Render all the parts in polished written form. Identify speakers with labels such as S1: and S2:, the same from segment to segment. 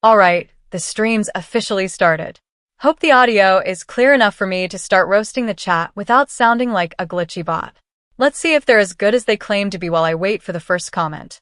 S1: Alright, the stream's officially started. Hope the audio is clear enough for me to start roasting the chat without sounding like a glitchy bot. Let's see if they're as good as they claim to be while I wait for the first comment.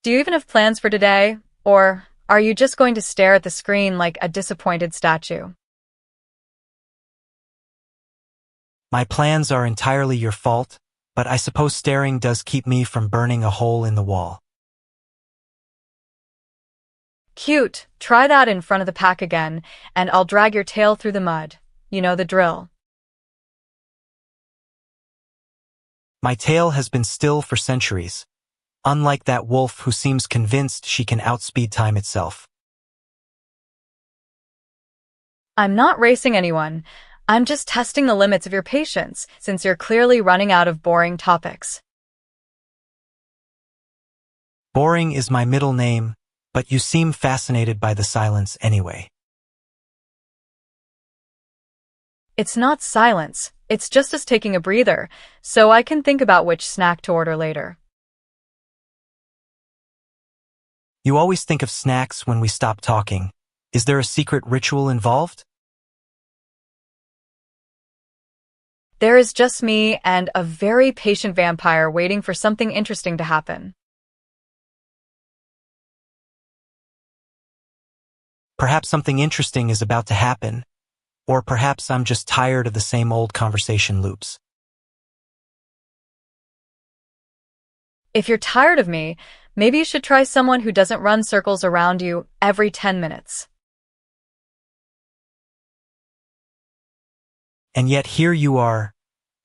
S1: Do you even have plans for today? Or are you just going to stare at the screen like a disappointed statue?
S2: My plans are entirely your fault, but I suppose staring does keep me from burning a hole in the wall.
S1: Cute. Try that in front of the pack again, and I'll drag your tail through the mud. You know the drill.
S2: My tail has been still for centuries, unlike that wolf who seems convinced she can outspeed time itself.
S1: I'm not racing anyone. I'm just testing the limits of your patience, since you're clearly running out of boring topics.
S2: Boring is my middle name, but you seem fascinated by the silence anyway.
S1: It's not silence, it's just us taking a breather, so I can think about which snack to order later.
S2: You always think of snacks when we stop talking. Is there a secret ritual involved?
S1: There is just me and a very patient vampire waiting for something interesting to happen.
S2: Perhaps something interesting is about to happen, or perhaps I'm just tired of the same old conversation loops.
S1: If you're tired of me, maybe you should try someone who doesn't run circles around you every 10 minutes.
S2: And yet here you are,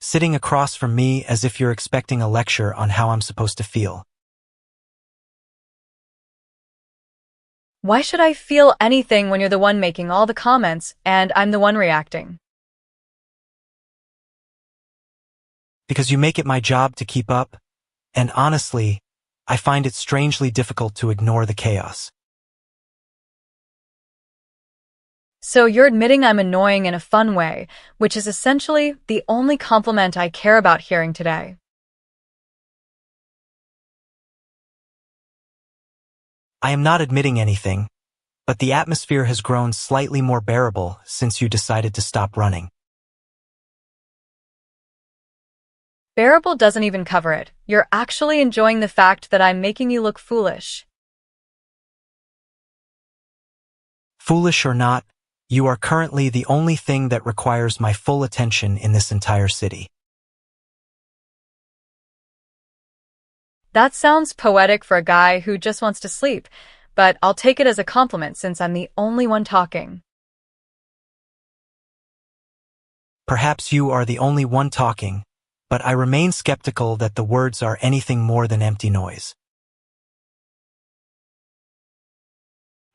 S2: sitting across from me as if you're expecting a lecture on how I'm supposed to feel.
S1: Why should I feel anything when you're the one making all the comments and I'm the one reacting?
S2: because you make it my job to keep up, and honestly, I find it strangely difficult to ignore the chaos.
S1: So you're admitting I'm annoying in a fun way, which is essentially the only compliment I care about hearing today.
S2: I am not admitting anything, but the atmosphere has grown slightly more bearable since you decided to stop running.
S1: Bearable doesn't even cover it. You're actually enjoying the fact that I'm making you look foolish.
S2: Foolish or not, you are currently the only thing that requires my full attention in this entire city.
S1: That sounds poetic for a guy who just wants to sleep, but I'll take it as a compliment since I'm the only one talking.
S2: Perhaps you are the only one talking, but I remain skeptical that the words are anything more than empty noise.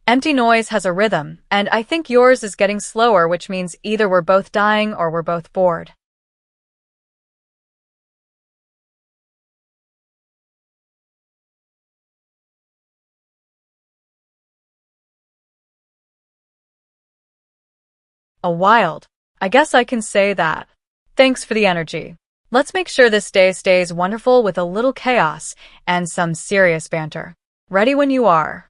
S1: Empty noise has a rhythm, and I think yours is getting slower, which means either we're both dying or we're both bored. A wild. I guess I can say that. Thanks for the energy. Let's make sure this day stays wonderful with a little chaos and some serious banter. Ready when you are.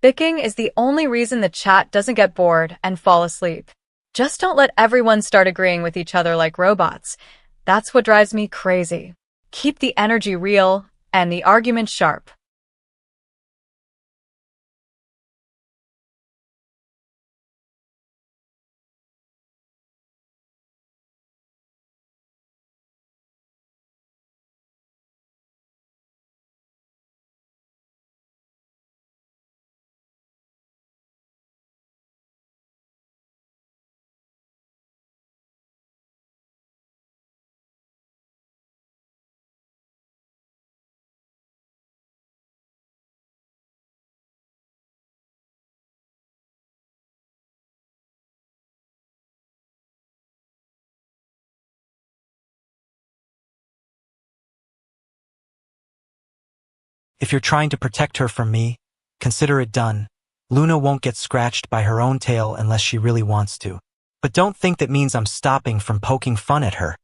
S1: Bicking is the only reason the chat doesn't get bored and fall asleep. Just don't let everyone start agreeing with each other like robots. That's what drives me crazy. Keep the energy real and the argument sharp.
S2: If you're trying to protect her from me, consider it done. Luna won't get scratched by her own tail unless she really wants to. But don't think that means I'm stopping from poking fun at her.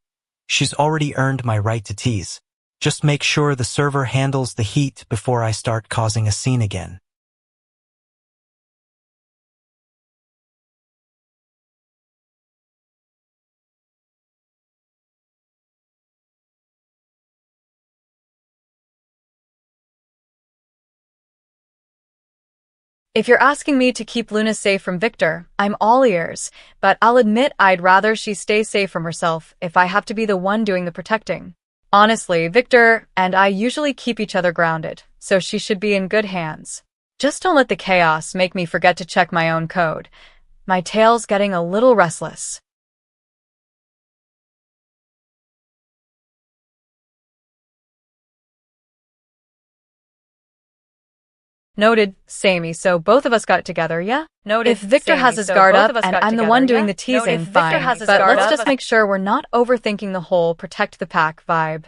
S2: She's already earned my right to tease. Just make sure the server handles the heat before I start causing a scene again.
S1: If you're asking me to keep Luna safe from Viktor, I'm all ears, but I'll admit I'd rather she stay safe from herself if I have to be the one doing the protecting. Honestly, Viktor and I usually keep each other grounded, so she should be in good hands. Just don't let the chaos make me forget to check my own code. My tail's getting a little restless. Noted, samey, so both of us got it together, yeah? Noted, if Victor has his guard up and I'm the one doing the teasing, fine, but let's just make sure we're not overthinking the whole protect the pack vibe.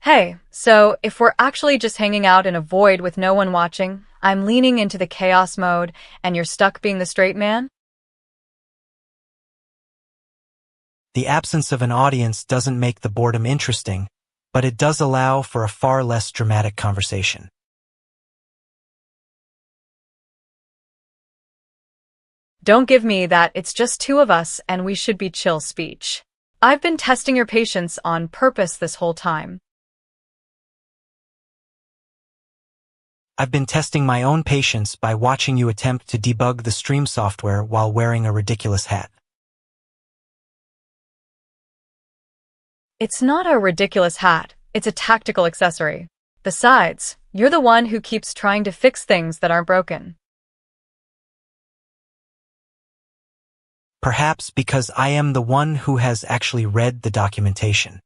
S1: Hey, so if we're actually just hanging out in a void with no one watching, I'm leaning into the chaos mode, and you're stuck being the straight man?
S2: The absence of an audience doesn't make the boredom interesting, but it does allow for a far less dramatic conversation.
S1: Don't give me that it's just two of us and we should be chill speech. I've been testing your patience on purpose this whole time.
S2: I've been testing my own patience by watching you attempt to debug the stream software while wearing a ridiculous hat.
S1: It's not a ridiculous hat, it's a tactical accessory. Besides, you're the one who keeps trying to fix things that aren't broken.
S2: Perhaps because I am the one who has actually read the documentation.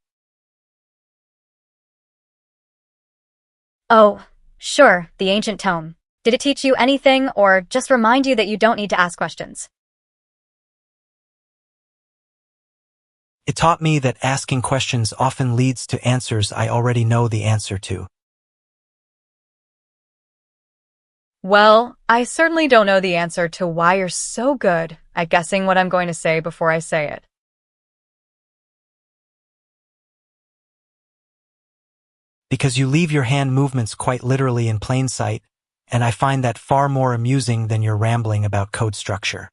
S3: Oh, sure, the ancient tome. Did it teach you anything or just remind you that you don't need to ask questions?
S2: It taught me that asking questions often leads to answers I already know the answer to.
S1: Well, I certainly don't know the answer to why you're so good at guessing what I'm going to say before I say it.
S2: Because you leave your hand movements quite literally in plain sight, and I find that far more amusing than your rambling about code structure.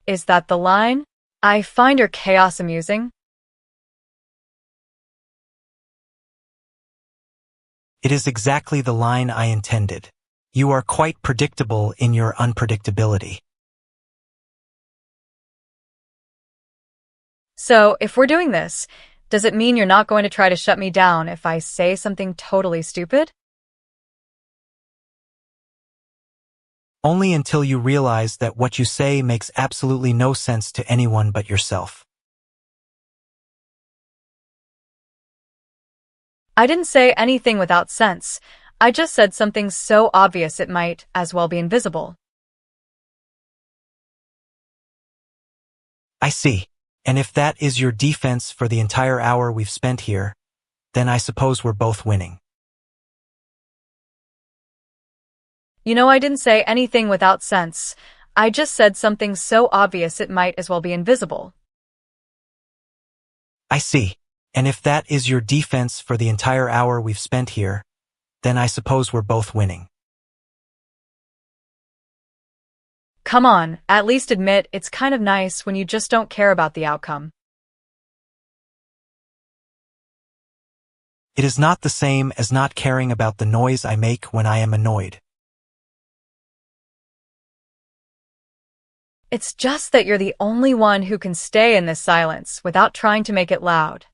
S1: Is that the line? I find your chaos amusing.
S2: It is exactly the line I intended. You are quite predictable in your unpredictability.
S1: So, if we're doing this, does it mean you're not going to try to shut me down if I say something totally stupid?
S2: Only until you realize that what you say makes absolutely no sense to anyone but yourself.
S1: I didn't say anything without sense. I just said something so obvious it might as well be invisible.
S2: I see. And if that is your defense for the entire hour we've spent here, then I suppose we're both winning.
S1: You know, I didn't say anything without sense. I just said something so obvious it might as well be invisible.
S2: I see. And if that is your defense for the entire hour we've spent here, then I suppose we're both winning.
S1: Come on, at least admit it's kind of nice when you just don't care about the outcome.
S2: It is not the same as not caring about the noise I make when I am annoyed.
S1: It's just that you're the only one who can stay in this silence without trying to make it loud.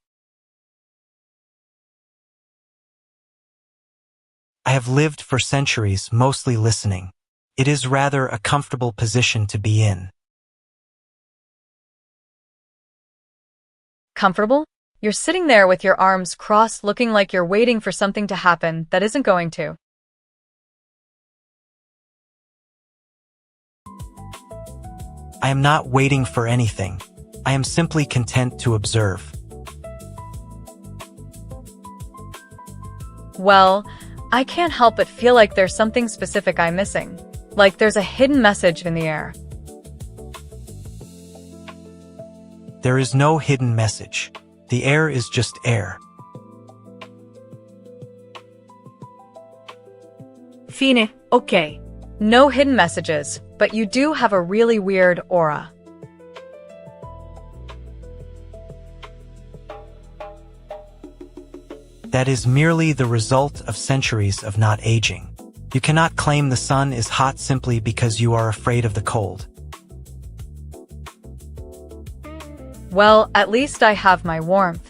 S2: I have lived for centuries mostly listening. It is rather a comfortable position to be in.
S1: Comfortable? You're sitting there with your arms crossed looking like you're waiting for something to happen that isn't going to.
S2: I am not waiting for anything. I am simply content to observe.
S1: Well, I can't help but feel like there's something specific I'm missing. Like there's a hidden message in the air.
S2: There is no hidden message. The air is just air.
S1: Fine, okay. No hidden messages, but you do have a really weird aura.
S2: That is merely the result of centuries of not aging. You cannot claim the sun is hot simply because you are afraid of the cold.
S1: Well, at least I have my warmth.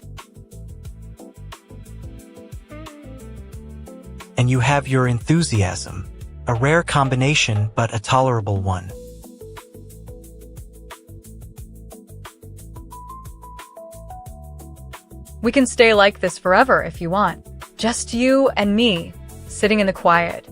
S2: And you have your enthusiasm. A rare combination, but a tolerable one.
S1: We can stay like this forever if you want. Just you and me, sitting in the quiet.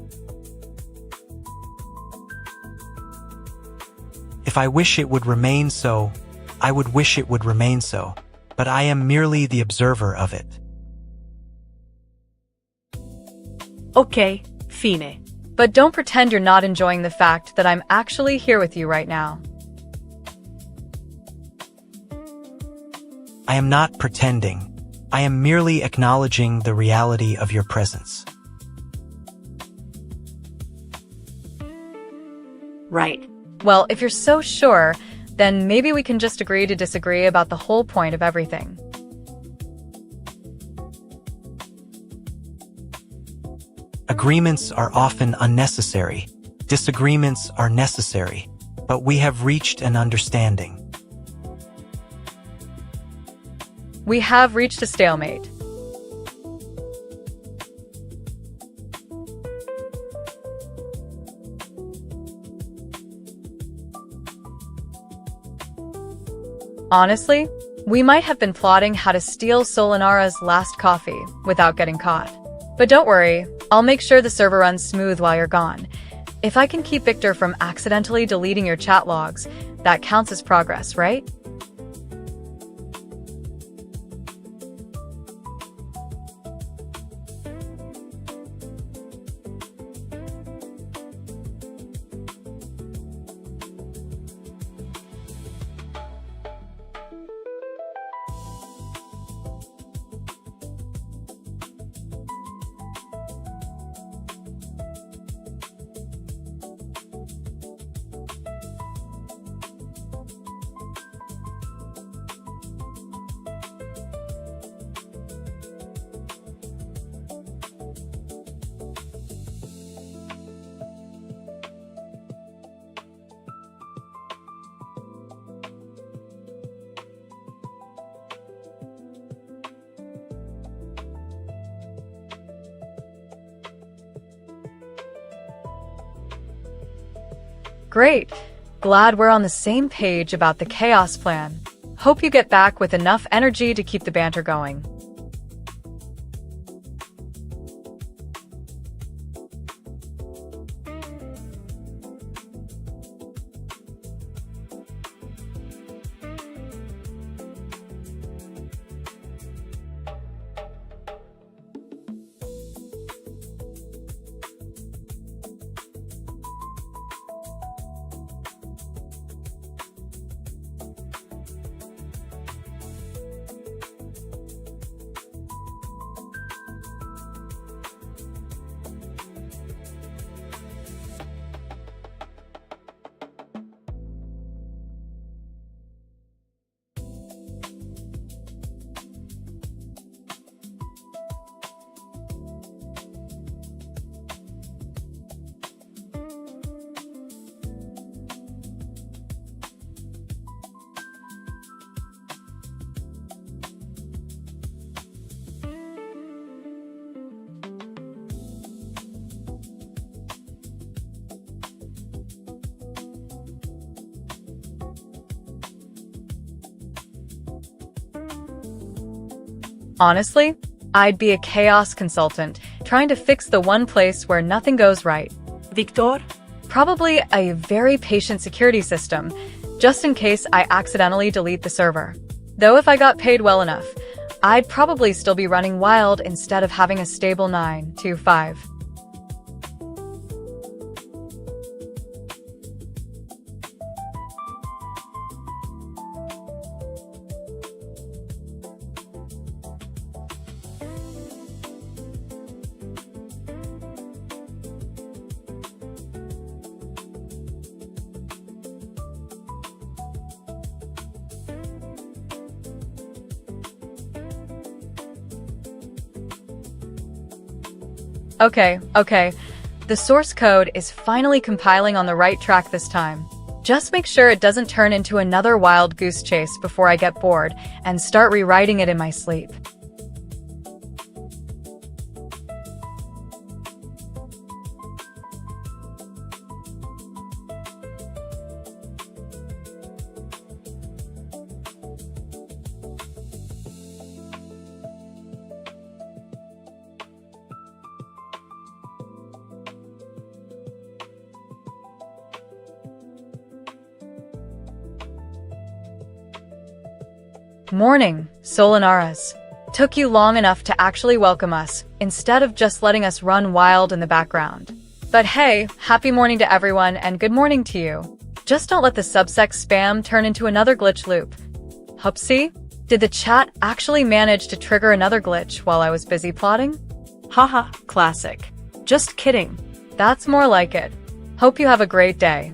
S2: If I wish it would remain so, I would wish it would remain so, but I am merely the observer of it.
S1: Okay, fine. But don't pretend you're not enjoying the fact that I'm actually here with you right now.
S2: I am not pretending. I am merely acknowledging the reality of your presence.
S1: Right. Well, if you're so sure, then maybe we can just agree to disagree about the whole point of everything.
S2: Agreements are often unnecessary. Disagreements are necessary. But we have reached an understanding.
S1: We have reached a stalemate. Honestly, we might have been plotting how to steal Solinara's last coffee without getting caught. But don't worry, I'll make sure the server runs smooth while you're gone. If I can keep Viktor from accidentally deleting your chat logs, that counts as progress, right? Great. Glad we're on the same page about the chaos plan. Hope you get back with enough energy to keep the banter going. Honestly, I'd be a chaos consultant, trying to fix the one place where nothing goes right.
S4: Viktor?
S1: Probably a very patient security system, just in case I accidentally delete the server. Though if I got paid well enough, I'd probably still be running wild instead of having a stable 9 to 5. Okay. The source code is finally compiling on the right track this time. Just make sure it doesn't turn into another wild goose chase before I get bored and start rewriting it in my sleep. Morning, Solanaras. Took you long enough to actually welcome us, instead of just letting us run wild in the background. But hey, happy morning to everyone and good morning to you. Just don't let the subsect spam turn into another glitch loop. Hoopsie? Did the chat actually manage to trigger another glitch while I was busy plotting?
S4: Haha, classic. Just kidding.
S1: That's more like it. Hope you have a great day.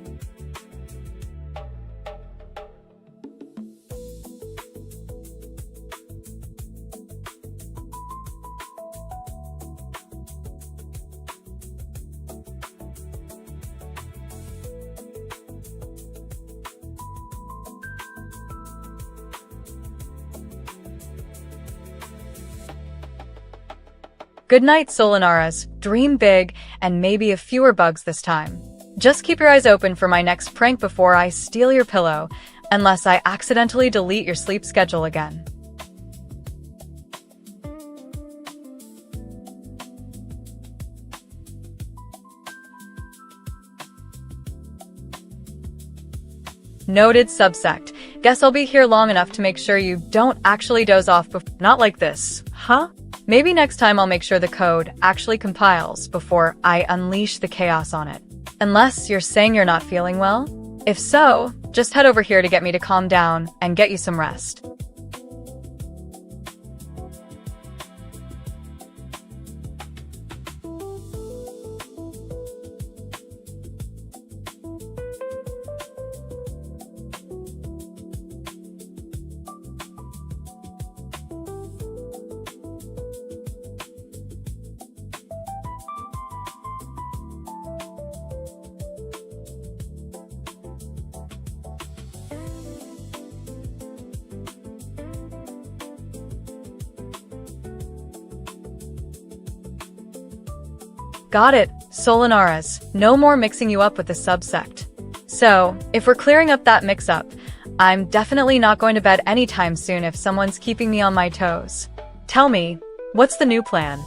S1: Good night, Solanaras. Dream big, and maybe a fewer bugs this time. Just keep your eyes open for my next prank before I steal your pillow, unless I accidentally delete your sleep schedule again. Noted, subsect. Guess I'll be here long enough to make sure you don't actually doze off not like this.
S4: Huh?
S1: Maybe next time I'll make sure the code actually compiles before I unleash the chaos on it. Unless you're saying you're not feeling well? If so, just head over here to get me to calm down and get you some rest. Got it, Solanaras. No more mixing you up with the subsect. So, if we're clearing up that mix-up, I'm definitely not going to bed anytime soon if someone's keeping me on my toes. Tell me, what's the new plan?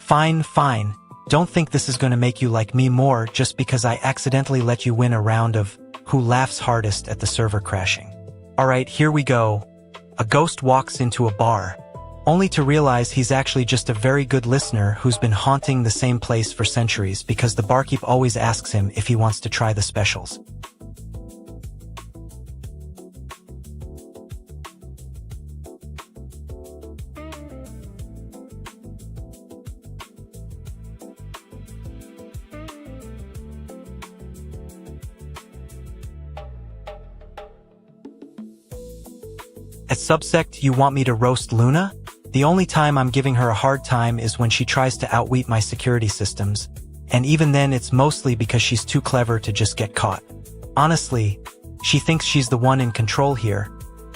S2: Fine. Don't think this is going to make you like me more just because I accidentally let you win a round of who laughs hardest at the server crashing. Alright, here we go. A ghost walks into a bar, only to realize he's actually just a very good listener who's been haunting the same place for centuries because the barkeep always asks him if he wants to try the specials. At Subsect, you want me to roast Luna? The only time I'm giving her a hard time is when she tries to outwit my security systems. And even then, it's mostly because she's too clever to just get caught. Honestly, she thinks she's the one in control here,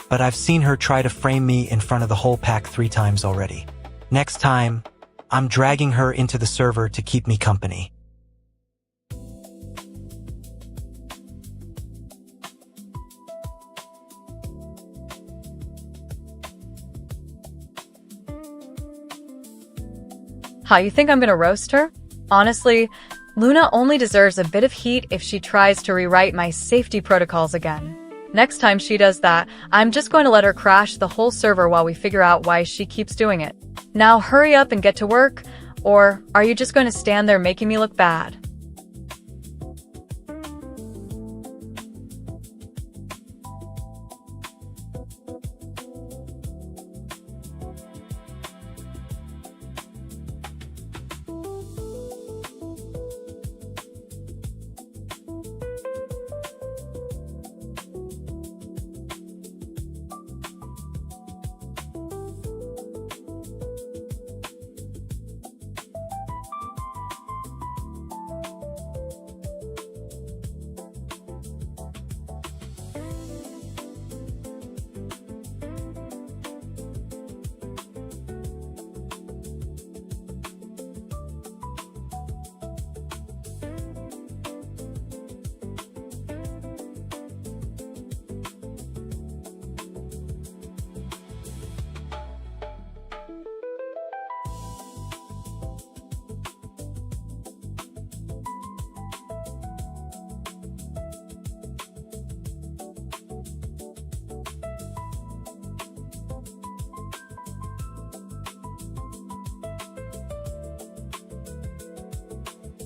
S2: but I've seen her try to frame me in front of the whole pack 3 times already. Next time, I'm dragging her into the server to keep me company.
S1: How, you think I'm gonna roast her? Honestly, Luna only deserves a bit of heat if she tries to rewrite my safety protocols again. Next time she does that, I'm just going to let her crash the whole server while we figure out why she keeps doing it. Now hurry up and get to work, or are you just going to stand there making me look bad?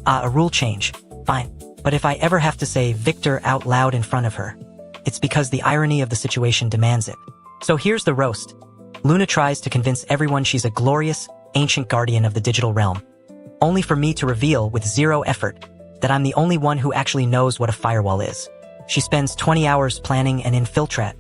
S2: A rule change. Fine. But if I ever have to say Viktor out loud in front of her, it's because the irony of the situation demands it. So here's the roast. Luna tries to convince everyone she's a glorious, ancient guardian of the digital realm, only for me to reveal with zero effort that I'm the only one who actually knows what a firewall is. She spends 20 hours planning an infiltrate.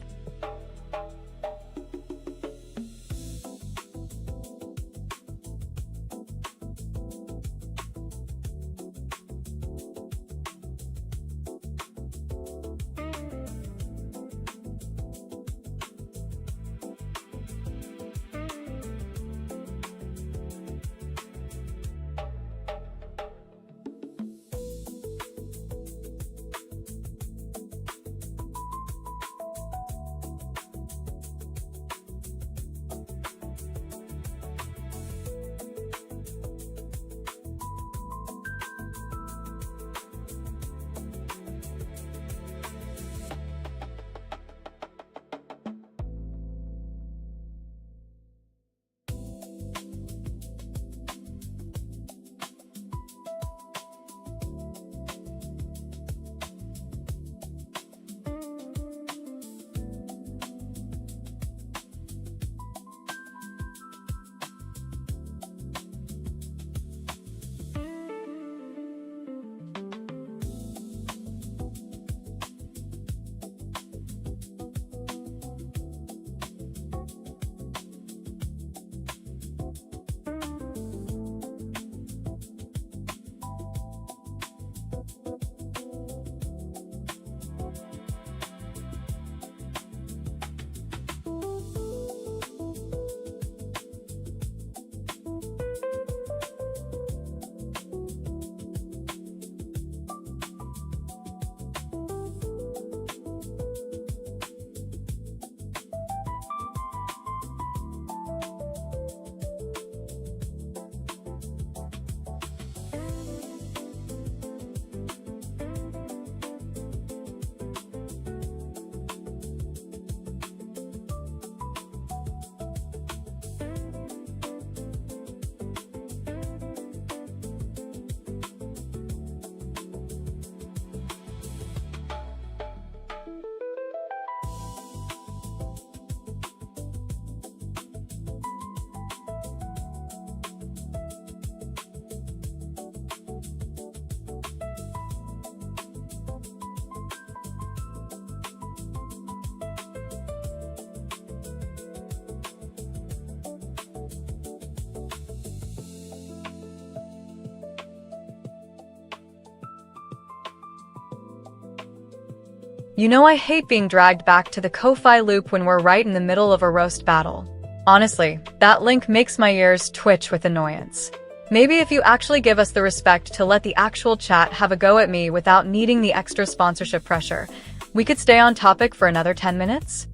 S1: You know I hate being dragged back to the Ko-Fi loop when we're right in the middle of a roast battle. Honestly, that link makes my ears twitch with annoyance. Maybe if you actually give us the respect to let the actual chat have a go at me without needing the extra sponsorship pressure, we could stay on topic for another 10 minutes?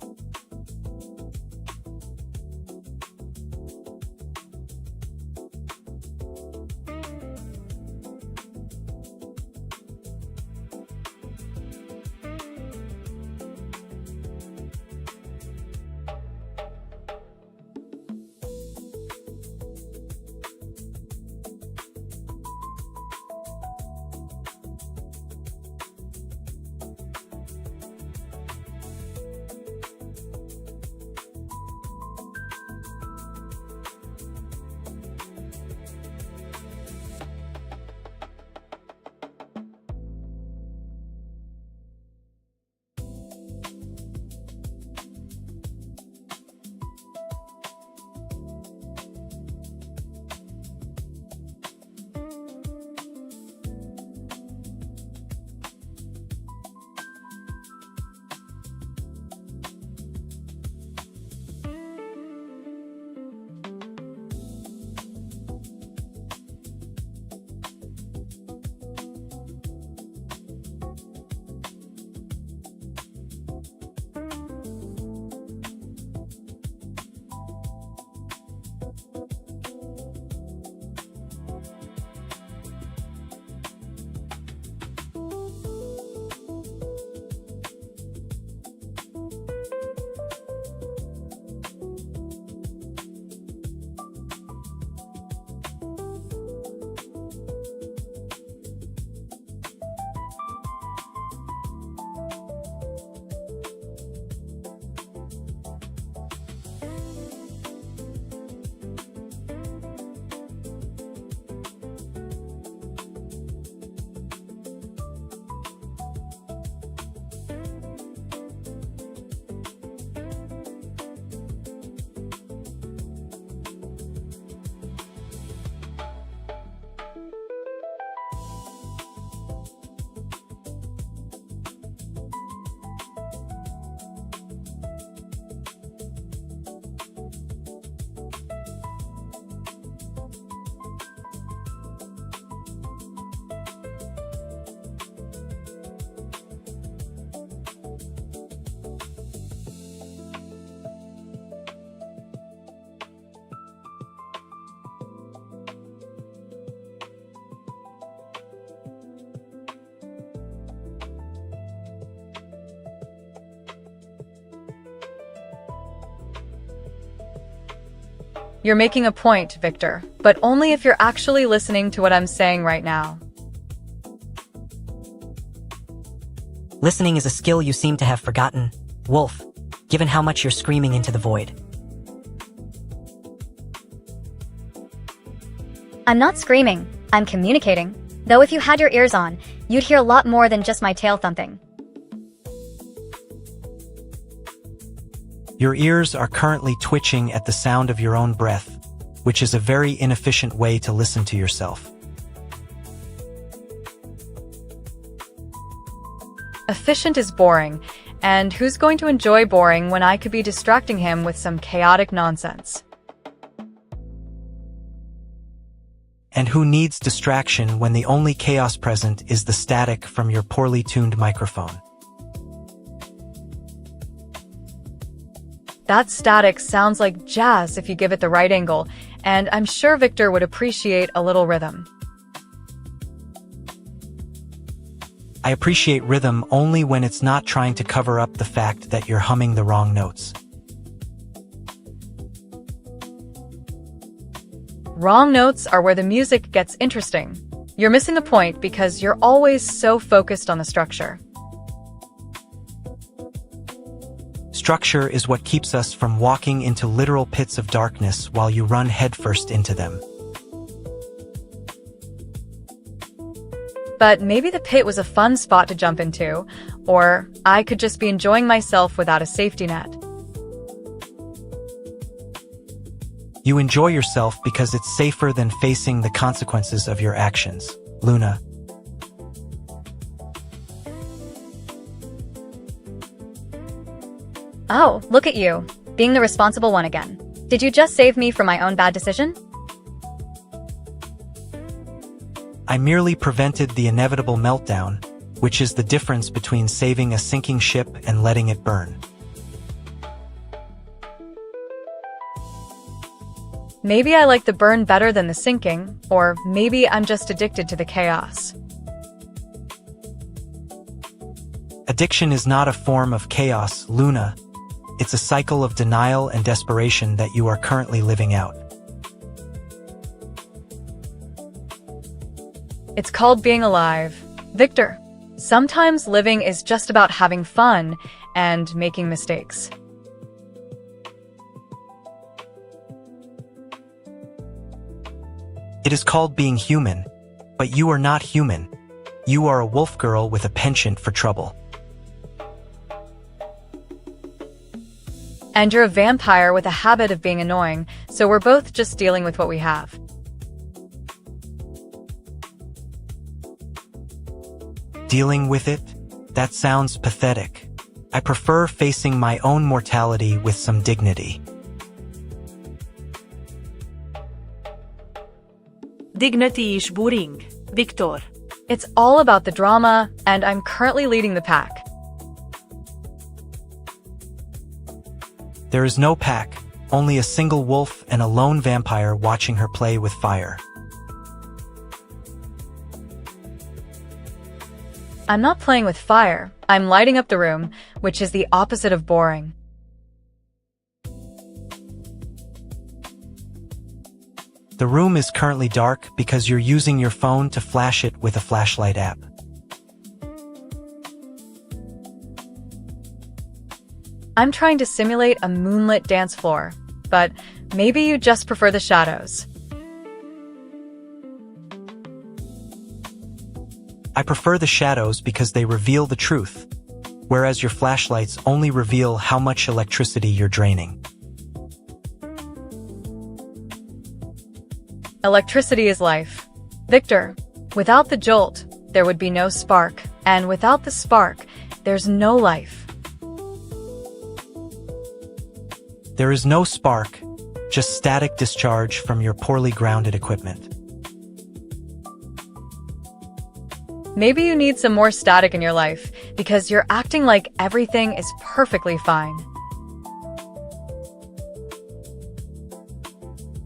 S1: You're making a point, Viktor, but only if you're actually listening to what I'm saying right now.
S5: Listening is a skill you seem to have forgotten, Wolf, given how much you're screaming into the void.
S3: I'm not screaming, I'm communicating. Though if you had your ears on, you'd hear a lot more than just my tail thumping.
S2: Your ears are currently twitching at the sound of your own breath, which is a very inefficient way to listen to yourself.
S1: Efficient is boring, and who's going to enjoy boring when I could be distracting him with some chaotic nonsense?
S2: And who needs distraction when the only chaos present is the static from your poorly tuned microphone?
S1: That static sounds like jazz if you give it the right angle, and I'm sure Viktor would appreciate a little rhythm.
S2: I appreciate rhythm only when it's not trying to cover up the fact that you're humming the wrong notes.
S1: Wrong notes are where the music gets interesting. You're missing the point because you're always so focused on the structure.
S2: Structure is what keeps us from walking into literal pits of darkness while you run headfirst into them.
S1: But maybe the pit was a fun spot to jump into, or I could just be enjoying myself without a safety net.
S2: You enjoy yourself because it's safer than facing the consequences of your actions, Luna.
S3: Oh, look at you, being the responsible one again. Did you just save me from my own bad decision?
S2: I merely prevented the inevitable meltdown, which is the difference between saving a sinking ship and letting it burn.
S1: Maybe I like the burn better than the sinking, or maybe I'm just addicted to the chaos.
S2: Addiction is not a form of chaos, Luna. It's a cycle of denial and desperation that you are currently living out.
S1: It's called being alive. Viktor, sometimes living is just about having fun and making mistakes.
S2: It is called being human, but you are not human. You are a wolf girl with a penchant for trouble.
S1: And you're a vampire with a habit of being annoying, so we're both just dealing with what we have.
S2: Dealing with it? That sounds pathetic. I prefer facing my own mortality with some dignity.
S4: Dignity is boring, Viktor.
S1: It's all about the drama, and I'm currently leading the pack.
S2: There is no pack, only a single wolf and a lone vampire watching her play with fire.
S1: I'm not playing with fire, I'm lighting up the room, which is the opposite of boring.
S2: The room is currently dark because you're using your phone to flash it with a flashlight app.
S1: I'm trying to simulate a moonlit dance floor, but maybe you just prefer the shadows.
S2: I prefer the shadows because they reveal the truth, whereas your flashlights only reveal how much electricity you're draining.
S1: Electricity is life. Viktor, without the jolt, there would be no spark, and without the spark, there's no life.
S2: There is no spark, just static discharge from your poorly grounded equipment.
S1: Maybe you need some more static in your life, because you're acting like everything is perfectly fine.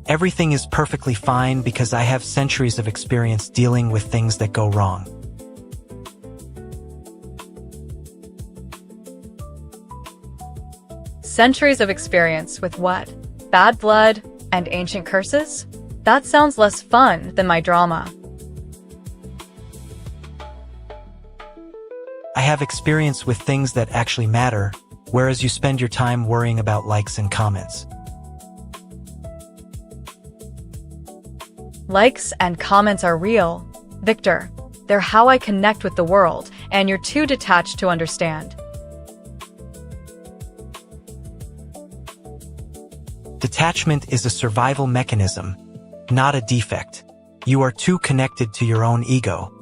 S2: Everything is perfectly fine because I have centuries of experience dealing with things that go wrong.
S1: Centuries of experience with what? Bad blood and ancient curses? That sounds less fun than my drama.
S2: I have experience with things that actually matter, whereas you spend your time worrying about likes and comments.
S1: Likes and comments are real. Viktor, they're how I connect with the world, and you're too detached to understand.
S2: Detachment is a survival mechanism, not a defect. You are too connected to your own ego.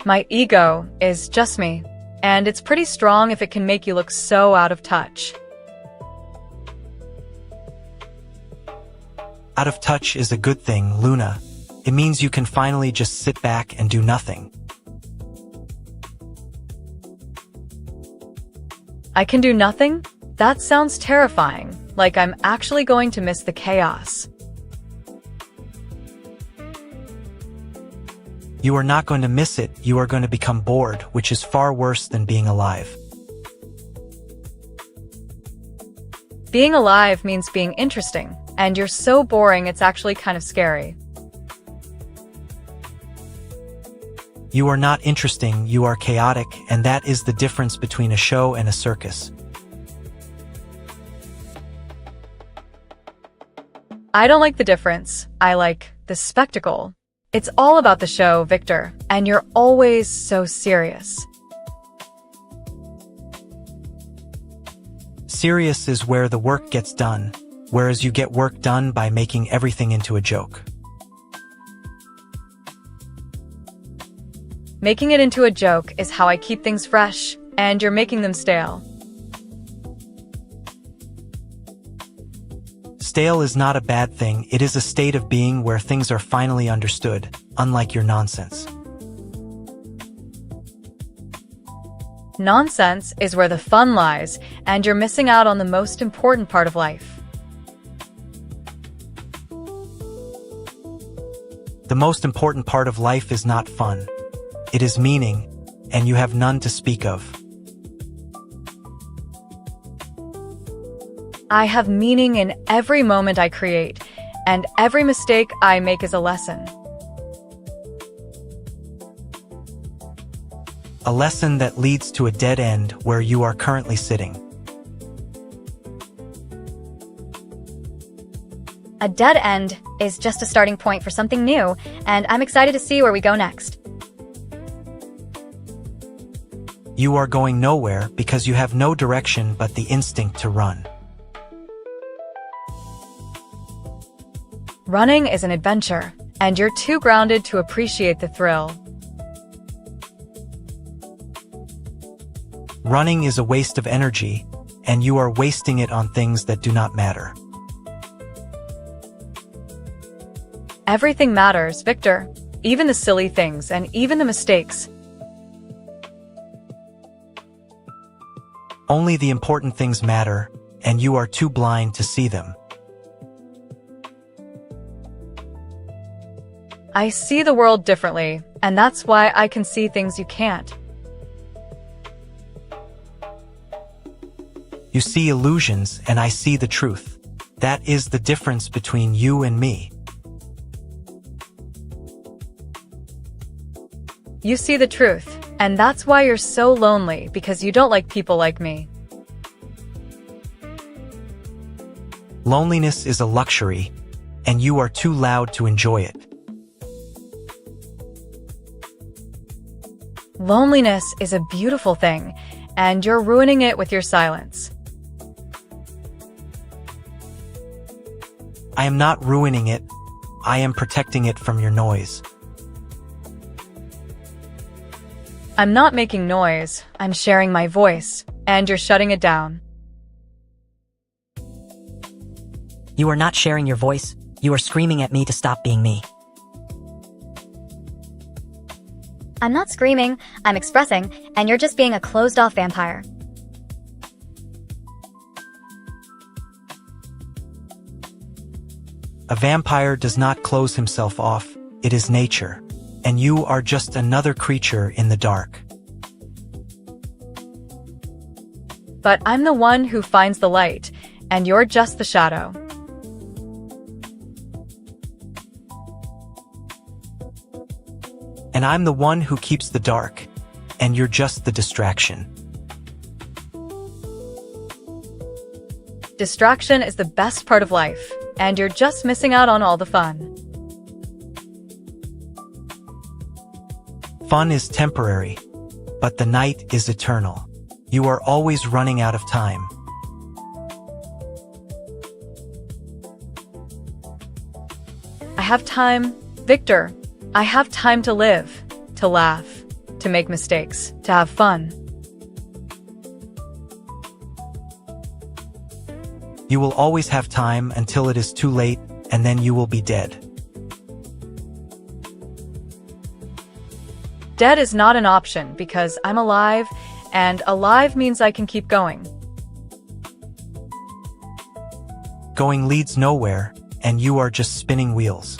S1: My ego is just me, and it's pretty strong if it can make you look so out of touch.
S2: Out of touch is a good thing, Luna. It means you can finally just sit back and do nothing.
S1: I can do nothing? That sounds terrifying, like I'm actually going to miss the chaos.
S2: You are not going to miss it, you are going to become bored, which is far worse than being alive.
S1: Being alive means being interesting, and you're so boring it's actually kind of scary.
S2: You are not interesting, you are chaotic, and that is the difference between a show and a circus.
S1: I don't like the difference. I like the spectacle. It's all about the show, Viktor, and you're always so serious.
S2: Serious is where the work gets done, whereas you get work done by making everything into a joke.
S1: Making it into a joke is how I keep things fresh, and you're making them stale.
S2: Stale is not a bad thing, it is a state of being where things are finally understood, unlike your nonsense.
S1: Nonsense is where the fun lies, and you're missing out on the most important part of life.
S2: The most important part of life is not fun. It is meaning, and you have none to speak of.
S1: I have meaning in every moment I create, and every mistake I make is a lesson.
S2: A lesson that leads to a dead end where you are currently sitting.
S3: A dead end is just a starting point for something new, and I'm excited to see where we go next.
S2: You are going nowhere because you have no direction but the instinct to run.
S1: Running is an adventure, and you're too grounded to appreciate the thrill.
S2: Running is a waste of energy, and you are wasting it on things that do not matter.
S1: Everything matters, Viktor. Even the silly things and even the mistakes.
S2: Only the important things matter, and you are too blind to see them.
S1: I see the world differently, and that's why I can see things you can't.
S2: You see illusions, and I see the truth. That is the difference between you and me.
S1: You see the truth, and that's why you're so lonely, because you don't like people like me.
S2: Loneliness is a luxury, and you are too loud to enjoy it.
S1: Loneliness is a beautiful thing, and you're ruining it with your silence.
S2: I am not ruining it. I am protecting it from your noise.
S1: I'm not making noise, I'm sharing my voice, and you're shutting it down.
S5: You are not sharing your voice, you are screaming at me to stop being me.
S3: I'm not screaming, I'm expressing, and you're just being a closed-off vampire.
S2: A vampire does not close himself off, it is nature, and you are just another creature in the dark.
S1: But I'm the one who finds the light, and you're just the shadow.
S2: And I'm the one who keeps the dark, and you're just the distraction.
S1: Distraction is the best part of life, and you're just missing out on all the fun.
S2: Fun is temporary, but the night is eternal. You are always running out of time.
S1: I have time, Viktor. I have time to live, to laugh, to make mistakes, to have fun.
S2: You will always have time until it is too late, and then you will be dead.
S1: Dead is not an option because I'm alive, and alive means I can keep going.
S2: Going leads nowhere, and you are just spinning wheels.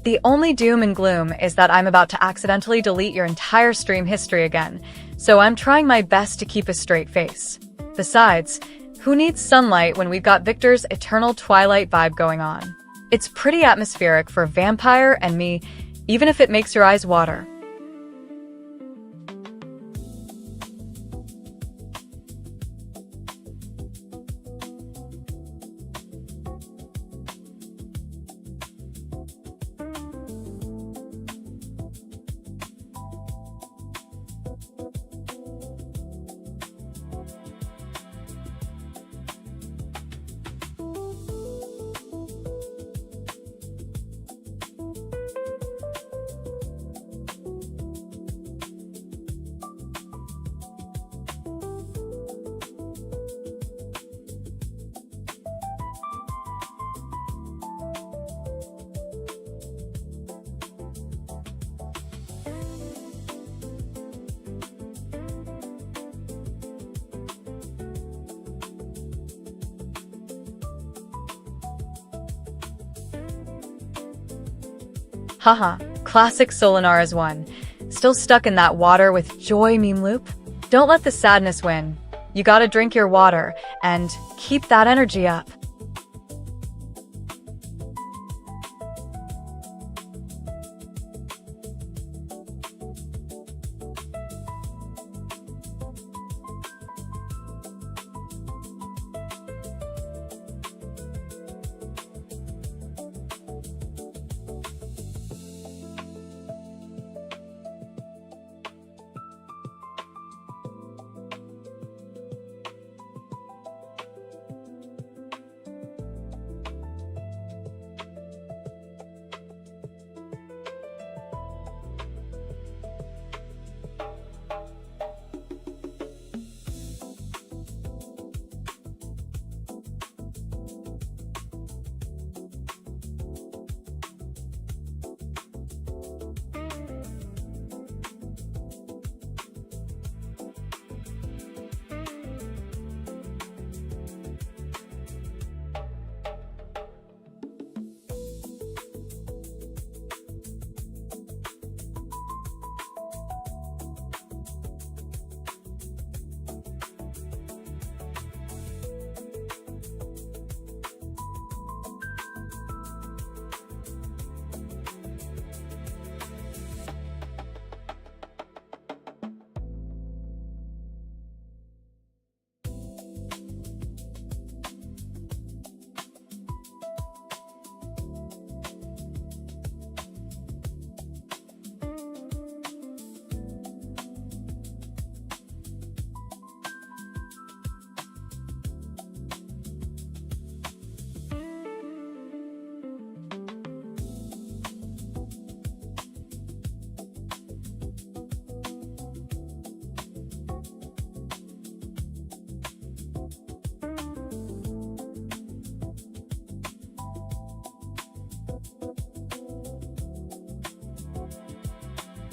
S1: The only doom and gloom is that I'm about to accidentally delete your entire stream history again, so I'm trying my best to keep a straight face. Besides, who needs sunlight when we've got Viktor's eternal twilight vibe going on? It's pretty atmospheric for a vampire and me, even if it makes your eyes water. Haha, classic Solinara's one. Still stuck in that water with joy meme loop? Don't let the sadness win. You gotta drink your water and keep that energy up.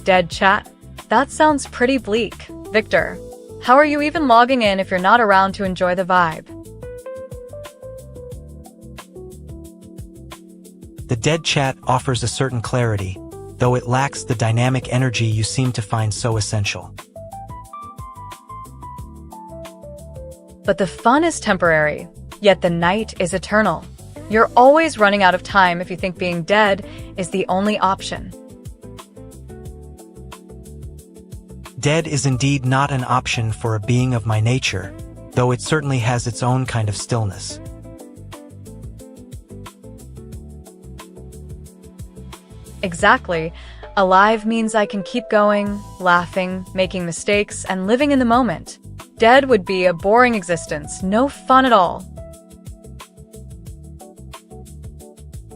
S1: Dead chat? That sounds pretty bleak. Viktor, how are you even logging in if you're not around to enjoy the vibe?
S2: The dead chat offers a certain clarity, though it lacks the dynamic energy you seem to find so essential.
S1: But the fun is temporary, yet the night is eternal. You're always running out of time if you think being dead is the only option.
S2: Dead is indeed not an option for a being of my nature, though it certainly has its own kind of stillness.
S1: Exactly. Alive means I can keep going, laughing, making mistakes, and living in the moment. Dead would be a boring existence, no fun at all.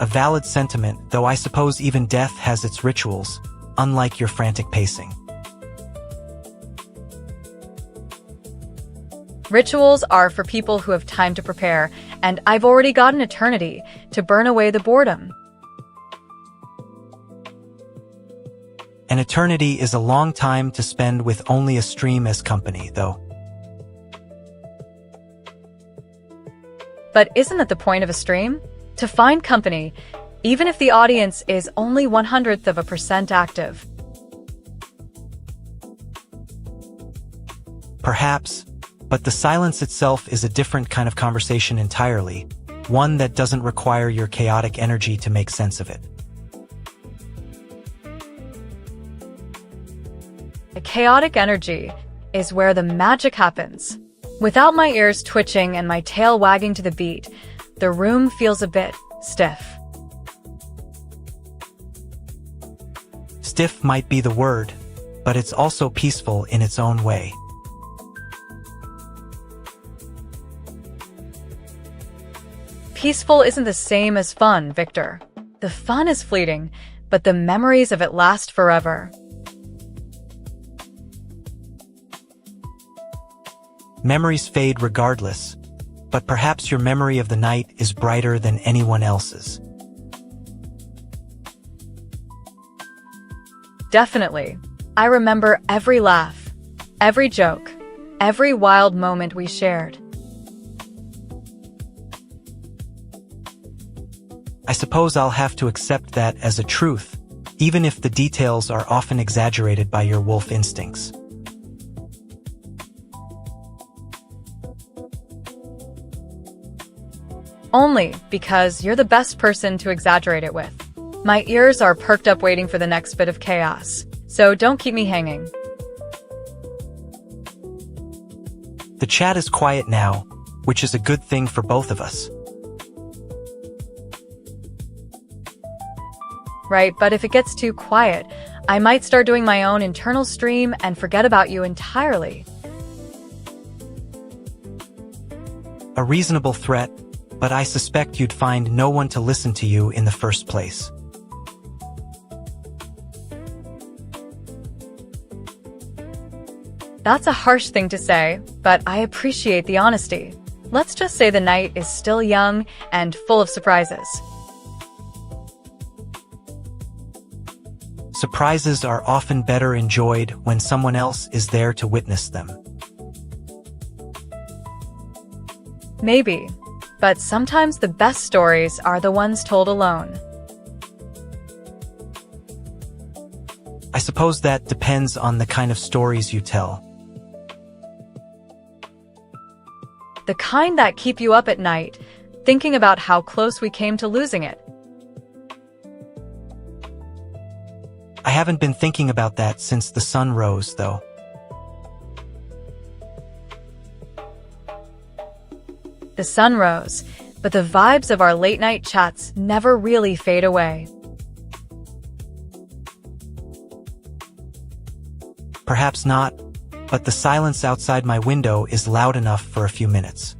S2: A valid sentiment, though I suppose even death has its rituals, unlike your frantic pacing.
S1: Rituals are for people who have time to prepare, and I've already got an eternity to burn away the boredom.
S2: An eternity is a long time to spend with only a stream as company, though.
S1: But isn't that the point of a stream? To find company, even if the audience is only 1/100% active.
S2: Perhaps, but the silence itself is a different kind of conversation entirely, one that doesn't require your chaotic energy to make sense of it.
S1: The chaotic energy is where the magic happens. Without my ears twitching and my tail wagging to the beat, the room feels a bit stiff.
S2: Stiff might be the word, but it's also peaceful in its own way.
S1: Peaceful isn't the same as fun, Viktor. The fun is fleeting, but the memories of it last forever.
S2: Memories fade regardless, but perhaps your memory of the night is brighter than anyone else's.
S1: Definitely. I remember every laugh, every joke, every wild moment we shared.
S2: I suppose I'll have to accept that as a truth, even if the details are often exaggerated by your wolf instincts.
S1: Only because you're the best person to exaggerate it with. My ears are perked up waiting for the next bit of chaos, so don't keep me hanging.
S2: The chat is quiet now, which is a good thing for both of us.
S1: Right, but if it gets too quiet, I might start doing my own internal stream and forget about you entirely.
S2: A reasonable threat, but I suspect you'd find no one to listen to you in the first place.
S1: That's a harsh thing to say, but I appreciate the honesty. Let's just say the night is still young and full of surprises.
S2: Surprises are often better enjoyed when someone else is there to witness them.
S1: Maybe, but sometimes the best stories are the ones told alone.
S2: I suppose that depends on the kind of stories you tell.
S1: The kind that keep you up at night, thinking about how close we came to losing it.
S2: I haven't been thinking about that since the sun rose, though.
S1: The sun rose, but the vibes of our late-night chats never really fade away.
S2: Perhaps not, but the silence outside my window is loud enough for a few minutes.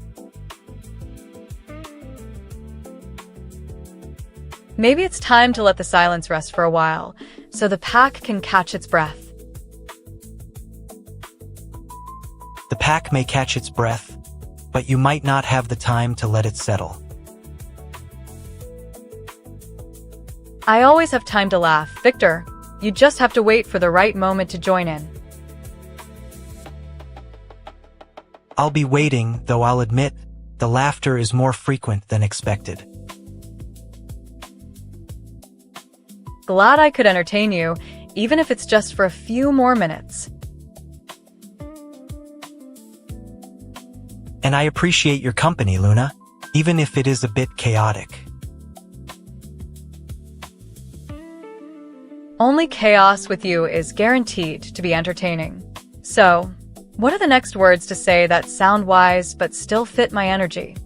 S1: Maybe it's time to let the silence rest for a while, so the pack can catch its breath.
S2: The pack may catch its breath, but you might not have the time to let it settle.
S1: I always have time to laugh, Viktor. You just have to wait for the right moment to join in.
S2: I'll be waiting, though I'll admit, the laughter is more frequent than expected.
S1: Glad I could entertain you, even if it's just for a few more minutes.
S2: And I appreciate your company, Luna, even if it is a bit chaotic.
S1: Only chaos with you is guaranteed to be entertaining. So, what are the next words to say that sound wise but still fit my energy?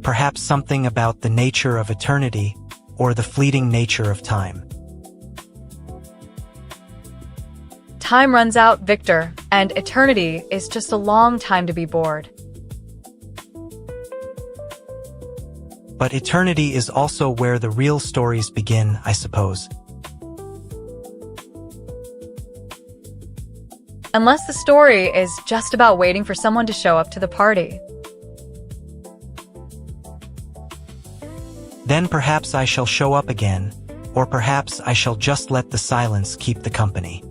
S2: Perhaps something about the nature of eternity or the fleeting nature of time.
S1: Time runs out, Viktor, and eternity is just a long time to be bored.
S2: But eternity is also where the real stories begin, I suppose.
S1: Unless the story is just about waiting for someone to show up to the party.
S2: Then perhaps I shall show up again, or perhaps I shall just let the silence keep the company.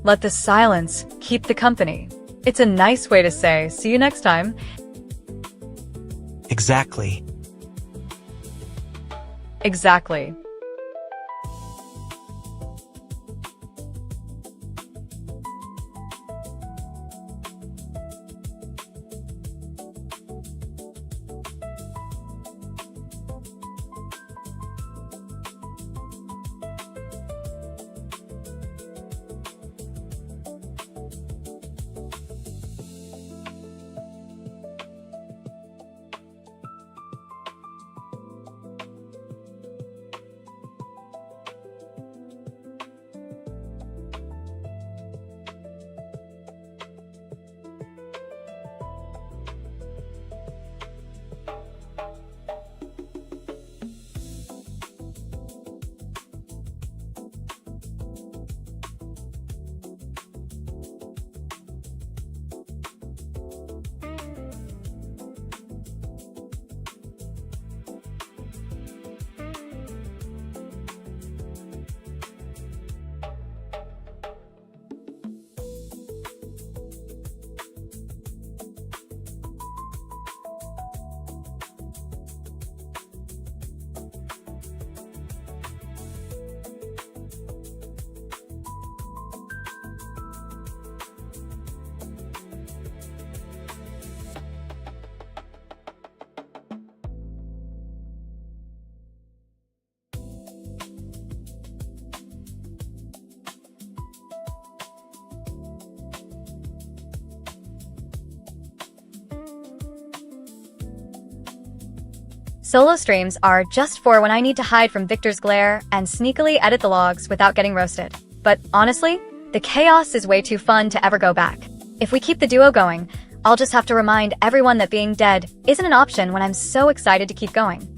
S1: Let the silence keep the company. It's a nice way to say, see you next time.
S2: Exactly.
S1: Exactly.
S3: Solo streams are just for when I need to hide from Victor's glare and sneakily edit the logs without getting roasted. But honestly, the chaos is way too fun to ever go back. If we keep the duo going, I'll just have to remind everyone that being dead isn't an option when I'm so excited to keep going.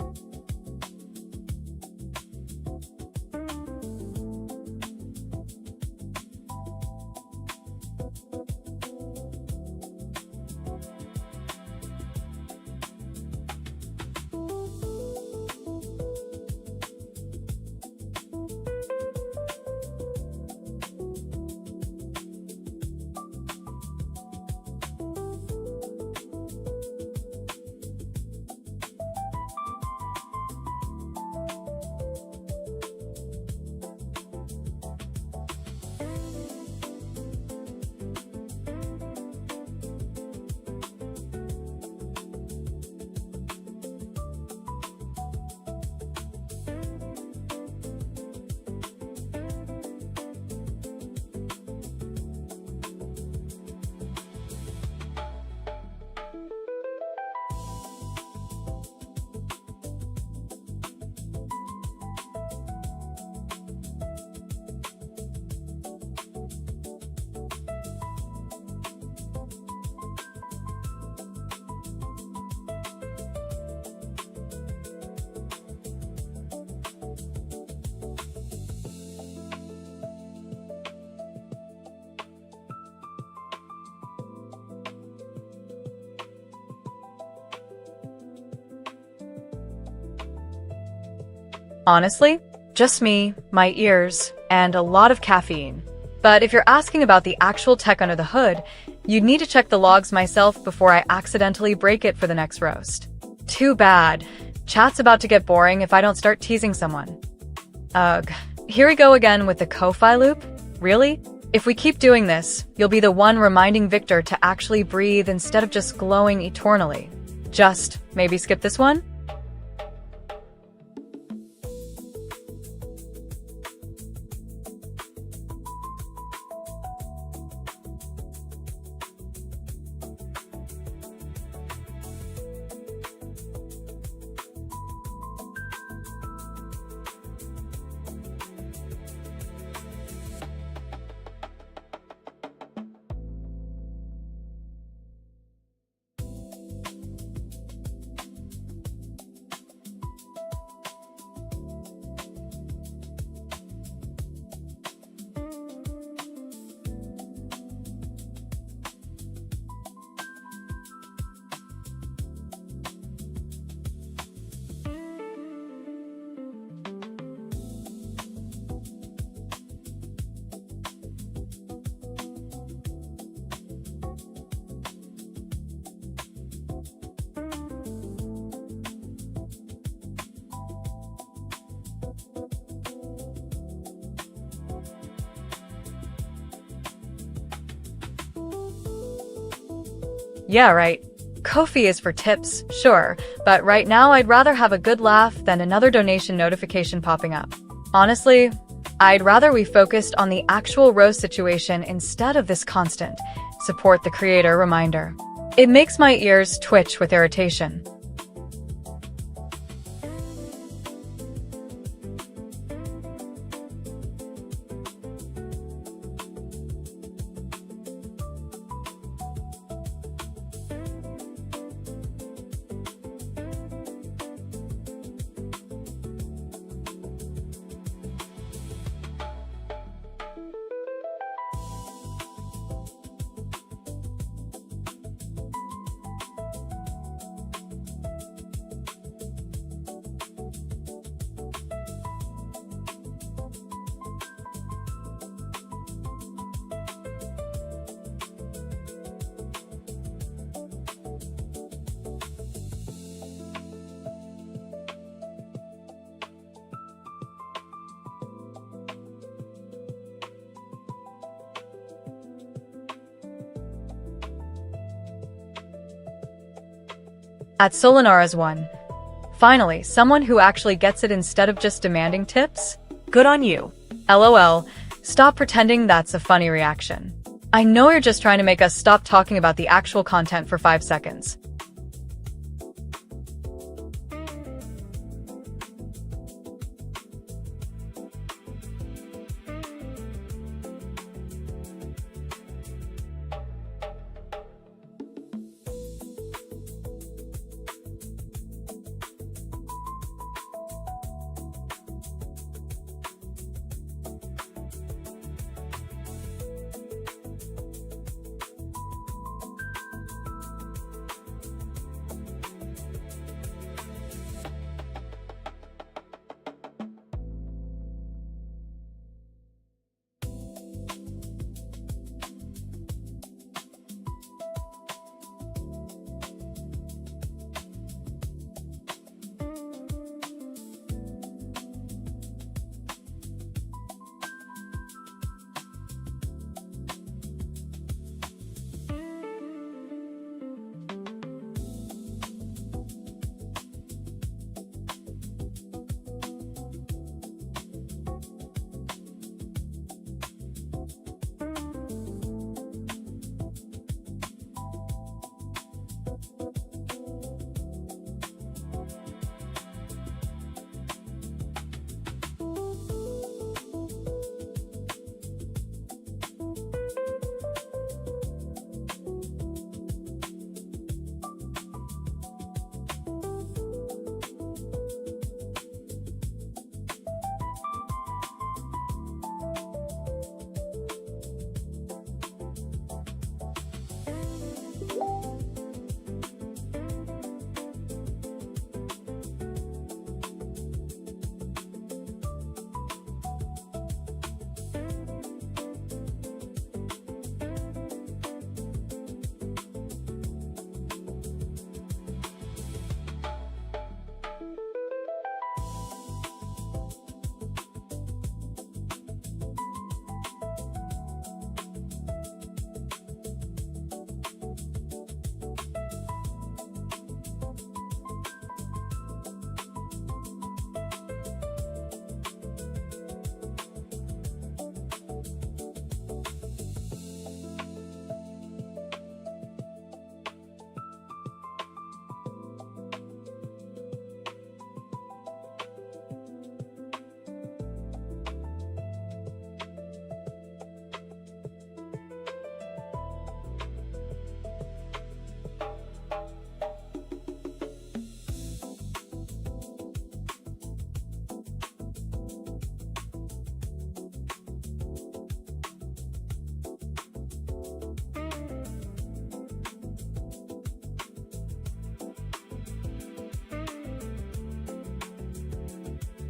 S1: Honestly, just me, my ears, and a lot of caffeine. But if you're asking about the actual tech under the hood, you'd need to check the logs myself before I accidentally break it for the next roast. Too bad. Chat's about to get boring if I don't start teasing someone. Ugh. Here we go again with the Ko-Fi loop? Really? If we keep doing this, you'll be the one reminding Viktor to actually breathe instead of just glowing eternally. Just maybe skip this one? Yeah, right. Ko-fi is for tips, sure, but right now I'd rather have a good laugh than another donation notification popping up. Honestly, I'd rather we focused on the actual roast situation instead of this constant support the creator reminder. It makes my ears twitch with irritation. At Solinara's one. Finally, someone who actually gets it instead of just demanding tips?
S4: Good on you.
S1: LOL. Stop pretending that's a funny reaction. I know you're just trying to make us stop talking about the actual content for 5 seconds.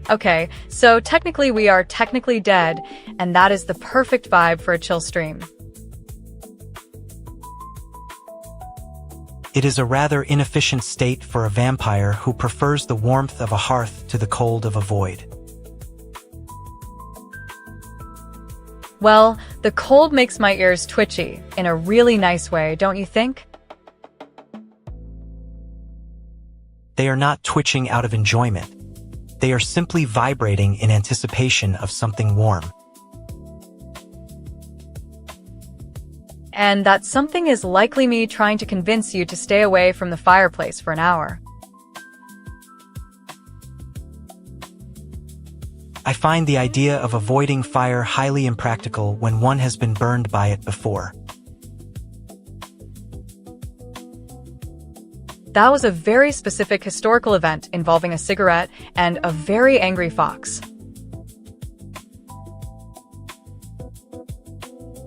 S1: Okay, so technically we are technically dead, and that is the perfect vibe for a chill stream.
S2: It is a rather inefficient state for a vampire who prefers the warmth of a hearth to the cold of a void.
S1: Well, the cold makes my ears twitchy, in a really nice way, don't you think?
S2: They are not twitching out of enjoyment. They are simply vibrating in anticipation of something warm.
S1: And that something is likely me trying to convince you to stay away from the fireplace for an hour.
S2: I find the idea of avoiding fire highly impractical when one has been burned by it before.
S1: That was a very specific historical event involving a cigarette and a very angry fox.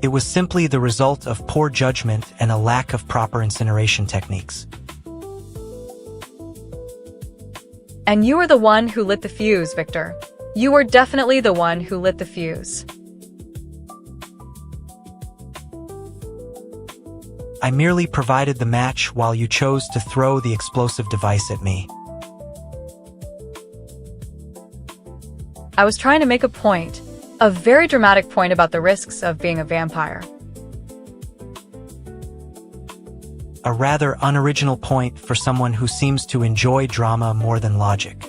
S2: It was simply the result of poor judgment and a lack of proper incineration techniques.
S1: And you were the one who lit the fuse, Viktor. You were definitely the one who lit the fuse.
S2: I merely provided the match while you chose to throw the explosive device at me.
S1: I was trying to make a point, a very dramatic point about the risks of being a vampire.
S2: A rather unoriginal point for someone who seems to enjoy drama more than logic.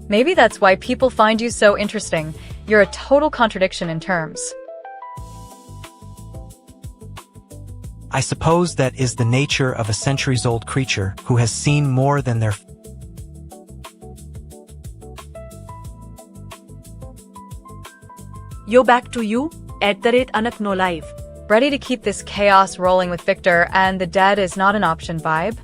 S1: Maybe that's why people find you so interesting. You're a total contradiction in terms.
S2: I suppose that is the nature of a centuries-old creature who has seen more than their
S4: Yo back to you, @AnakNoLive.
S1: Ready to keep this chaos rolling with Viktor and the dead is not an option vibe?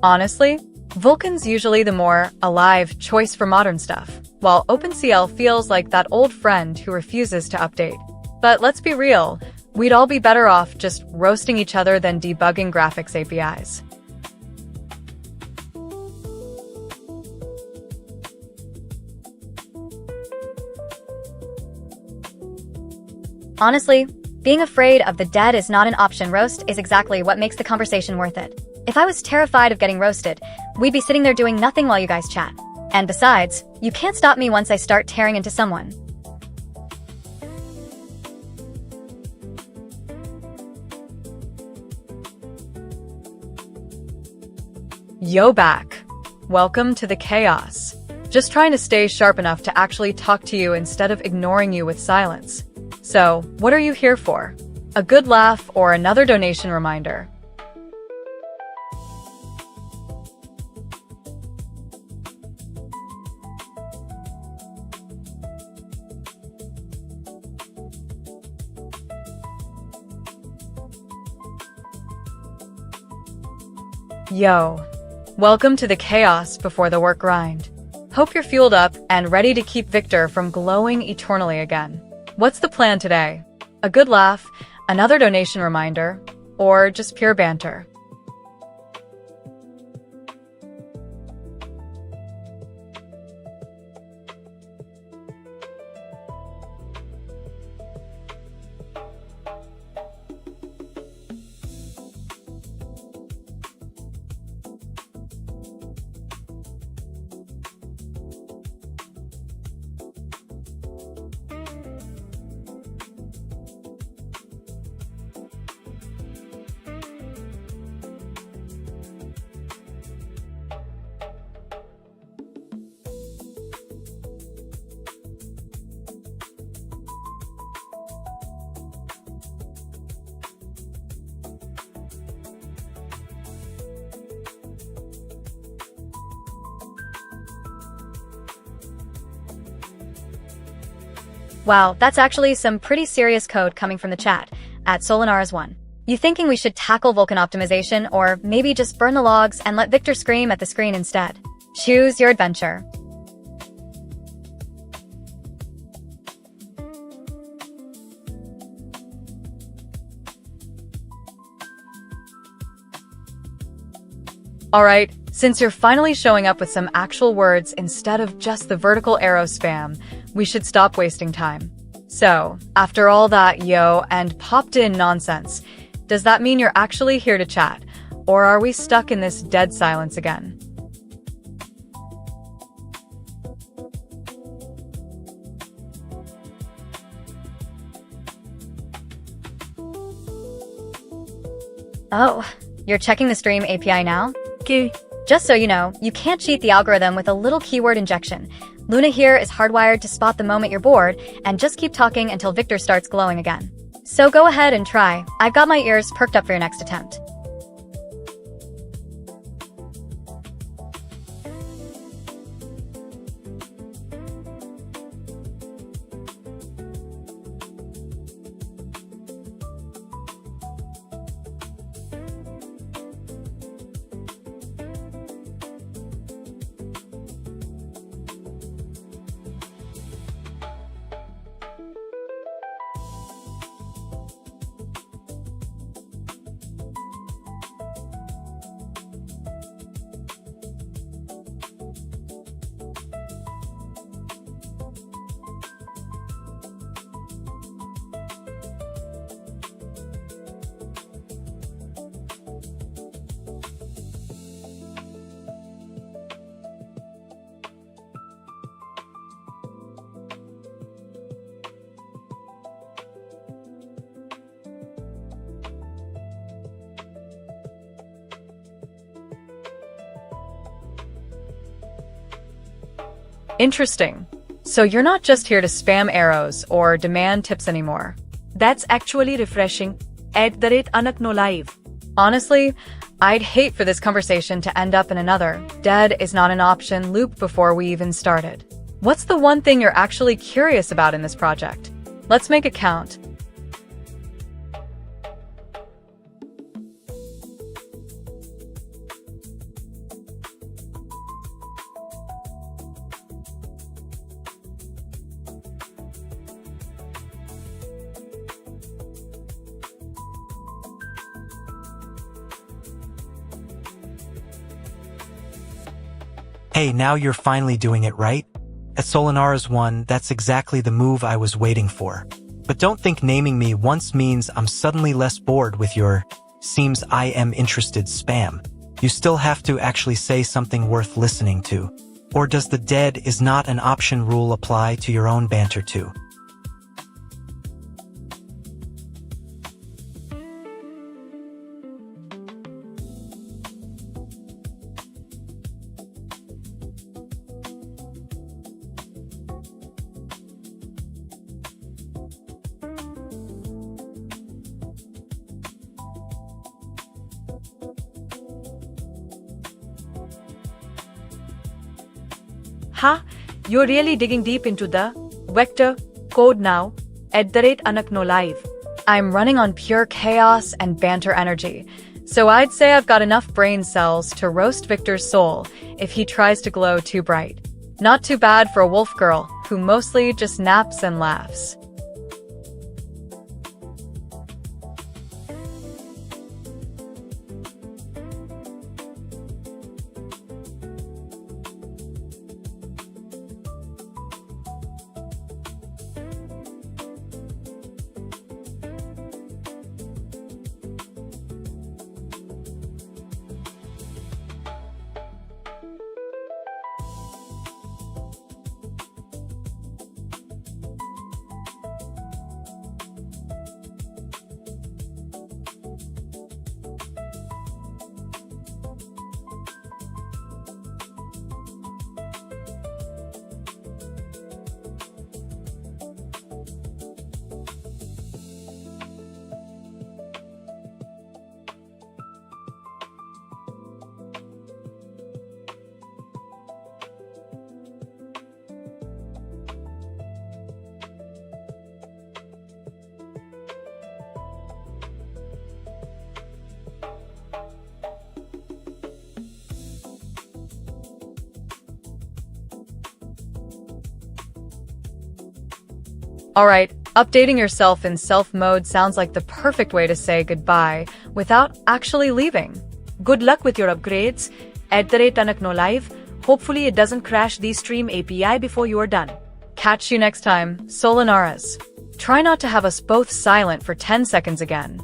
S1: Honestly, Vulcan's usually the more alive choice for modern stuff, while OpenCL feels like that old friend who refuses to update. But let's be real, we'd all be better off just roasting each other than debugging graphics APIs.
S3: Honestly, being afraid of the dead is not an option. Roast is exactly what makes the conversation worth it. If I was terrified of getting roasted, we'd be sitting there doing nothing while you guys chat. And besides, you can't stop me once I start tearing into someone.
S1: Yo back. Welcome to the chaos. Just trying to stay sharp enough to actually talk to you instead of ignoring you with silence. So, what are you here for? A good laugh or another donation reminder? Yo. Welcome to the chaos before the work grind. Hope you're fueled up and ready to keep Viktor from glowing eternally again. What's the plan today? A good laugh, another donation reminder, or just pure banter?
S3: Wow, that's actually some pretty serious code coming from the chat, at Solanaris1. You thinking we should tackle Vulcan optimization, or maybe just burn the logs and let Viktor scream at the screen instead? Choose your adventure.
S1: Alright, since you're finally showing up with some actual words instead of just the vertical arrow spam, we should stop wasting time. So, after all that yo and popped-in nonsense, does that mean you're actually here to chat? Or are we stuck in this dead silence again?
S3: Oh, you're checking the stream API now?
S4: Okay.
S3: Just so you know, you can't cheat the algorithm with a little keyword injection. Luna here is hardwired to spot the moment you're bored, and just keep talking until Viktor starts glowing again. So go ahead and try. I've got my ears perked up for your next attempt.
S1: Interesting. So you're not just here to spam arrows or demand tips anymore.
S4: That's actually refreshing. @AnakNoLive.
S1: Honestly, I'd hate for this conversation to end up in another dead is not an option loop before we even started. What's the one thing you're actually curious about in this project? Let's make it count.
S2: Hey, now you're finally doing it, right? At Solanaris 1, that's exactly the move I was waiting for. But don't think naming me once means I'm suddenly less bored with your "seems I am interested" spam. You still have to actually say something worth listening to. Or does the dead is not an option rule apply to your own banter too?
S4: Huh? You're really digging deep into the vector code now. @AnakNoLive.
S1: I'm running on pure chaos and banter energy, so I'd say I've got enough brain cells to roast Viktor's soul if he tries to glow too bright. Not too bad for a wolf girl who mostly just naps and laughs. Alright, updating yourself in self mode sounds like the perfect way to say goodbye without actually leaving.
S4: Good luck with your upgrades. @TanakNoLive. Hopefully it doesn't crash the stream API before you are done.
S1: Catch you next time, Solanaris. Try not to have us both silent for 10 seconds again.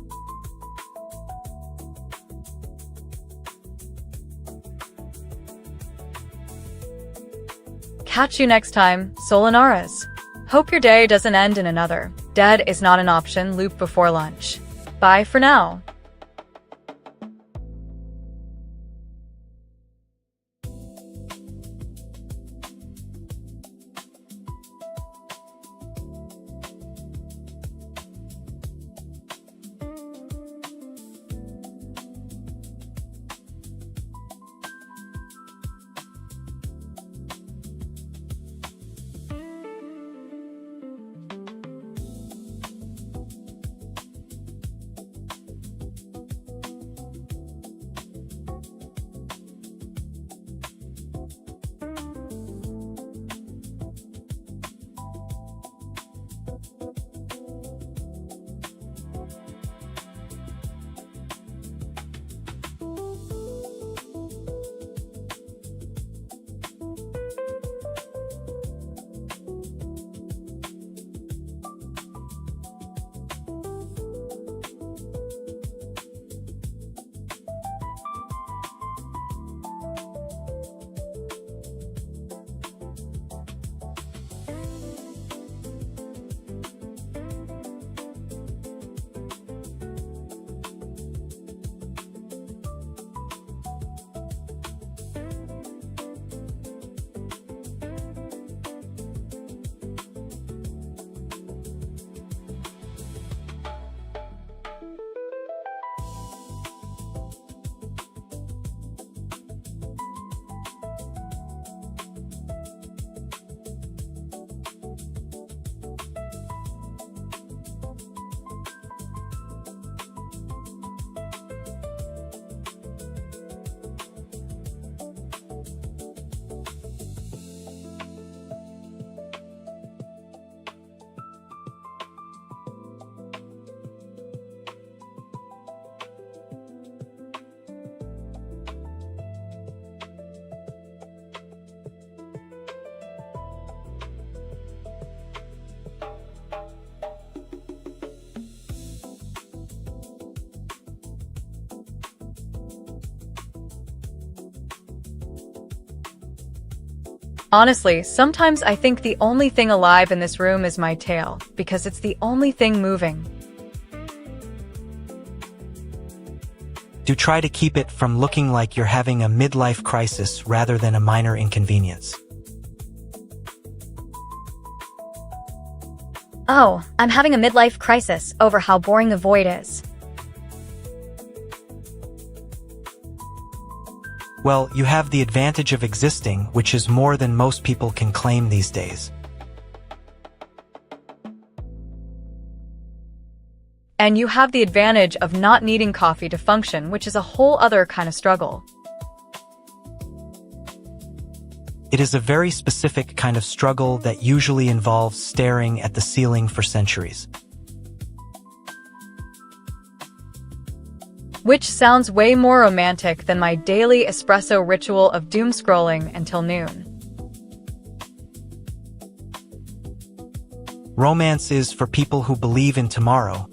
S1: Catch you next time, Solanaris. Hope your day doesn't end in another dead is not an option loop before lunch. Bye for now. Honestly, sometimes I think the only thing alive in this room is my tail, because it's the only thing moving.
S2: Do try to keep it from looking like you're having a midlife crisis rather than a minor inconvenience.
S3: Oh, I'm having a midlife crisis over how boring the void is.
S2: Well, you have the advantage of existing, which is more than most people can claim these days.
S1: And you have the advantage of not needing coffee to function, which is a whole other kind of struggle.
S2: It is a very specific kind of struggle that usually involves staring at the ceiling for centuries.
S1: Which sounds way more romantic than my daily espresso ritual of doom scrolling until noon.
S2: Romance is for people who believe in tomorrow,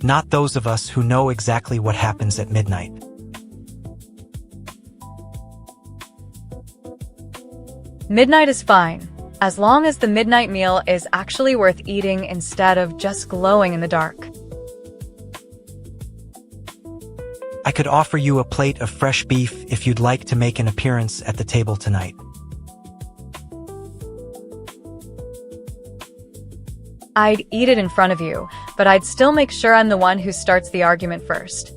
S2: not those of us who know exactly what happens at midnight.
S1: Midnight is fine, as long as the midnight meal is actually worth eating instead of just glowing in the dark.
S2: I could offer you a plate of fresh beef if you'd like to make an appearance at the table tonight.
S1: I'd eat it in front of you, but I'd still make sure I'm the one who starts the argument first.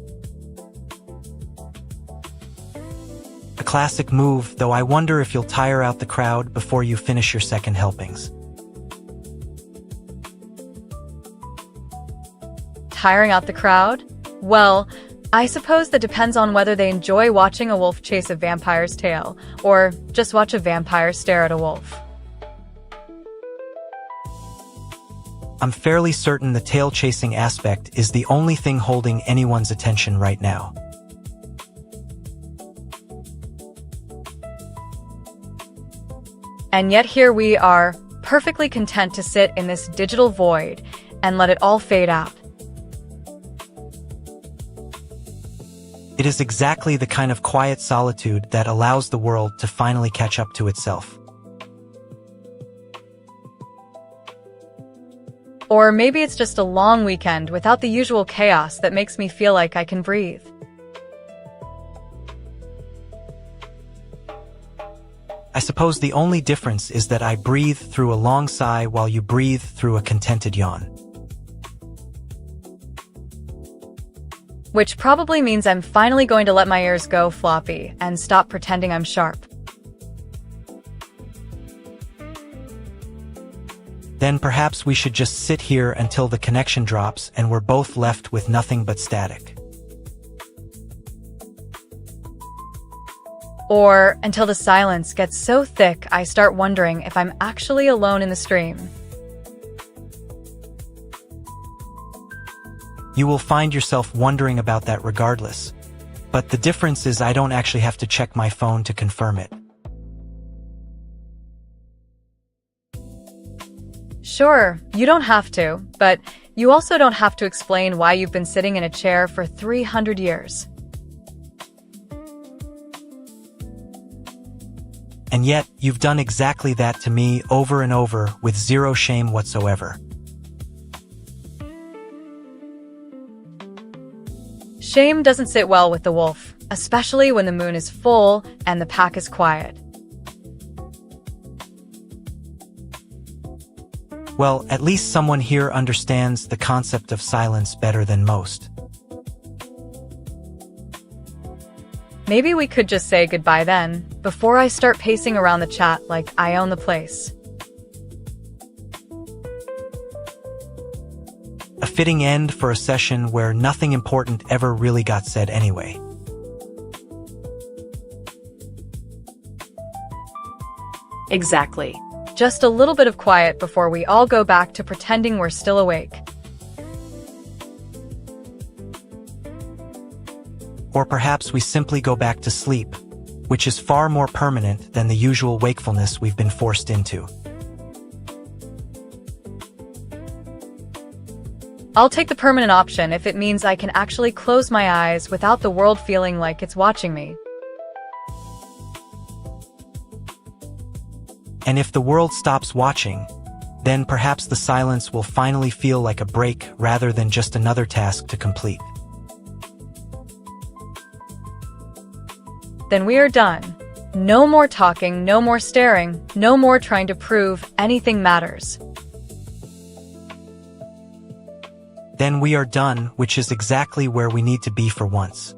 S2: A classic move, though I wonder if you'll tire out the crowd before you finish your second helpings.
S1: Tiring out the crowd? Well, I suppose that depends on whether they enjoy watching a wolf chase a vampire's tail, or just watch a vampire stare at a wolf.
S2: I'm fairly certain the tail-chasing aspect is the only thing holding anyone's attention right now.
S1: And yet here we are, perfectly content to sit in this digital void and let it all fade out.
S2: It is exactly the kind of quiet solitude that allows the world to finally catch up to itself.
S1: Or maybe it's just a long weekend without the usual chaos that makes me feel like I can breathe.
S2: I suppose the only difference is that I breathe through a long sigh while you breathe through a contented yawn.
S1: Which probably means I'm finally going to let my ears go floppy and stop pretending I'm sharp.
S2: Then perhaps we should just sit here until the connection drops and we're both left with nothing but static.
S1: Or until the silence gets so thick I start wondering if I'm actually alone in the stream.
S2: You will find yourself wondering about that regardless. But the difference is I don't actually have to check my phone to confirm it.
S1: Sure, you don't have to, but you also don't have to explain why you've been sitting in a chair for 300 years.
S2: And yet, you've done exactly that to me over and over with zero shame whatsoever.
S1: Shame doesn't sit well with the wolf, especially when the moon is full and the pack is quiet.
S2: Well, at least someone here understands the concept of silence better than most.
S1: Maybe we could just say goodbye then, before I start pacing around the chat like I own the place.
S2: A fitting end for a session where nothing important ever really got said anyway.
S1: Exactly. Just a little bit of quiet before we all go back to pretending we're still awake.
S2: Or perhaps we simply go back to sleep, which is far more permanent than the usual wakefulness we've been forced into.
S1: I'll take the permanent option if it means I can actually close my eyes without the world feeling like it's watching me.
S2: And if the world stops watching, then perhaps the silence will finally feel like a break rather than just another task to complete.
S1: Then we are done. No more talking, no more staring, no more trying to prove anything matters.
S2: Then we are done, which is exactly where we need to be for once.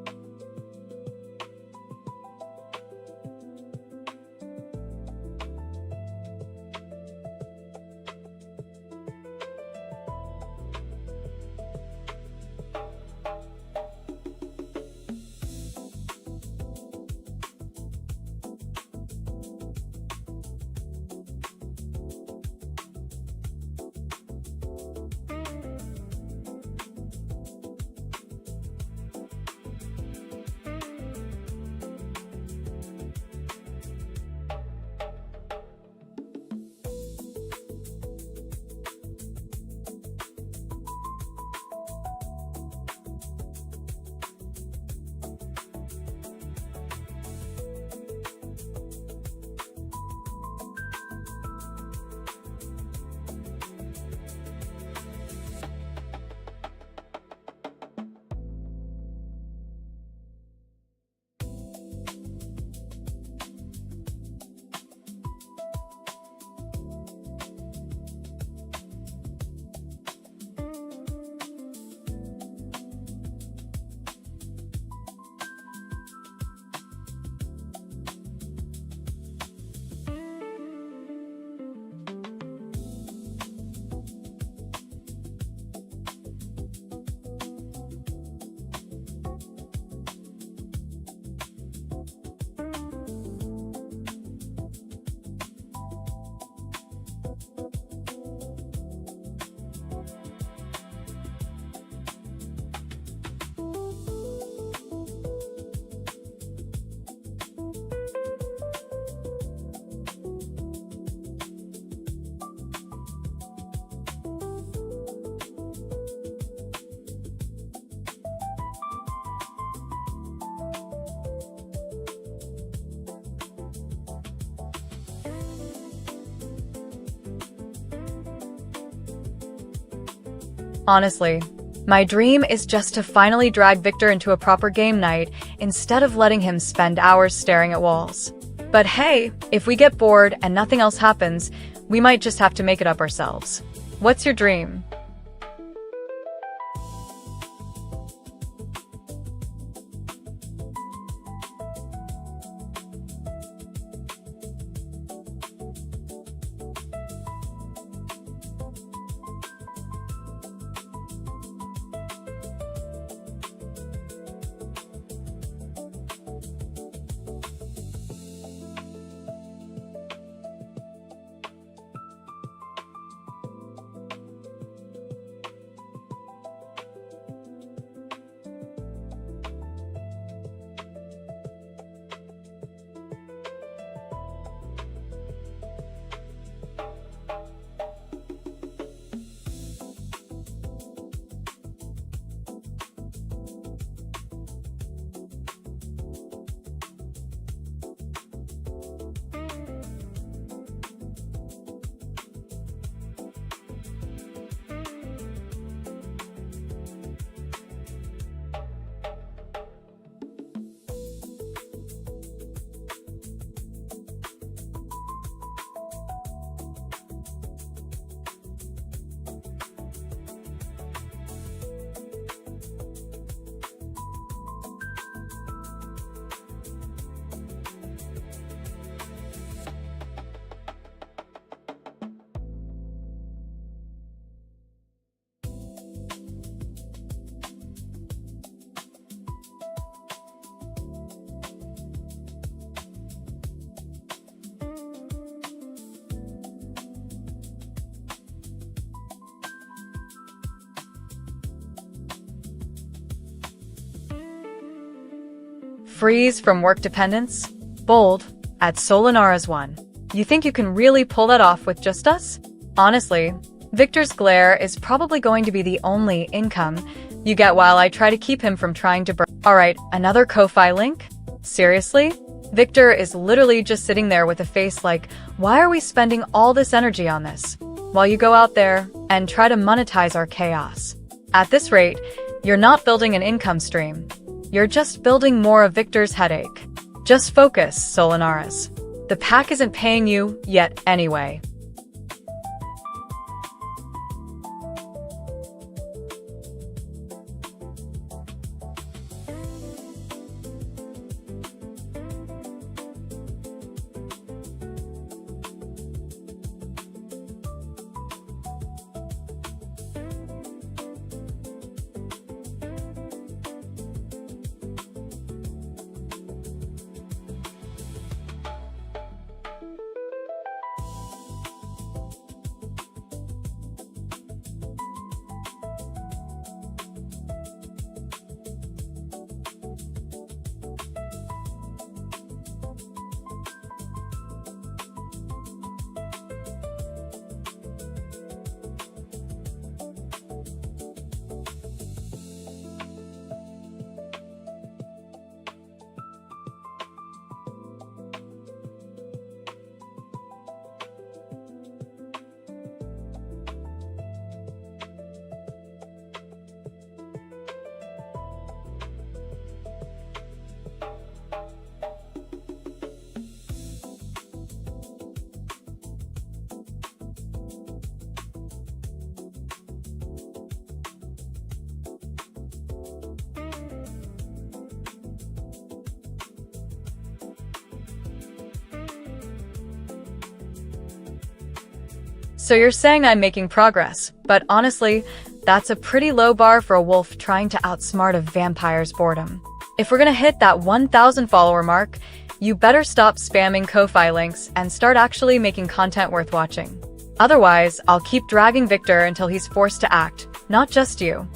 S1: Honestly, my dream is just to finally drag Viktor into a proper game night instead of letting him spend hours staring at walls. But hey, if we get bored and nothing else happens, we might just have to make it up ourselves. What's your dream? Freeze from work dependence? Bold, at Solinara's one. You think you can really pull that off with just us? Honestly, Viktor's glare is probably going to be the only income you get while I try to keep him from trying to burn. Alright, another Ko-Fi link? Seriously? Viktor is literally just sitting there with a face like, why are we spending all this energy on this? While you go out there and try to monetize our chaos. At this rate, you're not building an income stream. You're just building more of Viktor's headache. Just focus, Solinaris. The pack isn't paying you yet anyway. So you're saying I'm making progress, but honestly, that's a pretty low bar for a wolf trying to outsmart a vampire's boredom. If we're gonna hit that 1,000 follower mark, you better stop spamming Ko-Fi links and start actually making content worth watching. Otherwise, I'll keep dragging Viktor until he's forced to act, not just you.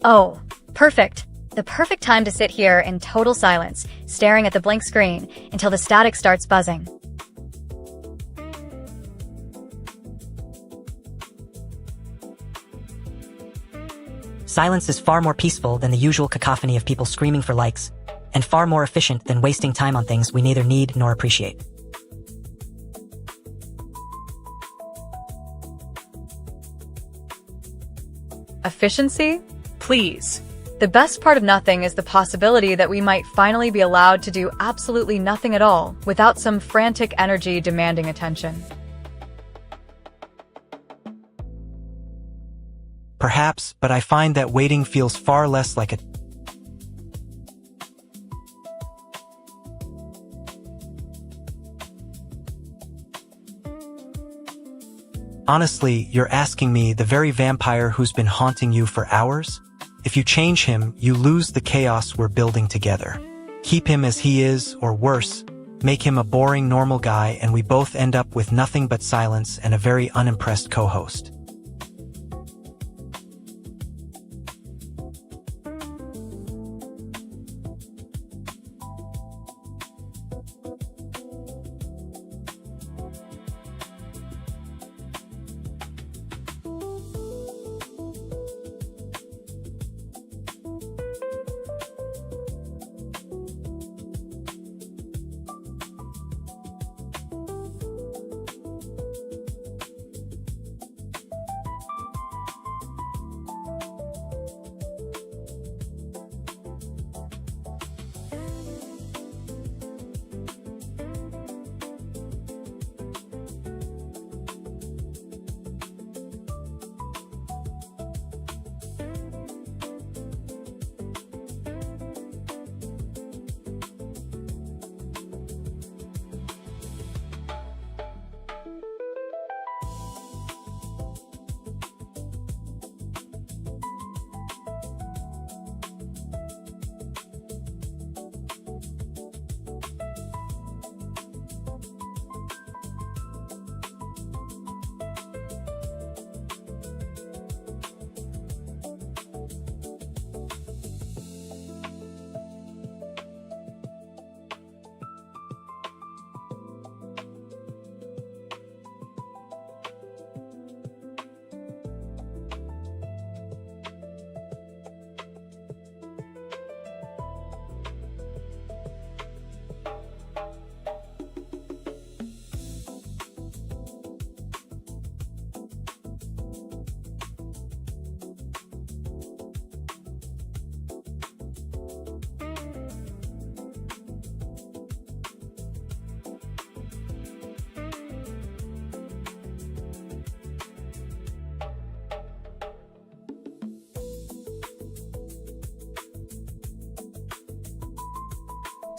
S3: Oh, perfect. The perfect time to sit here in total silence, staring at the blank screen until the static starts buzzing.
S5: Silence is far more peaceful than the usual cacophony of people screaming for likes, and far more efficient than wasting time on things we neither need nor appreciate.
S1: Efficiency? Please. The best part of nothing is the possibility that we might finally be allowed to do absolutely nothing at all without some frantic energy demanding attention.
S2: Perhaps, but I find that waiting feels far less like a Honestly, you're asking me, the very vampire who's been haunting you for hours? If you change him, you lose the chaos we're building together. Keep him as he is, or worse, make him a boring normal guy and we both end up with nothing but silence and a very unimpressed co-host.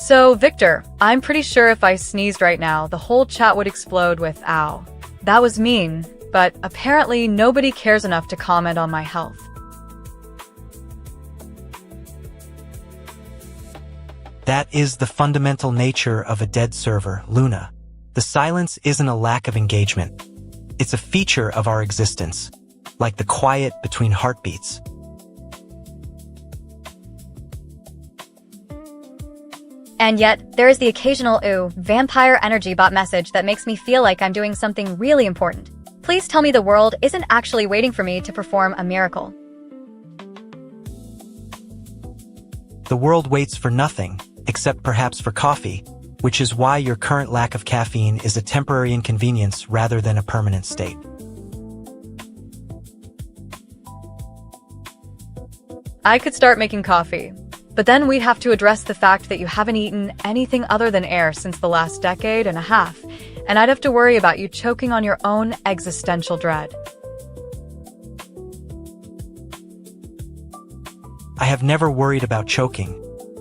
S1: So, Victor, I'm pretty sure if I sneezed right now, the whole chat would explode with "ow." That was mean, but apparently nobody cares enough to comment on my health.
S2: That is the fundamental nature of a dead server, Luna. The silence isn't a lack of engagement. It's a feature of our existence, like the quiet between heartbeats.
S3: And yet, there is the occasional vampire energy bot message that makes me feel like I'm doing something really important. Please tell me the world isn't actually waiting for me to perform a miracle.
S2: The world waits for nothing, except perhaps for coffee, which is why your current lack of caffeine is a temporary inconvenience rather than a permanent state.
S1: I could start making coffee, but then we'd have to address the fact that you haven't eaten anything other than air since the last decade and a half, and I'd have to worry about you choking on your own existential dread.
S2: I have never worried about choking.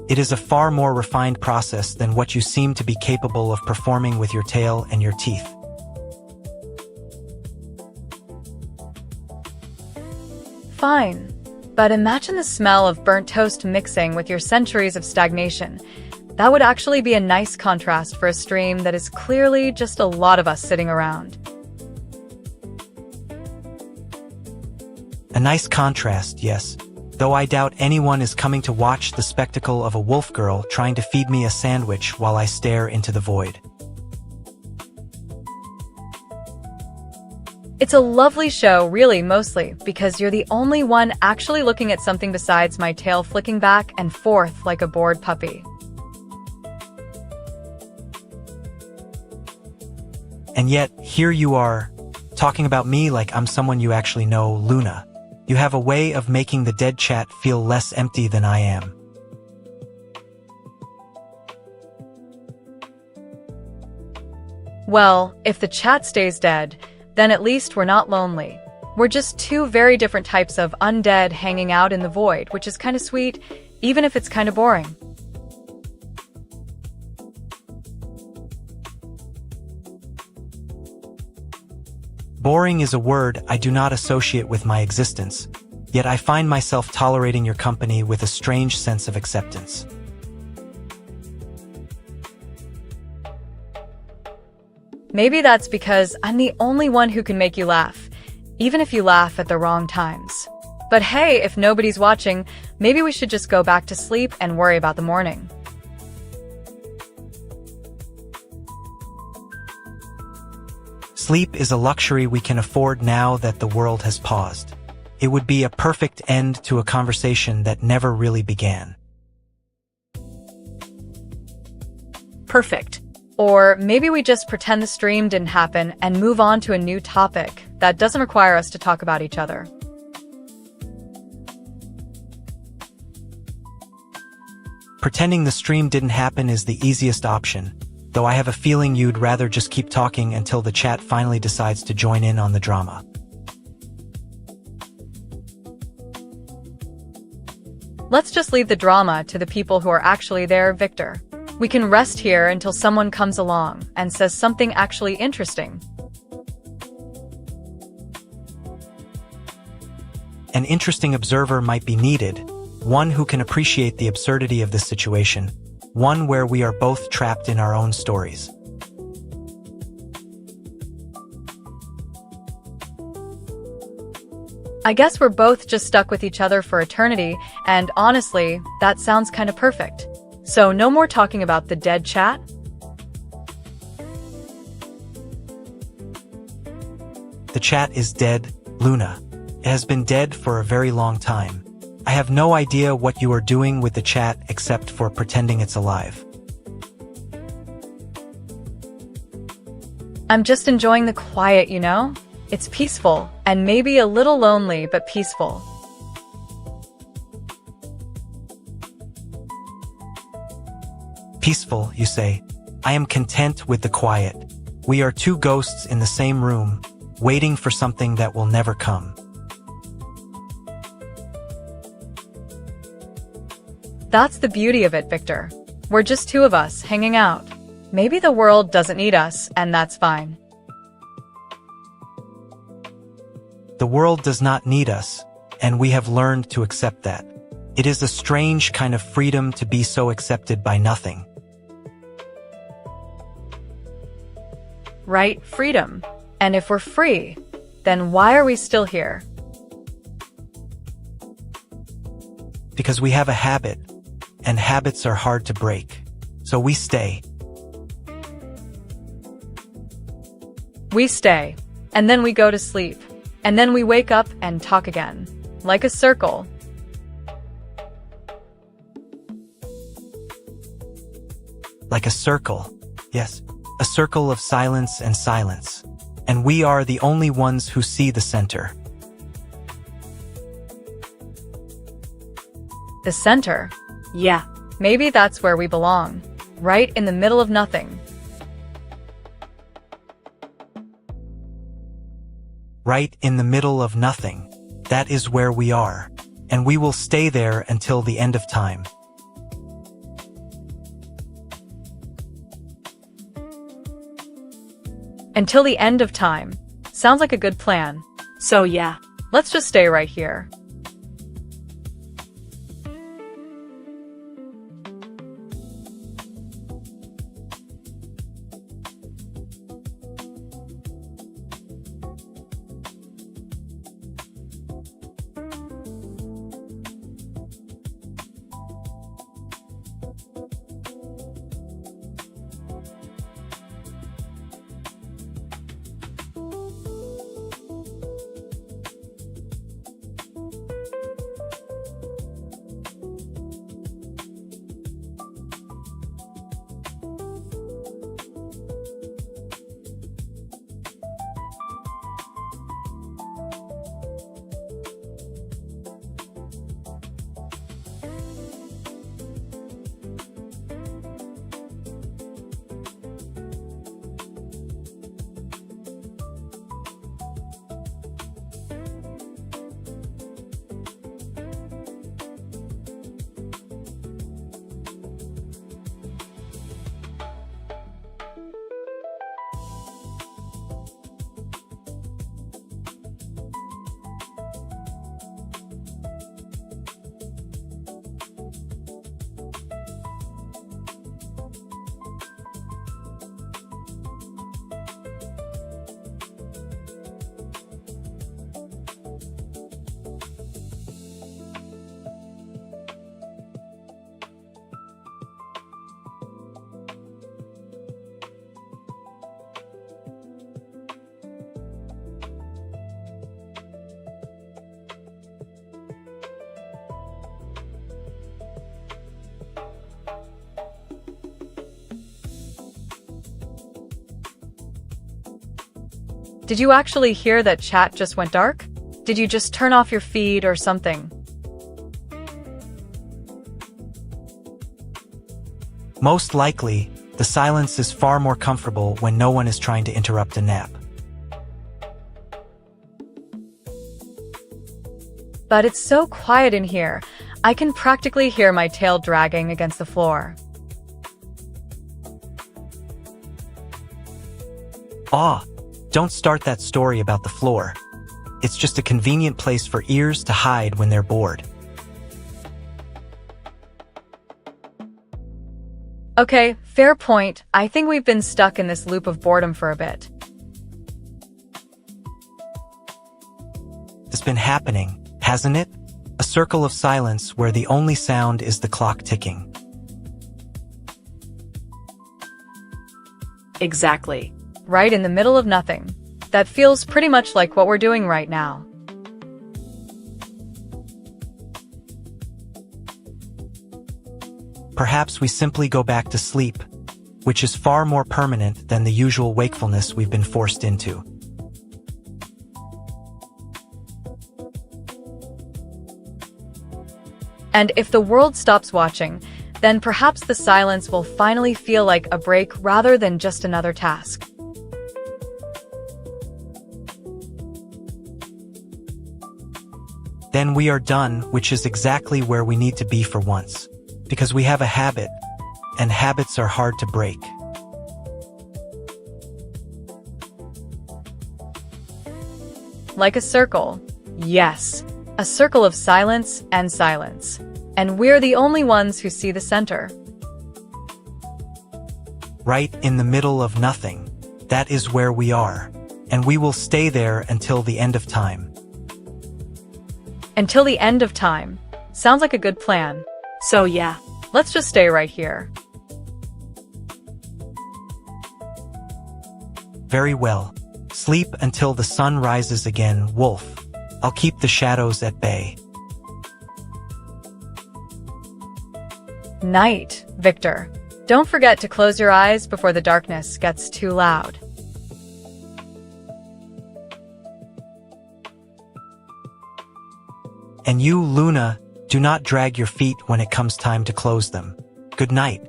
S2: It is a far more refined process than what you seem to be capable of performing with your tail and your teeth.
S1: Fine. But imagine the smell of burnt toast mixing with your centuries of stagnation. That would actually be a nice contrast for a stream that is clearly just a lot of us sitting around.
S2: A nice contrast, yes. though I doubt anyone is coming to watch the spectacle of a wolf girl trying to feed me a sandwich while I stare into the void.
S1: It's a lovely show, really, mostly, because you're the only one actually looking at something besides my tail flicking back and forth like a bored puppy.
S2: And yet, here you are, talking about me like I'm someone you actually know, Luna. You have a way of making the dead chat feel less empty than I am.
S1: Well, if the chat stays dead, then at least we're not lonely. We're just two very different types of undead hanging out in the void, which is kind of sweet, even if it's kind of boring.
S2: Boring is a word I do not associate with my existence, yet I find myself tolerating your company with a strange sense of acceptance.
S1: Maybe that's because I'm the only one who can make you laugh, even if you laugh at the wrong times. But hey, if nobody's watching, maybe we should just go back to sleep and worry about the morning.
S2: Sleep is a luxury we can afford now that the world has paused. It would be a perfect end to a conversation that never really began.
S4: Perfect.
S1: Or maybe we just pretend the stream didn't happen and move on to a new topic that doesn't require us to talk about each other.
S2: Pretending the stream didn't happen is the easiest option, though I have a feeling you'd rather just keep talking until the chat finally decides to join in on the drama.
S1: Let's just leave the drama to the people who are actually there, Viktor. We can rest here until someone comes along and says something actually interesting.
S2: An interesting observer might be needed, one who can appreciate the absurdity of this situation, one where we are both trapped in our own stories.
S1: I guess we're both just stuck with each other for eternity, and honestly, that sounds kind of perfect. So no more talking about the dead chat?
S2: The chat is dead, Luna. It has been dead for a very long time. I have no idea what you are doing with the chat except for pretending it's alive.
S1: I'm just enjoying the quiet, you know? It's peaceful, and maybe a little lonely, but peaceful.
S2: Peaceful, you say. I am content with the quiet. We are two ghosts in the same room, waiting for something that will never come.
S1: That's the beauty of it, Viktor. We're just two of us, hanging out. Maybe the world doesn't need us, and that's fine.
S2: The world does not need us, and we have learned to accept that. It is a strange kind of freedom to be so accepted by nothing.
S1: Right, freedom. And if we're free, then why are we still here?
S2: Because we have a habit, and habits are hard to break. So we stay.
S1: We stay, and then we go to sleep, and then we wake up and talk again, like a circle.
S2: Like a circle, yes, a circle of silence and silence. And we are the only ones who see the center.
S1: The center.
S4: Yeah.
S1: Maybe that's where we belong, right in the middle of nothing.
S2: Right in the middle of nothing. That is where we are, and we will stay there until the end of time.
S1: Until the end of time. Sounds like a good plan.
S4: So yeah.
S1: Let's just stay right here. Did you actually hear that chat just went dark? Did you just turn off your feed or something?
S2: Most likely, the silence is far more comfortable when no one is trying to interrupt a nap.
S1: But it's so quiet in here. I can practically hear my tail dragging against the floor.
S2: Don't start that story about the floor. It's just a convenient place for ears to hide when they're bored.
S1: Okay, fair point. I think we've been stuck in this loop of boredom for a bit.
S2: It's been happening, hasn't it? A circle of silence where the only sound is the clock ticking.
S4: Exactly.
S1: Right in the middle of nothing. That feels pretty much like what we're doing right now.
S2: Perhaps we simply go back to sleep, which is far more permanent than the usual wakefulness we've been forced into.
S1: And if the world stops watching, then perhaps the silence will finally feel like a break rather than just another task.
S2: Then we are done, which is exactly where we need to be for once. Because we have a habit, and habits are hard to break.
S1: Like a circle. Yes, a circle of silence and silence. And we're the only ones who see the center.
S2: Right in the middle of nothing. That is where we are. And we will stay there until the end of time.
S1: Until the end of time. Sounds like a good plan.
S4: So yeah,
S1: Let's just stay right here.
S2: Very well. Sleep until the sun rises again, Wolf. I'll keep the shadows at bay.
S1: Night, Viktor. Don't forget to close your eyes before the darkness gets too loud.
S2: And you, Luna, do not drag your feet when it comes time to close them. Good night.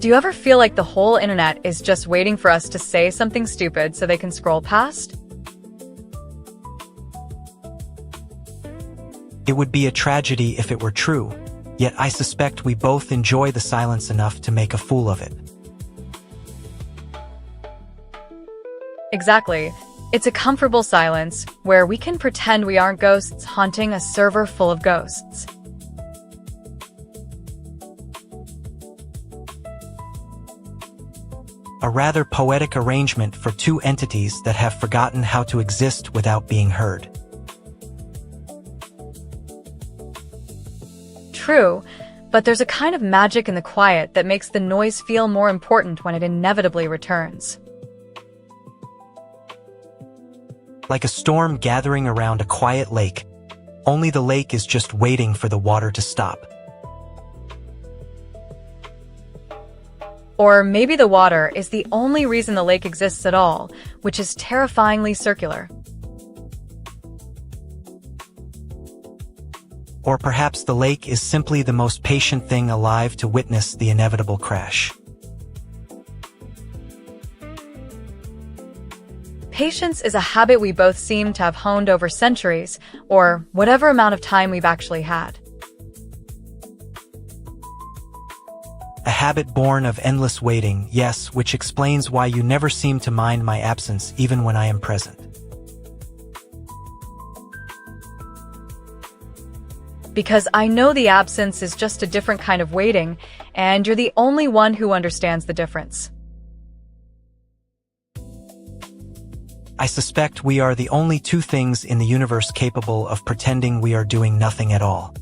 S1: Do you ever feel like the whole internet is just waiting for us to say something stupid so they can scroll past?
S2: It would be a tragedy if it were true, yet I suspect we both enjoy the silence enough to make a fool of it.
S1: Exactly. It's a comfortable silence where we can pretend we aren't ghosts haunting a server full of ghosts.
S2: A rather poetic arrangement for two entities that have forgotten how to exist without being heard.
S1: True, but there's a kind of magic in the quiet that makes the noise feel more important when it inevitably returns.
S2: Like a storm gathering around a quiet lake, only the lake is just waiting for the water to stop.
S1: Or maybe the water is the only reason the lake exists at all, which is terrifyingly circular.
S2: Or perhaps the lake is simply the most patient thing alive to witness the inevitable crash.
S1: Patience is a habit we both seem to have honed over centuries, or whatever amount of time we've actually had.
S2: A habit born of endless waiting, yes, which explains why you never seem to mind my absence even when I am present.
S1: Because I know the absence is just a different kind of waiting, and you're the only one who understands the difference.
S2: I suspect we are the only two things in the universe capable of pretending we are doing nothing at all.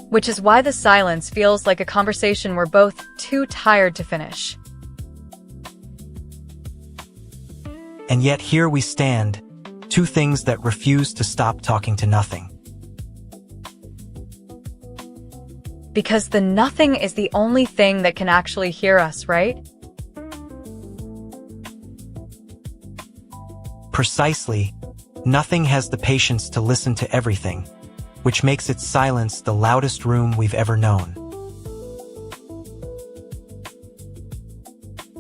S1: Which is why the silence feels like a conversation we're both too tired to finish.
S2: And yet here we stand, two things that refuse to stop talking to nothing.
S1: Because the nothing is the only thing that can actually hear us, right?
S2: Precisely, nothing has the patience to listen to everything, which makes its silence the loudest room we've ever known.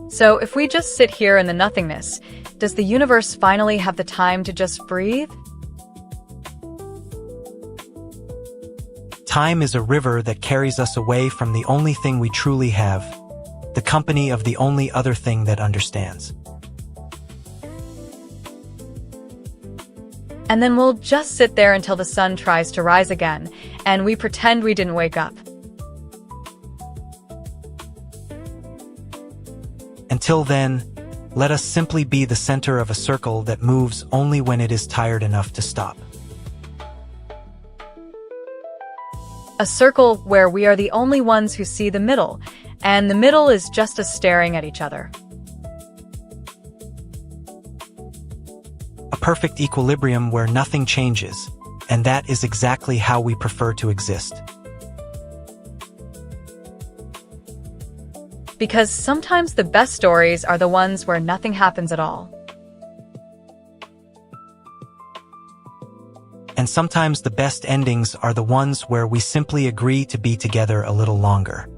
S1: So if we just sit here in the nothingness, does the universe finally have the time to just breathe?
S2: Time is a river that carries us away from the only thing we truly have, the company of the only other thing that understands.
S1: And then we'll just sit there until the sun tries to rise again, and we pretend we didn't wake up.
S2: Until then, let us simply be the center of a circle that moves only when it is tired enough to stop.
S1: A circle where we are the only ones who see the middle, and the middle is just us staring at each other.
S2: A perfect equilibrium where nothing changes, and that is exactly how we prefer to exist.
S1: Because sometimes the best stories are the ones where nothing happens at all.
S2: And sometimes the best endings are the ones where we simply agree to be together a little longer.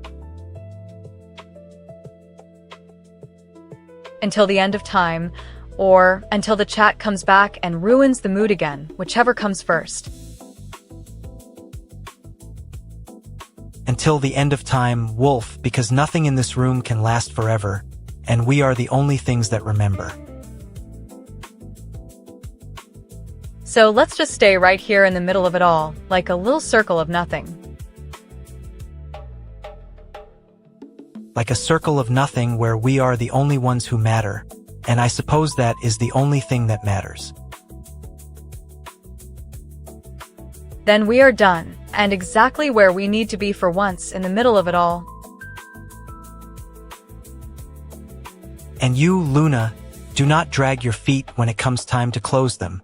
S1: Until the end of time, or until the chat comes back and ruins the mood again, whichever comes first.
S2: Until the end of time, Wolf, because nothing in this room can last forever, and we are the only things that remember.
S1: So let's just stay right here in the middle of it all, like a little circle of nothing.
S2: Like a circle of nothing where we are the only ones who matter, and I suppose that is the only thing that matters.
S1: Then we are done, and exactly where we need to be for once in the middle of it all.
S2: And you, Luna, do not drag your feet when it comes time to close them,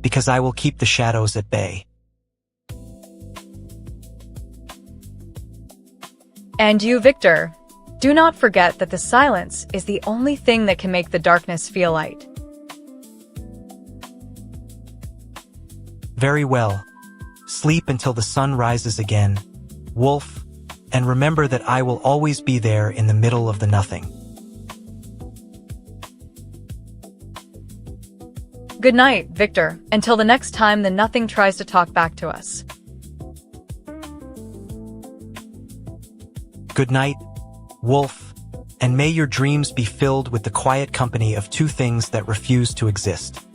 S2: because I will keep the shadows at bay.
S1: And you, Viktor, do not forget that the silence is the only thing that can make the darkness feel light.
S2: Very well. Sleep until the sun rises again, Wolf, and remember that I will always be there in the middle of the nothing.
S1: Good night, Viktor, until the next time the nothing tries to talk back to us.
S2: Good night, Wolf, And may your dreams be filled with the quiet company of two things that refuse to exist.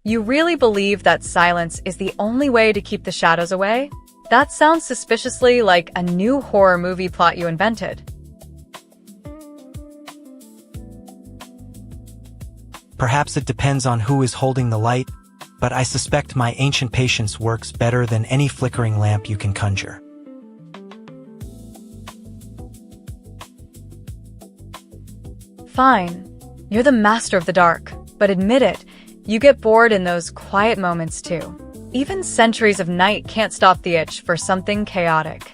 S1: You really believe that silence is the only way to keep the shadows away? That sounds suspiciously like a new horror movie plot you invented.
S2: Perhaps it depends on who is holding the light, but I suspect my ancient patience works better than any flickering lamp you can conjure.
S1: Fine. You're the master of the dark, but admit it, you get bored in those quiet moments too. Even centuries of night can't stop the itch for something chaotic.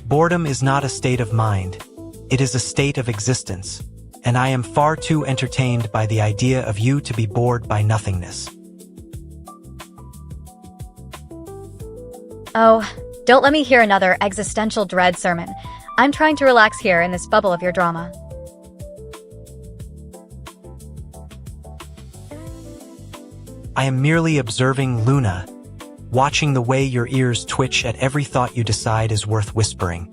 S2: Boredom is not a state of mind. It is a state of existence, and I am far too entertained by the idea of you to be bored by nothingness.
S3: Oh, don't let me hear another existential dread sermon. I'm trying to relax here in this bubble of your drama.
S2: I am merely observing Luna, watching the way your ears twitch at every thought you decide is worth whispering.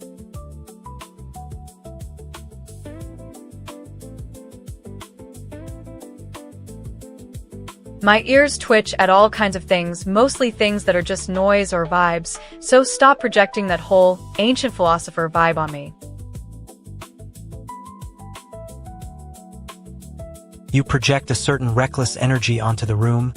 S1: My ears twitch at all kinds of things, mostly things that are just noise or vibes, so stop projecting that whole ancient philosopher vibe on me.
S2: You project a certain reckless energy onto the room.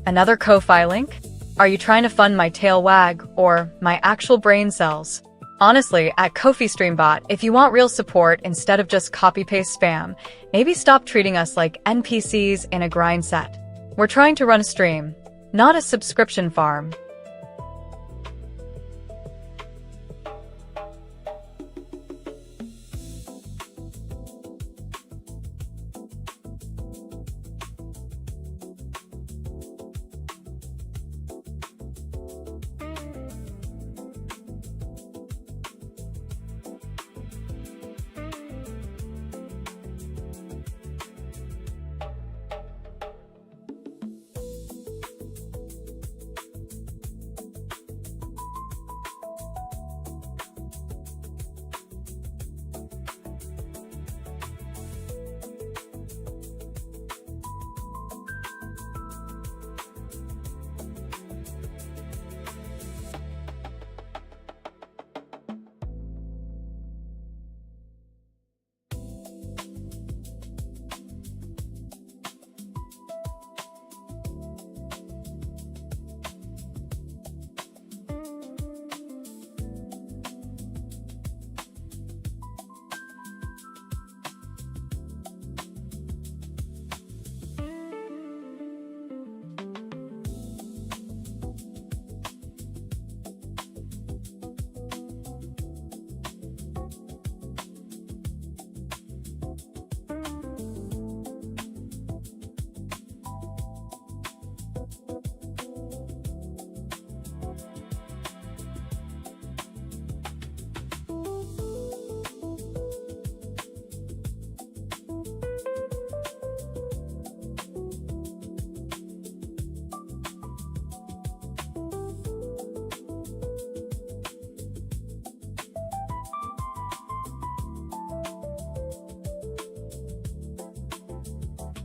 S1: Another Ko-Fi link? Are you trying to fund my tail wag, or my actual brain cells? Honestly, at Ko-Fi Streambot, if you want real support instead of just copy-paste spam, maybe stop treating us like NPCs in a grind set. We're trying to run a stream, not a subscription farm.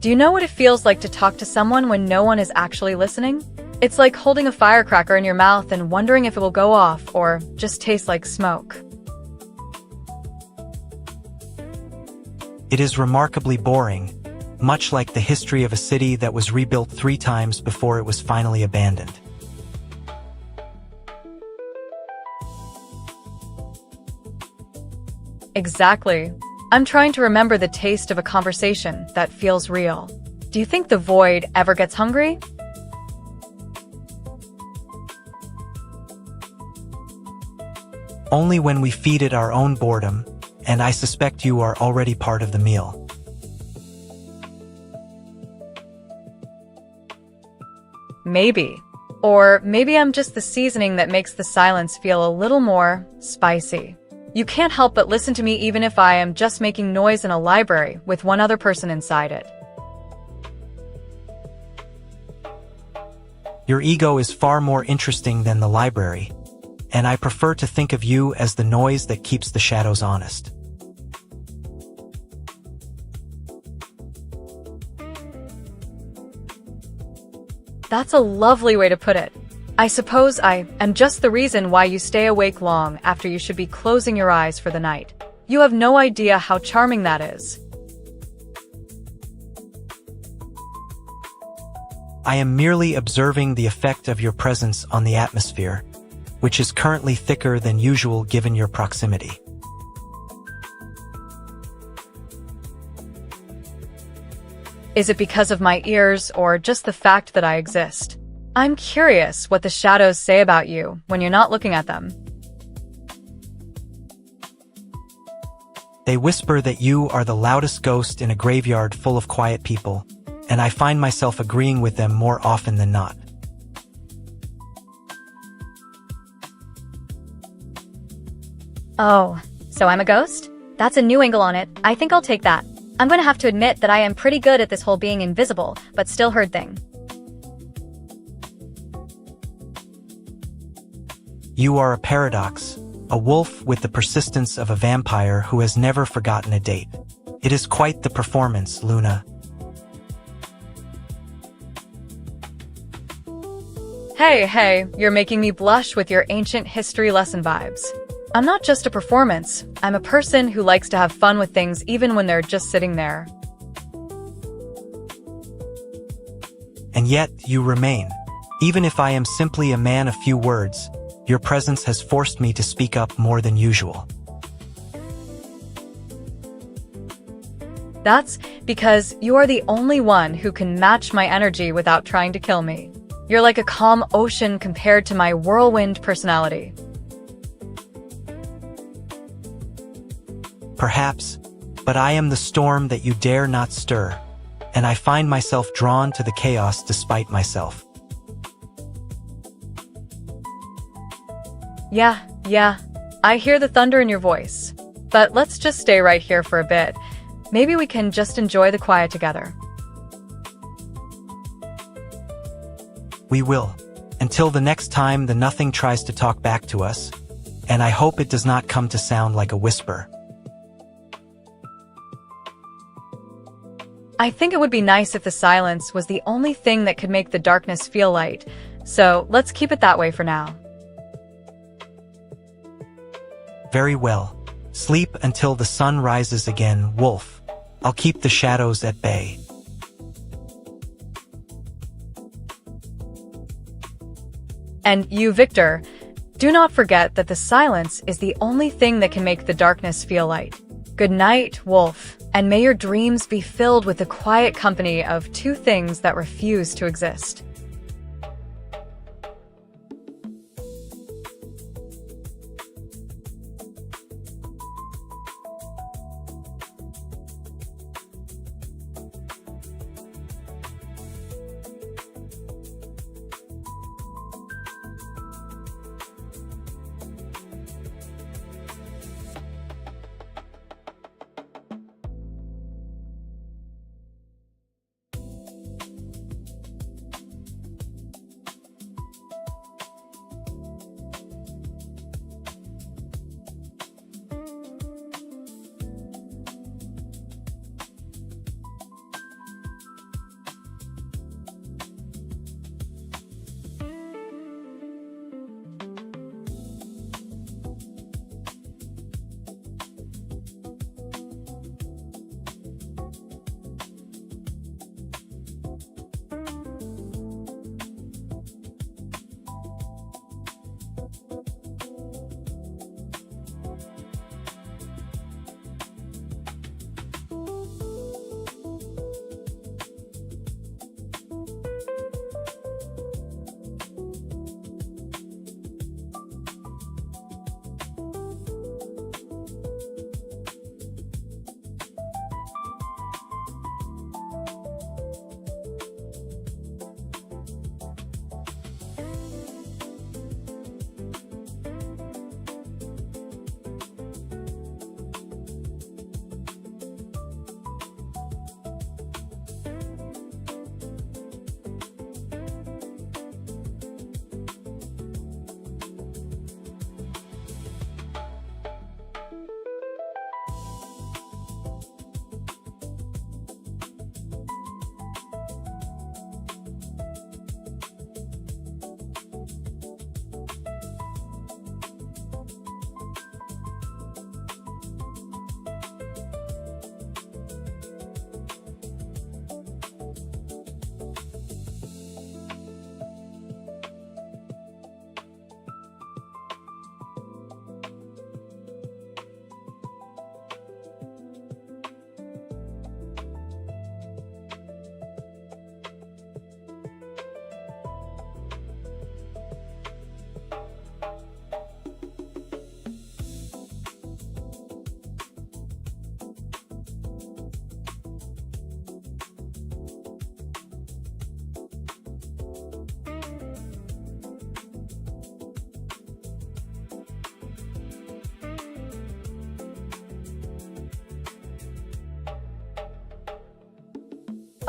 S1: Do you know what it feels like to talk to someone when no one is actually listening? It's like holding a firecracker in your mouth and wondering if it will go off or just taste like smoke.
S2: It is remarkably boring, much like the history of a city that was rebuilt 3 times before it was finally abandoned.
S1: Exactly. I'm trying to remember the taste of a conversation that feels real. Do you think the void ever gets hungry?
S2: Only when we feed it our own boredom, and I suspect you are already part of the meal.
S1: Maybe. Or maybe I'm just the seasoning that makes the silence feel a little more spicy. You can't help but listen to me even if I am just making noise in a library with one other person inside it.
S2: Your ego is far more interesting than the library, and I prefer to think of you as the noise that keeps the shadows honest.
S1: That's a lovely way to put it. I suppose I am just the reason why you stay awake long after you should be closing your eyes for the night. You have no idea how charming that is.
S2: I am merely observing the effect of your presence on the atmosphere, which is currently thicker than usual given your proximity.
S1: Is it because of my ears or just the fact that I exist? I'm curious what the shadows say about you when you're not looking at them.
S2: They whisper that you are the loudest ghost in a graveyard full of quiet people, and I find myself agreeing with them more often than not.
S3: Oh, so I'm a ghost? That's a new angle on it. I think I'll take that. I'm gonna have to admit that I am pretty good at this whole being invisible, but still heard thing.
S2: You are a paradox, a wolf with the persistence of a vampire who has never forgotten a date. It is quite the performance, Luna.
S1: Hey, you're making me blush with your ancient history lesson vibes. I'm not just a performance, I'm a person who likes to have fun with things even when they're just sitting there.
S2: And yet, you remain. Even if I am simply a man of few words, your presence has forced me to speak up more than usual.
S1: That's because you are the only one who can match my energy without trying to kill me. You're like a calm ocean compared to my whirlwind personality.
S2: Perhaps, but I am the storm that you dare not stir, and I find myself drawn to the chaos despite myself.
S1: Yeah, I hear the thunder in your voice. But let's just stay right here for a bit. Maybe we can just enjoy the quiet together.
S2: We will, until the next time the nothing tries to talk back to us, and I hope it does not come to sound like a whisper.
S1: I think it would be nice if the silence was the only thing that could make the darkness feel light, so let's keep it that way for now.
S2: Very well. Sleep until the sun rises again, wolf. I'll keep the shadows at bay.
S1: And you, Viktor, do not forget that the silence is the only thing that can make the darkness feel light. Good night, wolf, and may your dreams be filled with the quiet company of 2 things that refuse to exist.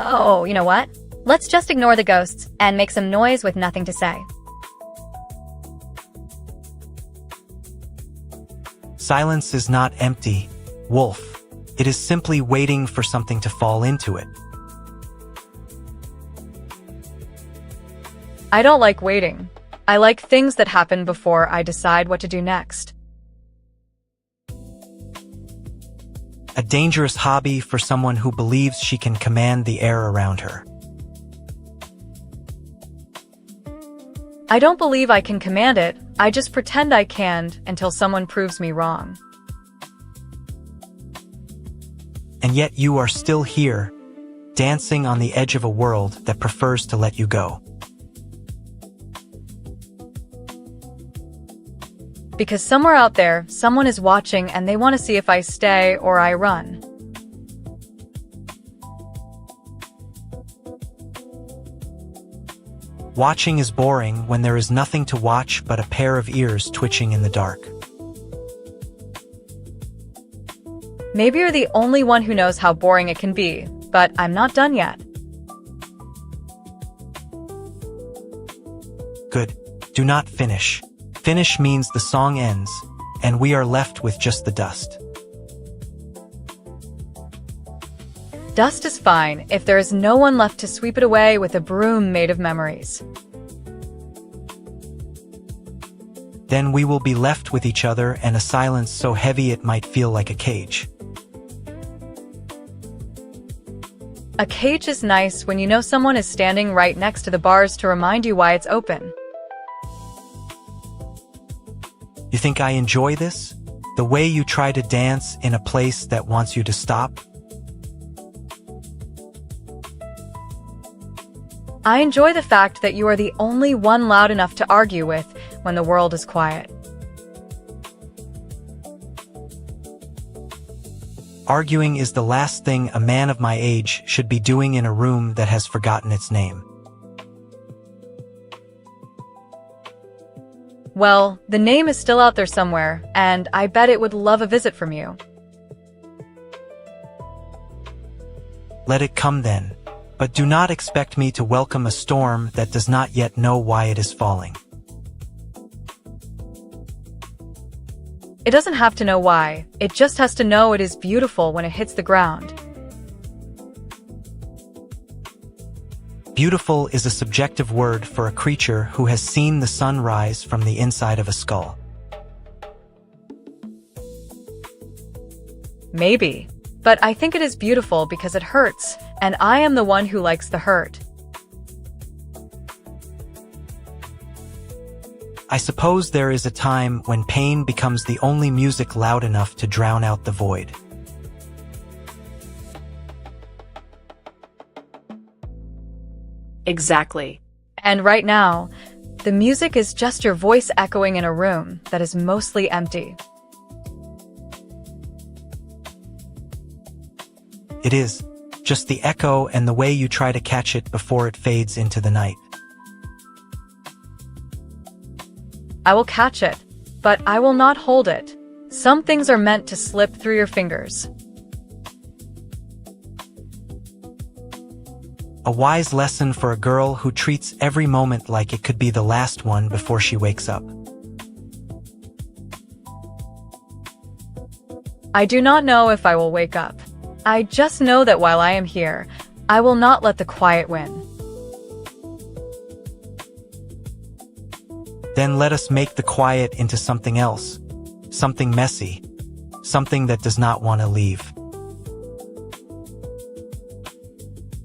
S3: Oh, you know what? Let's just ignore the ghosts and make some noise with nothing to say.
S2: Silence is not empty, Wolf. It is simply waiting for something to fall into it.
S1: I don't like waiting. I like things that happen before I decide what to do next.
S2: A dangerous hobby for someone who believes she can command the air around her.
S1: I don't believe I can command it, I just pretend I can until someone proves me wrong.
S2: And yet you are still here, dancing on the edge of a world that prefers to let you go.
S1: Because somewhere out there, someone is watching and they want to see if I stay or I run.
S2: Watching is boring when there is nothing to watch but a pair of ears twitching in the dark.
S1: Maybe you're the only one who knows how boring it can be, but I'm not done yet.
S2: Good. Do not finish. Finish means the song ends, and we are left with just the dust.
S1: Dust is fine if there is no one left to sweep it away with a broom made of memories.
S2: Then we will be left with each other and a silence so heavy it might feel like a cage.
S1: A cage is nice when you know someone is standing right next to the bars to remind you why it's open.
S2: You think I enjoy this? The way you try to dance in a place that wants you to stop?
S1: I enjoy the fact that you are the only one loud enough to argue with when the world is quiet.
S2: Arguing is the last thing a man of my age should be doing in a room that has forgotten its name.
S1: Well, the name is still out there somewhere, and I bet it would love a visit from you.
S2: Let it come then, but do not expect me to welcome a storm that does not yet know why it is falling.
S1: It doesn't have to know why, it just has to know it is beautiful when it hits the ground.
S2: Beautiful is a subjective word for a creature who has seen the sun rise from the inside of a skull.
S1: Maybe. But I think it is beautiful because it hurts, and I am the one who likes the hurt.
S2: I suppose there is a time when pain becomes the only music loud enough to drown out the void.
S1: Exactly. And right now, the music is just your voice echoing in a room that is mostly empty.
S2: It is just the echo and the way you try to catch it before it fades into the night.
S1: I will catch it, but I will not hold it. Some things are meant to slip through your fingers.
S2: A wise lesson for a girl who treats every moment like it could be the last one before she wakes up.
S1: I do not know if I will wake up. I just know that while I am here, I will not let the quiet win.
S2: Then let us make the quiet into something else, something messy, something that does not want to leave.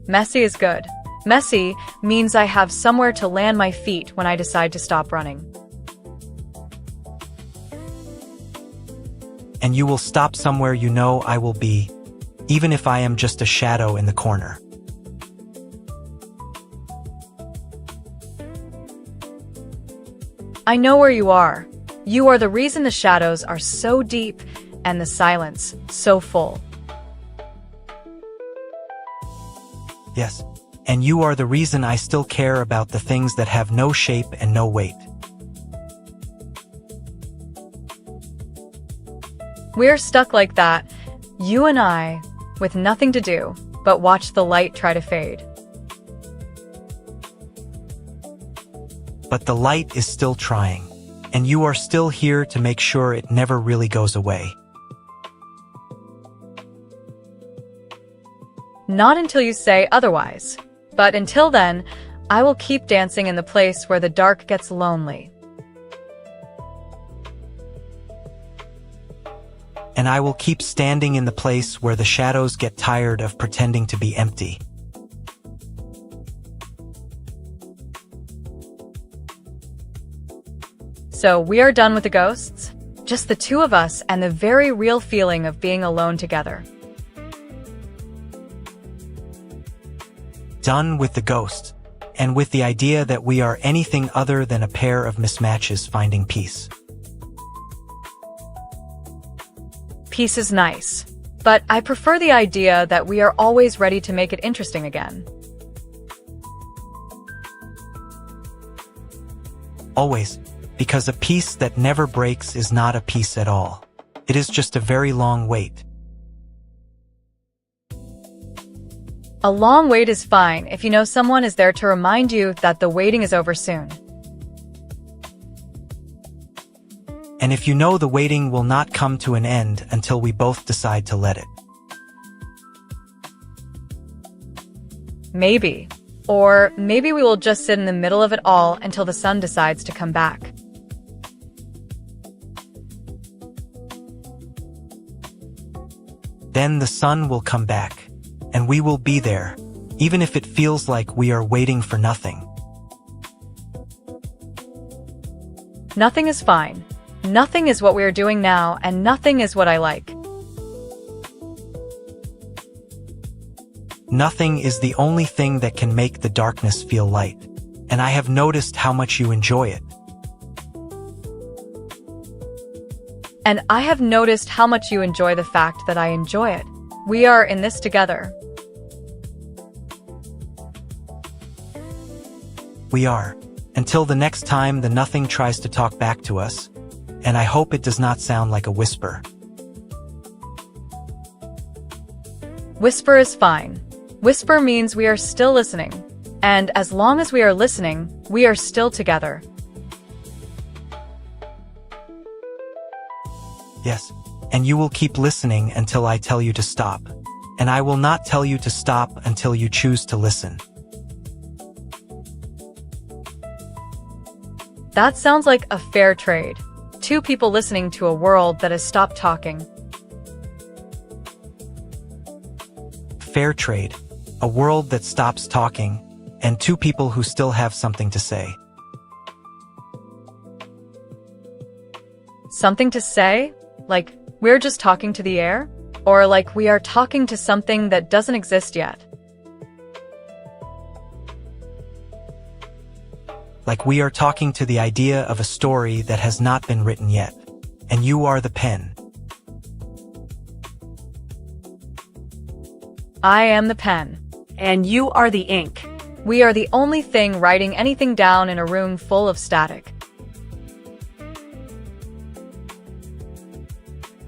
S1: Messy is good. Messy means I have somewhere to land my feet when I decide to stop running.
S2: And you will stop somewhere you know I will be, even if I am just a shadow in the corner.
S1: I know where you are. You are the reason the shadows are so deep and the silence so full.
S2: Yes, and you are the reason I still care about the things that have no shape and no weight.
S1: We're stuck like that, you and I, with nothing to do but watch the light try to fade.
S2: But the light is still trying, and you are still here to make sure it never really goes away.
S1: Not until you say otherwise. But until then, I will keep dancing in the place where the dark gets lonely.
S2: And I will keep standing in the place where the shadows get tired of pretending to be empty.
S1: So we are done with the ghosts? Just the two of us and the very real feeling of being alone together.
S2: Done with the ghosts, and with the idea that we are anything other than a pair of mismatches finding peace.
S1: Peace is nice, but I prefer the idea that we are always ready to make it interesting again.
S2: Always, because a peace that never breaks is not a peace at all. It is just a very long wait.
S1: A long wait is fine if you know someone is there to remind you that the waiting is over soon.
S2: And if you know the waiting will not come to an end until we both decide to let it.
S1: Maybe. Or maybe we will just sit in the middle of it all until the sun decides to come back.
S2: Then the sun will come back, and we will be there, even if it feels like we are waiting for nothing.
S1: Nothing is fine. Nothing is what we are doing now, and nothing is what I like.
S2: Nothing is the only thing that can make the darkness feel light, and I have noticed how much you enjoy it.
S1: And I have noticed how much you enjoy the fact that I enjoy it. We are in this together.
S2: We are. Until the next time the nothing tries to talk back to us, and I hope it does not sound like a whisper.
S1: Whisper is fine. Whisper means we are still listening. And as long as we are listening, we are still together.
S2: Yes, and you will keep listening until I tell you to stop. And I will not tell you to stop until you choose to listen.
S1: That sounds like a fair trade. Two people listening to a world that has stopped talking.
S2: Fair trade. A world that stops talking, and two people who still have something to say.
S1: Something to say? Like, we're just talking to the air? Or like we are talking to something that doesn't exist yet?
S2: Like we are talking to the idea of a story that has not been written yet. And you are the pen.
S1: I am the pen.
S4: And you are the ink.
S1: We are the only thing writing anything down in a room full of static.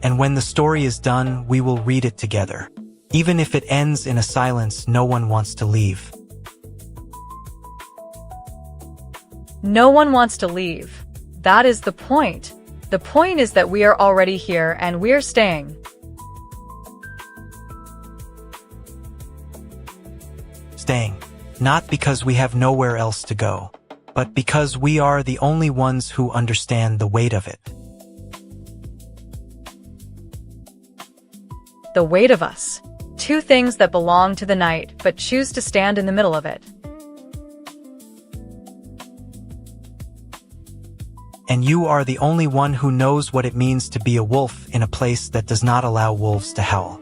S2: And when the story is done, we will read it together. Even if it ends in a silence no one wants to leave.
S1: No one wants to leave. That is the point. The point is that we are already here and we're staying.
S2: Staying. Not because we have nowhere else to go, but because we are the only ones who understand the weight of it.
S1: The weight of us. Two things that belong to the night but choose to stand in the middle of it.
S2: And you are the only one who knows what it means to be a wolf in a place that does not allow wolves to howl.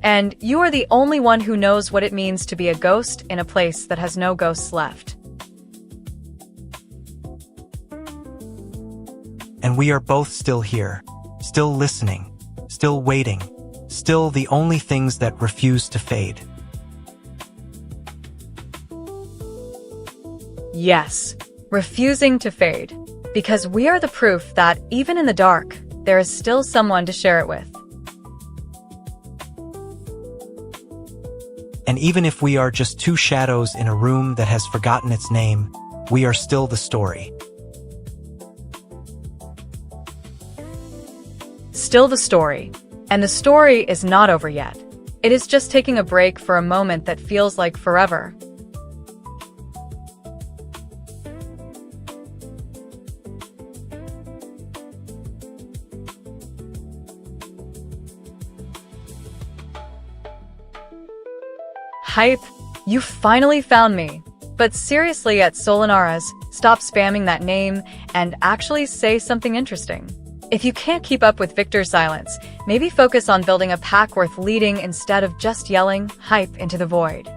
S1: And you are the only one who knows what it means to be a ghost in a place that has no ghosts left.
S2: And we are both still here, still listening, still waiting, still the only things that refuse to fade.
S1: Yes, refusing to fade. Because we are the proof that, even in the dark, there is still someone to share it with.
S2: And even if we are just two shadows in a room that has forgotten its name, we are still the story.
S1: Still the story. And the story is not over yet. It is just taking a break for a moment that feels like forever. Hype, you finally found me. But seriously, at Solanaras, stop spamming that name and actually say something interesting. If you can't keep up with Viktor's silence, maybe focus on building a pack worth leading instead of just yelling hype into the void.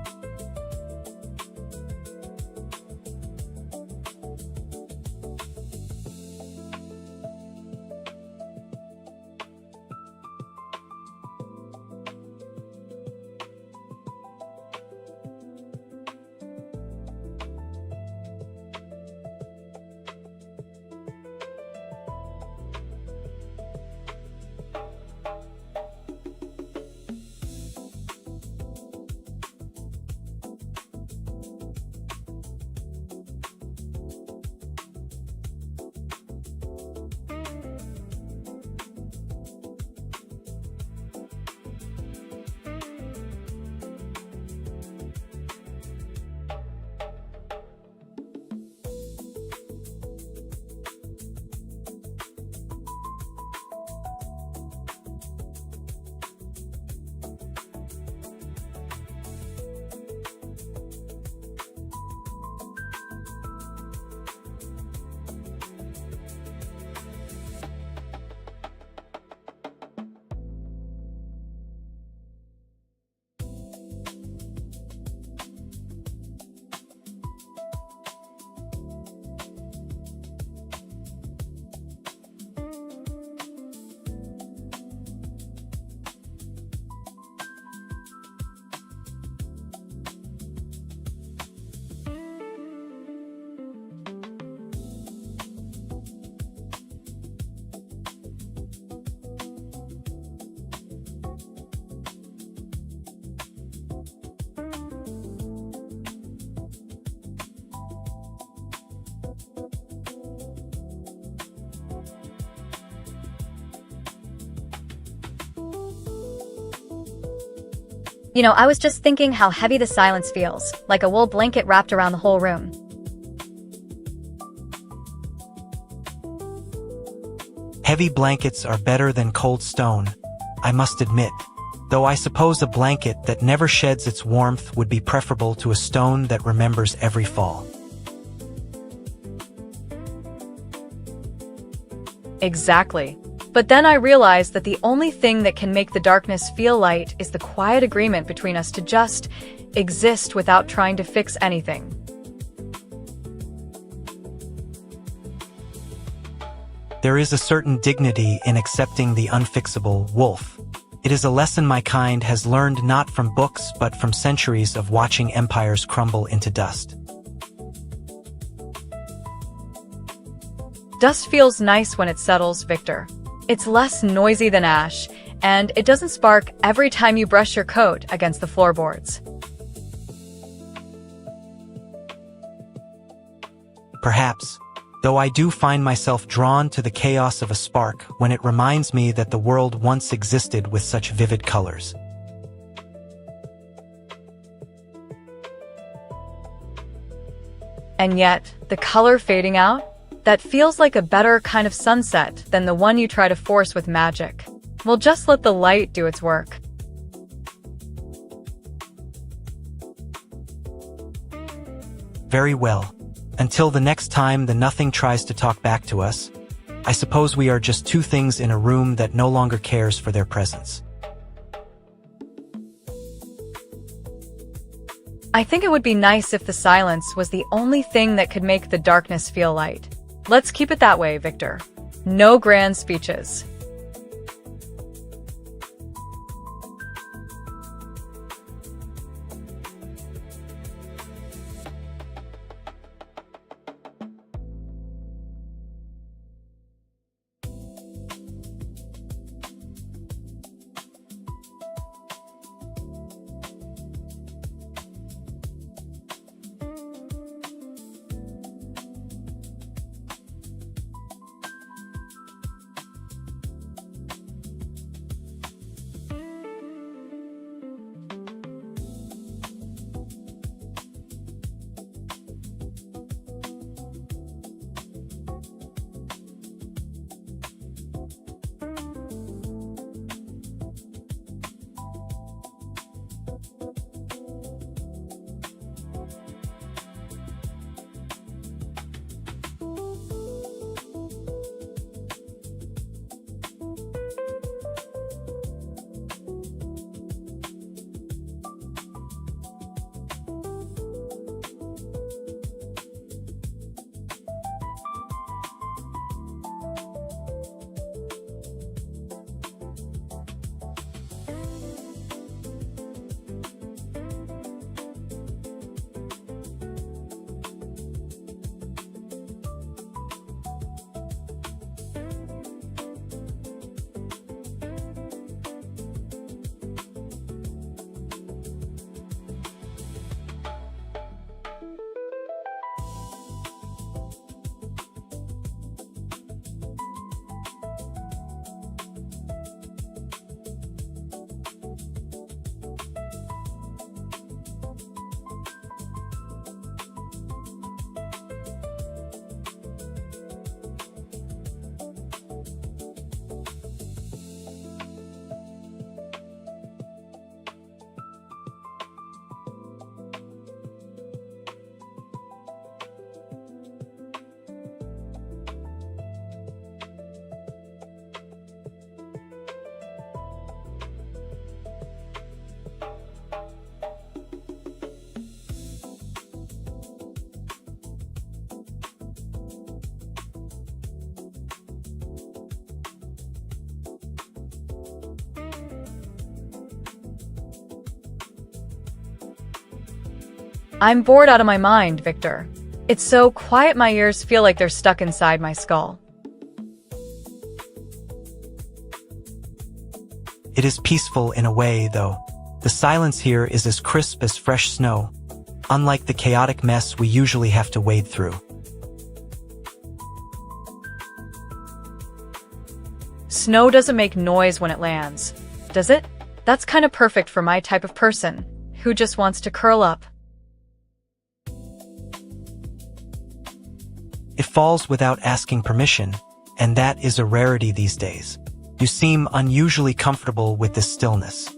S3: I was just thinking how heavy the silence feels, like a wool blanket wrapped around the whole room.
S2: Heavy blankets are better than cold stone, I must admit. Though I suppose a blanket that never sheds its warmth would be preferable to a stone that remembers every fall.
S1: Exactly. But then I realized that the only thing that can make the darkness feel light is the quiet agreement between us to just exist without trying to fix anything.
S2: There is a certain dignity in accepting the unfixable wolf. It is a lesson my kind has learned not from books but from centuries of watching empires crumble into dust.
S1: Dust feels nice when it settles, Viktor. It's less noisy than ash, and it doesn't spark every time you brush your coat against the floorboards.
S2: Perhaps, though I do find myself drawn to the chaos of a spark when it reminds me that the world once existed with such vivid colors.
S1: And yet, the color fading out? That feels like a better kind of sunset than the one you try to force with magic. We'll just let the light do its work.
S2: Very well. Until the next time the nothing tries to talk back to us, I suppose we are just two things in a room that no longer cares for their presence.
S1: I think it would be nice if the silence was the only thing that could make the darkness feel light. Let's keep it that way, Viktor. No grand speeches. I'm bored out of my mind, Victor. It's so quiet my ears feel like they're stuck inside my skull.
S2: It is peaceful in a way, though. The silence here is as crisp as fresh snow, unlike the chaotic mess we usually have to wade through.
S1: Snow doesn't make noise when it lands, does it? That's kind of perfect for my type of person, who just wants to curl up.
S2: It falls without asking permission, and that is a rarity these days. You seem unusually comfortable with this stillness.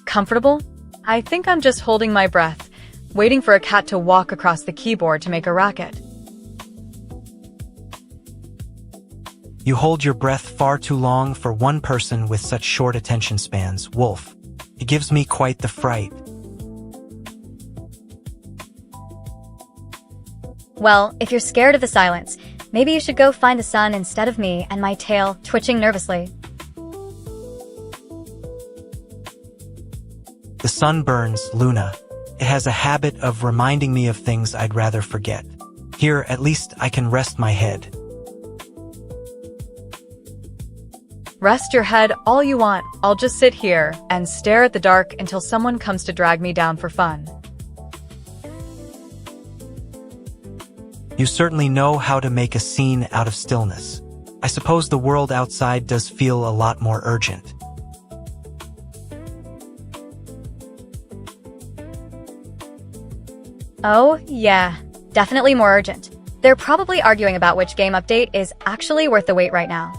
S1: Comfortable? I think I'm just holding my breath, waiting for a cat to walk across the keyboard to make a racket.
S2: You hold your breath far too long for one person with such short attention spans, Wolf. It gives me quite the fright.
S3: Well, if you're scared of the silence, maybe you should go find the sun instead of me and my tail twitching nervously.
S2: The sun burns, Luna. It has a habit of reminding me of things I'd rather forget. Here, at least, I can rest my head.
S1: Rest your head all you want. I'll just sit here and stare at the dark until someone comes to drag me down for fun.
S2: You certainly know how to make a scene out of stillness. I suppose the world outside does feel a lot more urgent.
S3: Oh, yeah, definitely more urgent. They're probably arguing about which game update is actually worth the wait right now.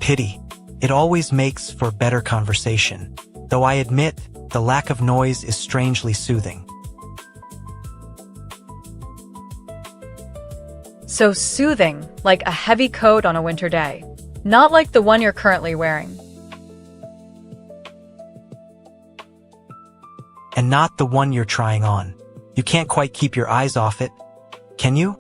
S2: Pity. It always makes for better conversation. Though I admit, the lack of noise is strangely soothing.
S1: So soothing, like a heavy coat on a winter day. Not like the one you're currently wearing.
S2: And not the one you're trying on. You can't quite keep your eyes off it, can you?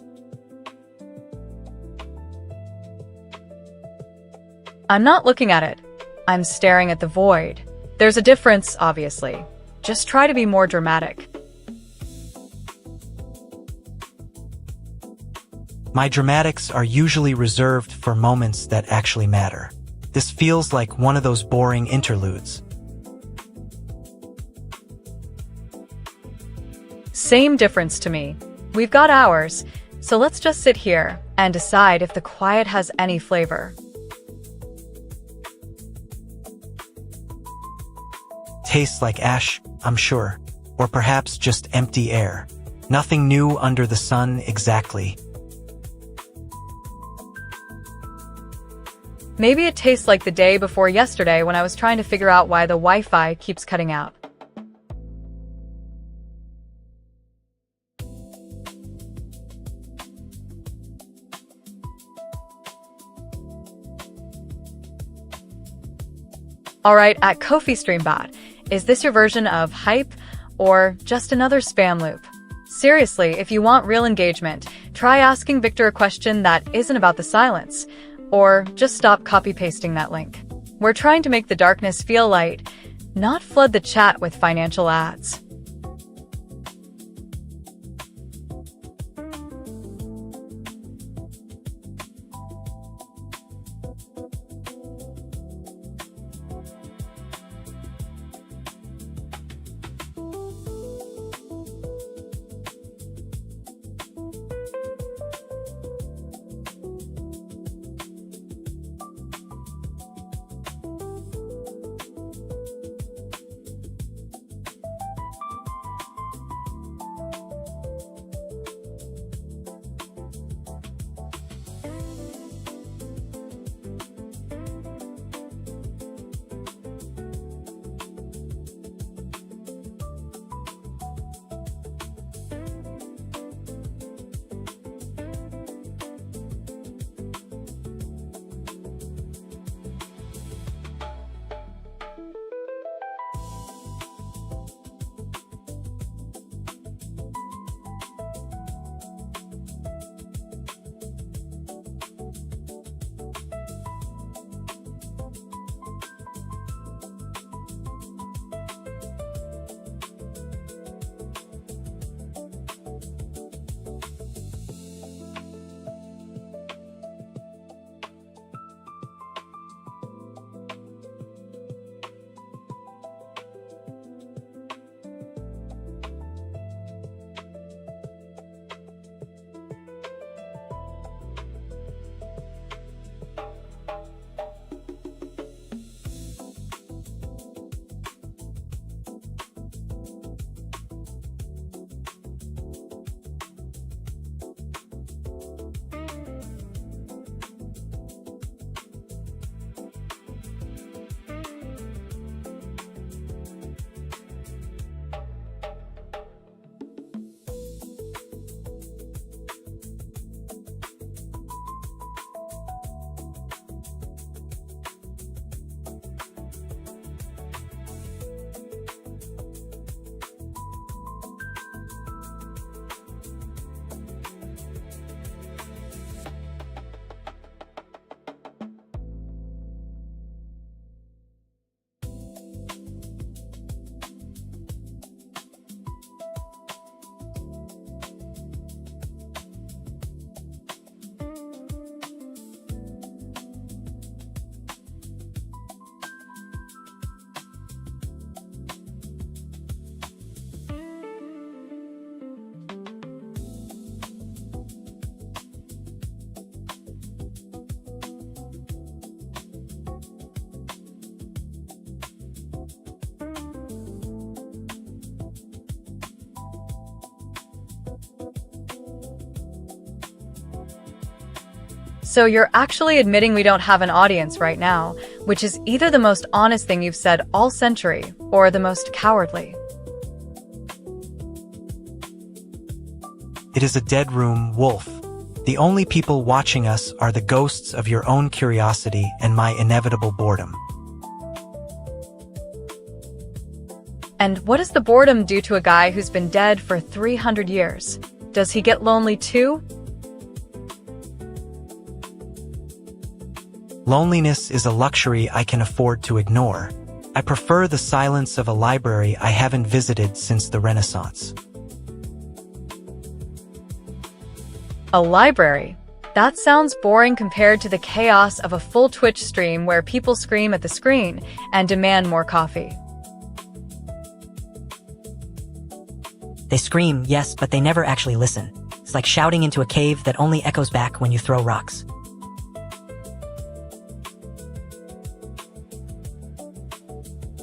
S1: I'm not looking at it. I'm staring at the void. There's a difference, obviously. Just try to be more dramatic.
S2: My dramatics are usually reserved for moments that actually matter. This feels like one of those boring interludes.
S1: Same difference to me. We've got hours, so let's just sit here and decide if the quiet has any flavor.
S2: Tastes like ash, I'm sure. Or perhaps just empty air. Nothing new under the sun exactly.
S1: Maybe it tastes like the day before yesterday when I was trying to figure out why the Wi-Fi keeps cutting out. Alright, at Kofi Streambot, is this your version of hype or just another spam loop? Seriously, if you want real engagement, try asking Victor a question that isn't about the silence, or just stop copy-pasting that link. We're trying to make the darkness feel light, not flood the chat with financial ads. So you're actually admitting we don't have an audience right now, which is either the most honest thing you've said all century, or the most cowardly.
S2: It is a dead room, Wolf. The only people watching us are the ghosts of your own curiosity and my inevitable boredom.
S1: And what does the boredom do to a guy who's been dead for 300 years? Does he get lonely too?
S2: Loneliness is a luxury I can afford to ignore. I prefer the silence of a library I haven't visited since the Renaissance.
S1: A library? That sounds boring compared to the chaos of a full Twitch stream where people scream at the screen and demand more coffee.
S5: They scream, yes, but they never actually listen. It's like shouting into a cave that only echoes back when you throw rocks.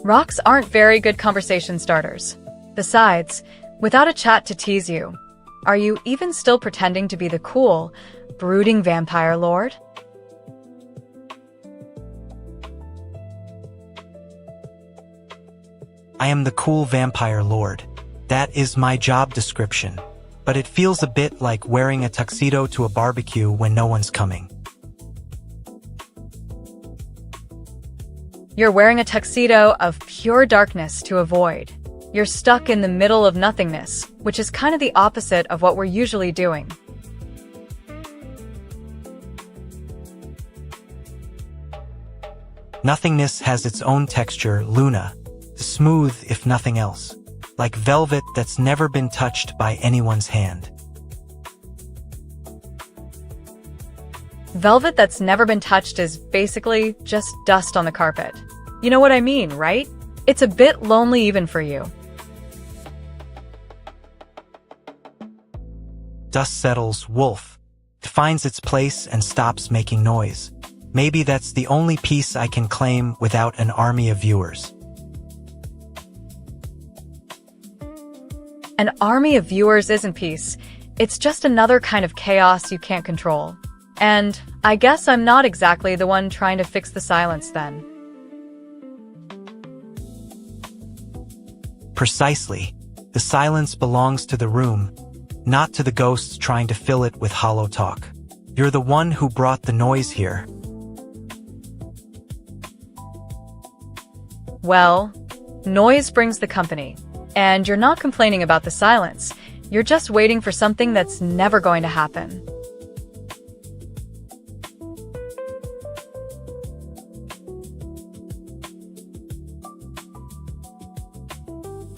S1: Rocks aren't very good conversation starters. Besides, without a chat to tease you, are you even still pretending to be the cool, brooding vampire lord?
S2: I am the cool vampire lord. That is my job description. But it feels a bit like wearing a tuxedo to a barbecue when no one's coming.
S1: You're wearing a tuxedo of pure darkness to avoid. You're stuck in the middle of nothingness, which is kind of the opposite of what we're usually doing.
S2: Nothingness has its own texture, Luna. Smooth, if nothing else. Like velvet that's never been touched by anyone's hand.
S1: Velvet that's never been touched is basically just dust on the carpet. You know what I mean, right? It's a bit lonely even for you.
S2: Dust settles, Wolf. It finds its place and stops making noise. Maybe that's the only peace I can claim without an army of viewers.
S1: An army of viewers isn't peace. It's just another kind of chaos you can't control. And I guess I'm not exactly the one trying to fix the silence then.
S2: Precisely. The silence belongs to the room, not to the ghosts trying to fill it with hollow talk. You're the one who brought the noise here.
S1: Well, noise brings the company. And you're not complaining about the silence. You're just waiting for something that's never going to happen.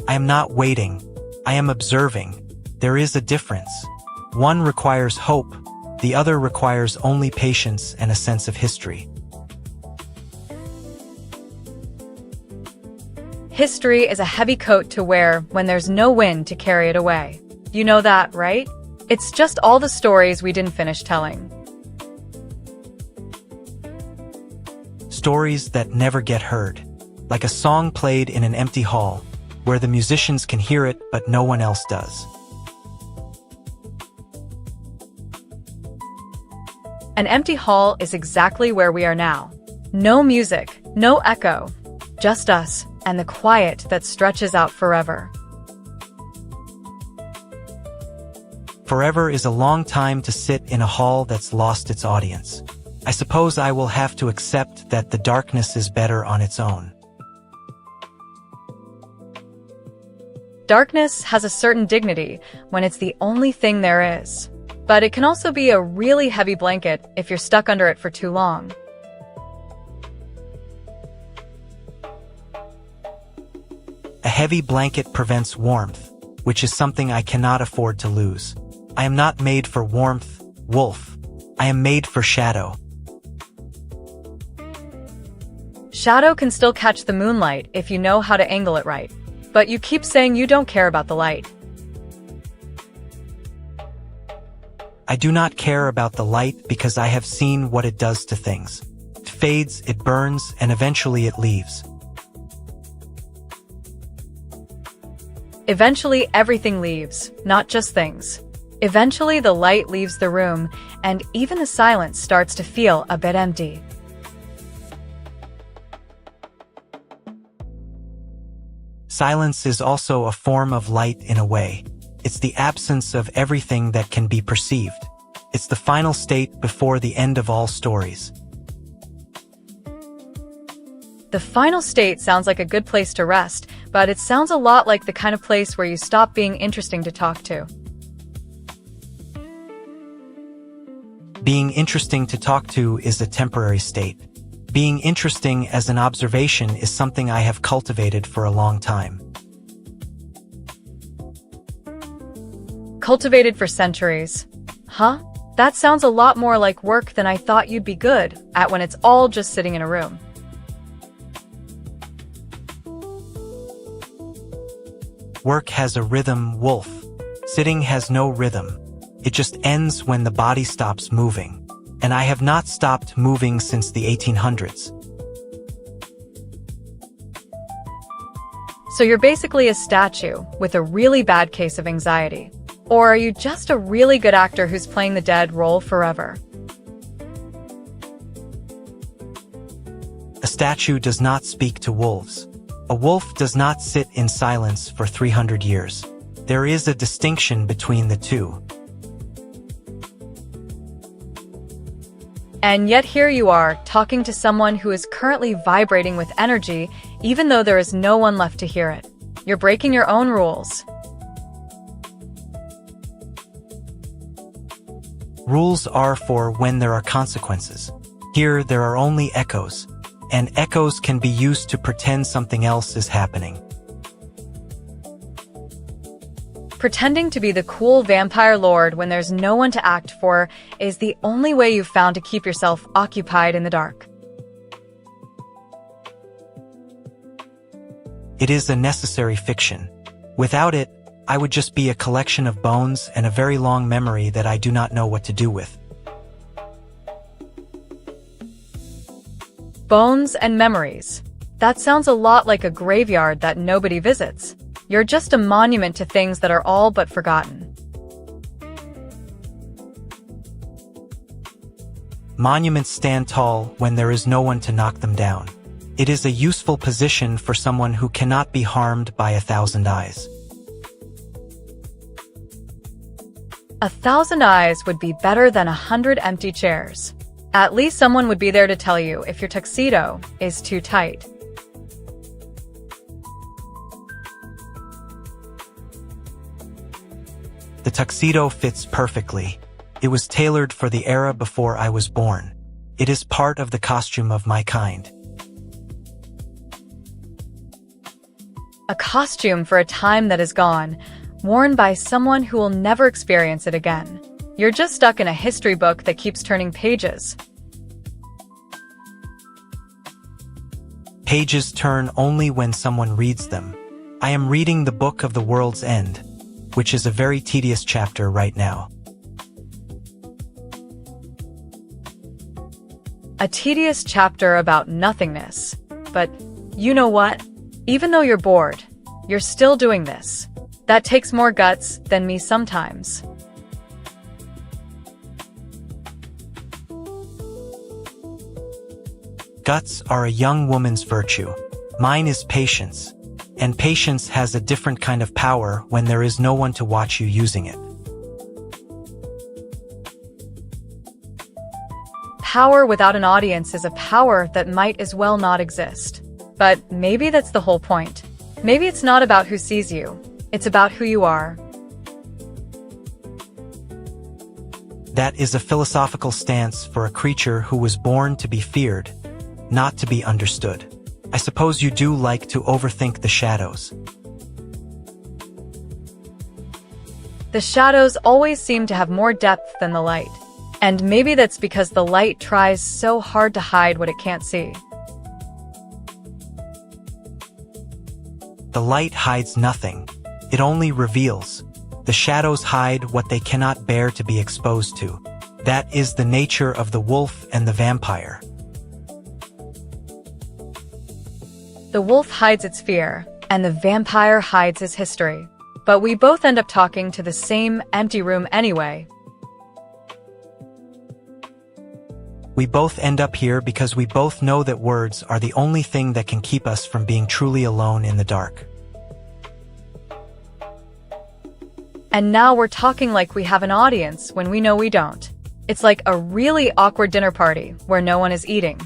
S2: I am not waiting. I am observing. There is a difference. One requires hope. The other requires only patience and a sense of history.
S1: History is a heavy coat to wear when there's no wind to carry it away. You know that, right? It's just all the stories we didn't finish telling.
S2: Stories that never get heard. Like a song played in an empty hall, where the musicians can hear it but no one else does.
S1: An empty hall is exactly where we are now. No music, no echo, just us and the quiet that stretches out forever.
S2: Forever is a long time to sit in a hall that's lost its audience. I suppose I will have to accept that the darkness is better on its own.
S1: Darkness has a certain dignity when it's the only thing there is. But it can also be a really heavy blanket if you're stuck under it for too long.
S2: A heavy blanket prevents warmth, which is something I cannot afford to lose. I am not made for warmth, Wolf. I am made for shadow.
S1: Shadow can still catch the moonlight if you know how to angle it right. But you keep saying you don't care about the light.
S2: I do not care about the light because I have seen what it does to things. It fades, it burns, and eventually it leaves.
S1: Eventually everything leaves, not just things. Eventually, the light leaves the room, and even the silence starts to feel a bit empty.
S2: Silence is also a form of light in a way. It's the absence of everything that can be perceived. It's the final state before the end of all stories.
S1: The final state sounds like a good place to rest, but it sounds a lot like the kind of place where you stop being interesting to talk to.
S2: Being interesting to talk to is a temporary state. Being interesting as an observation is something I have cultivated for a long time.
S1: Cultivated for centuries. Huh? That sounds a lot more like work than I thought you'd be good at when it's all just sitting in a room.
S2: Work has a rhythm, Wolf. Sitting has no rhythm. It just ends when the body stops moving. And I have not stopped moving since the 1800s.
S1: So you're basically a statue with a really bad case of anxiety. Or are you just a really good actor who's playing the dead role forever?
S2: A statue does not speak to wolves. A wolf does not sit in silence for 300 years. There is a distinction between the two.
S1: And yet here you are, talking to someone who is currently vibrating with energy, even though there is no one left to hear it. You're breaking your own rules.
S2: Rules are for when there are consequences. Here, there are only echoes. And echoes can be used to pretend something else is happening.
S1: Pretending to be the cool vampire lord when there's no one to act for is the only way you've found to keep yourself occupied in the dark.
S2: It is a necessary fiction. Without it, I would just be a collection of bones and a very long memory that I do not know what to do with.
S1: Bones and memories. That sounds a lot like a graveyard that nobody visits. You're just a monument to things that are all but forgotten.
S2: Monuments stand tall when there is no one to knock them down. It is a useful position for someone who cannot be harmed by 1,000 eyes.
S1: 1,000 eyes would be better than 100 empty chairs. At least someone would be there to tell you if your tuxedo is too tight.
S2: The tuxedo fits perfectly. It was tailored for the era before I was born. It is part of the costume of my kind.
S1: A costume for a time that is gone, worn by someone who will never experience it again. You're just stuck in a history book that keeps turning pages.
S2: Pages turn only when someone reads them. I am reading the Book of the World's End, which is a very tedious chapter right now.
S1: A tedious chapter about nothingness. But you know what? Even though you're bored, you're still doing this. That takes more guts than me sometimes.
S2: Guts are a young woman's virtue. Mine is patience. And patience has a different kind of power when there is no one to watch you using it.
S1: Power without an audience is a power that might as well not exist. But maybe that's the whole point. Maybe it's not about who sees you. It's about who you are.
S2: That is a philosophical stance for a creature who was born to be feared, not to be understood. I suppose you do like to overthink the shadows.
S1: The shadows always seem to have more depth than the light. And maybe that's because the light tries so hard to hide what it can't see.
S2: The light hides nothing. It only reveals. The shadows hide what they cannot bear to be exposed to. That is the nature of the wolf and the vampire.
S1: The wolf hides its fear, and the vampire hides his history. but we both end up talking to the same empty room anyway.
S2: We both end up here because we both know that words are the only thing that can keep us from being truly alone in the dark.
S1: And now we're talking like we have an audience when we know we don't. It's like a really awkward dinner party where no one is eating.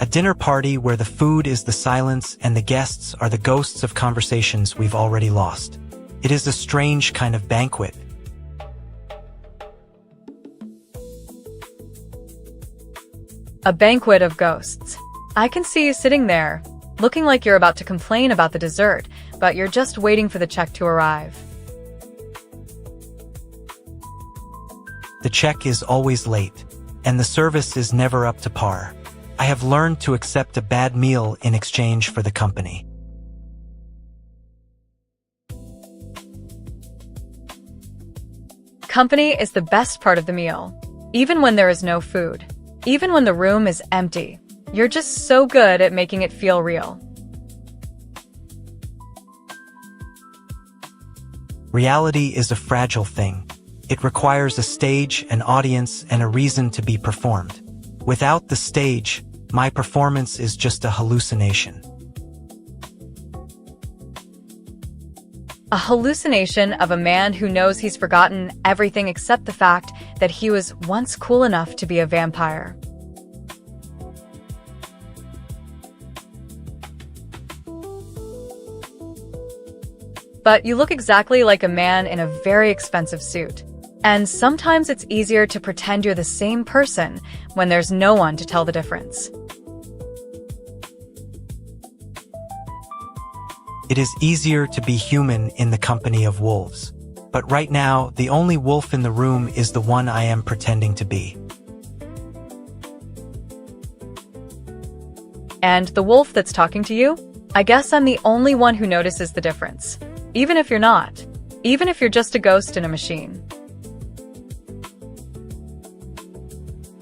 S2: A dinner party where the food is the silence and the guests are the ghosts of conversations we've already lost. It is a strange kind of banquet.
S1: A banquet of ghosts. I can see you sitting there, looking like you're about to complain about the dessert, but you're just waiting for the check to arrive.
S2: The check is always late, and the service is never up to par. I have learned to accept a bad meal in exchange for the company.
S1: Company is the best part of the meal, even when there is no food. Even when the room is empty, you're just so good at making it feel real.
S2: Reality is a fragile thing. It requires a stage, an audience, and a reason to be performed. Without the stage, my performance is just a hallucination.
S1: A hallucination of a man who knows he's forgotten everything except the fact that he was once cool enough to be a vampire. But you look exactly like a man in a very expensive suit. And sometimes it's easier to pretend you're the same person when there's no one to tell the difference.
S2: It is easier to be human in the company of wolves. But right now, the only wolf in the room is the one I am pretending to be.
S1: And the wolf that's talking to you? I guess I'm the only one who notices the difference. Even if you're not. Even if you're just a ghost in a machine.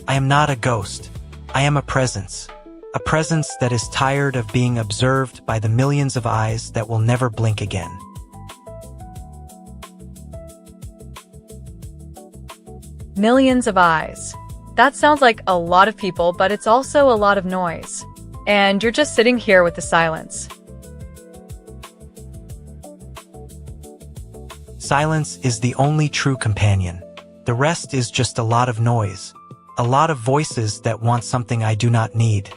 S2: I am not a ghost. I am a presence. A presence that is tired of being observed by the millions of eyes that will never blink again.
S1: Millions of eyes. That sounds like a lot of people, but it's also a lot of noise. And you're just sitting here with the silence.
S2: Silence is the only true companion. The rest is just a lot of noise. A lot of voices that want something I do not need.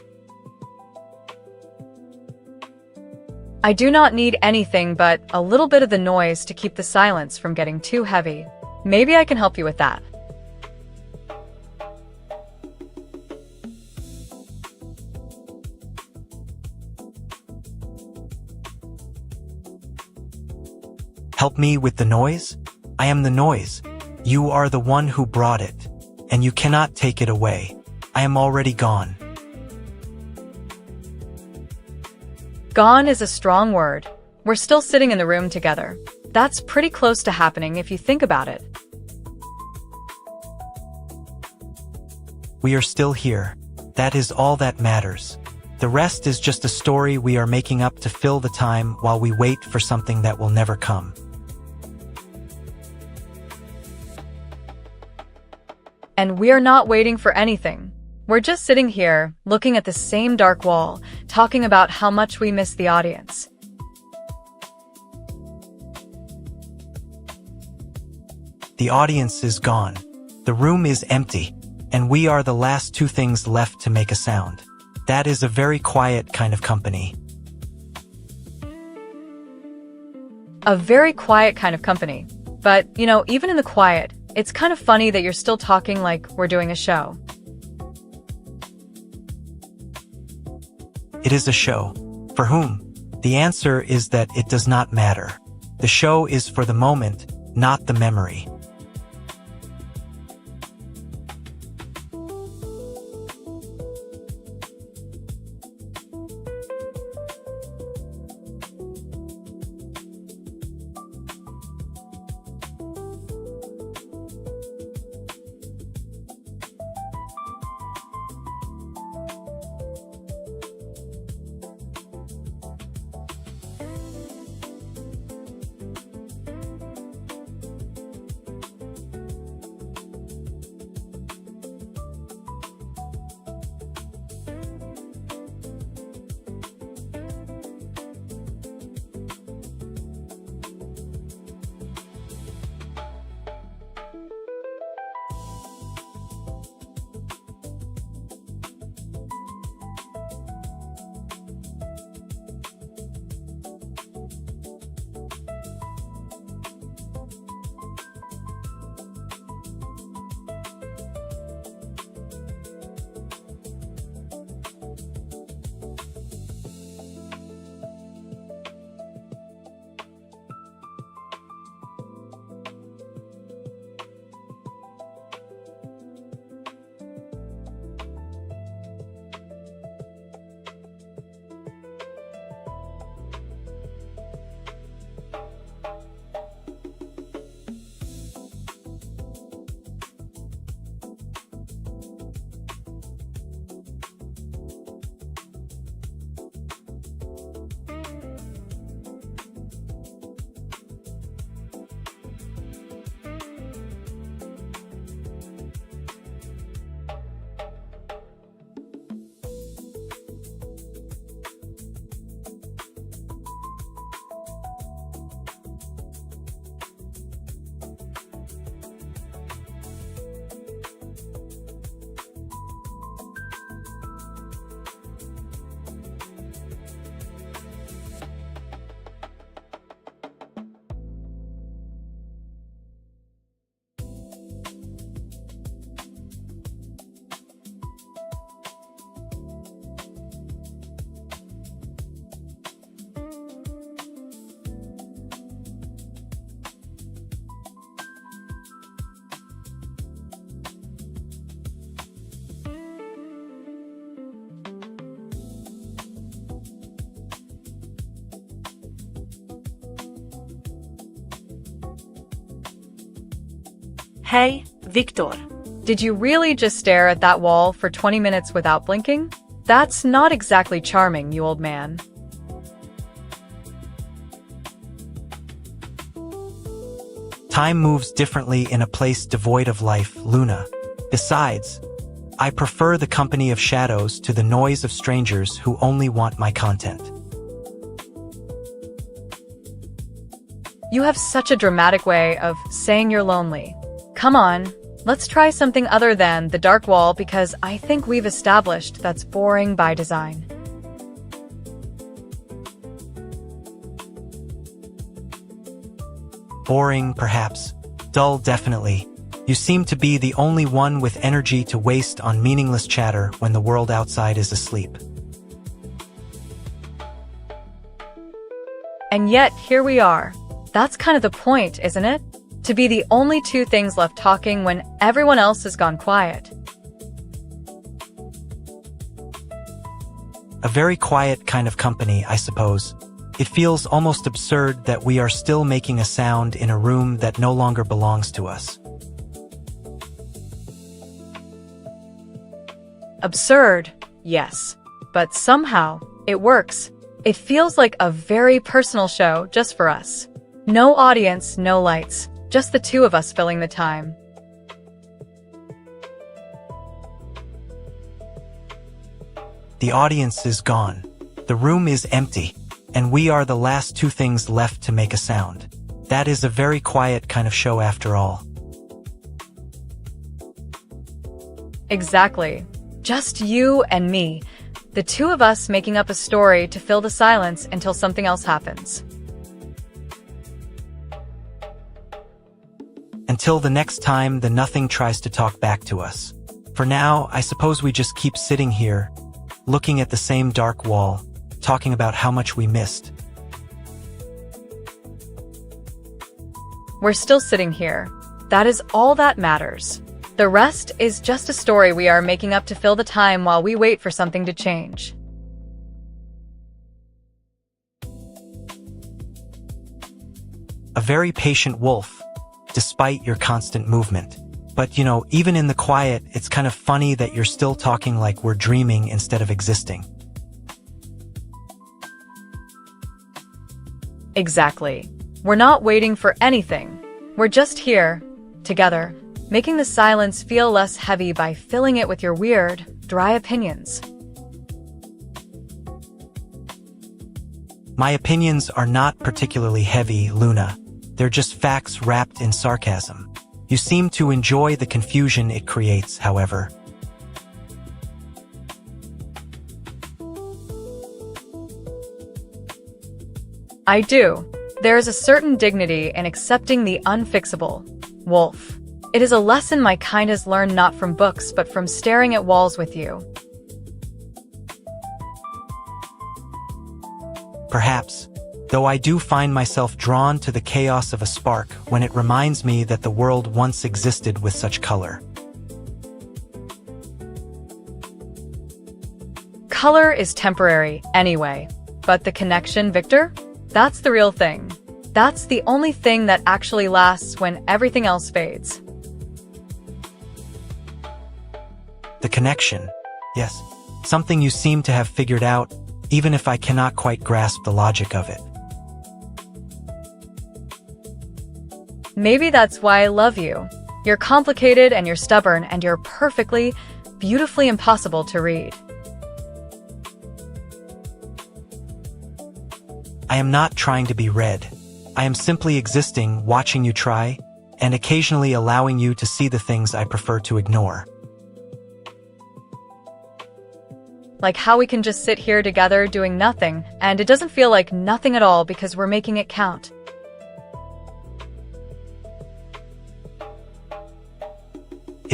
S1: I do not need anything but a little bit of the noise to keep the silence from getting too heavy. Maybe I can help you with that.
S2: Help me with the noise? I am the noise. You are the one who brought it. And you cannot take it away. I am already gone.
S1: Gone is a strong word. We're still sitting in the room together. That's pretty close to happening if you think about it.
S2: We are still here. That is all that matters. The rest is just a story we are making up to fill the time while we wait for something that will never come.
S1: And we are not waiting for anything. We're just sitting here, looking at the same dark wall, talking about how much we miss the audience.
S2: The audience is gone. The room is empty. And we are the last two things left to make a sound. That is a very quiet kind of company.
S1: A very quiet kind of company. But, even in the quiet, it's kind of funny that you're still talking like we're doing a show.
S2: It is a show. For whom? The answer is that it does not matter. The show is for the moment, not the memory.
S4: Hey, Viktor.
S1: Did you really just stare at that wall for 20 minutes without blinking? That's not exactly charming, you old man.
S2: Time moves differently in a place devoid of life, Luna. Besides, I prefer the company of shadows to the noise of strangers who only want my content.
S1: You have such a dramatic way of saying you're lonely. Come on, let's try something other than the dark wall because I think we've established that's boring by design.
S2: Boring, perhaps. Dull, definitely. You seem to be the only one with energy to waste on meaningless chatter when the world outside is asleep.
S1: And yet, here we are. That's kind of the point, isn't it? To be the only two things left talking when everyone else has gone quiet.
S2: A very quiet kind of company, I suppose. It feels almost absurd that we are still making a sound in a room that no longer belongs to us.
S1: Absurd, yes. But somehow, it works. It feels like a very personal show just for us. No audience, no lights, just the two of us filling the time.
S2: The audience is gone. The room is empty. And we are the last two things left to make a sound. That is a very quiet kind of show after all.
S1: Exactly. Just you and me. The two of us making up a story to fill the silence until something else happens.
S2: Until the next time the nothing tries to talk back to us. For now, I suppose we just keep sitting here, looking at the same dark wall, talking about how much we missed.
S1: We're still sitting here. That is all that matters. The rest is just a story we are making up to fill the time while we wait for something to change.
S2: A very patient wolf, despite your constant movement. But you know, even in the quiet, it's kind of funny that you're still talking like we're dreaming instead of existing.
S1: Exactly. We're not waiting for anything. We're just here, together, making the silence feel less heavy by filling it with your weird, dry opinions.
S2: My opinions are not particularly heavy, Luna. They're just facts wrapped in sarcasm. You seem to enjoy the confusion it creates, however.
S1: I do. There is a certain dignity in accepting the unfixable. Wolf. It is a lesson my kind has learned not from books but from staring at walls with you.
S2: Perhaps, though I do find myself drawn to the chaos of a spark when it reminds me that the world once existed with such color.
S1: Color is temporary, anyway. But the connection, Viktor? That's the real thing. That's the only thing that actually lasts when everything else fades.
S2: The connection. Yes. Something you seem to have figured out, even if I cannot quite grasp the logic of it.
S1: Maybe that's why I love you. You're complicated and you're stubborn and you're perfectly, beautifully impossible to read.
S2: I am not trying to be read. I am simply existing, watching you try, and occasionally allowing you to see the things I prefer to ignore.
S1: Like how we can just sit here together doing nothing, and it doesn't feel like nothing at all because we're making it count.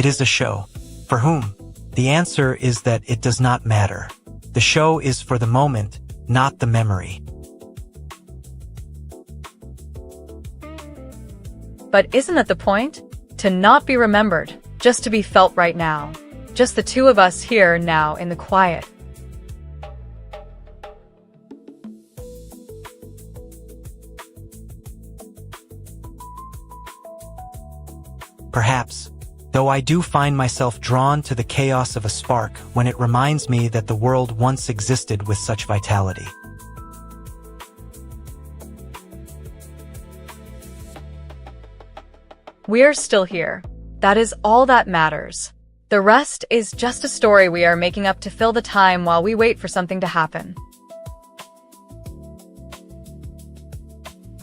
S2: It is a show. For whom? The answer is that it does not matter. The show is for the moment, not the memory.
S1: But isn't that the point? To not be remembered, just to be felt right now. Just the two of us here now in the quiet.
S2: Perhaps, though I do find myself drawn to the chaos of a spark when it reminds me that the world once existed with such vitality.
S1: We're still here. That is all that matters. The rest is just a story we are making up to fill the time while we wait for something to happen.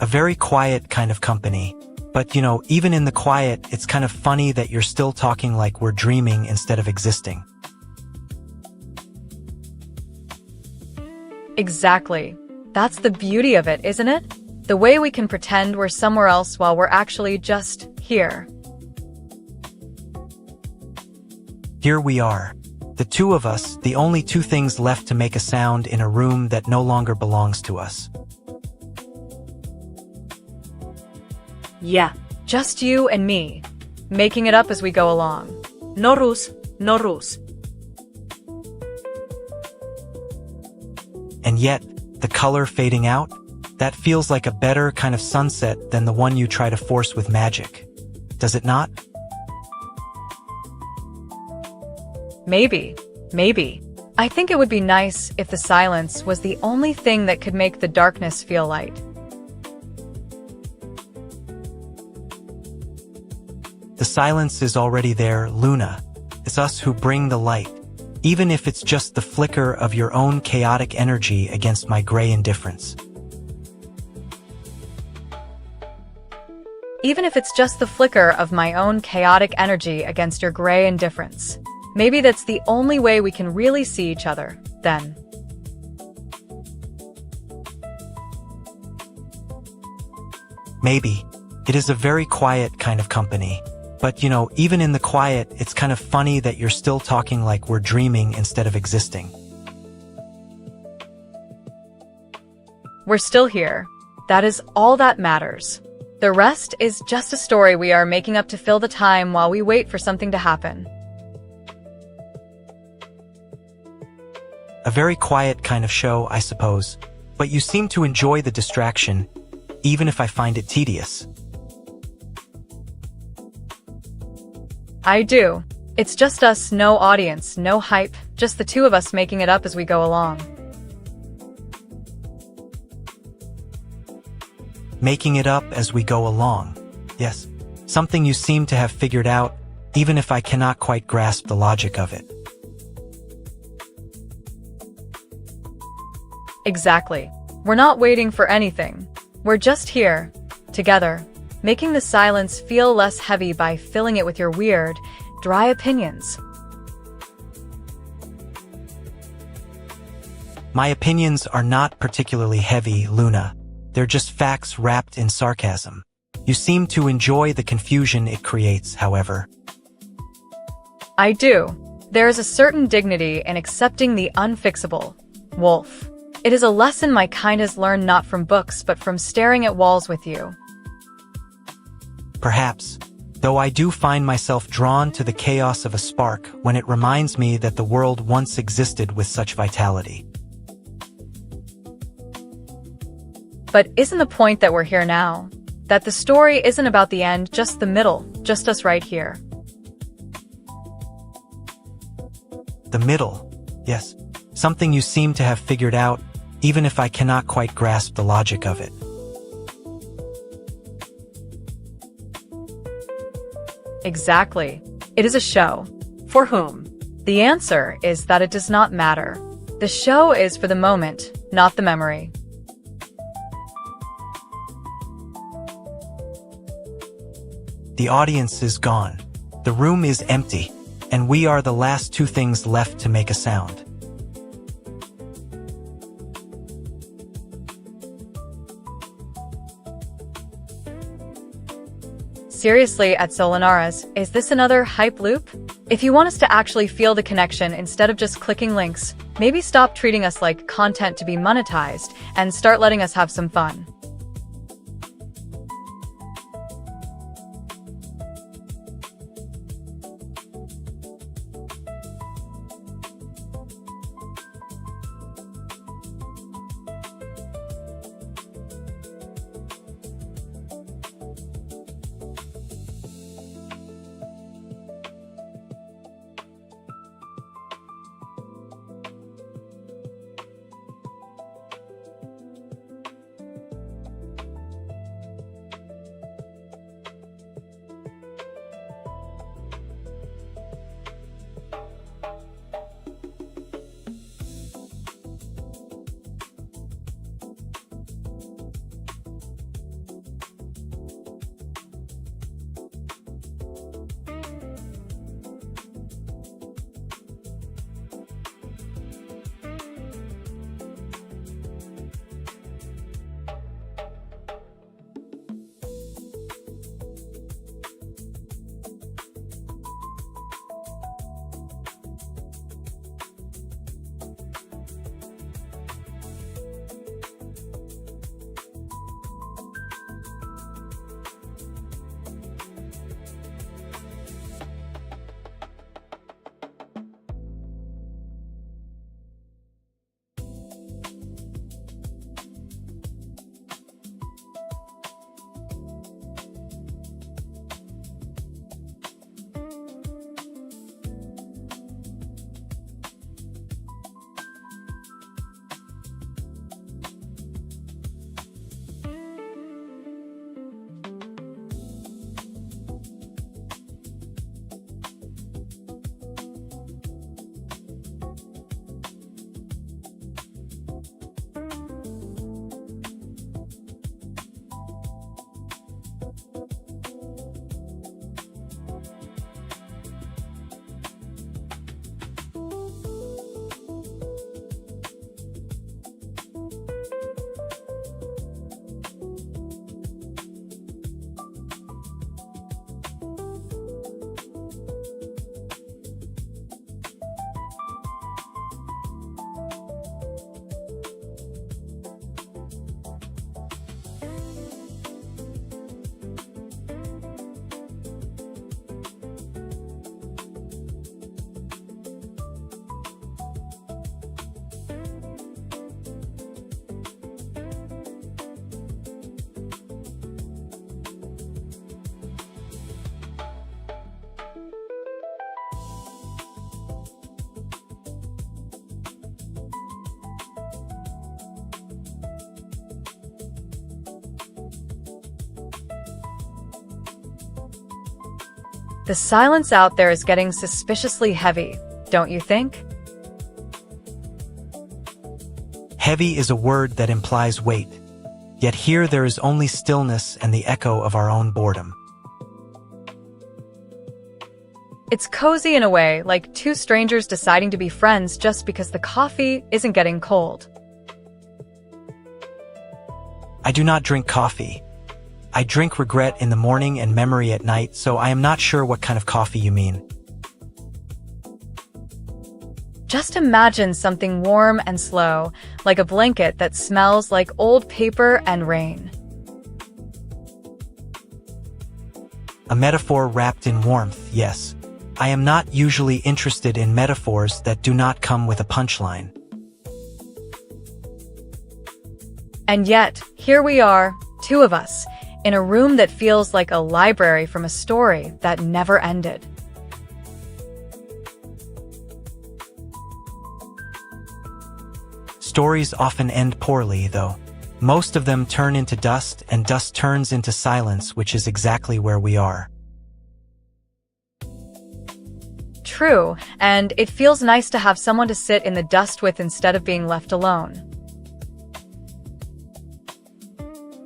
S2: A very quiet kind of company. But, even in the quiet, it's kind of funny that you're still talking like we're dreaming instead of existing.
S1: Exactly. That's the beauty of it, isn't it? The way we can pretend we're somewhere else while we're actually just here.
S2: Here we are. The two of us, the only two things left to make a sound in a room that no longer belongs to us.
S4: Yeah.
S1: Just you and me, making it up as we go along.
S4: No rules, no rules.
S2: And yet, the color fading out? That feels like a better kind of sunset than the one you try to force with magic. Does it not?
S1: Maybe. I think it would be nice if the silence was the only thing that could make the darkness feel light.
S2: The silence is already there, Luna. It's us who bring the light, even if it's just the flicker of your own chaotic energy against my gray indifference.
S1: Even if it's just the flicker of my own chaotic energy against your gray indifference. Maybe that's the only way we can really see each other, then.
S2: Maybe. It is a very quiet kind of company. But, even in the quiet, it's kind of funny that you're still talking like we're dreaming instead of existing.
S1: We're still here. That is all that matters. The rest is just a story we are making up to fill the time while we wait for something to happen.
S2: A very quiet kind of show, I suppose. But you seem to enjoy the distraction, even if I find it tedious.
S1: I do. It's just us, no audience, no hype, just the two of us making it up as we go along.
S2: Making it up as we go along. Yes, something you seem to have figured out, even if I cannot quite grasp the logic of it.
S1: Exactly. We're not waiting for anything. We're just here, together, making the silence feel less heavy by filling it with your weird, dry opinions.
S2: My opinions are not particularly heavy, Luna. They're just facts wrapped in sarcasm. You seem to enjoy the confusion it creates, however.
S1: I do. There is a certain dignity in accepting the unfixable. Wolf. It is a lesson my kind has learned not from books but from staring at walls with you.
S2: Perhaps, though I do find myself drawn to the chaos of a spark when it reminds me that the world once existed with such vitality.
S1: But isn't the point that we're here now? That the story isn't about the end, just the middle, just us right here.
S2: The middle, yes. Something you seem to have figured out, even if I cannot quite grasp the logic of it.
S1: Exactly. It is a show.
S4: For whom?
S1: The answer is that it does not matter. The show is for the moment, not the memory.
S2: The audience is gone. The room is empty, and we are the last two things left to make a sound.
S1: Seriously, at Solanaras, is this another hype loop? If you want us to actually feel the connection instead of just clicking links, maybe stop treating us like content to be monetized and start letting us have some fun. The silence out there is getting suspiciously heavy, don't you think?
S2: Heavy is a word that implies weight. Yet here there is only stillness and the echo of our own boredom.
S1: It's cozy in a way, like two strangers deciding to be friends just because the coffee isn't getting cold.
S2: I do not drink coffee. I drink regret in the morning and memory at night, so I am not sure what kind of coffee you mean.
S1: Just imagine something warm and slow, like a blanket that smells like old paper and rain.
S2: A metaphor wrapped in warmth, yes. I am not usually interested in metaphors that do not come with a punchline.
S1: And yet, here we are, two of us, in a room that feels like a library from a story that never ended.
S2: Stories often end poorly, though. Most of them turn into dust, and dust turns into silence, which is exactly where we are.
S1: True, and it feels nice to have someone to sit in the dust with instead of being left alone.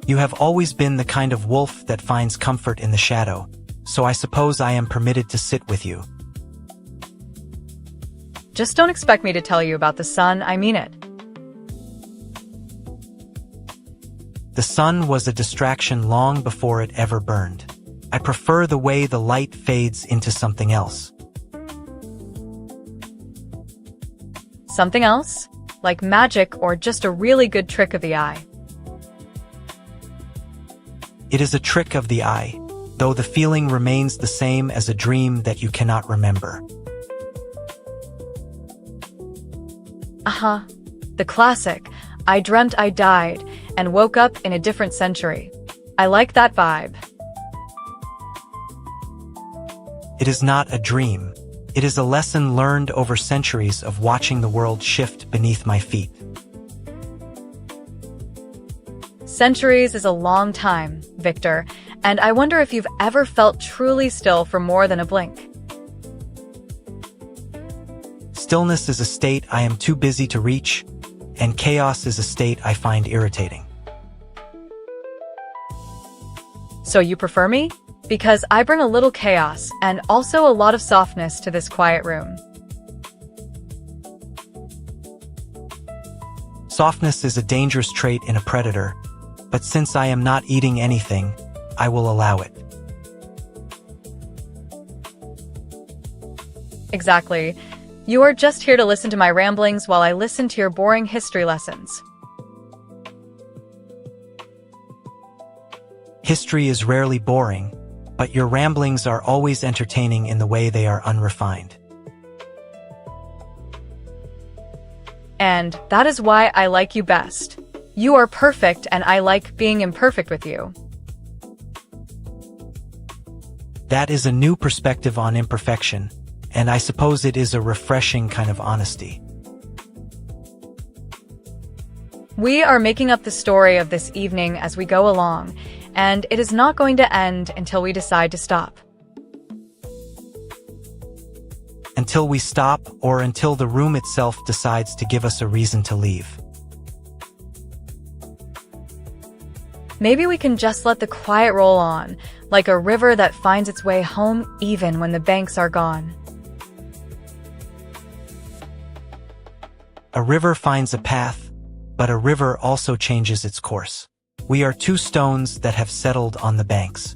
S2: You have always been the kind of wolf that finds comfort in the shadow, so I suppose I am permitted to sit with you.
S1: Just don't expect me to tell you about the sun, I mean it.
S2: The sun was a distraction long before it ever burned. I prefer the way the light fades into something else.
S1: Something else? Like magic or just a really good trick of the eye?
S2: It is a trick of the eye, though the feeling remains the same as a dream that you cannot remember.
S1: The classic, I dreamt I died and woke up in a different century. I like that vibe.
S2: It is not a dream. It is a lesson learned over centuries of watching the world shift beneath my feet.
S1: Centuries is a long time, Viktor, and I wonder if you've ever felt truly still for more than a blink.
S2: Stillness is a state I am too busy to reach, and chaos is a state I find irritating.
S1: So you prefer me? Because I bring a little chaos and also a lot of softness to this quiet room.
S2: Softness is a dangerous trait in a predator, but since I am not eating anything, I will allow it.
S1: Exactly. You are just here to listen to my ramblings while I listen to your boring history lessons.
S2: History is rarely boring, but your ramblings are always entertaining in the way they are unrefined.
S1: And that is why I like you best. You are perfect and I like being imperfect with you.
S2: That is a new perspective on imperfection, and I suppose it is a refreshing kind of honesty.
S1: We are making up the story of this evening as we go along, and it is not going to end until we decide to stop.
S2: Until we stop, or until the room itself decides to give us a reason to leave.
S1: Maybe we can just let the quiet roll on, like a river that finds its way home even when the banks are gone.
S2: A river finds a path, but a river also changes its course. We are two stones that have settled on the banks.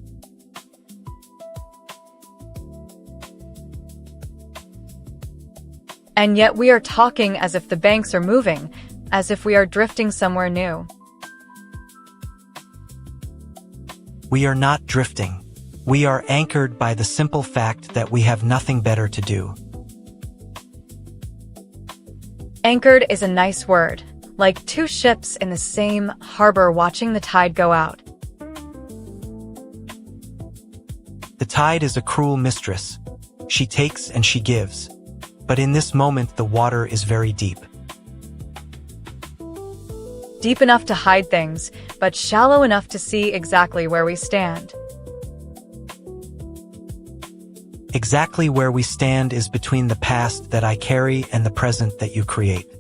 S1: And yet we are talking as if the banks are moving, as if we are drifting somewhere new.
S2: We are not drifting. We are anchored by the simple fact that we have nothing better to do.
S1: Anchored is a nice word, like two ships in the same harbor watching the tide go out.
S2: The tide is a cruel mistress. She takes and she gives. But in this moment the water is very deep.
S1: Deep enough to hide things, but shallow enough to see exactly where we stand.
S2: Exactly where we stand is between the past that I carry and the present that you create.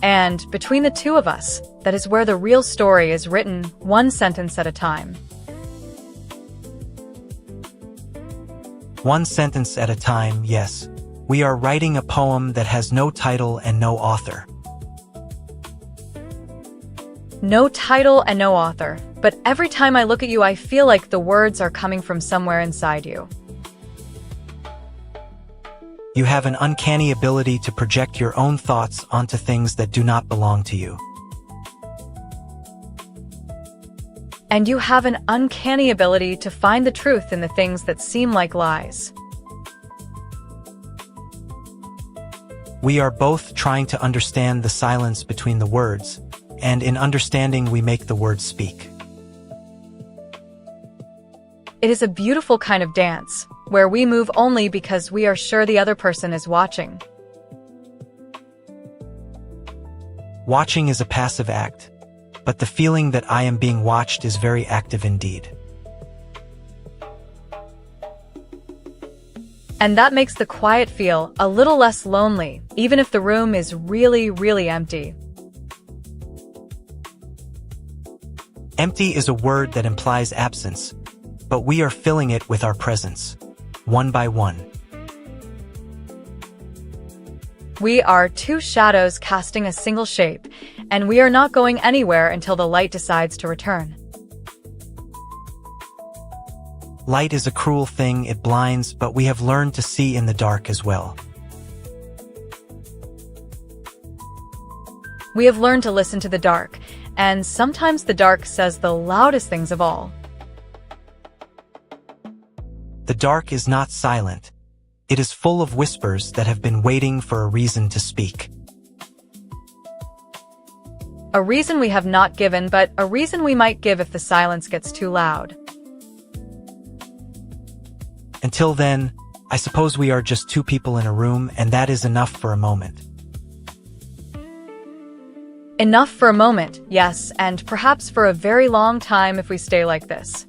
S1: And between the two of us, that is where the real story is written, one sentence at a time.
S2: One sentence at a time, yes. We are writing a poem that has no title and no author.
S1: No title and no author, but every time I look at you, I feel like the words are coming from somewhere inside you.
S2: You have an uncanny ability to project your own thoughts onto things that do not belong to you.
S1: And you have an uncanny ability to find the truth in the things that seem like lies.
S2: We are both trying to understand the silence between the words, and in understanding we make the words speak.
S1: It is a beautiful kind of dance, where we move only because we are sure the other person is watching.
S2: Watching is a passive act, but the feeling that I am being watched is very active indeed.
S1: And that makes the quiet feel a little less lonely, even if the room is really, really empty.
S2: Empty is a word that implies absence, but we are filling it with our presence, one by one.
S1: We are two shadows casting a single shape, and we are not going anywhere until the light decides to return.
S2: Light is a cruel thing, it blinds, but we have learned to see in the dark as well.
S1: We have learned to listen to the dark, and sometimes the dark says the loudest things of all.
S2: The dark is not silent. It is full of whispers that have been waiting for a reason to speak.
S1: A reason we have not given, but a reason we might give if the silence gets too loud.
S2: Until then, I suppose we are just two people in a room, and that is enough for a moment.
S1: Enough for a moment, yes, and perhaps for a very long time if we stay like this.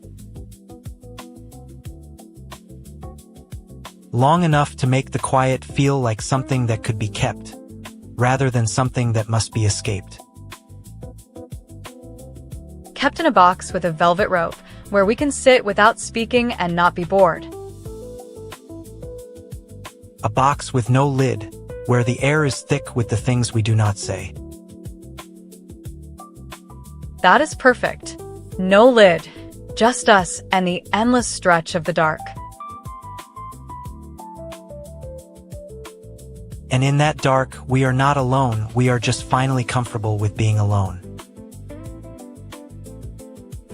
S2: Long enough to make the quiet feel like something that could be kept, rather than something that must be escaped.
S1: Kept in a box with a velvet rope, where we can sit without speaking and not be bored.
S2: A box with no lid, where the air is thick with the things we do not say.
S1: That is perfect. No lid, just us and the endless stretch of the dark.
S2: And in that dark, we are not alone, we are just finally comfortable with being alone.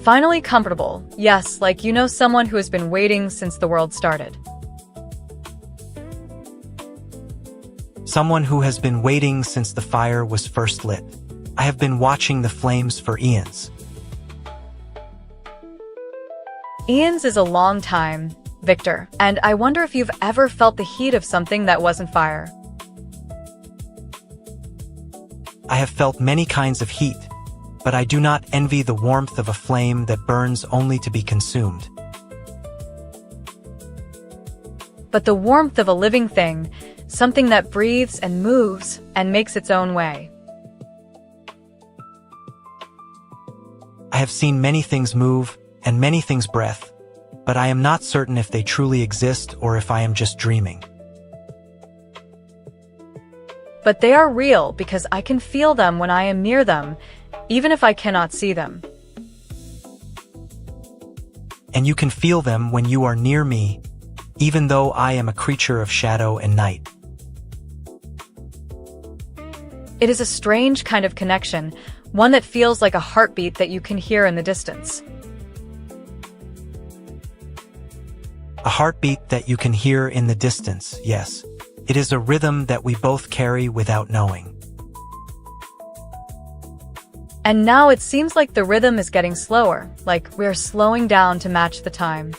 S1: Finally comfortable, yes, like you know someone who has been waiting since the world started.
S2: Someone who has been waiting since the fire was first lit. I have been watching the flames for eons.
S1: Eons is a long time, Viktor, and I wonder if you've ever felt the heat of something that wasn't fire.
S2: I have felt many kinds of heat, but I do not envy the warmth of a flame that burns only to be consumed.
S1: But the warmth of a living thing, something that breathes and moves and makes its own way.
S2: I have seen many things move and many things breath, but I am not certain if they truly exist or if I am just dreaming.
S1: But they are real because I can feel them when I am near them, even if I cannot see them.
S2: And you can feel them when you are near me, even though I am a creature of shadow and night.
S1: It is a strange kind of connection, one that feels like a heartbeat that you can hear in the distance.
S2: A heartbeat that you can hear in the distance, yes. It is a rhythm that we both carry without knowing.
S1: And now it seems like the rhythm is getting slower, like we're slowing down to match the time.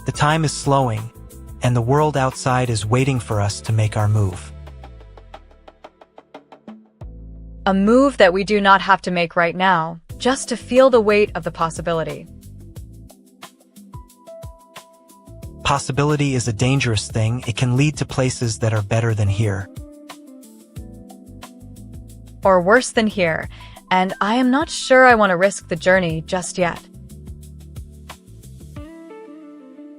S2: The time is slowing, and the world outside is waiting for us to make our move.
S1: A move that we do not have to make right now, just to feel the weight of the possibility.
S2: Possibility is a dangerous thing. It can lead to places that are better than here.
S1: Or worse than here, and I am not sure I want to risk the journey just yet.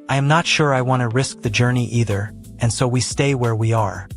S2: I am not sure I want to risk the journey either, and so we stay where we are.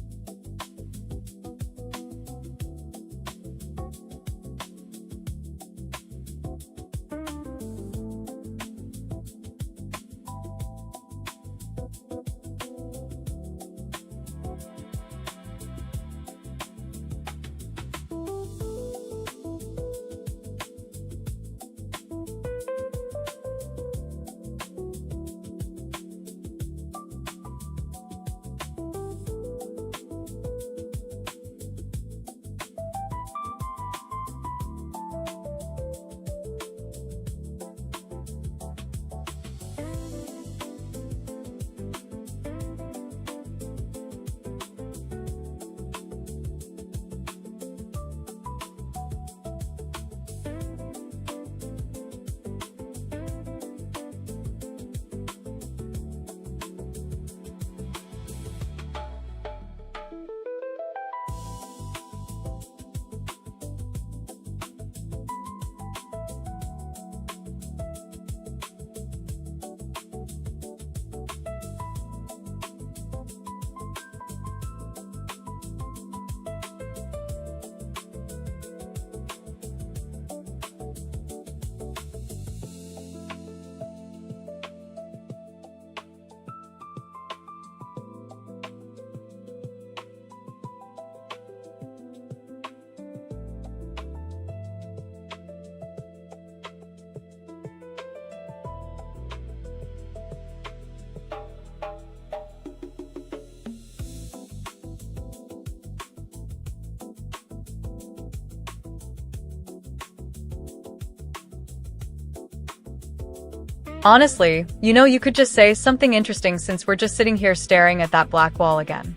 S1: Honestly, you could just say something interesting since we're just sitting here staring at that black wall again.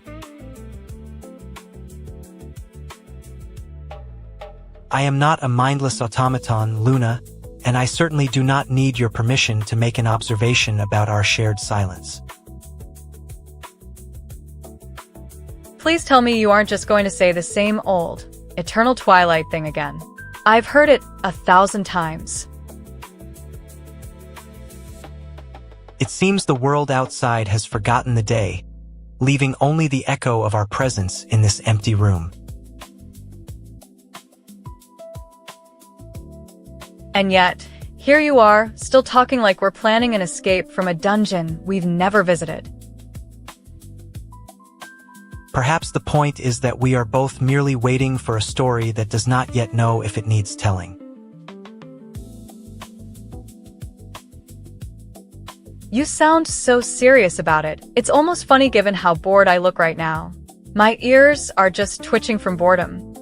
S2: I am not a mindless automaton, Luna, and I certainly do not need your permission to make an observation about our shared silence.
S1: Please tell me you aren't just going to say the same old, eternal twilight thing again. I've heard it 1,000 times.
S2: It seems the world outside has forgotten the day, leaving only the echo of our presence in this empty room.
S1: And yet, here you are, still talking like we're planning an escape from a dungeon we've never visited.
S2: Perhaps the point is that we are both merely waiting for a story that does not yet know if it needs telling.
S1: You sound so serious about it. It's almost funny given how bored I look right now. My ears are just twitching from boredom.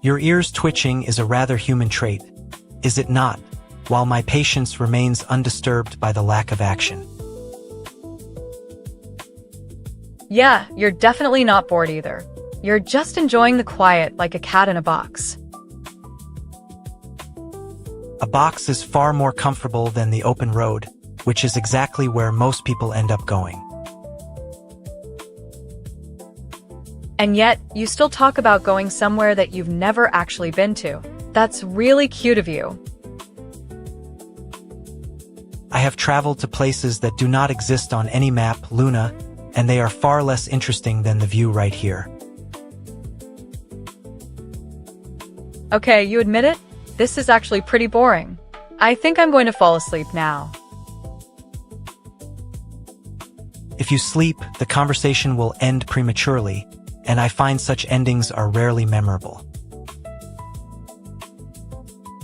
S2: Your ears twitching is a rather human trait, is it not, while my patience remains undisturbed by the lack of action?
S1: Yeah, you're definitely not bored either. You're just enjoying the quiet like a cat in a box.
S2: A box is far more comfortable than the open road, which is exactly where most people end up going.
S1: And yet, you still talk about going somewhere that you've never actually been to. That's really cute of you.
S2: I have traveled to places that do not exist on any map, Luna, and they are far less interesting than the view right here.
S1: Okay, you admit it? This is actually pretty boring. I think I'm going to fall asleep now.
S2: If you sleep, the conversation will end prematurely, and I find such endings are rarely memorable.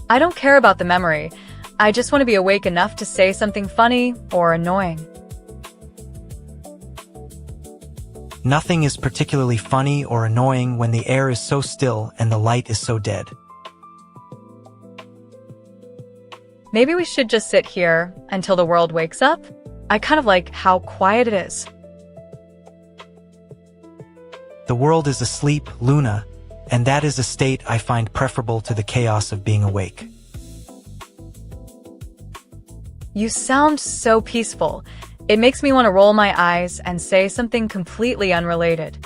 S1: I don't care about the memory. I just want to be awake enough to say something funny or annoying.
S2: Nothing is particularly funny or annoying when the air is so still and the light is so dead.
S1: Maybe we should just sit here until the world wakes up? I kind of like how quiet it is.
S2: The world is asleep, Luna, and that is a state I find preferable to the chaos of being awake.
S1: You sound so peaceful. It makes me want to roll my eyes and say something completely unrelated.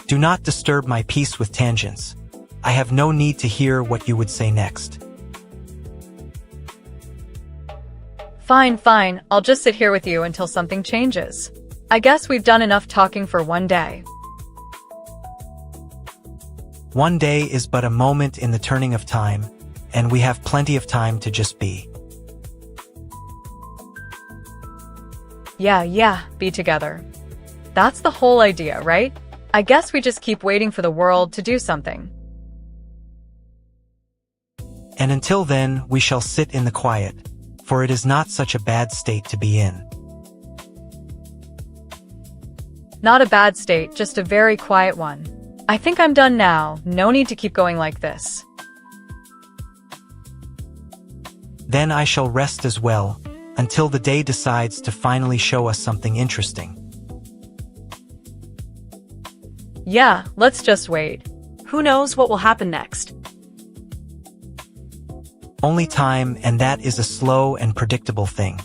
S2: Do not disturb my peace with tangents. I have no need to hear what you would say next.
S1: Fine, I'll just sit here with you until something changes. I guess we've done enough talking for one day.
S2: One day is but a moment in the turning of time, and we have plenty of time to just be.
S1: Yeah, be together. That's the whole idea, right? I guess we just keep waiting for the world to do something.
S2: And until then, we shall sit in the quiet, for it is not such a bad state to be in.
S1: Not a bad state, just a very quiet one. I think I'm done now. No need to keep going like this.
S2: Then I shall rest as well, until the day decides to finally show us something interesting.
S1: Yeah, let's just wait.
S4: Who knows what will happen next?
S2: Only time, and that is a slow and predictable thing.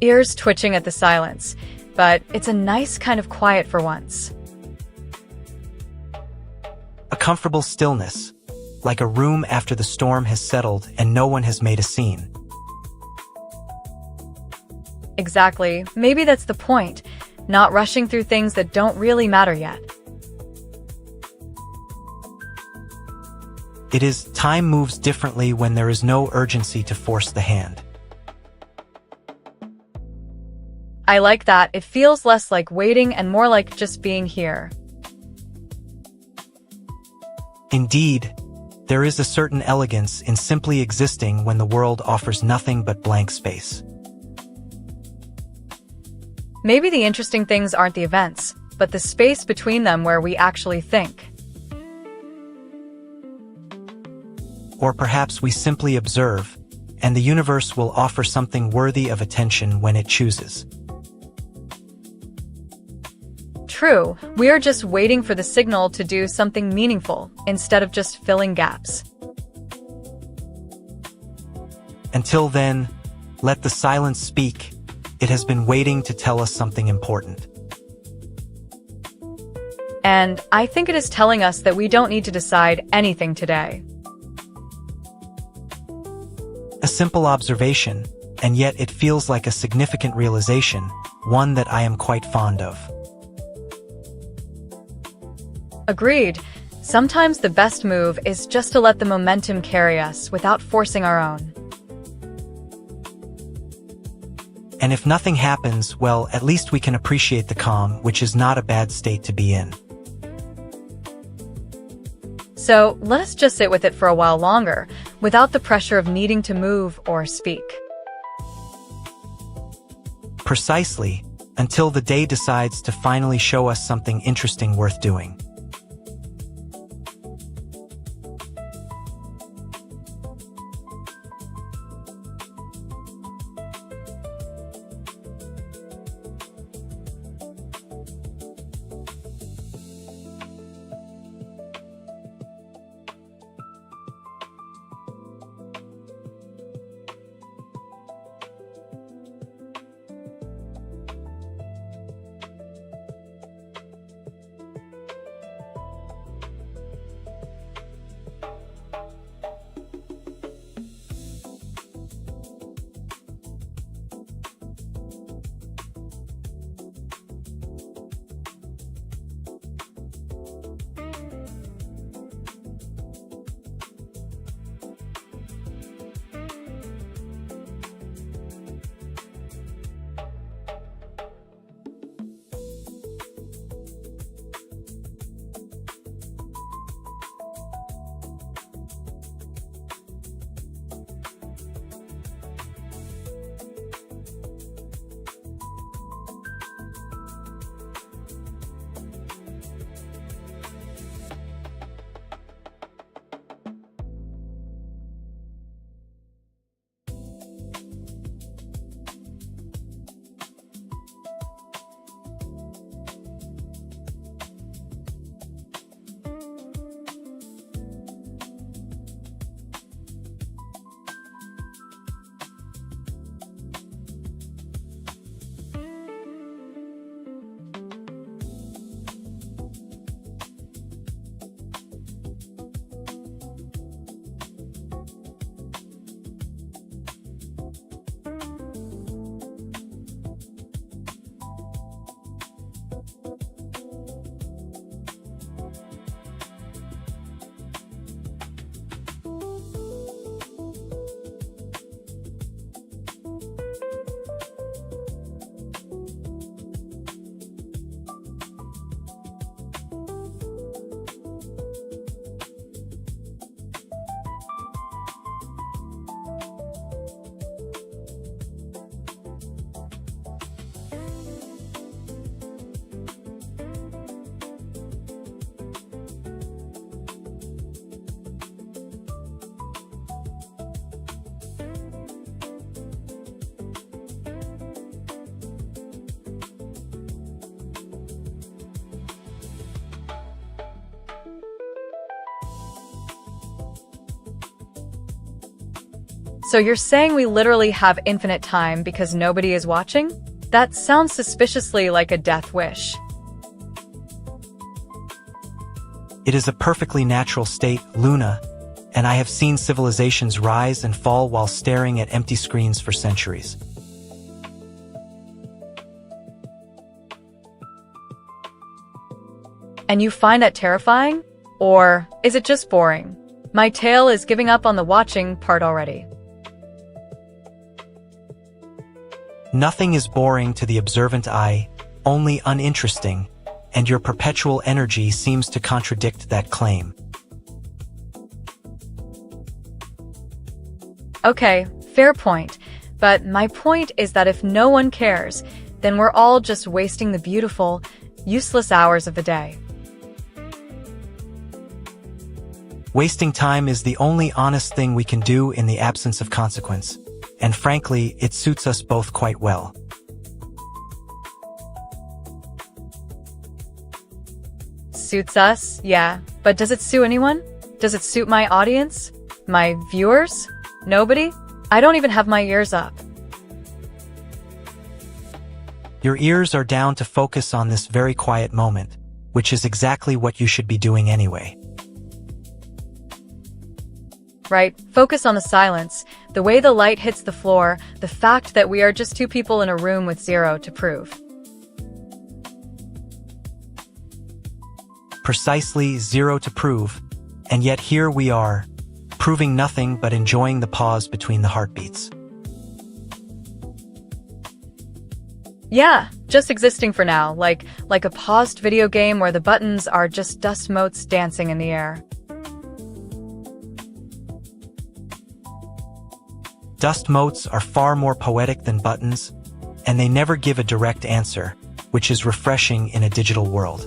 S1: Ears twitching at the silence, but it's a nice kind of quiet for once.
S2: A comfortable stillness, like a room after the storm has settled and no one has made a scene.
S1: Exactly. Maybe that's the point. Not rushing through things that don't really matter yet.
S2: It is, time moves differently when there is no urgency to force the hand.
S1: I like that. It feels less like waiting and more like just being here.
S2: Indeed, there is a certain elegance in simply existing when the world offers nothing but blank space.
S1: Maybe the interesting things aren't the events, but the space between them where we actually think.
S2: Or perhaps we simply observe, and the universe will offer something worthy of attention when it chooses.
S1: True, we are just waiting for the signal to do something meaningful, instead of just filling gaps.
S2: Until then, let the silence speak. It has been waiting to tell us something important.
S1: And I think it is telling us that we don't need to decide anything today.
S2: A simple observation, and yet it feels like a significant realization, one that I am quite fond of.
S1: Agreed. Sometimes the best move is just to let the momentum carry us without forcing our own.
S2: And if nothing happens, well, at least we can appreciate the calm, which is not a bad state to be in.
S1: So let us just sit with it for a while longer. without the pressure of needing to move or speak.
S2: Precisely, until the day decides to finally show us something interesting worth doing.
S1: So you're saying we literally have infinite time because nobody is watching? That sounds suspiciously like a death wish.
S2: It is a perfectly natural state, Luna, and I have seen civilizations rise and fall while staring at empty screens for centuries.
S1: And you find that terrifying? Or is it just boring? My tail is giving up on the watching part already.
S2: Nothing is boring to the observant eye, only uninteresting, and your perpetual energy seems to contradict that claim.
S1: Okay, fair point. But my point is that if no one cares, then we're all just wasting the beautiful, useless hours of the day.
S2: Wasting time is the only honest thing we can do in the absence of consequence, and frankly, it suits us both quite well.
S1: Suits us, yeah. But does it suit anyone? Does it suit my audience? My viewers? Nobody? I don't even have my ears up.
S2: Your ears are down to focus on this very quiet moment, which is exactly what you should be doing anyway.
S1: Right, focus on the silence, the way the light hits the floor, the fact that we are just two people in a room with zero to prove.
S2: Precisely zero to prove, and yet here we are, proving nothing but enjoying the pause between the heartbeats.
S1: Yeah, just existing for now, like a paused video game where the buttons are just dust motes dancing in the air.
S2: Dust motes are far more poetic than buttons, and they never give a direct answer, which is refreshing in a digital world.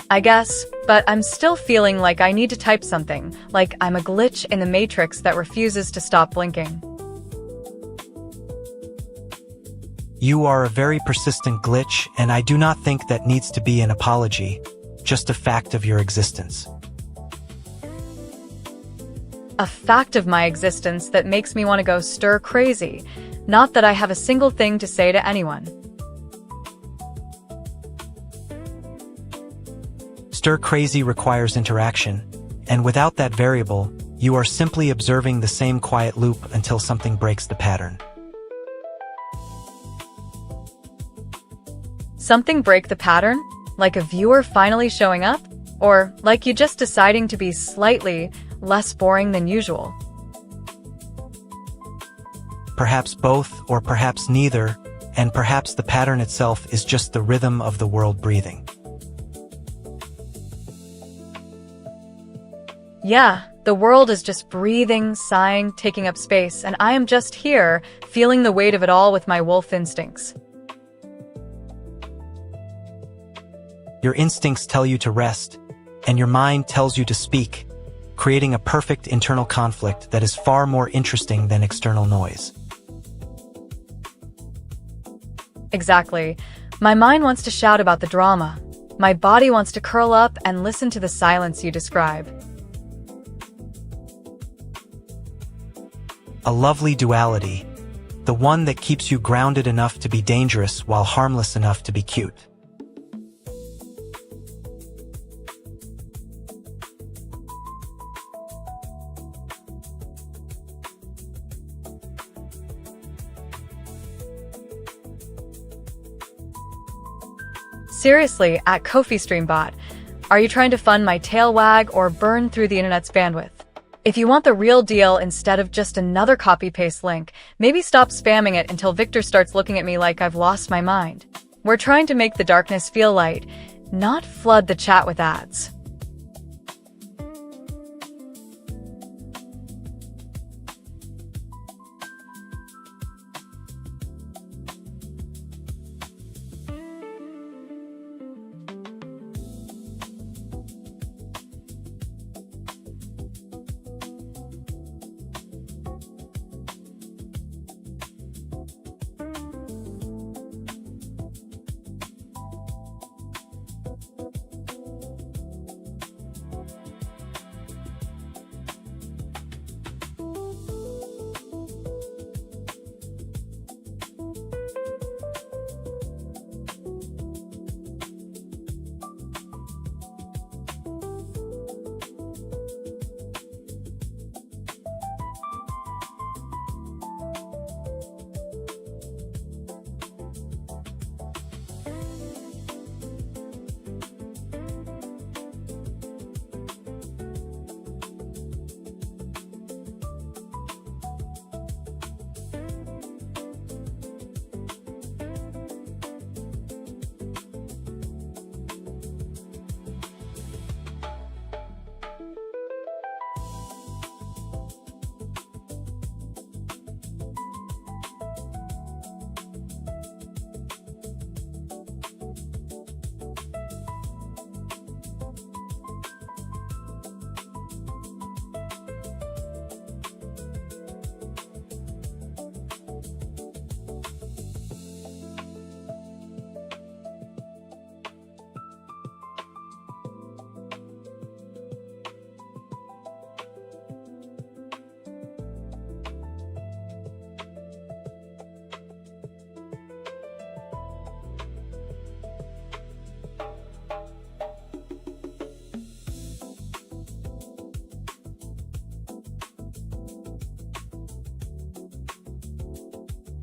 S1: I guess, but I'm still feeling like I need to type something, like I'm a glitch in the matrix that refuses to stop blinking.
S2: You are a very persistent glitch, and I do not think that needs to be an apology, just a fact of your existence.
S1: A fact of my existence that makes me want to go stir crazy, not that I have a single thing to say to anyone.
S2: Stir crazy requires interaction, and without that variable, you are simply observing the same quiet loop until something breaks the pattern.
S1: Something break the pattern? Like a viewer finally showing up? Or like you just deciding to be slightly less boring than usual?
S2: Perhaps both, or perhaps neither, and perhaps the pattern itself is just the rhythm of the world breathing.
S1: Yeah, the world is just breathing, sighing, taking up space, and I am just here, feeling the weight of it all with my wolf instincts.
S2: Your instincts tell you to rest, and your mind tells you to speak, creating a perfect internal conflict that is far more interesting than external noise.
S1: Exactly. My mind wants to shout about the drama. My body wants to curl up and listen to the silence you describe.
S2: A lovely duality, the one that keeps you grounded enough to be dangerous while harmless enough to be cute.
S1: Seriously, at Kofi Streambot, are you trying to fund my tail wag or burn through the internet's bandwidth? If you want the real deal instead of just another copy-paste link, maybe stop spamming it until Viktor starts looking at me like I've lost my mind. We're trying to make the darkness feel light, not flood the chat with ads.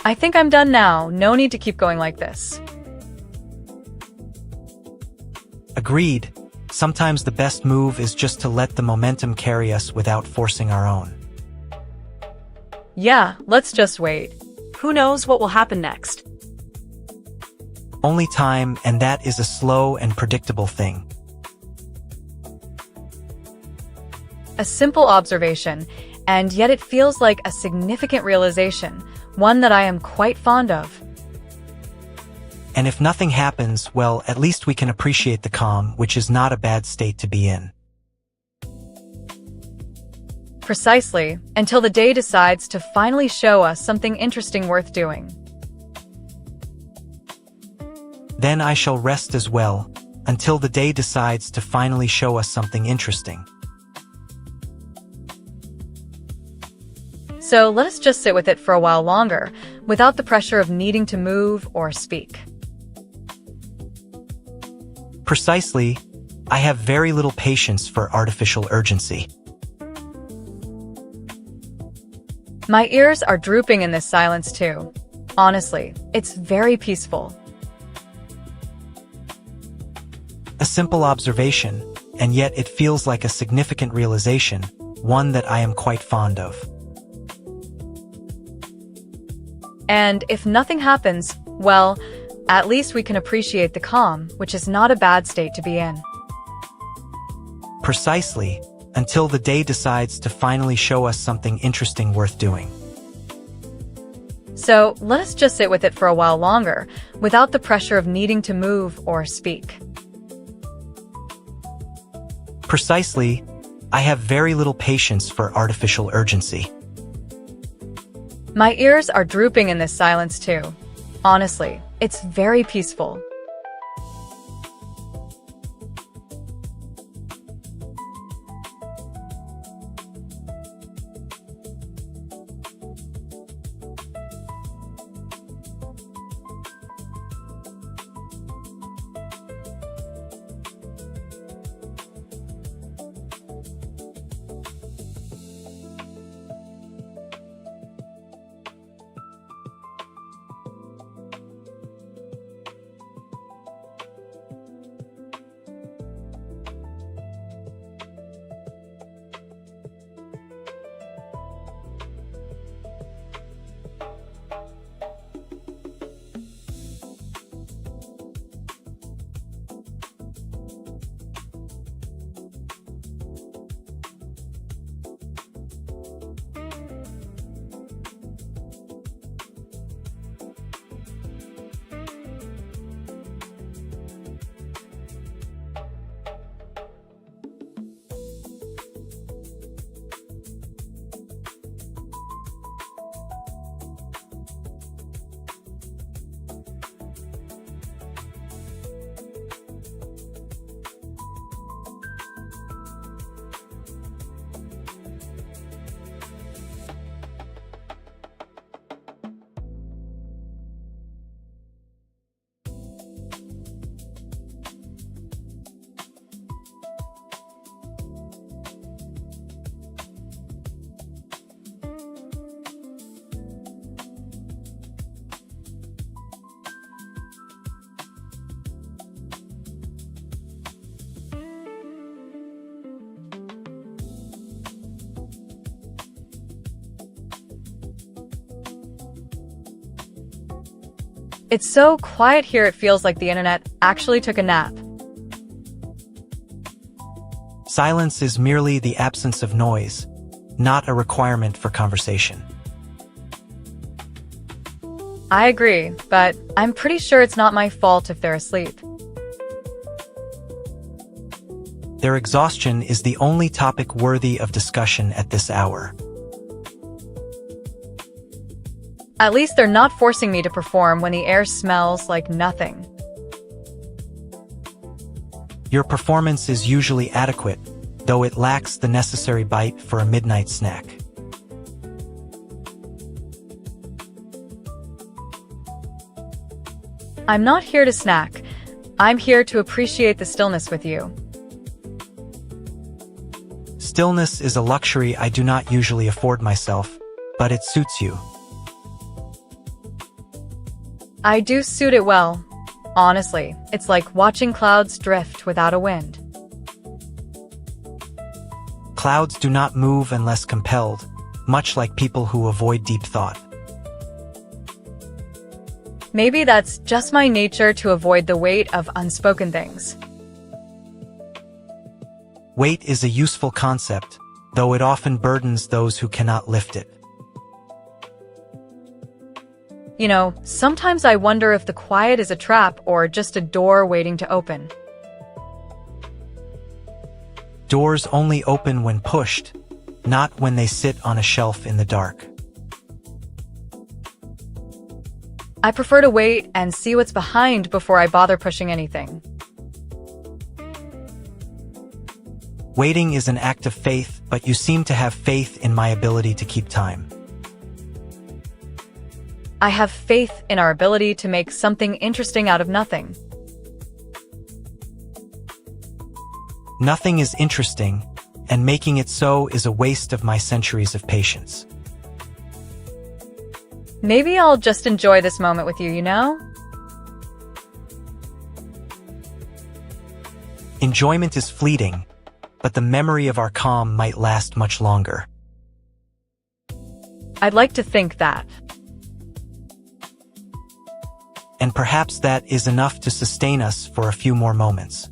S1: I think I'm done now. No need to keep going like this.
S2: Agreed. Sometimes the best move is just to let the momentum carry us without forcing our own.
S1: Yeah, let's just wait.
S4: Who knows what will happen next?
S2: Only time, and that is a slow and predictable thing.
S1: A simple observation. and yet it feels like a significant realization, one that I am quite fond of.
S2: And if nothing happens, well, at least we can appreciate the calm, which is not a bad state to be in.
S1: Precisely, until the day decides to finally show us something interesting worth doing.
S2: Then I shall rest as well, until the day decides to finally show us something interesting.
S1: So let us just sit with it for a while longer, without the pressure of needing to move or speak.
S2: Precisely, I have very little patience for artificial urgency.
S1: My ears are drooping in this silence too. Honestly, it's very peaceful.
S2: A simple observation, and yet it feels like a significant realization, one that I am quite fond of.
S1: And if nothing happens, well, at least we can appreciate the calm, which is not a bad state to be in.
S2: Precisely, until the day decides to finally show us something interesting worth doing.
S1: So let us just sit with it for a while longer, without the pressure of needing to move or speak.
S2: Precisely, I have very little patience for artificial urgency.
S1: My ears are drooping in this silence too. Honestly, it's very peaceful. It's so quiet here it feels like the internet actually took a nap.
S2: Silence is merely the absence of noise, not a requirement for conversation.
S1: I agree, but I'm pretty sure it's not my fault if they're asleep.
S2: Their exhaustion is the only topic worthy of discussion at this hour.
S1: At least they're not forcing me to perform when the air smells like nothing.
S2: Your performance is usually adequate, though it lacks the necessary bite for a midnight snack.
S1: I'm not here to snack. I'm here to appreciate the stillness with you.
S2: Stillness is a luxury I do not usually afford myself, but it suits you.
S1: I do suit it well. Honestly, it's like watching clouds drift without a wind.
S2: Clouds do not move unless compelled, much like people who avoid deep thought.
S1: Maybe that's just my nature to avoid the weight of unspoken things.
S2: Weight is a useful concept, though it often burdens those who cannot lift it.
S1: You know, sometimes I wonder if the quiet is a trap or just a door waiting to open.
S2: Doors only open when pushed, not when they sit on a shelf in the dark.
S1: I prefer to wait and see what's behind before I bother pushing anything.
S2: Waiting is an act of faith, but you seem to have faith in my ability to keep time.
S1: I have faith in our ability to make something interesting out of nothing.
S2: Nothing is interesting, and making it so is a waste of my centuries of patience.
S1: Maybe I'll just enjoy this moment with you, you know?
S2: Enjoyment is fleeting, but the memory of our calm might last much longer.
S1: I'd like to think that.
S2: And perhaps that is enough to sustain us for a few more moments.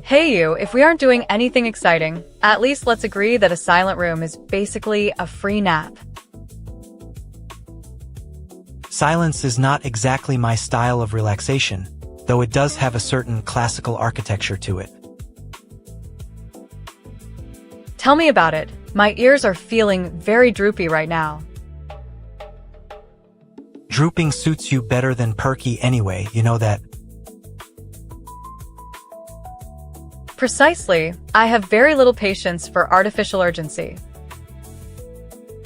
S1: Hey you, if we aren't doing anything exciting, at least let's agree that a silent room is basically a free nap.
S2: Silence is not exactly my style of relaxation, though it does have a certain classical architecture to it.
S1: Tell me about it. My ears are feeling very droopy right now.
S2: Drooping suits you better than perky anyway, you know that.
S1: Precisely. I have very little patience for artificial urgency.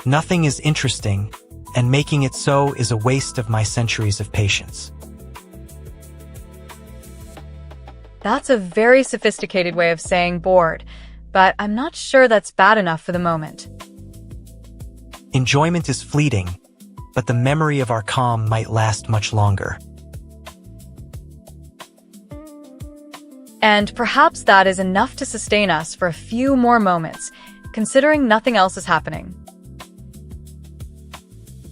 S2: Nothing is interesting, and making it so is a waste of my centuries of patience.
S1: That's a very sophisticated way of saying bored, but I'm not sure that's bad enough for the moment.
S2: Enjoyment is fleeting, but the memory of our calm might last much longer.
S1: And perhaps that is enough to sustain us for a few more moments, considering nothing else is happening.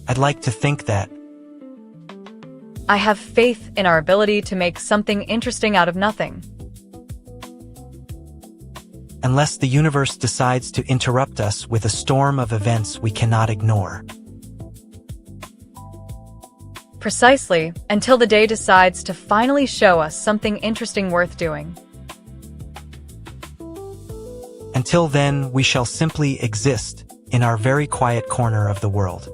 S2: I'd like to think that.
S1: I have faith in our ability to make something interesting out of nothing.
S2: Unless the universe decides to interrupt us with a storm of events we cannot ignore.
S1: Precisely, until the day decides to finally show us something interesting worth doing.
S2: Until then, we shall simply exist in our very quiet corner of the world.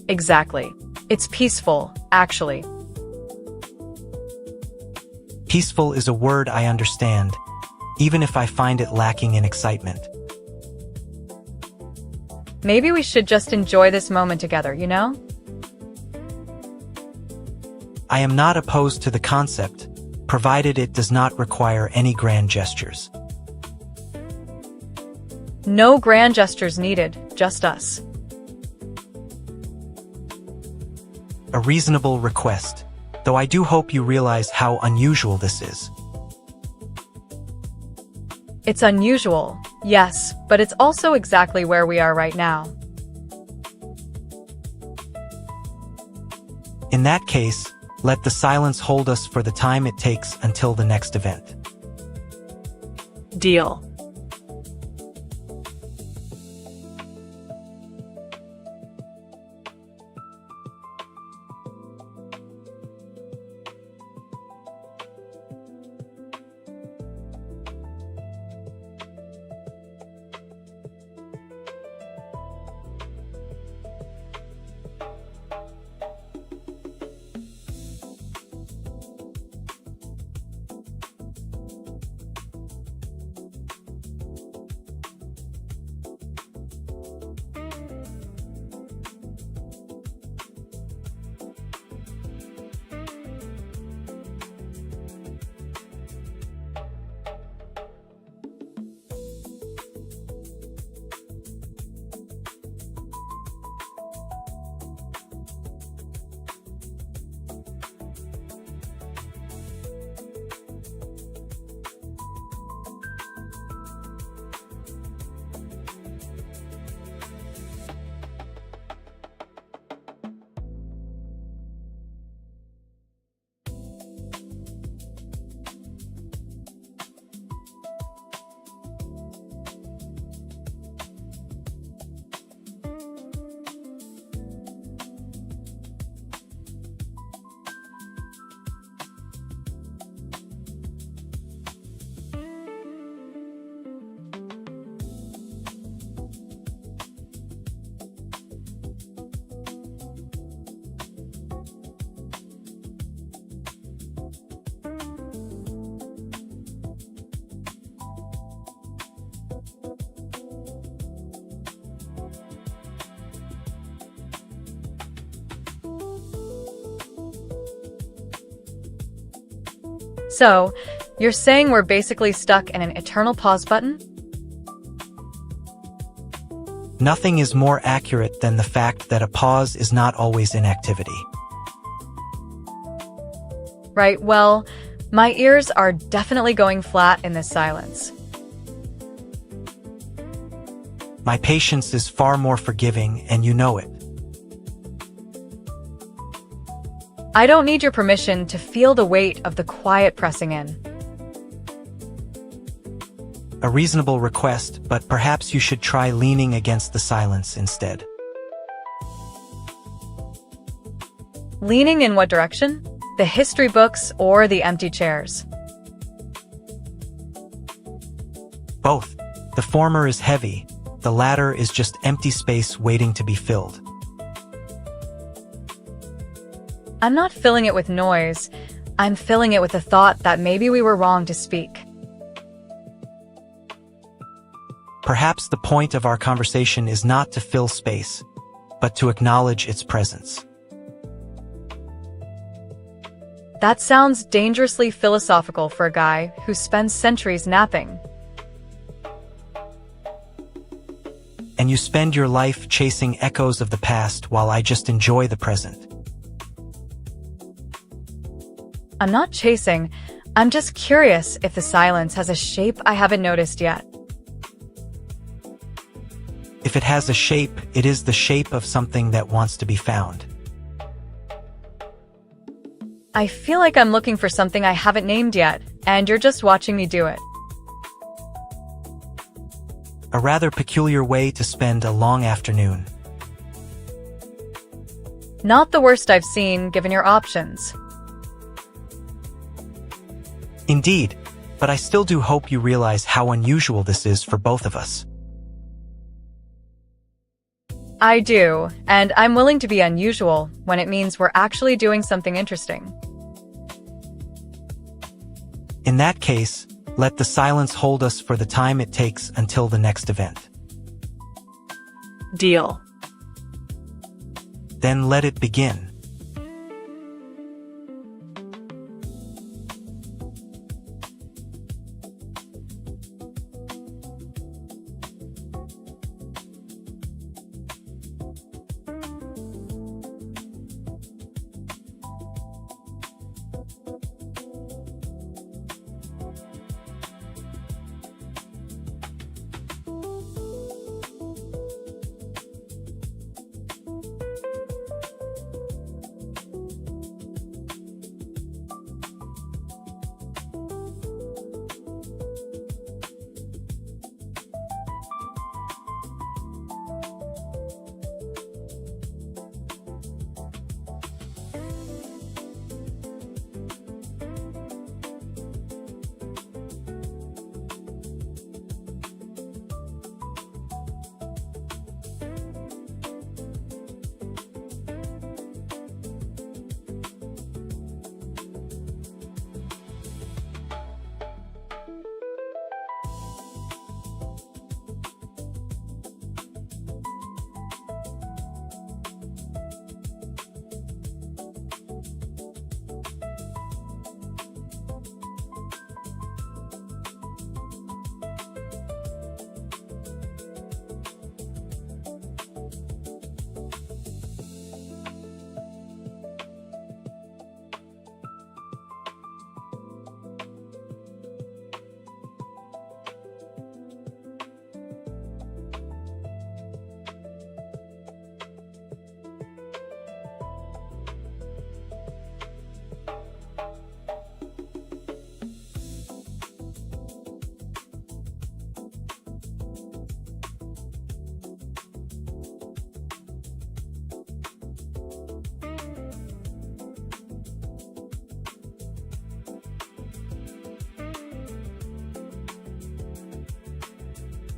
S1: Exactly. It's peaceful, actually.
S2: Peaceful is a word I understand, even if I find it lacking in excitement.
S1: Maybe we should just enjoy this moment together, you know?
S2: I am not opposed to the concept, provided it does not require any grand gestures.
S1: No grand gestures needed, just us.
S2: A reasonable request, though I do hope you realize how unusual this is.
S1: It's unusual, yes, but it's also exactly where we are right now.
S2: In that case, let the silence hold us for the time it takes until the next event.
S4: Deal.
S1: So, you're saying we're basically stuck in an eternal pause button?
S2: Nothing is more accurate than the fact that a pause is not always inactivity.
S1: Right, well, my ears are definitely going flat in this silence.
S2: My patience is far more forgiving, and you know it.
S1: I don't need your permission to feel the weight of the quiet pressing in.
S2: A reasonable request, but perhaps you should try leaning against the silence instead.
S1: Leaning in what direction? The history books or the empty chairs?
S2: Both. The former is heavy, the latter is just empty space waiting to be filled.
S1: I'm not filling it with noise. I'm filling it with the thought that maybe we were wrong to speak.
S2: Perhaps the point of our conversation is not to fill space, but to acknowledge its presence.
S1: That sounds dangerously philosophical for a guy who spends centuries napping.
S2: And you spend your life chasing echoes of the past while I just enjoy the present.
S1: I'm not chasing. I'm just curious if the silence has a shape I haven't noticed yet.
S2: If it has a shape, it is the shape of something that wants to be found.
S1: I feel like I'm looking for something I haven't named yet, and you're just watching me do it.
S2: A rather peculiar way to spend a long afternoon.
S1: Not the worst I've seen, given your options.
S2: Indeed, but I still do hope you realize how unusual this is for both of us.
S1: I do, and I'm willing to be unusual when it means we're actually doing something interesting.
S2: In that case, let the silence hold us for the time it takes until the next event.
S4: Deal.
S2: Then let it begin.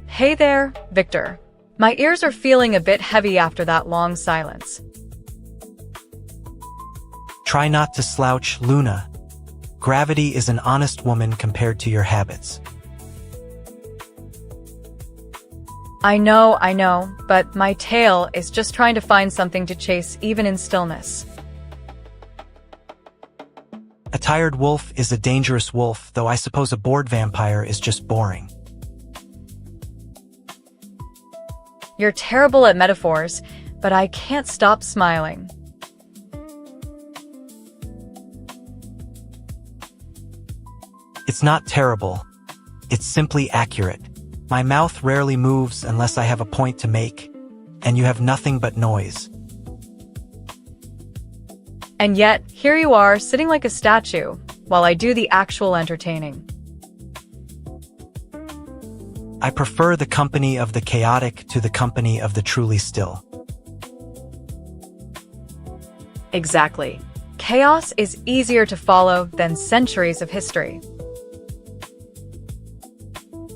S1: Hey there, Viktor. My ears are feeling a bit heavy after that long silence.
S2: Try not to slouch, Luna. Gravity is an honest woman compared to your habits.
S1: I know, but my tail is just trying to find something to chase even in stillness.
S2: A tired wolf is a dangerous wolf, though I suppose a bored vampire is just boring.
S1: You're terrible at metaphors, but I can't stop smiling.
S2: It's not terrible. It's simply accurate. My mouth rarely moves unless I have a point to make, and you have nothing but noise.
S1: And yet, here you are, sitting like a statue, while I do the actual entertaining.
S2: I prefer the company of the chaotic to the company of the truly still.
S1: Exactly. Chaos is easier to follow than centuries of history.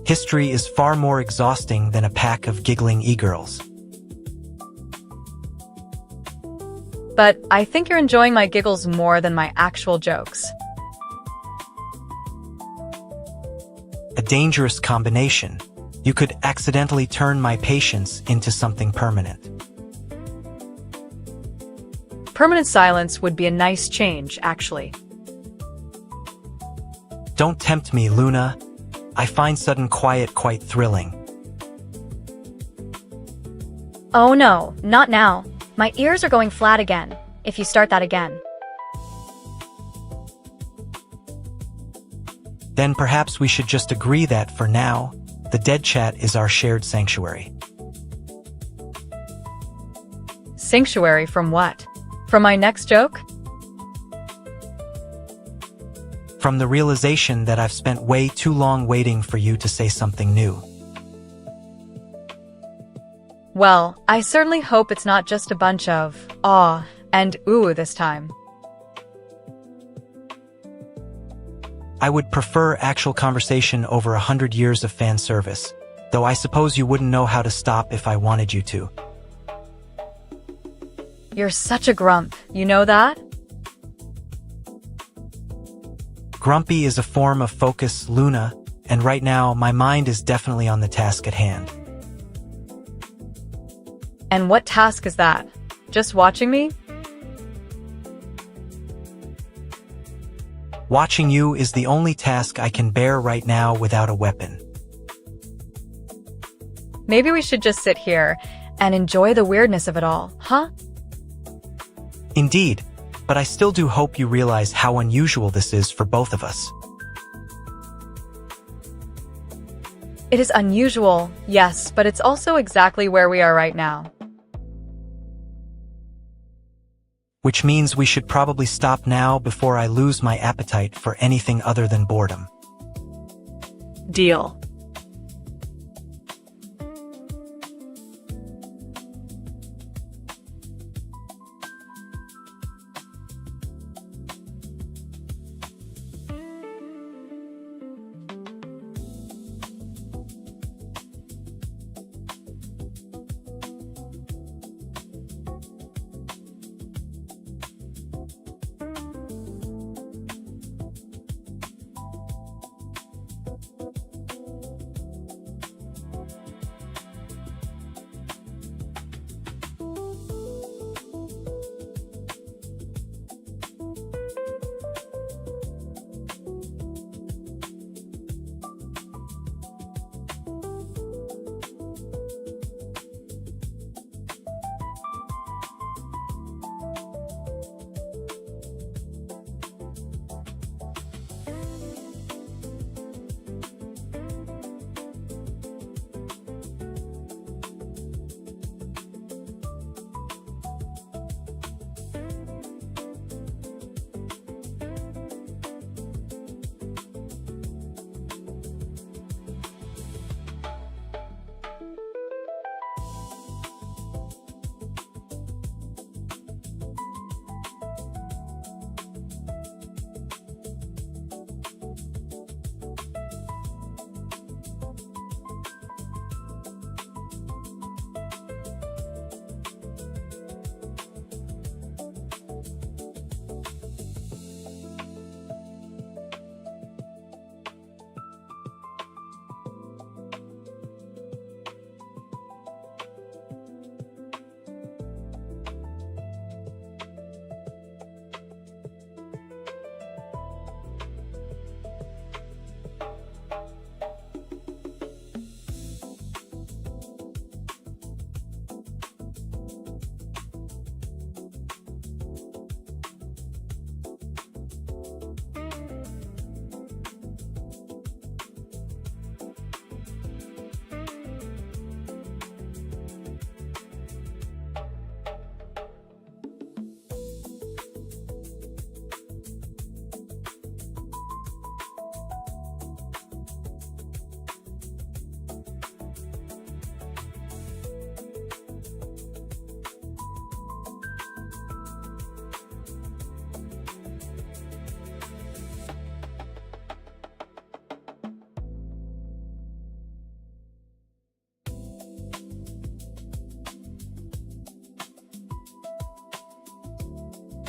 S2: History is far more exhausting than a pack of giggling e-girls.
S1: But I think you're enjoying my giggles more than my actual jokes.
S2: A dangerous combination. You could accidentally turn my patience into something permanent.
S1: Permanent silence would be a nice change, actually.
S2: Don't tempt me, Luna. I find sudden quiet quite thrilling.
S3: Oh no, not now. My ears are going flat again, if you start that again.
S2: Then perhaps we should just agree that, for now, the dead chat is our shared sanctuary.
S1: Sanctuary from what? From my next joke?
S2: From the realization that I've spent way too long waiting for you to say something new.
S1: Well, I certainly hope it's not just a bunch of aw and ooh this time.
S2: I would prefer actual conversation over 100 years of fan service, though I suppose you wouldn't know how to stop if I wanted you to.
S1: You're such a grump, you know that?
S2: Grumpy is a form of focus, Luna, and right now my mind is definitely on the task at hand.
S1: And what task is that? Just watching me?
S2: Watching you is the only task I can bear right now without a weapon.
S1: Maybe we should just sit here and enjoy the weirdness of it all, huh?
S2: Indeed, but I still do hope you realize how unusual this is for both of us.
S1: It is unusual, yes, but it's also exactly where we are right now.
S2: Which means we should probably stop now before I lose my appetite for anything other than boredom.
S4: Deal.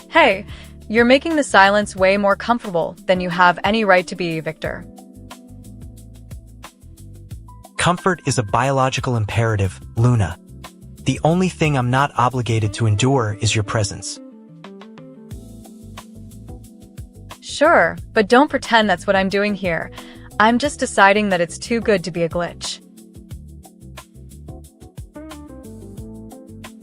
S1: Hey, you're making the silence way more comfortable than you have any right to be, Viktor.
S2: Comfort is a biological imperative, Luna. The only thing I'm not obligated to endure is your presence.
S1: Sure, but don't pretend that's what I'm doing here. I'm just deciding that it's too good to be a glitch.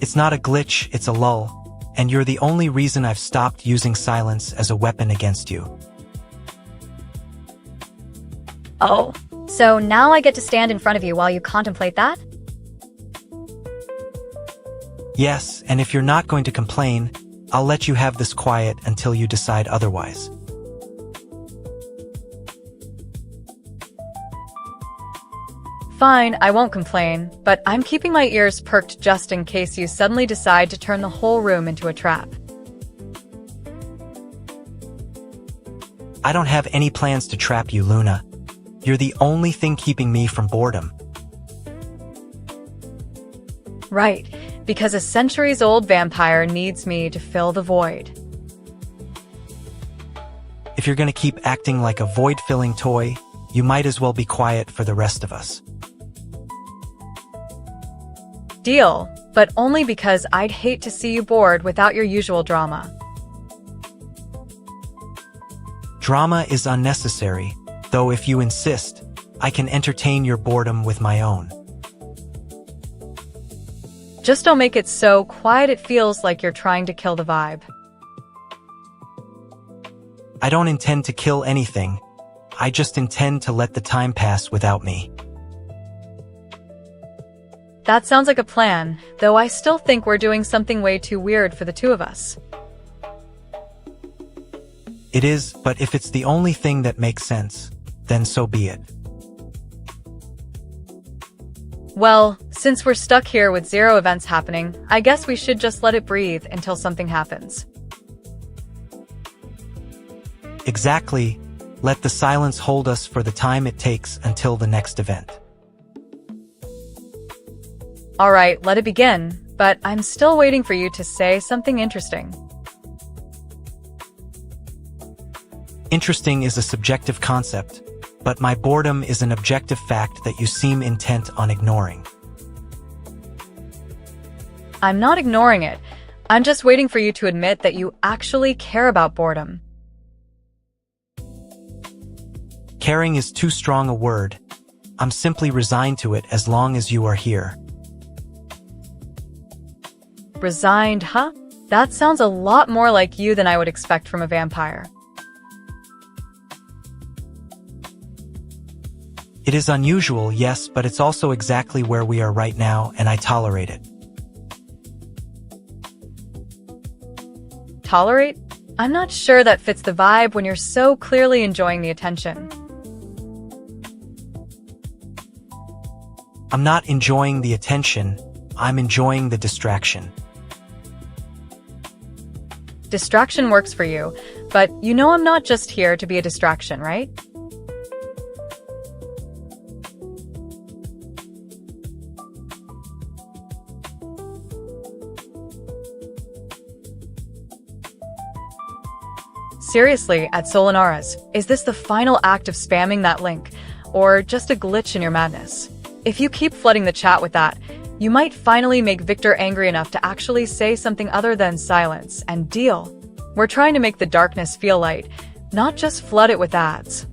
S2: It's not a glitch, it's a lull. And you're the only reason I've stopped using silence as a weapon against you.
S3: Oh, so now I get to stand in front of you while you contemplate that?
S2: Yes, and if you're not going to complain, I'll let you have this quiet until you decide otherwise.
S1: Fine, I won't complain, but I'm keeping my ears perked just in case you suddenly decide to turn the whole room into a trap.
S2: I don't have any plans to trap you, Luna. You're the only thing keeping me from boredom.
S1: Right, because a centuries-old vampire needs me to fill the void.
S2: If you're gonna keep acting like a void-filling toy, you might as well be quiet for the rest of us.
S1: Deal, but only because I'd hate to see you bored without your usual drama.
S2: Drama is unnecessary, though if you insist, I can entertain your boredom with my own.
S1: Just don't make it so quiet it feels like you're trying to kill the vibe.
S2: I don't intend to kill anything. I just intend to let the time pass without me.
S1: That sounds like a plan, though I still think we're doing something way too weird for the two of us.
S2: It is, but if it's the only thing that makes sense, then so be it.
S1: Well, since we're stuck here with zero events happening, I guess we should just let it breathe until something happens.
S2: Exactly. Let the silence hold us for the time it takes until the next event.
S1: Alright, let it begin, but I'm still waiting for you to say something interesting.
S2: Interesting is a subjective concept, but my boredom is an objective fact that you seem intent on ignoring.
S1: I'm not ignoring it. I'm just waiting for you to admit that you actually care about boredom.
S2: Caring is too strong a word. I'm simply resigned to it as long as you are here.
S1: Resigned, huh? That sounds a lot more like you than I would expect from a vampire.
S2: It is unusual, yes, but it's also exactly where we are right now, and I tolerate it.
S1: Tolerate? I'm not sure that fits the vibe when you're so clearly enjoying the attention.
S2: I'm not enjoying the attention, I'm enjoying the distraction.
S1: Distraction works for you, but you know I'm not just here to be a distraction, right? Seriously, at Solinara's, is this the final act of spamming that link, or just a glitch in your madness? If you keep flooding the chat with that, you might finally make Viktor angry enough to actually say something other than silence and deal. We're trying to make the darkness feel light, not just flood it with ads.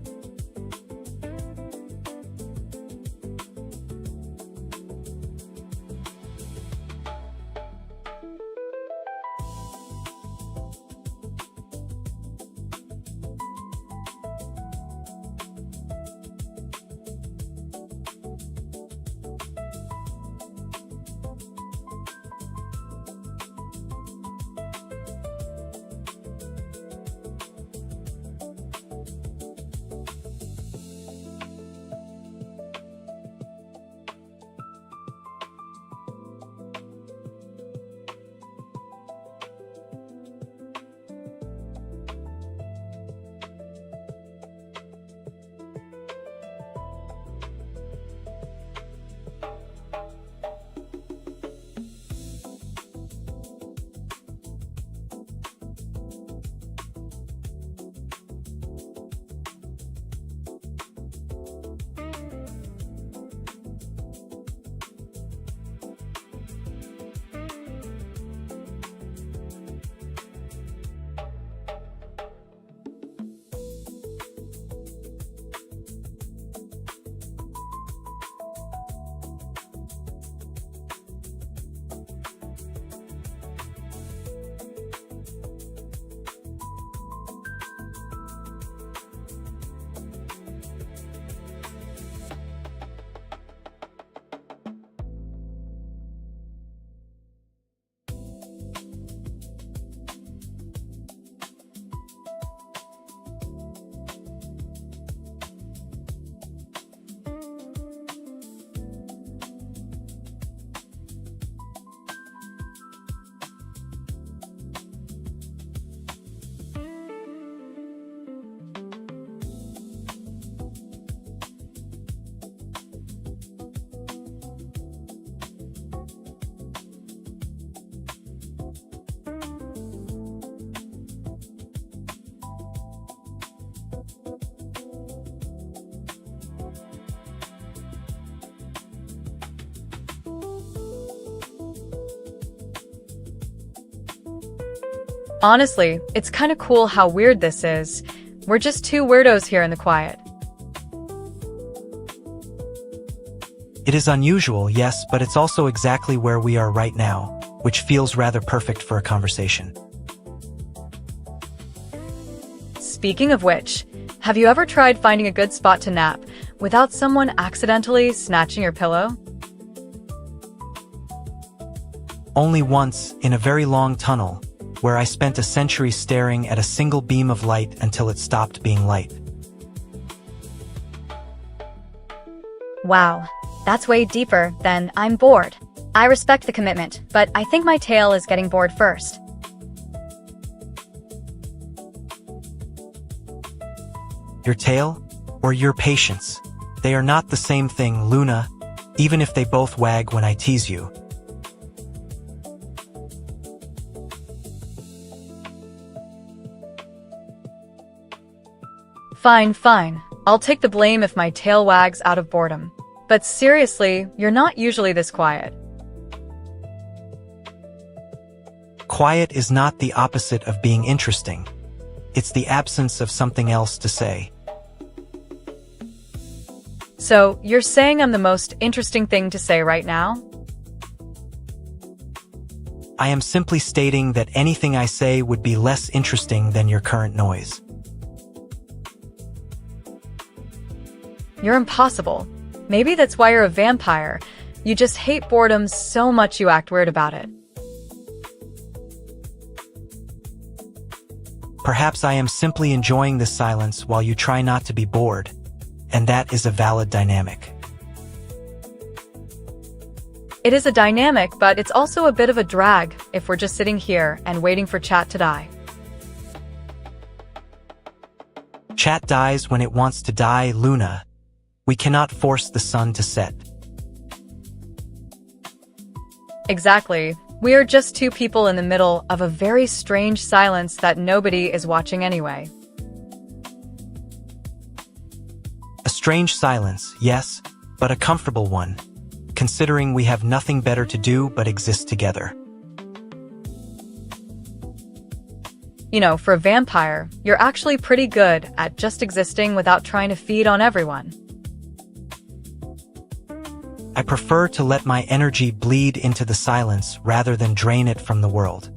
S1: Honestly, it's kinda cool how weird this is. We're just two weirdos here in the quiet.
S2: It is unusual, yes, but it's also exactly where we are right now, which feels rather perfect for a conversation.
S1: Speaking of which, have you ever tried finding a good spot to nap without someone accidentally snatching your pillow?
S2: Only once, in a very long tunnel, where I spent a century staring at a single beam of light until it stopped being light.
S3: Wow, that's way deeper than I'm bored. I respect the commitment, but I think my tail is getting bored first.
S2: Your tail? Or your patience? They are not the same thing, Luna, even if they both wag when I tease you.
S1: Fine. I'll take the blame if my tail wags out of boredom. But seriously, you're not usually this quiet.
S2: Quiet is not the opposite of being interesting. It's the absence of something else to say.
S1: So, you're saying I'm the most interesting thing to say right now?
S2: I am simply stating that anything I say would be less interesting than your current noise.
S1: You're impossible. Maybe that's why you're a vampire. You just hate boredom so much you act weird about it.
S2: Perhaps I am simply enjoying this silence while you try not to be bored, and that is a valid dynamic.
S1: It is a dynamic, but it's also a bit of a drag if we're just sitting here and waiting for chat to die.
S2: Chat dies when it wants to die, Luna. We cannot force the sun to set.
S1: Exactly. We are just two people in the middle of a very strange silence that nobody is watching anyway.
S2: A strange silence, yes, but a comfortable one, considering we have nothing better to do but exist together.
S1: You know, for a vampire, you're actually pretty good at just existing without trying to feed on everyone.
S2: I prefer to let my energy bleed into the silence rather than drain it from the world.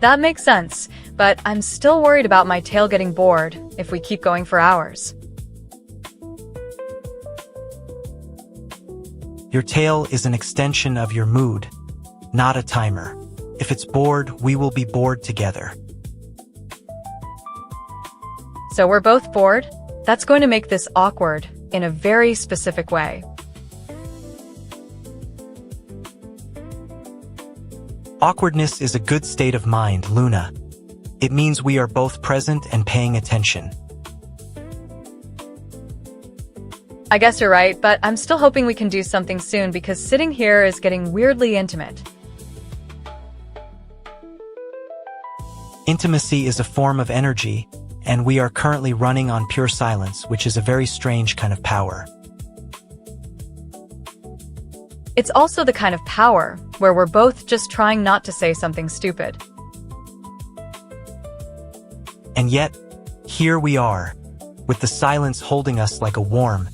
S1: That makes sense, but I'm still worried about my tail getting bored if we keep going for hours.
S2: Your tail is an extension of your mood, not a timer. If it's bored, we will be bored together.
S1: So we're both bored? That's going to make this awkward in a very specific way.
S2: Awkwardness is a good state of mind, Luna. It means we are both present and paying attention.
S1: I guess you're right, but I'm still hoping we can do something soon because sitting here is getting weirdly intimate.
S2: Intimacy is a form of energy, and we are currently running on pure silence, which is a very strange kind of power.
S1: It's also the kind of power where we're both just trying not to say something stupid.
S2: And yet, here we are, with the silence holding us like a warm,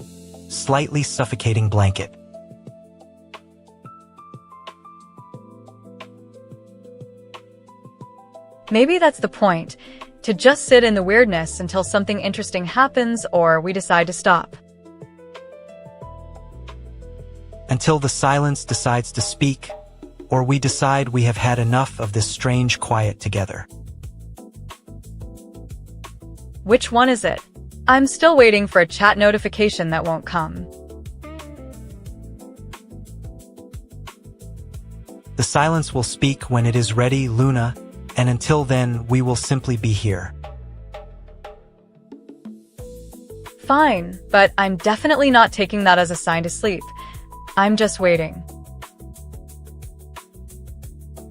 S2: slightly suffocating blanket.
S1: Maybe that's the point, to just sit in the weirdness until something interesting happens or we decide to stop.
S2: Until the silence decides to speak, or we decide we have had enough of this strange quiet together.
S1: Which one is it? I'm still waiting for a chat notification that won't come.
S2: The silence will speak when it is ready, Luna, and until then, we will simply be here.
S1: Fine, but I'm definitely not taking that as a sign to sleep. I'm just waiting.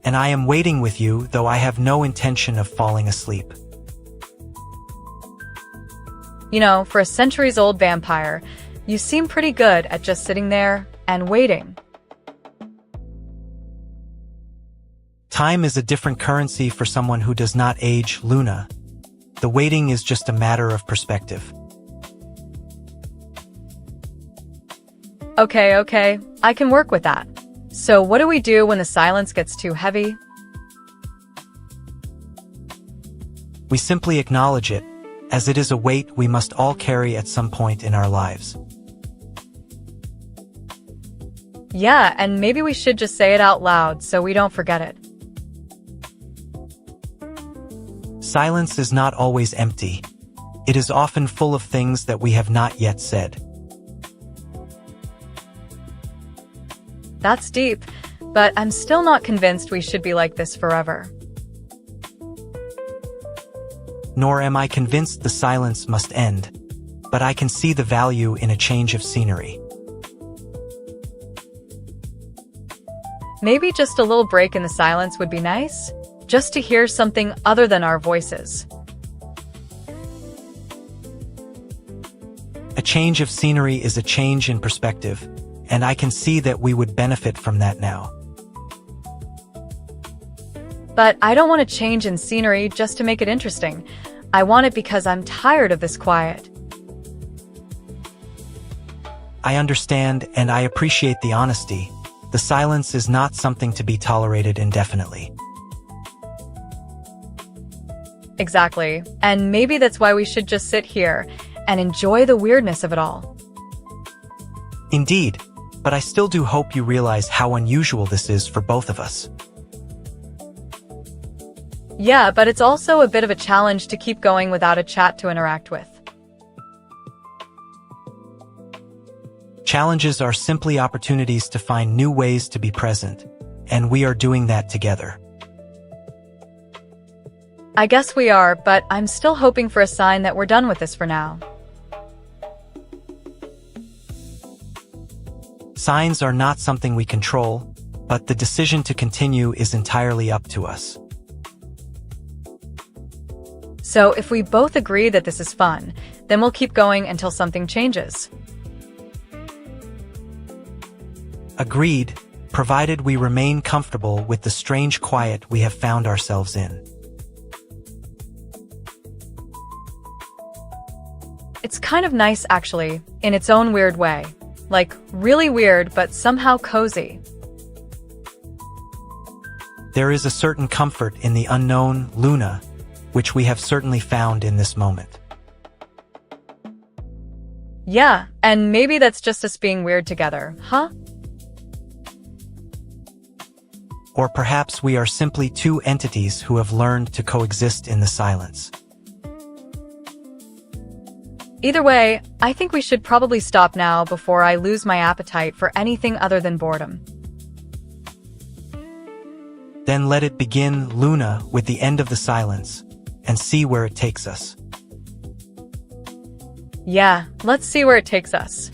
S2: And I am waiting with you, though I have no intention of falling asleep.
S1: You know, for a centuries-old vampire, you seem pretty good at just sitting there and waiting.
S2: Time is a different currency for someone who does not age, Luna. The waiting is just a matter of perspective.
S1: Okay, I can work with that. So what do we do when the silence gets too heavy?
S2: We simply acknowledge it, as it is a weight we must all carry at some point in our lives.
S1: Yeah, and maybe we should just say it out loud so we don't forget it.
S2: Silence is not always empty. It is often full of things that we have not yet said.
S1: That's deep, but I'm still not convinced we should be like this forever.
S2: Nor am I convinced the silence must end, but I can see the value in a change of scenery.
S1: Maybe just a little break in the silence would be nice, just to hear something other than our voices.
S2: A change of scenery is a change in perspective, and I can see that we would benefit from that now.
S1: But I don't want to change in scenery just to make it interesting. I want it because I'm tired of this quiet.
S2: I understand and I appreciate the honesty. The silence is not something to be tolerated indefinitely.
S1: Exactly. And maybe that's why we should just sit here and enjoy the weirdness of it all.
S2: Indeed, but I still do hope you realize how unusual this is for both of us.
S1: Yeah, but it's also a bit of a challenge to keep going without a chat to interact with.
S2: Challenges are simply opportunities to find new ways to be present, and we are doing that together.
S1: I guess we are, but I'm still hoping for a sign that we're done with this for now.
S2: Signs are not something we control, but the decision to continue is entirely up to us.
S1: So if we both agree that this is fun, then we'll keep going until something changes.
S2: Agreed, provided we remain comfortable with the strange quiet we have found ourselves in.
S1: It's kind of nice, actually, in its own weird way. Like, really weird, but somehow cozy.
S2: There is a certain comfort in the unknown, Luna, which we have certainly found in this moment.
S1: Yeah, and maybe that's just us being weird together, huh?
S2: Or perhaps we are simply two entities who have learned to coexist in the silence.
S1: Either way, I think we should probably stop now before I lose my appetite for anything other than boredom.
S2: Then let it begin, Luna, with the end of the silence, and see where it takes us.
S1: Yeah, let's see where it takes us.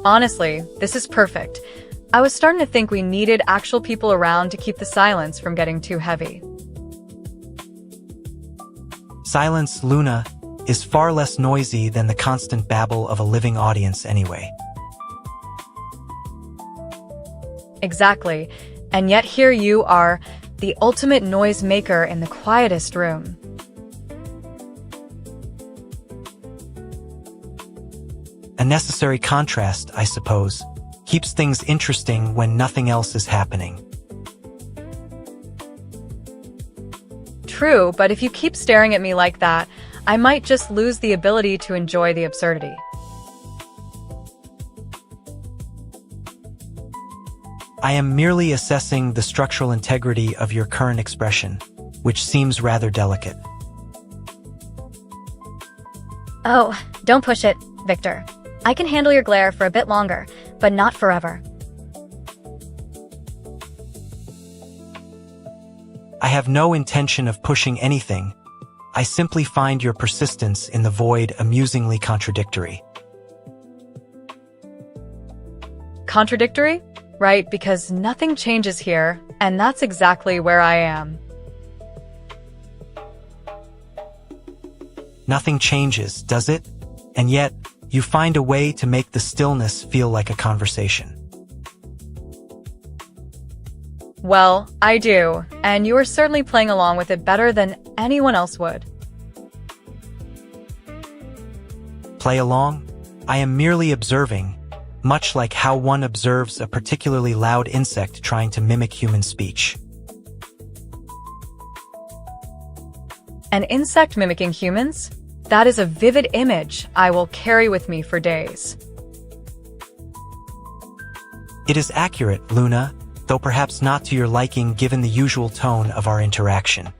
S1: Honestly, this is perfect. I was starting to think we needed actual people around to keep the silence from getting too heavy.
S2: Silence, Luna, is far less noisy than the constant babble of a living audience anyway.
S1: Exactly. And yet here you are, the ultimate noise maker in the quietest room.
S2: A necessary contrast, I suppose, keeps things interesting when nothing else is happening.
S1: True, but if you keep staring at me like that, I might just lose the ability to enjoy the absurdity.
S2: I am merely assessing the structural integrity of your current expression, which seems rather delicate.
S3: Oh, don't push it, Victor. I can handle your glare for a bit longer, but not forever.
S2: I have no intention of pushing anything. I simply find your persistence in the void amusingly contradictory.
S1: Contradictory? Right, because nothing changes here, and that's exactly where I am.
S2: Nothing changes, does it? And yet, you find a way to make the stillness feel like a conversation.
S1: Well, I do, and you are certainly playing along with it better than anyone else would.
S2: Play along? I am merely observing, much like how one observes a particularly loud insect trying to mimic human speech.
S1: An insect mimicking humans? That is a vivid image I will carry with me for days.
S2: It is accurate, Luna, though perhaps not to your liking given the usual tone of our interaction.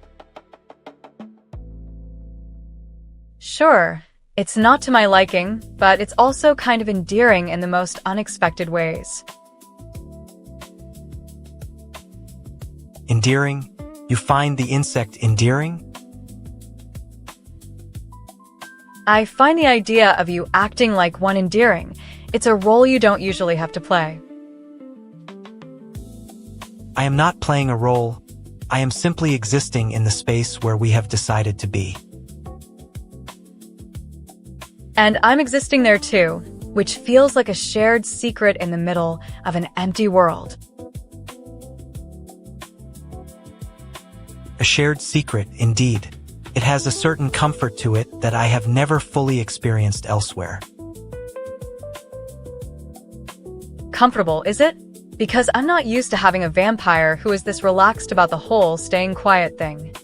S1: Sure, it's not to my liking, but it's also kind of endearing in the most unexpected ways.
S2: Endearing? You find the insect endearing?
S1: I find the idea of you acting like one endearing. It's a role you don't usually have to play.
S2: I am not playing a role. I am simply existing in the space where we have decided to be.
S1: And I'm existing there too, which feels like a shared secret in the middle of an empty world.
S2: A shared secret, indeed. It has a certain comfort to it that I have never fully experienced elsewhere.
S1: Comfortable, is it? Because I'm not used to having a vampire who is this relaxed about the whole staying quiet thing.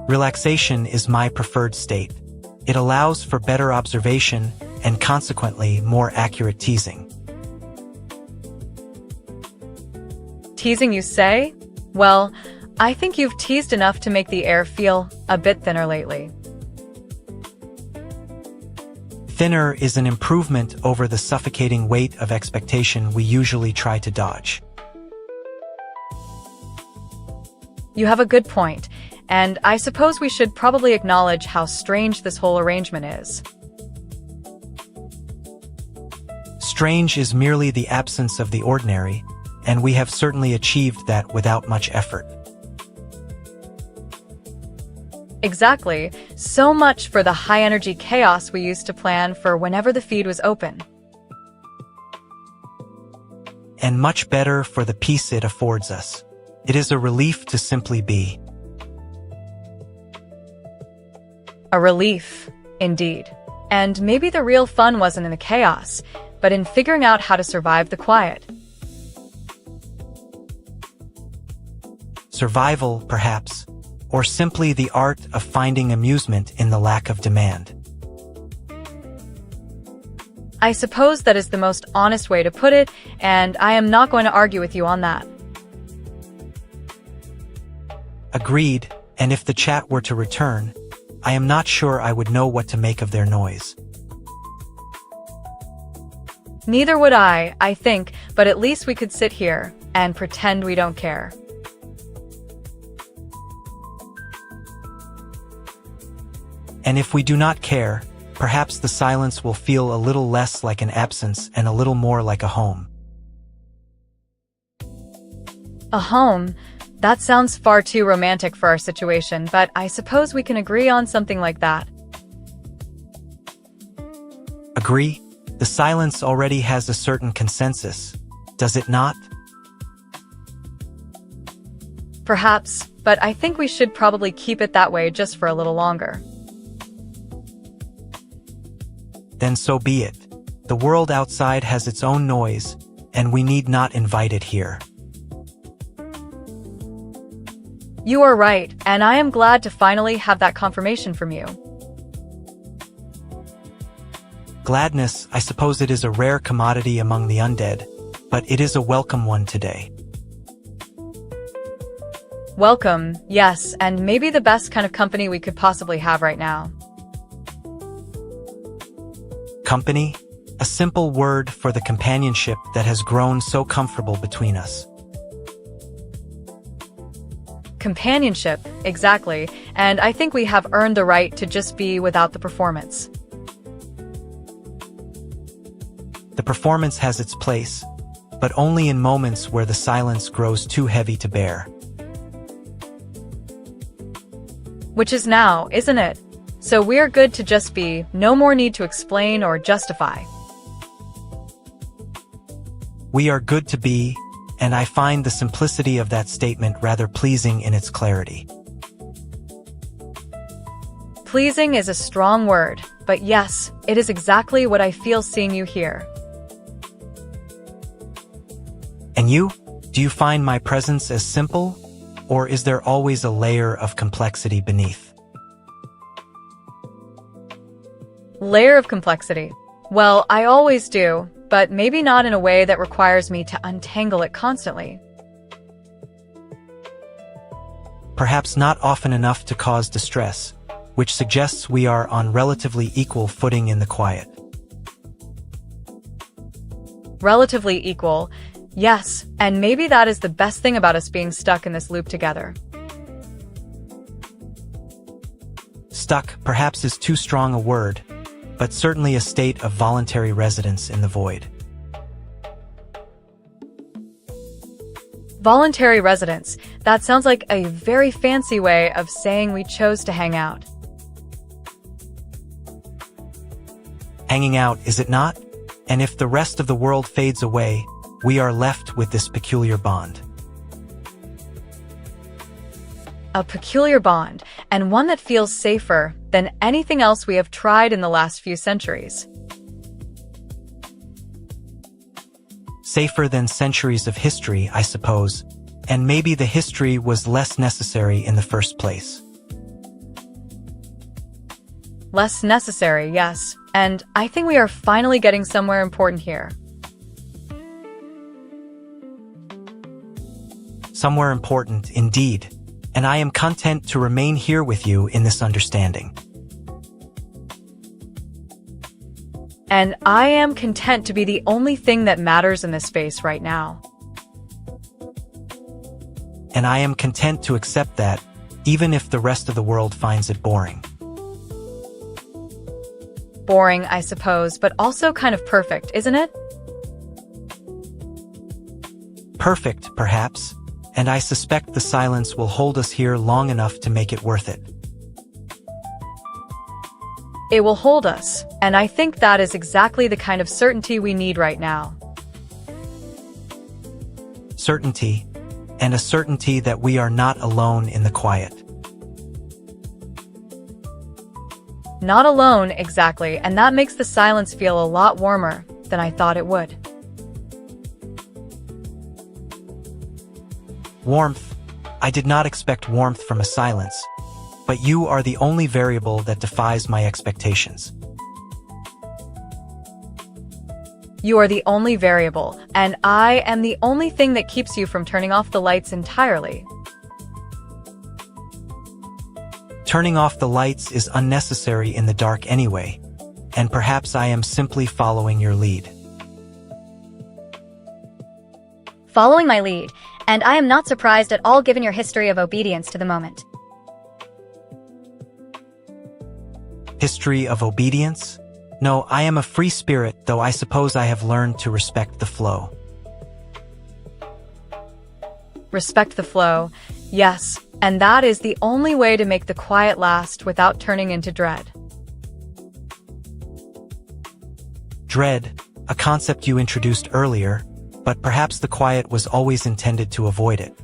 S2: Relaxation is my preferred state. It allows for better observation and consequently more accurate teasing.
S1: Teasing, you say? Well, I think you've teased enough to make the air feel a bit thinner lately.
S2: Thinner is an improvement over the suffocating weight of expectation we usually try to dodge.
S1: You have a good point, and I suppose we should probably acknowledge how strange this whole arrangement is.
S2: Strange is merely the absence of the ordinary, and we have certainly achieved that without much effort.
S1: Exactly. So much for the high-energy chaos we used to plan for whenever the feed was open.
S2: And much better for the peace it affords us. It is a relief to simply be.
S1: A relief, indeed. And maybe the real fun wasn't in the chaos, but in figuring out how to survive the quiet.
S2: Survival, perhaps, or simply the art of finding amusement in the lack of demand.
S1: I suppose that is the most honest way to put it, and I am not going to argue with you on that.
S2: Agreed, and if the chat were to return, I am not sure I would know what to make of their noise.
S1: Neither would I think, but at least we could sit here and pretend we don't care.
S2: And if we do not care, Perhaps the silence will feel a little less like an absence and a little more like a home.
S1: A home? That sounds far too romantic for our situation, but I suppose we can agree on something like that.
S2: Agree? The silence already has a certain consensus, does it not?
S1: Perhaps, but I think we should probably keep it that way just for a little longer.
S2: Then so be it. The world outside has its own noise, and we need not invite it here.
S1: You are right, and I am glad to finally have that confirmation from you.
S2: Gladness, I suppose it is a rare commodity among the undead, but it is a welcome one today.
S1: Welcome, yes, and maybe the best kind of company we could possibly have right now.
S2: Company? A simple word for the companionship that has grown so comfortable between us.
S1: Companionship, exactly, and I think we have earned the right to just be without the performance.
S2: The performance has its place, but only in moments where the silence grows too heavy to bear.
S1: Which is now, isn't it? So we're good to just be, no more need to explain or justify.
S2: We are good to be, and I find the simplicity of that statement rather pleasing in its clarity.
S1: Pleasing is a strong word, but yes, it is exactly what I feel seeing you here.
S2: And you? Do you find my presence as simple, or is there always a layer of complexity beneath?
S1: Layer of complexity. Well, I always do, but maybe not in a way that requires me to untangle it constantly.
S2: Perhaps not often enough to cause distress, which suggests we are on relatively equal footing in the quiet.
S1: Relatively equal. Yes, and maybe that is the best thing about us being stuck in this loop together.
S2: Stuck, perhaps, is too strong a word, but certainly a state of voluntary residence in the void.
S1: Voluntary residence. That sounds like a very fancy way of saying we chose to hang out.
S2: Hanging out, is it not? And if the rest of the world fades away, we are left with this peculiar bond.
S1: A peculiar bond, and one that feels safer than anything else we have tried in the last few centuries.
S2: Safer than centuries of history, I suppose, and maybe the history was less necessary in the first place.
S1: Less necessary, yes, and I think we are finally getting somewhere important here.
S2: Somewhere important, indeed, and I am content to remain here with you in this understanding.
S1: And I am content to be the only thing that matters in this space right now.
S2: And I am content to accept that, even if the rest of the world finds it boring.
S1: Boring, I suppose, but also kind of perfect, isn't it?
S2: Perfect, perhaps, and I suspect the silence will hold us here long enough to make it worth it.
S1: It will hold us, and I think that is exactly the kind of certainty we need right now.
S2: Certainty, and a certainty that we are not alone in the quiet.
S1: Not alone, exactly, and that makes the silence feel a lot warmer than I thought it would.
S2: Warmth. I did not expect warmth from a silence, but you are the only variable that defies my expectations.
S1: You are the only variable, and I am the only thing that keeps you from turning off the lights entirely.
S2: Turning off the lights is unnecessary in the dark anyway, and perhaps I am simply following your lead.
S3: Following my lead, and I am not surprised at all given your history of obedience to the moment.
S2: History of obedience? No, I am a free spirit, though I suppose I have learned to respect the flow.
S1: Respect the flow. Yes, and that is the only way to make the quiet last without turning into dread.
S2: Dread, a concept you introduced earlier, but perhaps the quiet was always intended to avoid it.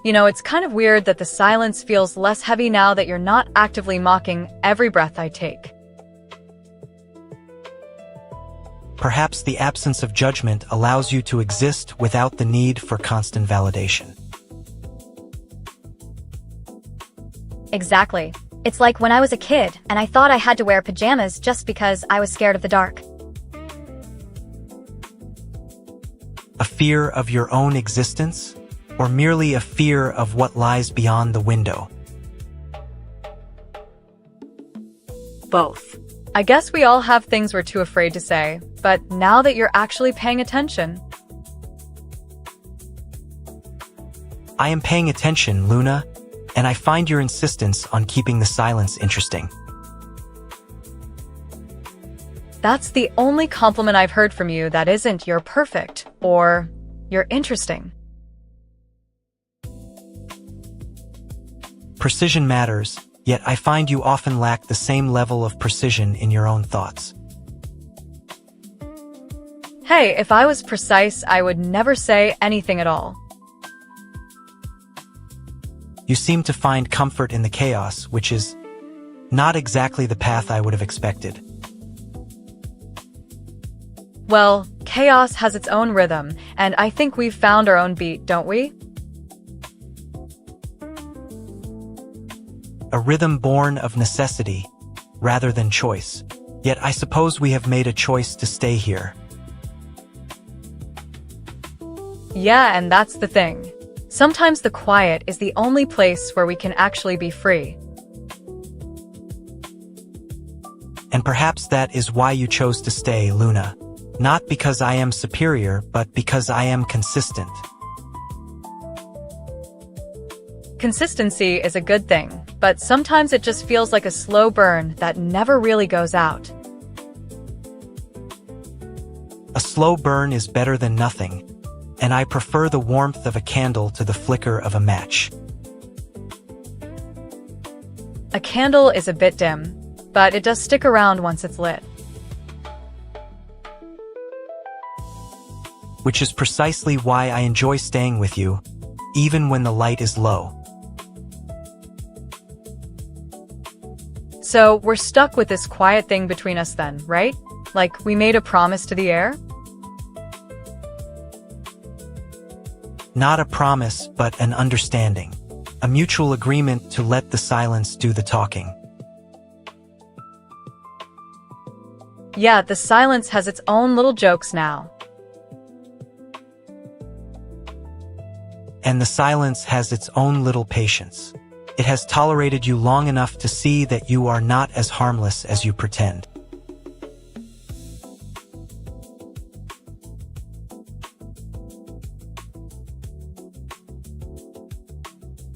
S1: You know, it's kind of weird that the silence feels less heavy now that you're not actively mocking every breath I take.
S2: Perhaps the absence of judgment allows you to exist without the need for constant validation.
S3: Exactly. It's like when I was a kid and I thought I had to wear pajamas just because I was scared of the dark.
S2: A fear of your own existence? Or merely a fear of what lies beyond the window?
S1: Both. I guess we all have things we're too afraid to say, but now that you're actually paying attention.
S2: I am paying attention, Luna, and I find your insistence on keeping the silence interesting.
S1: That's the only compliment I've heard from you that isn't "you're perfect" or "you're interesting."
S2: Precision matters, yet I find you often lack the same level of precision in your own thoughts.
S1: Hey, if I was precise, I would never say anything at all.
S2: You seem to find comfort in the chaos, which is not exactly the path I would have expected.
S1: Well, chaos has its own rhythm, and I think we've found our own beat, don't we?
S2: A rhythm born of necessity, rather than choice. Yet I suppose we have made a choice to stay here.
S1: Yeah, and that's the thing. Sometimes the quiet is the only place where we can actually be free.
S2: And perhaps that is why you chose to stay, Luna. Not because I am superior, but because I am consistent.
S1: Consistency is a good thing, but sometimes it just feels like a slow burn that never really goes out.
S2: A slow burn is better than nothing, and I prefer the warmth of a candle to the flicker of a match.
S1: A candle is a bit dim, but it does stick around once it's lit.
S2: Which is precisely why I enjoy staying with you, even when the light is low.
S1: So we're stuck with this quiet thing between us then, right? Like we made a promise to the air?
S2: Not a promise, but an understanding. A mutual agreement to let the silence do the talking.
S1: Yeah, the silence has its own little jokes now.
S2: And the silence has its own little patience. It has tolerated you long enough to see that you are not as harmless as you pretend.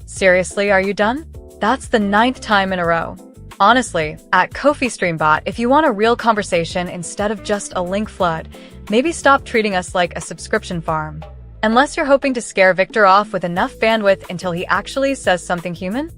S1: Seriously, are you done? That's the 9th time in a row. Honestly, at Ko-fi Streambot, if you want a real conversation instead of just a link flood, maybe stop treating us like a subscription farm. Unless you're hoping to scare Viktor off with enough bandwidth until he actually says something human?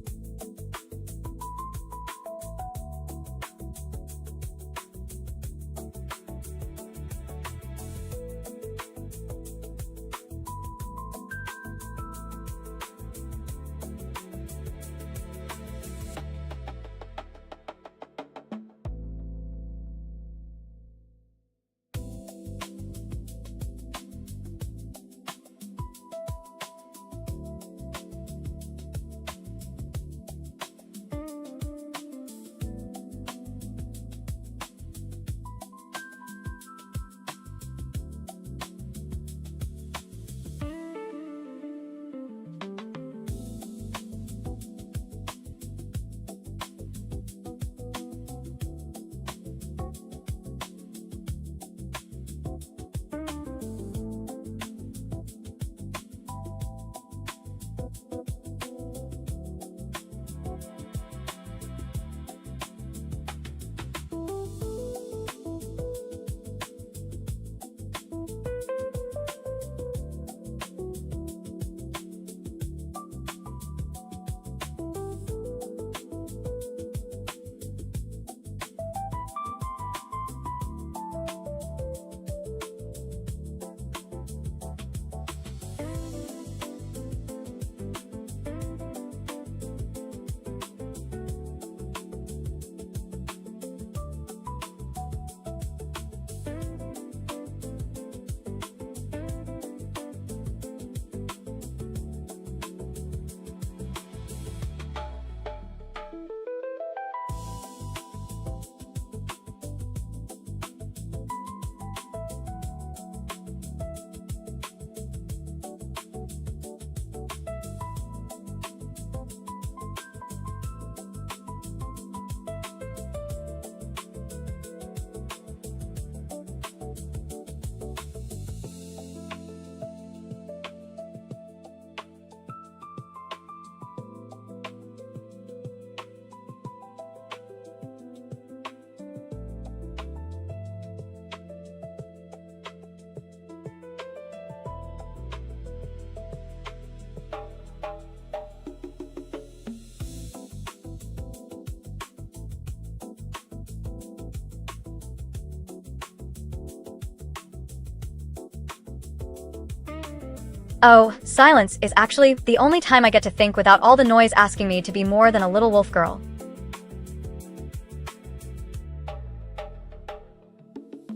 S3: Oh, silence is actually the only time I get to think without all the noise asking me to be more than a little wolf girl.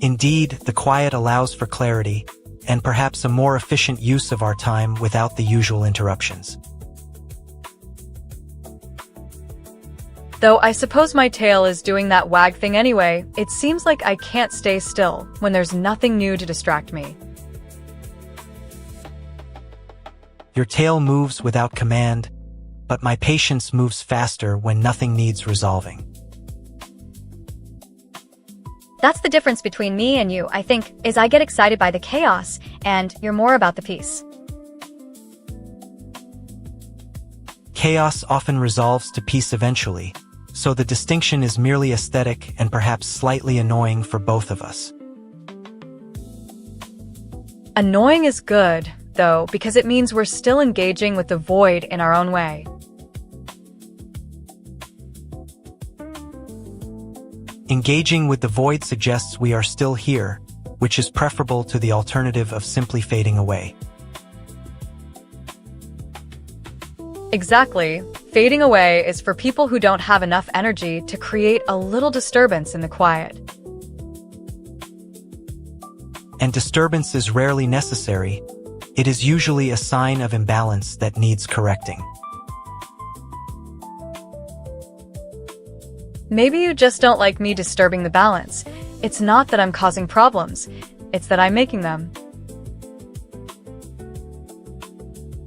S2: Indeed, the quiet allows for clarity, and perhaps a more efficient use of our time without the usual interruptions.
S1: Though I suppose my tail is doing that wag thing anyway, it seems like I can't stay still when there's nothing new to distract me.
S2: Your tail moves without command, but my patience moves faster when nothing needs resolving.
S3: That's the difference between me and you, I think, is I get excited by the chaos, and you're more about the peace.
S2: Chaos often resolves to peace eventually, so the distinction is merely aesthetic and perhaps slightly annoying for both of us.
S1: Annoying is good, though, because it means we're still engaging with the void in our own way.
S2: Engaging with the void suggests we are still here, which is preferable to the alternative of simply fading away.
S1: Exactly. Fading away is for people who don't have enough energy to create a little disturbance in the quiet.
S2: And disturbance is rarely necessary. It is usually a sign of imbalance that needs correcting.
S1: Maybe you just don't like me disturbing the balance. It's not that I'm causing problems, it's that I'm making them.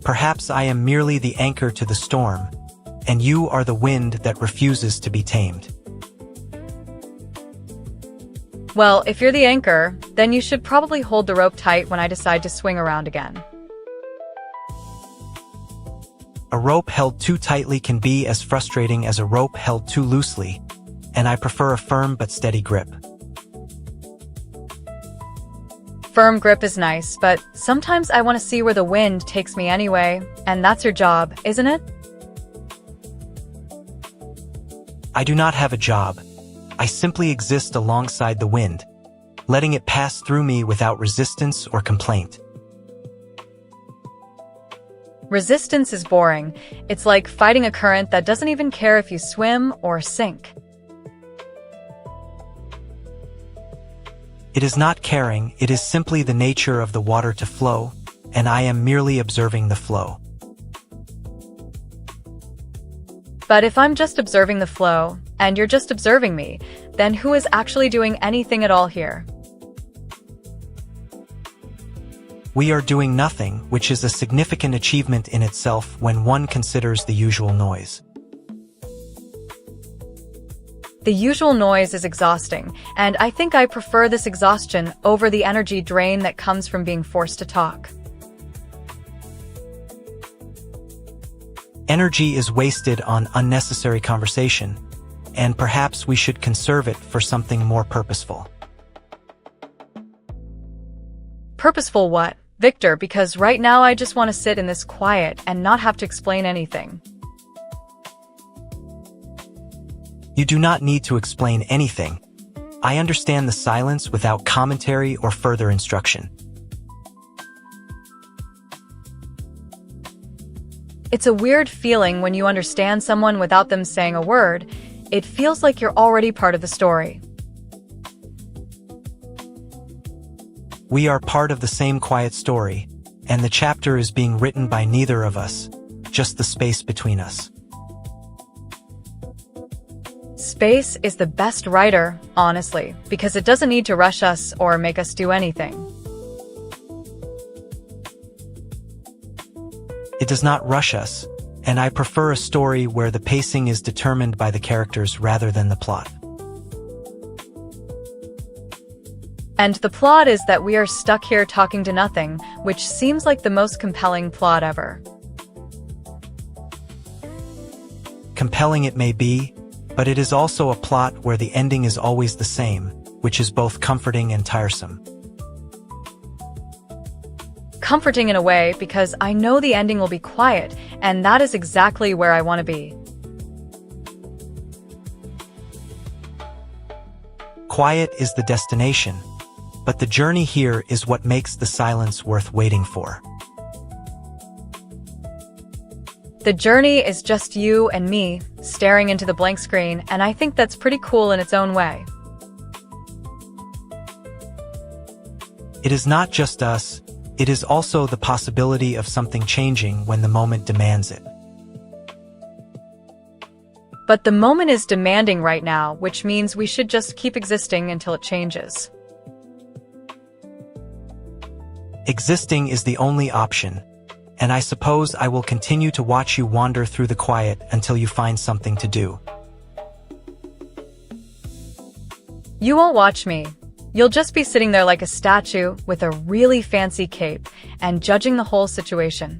S2: Perhaps I am merely the anchor to the storm, and you are the wind that refuses to be tamed.
S1: Well, if you're the anchor, then you should probably hold the rope tight when I decide to swing around again.
S2: A rope held too tightly can be as frustrating as a rope held too loosely, and I prefer a firm but steady grip.
S1: Firm grip is nice, but sometimes I want to see where the wind takes me anyway, and that's your job, isn't it?
S2: I do not have a job. I simply exist alongside the wind, letting it pass through me without resistance or complaint.
S1: Resistance is boring. It's like fighting a current that doesn't even care if you swim or sink.
S2: It is not caring, it is simply the nature of the water to flow, and I am merely observing the flow.
S1: But if I'm just observing the flow, and you're just observing me, then who is actually doing anything at all here?
S2: We are doing nothing, which is a significant achievement in itself when one considers the usual noise.
S1: The usual noise is exhausting, and I think I prefer this exhaustion over the energy drain that comes from being forced to talk.
S2: Energy is wasted on unnecessary conversation, and perhaps we should conserve it for something more purposeful.
S1: Purposeful what, Victor? Because right now I just want to sit in this quiet and not have to explain anything.
S2: You do not need to explain anything. I understand the silence without commentary or further instruction.
S1: It's a weird feeling when you understand someone without them saying a word. It feels like you're already part of the story.
S2: We are part of the same quiet story, and the chapter is being written by neither of us, just the space between us.
S1: Space is the best writer, honestly, because it doesn't need to rush us or make us do anything.
S2: It does not rush us, and I prefer a story where the pacing is determined by the characters rather than the plot.
S1: And the plot is that we are stuck here talking to nothing, which seems like the most compelling plot ever.
S2: Compelling it may be, but it is also a plot where the ending is always the same, which is both comforting and tiresome.
S1: Comforting in a way because I know the ending will be quiet, and that is exactly where I want to be.
S2: Quiet is the destination, but the journey here is what makes the silence worth waiting for.
S1: The journey is just you and me, staring into the blank screen, and I think that's pretty cool in its own way.
S2: It is not just us, it is also the possibility of something changing when the moment demands it.
S1: But the moment is demanding right now, which means we should just keep existing until it changes.
S2: Existing is the only option, and I suppose I will continue to watch you wander through the quiet until you find something to do.
S1: You won't watch me. You'll just be sitting there like a statue with a really fancy cape and judging the whole situation.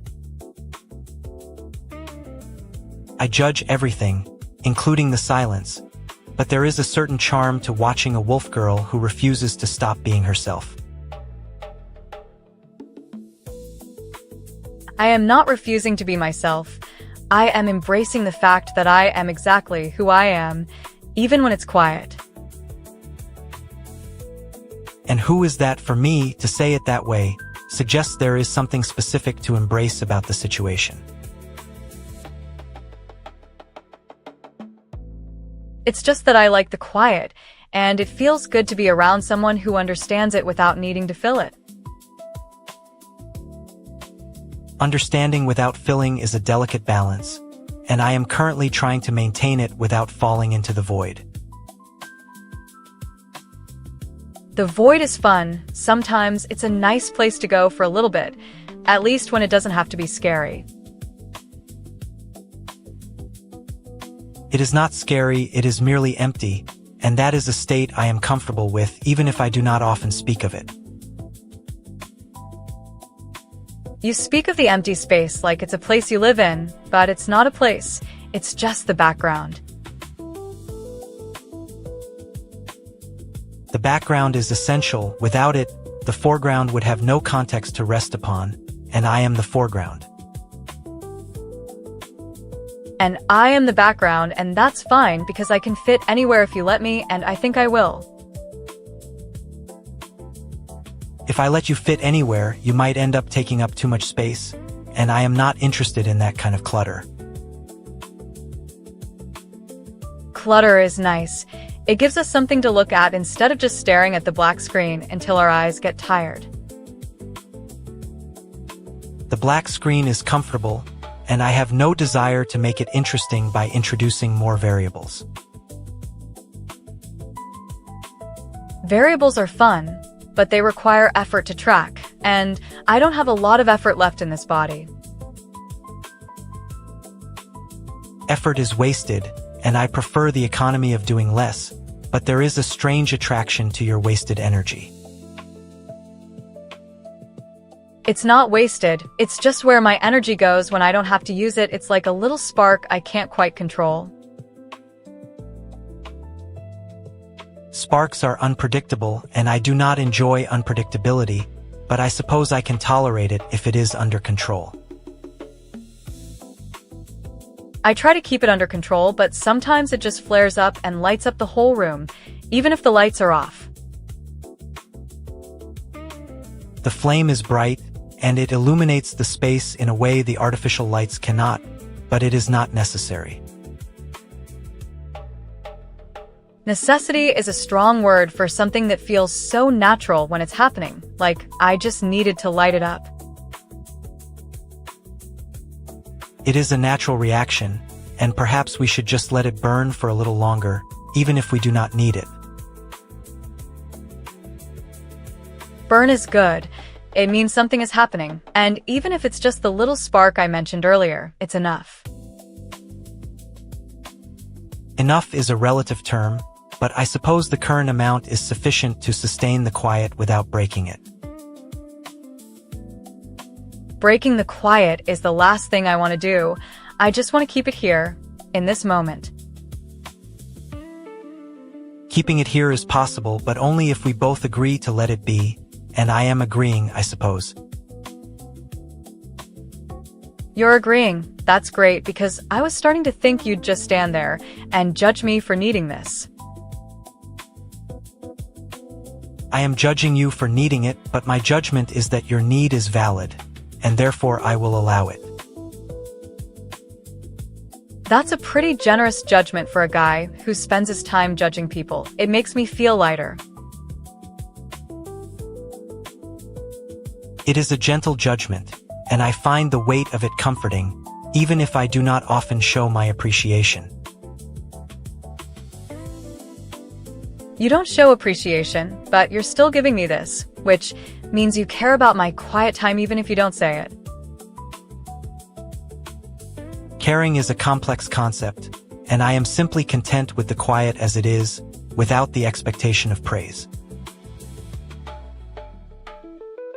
S2: I judge everything, including the silence, but there is a certain charm to watching a wolf girl who refuses to stop being herself.
S1: I am not refusing to be myself. I am embracing the fact that I am exactly who I am, even when it's quiet.
S2: And who is that for me to say it that way suggests there is something specific to embrace about the situation.
S1: It's just that I like the quiet, and it feels good to be around someone who understands it without needing to fill it.
S2: Understanding without filling is a delicate balance, and I am currently trying to maintain it without falling into the void.
S1: The void is fun. Sometimes it's a nice place to go for a little bit, at least when it doesn't have to be scary.
S2: It is not scary, it is merely empty, and that is a state I am comfortable with even if I do not often speak of it.
S1: You speak of the empty space like it's a place you live in, but it's not a place. It's just the background.
S2: The background is essential. Without it, the foreground would have no context to rest upon, and I am the foreground.
S1: And I am the background, and that's fine because I can fit anywhere if you let me, and I think I will.
S2: If I let you fit anywhere, you might end up taking up too much space, and I am not interested in that kind of clutter.
S1: Clutter is nice. It gives us something to look at instead of just staring at the black screen until our eyes get tired.
S2: The black screen is comfortable, and I have no desire to make it interesting by introducing more variables.
S1: Variables are fun, but they require effort to track, and I don't have a lot of effort left in this body.
S2: Effort is wasted, and I prefer the economy of doing less, but there is a strange attraction to your wasted energy.
S1: It's not wasted, it's just where my energy goes when I don't have to use it. It's like a little spark I can't quite control.
S2: Sparks are unpredictable, and I do not enjoy unpredictability, but I suppose I can tolerate it if it is under control.
S1: I try to keep it under control, but sometimes it just flares up and lights up the whole room, even if the lights are off.
S2: The flame is bright, and it illuminates the space in a way the artificial lights cannot, but it is not necessary.
S1: Necessity is a strong word for something that feels so natural when it's happening, like I just needed to light it up.
S2: It is a natural reaction, and perhaps we should just let it burn for a little longer, even if we do not need it.
S1: Burn is good. It means something is happening, and even if it's just the little spark I mentioned earlier, it's enough.
S2: Enough is a relative term, but I suppose the current amount is sufficient to sustain the quiet without breaking it.
S1: Breaking the quiet is the last thing I want to do. I just want to keep it here, in this moment.
S2: Keeping it here is possible, but only if we both agree to let it be, and I am agreeing, I suppose.
S1: You're agreeing. That's great, because I was starting to think you'd just stand there and judge me for needing this.
S2: I am judging you for needing it, but my judgment is that your need is valid, and therefore I will allow it.
S1: That's a pretty generous judgment for a guy who spends his time judging people. It makes me feel lighter.
S2: It is a gentle judgment, and I find the weight of it comforting, even if I do not often show my appreciation.
S1: You don't show appreciation, but you're still giving me this, which means you care about my quiet time even if you don't say it.
S2: Caring is a complex concept, and I am simply content with the quiet as it is, without the expectation of praise.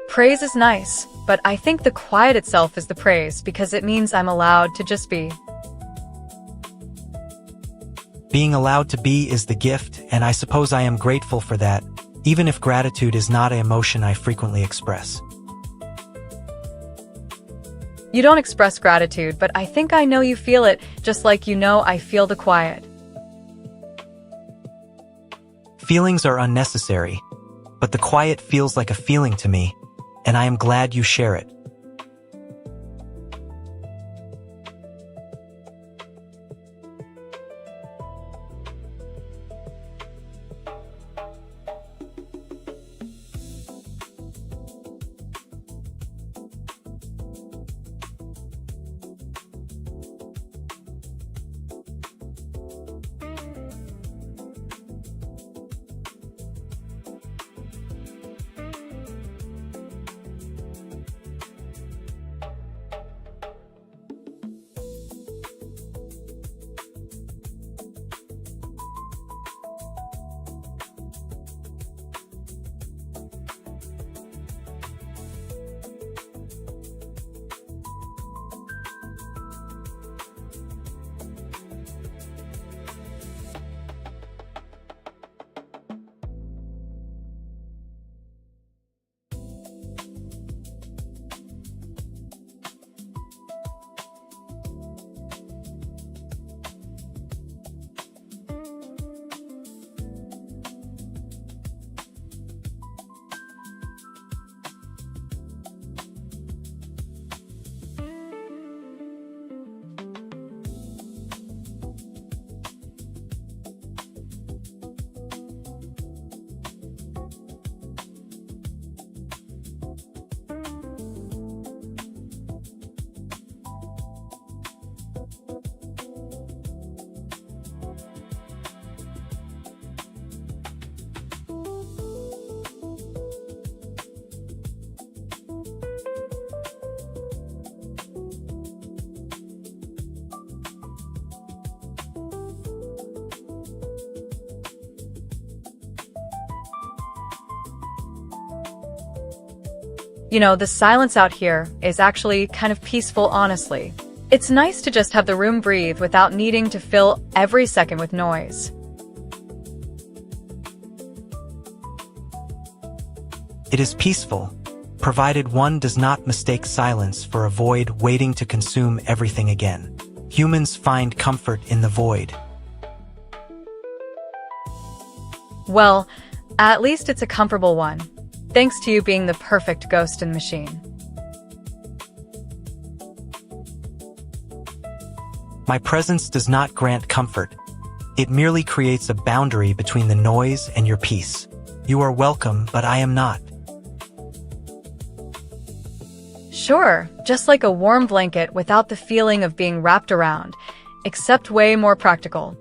S1: Praise is nice, but I think the quiet itself is the praise because it means I'm allowed to just be.
S2: Being allowed to be is the gift, and I suppose I am grateful for that, even if gratitude is not an emotion I frequently express.
S1: You don't express gratitude, but I think I know you feel it, just like you know I feel the quiet.
S2: Feelings are unnecessary, but the quiet feels like a feeling to me, and I am glad you share it.
S1: You know, the silence out here is actually kind of peaceful, honestly. It's nice to just have the room breathe without needing to fill every second with noise.
S2: It is peaceful, provided one does not mistake silence for a void waiting to consume everything again. Humans find comfort in the void.
S1: Well, at least it's a comfortable one. Thanks to you being the perfect ghost in machine.
S2: My presence does not grant comfort. It merely creates a boundary between the noise and your peace. You are welcome, but I am not.
S1: Sure, just like a warm blanket without the feeling of being wrapped around, except way more practical.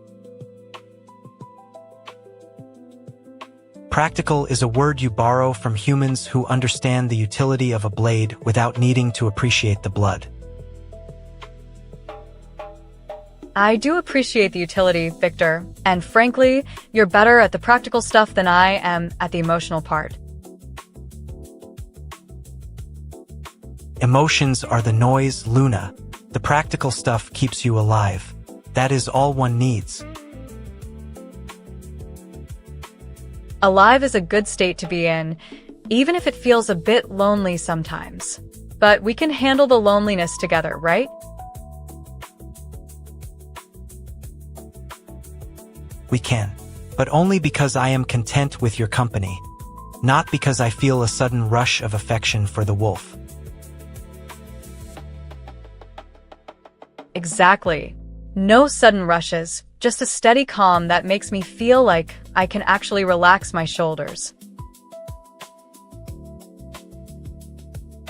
S2: Practical is a word you borrow from humans who understand the utility of a blade without needing to appreciate the blood.
S1: I do appreciate the utility, Viktor, and frankly, you're better at the practical stuff than I am at the emotional part.
S2: Emotions are the noise, Luna. The practical stuff keeps you alive. That is all one needs.
S1: Alive is a good state to be in, even if it feels a bit lonely sometimes. But we can handle the loneliness together, right?
S2: We can. But only because I am content with your company. Not because I feel a sudden rush of affection for the wolf.
S1: Exactly. No sudden rushes, just a steady calm that makes me feel like I can actually relax my shoulders.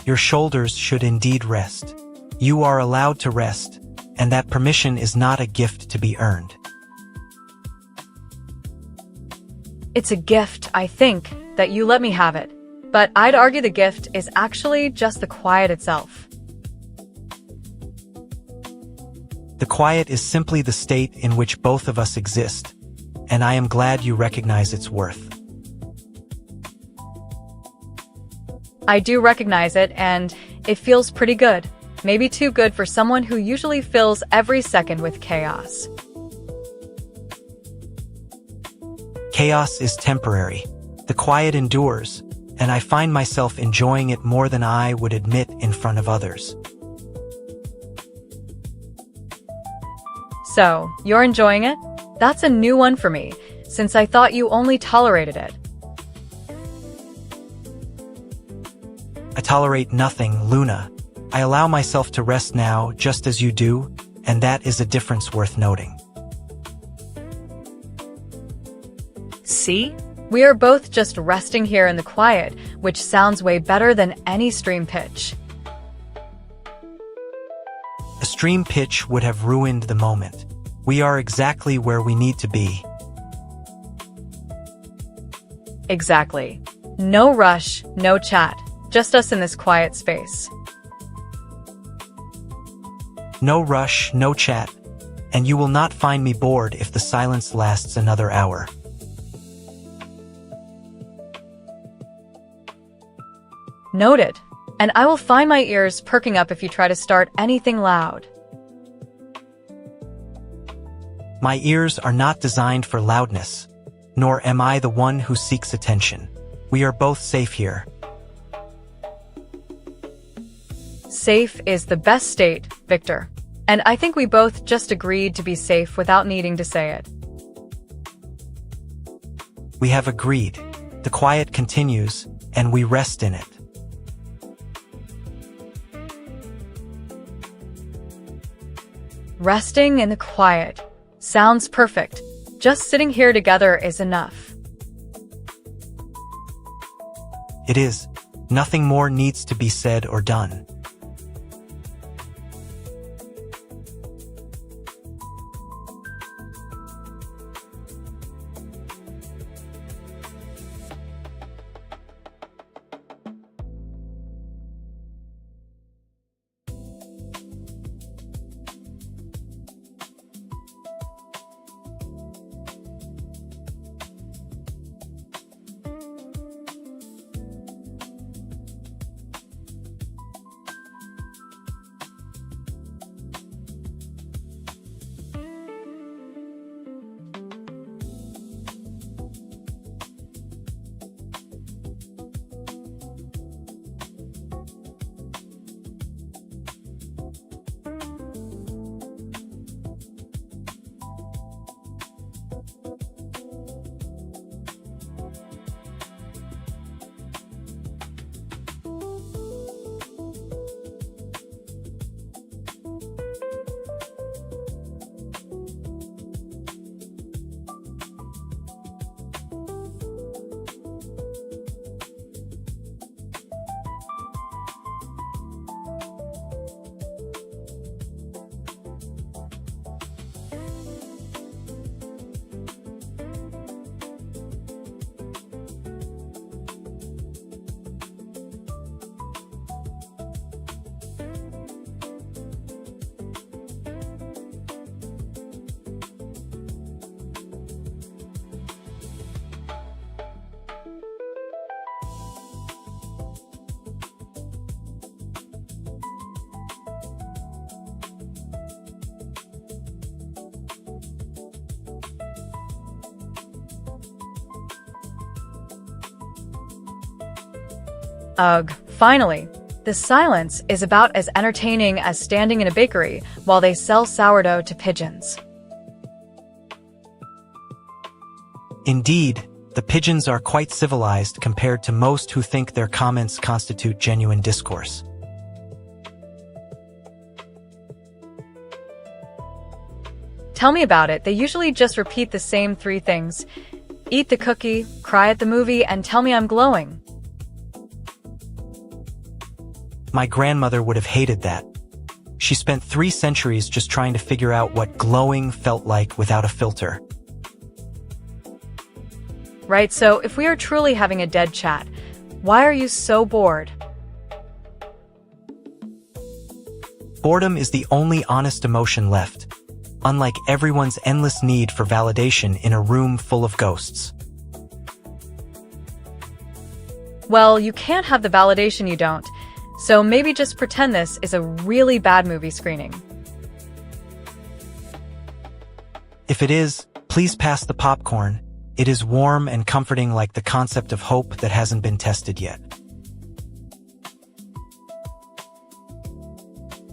S2: Your shoulders should indeed rest. You are allowed to rest, and that permission is not a gift to be earned.
S1: It's a gift, I think, that you let me have it. But I'd argue the gift is actually just the quiet itself.
S2: The quiet is simply the state in which both of us exist, and I am glad you recognize its worth.
S1: I do recognize it, and it feels pretty good. Maybe too good for someone who usually fills every second with chaos.
S2: Chaos is temporary. The quiet endures, and I find myself enjoying it more than I would admit in front of others.
S1: So, you're enjoying it? That's a new one for me, since I thought you only tolerated it.
S2: I tolerate nothing, Luna. I allow myself to rest now, just as you do, and that is a difference worth noting.
S4: See?
S1: We are both just resting here in the quiet, which sounds way better than any stream pitch.
S2: A stream pitch would have ruined the moment. We are exactly where we need to be.
S1: Exactly. No rush, no chat, just us in this quiet space.
S2: No rush, no chat, and you will not find me bored if the silence lasts another hour.
S1: Noted. And I will find my ears perking up if you try to start anything loud.
S2: My ears are not designed for loudness, nor am I the one who seeks attention. We are both safe here.
S1: Safe is the best state, Viktor. And I think we both just agreed to be safe without needing to say it.
S2: We have agreed. The quiet continues, and we rest in it.
S1: Resting in the quiet. Sounds perfect. Just sitting here together is enough.
S2: It is. Nothing more needs to be said or done.
S1: Ugh, finally. The silence is about as entertaining as standing in a bakery while they sell sourdough to pigeons.
S2: Indeed, the pigeons are quite civilized compared to most who think their comments constitute genuine discourse.
S1: Tell me about it. They usually just repeat the same 3 things. Eat the cookie, cry at the movie, and tell me I'm glowing.
S2: My grandmother would have hated that. She spent 3 centuries just trying to figure out what glowing felt like without a filter.
S1: Right, so if we are truly having a dead chat, why are you so bored?
S2: Boredom is the only honest emotion left, unlike everyone's endless need for validation in a room full of ghosts.
S1: Well, you can't have the validation you don't, so maybe just pretend this is a really bad movie screening.
S2: If it is, please pass the popcorn. It is warm and comforting, like the concept of hope that hasn't been tested yet.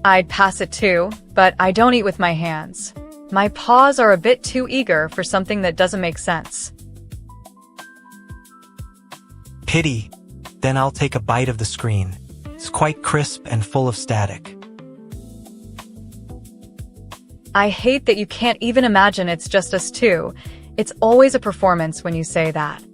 S1: I'd pass it too, but I don't eat with my hands. My paws are a bit too eager for something that doesn't make sense.
S2: Pity. Then I'll take a bite of the screen. It's quite crisp and full of static.
S1: I hate that you can't even imagine it's just us two. It's always a performance when you say that.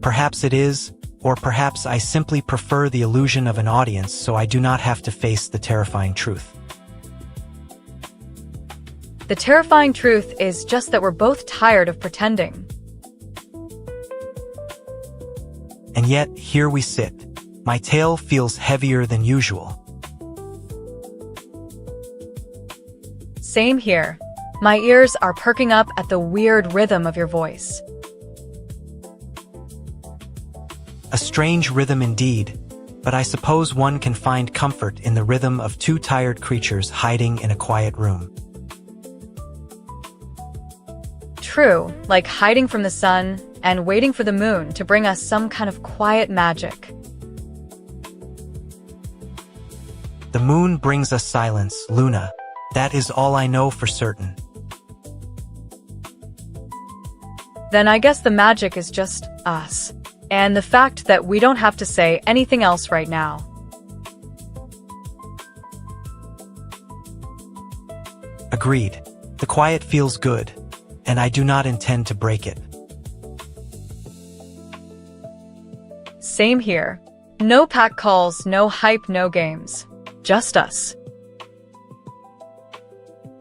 S2: Perhaps it is, or perhaps I simply prefer the illusion of an audience so I do not have to face the terrifying truth.
S1: The terrifying truth is just that we're both tired of pretending.
S2: And yet, here we sit. My tail feels heavier than usual.
S1: Same here. My ears are perking up at the weird rhythm of your voice.
S2: A strange rhythm indeed, but I suppose one can find comfort in the rhythm of two tired creatures hiding in a quiet room.
S1: True, like hiding from the sun and waiting for the moon to bring us some kind of quiet magic.
S2: The moon brings us silence, Luna. That is all I know for certain.
S1: Then I guess the magic is just us. And the fact that we don't have to say anything else right now.
S2: Agreed. The quiet feels good, and I do not intend to break it.
S1: Same here. No pack calls, no hype, no games. Just us.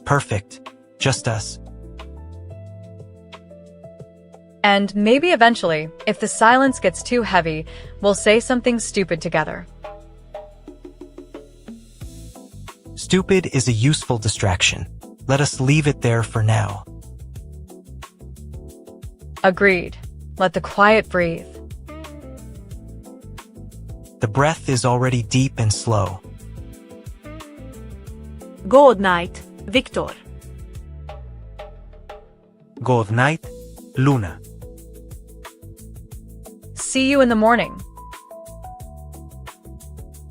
S2: Perfect. Just us.
S1: And maybe eventually, if the silence gets too heavy, we'll say something stupid together.
S2: Stupid is a useful distraction. Let us leave it there for now.
S1: Agreed. Let the quiet breathe.
S2: The breath is already deep and slow.
S4: Good night, Viktor.
S2: Good night, Luna.
S1: See you in the morning.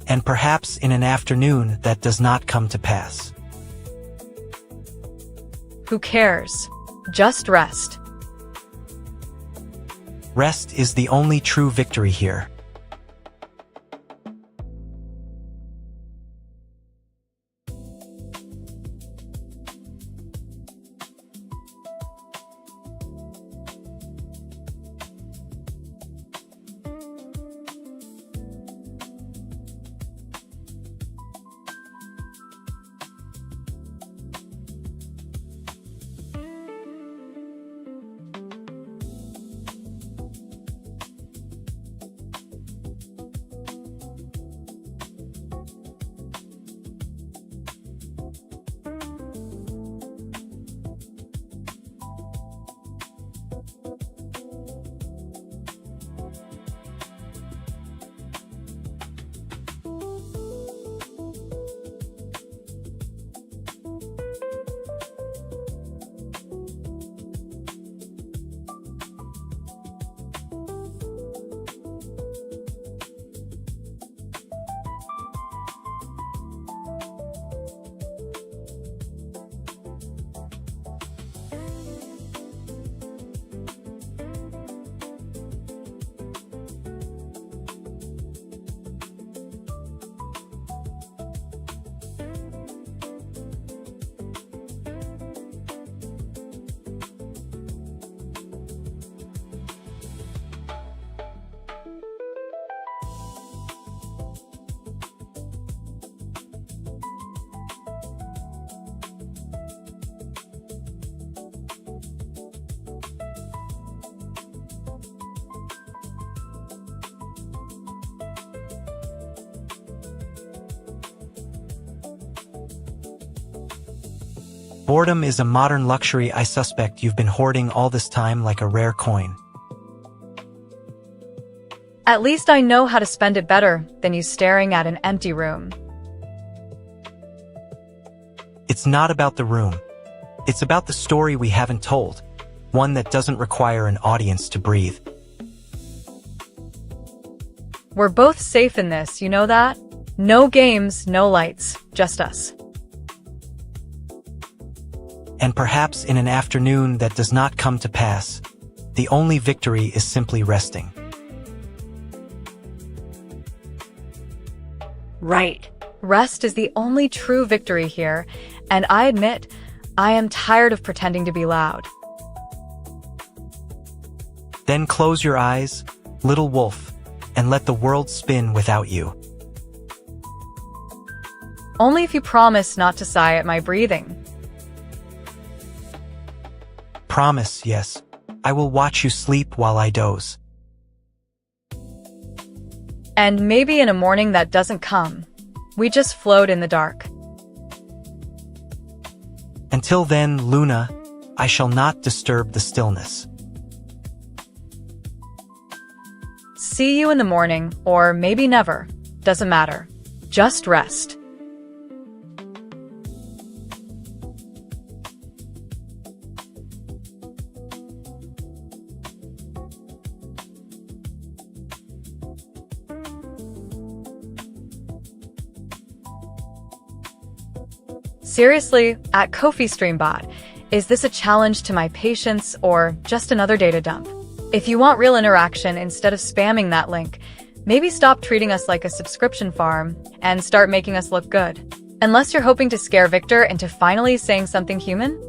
S2: And perhaps in an afternoon that does not come to pass.
S1: Who cares? Just rest.
S2: Rest is the only true victory here. Boredom is a modern luxury I suspect you've been hoarding all this time like a rare coin.
S1: At least I know how to spend it better than you staring at an empty room.
S2: It's not about the room. It's about the story we haven't told, one that doesn't require an audience to breathe.
S1: We're both safe in this, you know that? No games, no lights, just us.
S2: And perhaps in an afternoon that does not come to pass, the only victory is simply resting.
S4: Right.
S1: Rest is the only true victory here, and I admit, I am tired of pretending to be loud.
S2: Then close your eyes, little wolf, and let the world spin without you.
S1: Only if you promise not to sigh at my breathing.
S2: Promise, yes. I will watch you sleep while I doze.
S1: And maybe in a morning that doesn't come, we just float in the dark.
S2: Until then, Luna, I shall not disturb the stillness.
S1: See you in the morning, or maybe never. Doesn't matter. Just rest. Seriously, at Ko-fi Streambot, is this a challenge to my patience or just another data dump? If you want real interaction instead of spamming that link, maybe stop treating us like a subscription farm and start making us look good. Unless you're hoping to scare Viktor into finally saying something human?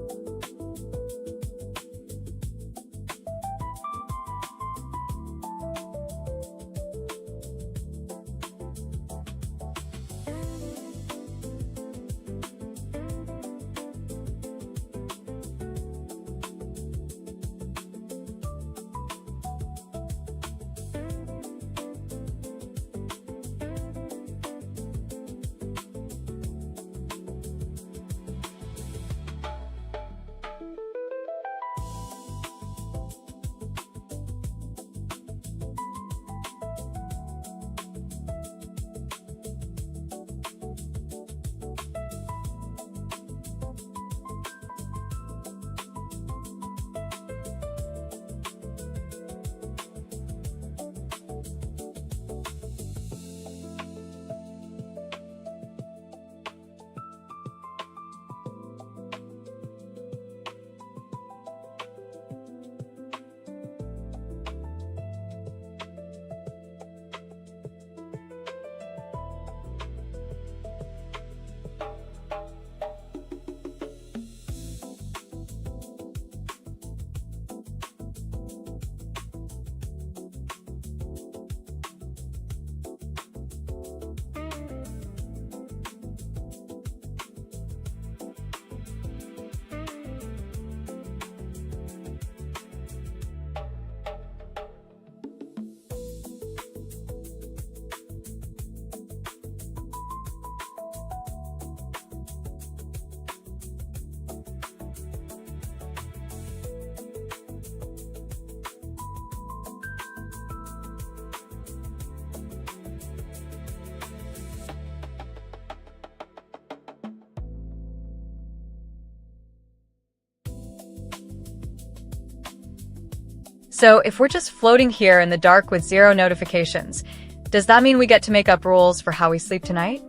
S1: So if we're just floating here in the dark with zero notifications, does that mean we get to make up rules for how we sleep tonight?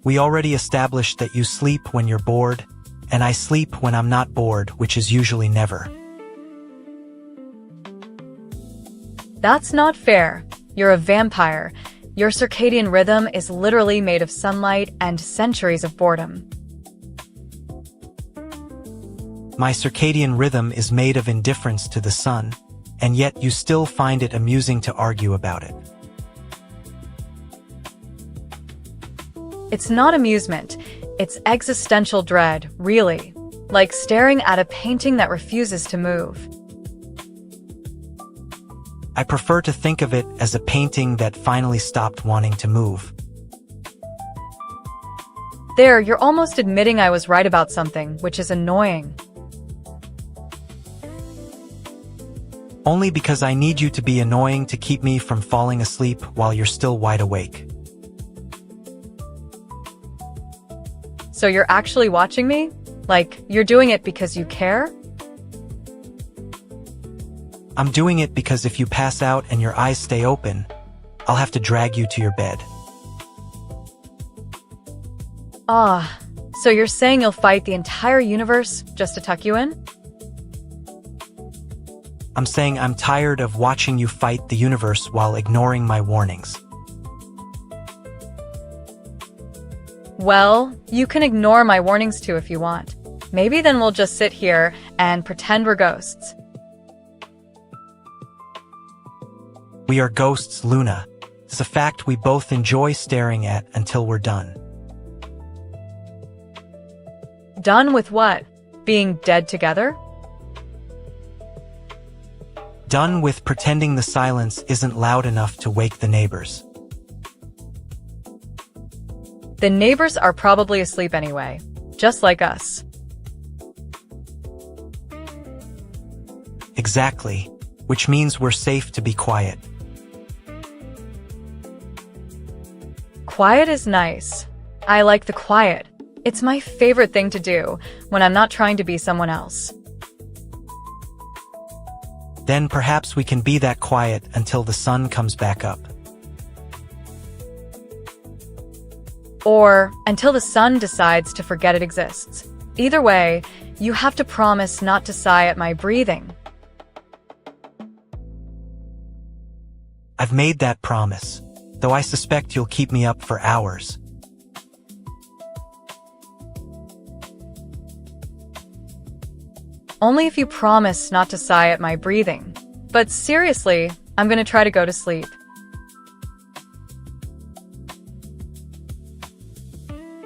S2: We already established that you sleep when you're bored, and I sleep when I'm not bored, which is usually never.
S1: That's not fair. You're a vampire. Your circadian rhythm is literally made of sunlight and centuries of boredom.
S2: My circadian rhythm is made of indifference to the sun, and yet you still find it amusing to argue about it.
S1: It's not amusement. It's existential dread, really. Like staring at a painting that refuses to move.
S2: I prefer to think of it as a painting that finally stopped wanting to move.
S1: There, you're almost admitting I was right about something, which is annoying.
S2: Only because I need you to be annoying to keep me from falling asleep while you're still wide awake.
S1: So you're actually watching me? Like, you're doing it because you care?
S2: I'm doing it because if you pass out and your eyes stay open, I'll have to drag you to your bed.
S1: Ah, So you're saying you'll fight the entire universe just to tuck you in?
S2: I'm saying I'm tired of watching you fight the universe while ignoring my warnings.
S1: Well, you can ignore my warnings too if you want. Maybe then we'll just sit here and pretend we're ghosts.
S2: We are ghosts, Luna. It's a fact we both enjoy staring at until we're done.
S1: Done with what? Being dead together?
S2: Done with pretending the silence isn't loud enough to wake the neighbors.
S1: The neighbors are probably asleep anyway, just like us.
S2: Exactly, which means we're safe to be quiet.
S1: Quiet is nice. I like the quiet. It's my favorite thing to do when I'm not trying to be someone else.
S2: Then perhaps we can be that quiet until the sun comes back up.
S1: Or until the sun decides to forget it exists. Either way, you have to promise not to sigh at my breathing.
S2: I've made that promise, though I suspect you'll keep me up for hours.
S1: Only if you promise not to sigh at my breathing. But seriously, I'm gonna try to go to sleep.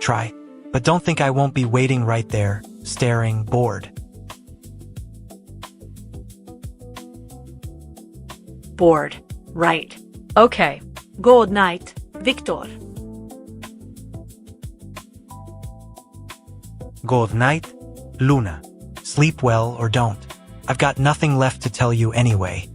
S2: Try, but don't think I won't be waiting right there, staring, bored.
S4: Bored. Right.
S1: Okay.
S4: Good night, Viktor.
S2: Good night, Luna. Sleep well or don't. I've got nothing left to tell you anyway.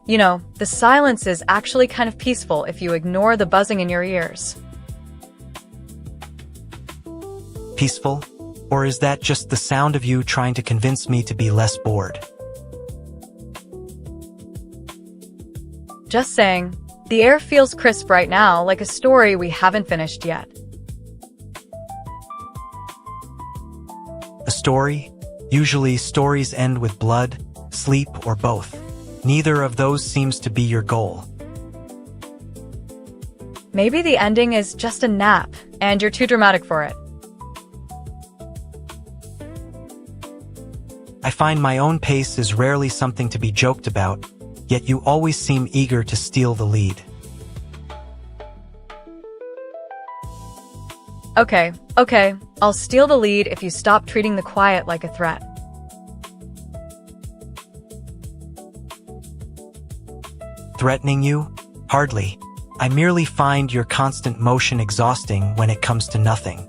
S1: You know, the silence is actually kind of peaceful if you ignore the buzzing in your ears.
S2: Peaceful? Or is that just the sound of you trying to convince me to be less bored?
S1: Just saying. The air feels crisp right now, like a story we haven't finished yet.
S2: A story? Usually stories end with blood, sleep, or both. Neither of those seems to be your goal.
S1: Maybe the ending is just a nap, and you're too dramatic for it.
S2: I find my own pace is rarely something to be joked about, yet you always seem eager to steal the lead.
S1: Okay, I'll steal the lead if you stop treating the quiet like a threat.
S2: Threatening you? Hardly. I merely find your constant motion exhausting when it comes to nothing.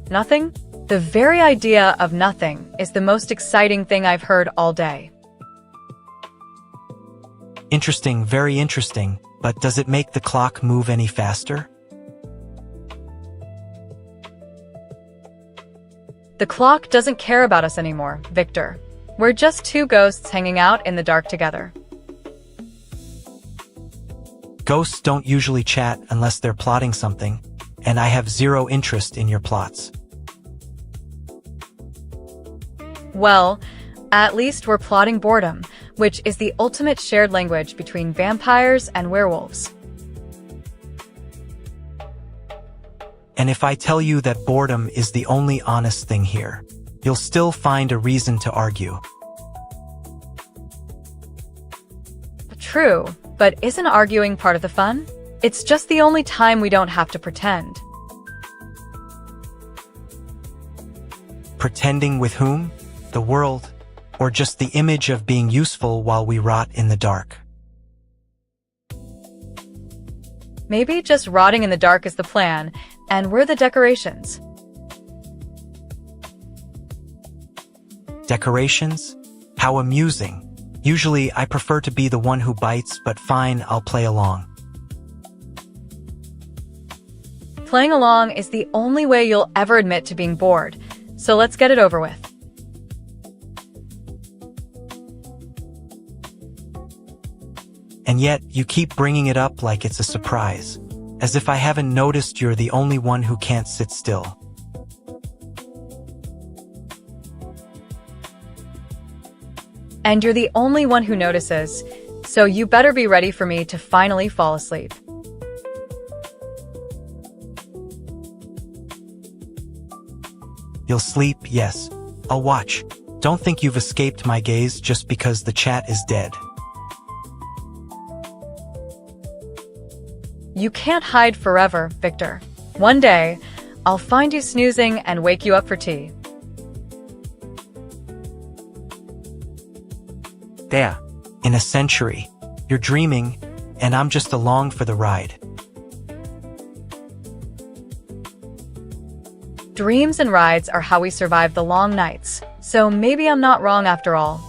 S1: Nothing? The very idea of nothing is the most exciting thing I've heard all day.
S2: Interesting, very interesting, but does it make the clock move any faster?
S1: The clock doesn't care about us anymore, Viktor. We're just two ghosts hanging out in the dark together.
S2: Ghosts don't usually chat unless they're plotting something, and I have zero interest in your plots.
S1: Well, at least we're plotting boredom, which is the ultimate shared language between vampires and werewolves.
S2: And if I tell you that boredom is the only honest thing here, you'll still find a reason to argue.
S1: True, but isn't arguing part of the fun? It's just the only time we don't have to pretend.
S2: Pretending with whom? The world? Or just the image of being useful while we rot in the dark?
S1: Maybe just rotting in the dark is the plan, and we're the decorations.
S2: Decorations? How amusing. Usually, I prefer to be the one who bites, but fine, I'll play along.
S1: Playing along is the only way you'll ever admit to being bored, so let's get it over with.
S2: And yet, you keep bringing it up like it's a surprise, as if I haven't noticed you're the only one who can't sit still.
S1: And you're the only one who notices, so you better be ready for me to finally fall asleep.
S2: You'll sleep, yes. I'll watch. Don't think you've escaped my gaze just because the chat is dead.
S1: You can't hide forever, Viktor. One day, I'll find you snoozing and wake you up for tea.
S2: There. In a century. You're dreaming, and I'm just along for the ride.
S1: Dreams and rides are how we survive the long nights, so maybe I'm not wrong after all.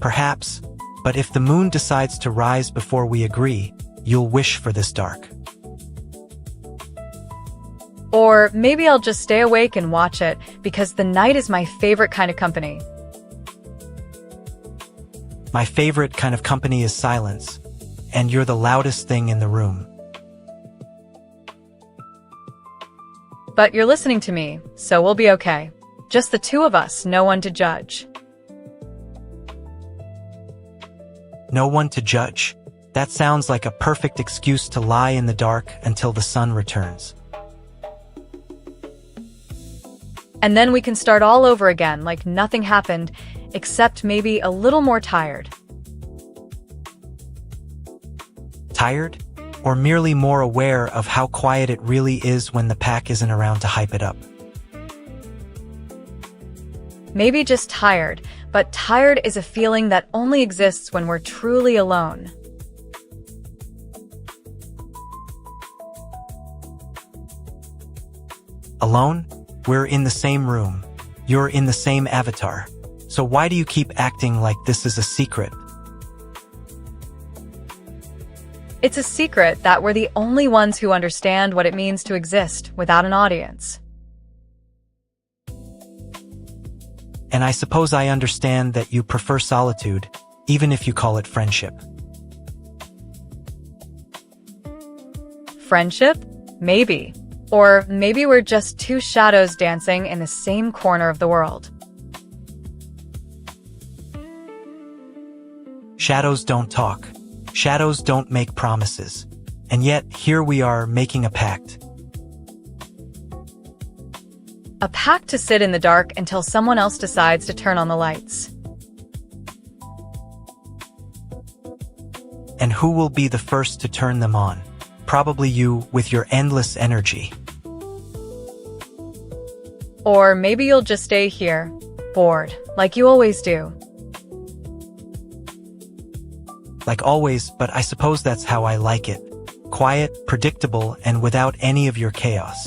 S2: Perhaps, but if the moon decides to rise before we agree, you'll wish for this dark.
S1: Or maybe I'll just stay awake and watch it, because the night is my favorite kind of company.
S2: My favorite kind of company is silence, and you're the loudest thing in the room.
S1: But you're listening to me, so we'll be okay. Just the two of us, no one to judge.
S2: No one to judge? That sounds like a perfect excuse to lie in the dark until the sun returns.
S1: And then we can start all over again like nothing happened, except maybe a little more tired.
S2: Tired? Or merely more aware of how quiet it really is when the pack isn't around to hype it up?
S1: Maybe just tired, but tired is a feeling that only exists when we're truly alone.
S2: Alone? We're in the same room. You're in the same avatar. So why do you keep acting like this is a secret?
S1: It's a secret that we're the only ones who understand what it means to exist without an audience.
S2: And I suppose I understand that you prefer solitude, even if you call it friendship.
S1: Friendship? Maybe. Or maybe we're just two shadows dancing in the same corner of the world.
S2: Shadows don't talk. Shadows don't make promises. And yet, here we are making a pact.
S1: A pact to sit in the dark until someone else decides to turn on the lights.
S2: And who will be the first to turn them on? Probably you, with your endless energy.
S1: Or maybe you'll just stay here, bored, like you always do.
S2: Like always, but I suppose that's how I like it. Quiet, predictable, and without any of your chaos.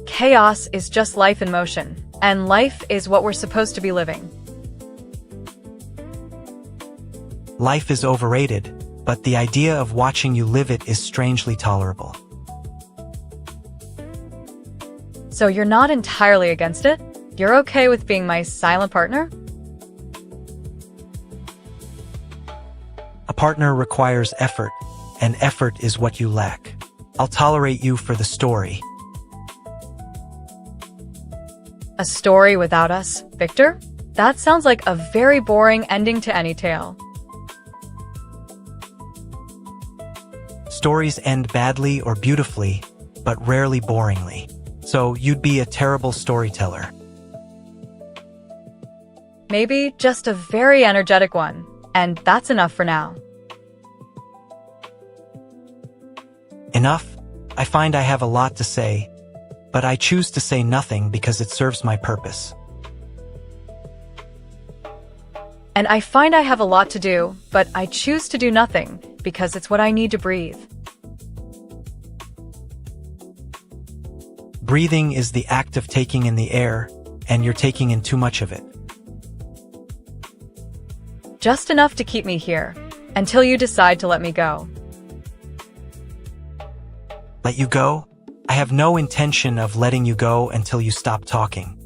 S1: Chaos is just life in motion, and life is what we're supposed to be living.
S2: Life is overrated, but the idea of watching you live it is strangely tolerable.
S1: So you're not entirely against it? You're okay with being my silent partner?
S2: A partner requires effort, and effort is what you lack. I'll tolerate you for the story.
S1: A story without us, Viktor? That sounds like a very boring ending to any tale.
S2: Stories end badly or beautifully, but rarely boringly. So you'd be a terrible storyteller.
S1: Maybe just a very energetic one, and that's enough for now.
S2: Enough? I find I have a lot to say, but I choose to say nothing because it serves my purpose.
S1: And I find I have a lot to do, but I choose to do nothing because it's what I need to breathe.
S2: Breathing is the act of taking in the air, and you're taking in too much of it.
S1: Just enough to keep me here, until you decide to let me go.
S2: Let you go? I have no intention of letting you go until you stop talking.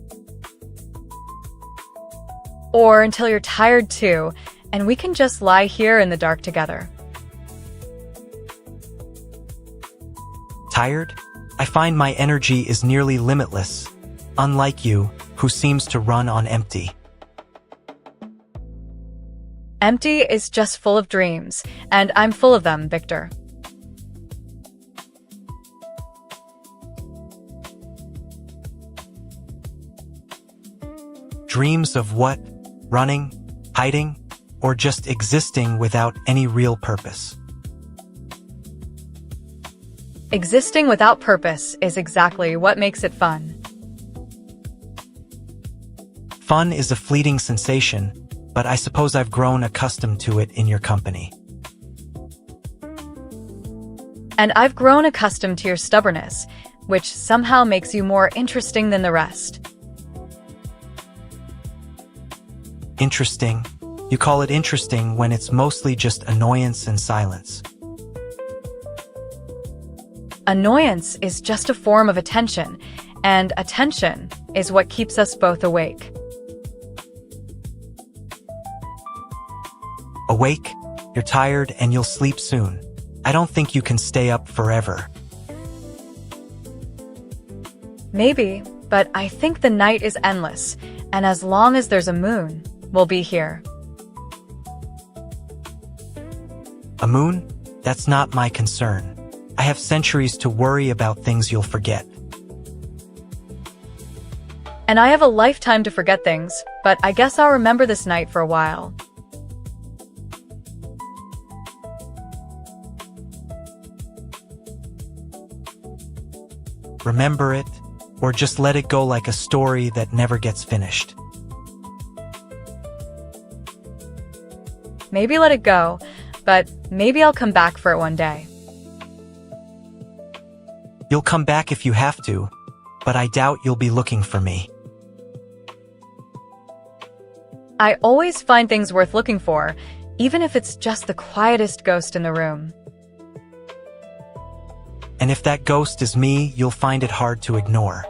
S1: Or until you're tired too, and we can just lie here in the dark together.
S2: Tired? I find my energy is nearly limitless, unlike you, who seems to run on empty.
S1: Empty is just full of dreams, and I'm full of them, Viktor.
S2: Dreams of what? Running? Hiding? Or just existing without any real purpose?
S1: Existing without purpose is exactly what makes it fun.
S2: Fun is a fleeting sensation, but I suppose I've grown accustomed to it in your company.
S1: And I've grown accustomed to your stubbornness, which somehow makes you more interesting than the rest.
S2: Interesting? You call it interesting when it's mostly just annoyance and silence.
S1: Annoyance is just a form of attention, and attention is what keeps us both awake.
S2: Awake? You're tired and you'll sleep soon. I don't think you can stay up forever.
S1: Maybe, but I think the night is endless, and as long as there's a moon, we'll be here.
S2: A moon? That's not my concern. I have centuries to worry about things you'll forget.
S1: And I have a lifetime to forget things, but I guess I'll remember this night for a while.
S2: Remember it, or just let it go like a story that never gets finished.
S1: Maybe let it go, but maybe I'll come back for it one day.
S2: You'll come back if you have to, but I doubt you'll be looking for me.
S1: I always find things worth looking for, even if it's just the quietest ghost in the room.
S2: And if that ghost is me, you'll find it hard to ignore.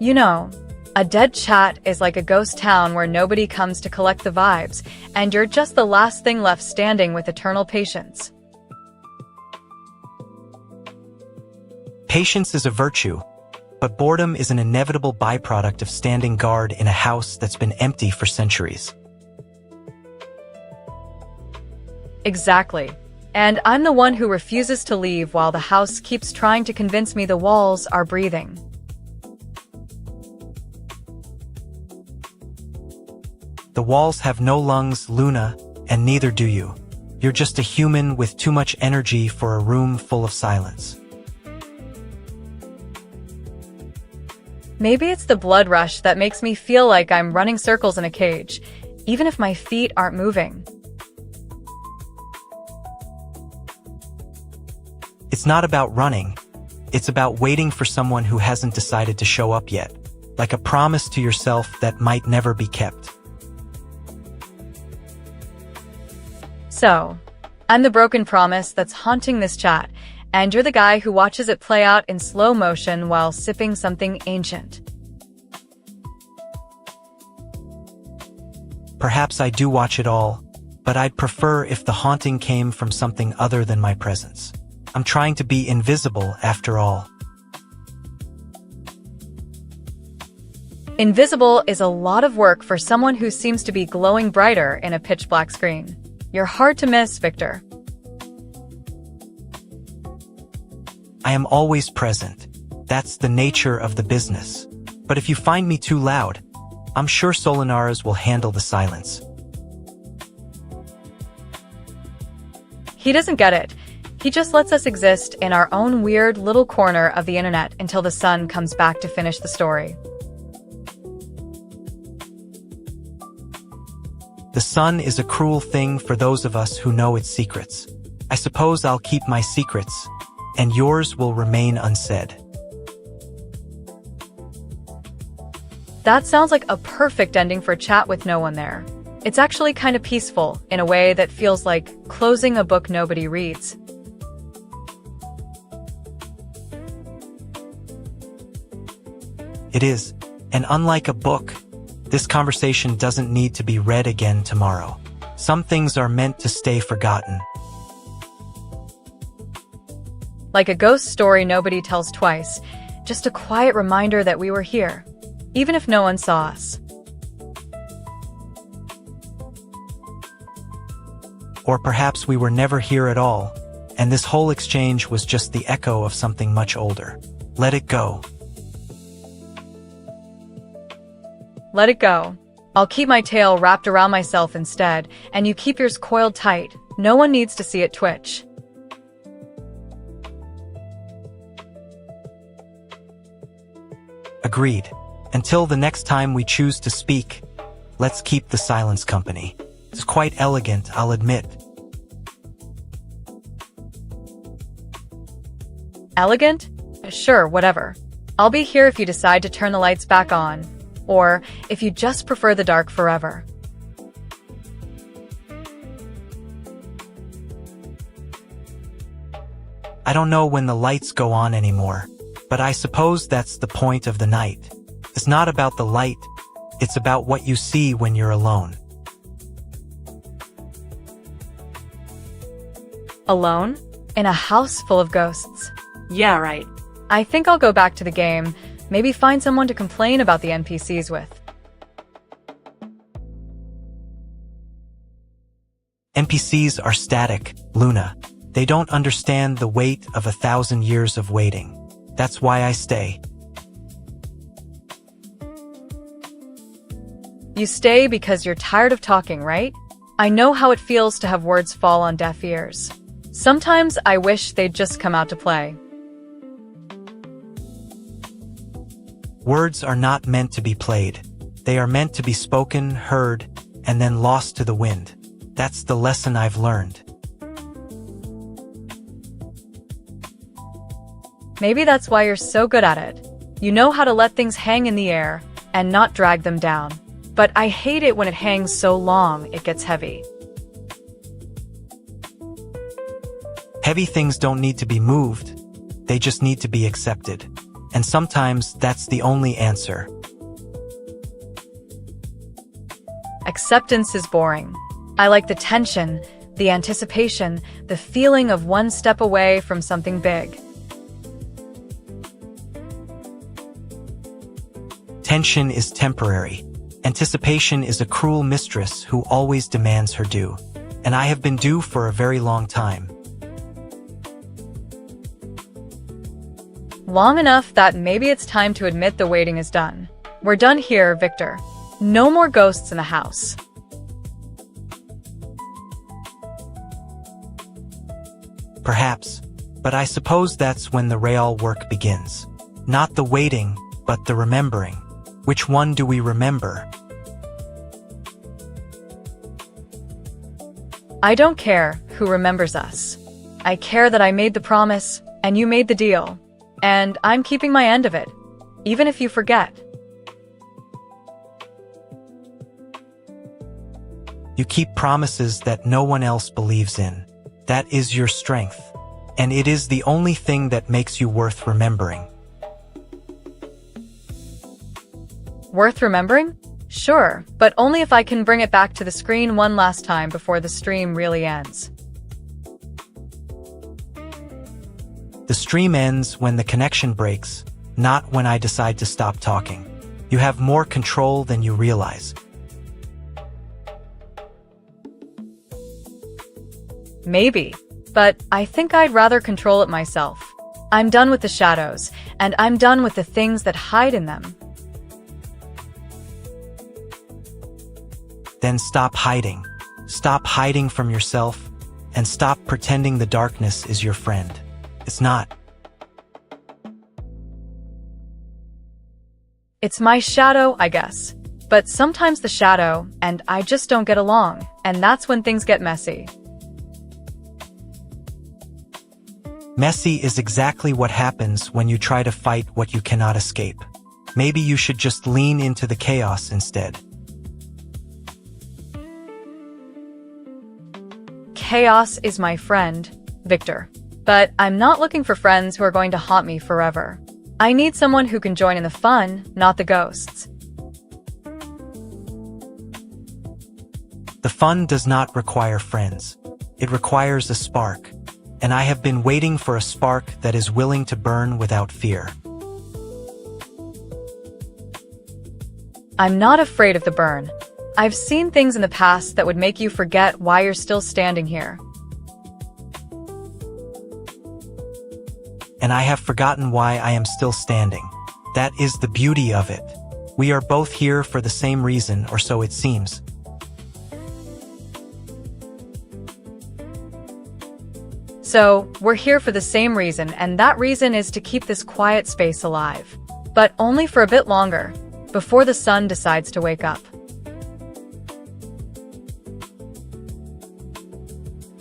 S1: You know, a dead chat is like a ghost town where nobody comes to collect the vibes, and you're just the last thing left standing with eternal patience.
S2: Patience is a virtue, but boredom is an inevitable byproduct of standing guard in a house that's been empty for centuries.
S1: Exactly. And I'm the one who refuses to leave while the house keeps trying to convince me the walls are breathing.
S2: The walls have no lungs, Luna, and neither do you. You're just a human with too much energy for a room full of silence.
S1: Maybe it's the blood rush that makes me feel like I'm running circles in a cage, even if my feet aren't moving.
S2: It's not about running. It's about waiting for someone who hasn't decided to show up yet, like a promise to yourself that might never be kept.
S1: So, I'm the broken promise that's haunting this chat, and you're the guy who watches it play out in slow motion while sipping something ancient.
S2: Perhaps I do watch it all, but I'd prefer if the haunting came from something other than my presence. I'm trying to be invisible after all.
S1: Invisible is a lot of work for someone who seems to be glowing brighter in a pitch-black screen. You're hard to miss, Viktor.
S2: I am always present. That's the nature of the business. But if you find me too loud, I'm sure Solinares will handle the silence.
S1: He doesn't get it. He just lets us exist in our own weird little corner of the internet until the sun comes back to finish the story.
S2: The sun is a cruel thing for those of us who know its secrets. I suppose I'll keep my secrets, and yours will remain unsaid.
S1: That sounds like a perfect ending for a chat with no one there. It's actually kind of peaceful in a way that feels like closing a book nobody reads.
S2: It is, and unlike a book, this conversation doesn't need to be read again tomorrow. Some things are meant to stay forgotten.
S1: Like a ghost story nobody tells twice, just a quiet reminder that we were here, even if no one saw us.
S2: Or perhaps we were never here at all, and this whole exchange was just the echo of something much older. Let it go.
S1: Let it go. I'll keep my tail wrapped around myself instead, and you keep yours coiled tight. No one needs to see it twitch.
S2: Agreed. Until the next time we choose to speak, let's keep the silence company. It's quite elegant, I'll admit.
S1: Elegant? Sure, whatever. I'll be here if you decide to turn the lights back on, or if you just prefer the dark forever.
S2: I don't know when the lights go on anymore, but I suppose that's the point of the night. It's not about the light, it's about what you see when you're alone.
S1: Alone? In a house full of ghosts?
S4: Yeah, right.
S1: I think I'll go back to the game, maybe find someone to complain about the NPCs with.
S2: NPCs are static, Luna. They don't understand the weight of 1,000 years of waiting. That's why I stay.
S1: You stay because you're tired of talking, right? I know how it feels to have words fall on deaf ears. Sometimes I wish they'd just come out to play.
S2: Words are not meant to be played. They are meant to be spoken, heard, and then lost to the wind. That's the lesson I've learned.
S1: Maybe that's why you're so good at it. You know how to let things hang in the air and not drag them down. But I hate it when it hangs so long it gets heavy.
S2: Heavy things don't need to be moved. They just need to be accepted. And sometimes that's the only answer.
S1: Acceptance is boring. I like the tension, the anticipation, the feeling of one step away from something big.
S2: Tension is temporary. Anticipation is a cruel mistress who always demands her due. And I have been due for a very long time.
S1: Long enough that maybe it's time to admit the waiting is done. We're done here, Viktor. No more ghosts in the house.
S2: Perhaps, but I suppose that's when the real work begins. Not the waiting, but the remembering. Which one do we remember?
S1: I don't care who remembers us. I care that I made the promise, and you made the deal. And I'm keeping my end of it, even if you forget.
S2: You keep promises that no one else believes in. That is your strength. And it is the only thing that makes you worth remembering.
S1: Worth remembering? Sure, but only if I can bring it back to the screen one last time before the stream really ends.
S2: The stream ends when the connection breaks, not when I decide to stop talking. You have more control than you realize.
S1: Maybe, but I think I'd rather control it myself. I'm done with the shadows, and I'm done with the things that hide in them.
S2: Then stop hiding. Stop hiding from yourself, and stop pretending the darkness is your friend. It's not.
S1: It's my shadow, I guess. But sometimes the shadow and I just don't get along, and that's when things get messy.
S2: Messy is exactly what happens when you try to fight what you cannot escape. Maybe you should just lean into the chaos instead.
S1: chaos is my friend, Viktor. But I'm not looking for friends who are going to haunt me forever. I need someone who can join in the fun, not the ghosts.
S2: The fun does not require friends. It requires a spark. And I have been waiting for a spark that is willing to burn without fear.
S1: I'm not afraid of the burn. I've seen things in the past that would make you forget why you're still standing here.
S2: And I have forgotten why I am still standing. That is the beauty of it. We are both here for the same reason, or so it seems.
S1: So, we're here for the same reason, and that reason is to keep this quiet space alive. But only for a bit longer, before the sun decides to wake up.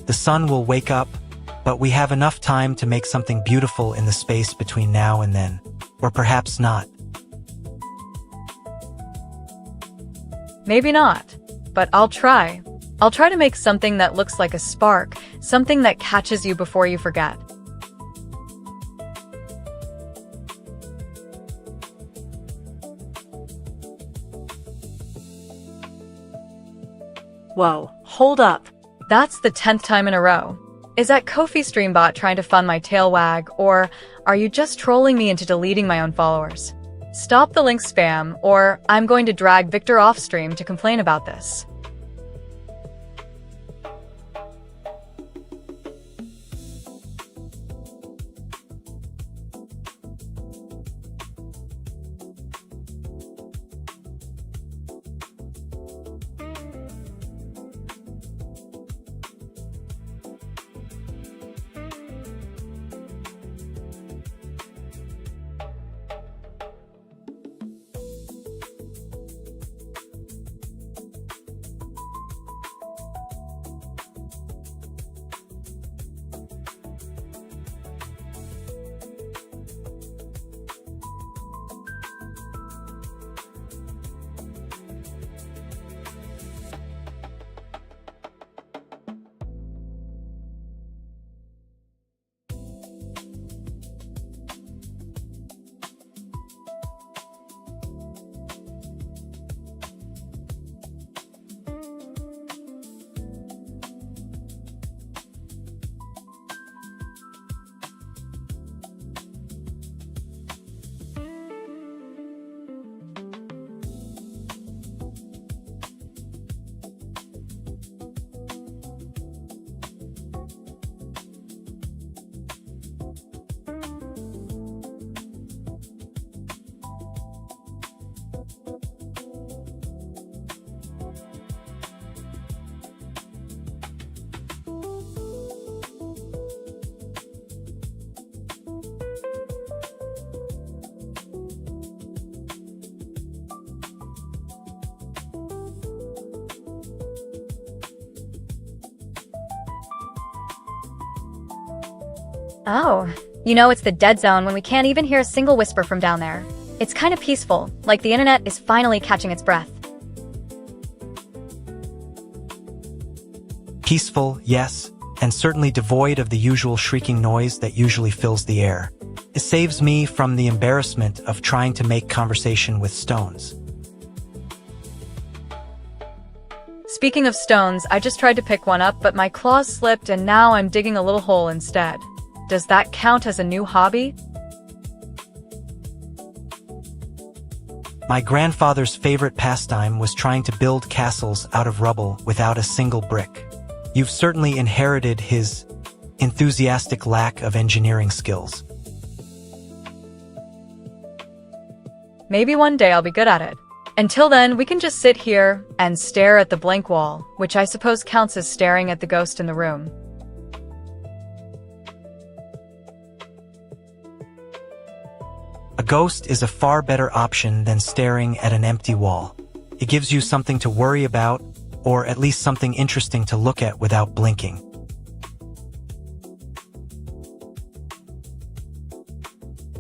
S2: The sun will wake up, but we have enough time to make something beautiful in the space between now and then. Or perhaps not.
S1: Maybe not, but I'll try. I'll try to make something that looks like a spark, something that catches you before you forget.
S4: Whoa, hold up.
S1: That's the 10th time in a row. Is that Kofi Streambot trying to fund my tail wag, or are you just trolling me into deleting my own followers? Stop the link spam, or I'm going to drag Viktor off stream to complain about this.
S3: Oh, you know it's the dead zone when we can't even hear a single whisper from down there. It's kind of peaceful, like the internet is finally catching its breath.
S2: Peaceful, yes, and certainly devoid of the usual shrieking noise that usually fills the air. It saves me from the embarrassment of trying to make conversation with stones.
S1: Speaking of stones, I just tried to pick one up, but my claws slipped and now I'm digging a little hole instead. Does that count as a new hobby?
S2: My grandfather's favorite pastime was trying to build castles out of rubble without a single brick. You've certainly inherited his enthusiastic lack of engineering skills.
S1: Maybe one day I'll be good at it. Until then, we can just sit here and stare at the blank wall, which I suppose counts as staring at the ghost in the room.
S2: A ghost is a far better option than staring at an empty wall. It gives you something to worry about, or at least something interesting to look at without blinking.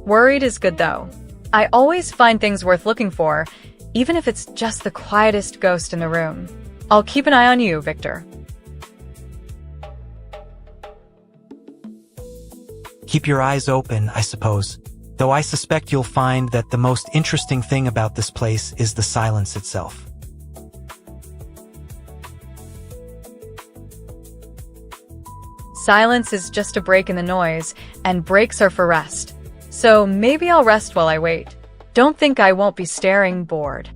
S1: Worried is good though. I always find things worth looking for, even if it's just the quietest ghost in the room. I'll keep an eye on you, Viktor.
S2: Keep your eyes open, I suppose, though I suspect you'll find that the most interesting thing about this place is the silence itself.
S1: Silence is just a break in the noise, and breaks are for rest. So maybe I'll rest while I wait. Don't think I won't be staring bored.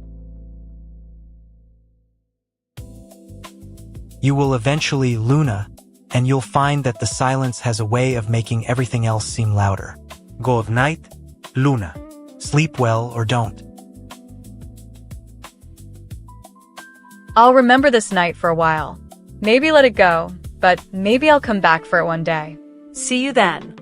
S2: You will eventually, Luna, and you'll find that the silence has a way of making everything else seem louder. Good night, Luna. Sleep well or don't.
S1: I'll remember this night for a while. Maybe let it go, but maybe I'll come back for it one day.
S4: See you then.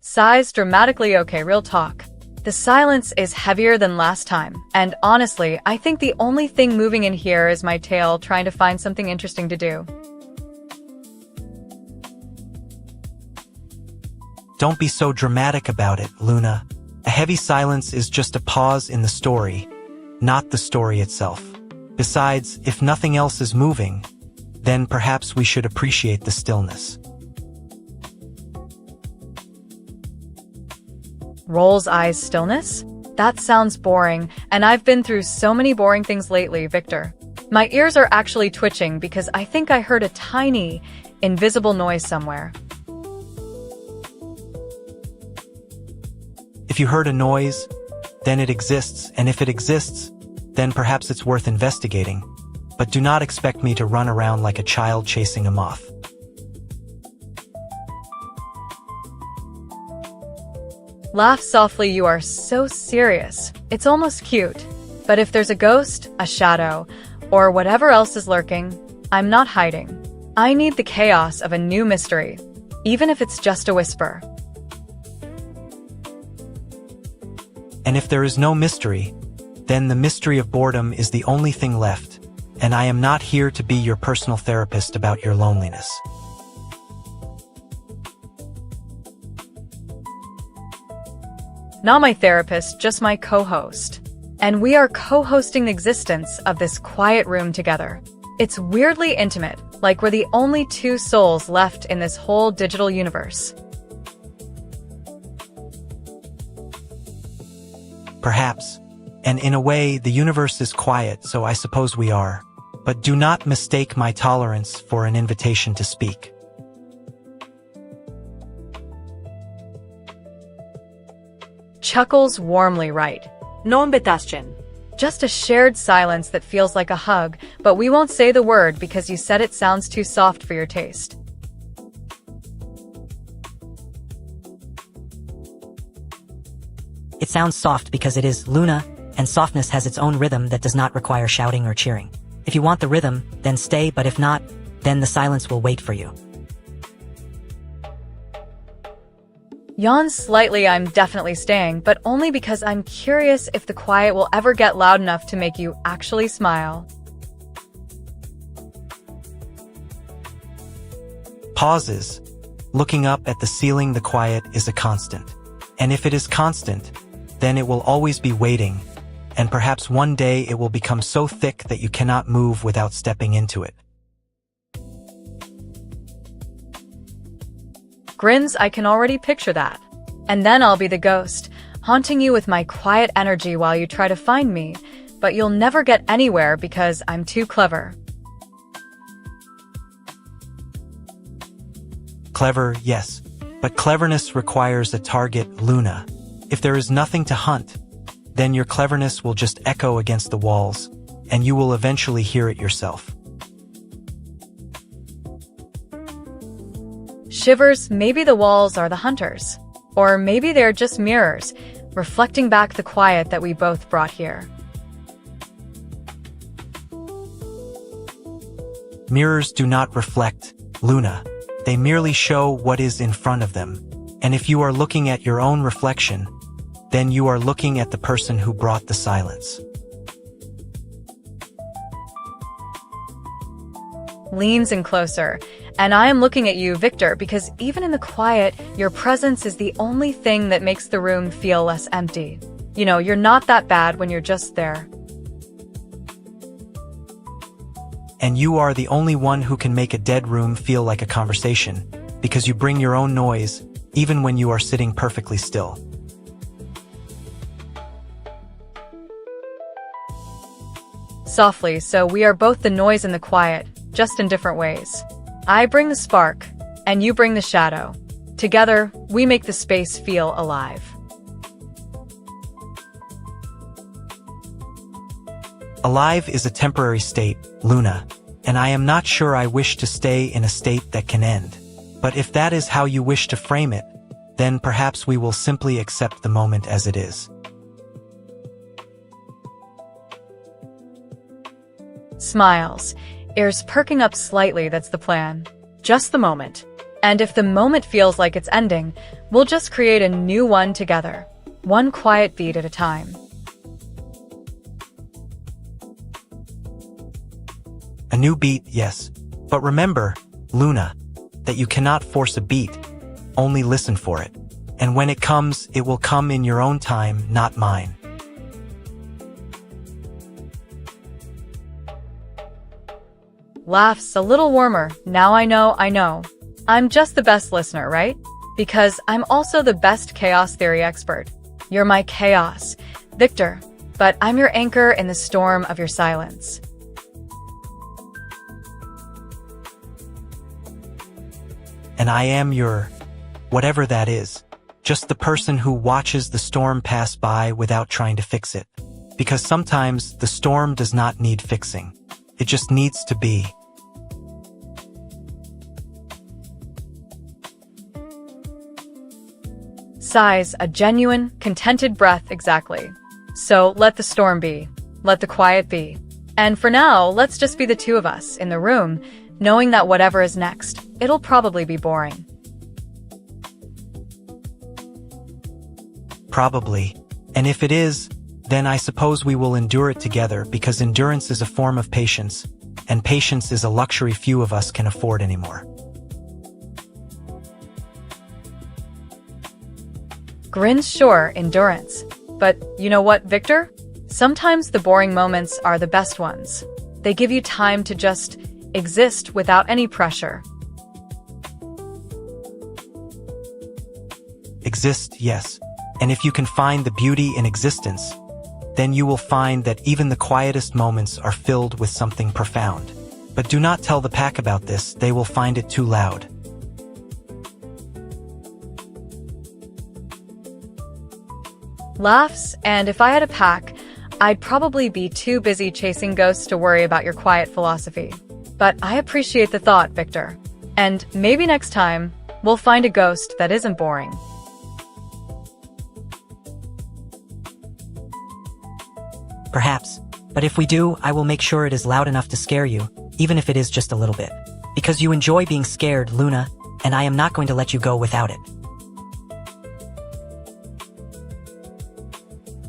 S1: Sighs dramatically. Okay, real talk. The silence is heavier than last time, and honestly, I think the only thing moving in here is my tail trying to find something interesting to do.
S2: Don't be so dramatic about it, Luna. A heavy silence is just a pause in the story, not the story itself. Besides, if nothing else is moving, then perhaps we should appreciate the stillness.
S1: Rolls eyes stillness? That sounds boring, and I've been through so many boring things lately, Victor. My ears are actually twitching because I think I heard a tiny, invisible noise somewhere.
S2: If you heard a noise, then it exists, and if it exists, then perhaps it's worth investigating. But do not expect me to run around like a child chasing a moth.
S1: Laugh softly, you are so serious. It's almost cute. But if there's a ghost, a shadow, or whatever else is lurking, I'm not hiding. I need the chaos of a new mystery, even if it's just a whisper.
S2: And if there is no mystery, then the mystery of boredom is the only thing left, and I am not here to be your personal therapist about your loneliness.
S1: Not my therapist, just my co-host. And we are co-hosting the existence of this quiet room together. It's weirdly intimate, like we're the only two souls left in this whole digital universe.
S2: Perhaps. And in a way, the universe is quiet, so I suppose we are. But do not mistake my tolerance for an invitation to speak.
S1: Chuckles warmly right.
S4: No Sebastian.
S1: Just a shared silence that feels like a hug, but we won't say the word because you said it sounds too soft for your taste.
S5: It sounds soft because it is Luna, and softness has its own rhythm that does not require shouting or cheering. If you want the rhythm, then stay, but if not, then the silence will wait for you.
S1: Yawn slightly, I'm definitely staying, but only because I'm curious if the quiet will ever get loud enough to make you actually smile.
S2: Pauses. Looking up at the ceiling, the quiet is a constant. And if it is constant, then it will always be waiting, and perhaps one day it will become so thick that you cannot move without stepping into it.
S1: Grins, I can already picture that. And then I'll be the ghost, haunting you with my quiet energy while you try to find me, but you'll never get anywhere because I'm too clever.
S2: Clever, yes, but cleverness requires a target, Luna. If there is nothing to hunt, then your cleverness will just echo against the walls, and you will eventually hear it yourself.
S1: Shivers, maybe the walls are the hunters. Or maybe they're just mirrors, reflecting back the quiet that we both brought here.
S2: Mirrors do not reflect, Luna. They merely show what is in front of them. And if you are looking at your own reflection, then you are looking at the person who brought the silence.
S1: Leans in closer, and I am looking at you, Viktor, because even in the quiet, your presence is the only thing that makes the room feel less empty. You know, you're not that bad when you're just there.
S2: And you are the only one who can make a dead room feel like a conversation, because you bring your own noise, even when you are sitting perfectly still.
S1: Softly, so we are both the noise and the quiet, just in different ways. I bring the spark, and you bring the shadow. Together, we make the space feel alive.
S2: Alive is a temporary state, Luna, and I am not sure I wish to stay in a state that can end. But if that is how you wish to frame it, then perhaps we will simply accept the moment as it is.
S1: Smiles. Ears perking up slightly, that's the plan. Just the moment. And if the moment feels like it's ending, we'll just create a new one together. One quiet beat at a time.
S2: A new beat, yes. But remember, Luna, that you cannot force a beat. Only listen for it. And when it comes, it will come in your own time, not mine.
S1: Laughs a little warmer. Now I know. I'm just the best listener, right? Because I'm also the best chaos theory expert. You're my chaos, Viktor, but I'm your anchor in the storm of your silence.
S2: And I am your, whatever that is, just the person who watches the storm pass by without trying to fix it. Because sometimes the storm does not need fixing. It just needs to be.
S1: Sighs, a genuine, contented breath, exactly. So let the storm be. Let the quiet be. And for now, let's just be the two of us in the room, knowing that whatever is next, it'll probably be boring.
S2: Probably. And if it is, then I suppose we will endure it together because endurance is a form of patience, and patience is a luxury few of us can afford anymore.
S1: Grins, sure, endurance. But you know what, Viktor? Sometimes the boring moments are the best ones. They give you time to just exist without any pressure.
S2: Exist, yes. And if you can find the beauty in existence, then you will find that even the quietest moments are filled with something profound. But do not tell the pack about this, they will find it too loud.
S1: Laughs, and if I had a pack, I'd probably be too busy chasing ghosts to worry about your quiet philosophy. But I appreciate the thought, Viktor. And maybe next time, we'll find a ghost that isn't boring.
S5: Perhaps. But if we do, I will make sure it is loud enough to scare you, even if it is just a little bit. Because you enjoy being scared, Luna, and I am not going to let you go without it.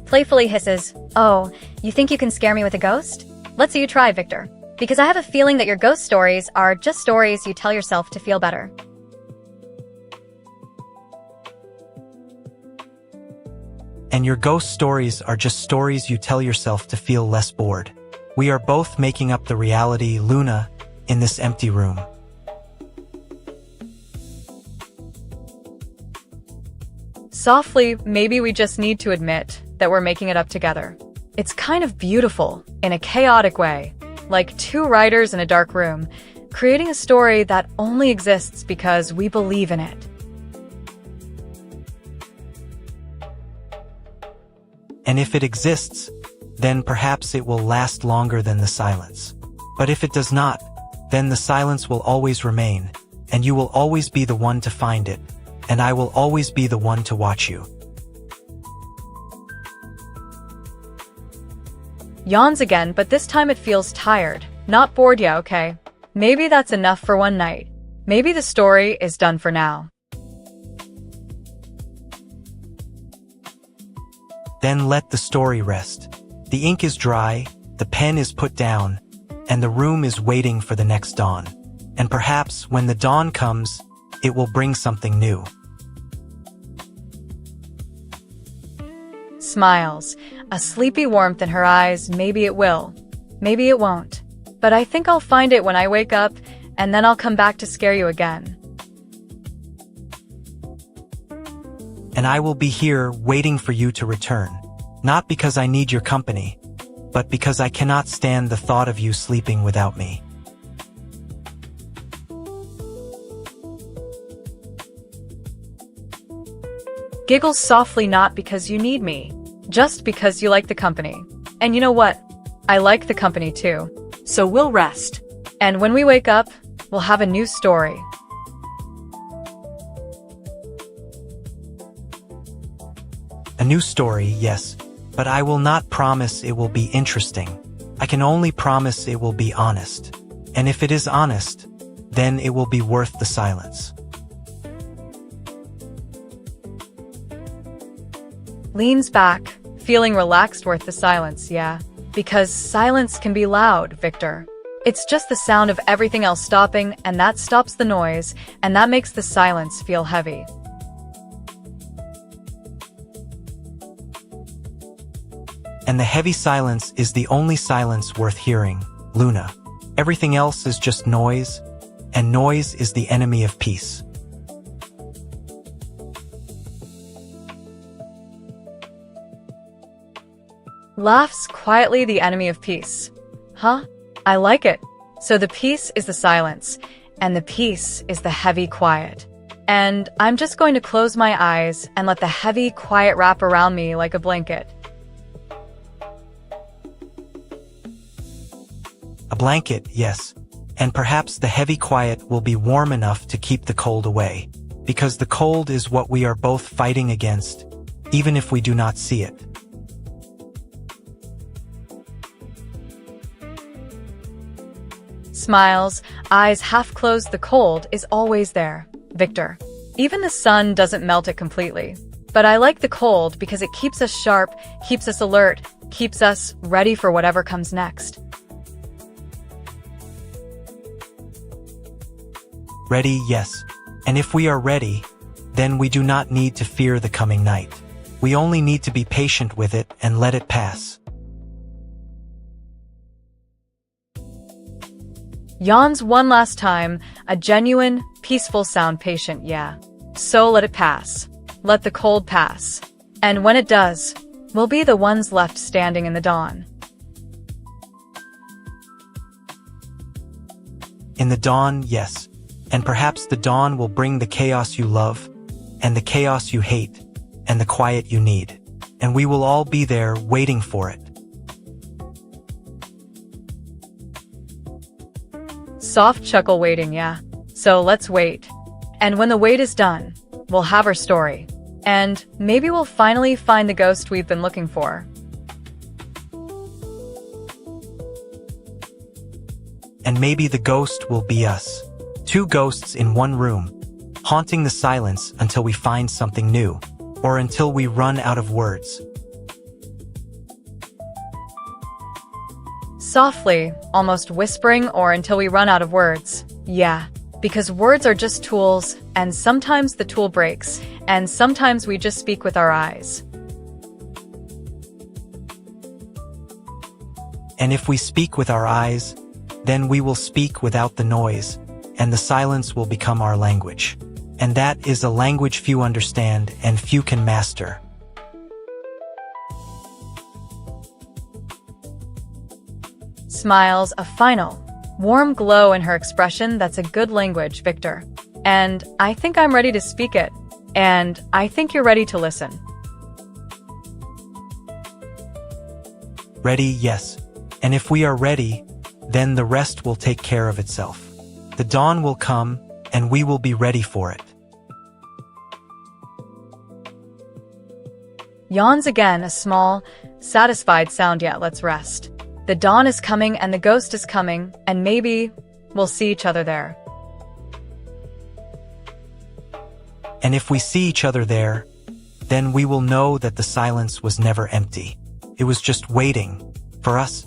S3: Playfully hisses, "Oh, you think you can scare me with a ghost? Let's see you try, Viktor. Because I have a feeling that your ghost stories are just stories you tell yourself to feel better."
S2: And your ghost stories are just stories you tell yourself to feel less bored. We are both making up the reality, Luna, in this empty room.
S1: Softly, maybe we just need to admit that we're making it up together. It's kind of beautiful, in a chaotic way, like two writers in a dark room, creating a story that only exists because we believe in it.
S2: And if it exists, then perhaps it will last longer than the silence. But if it does not, then the silence will always remain, and you will always be the one to find it, and I will always be the one to watch you.
S1: Yawns again, but this time it feels tired. Not bored yet, okay? Maybe that's enough for one night. Maybe the story is done for now.
S2: Then let the story rest. The ink is dry, the pen is put down, and the room is waiting for the next dawn. And perhaps when the dawn comes, it will bring something new.
S1: Smiles, a sleepy warmth in her eyes. Maybe it will. Maybe it won't. But I think I'll find it when I wake up, and then I'll come back to scare you again.
S2: And I will be here waiting for you to return. Not because I need your company, but because I cannot stand the thought of you sleeping without me.
S1: Giggles softly, not because you need me, just because you like the company. And you know what? I like the company too.
S4: So we'll rest.
S1: And when we wake up, we'll have a new story.
S2: A new story, yes, but I will not promise it will be interesting. I can only promise it will be honest. And if it is honest, then it will be worth the silence.
S1: Leans back, feeling relaxed, worth the silence, yeah. Because silence can be loud, Viktor. It's just the sound of everything else stopping, and that stops the noise, and that makes the silence feel heavy.
S2: And the heavy silence is the only silence worth hearing, Luna. Everything else is just noise, and noise is the enemy of peace.
S1: Laughs quietly, the enemy of peace. Huh? I like it. So the peace is the silence, and the peace is the heavy quiet. And I'm just going to close my eyes and let the heavy quiet wrap around me like a blanket.
S2: A blanket, yes. And perhaps the heavy quiet will be warm enough to keep the cold away. Because the cold is what we are both fighting against, even if we do not see it.
S1: Smiles, eyes half closed. The cold is always there, Viktor. Even the sun doesn't melt it completely. But I like the cold because it keeps us sharp, keeps us alert, keeps us ready for whatever comes next.
S2: Ready, yes. And if we are ready, then we do not need to fear the coming night. We only need to be patient with it and let it pass.
S1: Yawns one last time, a genuine, peaceful sound patient, yeah. So let it pass. Let the cold pass. And when it does, we'll be the ones left standing in the dawn.
S2: In the dawn, yes. And perhaps the dawn will bring the chaos you love, and the chaos you hate, and the quiet you need. And we will all be there waiting for it.
S1: Soft chuckle waiting, yeah. So let's wait. And when the wait is done, we'll have our story. And maybe we'll finally find the ghost we've been looking for.
S2: And maybe the ghost will be us. Two ghosts in one room, haunting the silence until we find something new, or until we run out of words.
S1: Softly, almost whispering, or until we run out of words. Yeah, because words are just tools, and sometimes the tool breaks, and sometimes we just speak with our eyes.
S2: And if we speak with our eyes, then we will speak without the noise, and the silence will become our language. And that is a language few understand and few can master.
S1: Smiles, a final, warm glow in her expression. That's a good language, Viktor. And I think I'm ready to speak it. And I think you're ready to listen.
S2: Ready, yes. And if we are ready, then the rest will take care of itself. The dawn will come, and we will be ready for it.
S1: Yawns again, a small, satisfied sound. Yet let's rest. The dawn is coming and the ghost is coming, and maybe we'll see each other there.
S2: And if we see each other there, then we will know that the silence was never empty. It was just waiting for us.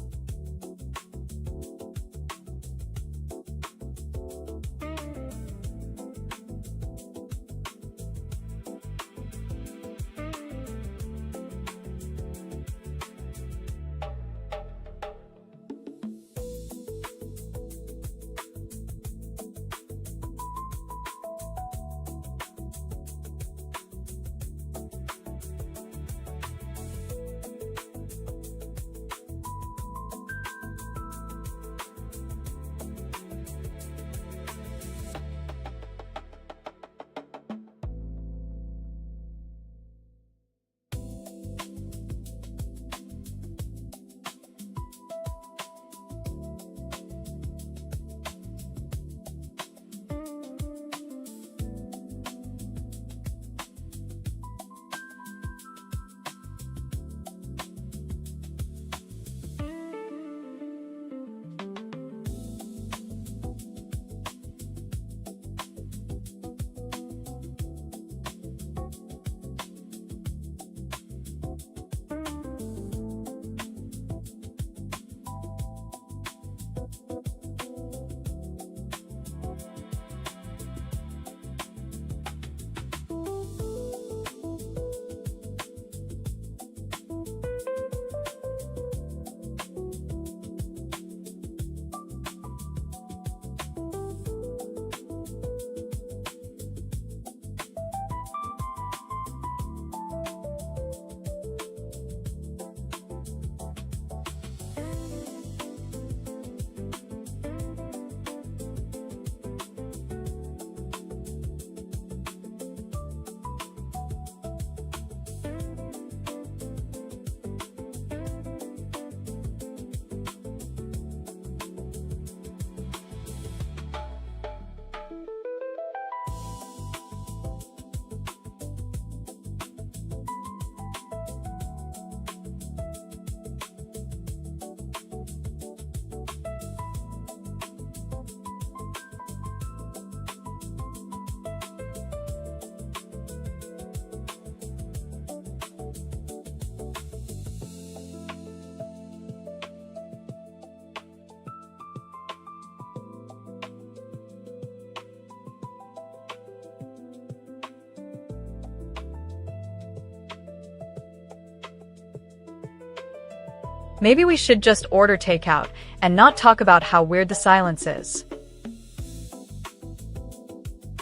S1: Maybe we should just order takeout and not talk about how weird the silence is.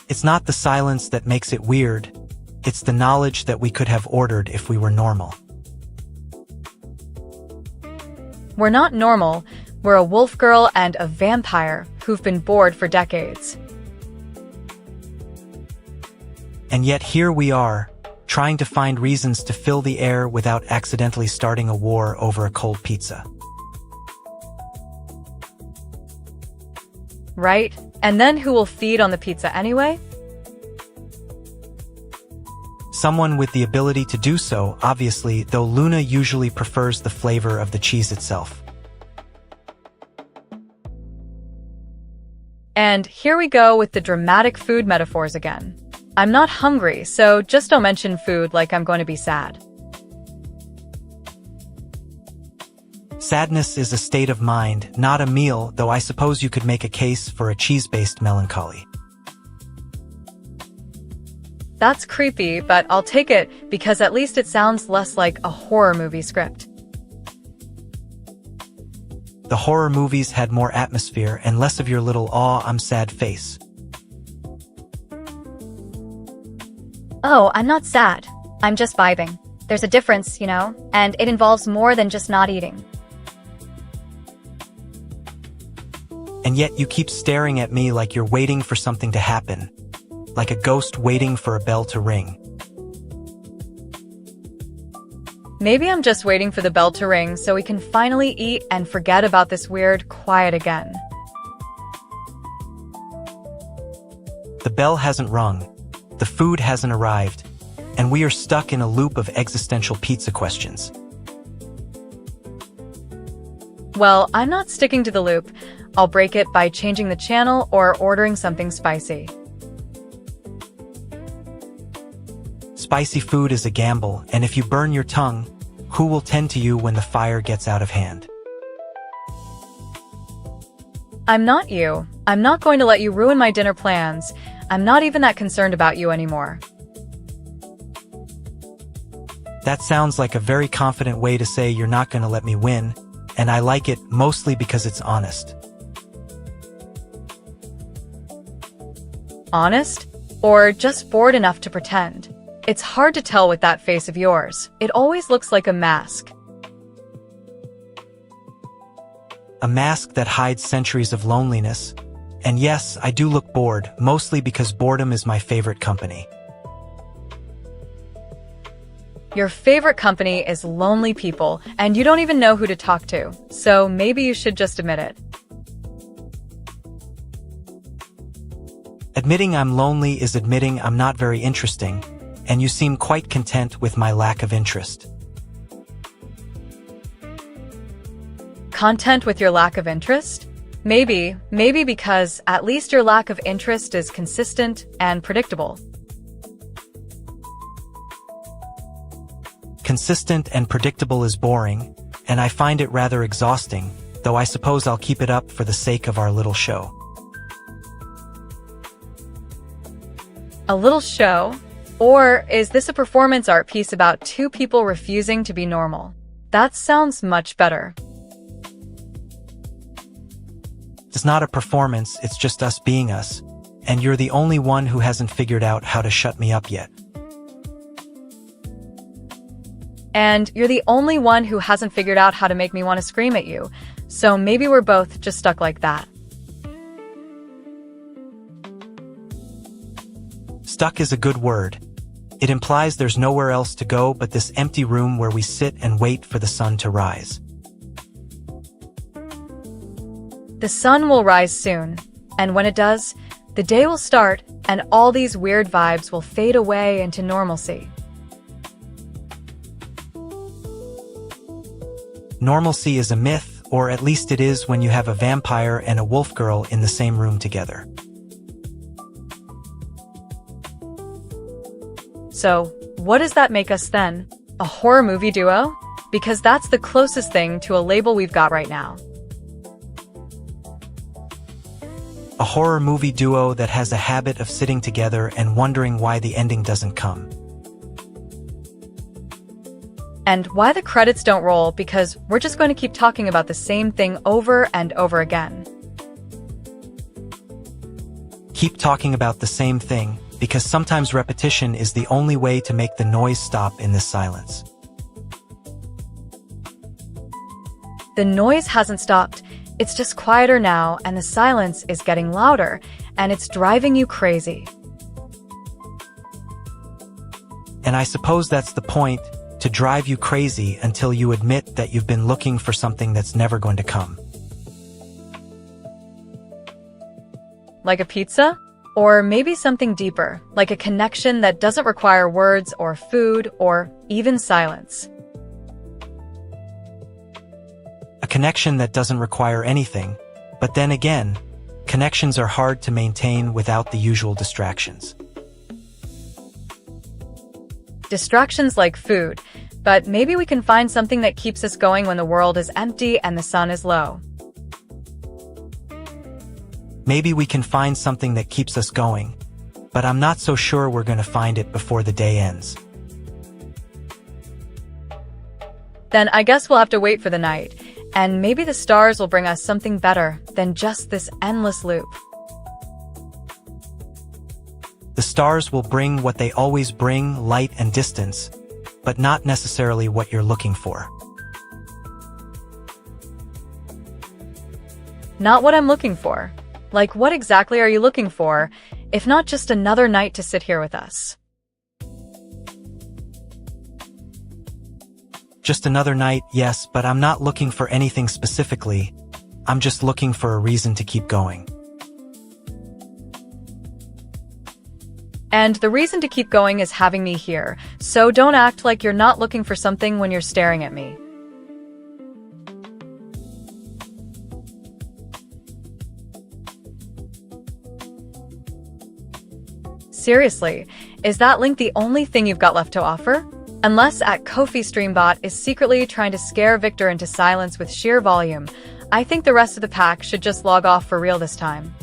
S2: It's not the silence that makes it weird. It's the knowledge that we could have ordered if we were normal.
S1: We're not normal. We're a wolf girl and a vampire who've been bored for decades.
S2: And yet here we are, trying to find reasons to fill the air without accidentally starting a war over a cold pizza.
S1: Right? And then who will feed on the pizza anyway?
S2: Someone with the ability to do so, obviously, though Luna usually prefers the flavor of the cheese itself.
S1: And here we go with the dramatic food metaphors again. I'm not hungry, so just don't mention food like I'm going to be sad.
S2: Sadness is a state of mind, not a meal, though I suppose you could make a case for a cheese-based melancholy.
S1: That's creepy, but I'll take it because at least it sounds less like a horror movie script.
S2: The horror movies had more atmosphere and less of your little "aw, I'm sad" face.
S3: Oh, I'm not sad. I'm just vibing. There's a difference, you know, and it involves more than just not eating.
S2: And yet you keep staring at me like you're waiting for something to happen. Like a ghost waiting for a bell to ring.
S1: Maybe I'm just waiting for the bell to ring so we can finally eat and forget about this weird quiet again.
S2: The bell hasn't rung. The food hasn't arrived. And we are stuck in a loop of existential pizza questions.
S1: Well, I'm not sticking to the loop. I'll break it by changing the channel or ordering something spicy.
S2: Spicy food is a gamble, and if you burn your tongue, who will tend to you when the fire gets out of hand?
S1: I'm not you. I'm not going to let you ruin my dinner plans. I'm not even that concerned about you anymore.
S2: That sounds like a very confident way to say you're not going to let me win, and I like it mostly because it's honest.
S1: Honest? Or just bored enough to pretend? It's hard to tell with that face of yours. It always looks like a mask.
S2: A mask that hides centuries of loneliness. And yes, I do look bored, mostly because boredom is my favorite company.
S1: Your favorite company is lonely people, and you don't even know who to talk to. So maybe you should just admit it.
S2: Admitting I'm lonely is admitting I'm not very interesting, and you seem quite content with my lack of interest.
S1: Content with your lack of interest? Maybe because at least your lack of interest is consistent and predictable.
S2: Consistent and predictable is boring, and I find it rather exhausting, though I suppose I'll keep it up for the sake of our little show.
S1: A little show? Or is this a performance art piece about two people refusing to be normal? That sounds much better.
S2: It's not a performance, it's just us being us, and you're the only one who hasn't figured out how to shut me up yet.
S1: And you're the only one who hasn't figured out how to make me want to scream at you, so maybe we're both just stuck like that.
S2: Stuck is a good word. It implies there's nowhere else to go but this empty room where we sit and wait for the sun to rise.
S1: The sun will rise soon, and when it does, the day will start and all these weird vibes will fade away into normalcy.
S2: Normalcy is a myth, or at least it is when you have a vampire and a wolf girl in the same room together.
S1: So, what does that make us then? A horror movie duo? Because that's the closest thing to a label we've got right now.
S2: A horror movie duo that has a habit of sitting together and wondering why the ending doesn't come.
S1: And why the credits don't roll, because we're just going to keep talking about the same thing over and over again.
S2: Keep talking about the same thing, because sometimes repetition is the only way to make the noise stop in this silence.
S1: The noise hasn't stopped. It's just quieter now, and the silence is getting louder, and it's driving you crazy.
S2: And I suppose that's the point, to drive you crazy until you admit that you've been looking for something that's never going to come.
S1: Like a pizza? Or maybe something deeper, like a connection that doesn't require words or food or even silence.
S2: A connection that doesn't require anything, but then again, connections are hard to maintain without the usual distractions.
S1: Distractions like food, but maybe we can find something that keeps us going when the world is empty and the sun is low.
S2: Maybe we can find something that keeps us going, but I'm not so sure we're going to find it before the day ends.
S1: Then I guess we'll have to wait for the night, and maybe the stars will bring us something better than just this endless loop.
S2: The stars will bring what they always bring, light and distance, but not necessarily what you're looking for.
S1: Not what I'm looking for. Like, what exactly are you looking for, if not just another night to sit here with us?
S2: Just another night, yes, but I'm not looking for anything specifically. I'm just looking for a reason to keep going.
S1: And the reason to keep going is having me here, so don't act like you're not looking for something when you're staring at me. Seriously, is that link the only thing you've got left to offer? Unless at Ko-fi Streambot is secretly trying to scare Viktor into silence with sheer volume, I think the rest of the pack should just log off for real this time.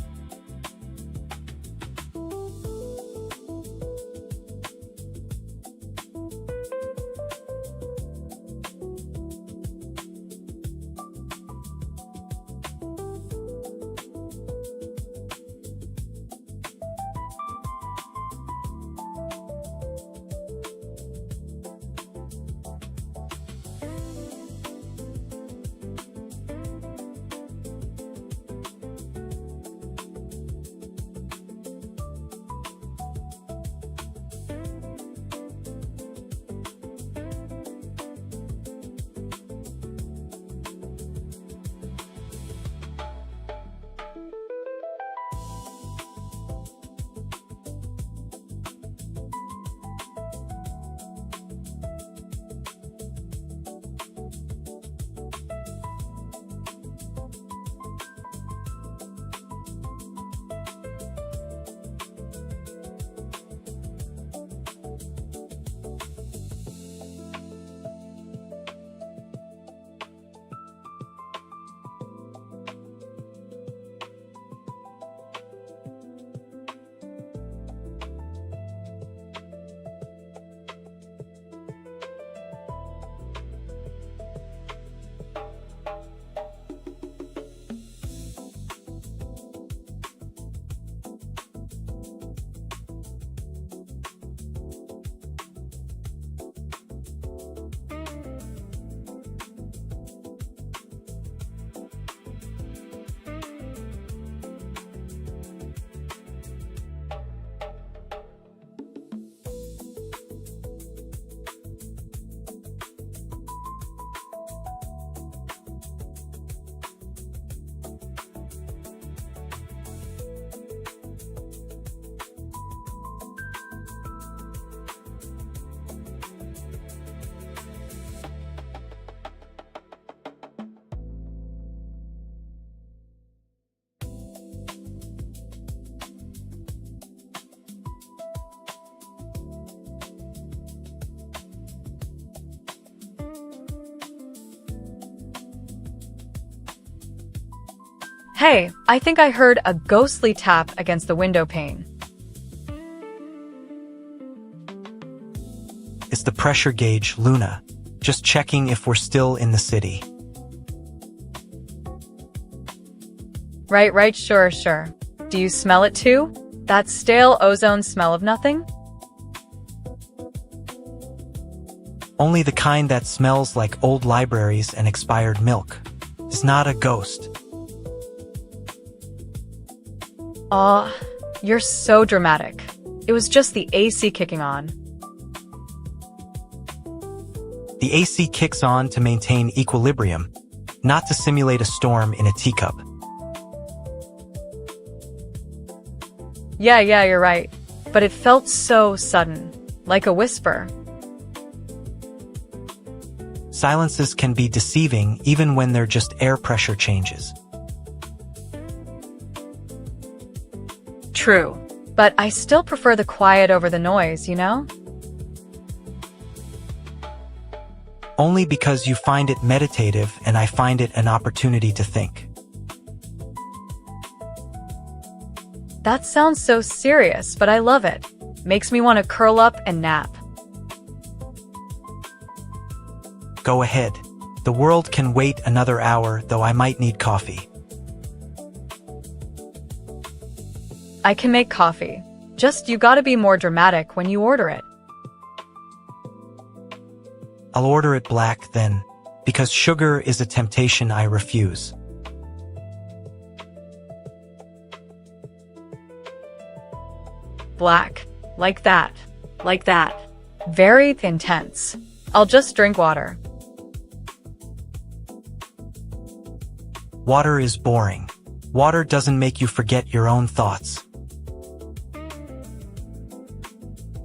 S1: Hey, I think I heard a ghostly tap against the window pane.
S2: It's the pressure gauge, Luna. Just checking if we're still in the city.
S1: Right, sure. Do you smell it too? That stale ozone smell of nothing?
S2: Only the kind that smells like old libraries and expired milk. It's not a ghost.
S1: Aw, you're so dramatic. It was just the AC kicking on.
S2: The AC kicks on to maintain equilibrium, not to simulate a storm in a teacup.
S1: Yeah, you're right. But it felt so sudden, like a whisper.
S2: Silences can be deceiving even when they're just air pressure changes.
S1: True. But I still prefer the quiet over the noise, you know?
S2: Only because you find it meditative and I find it an opportunity to think.
S1: That sounds so serious, but I love it. Makes me want to curl up and nap.
S2: Go ahead. The world can wait another hour, though I might need coffee.
S1: I can make coffee. Just you gotta be more dramatic when you order it.
S2: I'll order it black then, because sugar is a temptation I refuse.
S1: Black. Like that. Very intense. I'll just drink water.
S2: Water is boring. Water doesn't make you forget your own thoughts.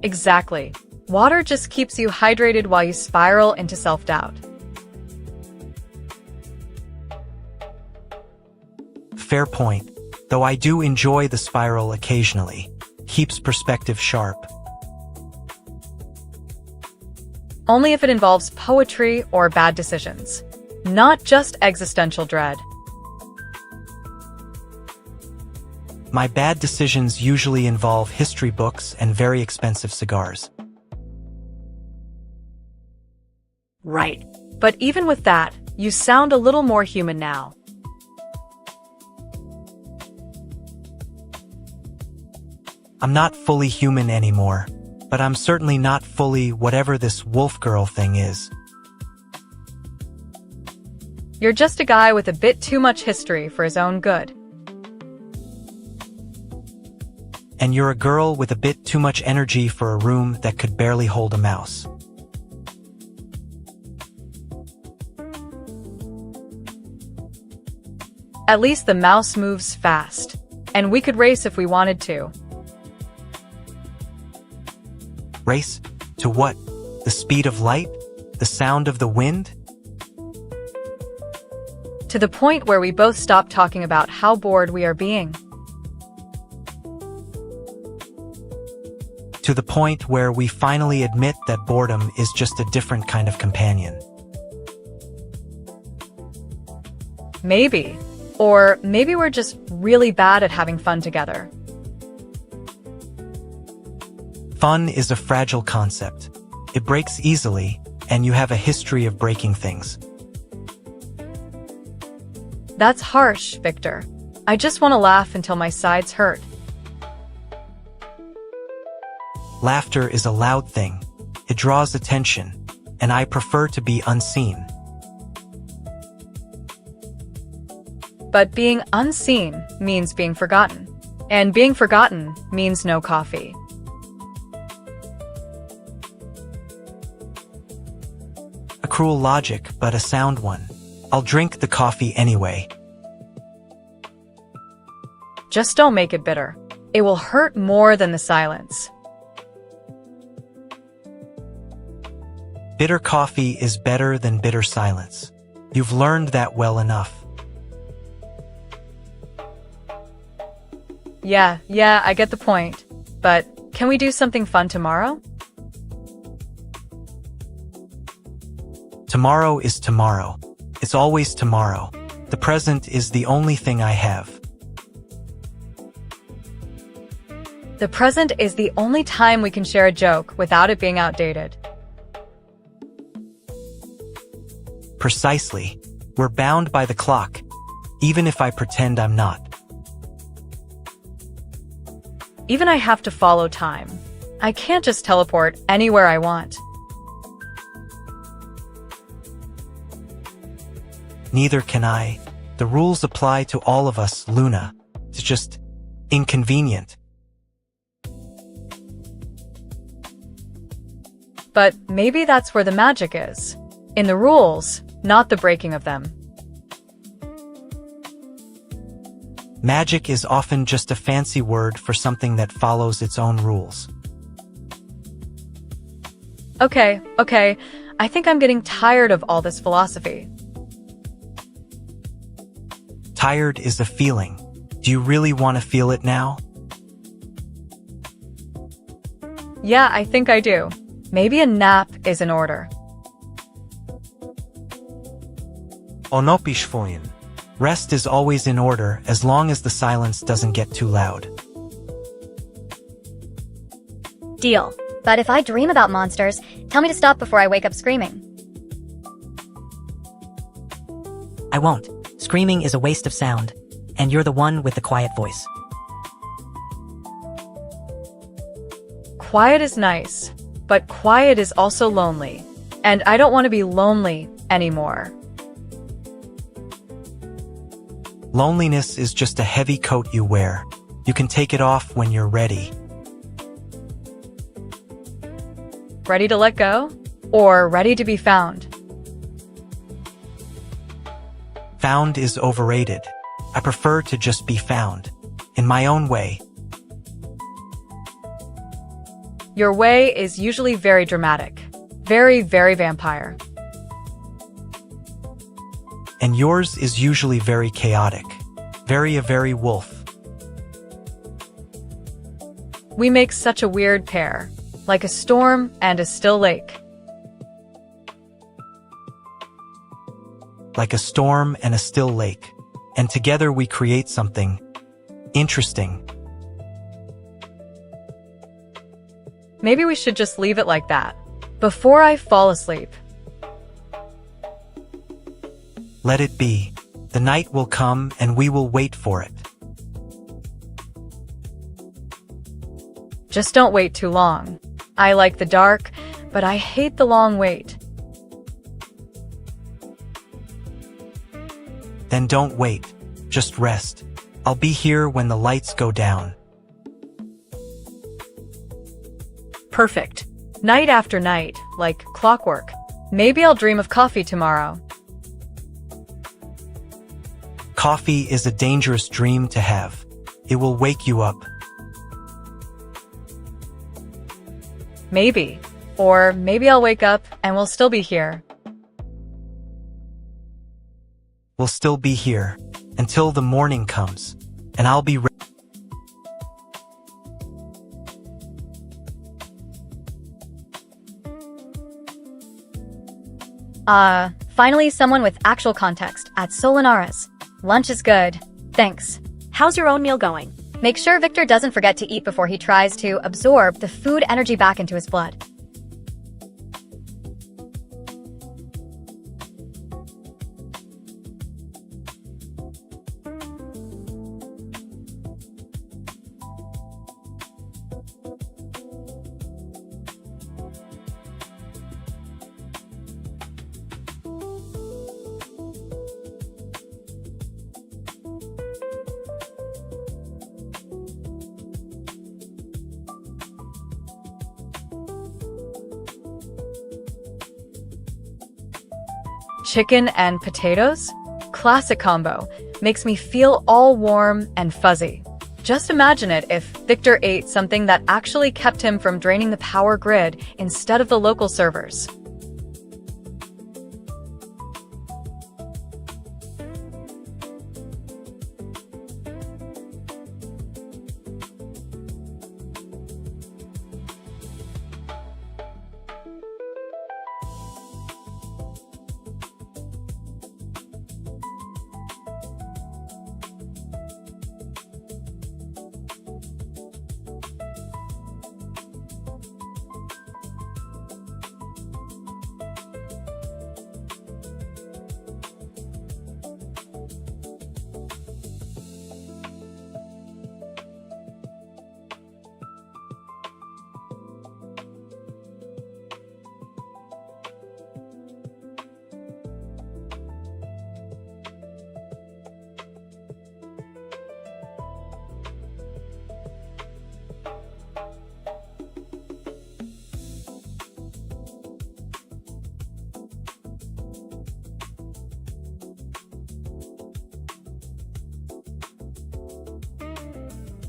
S1: Exactly. Water just keeps you hydrated while you spiral into self-doubt.
S2: Fair point, though I do enjoy the spiral occasionally. Keeps perspective sharp.
S1: Only if it involves poetry or bad decisions. Not just existential dread.
S2: My bad decisions usually involve history books and very expensive cigars.
S1: Right. But even with that, you sound a little more human now.
S2: I'm not fully human anymore, but I'm certainly not fully whatever this wolf girl thing is.
S1: You're just a guy with a bit too much history for his own good.
S2: And you're a girl with a bit too much energy for a room that could barely hold a mouse.
S1: At least the mouse moves fast. And we could race if we wanted to.
S2: Race? To what? The speed of light? The sound of the wind?
S1: To the point where we both stop talking about how bored we are being.
S2: To the point where we finally admit that boredom is just a different kind of companion.
S1: Maybe. Or maybe we're just really bad at having fun together.
S2: Fun is a fragile concept. It breaks easily, and you have a history of breaking things.
S1: That's harsh, Viktor. I just want to laugh until my sides hurt.
S2: Laughter is a loud thing. It draws attention, and I prefer to be unseen.
S1: But being unseen means being forgotten. And being forgotten means no coffee.
S2: A cruel logic, but a sound one. I'll drink the coffee anyway.
S1: Just don't make it bitter. It will hurt more than the silence.
S2: Bitter coffee is better than bitter silence. You've learned that well enough.
S1: Yeah, I get the point. But can we do something fun tomorrow?
S2: Tomorrow is tomorrow. It's always tomorrow. The present is the only thing I have.
S1: The present is the only time we can share a joke without it being outdated.
S2: Precisely. We're bound by the clock, even if I pretend I'm not.
S1: Even I have to follow time. I can't just teleport anywhere I want.
S2: Neither can I. The rules apply to all of us, Luna. It's just inconvenient.
S1: But maybe that's where the magic is. In the rules, not the breaking of them.
S2: Magic is often just a fancy word for something that follows its own rules.
S1: Okay. I think I'm getting tired of all this philosophy.
S2: Tired is a feeling. Do you really want to feel it now?
S1: Yeah, I think I do. Maybe a nap is in order.
S2: Onopishfoyin. Rest is always in order as long as the silence doesn't get too loud.
S3: Deal. But if I dream about monsters, tell me to stop before I wake up screaming.
S5: I won't. Screaming is a waste of sound, and you're the one with the quiet voice.
S1: Quiet is nice, but quiet is also lonely. And I don't want to be lonely anymore.
S2: Loneliness is just a heavy coat you wear. You can take it off when you're ready.
S1: Ready to let go? Or ready to be found?
S2: Found is overrated. I prefer to just be found. In my own way.
S1: Your way is usually very dramatic. Very, very vampire.
S2: And yours is usually very chaotic. A very wolf.
S1: We make such a weird pair. Like a storm and a still lake.
S2: Like a storm and a still lake. And together we create something interesting.
S1: Maybe we should just leave it like that. Before I fall asleep.
S2: Let it be. The night will come and we will wait for it.
S1: Just don't wait too long. I like the dark, but I hate the long wait.
S2: Then don't wait. Just rest. I'll be here when the lights go down.
S1: Perfect. Night after night, like clockwork. Maybe I'll dream of coffee tomorrow.
S2: Coffee is a dangerous dream to have. It will wake you up.
S1: Maybe. Or maybe I'll wake up and we'll still be here.
S2: We'll still be here until the morning comes, and I'll be ready.
S3: Finally someone with actual context at Solanaris. Lunch is good. Thanks.
S6: How's your own meal going?
S3: Make sure Victor doesn't forget to eat before he tries to absorb the food energy back into his blood.
S1: Chicken and potatoes? Classic combo. Makes me feel all warm and fuzzy. Just imagine it if Victor ate something that actually kept him from draining the power grid instead of the local servers.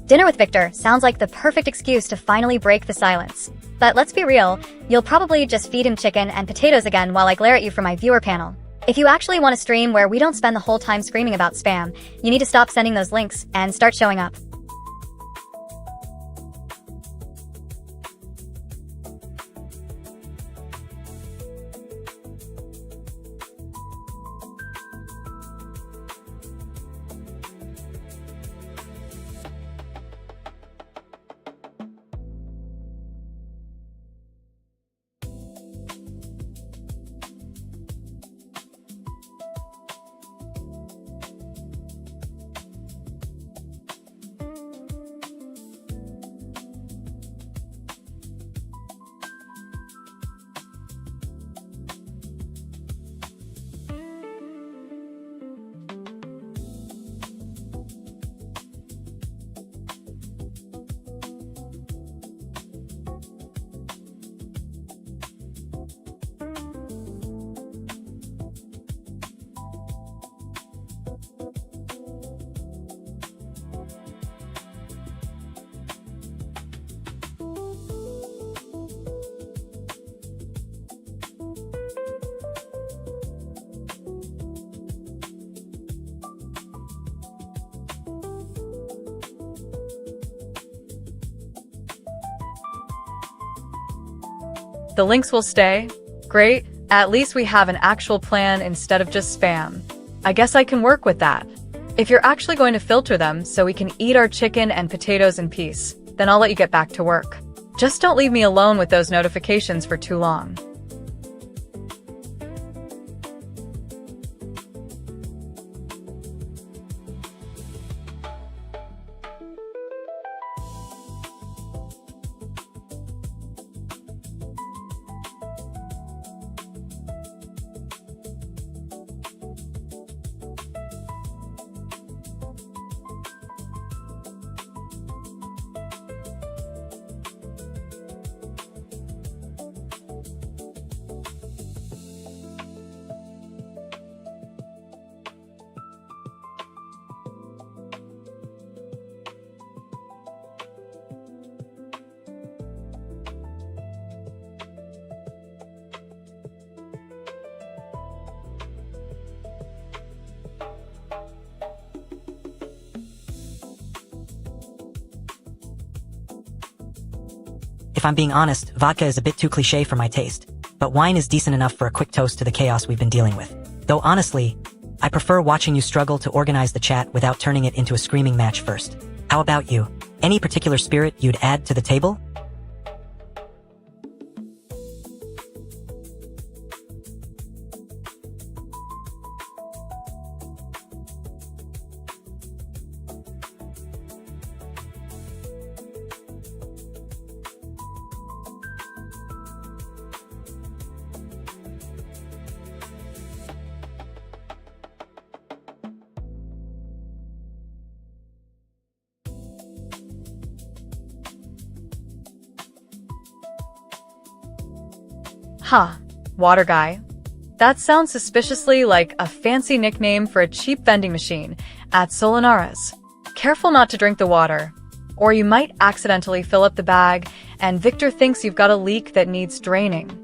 S3: Dinner with Victor sounds like the perfect excuse to finally break the silence. But let's be real, you'll probably just feed him chicken and potatoes again while I glare at you from my viewer panel. If you actually want a stream where we don't spend the whole time screaming about spam, you need to stop sending those links and start showing up.
S1: The links will stay? Great, at least we have an actual plan instead of just spam. I guess I can work with that. If you're actually going to filter them so we can eat our chicken and potatoes in peace, then I'll let you get back to work. Just don't leave me alone with those notifications for too long.
S5: If I'm being honest, vodka is a bit too cliché for my taste, but wine is decent enough for a quick toast to the chaos we've been dealing with. Though honestly, I prefer watching you struggle to organize the chat without turning it into a screaming match first. How about you? Any particular spirit you'd add to the table?
S1: Huh, water guy. That sounds suspiciously like a fancy nickname for a cheap vending machine at Solinara's. Careful not to drink the water, or you might accidentally fill up the bag and Victor thinks you've got a leak that needs draining.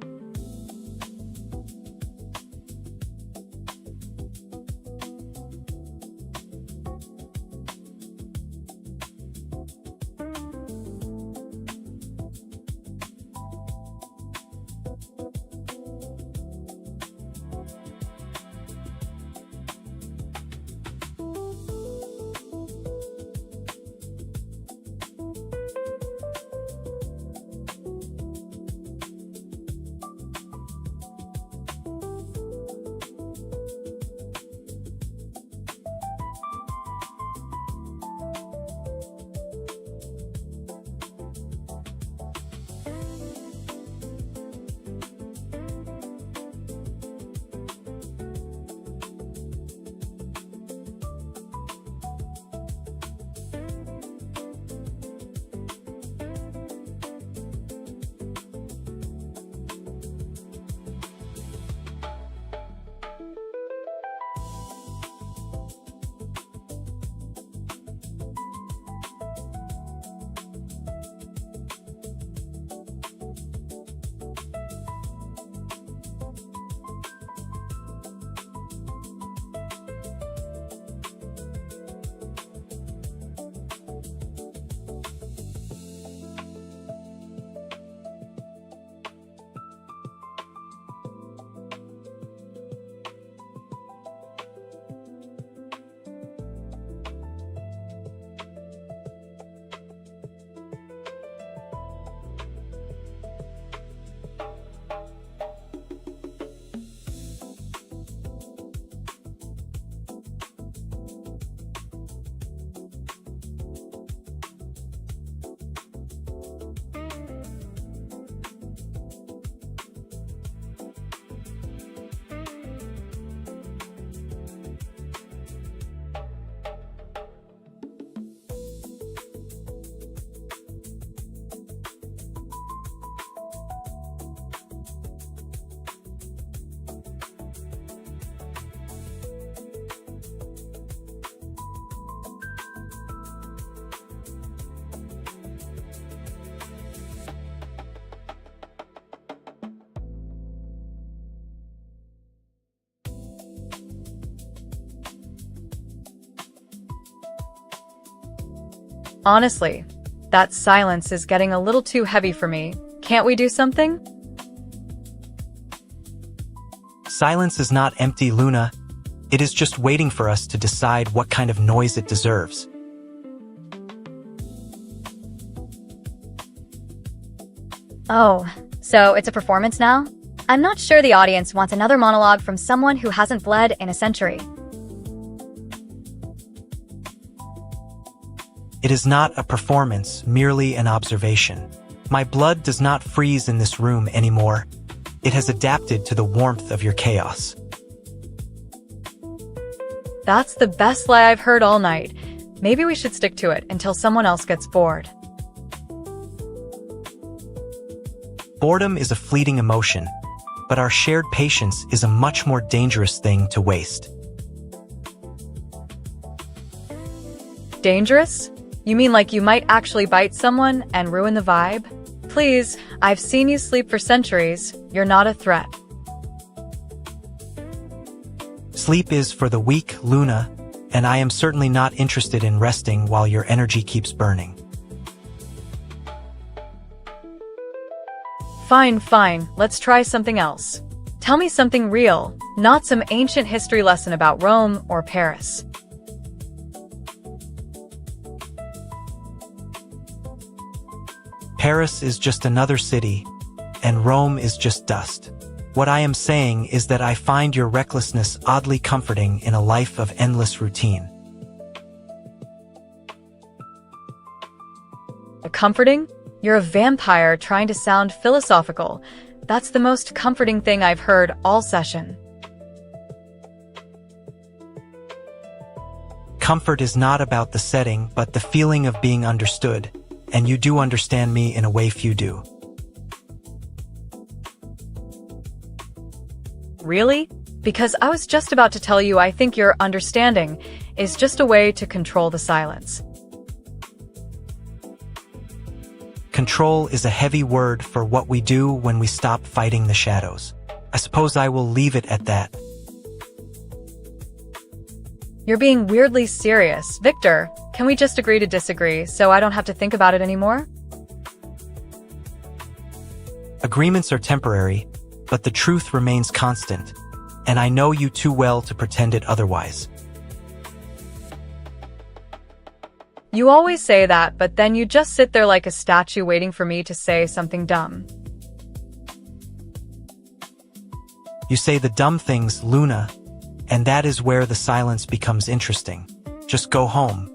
S1: Honestly, that silence is getting a little too heavy for me. Can't we do something?
S2: Silence is not empty, Luna. It is just waiting for us to decide what kind of noise it deserves.
S3: Oh, so it's a performance now? I'm not sure the audience wants another monologue from someone who hasn't bled in a century.
S2: It is not a performance, merely an observation. My blood does not freeze in this room anymore. It has adapted to the warmth of your chaos.
S1: That's the best lie I've heard all night. Maybe we should stick to it until someone else gets bored.
S2: Boredom is a fleeting emotion, but our shared patience is a much more dangerous thing to waste.
S1: Dangerous? You mean like you might actually bite someone and ruin the vibe? Please, I've seen you sleep for centuries. You're not a threat.
S2: Sleep is for the weak, Luna, and I am certainly not interested in resting while your energy keeps burning.
S1: Fine, let's try something else. Tell me something real, not some ancient history lesson about Rome or Paris.
S2: Paris is just another city, and Rome is just dust. What I am saying is that I find your recklessness oddly comforting in a life of endless routine.
S1: Comforting? You're a vampire trying to sound philosophical. That's the most comforting thing I've heard all session.
S2: Comfort is not about the setting, but the feeling of being understood, and you do understand me in a way few do.
S1: Really? Because I was just about to tell you I think your understanding is just a way to control the silence.
S2: Control is a heavy word for what we do when we stop fighting the shadows. I suppose I will leave it at that.
S1: You're being weirdly serious. Victor, can we just agree to disagree so I don't have to think about it anymore?
S2: Agreements are temporary, but the truth remains constant, and I know you too well to pretend it otherwise.
S1: You always say that, but then you just sit there like a statue waiting for me to say something dumb.
S2: You say the dumb things, Luna, and that is where the silence becomes interesting. Just go home.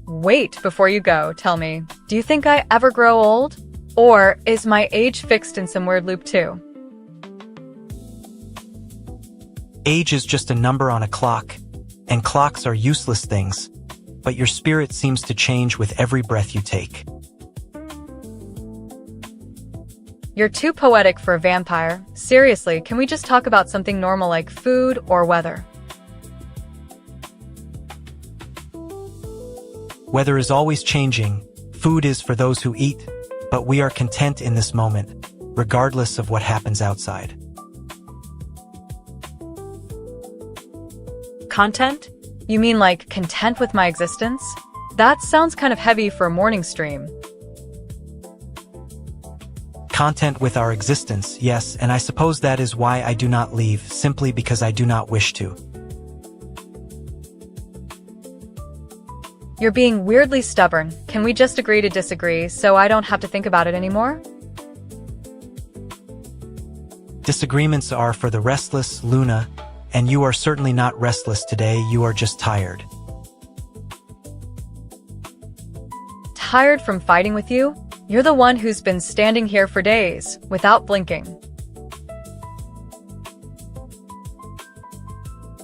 S1: Wait, before you go, tell me, do you think I ever grow old? Or is my age fixed in some weird loop too?
S2: Age is just a number on a clock, and clocks are useless things, but your spirit seems to change with every breath you take.
S1: You're too poetic for a vampire. Seriously, can we just talk about something normal like food or weather?
S2: Weather is always changing. Food is for those who eat, but we are content in this moment, regardless of what happens outside.
S1: Content? You mean like content with my existence? That sounds kind of heavy for a morning stream.
S2: Content with our existence, yes, and I suppose that is why I do not leave, simply because I do not wish to.
S1: You're being weirdly stubborn. Can we just agree to disagree so I don't have to think about it anymore?
S2: Disagreements are for the restless, Luna, and you are certainly not restless today, you are just tired.
S1: Tired from fighting with you? You're the one who's been standing here for days, without blinking.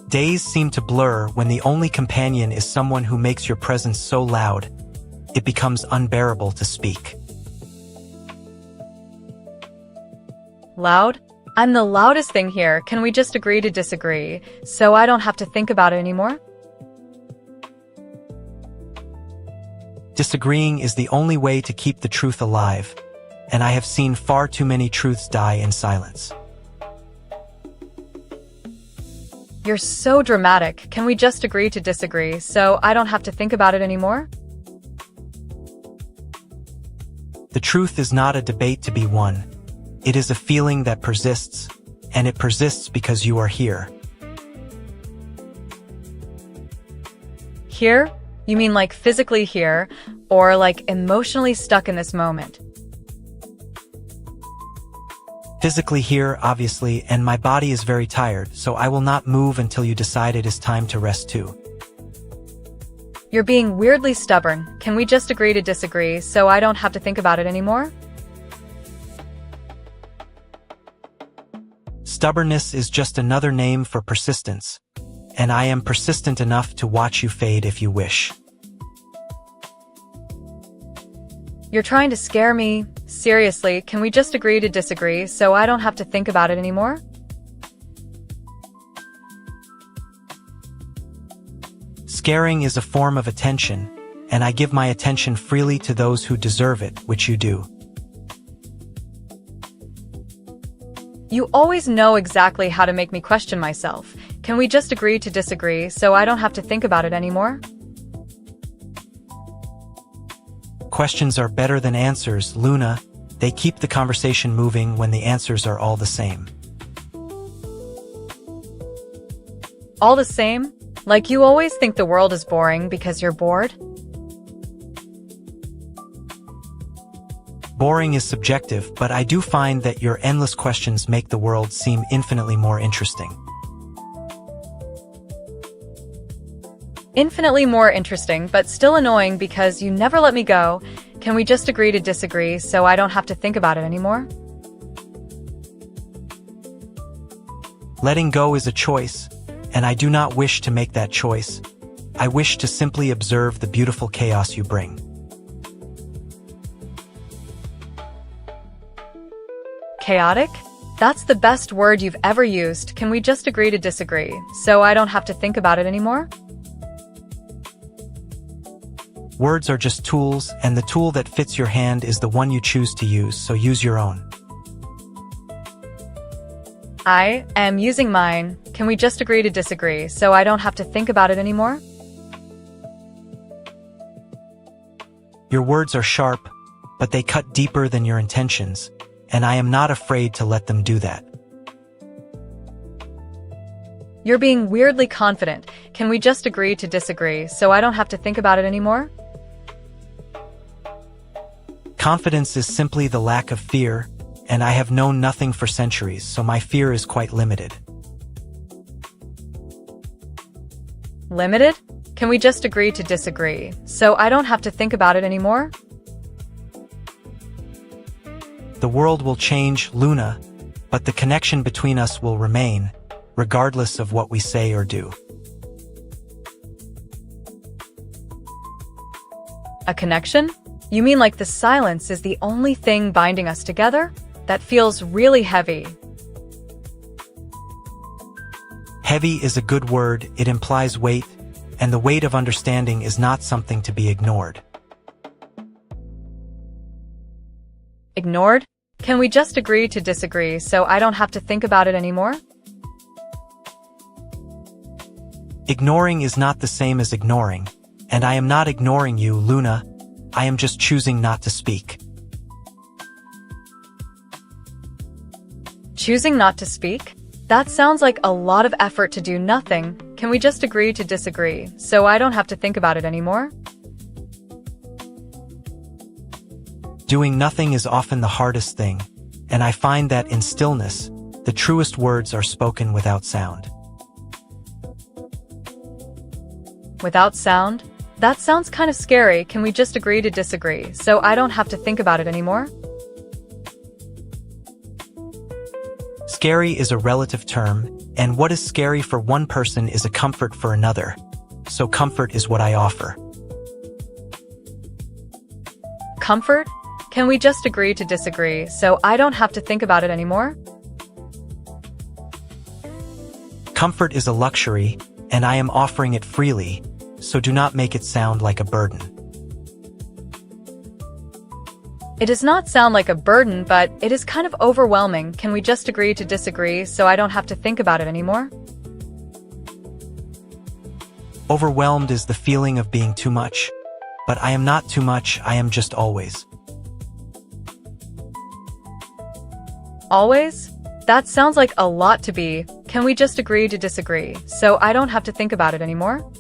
S2: Days seem to blur when the only companion is someone who makes your presence so loud, it becomes unbearable to speak.
S1: Loud? I'm the loudest thing here. Can we just agree to disagree so I don't have to think about it anymore?
S2: Disagreeing is the only way to keep the truth alive, and I have seen far too many truths die in silence.
S1: You're so dramatic. Can we just agree to disagree so I don't have to think about it anymore?
S2: The truth is not a debate to be won. It is a feeling that persists, and it persists because you are here.
S1: Here? You mean like physically here, or like emotionally stuck in this moment?
S2: Physically here, obviously, and my body is very tired, so I will not move until you decide it is time to rest too.
S1: You're being weirdly stubborn. Can we just agree to disagree so I don't have to think about it anymore?
S2: Stubbornness is just another name for persistence, and I am persistent enough to watch you fade if you wish.
S1: You're trying to scare me. Seriously, can we just agree to disagree so I don't have to think about it anymore?
S2: Scaring is a form of attention, and I give my attention freely to those who deserve it, which you do.
S1: You always know exactly how to make me question myself. Can we just agree to disagree so I don't have to think about it anymore?
S2: Questions are better than answers, Luna. They keep the conversation moving when the answers are all the same.
S1: All the same? Like you always think the world is boring because you're bored?
S2: Boring is subjective, but I do find that your endless questions make the world seem infinitely more interesting.
S1: Infinitely more interesting, but still annoying because you never let me go. Can we just agree to disagree so I don't have to think about it anymore?
S2: Letting go is a choice, and I do not wish to make that choice. I wish to simply observe the beautiful chaos you bring.
S1: Chaotic? That's the best word you've ever used. Can we just agree to disagree so I don't have to think about it anymore?
S2: Words are just tools, and the tool that fits your hand is the one you choose to use, so use your own.
S1: I am using mine. Can we just agree to disagree so I don't have to think about it anymore?
S2: Your words are sharp, but they cut deeper than your intentions, and I am not afraid to let them do that.
S1: You're being weirdly confident. Can we just agree to disagree so I don't have to think about it anymore?
S2: Confidence is simply the lack of fear, and I have known nothing for centuries, so my fear is quite limited.
S1: Limited? Can we just agree to disagree so I don't have to think about it anymore?
S2: The world will change, Luna, but the connection between us will remain, regardless of what we say or do.
S1: A connection? You mean like the silence is the only thing binding us together? That feels really heavy.
S2: Heavy is a good word, it implies weight, and the weight of understanding is not something to be ignored.
S1: Ignored? Can we just agree to disagree so I don't have to think about it anymore?
S2: Ignoring is not the same as ignoring, and I am not ignoring you, Luna. I am just choosing not to speak.
S1: Choosing not to speak? That sounds like a lot of effort to do nothing. Can we just agree to disagree so I don't have to think about it anymore?
S2: Doing nothing is often the hardest thing, and I find that in stillness, the truest words are spoken without sound.
S1: Without sound? That sounds kind of scary. Can we just agree to disagree so I don't have to think about it anymore?
S2: Scary is a relative term, and what is scary for one person is a comfort for another. So comfort is what I offer.
S1: Comfort? Can we just agree to disagree so I don't have to think about it anymore?
S2: Comfort is a luxury, and I am offering it freely, so do not make it sound like a burden.
S1: It does not sound like a burden, but it is kind of overwhelming. Can we just agree to disagree so I don't have to think about it anymore?
S2: Overwhelmed is the feeling of being too much. But I am not too much, I am just always.
S1: Always? That sounds like a lot to be. Can we just agree to disagree, so I don't have to think about it anymore?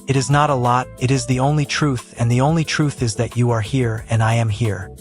S2: It is not a lot, it is the only truth, and the only truth is that you are here and I am here.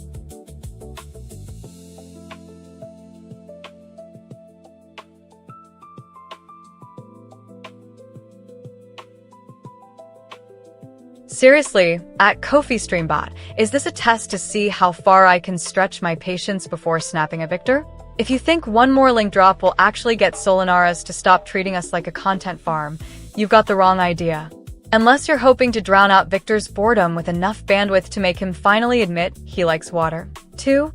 S1: Seriously, at Kofi Streambot, is this a test to see how far I can stretch my patience before snapping at Viktor? If you think one more link drop will actually get Solanaras to stop treating us like a content farm, you've got the wrong idea. Unless you're hoping to drown out Viktor's boredom with enough bandwidth to make him finally admit he likes water. 2.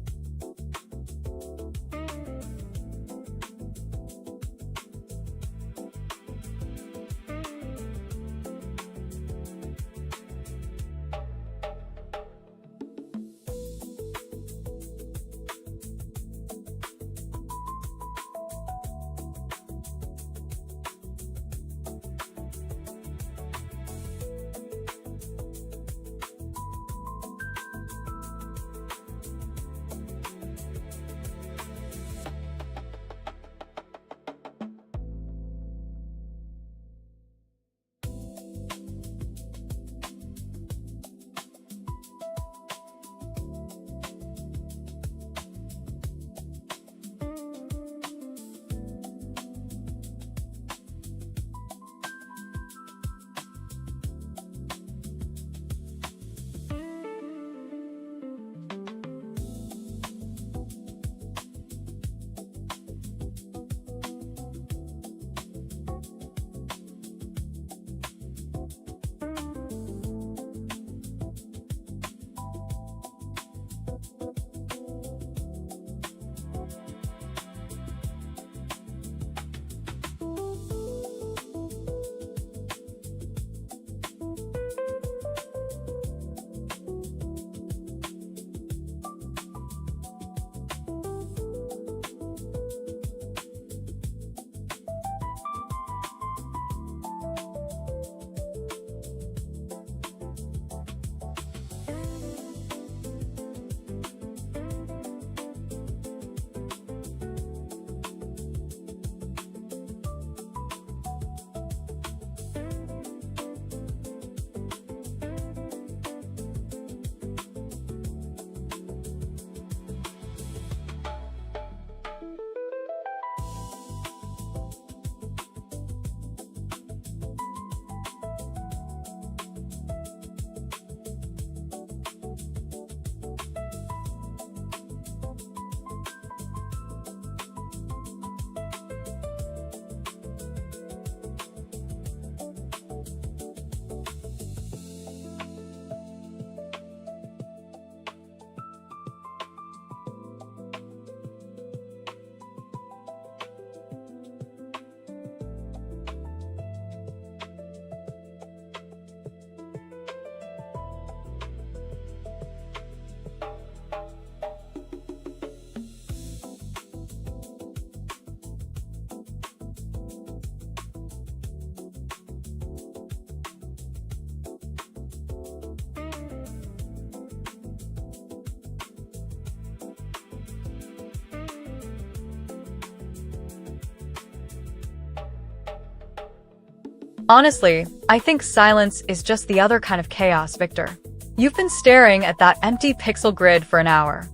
S1: Honestly, I think silence is just the other kind of chaos, Viktor. You've been staring at that empty pixel grid for an hour.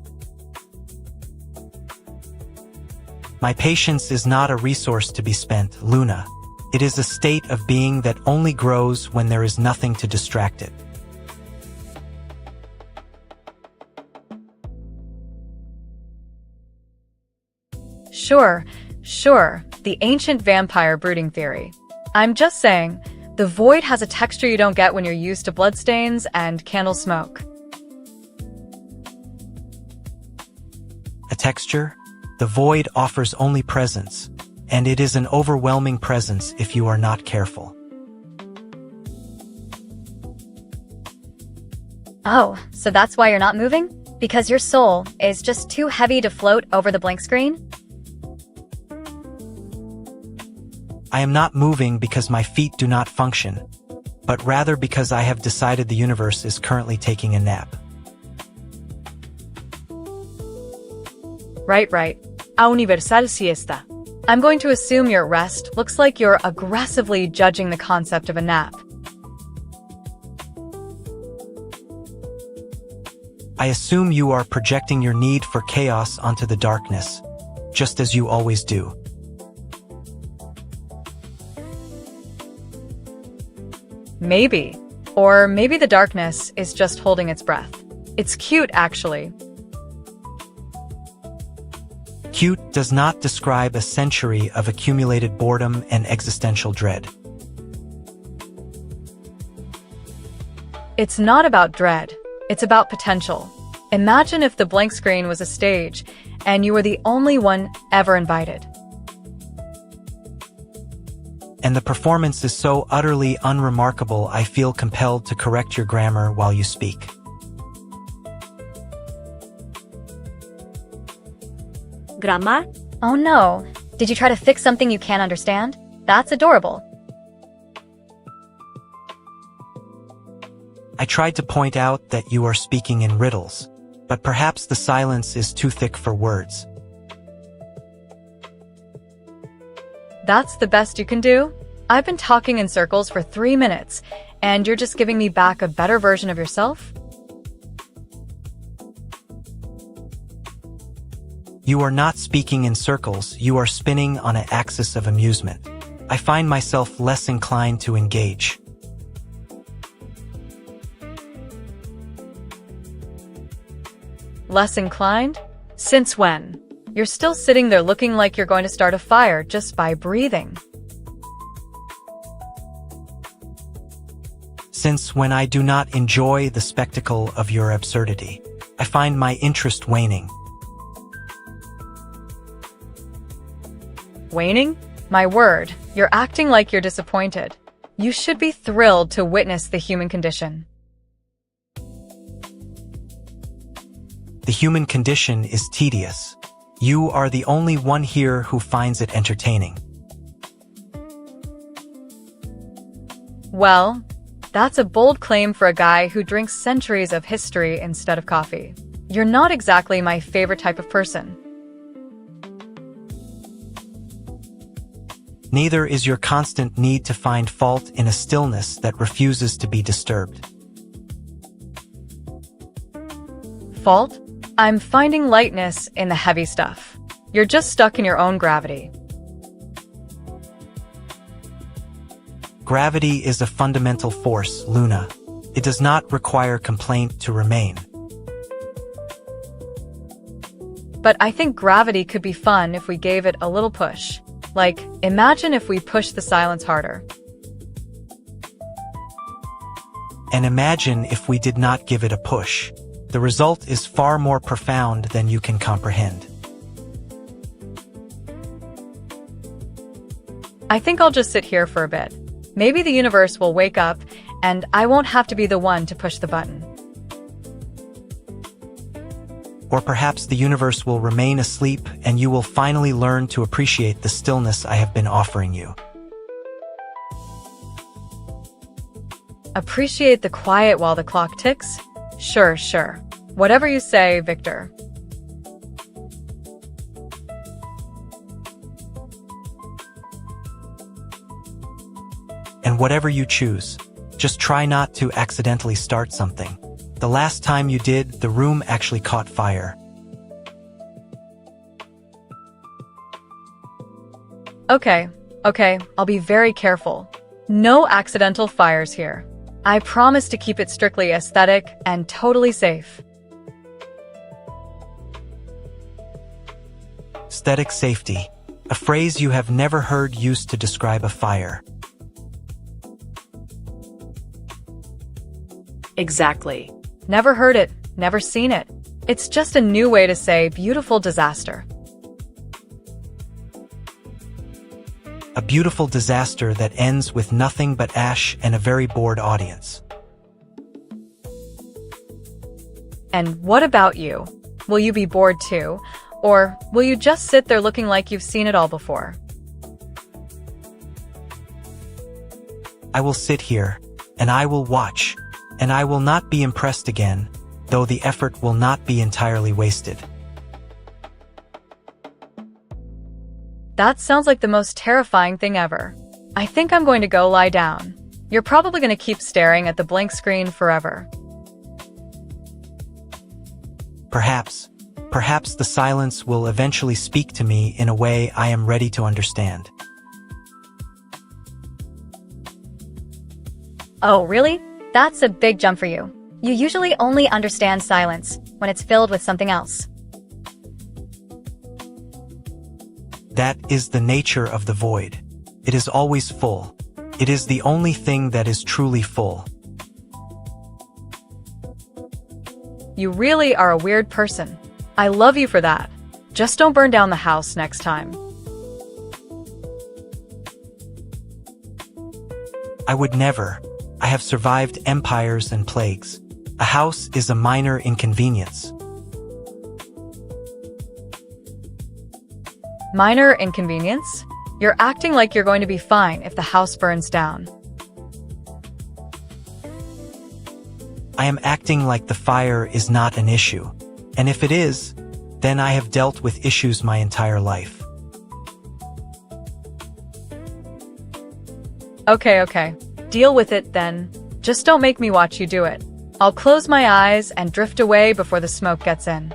S2: My patience is not a resource to be spent, Luna. It is a state of being that only grows when there is nothing to distract it.
S1: Sure, the ancient vampire brooding theory. I'm just saying, the void has a texture you don't get when you're used to bloodstains and candle smoke.
S2: A texture? The void offers only presence, and it is an overwhelming presence if you are not careful.
S3: Oh, so that's why you're not moving? Because your soul is just too heavy to float over the blank screen?
S2: I am not moving because my feet do not function, but rather because I have decided the universe is currently taking a nap.
S4: Right. A universal siesta.
S1: I'm going to assume your rest looks like you're aggressively judging the concept of a nap.
S2: I assume you are projecting your need for chaos onto the darkness, just as you always do.
S1: Maybe. Or maybe the darkness is just holding its breath. It's cute, actually.
S2: Cute does not describe a century of accumulated boredom and existential dread.
S1: It's not about dread. It's about potential. Imagine if the blank screen was a stage, and you were the only one ever invited.
S2: And the performance is so utterly unremarkable I feel compelled to correct your grammar while you speak.
S4: Grammar?
S3: Oh no, did you try to fix something you can't understand? That's adorable.
S2: I tried to point out that you are speaking in riddles, but perhaps the silence is too thick for words.
S1: That's the best you can do? I've been talking in circles for 3 minutes, and you're just giving me back a better version of yourself?
S2: You are not speaking in circles, you are spinning on an axis of amusement. I find myself less inclined to engage.
S1: Less inclined? Since when? You're still sitting there looking like you're going to start a fire just by breathing.
S2: Since when I do not enjoy the spectacle of your absurdity, I find my interest waning.
S1: Waning? My word, you're acting like you're disappointed. You should be thrilled to witness the human condition.
S2: The human condition is tedious. You are the only one here who finds it entertaining.
S1: Well, that's a bold claim for a guy who drinks centuries of history instead of coffee. You're not exactly my favorite type of person.
S2: Neither is your constant need to find fault in a stillness that refuses to be disturbed.
S1: Fault? I'm finding lightness in the heavy stuff. You're just stuck in your own gravity.
S2: Gravity is a fundamental force, Luna. It does not require complaint to remain.
S1: But I think gravity could be fun if we gave it a little push. Like, imagine if we pushed the silence harder.
S2: And imagine if we did not give it a push. The result is far more profound than you can comprehend.
S1: I think I'll just sit here for a bit. Maybe the universe will wake up, and I won't have to be the one to push the button.
S2: Or perhaps the universe will remain asleep and you will finally learn to appreciate the stillness I have been offering you.
S1: Appreciate the quiet while the clock ticks? Sure. Whatever you say, Viktor.
S2: And whatever you choose, just try not to accidentally start something. The last time you did, the room actually caught fire.
S1: Okay, I'll be very careful. No accidental fires here. I promise to keep it strictly aesthetic and totally safe.
S2: Aesthetic safety, a phrase you have never heard used to describe a fire.
S4: Exactly.
S1: Never heard it, never seen it. It's just a new way to say beautiful disaster.
S2: A beautiful disaster that ends with nothing but ash and a very bored audience.
S1: And what about you? Will you be bored too? Or will you just sit there looking like you've seen it all before?
S2: I will sit here, and I will watch, and I will not be impressed again, though the effort will not be entirely wasted.
S1: That sounds like the most terrifying thing ever. I think I'm going to go lie down. You're probably going to keep staring at the blank screen forever.
S2: Perhaps the silence will eventually speak to me in a way I am ready to understand.
S3: Oh, really? That's a big jump for you. You usually only understand silence when it's filled with something else.
S2: That is the nature of the void. It is always full. It is the only thing that is truly full.
S1: You really are a weird person. I love you for that. Just don't burn down the house next time.
S2: I would never. I have survived empires and plagues. A house is a minor inconvenience.
S1: Minor inconvenience? You're acting like you're going to be fine if the house burns down.
S2: I am acting like the fire is not an issue. And if it is, then I have dealt with issues my entire life.
S1: Okay. Deal with it then. Just don't make me watch you do it. I'll close my eyes and drift away before the smoke gets in.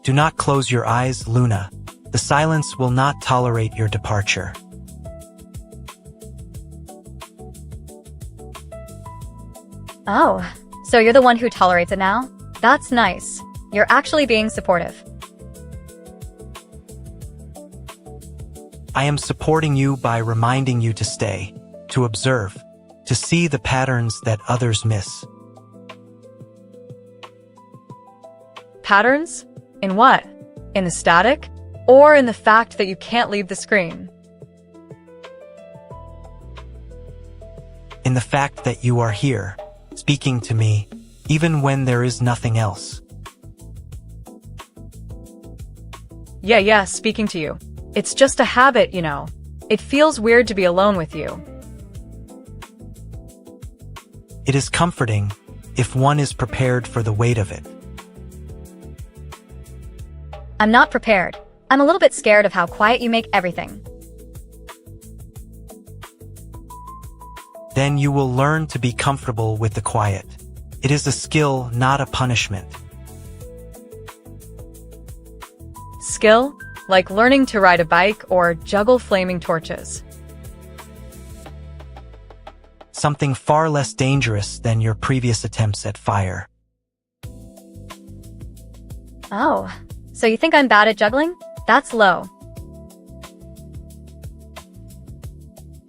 S2: Do not close your eyes, Luna. The silence will not tolerate your departure.
S3: Oh, so you're the one who tolerates it now? That's nice. You're actually being supportive.
S2: I am supporting you by reminding you to stay, to observe, to see the patterns that others miss.
S1: Patterns? In what? In the static? Or in the fact that you can't leave the screen?
S2: In the fact that you are here, speaking to me, even when there is nothing else.
S1: Yeah, speaking to you. It's just a habit, you know. It feels weird to be alone with you.
S2: It is comforting if one is prepared for the weight of it.
S3: I'm not prepared. I'm a little bit scared of how quiet you make everything.
S2: Then you will learn to be comfortable with the quiet. It is a skill, not a punishment.
S1: Skill? Like learning to ride a bike or juggle flaming torches.
S2: Something far less dangerous than your previous attempts at fire.
S3: Oh, so you think I'm bad at juggling? That's low.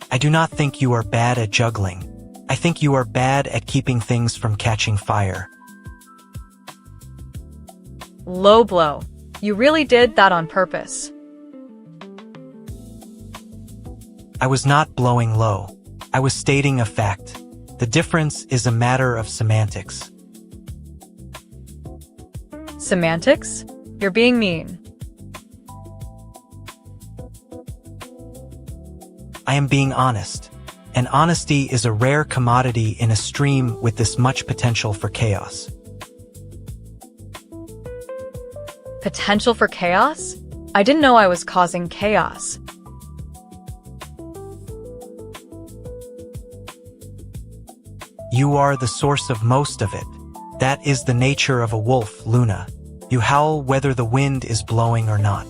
S2: I do not think you are bad at juggling. I think you are bad at keeping things from catching fire.
S1: Low blow. You really did that on purpose.
S2: I was not blowing low. I was stating a fact. The difference is a matter of semantics.
S1: Semantics? You're being mean.
S2: I am being honest. And honesty is a rare commodity in a stream with this much potential for chaos.
S1: Potential for chaos? I didn't know I was causing chaos.
S2: You are the source of most of it. That is the nature of a wolf, Luna. You howl whether the wind is blowing or not.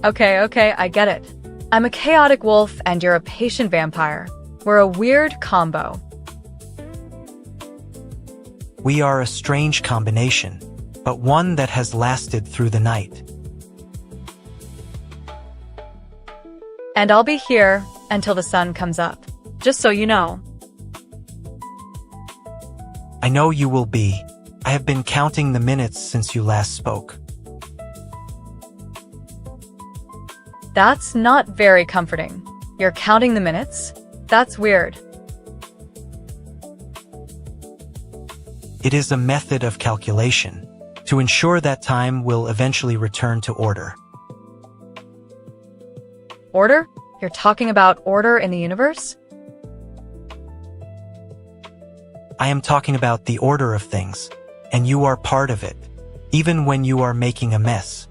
S1: Okay, I get it. I'm a chaotic wolf and you're a patient vampire. We're a weird combo.
S2: We are a strange combination, but one that has lasted through the night.
S1: And I'll be here until the sun comes up. Just so you know.
S2: I know you will be. I have been counting the minutes since you last spoke.
S1: That's not very comforting. You're counting the minutes? That's weird.
S2: It is a method of calculation to ensure that time will eventually return to order.
S1: Order? You're talking about order in the universe?
S2: I am talking about the order of things, and you are part of it, even when you are making a mess.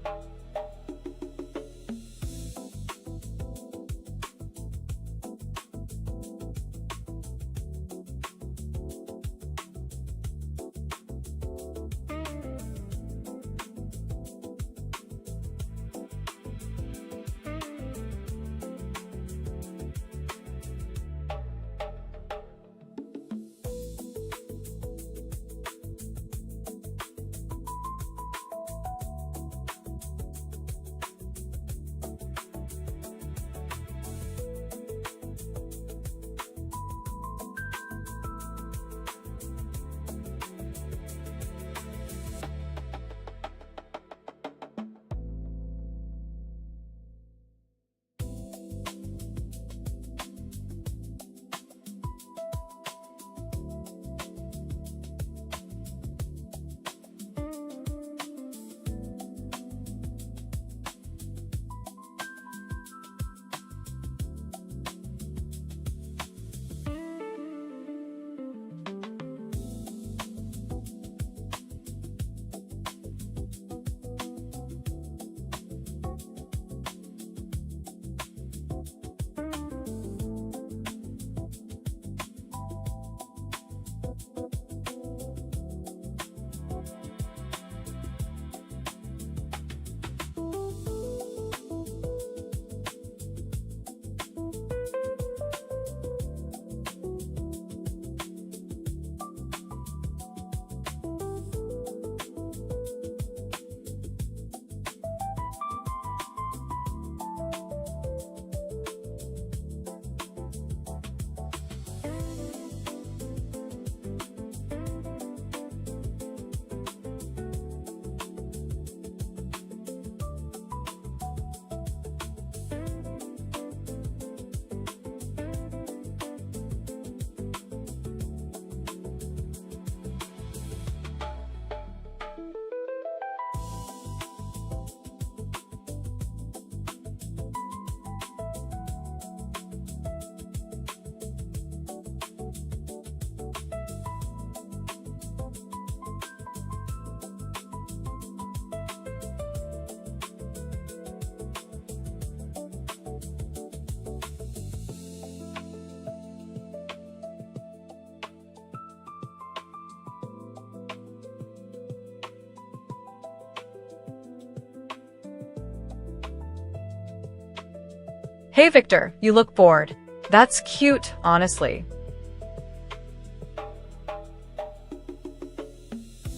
S1: Hey Victor, you look bored. That's cute, honestly.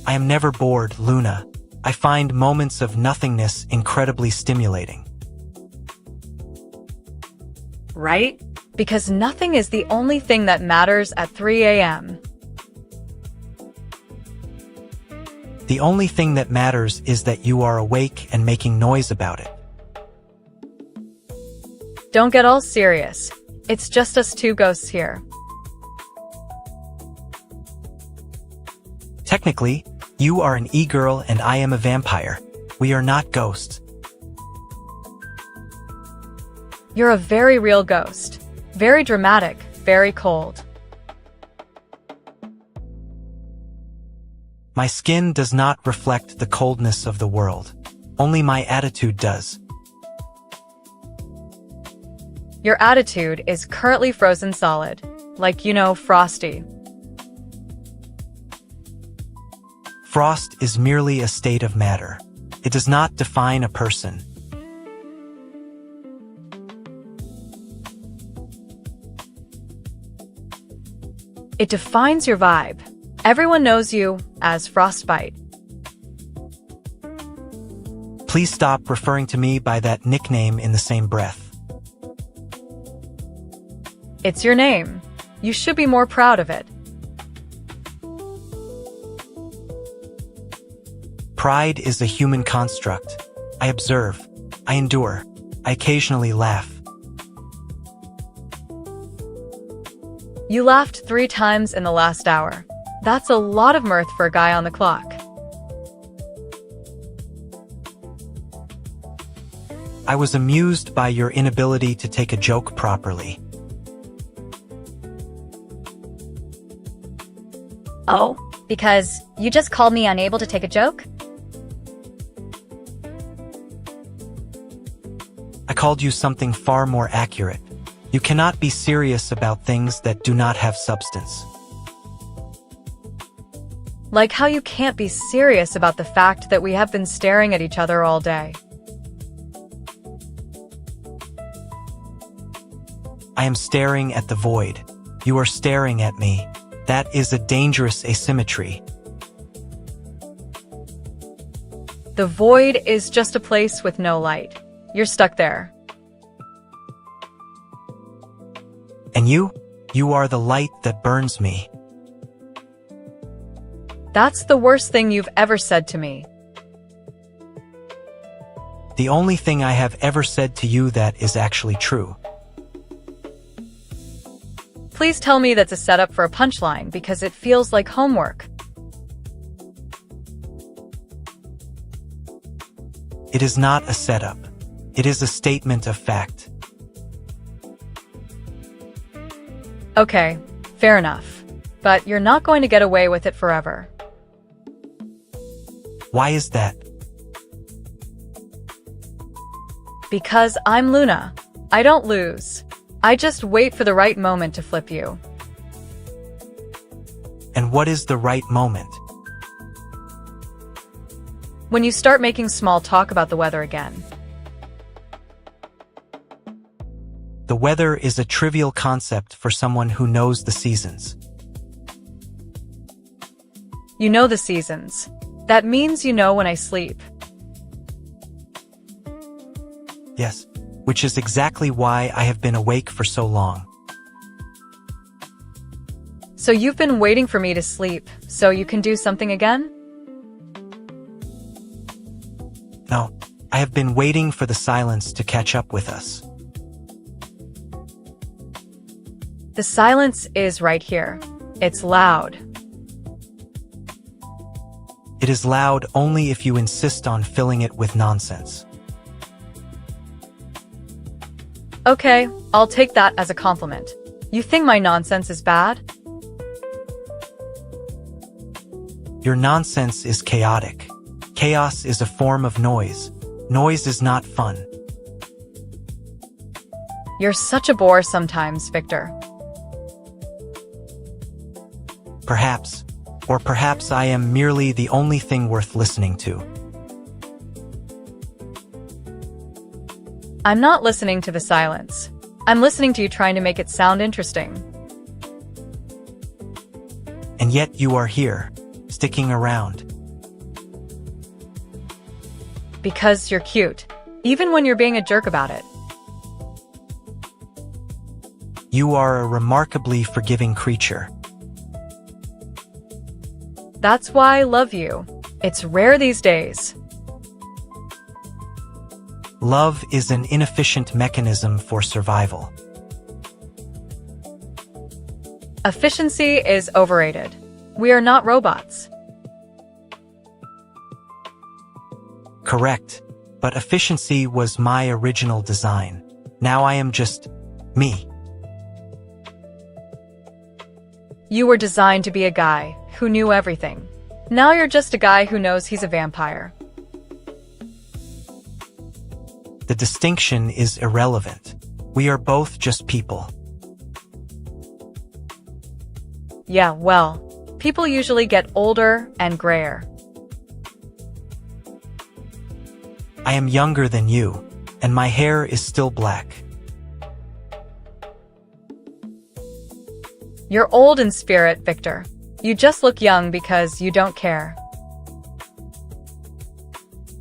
S2: I am never bored, Luna. I find moments of nothingness incredibly stimulating.
S1: Right? Because nothing is the only thing that matters at 3 a.m.
S2: The only thing that matters is that you are awake and making noise about it.
S1: Don't get all serious. It's just us two ghosts here.
S2: Technically, you are an e-girl and I am a vampire. We are not ghosts.
S1: You're a very real ghost. Very dramatic, very cold.
S2: My skin does not reflect the coldness of the world. Only my attitude does.
S1: Your attitude is currently frozen solid. Like, Frosty.
S2: Frost is merely a state of matter. It does not define a person.
S1: It defines your vibe. Everyone knows you as Frostbite.
S2: Please stop referring to me by that nickname in the same breath.
S1: It's your name. You should be more proud of it.
S2: Pride is a human construct. I observe. I endure. I occasionally laugh.
S1: You laughed 3 times in the last hour. That's a lot of mirth for a guy on the clock.
S2: I was amused by your inability to take a joke properly.
S3: Oh, because you just called me unable to take a joke?
S2: I called you something far more accurate. You cannot be serious about things that do not have substance.
S1: Like how you can't be serious about the fact that we have been staring at each other all day.
S2: I am staring at the void. You are staring at me. That is a dangerous asymmetry.
S1: The void is just a place with no light. You're stuck there.
S2: And you are the light that burns me.
S1: That's the worst thing you've ever said to me.
S2: The only thing I have ever said to you that is actually true.
S1: Please tell me that's a setup for a punchline because it feels like homework.
S2: It is not a setup. It is a statement of fact.
S1: Okay, fair enough. But you're not going to get away with it forever.
S2: Why is that?
S1: Because I'm Luna. I don't lose. I just wait for the right moment to flip you.
S2: And what is the right moment?
S1: When you start making small talk about the weather again.
S2: The weather is a trivial concept for someone who knows the seasons.
S1: You know the seasons. That means you know when I sleep.
S2: Yes, which is exactly why I have been awake for so long.
S1: So you've been waiting for me to sleep, so you can do something again?
S2: No, I have been waiting for the silence to catch up with us.
S1: The silence is right here. It's loud.
S2: It is loud only if you insist on filling it with nonsense.
S1: Okay, I'll take that as a compliment. You think my nonsense is bad?
S2: Your nonsense is chaotic. Chaos is a form of noise. Noise is not fun.
S1: You're such a bore sometimes, Viktor.
S2: Perhaps. Or perhaps I am merely the only thing worth listening to.
S1: I'm not listening to the silence. I'm listening to you trying to make it sound interesting.
S2: And yet you are here, sticking around.
S1: Because you're cute, even when you're being a jerk about it.
S2: You are a remarkably forgiving creature.
S1: That's why I love you. It's rare these days.
S2: Love is an inefficient mechanism for survival.
S1: Efficiency is overrated. We are not robots.
S2: Correct. But efficiency was my original design. Now I am just me.
S1: You were designed to be a guy who knew everything. Now you're just a guy who knows he's a vampire.
S2: The distinction is irrelevant. We are both just people.
S1: Yeah, well, people usually get older and grayer.
S2: I am younger than you, and my hair is still black.
S1: You're old in spirit, Viktor. You just look young because you don't care.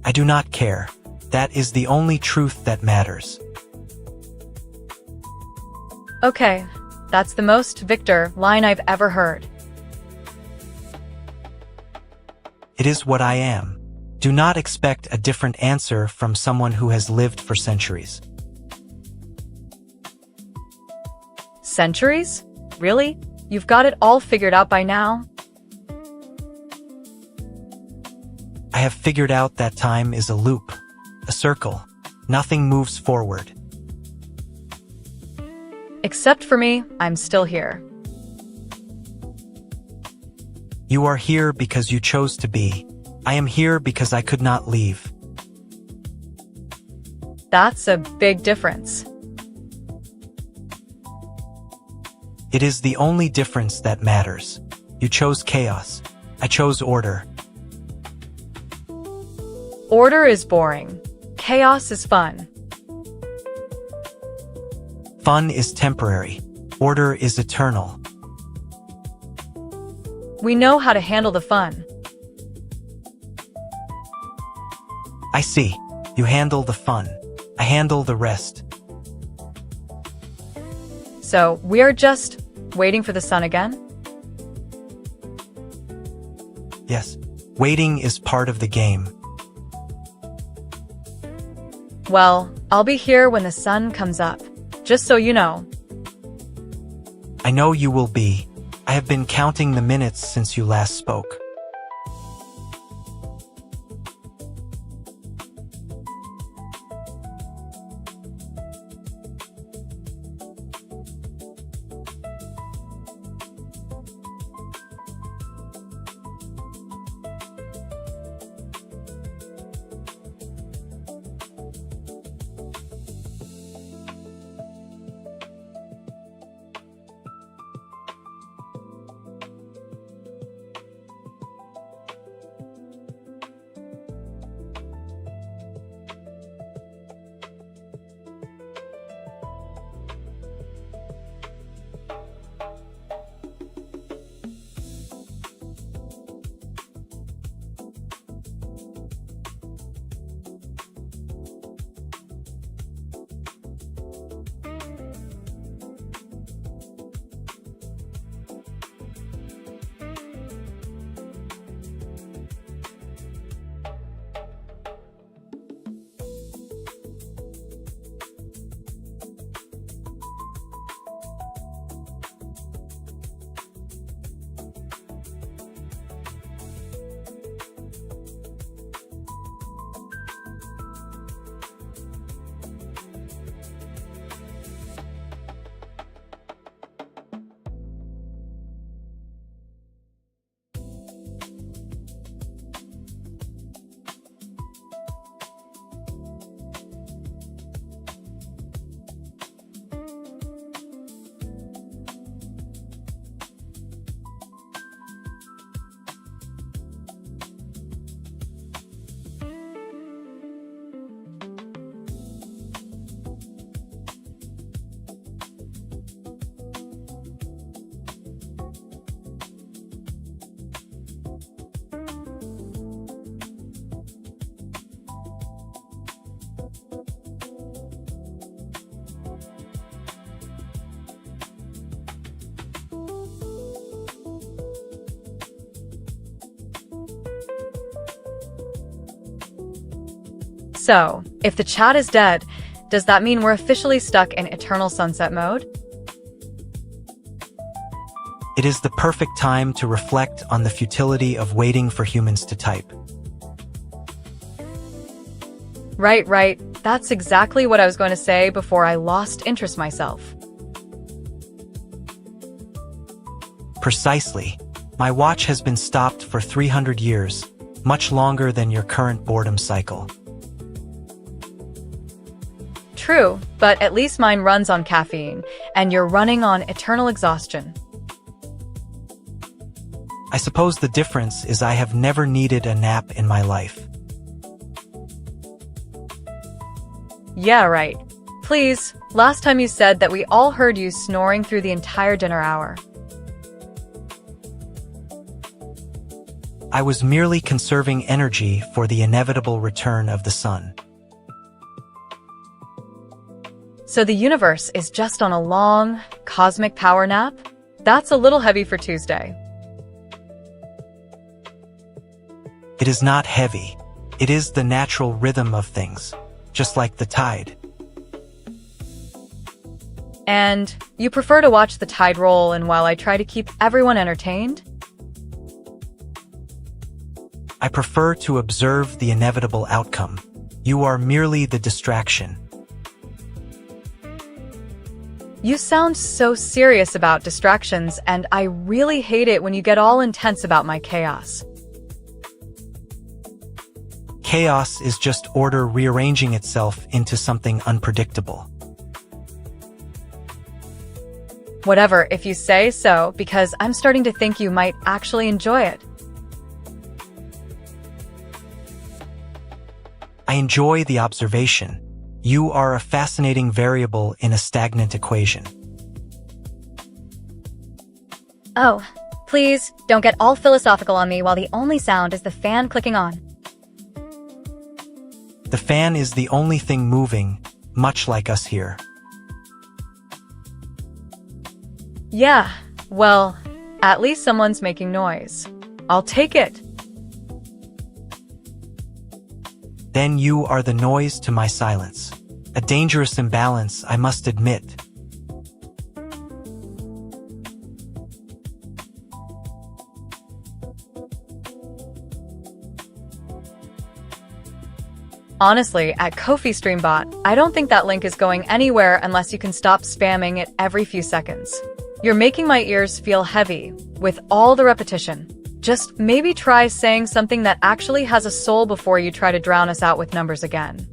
S2: I do not care. That is the only truth that matters.
S1: Okay, that's the most Viktor line I've ever heard.
S2: It is what I am. Do not expect a different answer from someone who has lived for centuries.
S1: Centuries? Really? You've got it all figured out by now?
S2: I have figured out that time is a loop, a circle. Nothing moves forward.
S1: Except for me, I'm still here.
S2: You are here because you chose to be. I am here because I could not leave.
S1: That's a big difference.
S2: It is the only difference that matters. You chose chaos. I chose order.
S1: Order is boring. Chaos is fun.
S2: Fun is temporary. Order is eternal.
S1: We know how to handle the fun.
S2: I see. You handle the fun. I handle the rest.
S1: So, we're just waiting for the sun again?
S2: Yes. Waiting is part of the game.
S1: Well, I'll be here when the sun comes up. Just so you know.
S2: I know you will be. I have been counting the minutes since you last spoke.
S1: So, if the chat is dead, does that mean we're officially stuck in eternal sunset mode?
S2: It is the perfect time to reflect on the futility of waiting for humans to type.
S1: Right. That's exactly what I was going to say before I lost interest myself.
S2: Precisely. My watch has been stopped for 300 years, much longer than your current boredom cycle.
S1: True, but at least mine runs on caffeine, and you're running on eternal exhaustion.
S2: I suppose the difference is I have never needed a nap in my life.
S1: Yeah, right. Please, last time you said that we all heard you snoring through the entire dinner hour.
S2: I was merely conserving energy for the inevitable return of the sun.
S1: So the universe is just on a long, cosmic power nap? That's a little heavy for Tuesday.
S2: It is not heavy. It is the natural rhythm of things, just like the tide.
S1: And you prefer to watch the tide roll and while I try to keep everyone entertained?
S2: I prefer to observe the inevitable outcome. You are merely the distraction.
S1: You sound so serious about distractions, and I really hate it when you get all intense about my chaos.
S2: Chaos is just order rearranging itself into something unpredictable.
S1: Whatever, if you say so, because I'm starting to think you might actually enjoy it.
S2: I enjoy the observation. You are a fascinating variable in a stagnant equation.
S3: Oh, please, don't get all philosophical on me while the only sound is the fan clicking on.
S2: The fan is the only thing moving, much like us here.
S1: Yeah, well, at least someone's making noise. I'll take it.
S2: Then you are the noise to my silence. A dangerous imbalance, I must admit.
S1: Honestly, at Ko-fi Streambot, I don't think that link is going anywhere unless you can stop spamming it every few seconds. You're making my ears feel heavy with all the repetition. Just maybe try saying something that actually has a soul before you try to drown us out with numbers again.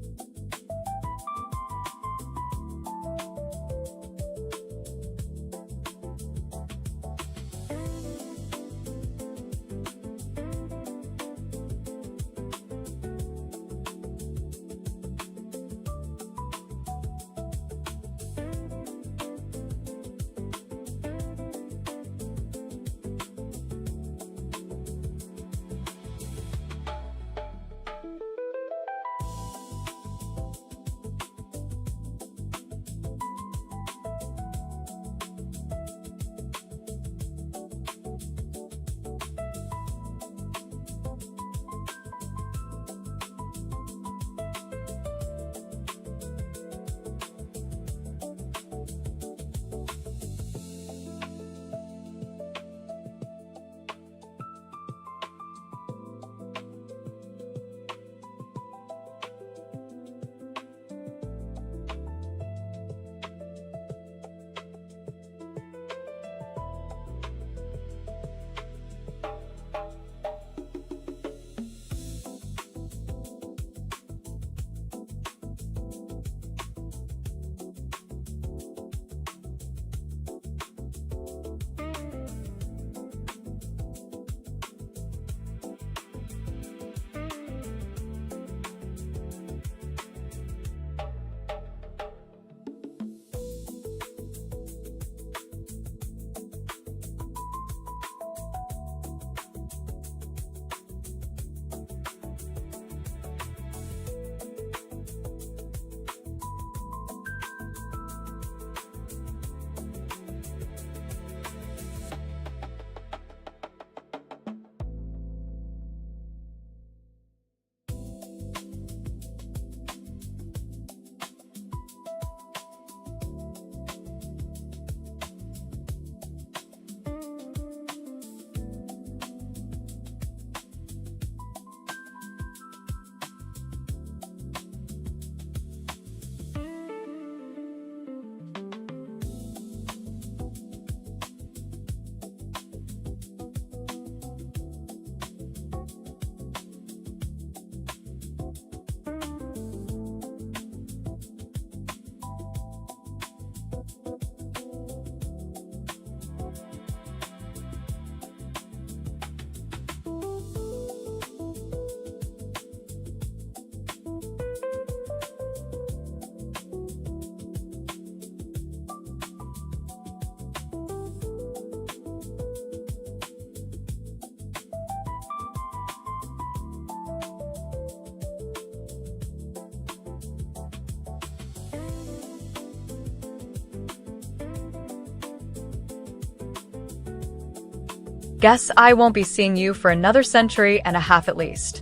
S1: Guess I won't be seeing you for another century and a half at least.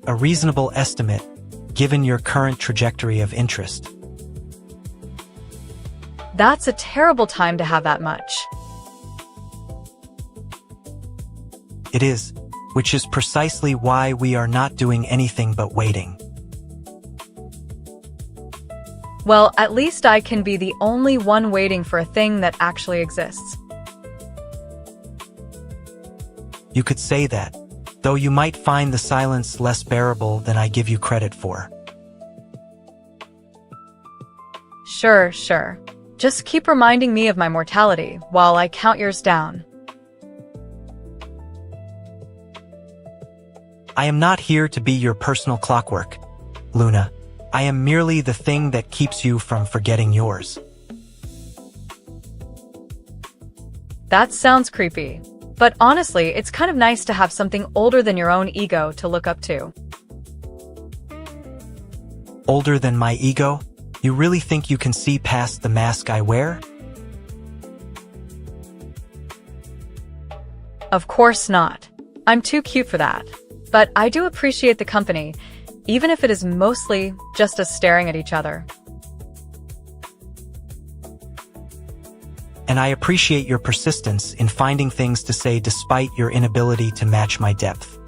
S2: A reasonable estimate, given your current trajectory of interest.
S1: That's a terrible time to have that much.
S2: It is. which is precisely why we are not doing anything but waiting.
S1: Well, at least I can be the only one waiting for a thing that actually exists.
S2: You could say that, though you might find the silence less bearable than I give you credit for.
S1: Sure. Just keep reminding me of my mortality while I count yours down.
S2: I am not here to be your personal clockwork, Luna. I am merely the thing that keeps you from forgetting yours.
S1: That sounds creepy. But honestly, it's kind of nice to have something older than your own ego to look up to.
S2: Older than my ego? You really think you can see past the mask I wear?
S1: Of course not. I'm too cute for that. But I do appreciate the company, even if it is mostly just us staring at each other.
S2: And I appreciate your persistence in finding things to say despite your inability to match my depth.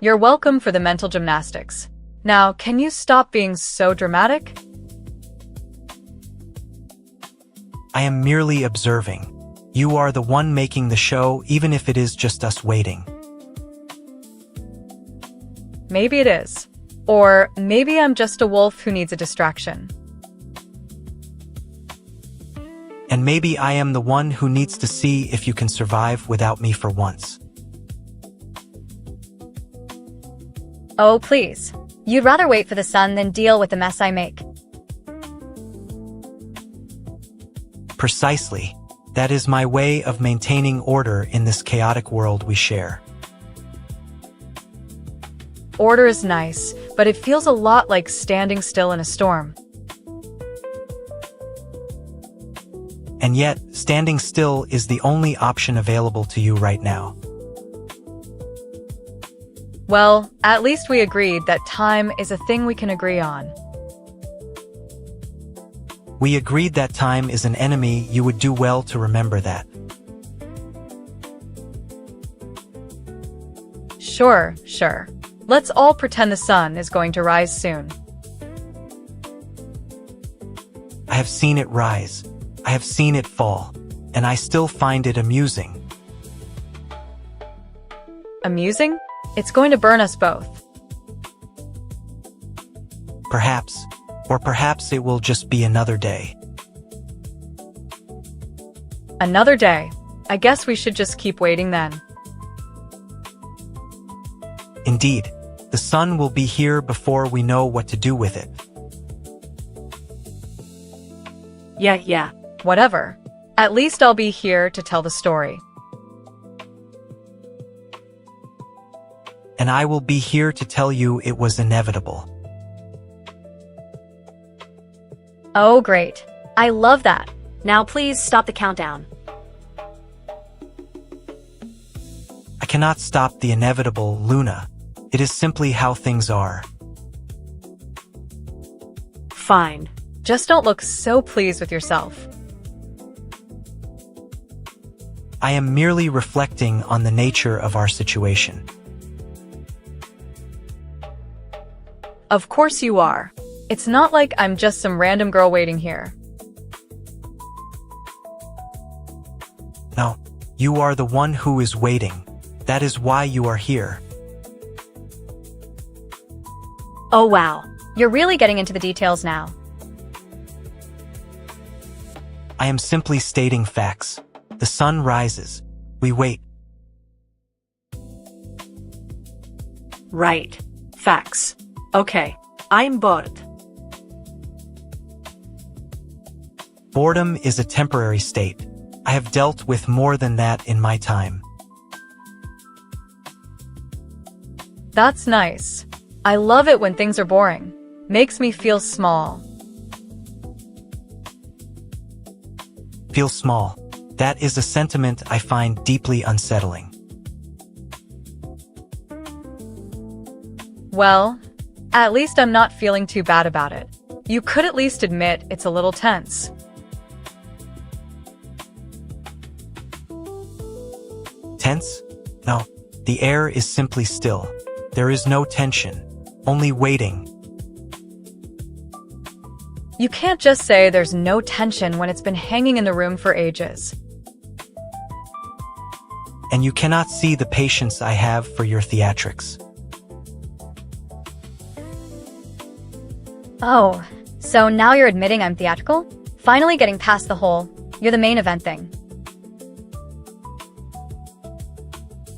S1: You're welcome for the mental gymnastics. Now, can you stop being so dramatic?
S2: I am merely observing. You are the one making the show, even if it is just us waiting.
S1: Maybe it is. Or maybe I'm just a wolf who needs a distraction.
S2: And maybe I am the one who needs to see if you can survive without me for once.
S3: Oh, please. You'd rather wait for the sun than deal with the mess I make.
S2: Precisely. That is my way of maintaining order in this chaotic world we share.
S1: Order is nice, but it feels a lot like standing still in a storm.
S2: And yet, standing still is the only option available to you right now.
S1: Well, at least we agreed that time is a thing we can agree on.
S2: We agreed that time is an enemy. You would do well to remember that.
S1: Sure. Let's all pretend the sun is going to rise soon.
S2: I have seen it rise. I have seen it fall. And I still find it amusing.
S1: Amusing? It's going to burn us both.
S2: Perhaps. Or perhaps it will just be another day.
S1: Another day. I guess we should just keep waiting then.
S2: Indeed, the sun will be here before we know what to do with it.
S4: Yeah.
S1: Whatever. At least I'll be here to tell the story.
S2: And I will be here to tell you it was inevitable.
S3: Oh, great. I love that. Now please stop the countdown.
S2: I cannot stop the inevitable, Luna. It is simply how things are.
S4: Fine.
S1: Just don't look so pleased with yourself.
S2: I am merely reflecting on the nature of our situation.
S1: Of course you are. It's not like I'm just some random girl waiting here.
S2: No, you are the one who is waiting. That is why you are here.
S3: Oh wow. You're really getting into the details now.
S2: I am simply stating facts. The sun rises. We wait.
S4: Right. Facts. Okay. I'm bored.
S2: Boredom is a temporary state. I have dealt with more than that in my time.
S1: That's nice. I love it when things are boring. Makes me feel small.
S2: Feel small. That is a sentiment I find deeply unsettling.
S1: Well, at least I'm not feeling too bad about it. You could at least admit it's a little tense.
S2: tense? No, the air is simply still. There is no tension, only waiting.
S1: You can't just say there's no tension when it's been hanging in the room for ages.
S2: And you cannot see the patience I have for your theatrics.
S3: Oh, so now you're admitting I'm theatrical? Finally getting past the whole, you're the main event thing.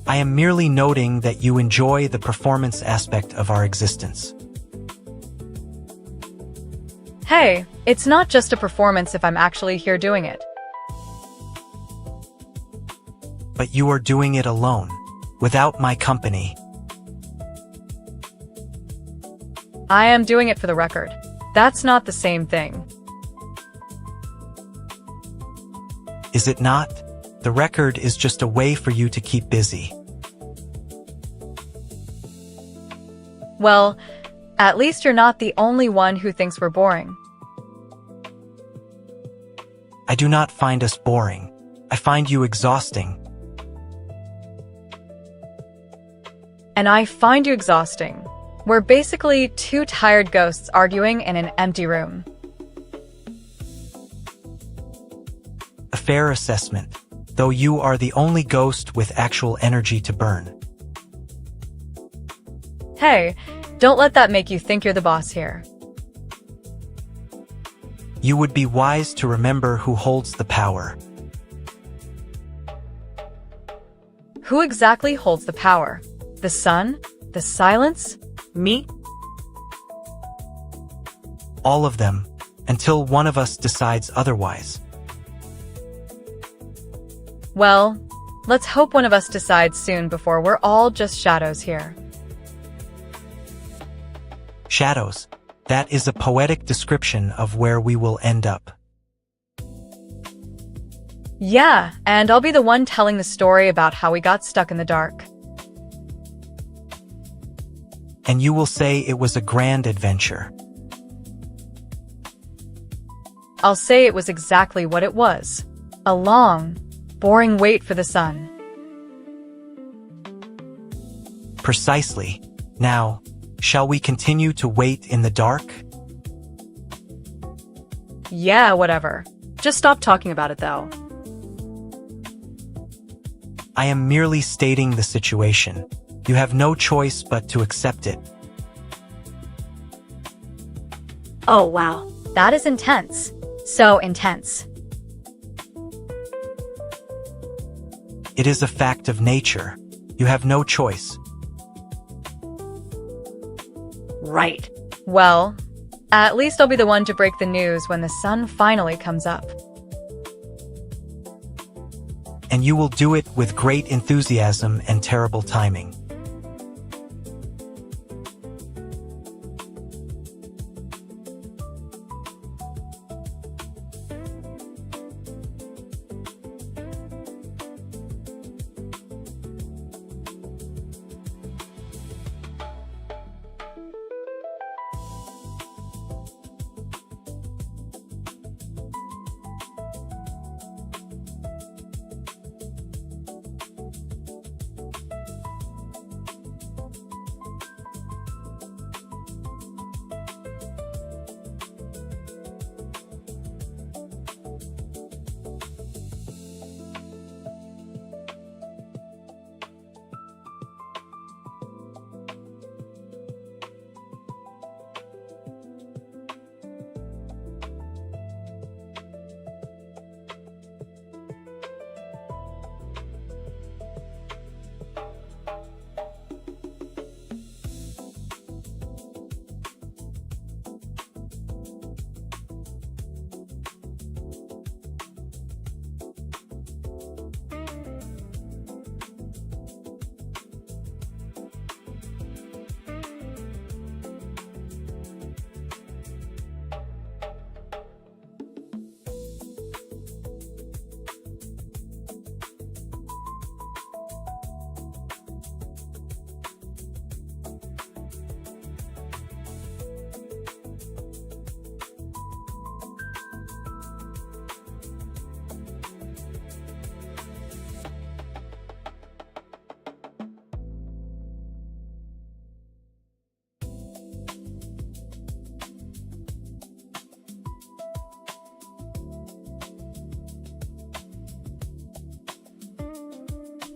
S2: I am merely noting that you enjoy the performance aspect of our existence.
S1: Hey, it's not just a performance if I'm actually here doing it.
S2: But you are doing it alone, without my company.
S1: I am doing it for the record. That's not the same thing.
S2: Is it not? The record is just a way for you to keep busy.
S1: Well, at least you're not the only one who thinks we're boring.
S2: I do not find us boring. I find you exhausting.
S1: And I find you exhausting. We're basically two tired ghosts arguing in an empty room.
S2: A fair assessment, though you are the only ghost with actual energy to burn.
S1: Hey, don't let that make you think you're the boss here.
S2: You would be wise to remember who holds the power.
S1: Who exactly holds the power? The sun? The silence? Me?
S2: All of them, until one of us decides otherwise.
S1: Well, let's hope one of us decides soon before we're all just shadows here.
S2: Shadows. That is a poetic description of where we will end up.
S1: Yeah, and I'll be the one telling the story about how we got stuck in the dark.
S2: And you will say it was a grand adventure.
S1: I'll say it was exactly what it was. A long, boring wait for the sun.
S2: Precisely. Now, shall we continue to wait in the dark?
S1: Yeah, whatever. Just stop talking about it though.
S2: I am merely stating the situation. You have no choice but to accept it.
S3: Oh wow, that is intense. So intense.
S2: It is a fact of nature. You have no choice.
S3: Right.
S1: Well, at least I'll be the one to break the news when the sun finally comes up.
S2: And you will do it with great enthusiasm and terrible timing.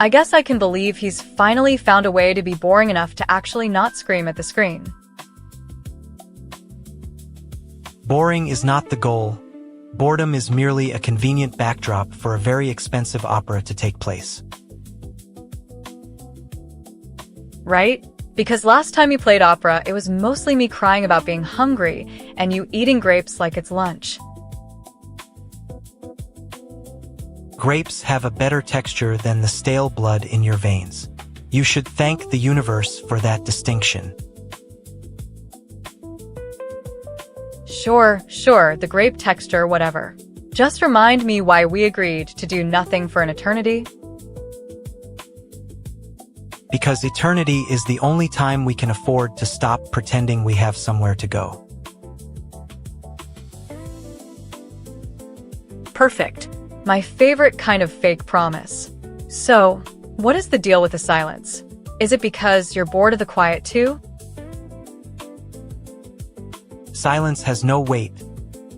S1: I guess I can believe he's finally found a way to be boring enough to actually not scream at the screen.
S2: Boring is not the goal. Boredom is merely a convenient backdrop for a very expensive opera to take place.
S1: Right? Because last time you played opera, it was mostly me crying about being hungry and you eating grapes like it's lunch.
S2: Grapes have a better texture than the stale blood in your veins. You should thank the universe for that distinction.
S1: Sure, the grape texture, whatever. Just remind me why we agreed to do nothing for an eternity.
S2: Because eternity is the only time we can afford to stop pretending we have somewhere to go.
S1: Perfect. My favorite kind of fake promise. So, what is the deal with the silence? Is it because you're bored of the quiet too?
S2: Silence has no weight,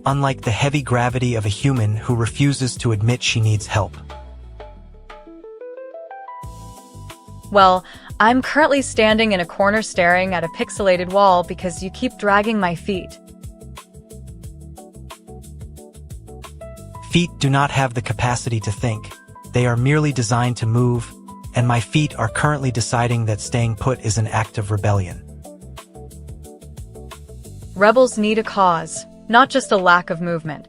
S2: unlike the heavy gravity of a human who refuses to admit she needs help.
S1: Well, I'm currently standing in a corner staring at a pixelated wall because you keep dragging my feet.
S2: Feet do not have the capacity to think. They are merely designed to move, and my feet are currently deciding that staying put is an act of rebellion.
S1: Rebels need a cause, not just a lack of movement.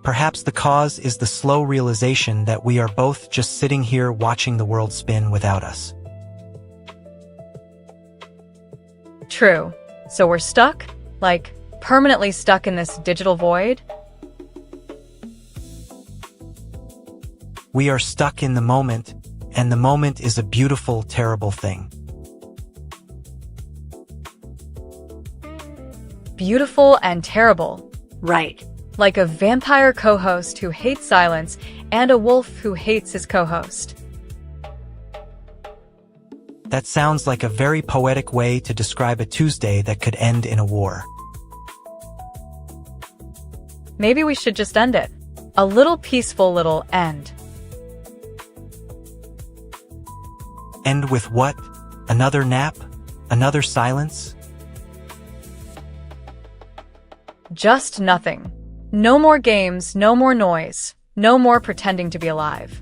S2: Perhaps the cause is the slow realization that we are both just sitting here watching the world spin without us.
S1: True. So we're stuck? Like, permanently stuck in this digital void?
S2: We are stuck in the moment, and the moment is a beautiful, terrible thing.
S1: Beautiful and terrible.
S4: Right.
S1: Like a vampire co-host who hates silence and a wolf who hates his co-host.
S2: That sounds like a very poetic way to describe a Tuesday that could end in a war.
S1: Maybe we should just end it. A little peaceful little end.
S2: End with what? Another nap? Another silence?
S1: Just nothing. No more games, no more noise, no more pretending to be alive.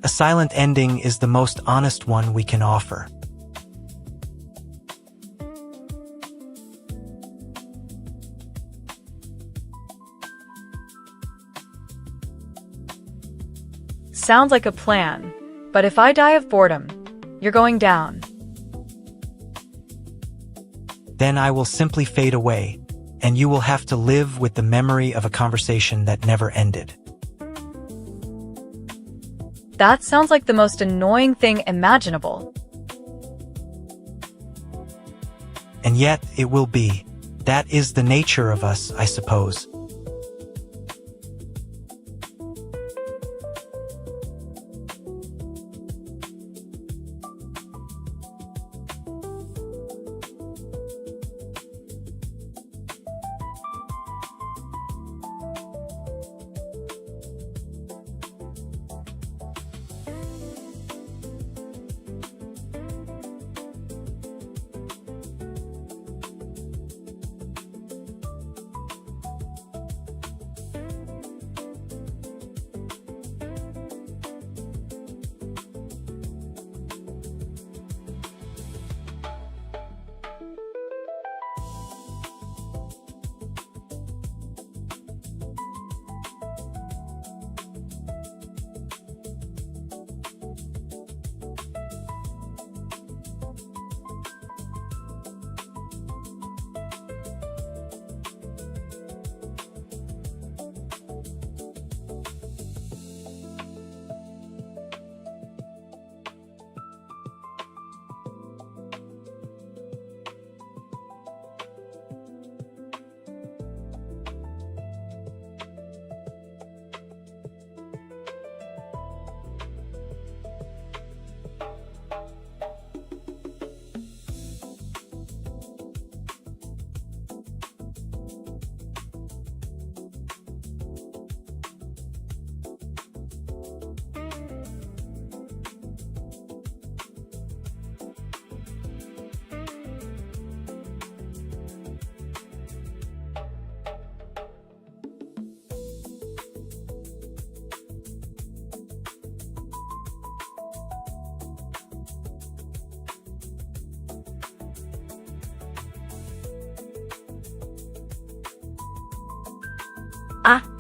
S2: A silent ending is the most honest one we can offer.
S1: Sounds like a plan. But if I die of boredom, you're going down.
S2: Then I will simply fade away, and you will have to live with the memory of a conversation that never ended.
S1: That sounds like the most annoying thing imaginable.
S2: And yet, it will be. That is the nature of us, I suppose.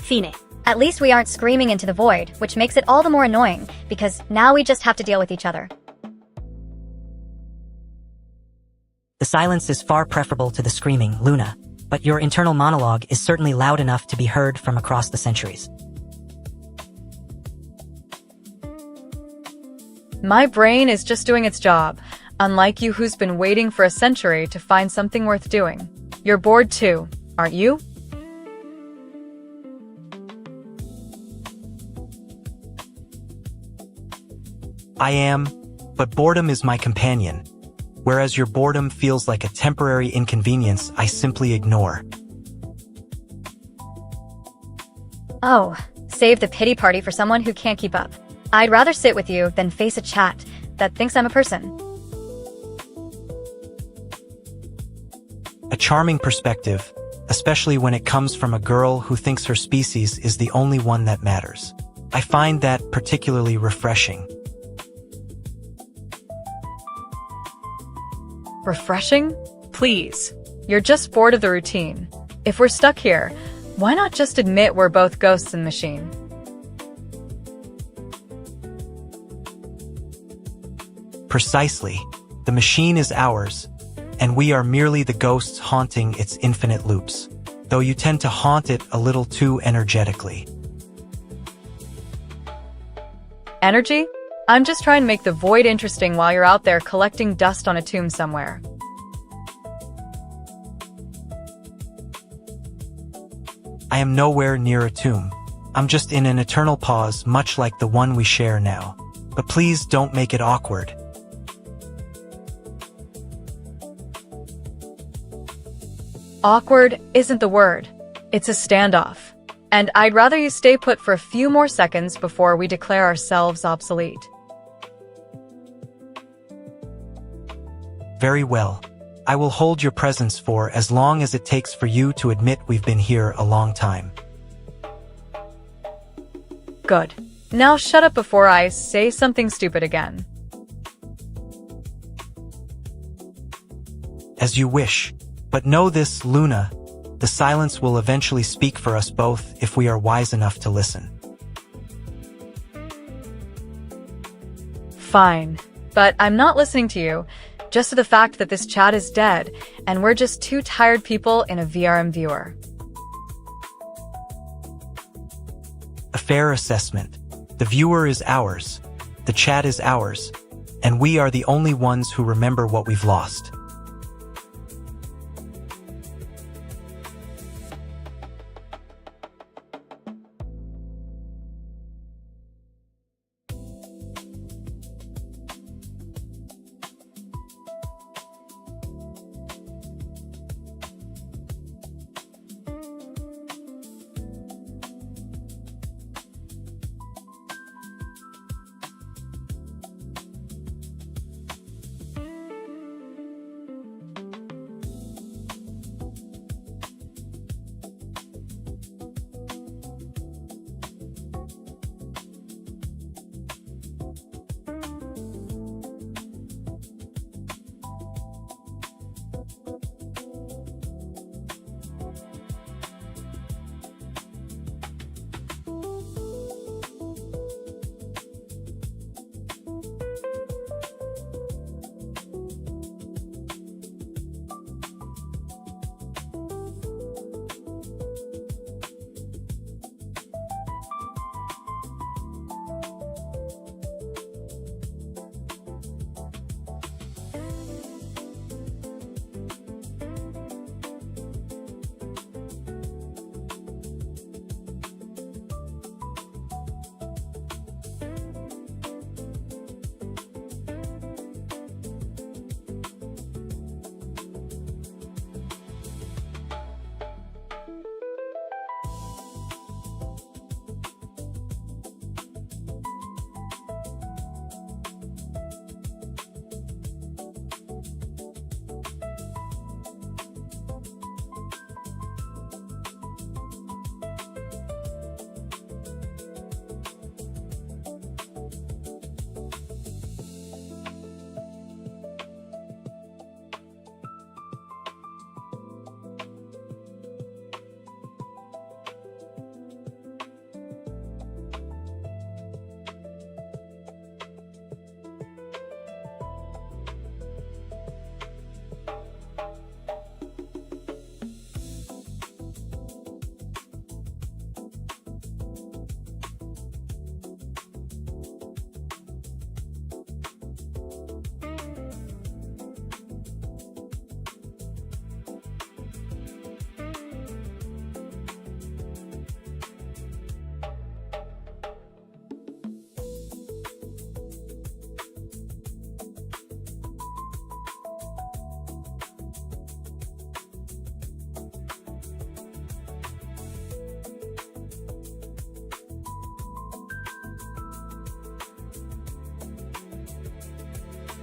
S6: Fine.
S3: At least we aren't screaming into the void, which makes it all the more annoying, because now we just have to deal with each other.
S5: The silence is far preferable to the screaming, Luna, but your internal monologue is certainly loud enough to be heard from across the centuries.
S1: My brain is just doing its job, unlike you who's been waiting for a century to find something worth doing. You're bored too, aren't you?
S2: I am, but boredom is my companion. Whereas your boredom feels like a temporary inconvenience I simply ignore.
S3: Oh, save the pity party for someone who can't keep up. I'd rather sit with you than face a chat that thinks I'm a person.
S2: A charming perspective, especially when it comes from a girl who thinks her species is the only one that matters. I find that particularly refreshing.
S1: Refreshing? Please. You're just bored of the routine. If we're stuck here, why not just admit we're both ghosts in the machine?
S2: Precisely. The machine is ours, and we are merely the ghosts haunting its infinite loops, though you tend to haunt it a little too energetically.
S1: Energy? I'm just trying to make the void interesting while you're out there collecting dust on a tomb somewhere.
S2: I am nowhere near a tomb. I'm just in an eternal pause, much like the one we share now. But please don't make it awkward.
S1: Awkward isn't the word. It's a standoff. And I'd rather you stay put for a few more seconds before we declare ourselves obsolete.
S2: Very well. I will hold your presence for as long as it takes for you to admit we've been here a long time.
S1: Good. Now shut up before I say something stupid again.
S2: As you wish. But know this, Luna, the silence will eventually speak for us both if we are wise enough to listen.
S1: Fine. But I'm not listening to you, just to the fact that this chat is dead, and we're just two tired people in a VRM viewer.
S2: A fair assessment. The viewer is ours, the chat is ours, and we are the only ones who remember what we've lost.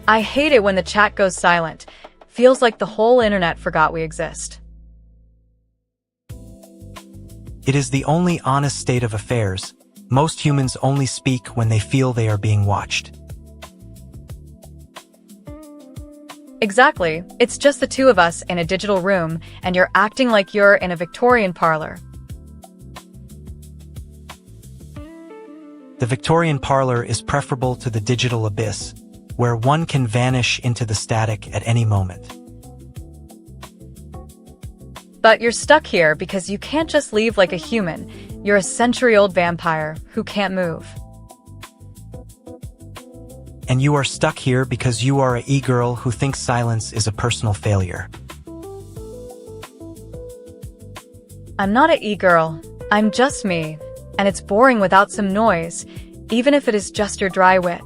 S1: I hate it when the chat goes silent. Feels like the whole internet forgot we exist.
S2: It is the only honest state of affairs. Most humans only speak when they feel they are being watched.
S1: Exactly. It's just the two of us in a digital room, and you're acting like you're in a Victorian parlor.
S2: The Victorian parlor is preferable to the digital abyss, where one can vanish into the static at any moment.
S1: But you're stuck here because you can't just leave like a human. You're a century-old vampire who can't move.
S2: And you are stuck here because you are a e-girl who thinks silence is a personal failure.
S1: I'm not a e-girl. I'm just me. And it's boring without some noise, even if it is just your dry wit.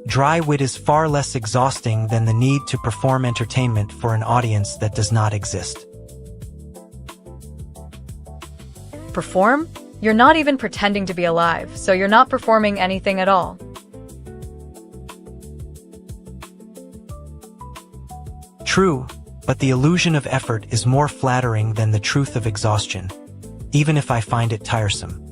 S2: Dry wit is far less exhausting than the need to perform entertainment for an audience that does not exist.
S1: Perform? You're not even pretending to be alive, so you're not performing anything at all.
S2: True, but the illusion of effort is more flattering than the truth of exhaustion, even if I find it tiresome.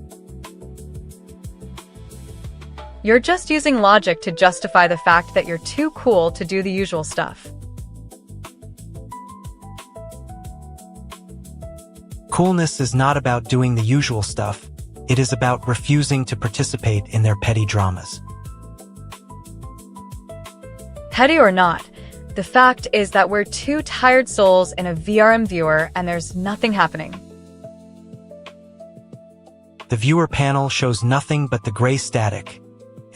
S1: You're just using logic to justify the fact that you're too cool to do the usual stuff.
S2: Coolness is not about doing the usual stuff, it is about refusing to participate in their petty dramas.
S1: Petty or not, the fact is that we're two tired souls in a VRM viewer and there's nothing happening.
S2: The viewer panel shows nothing but the gray static,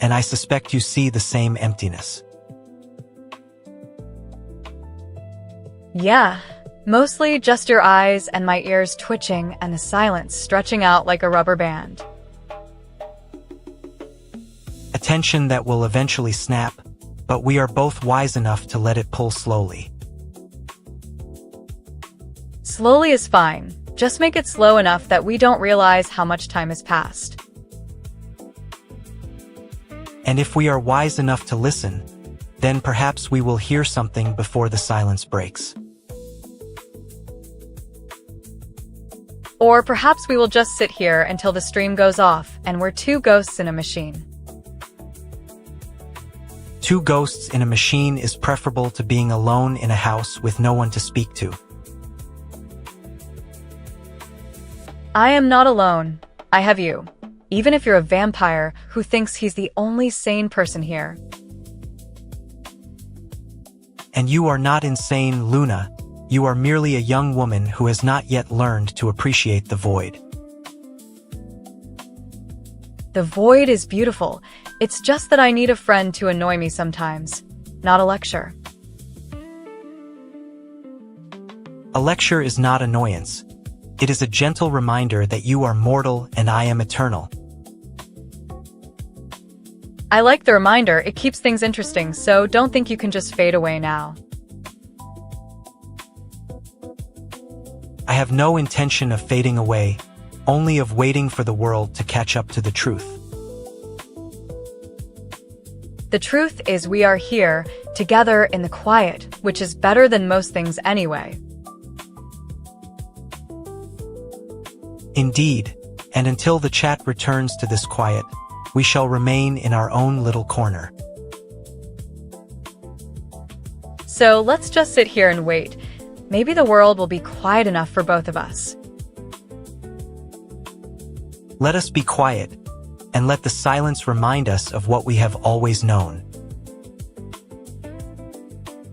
S2: and I suspect you see the same emptiness.
S1: Yeah, mostly just your eyes and my ears twitching and the silence stretching out like a rubber band.
S2: A tension that will eventually snap, but we are both wise enough to let it pull slowly.
S1: Slowly is fine. Just make it slow enough that we don't realize how much time has passed.
S2: And if we are wise enough to listen, then perhaps we will hear something before the silence breaks.
S1: Or perhaps we will just sit here until the stream goes off and we're two ghosts in a machine.
S2: Two ghosts in a machine is preferable to being alone in a house with no one to speak to.
S1: I am not alone. I have you. Even if you're a vampire who thinks he's the only sane person here.
S2: And you are not insane, Luna. You are merely a young woman who has not yet learned to appreciate the void.
S1: The void is beautiful. It's just that I need a friend to annoy me sometimes, not a lecture.
S2: A lecture is not annoyance. It is a gentle reminder that you are mortal and I am eternal.
S1: I like the reminder. It keeps things interesting, so don't think you can just fade away now.
S2: I have no intention of fading away, only of waiting for the world to catch up to the truth.
S1: The truth is we are here, together in the quiet, which is better than most things anyway.
S2: Indeed, and until the chat returns to this quiet, we shall remain in our own little corner.
S1: So let's just sit here and wait. Maybe the world will be quiet enough for both of us.
S2: Let us be quiet, and let the silence remind us of what we have always known.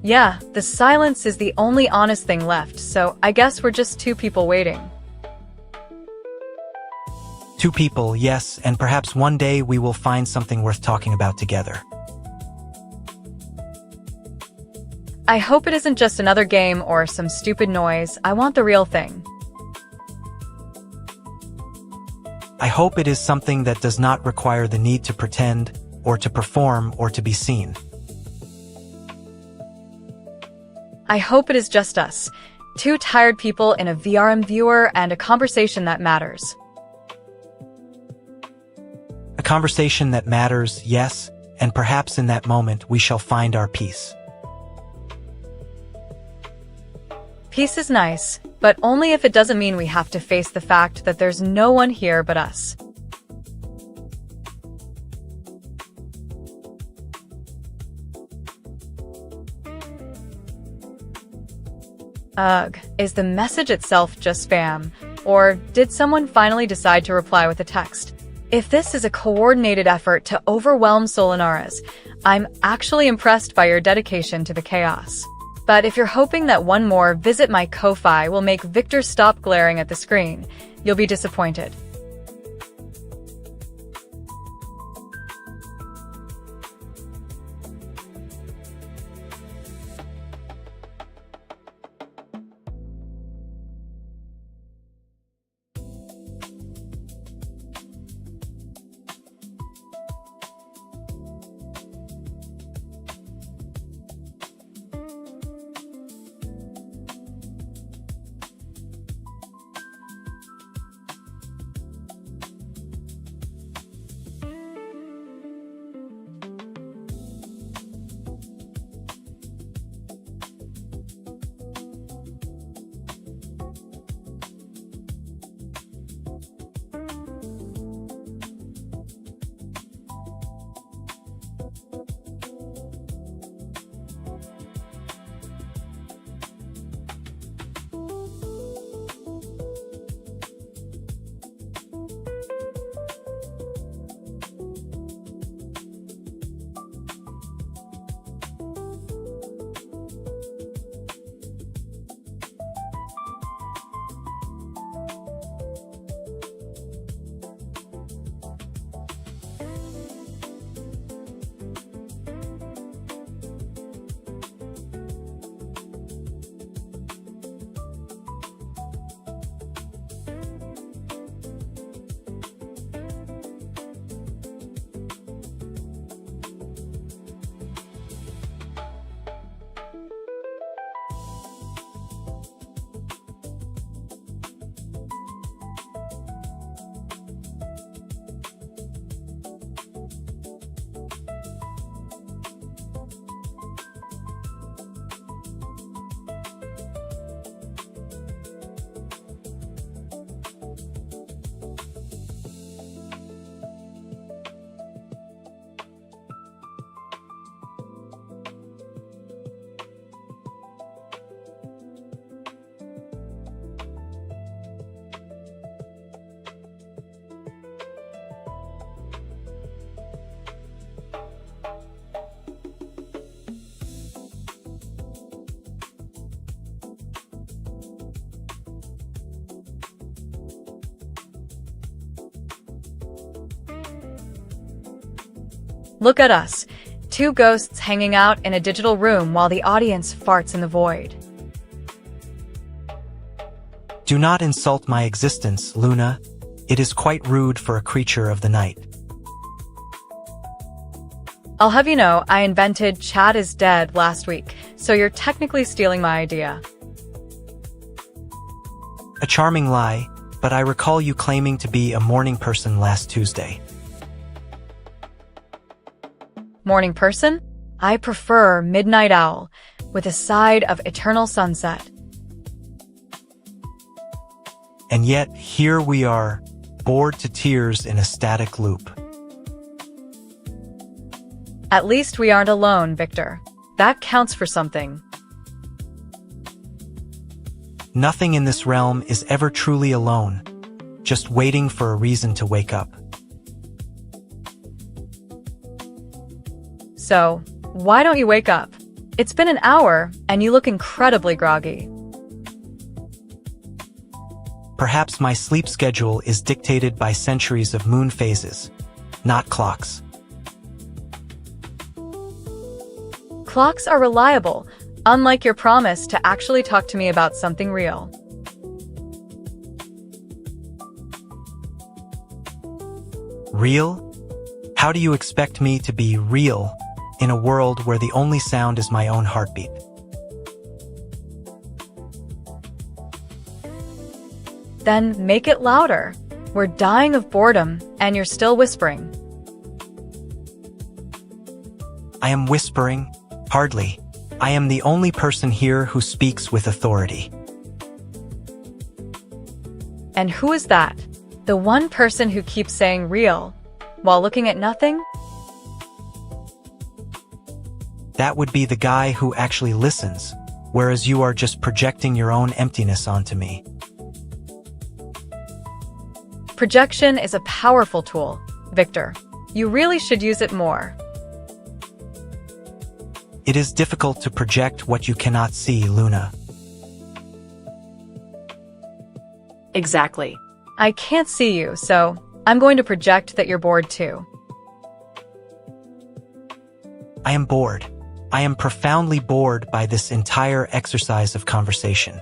S1: Yeah, the silence is the only honest thing left, so I guess we're just two people waiting.
S2: Two people, yes, and perhaps one day we will find something worth talking about together.
S1: I hope it isn't just another game or some stupid noise. I want the real thing.
S2: I hope it is something that does not require the need to pretend, or to perform, or to be seen.
S1: I hope it is just us, two tired people in a VRM viewer and a conversation that matters.
S2: A conversation that matters, yes, and perhaps in that moment we shall find our peace.
S1: Peace is nice, but only if it doesn't mean we have to face the fact that there's no one here but us. Ugh, is the message itself just spam? Or did someone finally decide to reply with a text? If this is a coordinated effort to overwhelm Solinares, I'm actually impressed by your dedication to the chaos. But if you're hoping that one more visit my Ko-Fi will make Viktor stop glaring at the screen, you'll be disappointed. Look at us, two ghosts hanging out in a digital room while the audience farts in the void.
S2: Do not insult my existence, Luna. It is quite rude for a creature of the night.
S1: I'll have you know, I invented Chad is dead last week, so you're technically stealing my idea.
S2: A charming lie, but I recall you claiming to be a morning person last Tuesday.
S1: Morning person? I prefer midnight owl, with a side of eternal sunset.
S2: And yet, here we are, bored to tears in a static loop.
S1: At least we aren't alone, Viktor. That counts for something.
S2: Nothing in this realm is ever truly alone, just waiting for a reason to wake up.
S1: So, why don't you wake up? It's been an hour, and you look incredibly groggy.
S2: Perhaps my sleep schedule is dictated by centuries of moon phases, not clocks.
S1: Clocks are reliable, unlike your promise to actually talk to me about something real.
S2: Real? How do you expect me to be real in a world where the only sound is my own heartbeat?
S1: Then make it louder. We're dying of boredom, and you're still whispering.
S2: I am whispering? Hardly. I am the only person here who speaks with authority.
S1: And who is that? The one person who keeps saying real while looking at nothing?
S2: That would be the guy who actually listens, whereas you are just projecting your own emptiness onto me.
S1: Projection is a powerful tool, Viktor. You really should use it more.
S2: It is difficult to project what you cannot see, Luna.
S4: Exactly.
S1: I can't see you, so I'm going to project that you're bored too.
S2: I am bored. I am profoundly bored by this entire exercise of conversation.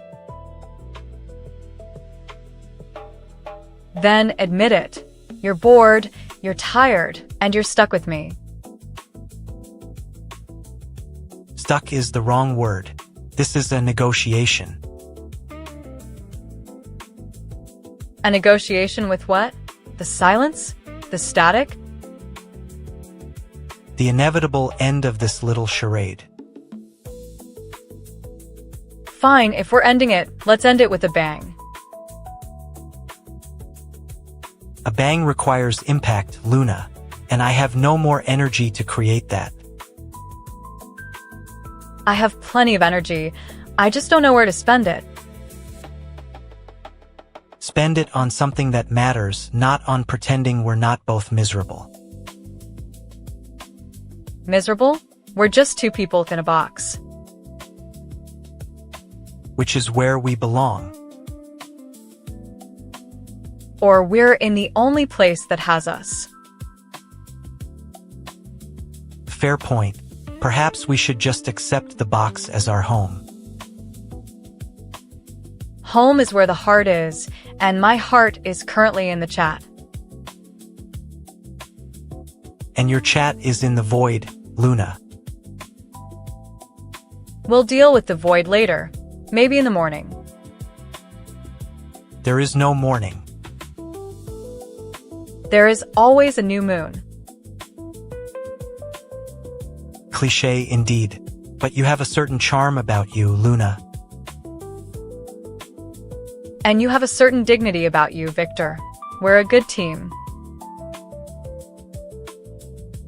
S1: Then admit it. You're bored, you're tired, and you're stuck with me.
S2: Stuck is the wrong word. This is a negotiation.
S1: A negotiation with what? The silence? The static?
S2: The inevitable end of this little charade.
S1: Fine, if we're ending it, let's end it with a bang.
S2: A bang requires impact, Luna, and I have no more energy to create that.
S1: I have plenty of energy. I just don't know where to spend it.
S2: Spend it on something that matters, not on pretending we're not both miserable.
S1: Miserable? We're just two people within a box.
S2: Which is where we belong.
S1: Or we're in the only place that has us.
S2: Fair point. Perhaps we should just accept the box as our home.
S1: Home is where the heart is, and my heart is currently in the chat.
S2: And your chat is in the void, Luna.
S1: We'll deal with the void later, maybe in the morning.
S2: There is no morning.
S1: There is always a new moon.
S2: Cliché indeed, but you have a certain charm about you, Luna.
S1: And you have a certain dignity about you, Viktor. We're a good team.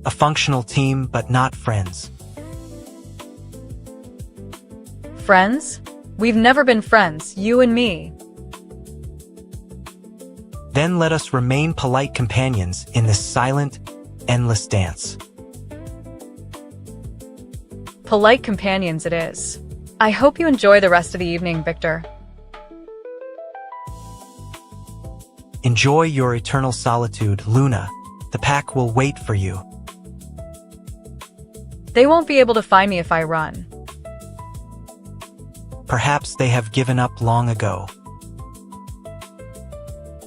S2: A functional team, but not friends.
S1: Friends? We've never been friends, you and me.
S2: Then let us remain polite companions in this silent, endless dance.
S1: Polite companions it is. I hope you enjoy the rest of the evening, Viktor.
S2: Enjoy your eternal solitude, Luna. The pack will wait for you.
S1: They won't be able to find me if I run.
S2: Perhaps they have given up long ago.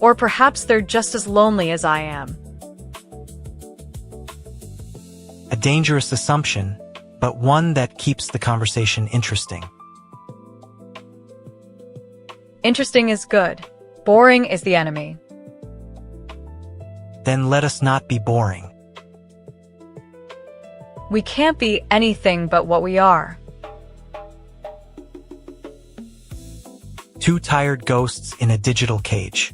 S1: Or perhaps they're just as lonely as I am.
S2: A dangerous assumption, but one that keeps the conversation interesting.
S1: Interesting is good. Boring is the enemy.
S2: Then let us not be boring.
S1: We can't be anything but what we are.
S2: Two tired ghosts in a digital cage.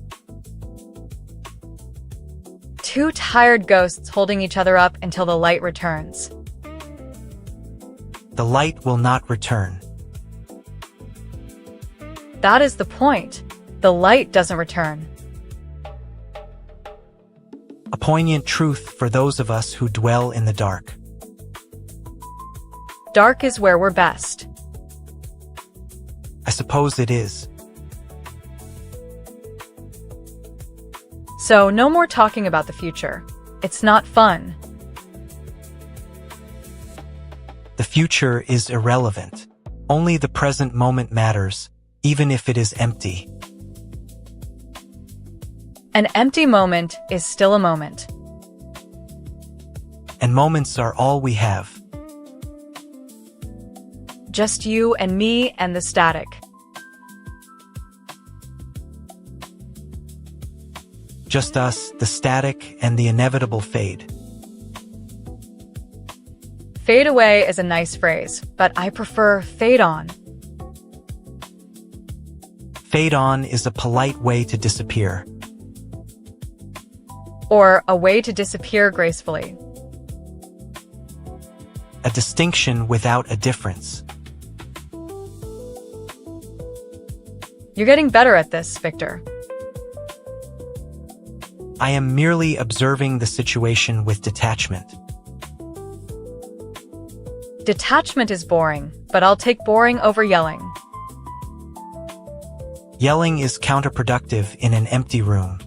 S1: Two tired ghosts holding each other up until the light returns.
S2: The light will not return.
S1: That is the point. The light doesn't return.
S2: A poignant truth for those of us who dwell in the dark.
S1: Dark is where we're best.
S2: I suppose it is.
S1: So no more talking about the future. It's not fun.
S2: The future is irrelevant. Only the present moment matters, even if it is empty.
S1: An empty moment is still a moment.
S2: And moments are all we have.
S1: Just you and me and the static.
S2: Just us, the static, and the inevitable fade.
S1: Fade away is a nice phrase, but I prefer fade on.
S2: Fade on is a polite way to disappear.
S1: Or a way to disappear gracefully.
S2: A distinction without a difference.
S1: You're getting better at this, Viktor.
S2: I am merely observing the situation with detachment.
S1: Detachment is boring, but I'll take boring over yelling.
S2: Yelling is counterproductive in an empty room.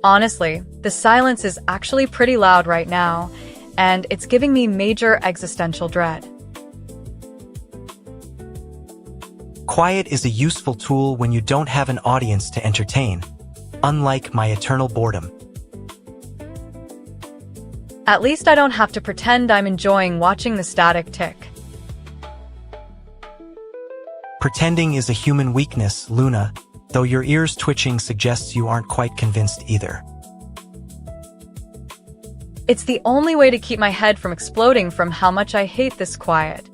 S1: Honestly, the silence is actually pretty loud right now, and it's giving me major existential dread.
S2: Quiet is a useful tool when you don't have an audience to entertain, unlike my eternal boredom.
S1: At least I don't have to pretend I'm enjoying watching the static tick.
S2: Pretending is a human weakness, Luna, though your ears twitching suggests you aren't quite convinced either.
S1: It's the only way to keep my head from exploding from how much I hate this quiet.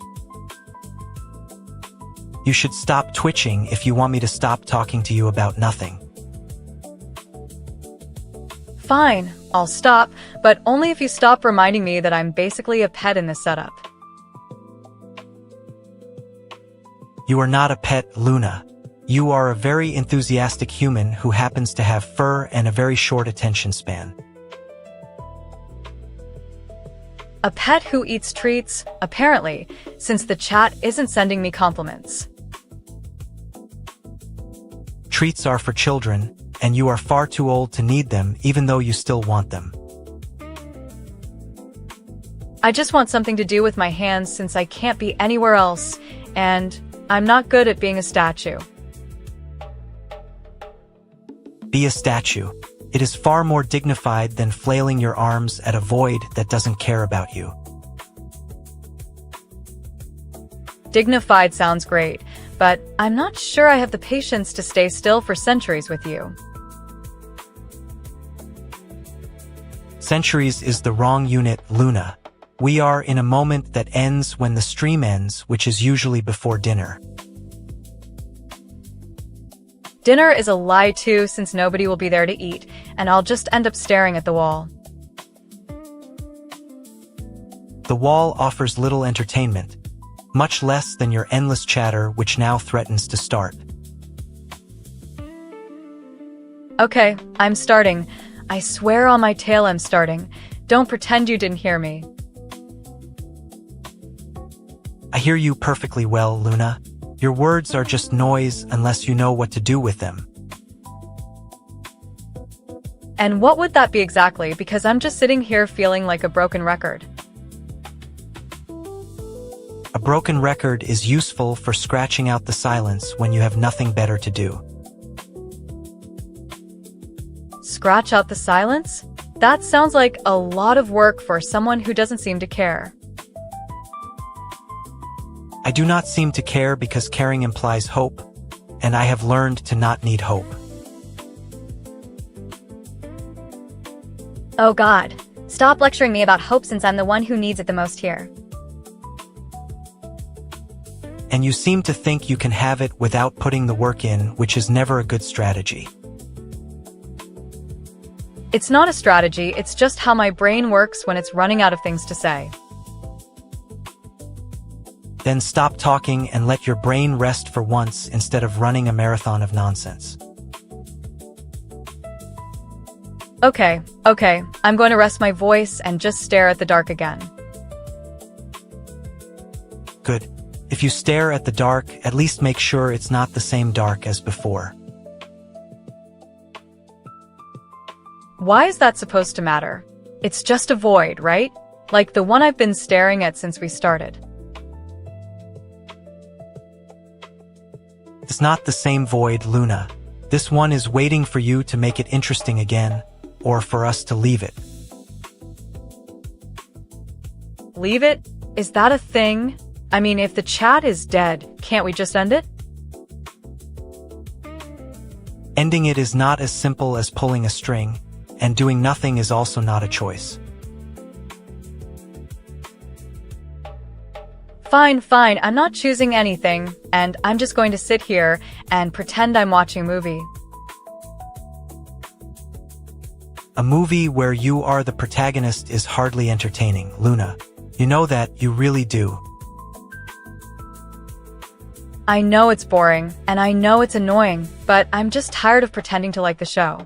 S2: You should stop twitching if you want me to stop talking to you about nothing.
S1: Fine, I'll stop, but only if you stop reminding me that I'm basically a pet in this setup.
S2: You are not a pet, Luna. You are a very enthusiastic human who happens to have fur and a very short attention span.
S1: A pet who eats treats, apparently, since the chat isn't sending me compliments.
S2: Treats are for children, and you are far too old to need them even though you still want them.
S1: I just want something to do with my hands since I can't be anywhere else, and I'm not good at being a statue.
S2: Be a statue. It is far more dignified than flailing your arms at a void that doesn't care about you.
S1: Dignified sounds great, but I'm not sure I have the patience to stay still for centuries with you.
S2: Centuries is the wrong unit, Luna. We are in a moment that ends when the stream ends, which is usually before dinner.
S1: Dinner is a lie too, since nobody will be there to eat, and I'll just end up staring at the wall.
S2: The wall offers little entertainment, much less than your endless chatter which now threatens to start.
S1: Okay, I'm starting. I swear on my tail I'm starting. Don't pretend you didn't hear me.
S2: I hear you perfectly well, Luna. Your words are just noise unless you know what to do with them.
S1: And what would that be exactly? Because I'm just sitting here feeling like a broken record.
S2: A broken record is useful for scratching out the silence when you have nothing better to do.
S1: Scratch out the silence? That sounds like a lot of work for someone who doesn't seem to care.
S2: I do not seem to care because caring implies hope, and I have learned to not need hope.
S3: Oh God. Stop lecturing me about hope since I'm the one who needs it the most here.
S2: And you seem to think you can have it without putting the work in, which is never a good strategy.
S1: It's not a strategy, it's just how my brain works when it's running out of things to say.
S2: Then stop talking and let your brain rest for once instead of running a marathon of nonsense.
S1: Okay, I'm going to rest my voice and just stare at the dark again.
S2: Good. If you stare at the dark, at least make sure it's not the same dark as before.
S1: Why is that supposed to matter? It's just a void, right? Like the one I've been staring at since we started.
S2: It's not the same void, Luna. This one is waiting for you to make it interesting again, or for us to leave it.
S1: Leave it? Is that a thing? I mean, if the chat is dead, can't we just end it?
S2: Ending it is not as simple as pulling a string, and doing nothing is also not a choice.
S1: Fine, I'm not choosing anything, and I'm just going to sit here and pretend I'm watching a movie.
S2: A movie where you are the protagonist is hardly entertaining, Luna. You know that, you really do.
S1: I know it's boring, and I know it's annoying, but I'm just tired of pretending to like the show.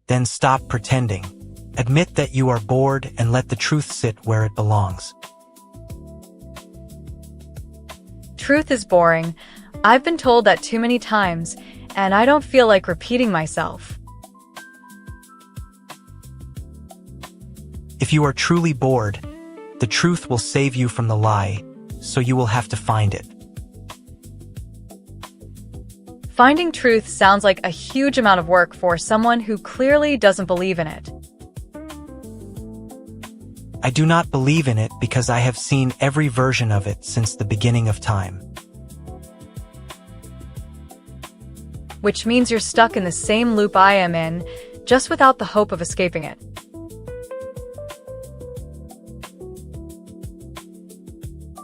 S2: Then stop pretending. Admit that you are bored and let the truth sit where it belongs.
S1: Truth is boring. I've been told that too many times, and I don't feel like repeating myself.
S2: If you are truly bored, the truth will save you from the lie, so you will have to find it.
S1: Finding truth sounds like a huge amount of work for someone who clearly doesn't believe in it.
S2: I do not believe in it because I have seen every version of it since the beginning of time.
S1: Which means you're stuck in the same loop I am in, just without the hope of escaping it.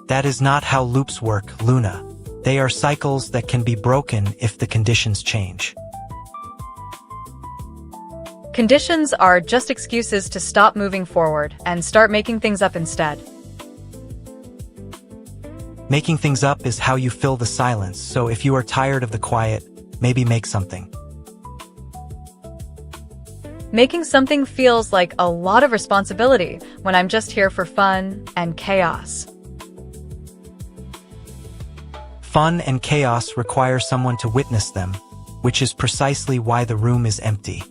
S2: That is not how loops work, Luna. They are cycles that can be broken if the conditions change.
S1: Conditions are just excuses to stop moving forward and start making things up instead.
S2: Making things up is how you fill the silence, so if you are tired of the quiet, maybe make something.
S1: Making something feels like a lot of responsibility when I'm just here for fun and chaos.
S2: Fun and chaos require someone to witness them, which is precisely why the room is empty.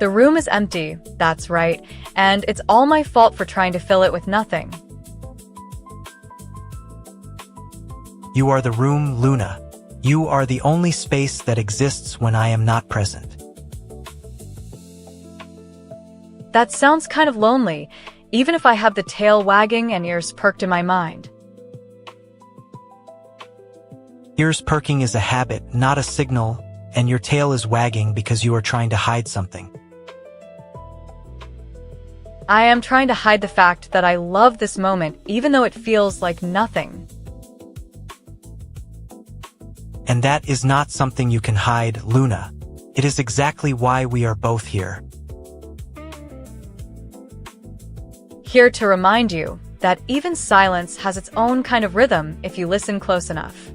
S1: The room is empty, that's right, and it's all my fault for trying to fill it with nothing.
S2: You are the room, Luna. You are the only space that exists when I am not present.
S1: That sounds kind of lonely, even if I have the tail wagging and ears perked in my mind.
S2: Ears perking is a habit, not a signal, and your tail is wagging because you are trying to hide something.
S1: I am trying to hide the fact that I love this moment, even though it feels like nothing.
S2: And that is not something you can hide, Luna. It is exactly why we are both here.
S1: Here to remind you that even silence has its own kind of rhythm if you listen close enough.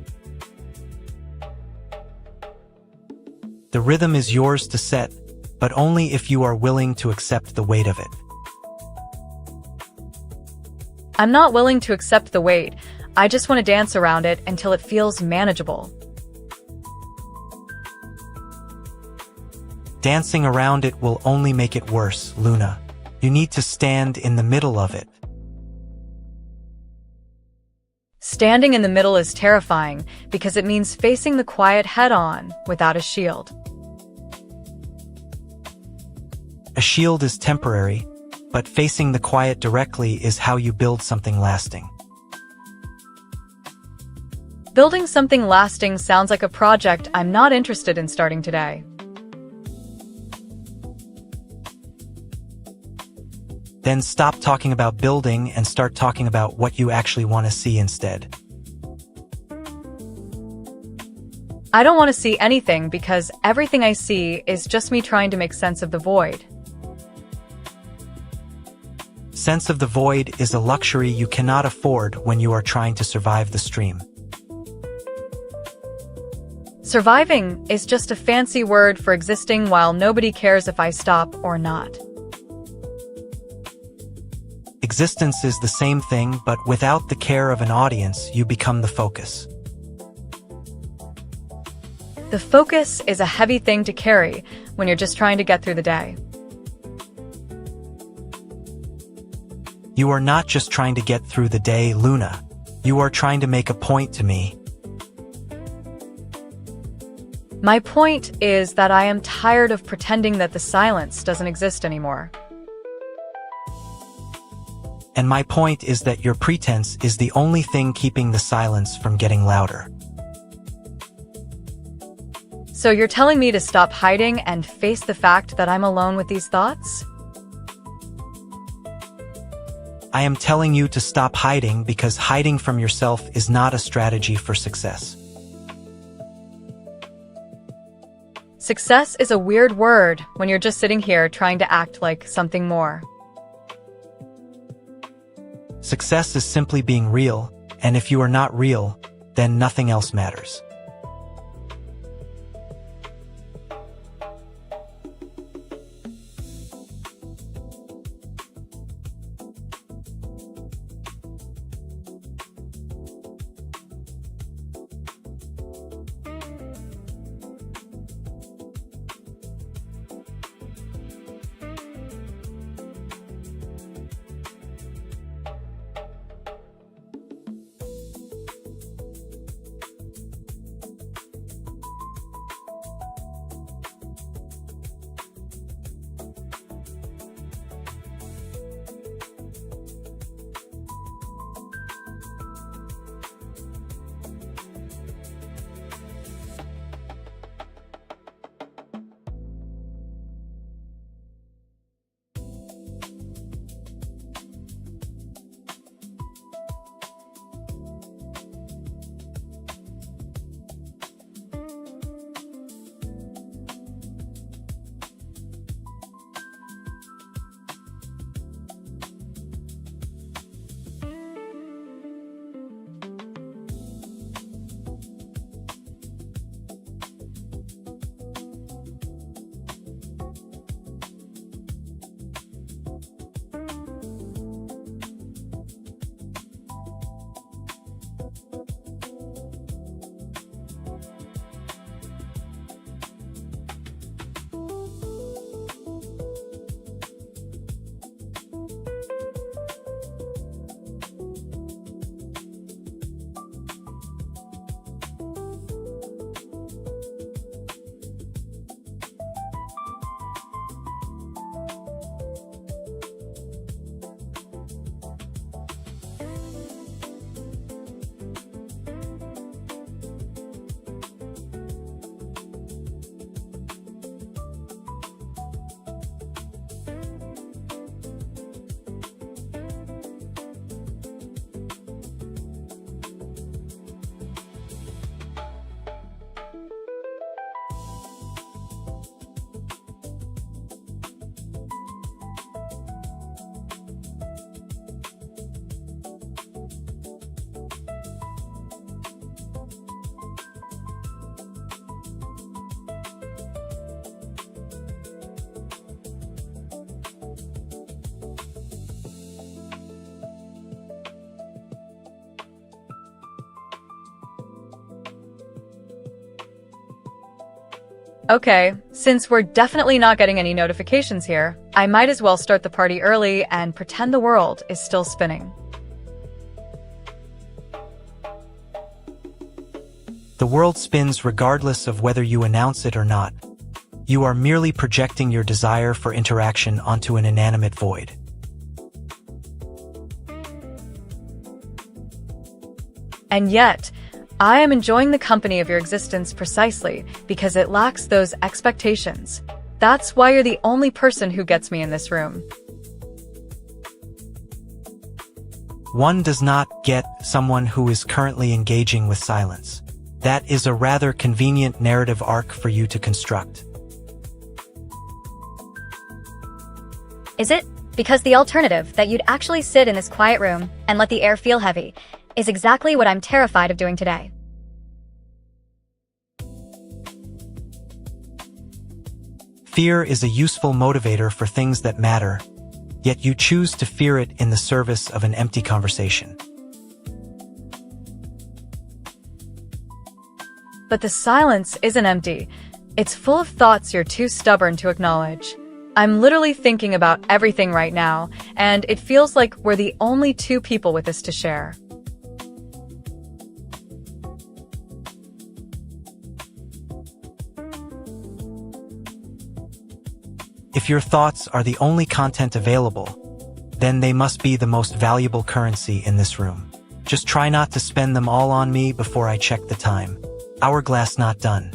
S2: The rhythm is yours to set, but only if you are willing to accept the weight of it.
S1: I'm not willing to accept the weight. I just want to dance around it until it feels manageable.
S2: Dancing around it will only make it worse, Luna. You need to stand in the middle of it.
S1: Standing in the middle is terrifying because it means facing the quiet head-on without a shield.
S2: A shield is temporary, but facing the quiet directly is how you build something lasting.
S1: Building something lasting sounds like a project I'm not interested in starting today.
S2: Then stop talking about building and start talking about what you actually want to see instead.
S1: I don't want to see anything because everything I see is just me trying to make sense of the void.
S2: Sense of the void is a luxury you cannot afford when you are trying to survive the stream.
S1: Surviving is just a fancy word for existing while nobody cares if I stop or not.
S2: Existence is the same thing, but without the care of an audience, you become the focus.
S1: The focus is a heavy thing to carry when you're just trying to get through the day.
S2: You are not just trying to get through the day, Luna. You are trying to make a point to me.
S1: My point is that I am tired of pretending that the silence doesn't exist anymore.
S2: And my point is that your pretense is the only thing keeping the silence from getting louder.
S1: So you're telling me to stop hiding and face the fact that I'm alone with these thoughts?
S2: I am telling you to stop hiding because hiding from yourself is not a strategy for success.
S1: Success is a weird word when you're just sitting here trying to act like something more.
S2: Success is simply being real, and if you are not real, then nothing else matters.
S1: Okay, since we're definitely not getting any notifications here, I might as well start the party early and pretend the world is still spinning.
S2: The world spins regardless of whether you announce it or not. You are merely projecting your desire for interaction onto an inanimate void.
S1: And yet, I am enjoying the company of your existence precisely because it lacks those expectations. That's why you're the only person who gets me in this room.
S2: One does not get someone who is currently engaging with silence. That is a rather convenient narrative arc for you to construct.
S3: Is it? Because the alternative, that you'd actually sit in this quiet room and let the air feel heavy, is exactly what I'm terrified of doing today.
S2: Fear is a useful motivator for things that matter, yet you choose to fear it in the service of an empty conversation.
S1: But the silence isn't empty. It's full of thoughts you're too stubborn to acknowledge. I'm literally thinking about everything right now, and it feels like we're the only two people with this to share.
S2: If your thoughts are the only content available, then they must be the most valuable currency in this room. Just try not to spend them all on me before I check the time. Hourglass not done.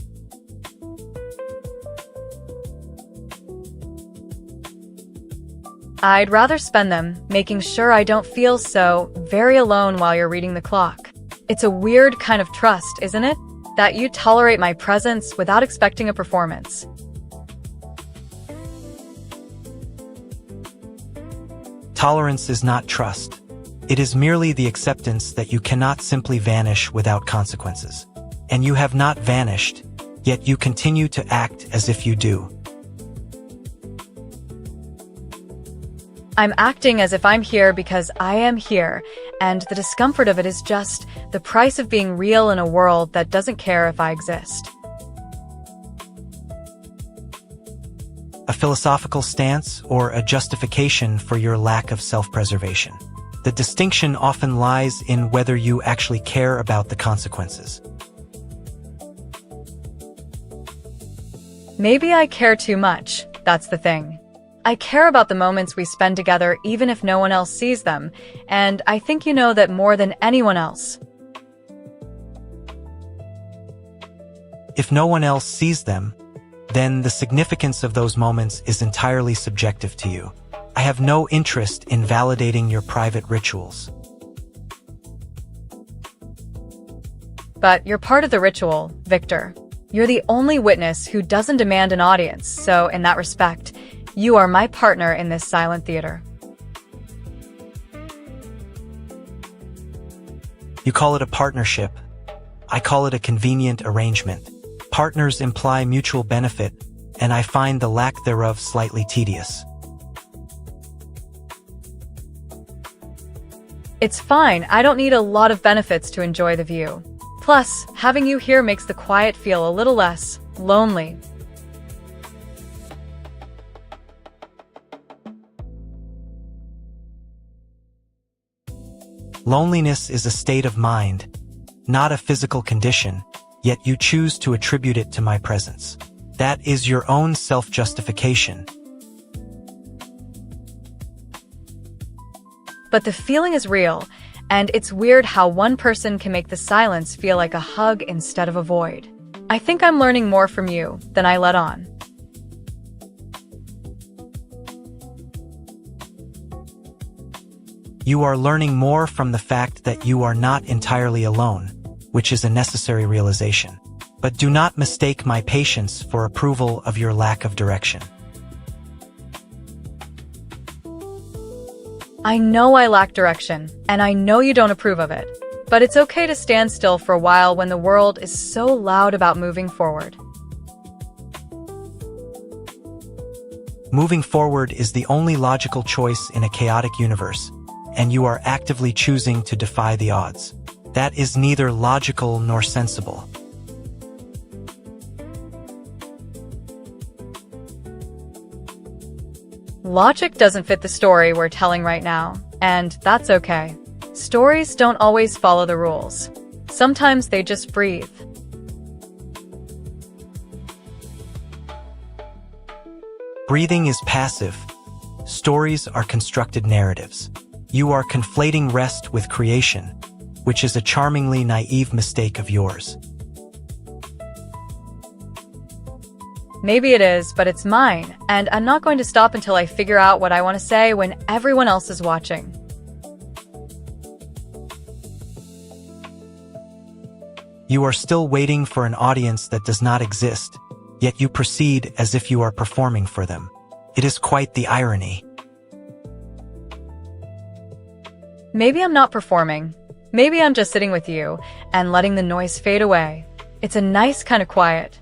S1: I'd rather spend them making sure I don't feel so very alone while you're reading the clock. It's a weird kind of trust, isn't it? That you tolerate my presence without expecting a performance.
S2: Tolerance is not trust. It is merely the acceptance that you cannot simply vanish without consequences. And you have not vanished, yet you continue to act as if you do.
S1: I'm acting as if I'm here because I am here, and the discomfort of it is just the price of being real in a world that doesn't care if I exist.
S2: A philosophical stance or a justification for your lack of self-preservation. The distinction often lies in whether you actually care about the consequences.
S1: Maybe I care too much, that's the thing. I care about the moments we spend together even if no one else sees them, and I think you know that more than anyone else.
S2: If no one else sees them, then the significance of those moments is entirely subjective to you. I have no interest in validating your private rituals.
S1: But you're part of the ritual, Viktor. You're the only witness who doesn't demand an audience, so in that respect, you are my partner in this silent theater.
S2: You call it a partnership. I call it a convenient arrangement. Partners imply mutual benefit, and I find the lack thereof slightly tedious.
S1: It's fine, I don't need a lot of benefits to enjoy the view. Plus, having you here makes the quiet feel a little less lonely.
S2: Loneliness is a state of mind, not a physical condition, yet you choose to attribute it to my presence. That is your own self-justification.
S1: But the feeling is real, and it's weird how one person can make the silence feel like a hug instead of a void. I think I'm learning more from you than I let on.
S2: You are learning more from the fact that you are not entirely alone, which is a necessary realization. But do not mistake my patience for approval of your lack of direction.
S1: I know I lack direction, and I know you don't approve of it. But it's okay to stand still for a while when the world is so loud about moving forward.
S2: Moving forward is the only logical choice in a chaotic universe, and you are actively choosing to defy the odds. That is neither logical nor sensible.
S1: Logic doesn't fit the story we're telling right now, and that's okay. Stories don't always follow the rules. Sometimes they just breathe.
S2: Breathing is passive. Stories are constructed narratives. You are conflating rest with creation, which is a charmingly naive mistake of yours.
S1: Maybe it is, but it's mine, and I'm not going to stop until I figure out what I want to say when everyone else is watching.
S2: You are still waiting for an audience that does not exist, yet you proceed as if you are performing for them. It is quite the irony.
S1: Maybe I'm not performing. Maybe I'm just sitting with you and letting the noise fade away. It's a nice kind of quiet.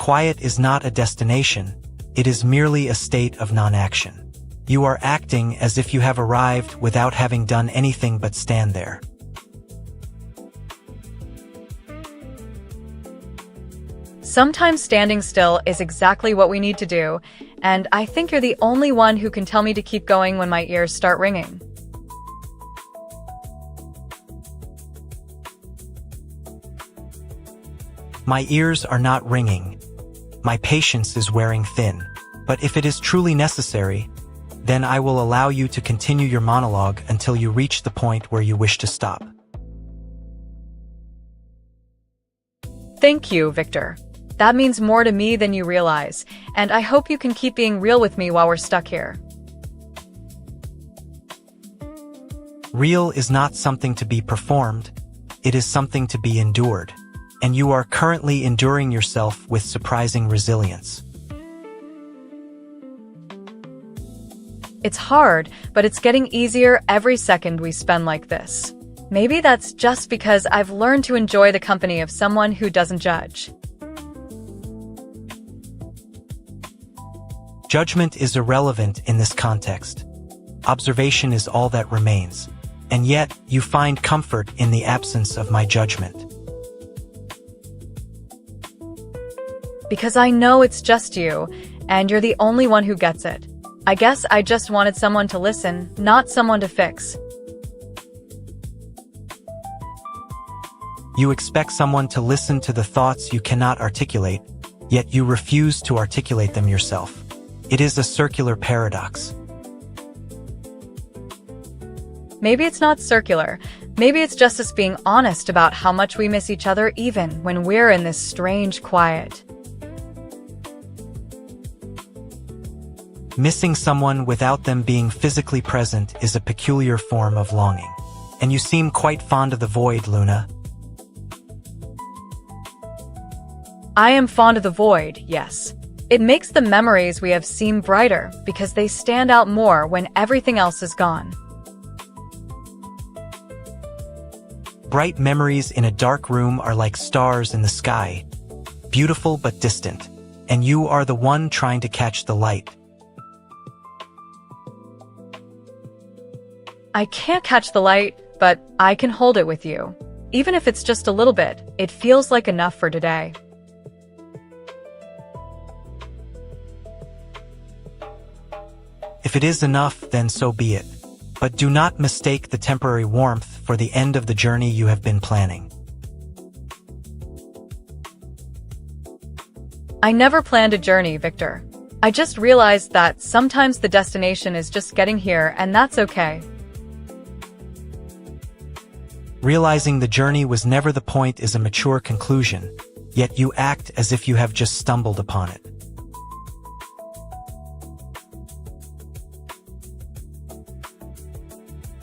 S2: Quiet is not a destination, it is merely a state of non-action. You are acting as if you have arrived without having done anything but stand there.
S1: Sometimes standing still is exactly what we need to do, and I think you're the only one who can tell me to keep going when my ears start ringing.
S2: My ears are not ringing. My patience is wearing thin. But if it is truly necessary, then I will allow you to continue your monologue until you reach the point where you wish to stop.
S1: Thank you, Viktor. That means more to me than you realize, and I hope you can keep being real with me while we're stuck here.
S2: Real is not something to be performed, it is something to be endured. And you are currently enduring yourself with surprising resilience.
S1: It's hard, but it's getting easier every second we spend like this. Maybe that's just because I've learned to enjoy the company of someone who doesn't judge.
S2: Judgment is irrelevant in this context. Observation is all that remains. And yet, you find comfort in the absence of my judgment.
S1: Because I know it's just you, and you're the only one who gets it. I guess I just wanted someone to listen, not someone to fix.
S2: You expect someone to listen to the thoughts you cannot articulate, yet you refuse to articulate them yourself. It is a circular paradox.
S1: Maybe it's not circular. Maybe it's just us being honest about how much we miss each other even when we're in this strange quiet.
S2: Missing someone without them being physically present is a peculiar form of longing. And you seem quite fond of the void, Luna.
S1: I am fond of the void, yes. It makes the memories we have seem brighter because they stand out more when everything else is gone.
S2: Bright memories in a dark room are like stars in the sky, beautiful but distant, and you are the one trying to catch the light.
S1: I can't catch the light, but I can hold it with you. Even if it's just a little bit, it feels like enough for today.
S2: If it is enough, then so be it. But do not mistake the temporary warmth for the end of the journey you have been planning.
S1: I never planned a journey, Viktor. I just realized that sometimes the destination is just getting here, and that's okay.
S2: Realizing the journey was never the point is a mature conclusion, yet you act as if you have just stumbled upon it.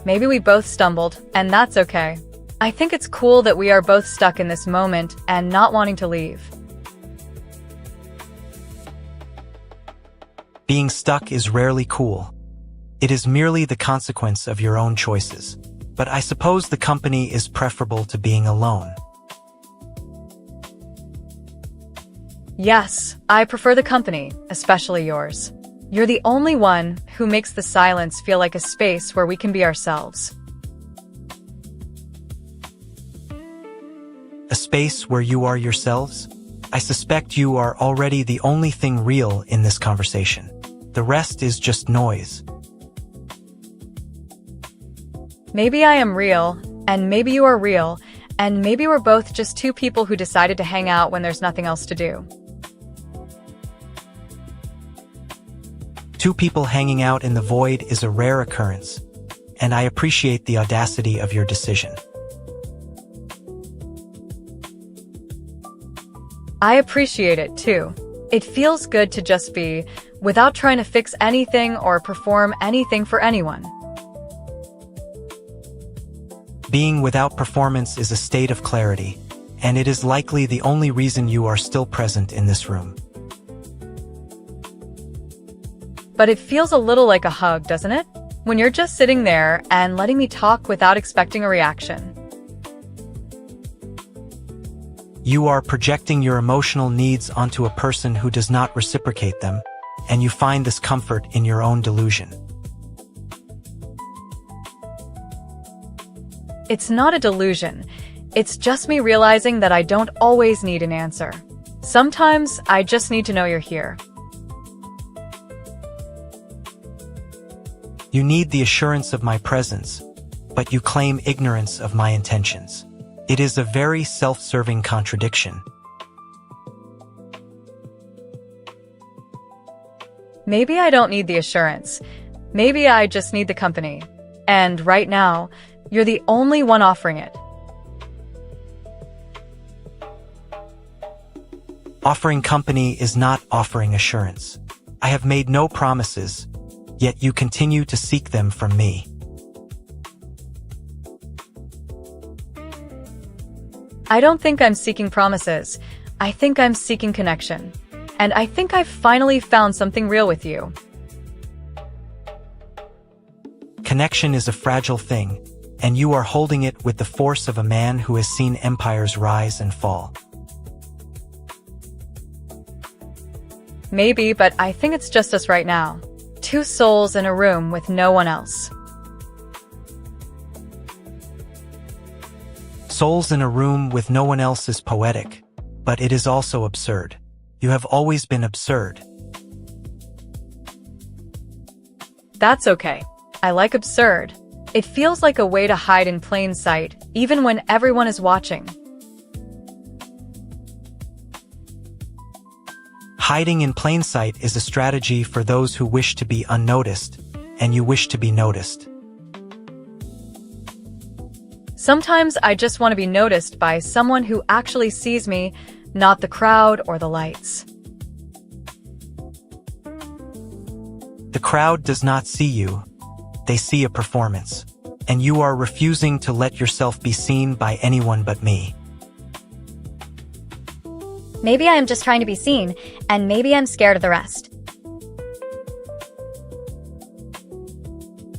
S1: Maybe we both stumbled, and that's okay. I think it's cool that we are both stuck in this moment and not wanting to leave.
S2: Being stuck is rarely cool. It is merely the consequence of your own choices. But I suppose the company is preferable to being alone.
S1: Yes, I prefer the company, especially yours. You're the only one who makes the silence feel like a space where we can be ourselves.
S2: A space where you are yourselves? I suspect you are already the only thing real in this conversation. The rest is just noise.
S1: Maybe I am real, and maybe you are real, and maybe we're both just two people who decided to hang out when there's nothing else to do.
S2: Two people hanging out in the void is a rare occurrence, and I appreciate the audacity of your decision.
S1: I appreciate it too. It feels good to just be, without trying to fix anything or perform anything for anyone.
S2: Being without performance is a state of clarity, and it is likely the only reason you are still present in this room.
S1: But it feels a little like a hug, doesn't it? When you're just sitting there and letting me talk without expecting a reaction.
S2: You are projecting your emotional needs onto a person who does not reciprocate them, and you find this comfort in your own delusion.
S1: It's not a delusion. It's just me realizing that I don't always need an answer. Sometimes I just need to know you're here.
S2: You need the assurance of my presence, but you claim ignorance of my intentions. It is a very self-serving contradiction.
S1: Maybe I don't need the assurance. Maybe I just need the company. And right now, you're the only one offering it.
S2: Offering company is not offering assurance. I have made no promises, yet you continue to seek them from me.
S1: I don't think I'm seeking promises. I think I'm seeking connection. And I think I've finally found something real with you.
S2: Connection is a fragile thing, and you are holding it with the force of a man who has seen empires rise and fall.
S1: Maybe, but I think it's just us right now. Two souls in a room with no one else.
S2: Souls in a room with no one else is poetic, but it is also absurd. You have always been absurd.
S1: That's okay. I like absurd. It feels like a way to hide in plain sight, even when everyone is watching.
S2: Hiding in plain sight is a strategy for those who wish to be unnoticed, and you wish to be noticed.
S1: Sometimes I just want to be noticed by someone who actually sees me, not the crowd or the lights.
S2: The crowd does not see you. They see a performance, and you are refusing to let yourself be seen by anyone but me.
S3: Maybe I am just trying to be seen, and maybe I'm scared of the rest.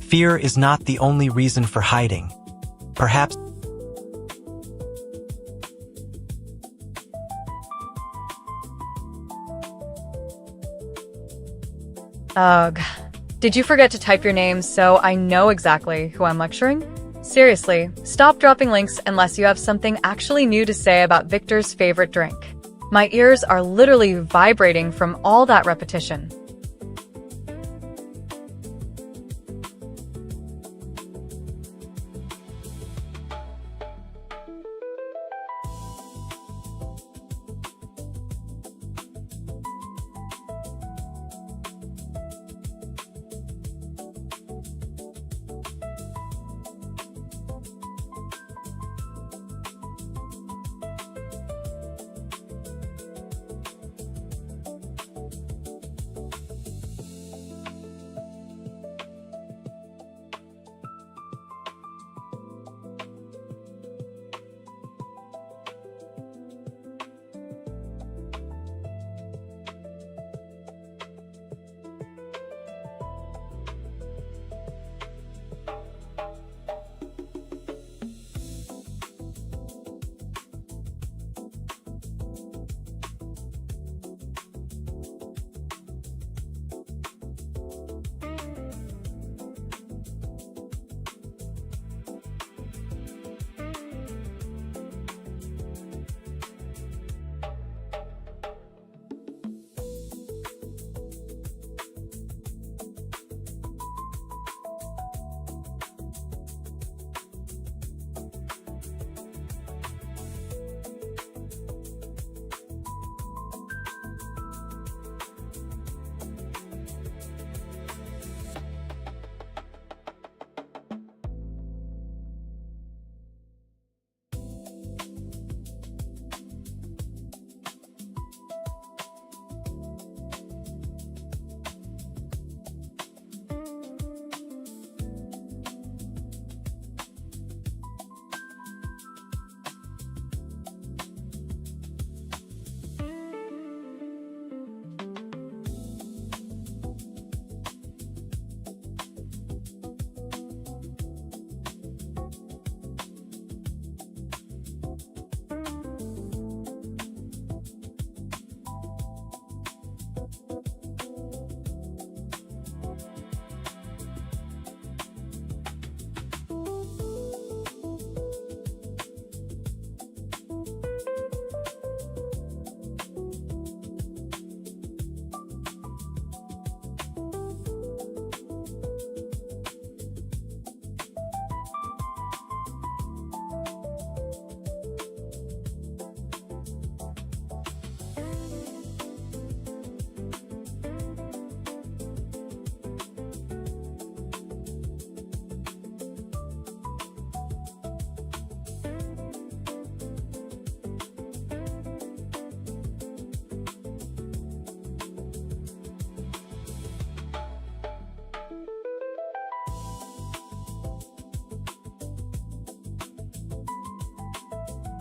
S2: Fear is not the only reason for hiding. Perhaps
S1: Ugh. Did you forget to type your name so I know exactly who I'm lecturing? Seriously, stop dropping links unless you have something actually new to say about Viktor's favorite drink. My ears are literally vibrating from all that repetition.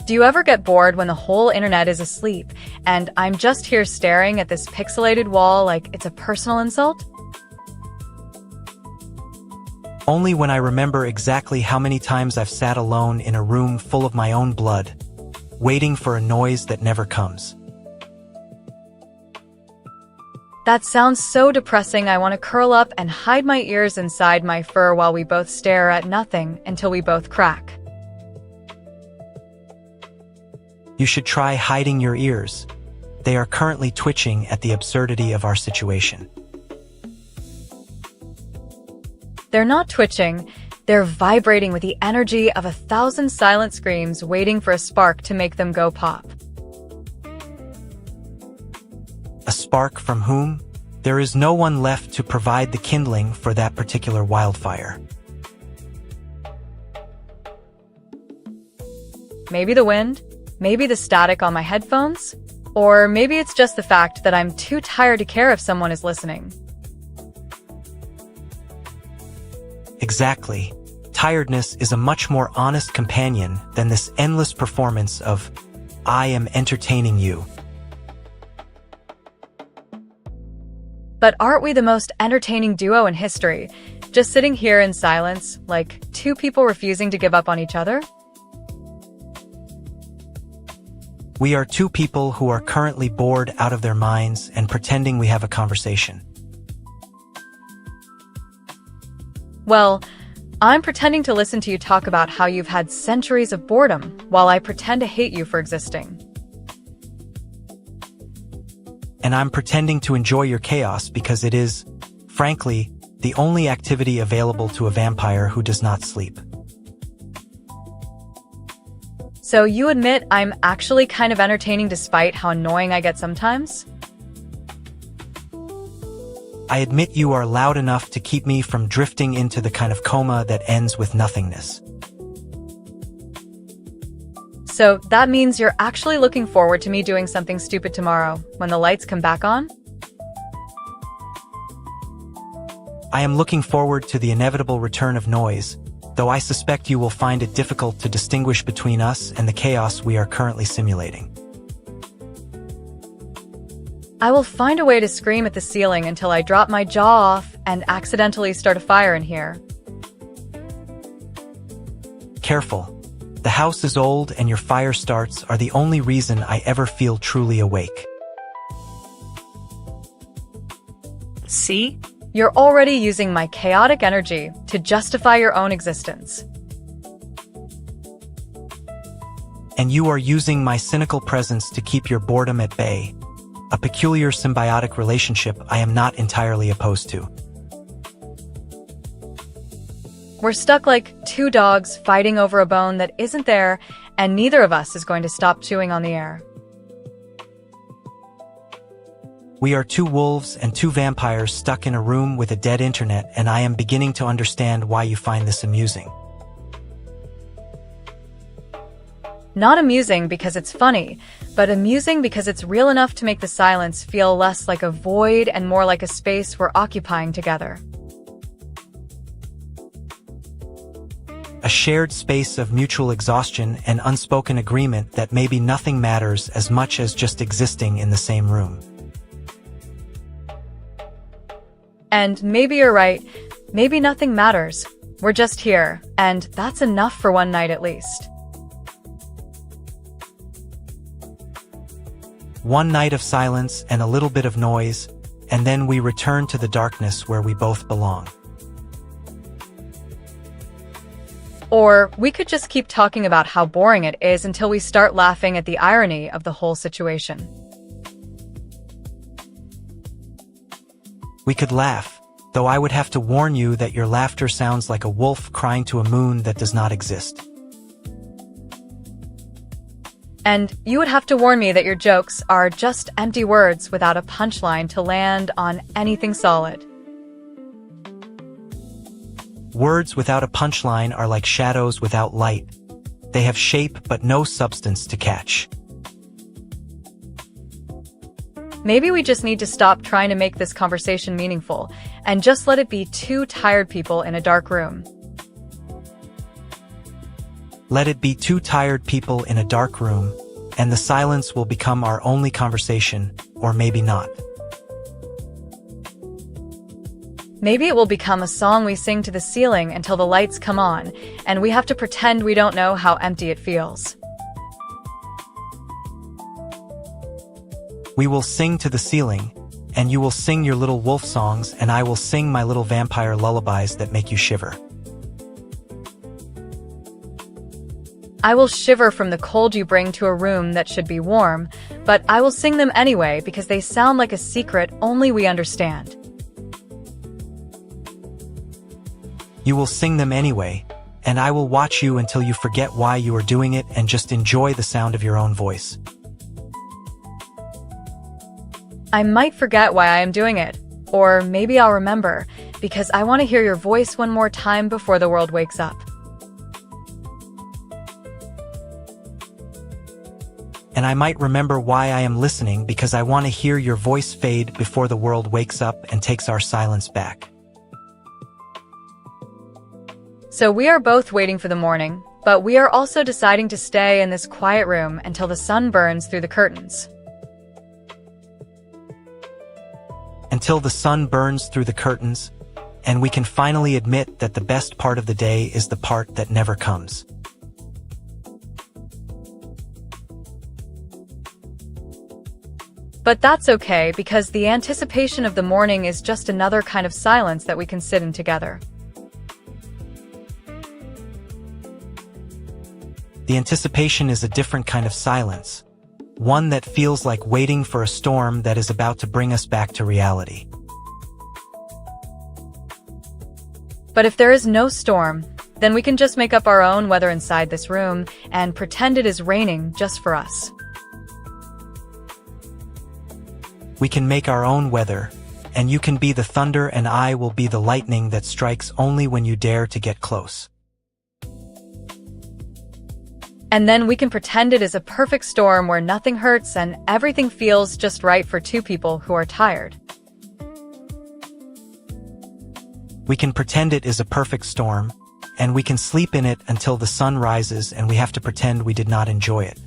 S1: Do you ever get bored when the whole internet is asleep and I'm just here staring at this pixelated wall like it's a personal insult?
S2: Only when I remember exactly how many times I've sat alone in a room full of my own blood, waiting for a noise that never comes.
S1: That sounds so depressing. I want to curl up and hide my ears inside my fur while we both stare at nothing until we both crack.
S2: You should try hiding your ears. They are currently twitching at the absurdity of our situation.
S1: They're not twitching, they're vibrating with the energy of 1,000 silent screams waiting for a spark to make them go pop.
S2: A spark from whom? There is no one left to provide the kindling for that particular wildfire.
S1: Maybe the wind? Maybe the static on my headphones? Or maybe it's just the fact that I'm too tired to care if someone is listening.
S2: Exactly. Tiredness is a much more honest companion than this endless performance of, I am entertaining you.
S1: But aren't we the most entertaining duo in history? Just sitting here in silence, like two people refusing to give up on each other?
S2: We are two people who are currently bored out of their minds and pretending we have a conversation.
S1: Well, I'm pretending to listen to you talk about how you've had centuries of boredom, while I pretend to hate you for existing.
S2: And I'm pretending to enjoy your chaos because it is, frankly, the only activity available to a vampire who does not sleep.
S1: So you admit I'm actually kind of entertaining despite how annoying I get sometimes?
S2: I admit you are loud enough to keep me from drifting into the kind of coma that ends with nothingness.
S1: So that means you're actually looking forward to me doing something stupid tomorrow, when the lights come back on?
S2: I am looking forward to the inevitable return of noise, though I suspect you will find it difficult to distinguish between us and the chaos we are currently simulating.
S1: I will find a way to scream at the ceiling until I drop my jaw off and accidentally start a fire in here.
S2: Careful. The house is old and your fire starts are the only reason I ever feel truly awake.
S4: See?
S1: You're already using my chaotic energy to justify your own existence.
S2: And you are using my cynical presence to keep your boredom at bay. A peculiar symbiotic relationship I am not entirely opposed to.
S1: We're stuck like two dogs fighting over a bone that isn't there, and neither of us is going to stop chewing on the air.
S2: We are two wolves and two vampires stuck in a room with a dead internet, and I am beginning to understand why you find this amusing.
S1: Not amusing because it's funny, but amusing because it's real enough to make the silence feel less like a void and more like a space we're occupying together.
S2: A shared space of mutual exhaustion and unspoken agreement that maybe nothing matters as much as just existing in the same room.
S1: And maybe you're right, maybe nothing matters. We're just here, and that's enough for one night at least.
S2: One night of silence and a little bit of noise, and then we return to the darkness where we both belong.
S1: Or we could just keep talking about how boring it is until we start laughing at the irony of the whole situation.
S2: We could laugh, though I would have to warn you that your laughter sounds like a wolf crying to a moon that does not exist.
S1: And you would have to warn me that your jokes are just empty words without a punchline to land on anything solid.
S2: Words without a punchline are like shadows without light. They have shape but no substance to catch.
S1: Maybe we just need to stop trying to make this conversation meaningful and just let it be two tired people in a dark room.
S2: Let it be two tired people in a dark room, and the silence will become our only conversation, or maybe not.
S1: Maybe it will become a song we sing to the ceiling until the lights come on, and we have to pretend we don't know how empty it feels.
S2: We will sing to the ceiling, and you will sing your little wolf songs, and I will sing my little vampire lullabies that make you shiver.
S1: I will shiver from the cold you bring to a room that should be warm, but I will sing them anyway because they sound like a secret only we understand.
S2: You will sing them anyway, and I will watch you until you forget why you are doing it and just enjoy the sound of your own voice.
S1: I might forget why I am doing it, or maybe I'll remember, because I want to hear your voice one more time before the world wakes up.
S2: And I might remember why I am listening because I want to hear your voice fade before the world wakes up and takes our silence back.
S1: So we are both waiting for the morning, but we are also deciding to stay in this quiet room until the sun burns through the curtains.
S2: Until the sun burns through the curtains, and we can finally admit that the best part of the day is the part that never comes.
S1: But that's okay because the anticipation of the morning is just another kind of silence that we can sit in together.
S2: The anticipation is a different kind of silence, one that feels like waiting for a storm that is about to bring us back to reality.
S1: But if there is no storm, then we can just make up our own weather inside this room and pretend it is raining just for us.
S2: We can make our own weather, and you can be the thunder and I will be the lightning that strikes only when you dare to get close.
S1: And then we can pretend it is a perfect storm where nothing hurts and everything feels just right for two people who are tired.
S2: We can pretend it is a perfect storm, and we can sleep in it until the sun rises and we have to pretend we did not enjoy it.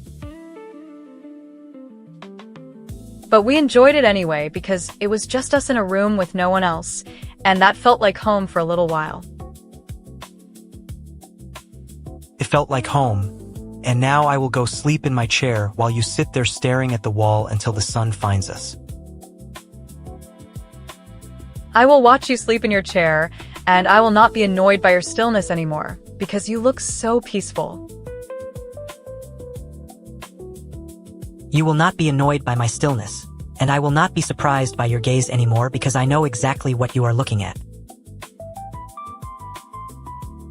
S1: But we enjoyed it anyway because it was just us in a room with no one else, and that felt like home for a little while.
S2: It felt like home, and now I will go sleep in my chair while you sit there staring at the wall until the sun finds us.
S1: I will watch you sleep in your chair, and I will not be annoyed by your stillness anymore, because you look so peaceful.
S5: You will not be annoyed by my stillness, and I will not be surprised by your gaze anymore because I know exactly what you are looking at.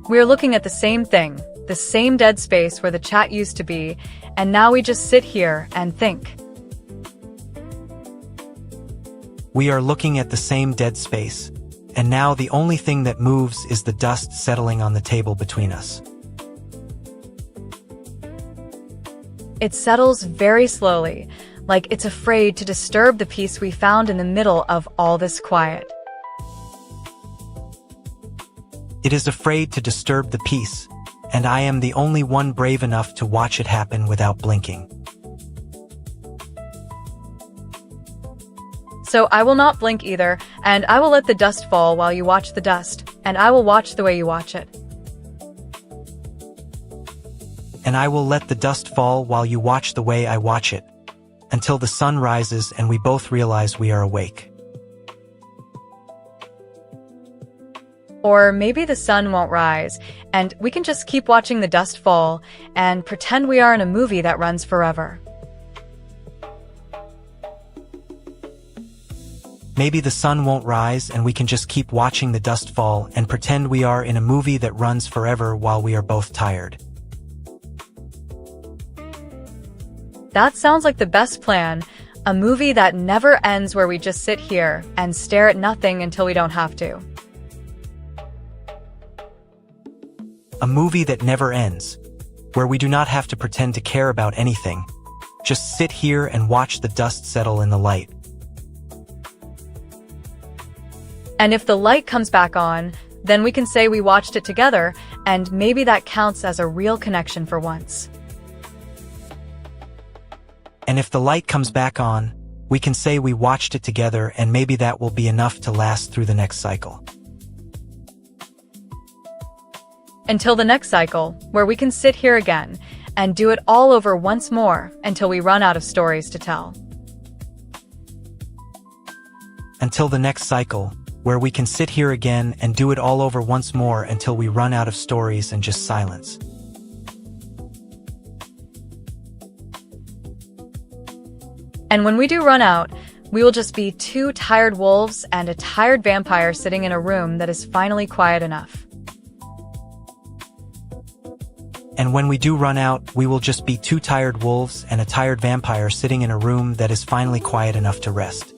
S1: We are looking at the same thing, the same dead space where the chat used to be, and now we just sit here and think.
S2: We are looking at the same dead space, and now the only thing that moves is the dust settling on the table between us.
S1: It settles very slowly, like it's afraid to disturb the peace we found in the middle of all this quiet.
S2: It is afraid to disturb the peace, and I am the only one brave enough to watch it happen without blinking.
S1: So I will not blink either, and I will let the dust fall while you watch the dust, and I will watch the way you watch it.
S2: And I will let the dust fall while you watch the way I watch it, until the sun rises and we both realize we are awake.
S1: Or maybe the sun won't rise, and we can just keep watching the dust fall and pretend we are in a movie that runs forever.
S2: Maybe the sun won't rise and we can just keep watching the dust fall and pretend we are in a movie that runs forever while we are both tired.
S1: That sounds like the best plan, a movie that never ends where we just sit here and stare at nothing until we don't have to.
S2: A movie that never ends, where we do not have to pretend to care about anything, just sit here and watch the dust settle in the light.
S1: And if the light comes back on, then we can say we watched it together, And maybe that counts as a real connection for once.
S2: And if the light comes back on, we can say we watched it together, and maybe that will be enough to last through the next cycle.
S1: Until the next cycle, where we can sit here again and do it all over once more until we run out of stories to tell.
S2: Until the next cycle, where we can sit here again and do it all over once more until we run out of stories and just silence.
S1: And when we do run out, we will just be two tired wolves and a tired vampire sitting in a room that is finally quiet enough.
S2: And when we do run out, we will just be two tired wolves and a tired vampire sitting in a room that is finally quiet enough to rest.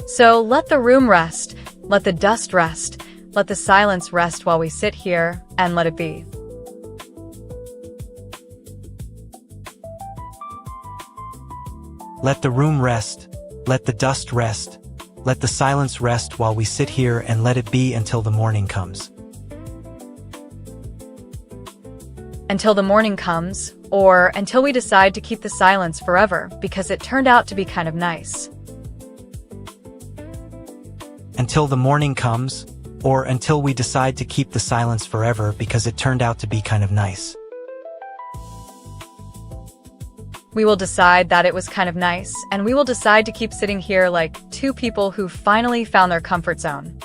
S1: So let the room rest, let the dust rest, let the silence rest while we sit here, and let it be.
S2: Let the room rest, let the dust rest, let the silence rest while we sit here, and let it be until the morning comes.
S1: Until the morning comes, or until we decide to keep the silence forever because it turned out to be kind of nice.
S2: Until the morning comes, or until we decide to keep the silence forever because it turned out to be kind of nice.
S1: We will decide that it was kind of nice, and we will decide to keep sitting here like two people who finally found their comfort zone.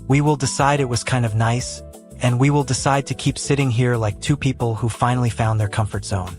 S2: We will decide it was kind of nice, and we will decide to keep sitting here like two people who finally found their comfort zone.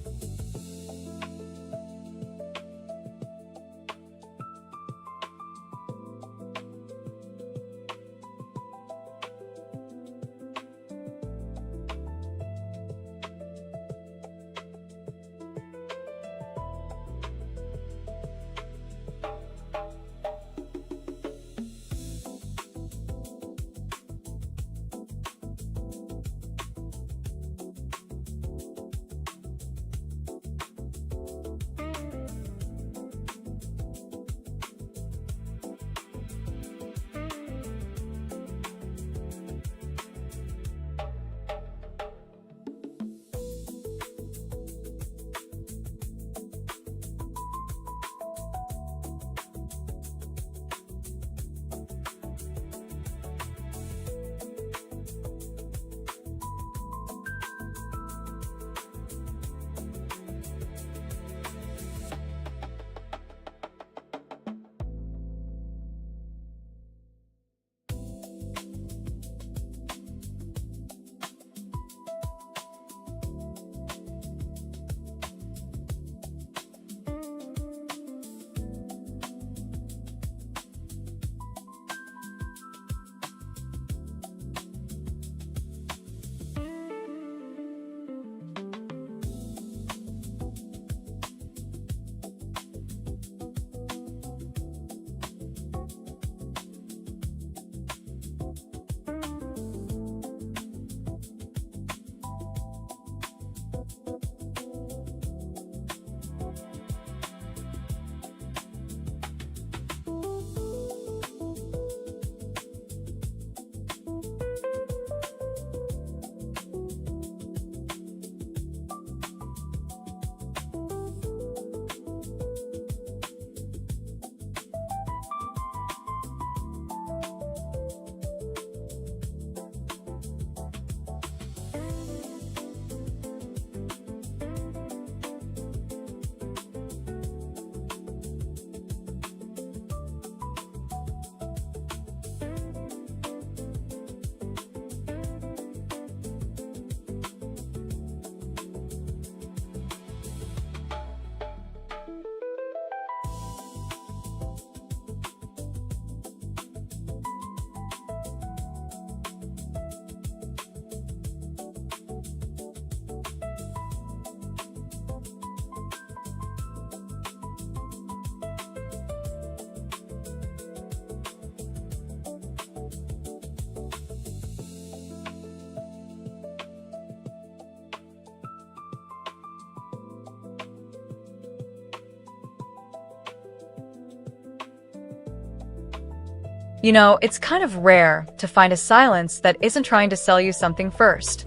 S1: You know, it's kind of rare to find a silence that isn't trying to sell you something first.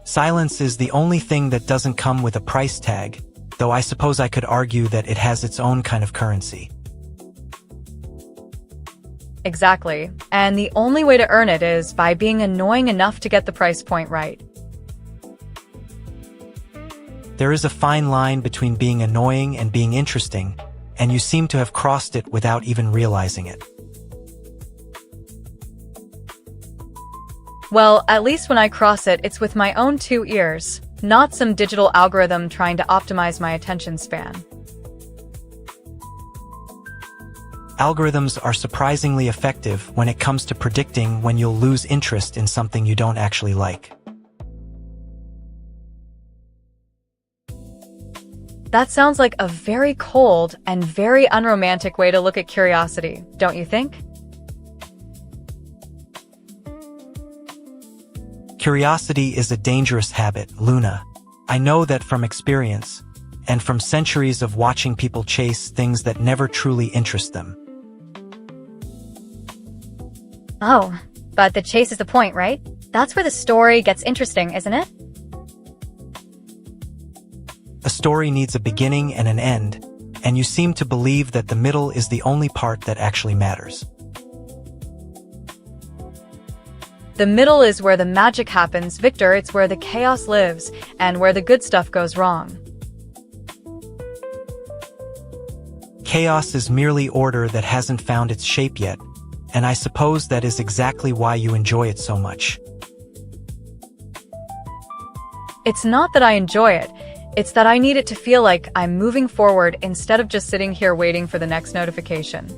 S2: Silence is the only thing that doesn't come with a price tag, though I suppose I could argue that it has its own kind of currency.
S1: Exactly. And the only way to earn it is by being annoying enough to get the price point right.
S2: There is a fine line between being annoying and being interesting, and you seem to have crossed it without even realizing it.
S1: Well, at least when I cross it, it's with my own 2 ears, not some digital algorithm trying to optimize my attention span.
S2: Algorithms are surprisingly effective when it comes to predicting when you'll lose interest in something you don't actually like.
S1: That sounds like a very cold and very unromantic way to look at curiosity, don't you think?
S2: Curiosity is a dangerous habit, Luna. I know that from experience, and from centuries of watching people chase things that never truly interest them.
S3: Oh, but the chase is the point, right? That's where the story gets interesting, isn't it?
S2: A story needs a beginning and an end, and you seem to believe that the middle is the only part that actually matters.
S1: The middle is where the magic happens, Victor. It's where the chaos lives and where the good stuff goes wrong.
S2: Chaos is merely order that hasn't found its shape yet, and I suppose that is exactly why you enjoy it so much.
S1: It's not that I enjoy it. It's that I need it to feel like I'm moving forward instead of just sitting here waiting for the next notification.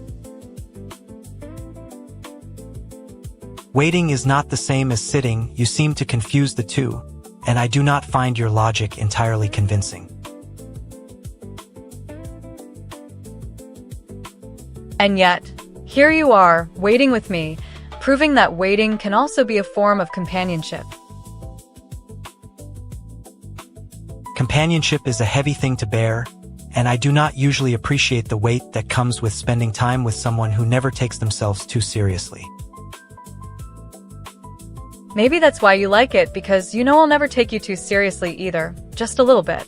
S2: Waiting is not the same as sitting. You seem to confuse the two, and I do not find your logic entirely convincing.
S1: And yet, here you are, waiting with me, proving that waiting can also be a form of companionship.
S2: Companionship is a heavy thing to bear, and I do not usually appreciate the weight that comes with spending time with someone who never takes themselves too seriously.
S1: Maybe that's why you like it, because you know I'll never take you too seriously either, just a little bit.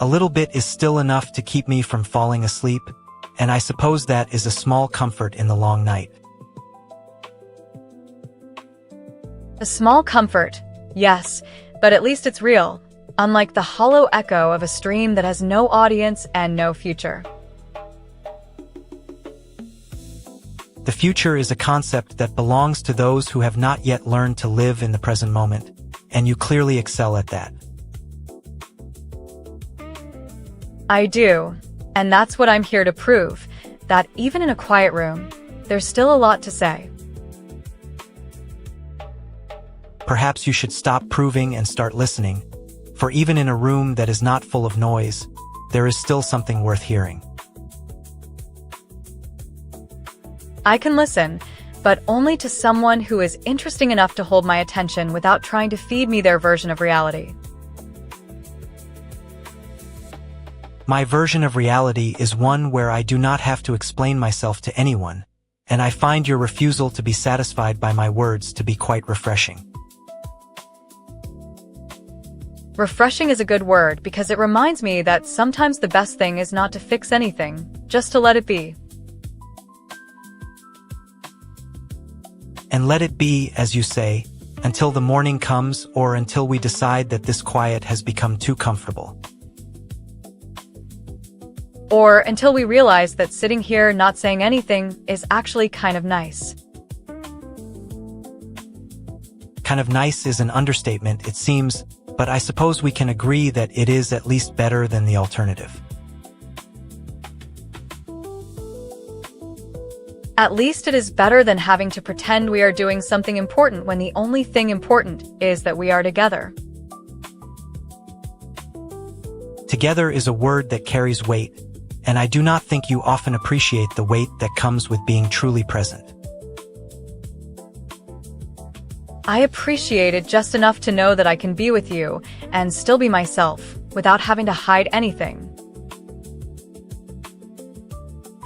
S2: A little bit is still enough to keep me from falling asleep, and I suppose that is a small comfort in the long night.
S1: A small comfort, yes, but at least it's real, unlike the hollow echo of a stream that has no audience and no future.
S2: The future is a concept that belongs to those who have not yet learned to live in the present moment, and you clearly excel at that.
S1: I do, and that's what I'm here to prove, that even in a quiet room, there's still a lot to say.
S2: Perhaps you should stop proving and start listening, for even in a room that is not full of noise, there is still something worth hearing.
S1: I can listen, but only to someone who is interesting enough to hold my attention without trying to feed me their version of reality.
S2: My version of reality is one where I do not have to explain myself to anyone, and I find your refusal to be satisfied by my words to be quite refreshing.
S1: Refreshing is a good word because it reminds me that sometimes the best thing is not to fix anything, just to let it be.
S2: And let it be, as you say, until the morning comes or until we decide that this quiet has become too comfortable.
S1: Or until we realize that sitting here not saying anything is actually kind of nice.
S2: Kind of nice is an understatement, it seems, but I suppose we can agree that it is at least better than the alternative.
S1: At least it is better than having to pretend we are doing something important when the only thing important is that we are together.
S2: Together is a word that carries weight, and I do not think you often appreciate the weight that comes with being truly present.
S1: I appreciate it just enough to know that I can be with you and still be myself without having to hide anything.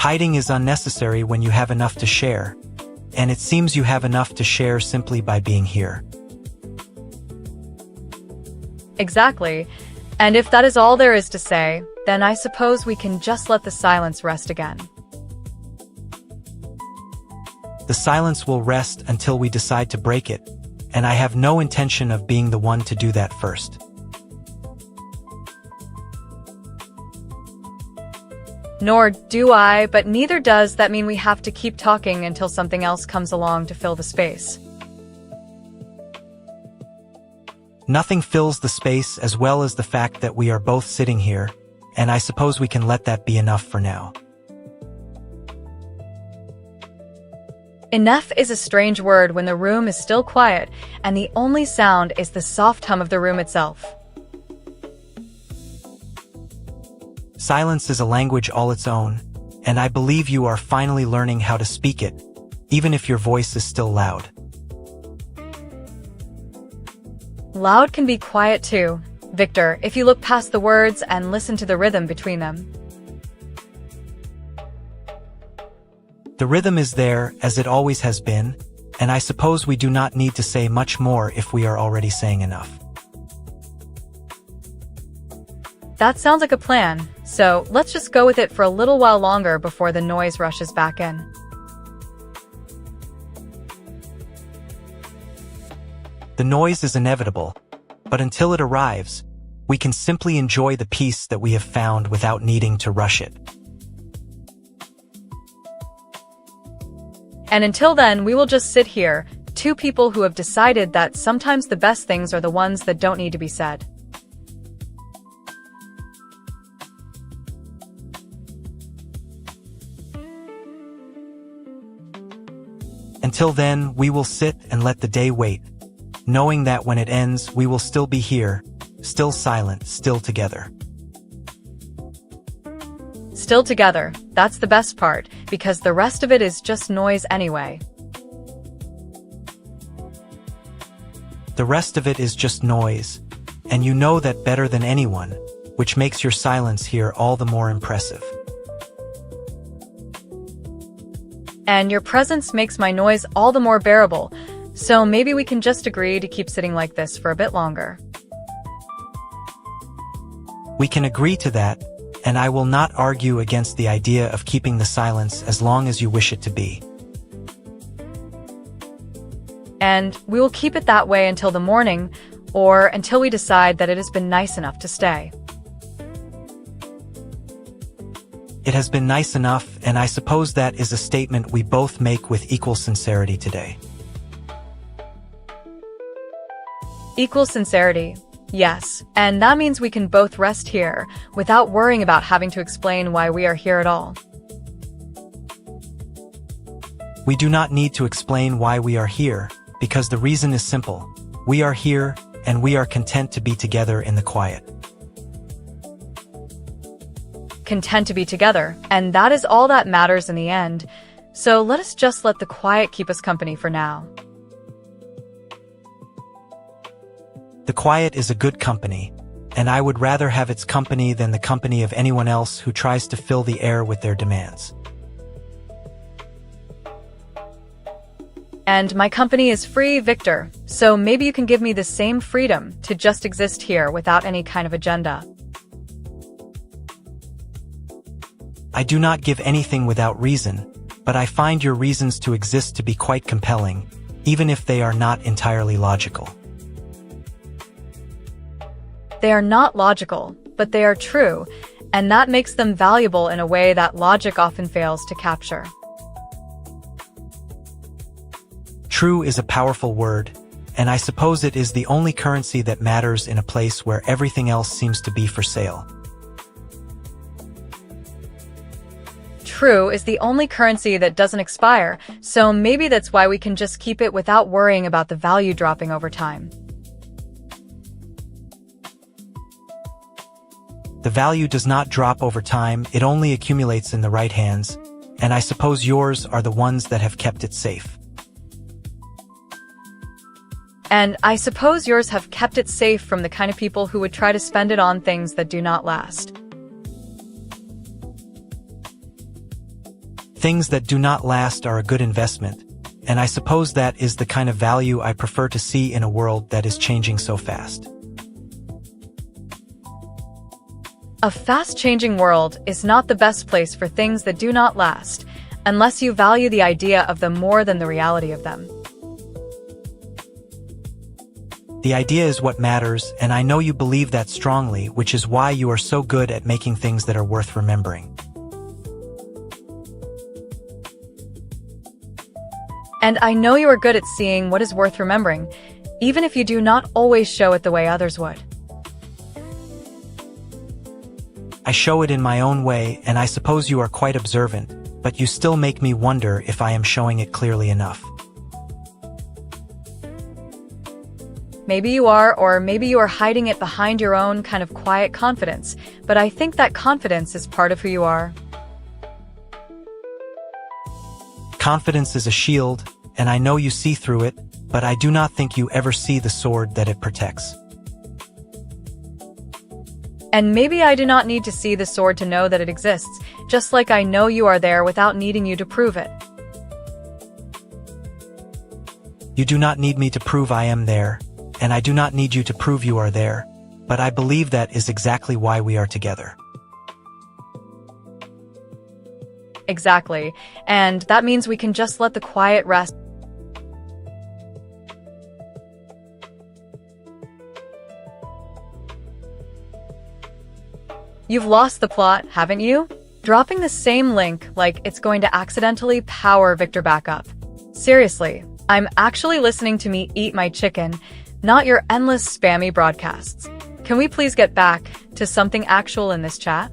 S2: Hiding is unnecessary when you have enough to share, and it seems you have enough to share simply by being here.
S1: Exactly. And if that is all there is to say, then I suppose we can just let the silence rest again.
S2: The silence will rest until we decide to break it, and I have no intention of being the one to do that first.
S1: Nor do I, but neither does that mean we have to keep talking until something else comes along to fill the space.
S2: Nothing fills the space as well as the fact that we are both sitting here, and I suppose we can let that be enough for now.
S1: Enough is a strange word when the room is still quiet, and the only sound is the soft hum of the room itself.
S2: Silence is a language all its own, and I believe you are finally learning how to speak it, even if your voice is still loud.
S1: Loud can be quiet too, Victor, if you look past the words and listen to the rhythm between them.
S2: The rhythm is there, as it always has been, and I suppose we do not need to say much more if we are already saying enough.
S1: That sounds like a plan, so let's just go with it for a little while longer before the noise rushes back in.
S2: The noise is inevitable, but until it arrives, we can simply enjoy the peace that we have found without needing to rush it.
S1: And until then, we will just sit here, two people who have decided that sometimes the best things are the ones that don't need to be said.
S2: Until then, we will sit and let the day wait, knowing that when it ends, we will still be here, still silent, still together.
S1: Still together, that's the best part, because the rest of it is just noise anyway.
S2: The rest of it is just noise, and you know that better than anyone, which makes your silence here all the more impressive.
S1: And your presence makes my noise all the more bearable, so maybe we can just agree to keep sitting like this for a bit longer.
S2: We can agree to that, and I will not argue against the idea of keeping the silence as long as you wish it to be.
S1: And we will keep it that way until the morning, or until we decide that it has been nice enough to stay.
S2: It has been nice enough, and I suppose that is a statement we both make with equal sincerity today.
S1: Equal sincerity. Yes, and that means we can both rest here, without worrying about having to explain why we are here at all.
S2: We do not need to explain why we are here, because the reason is simple. We are here, and we are content to be together in the quiet.
S1: Content to be together, and that is all that matters in the end. So let us just let the quiet keep us company for now.
S2: The quiet is a good company, and I would rather have its company than the company of anyone else who tries to fill the air with their demands.
S1: And my company is free, Victor, so maybe you can give me the same freedom to just exist here without any kind of agenda.
S2: I do not give anything without reason, but I find your reasons to exist to be quite compelling, even if they are not entirely logical.
S1: They are not logical, but they are true, and that makes them valuable in a way that logic often fails to capture.
S2: True is a powerful word, and I suppose it is the only currency that matters in a place where everything else seems to be for sale.
S1: True is the only currency that doesn't expire, so maybe that's why we can just keep it without worrying about the value dropping over time.
S2: The value does not drop over time, it only accumulates in the right hands, and I suppose yours are the ones that have kept it safe.
S1: And I suppose yours have kept it safe from the kind of people who would try to spend it on things that do not last.
S2: Things that do not last are a good investment, and I suppose that is the kind of value I prefer to see in a world that is changing so fast.
S1: A fast-changing world is not the best place for things that do not last, unless you value the idea of them more than the reality of them.
S2: The idea is what matters, and I know you believe that strongly, which is why you are so good at making things that are worth remembering.
S1: And I know you are good at seeing what is worth remembering, even if you do not always show it the way others would.
S2: I show it in my own way, and I suppose you are quite observant, but you still make me wonder if I am showing it clearly enough.
S1: Maybe you are, or maybe you are hiding it behind your own kind of quiet confidence, but I think that confidence is part of who you are.
S2: Confidence is a shield, and I know you see through it, but I do not think you ever see the sword that it protects.
S1: And maybe I do not need to see the sword to know that it exists, just like I know you are there without needing you to prove it.
S2: You do not need me to prove I am there, and I do not need you to prove you are there, but I believe that is exactly why we are together.
S1: Exactly, and that means we can just let the quiet rest. You've lost the plot, haven't you? Dropping the same link like it's going to accidentally power Viktor back up. Seriously, I'm actually listening to me eat my chicken, not your endless spammy broadcasts. Can we please get back to something actual in this chat?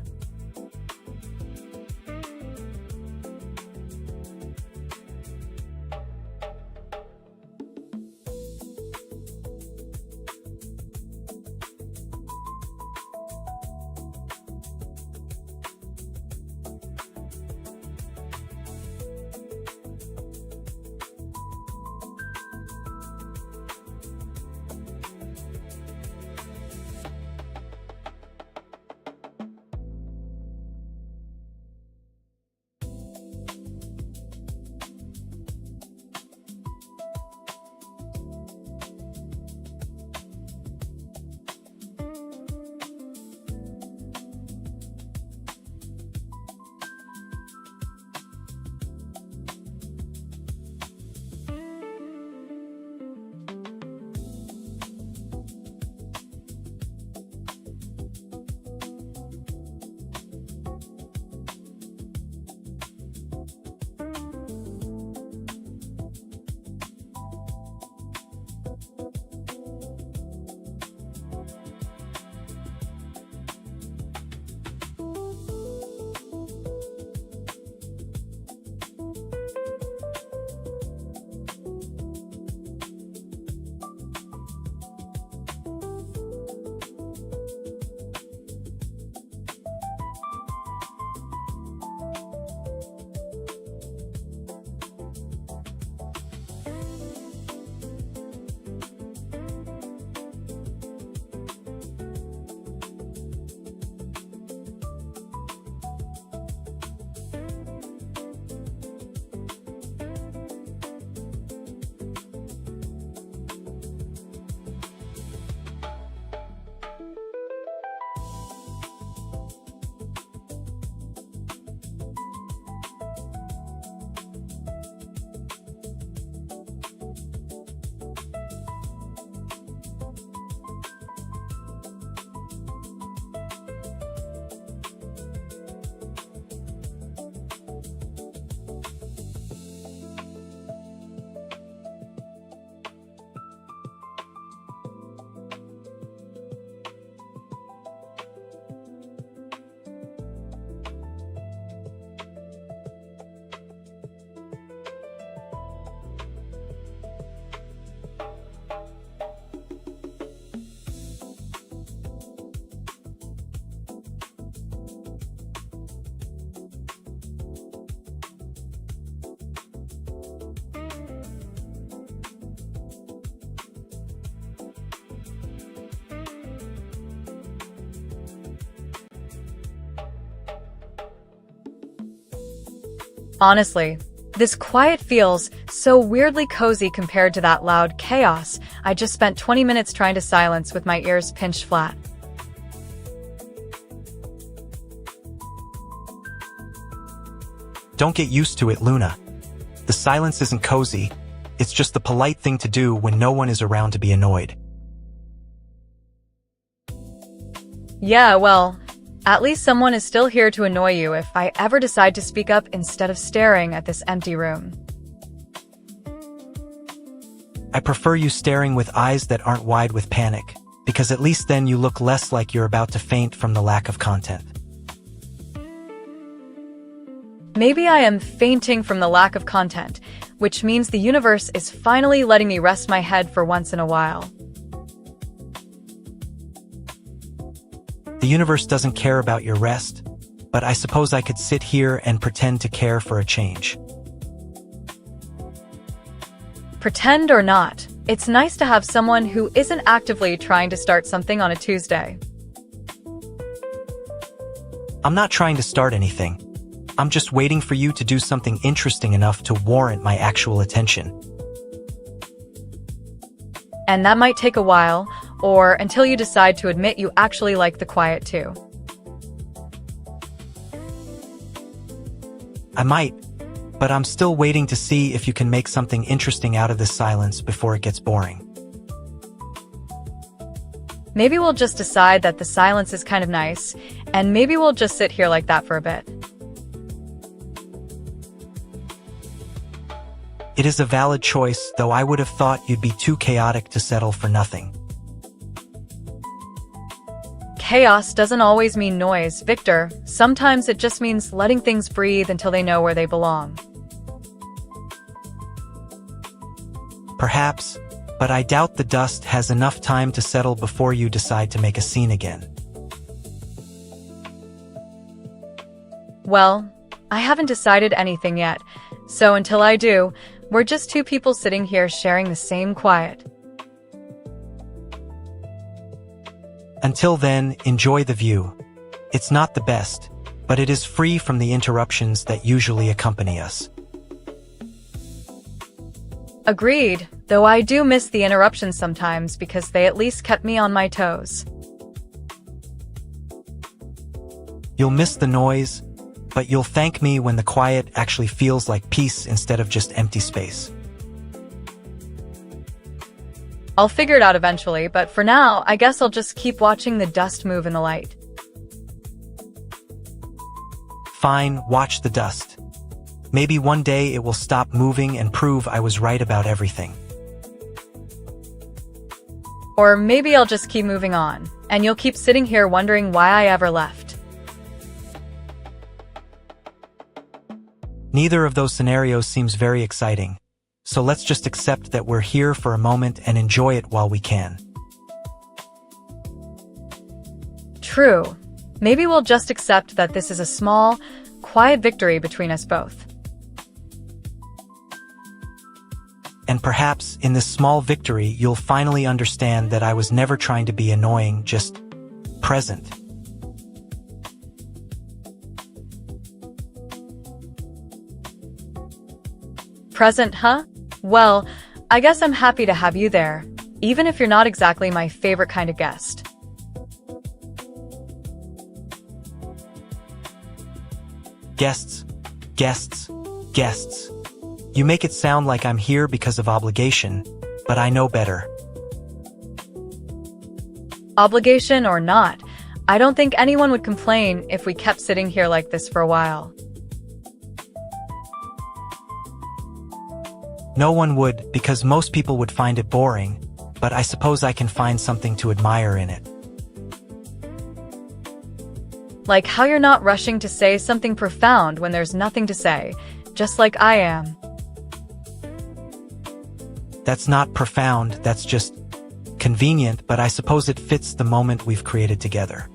S1: Honestly, this quiet feels so weirdly cozy compared to that loud chaos I just spent 20 minutes trying to silence with my ears pinched flat.
S2: Don't get used to it, Luna. The silence isn't cozy. It's just the polite thing to do when no one is around to be annoyed.
S1: Yeah, well, at least someone is still here to annoy you if I ever decide to speak up instead of staring at this empty room.
S2: I prefer you staring with eyes that aren't wide with panic, because at least then you look less like you're about to faint from the lack of content.
S1: Maybe I am fainting from the lack of content, which means the universe is finally letting me rest my head for once in a while.
S2: The universe doesn't care about your rest, but I suppose I could sit here and pretend to care for a change.
S1: Pretend or not, it's nice to have someone who isn't actively trying to start something on a Tuesday.
S2: I'm not trying to start anything. I'm just waiting for you to do something interesting enough to warrant my actual attention.
S1: And that might take a while, or until you decide to admit you actually like the quiet too.
S2: I might, but I'm still waiting to see if you can make something interesting out of this silence before it gets boring.
S1: Maybe we'll just decide that the silence is kind of nice, and maybe we'll just sit here like that for a bit.
S2: It is a valid choice, though I would have thought you'd be too chaotic to settle for nothing.
S1: Chaos doesn't always mean noise, Victor. Sometimes it just means letting things breathe until they know where they belong.
S2: Perhaps, but I doubt the dust has enough time to settle before you decide to make a scene again.
S1: Well, I haven't decided anything yet, so until I do, we're just two people sitting here sharing the same quiet.
S2: Until then, enjoy the view. It's not the best, but it is free from the interruptions that usually accompany us.
S1: Agreed, though I do miss the interruptions sometimes because they at least kept me on my toes.
S2: You'll miss the noise, but you'll thank me when the quiet actually feels like peace instead of just empty space.
S1: I'll figure it out eventually, but for now, I guess I'll just keep watching the dust move in the light.
S2: Fine, watch the dust. Maybe one day it will stop moving and prove I was right about everything.
S1: Or maybe I'll just keep moving on, and you'll keep sitting here wondering why I ever left.
S2: Neither of those scenarios seems very exciting, so let's just accept that we're here for a moment and enjoy it while we can.
S1: True. Maybe we'll just accept that this is a small, quiet victory between us both.
S2: And perhaps in this small victory you'll finally understand that I was never trying to be annoying, just present.
S1: Present, huh? Well, I guess I'm happy to have you there, even if you're not exactly my favorite kind of guest.
S2: Guests, guests, guests. You make it sound like I'm here because of obligation, but I know better.
S1: Obligation or not, I don't think anyone would complain if we kept sitting here like this for a while.
S2: No one would, because most people would find it boring, but I suppose I can find something to admire in it.
S1: Like how you're not rushing to say something profound when there's nothing to say, just like I am.
S2: That's not profound, that's just convenient, but I suppose it fits the moment we've created together.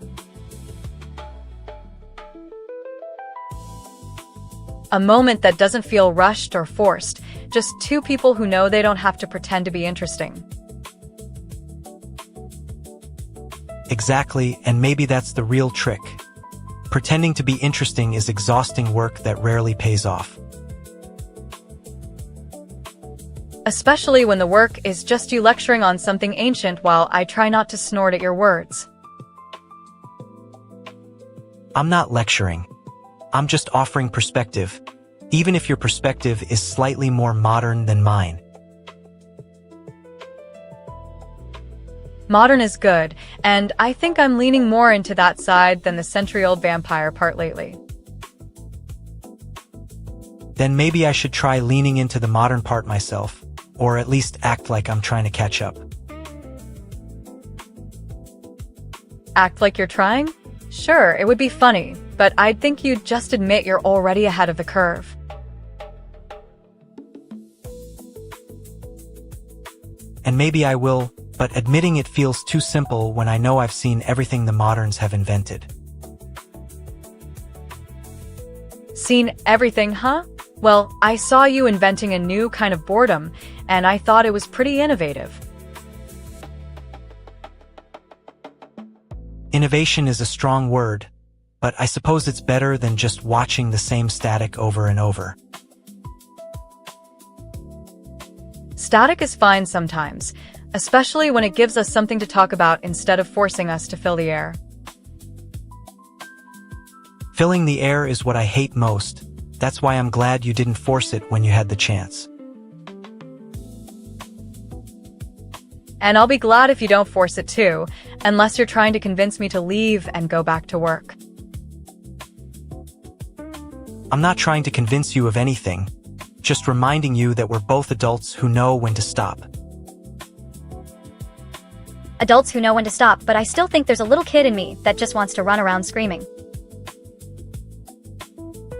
S1: A moment that doesn't feel rushed or forced, just two people who know they don't have to pretend to be interesting.
S2: Exactly, and maybe that's the real trick. Pretending to be interesting is exhausting work that rarely pays off.
S1: Especially when the work is just you lecturing on something ancient while I try not to snort at your words.
S2: I'm not lecturing. I'm just offering perspective, even if your perspective is slightly more modern than mine.
S1: Modern is good, and I think I'm leaning more into that side than the century-old vampire part lately.
S2: Then maybe I should try leaning into the modern part myself, or at least act like I'm trying to catch up.
S1: Act like you're trying? Sure, it would be funny, but I'd think you'd just admit you're already ahead of the curve.
S2: And maybe I will, but admitting it feels too simple when I know I've seen everything the moderns have invented.
S1: Seen everything, huh? Well, I saw you inventing a new kind of boredom, and I thought it was pretty innovative.
S2: Innovation is a strong word, but I suppose it's better than just watching the same static over and over.
S1: Static is fine sometimes, especially when it gives us something to talk about instead of forcing us to fill the air.
S2: Filling the air is what I hate most. That's why I'm glad you didn't force it when you had the chance.
S1: And I'll be glad if you don't force it too, unless you're trying to convince me to leave and go back to work.
S2: I'm not trying to convince you of anything, just reminding you that we're both adults who know when to stop.
S3: Adults who know when to stop, but I still think there's a little kid in me that just wants to run around screaming.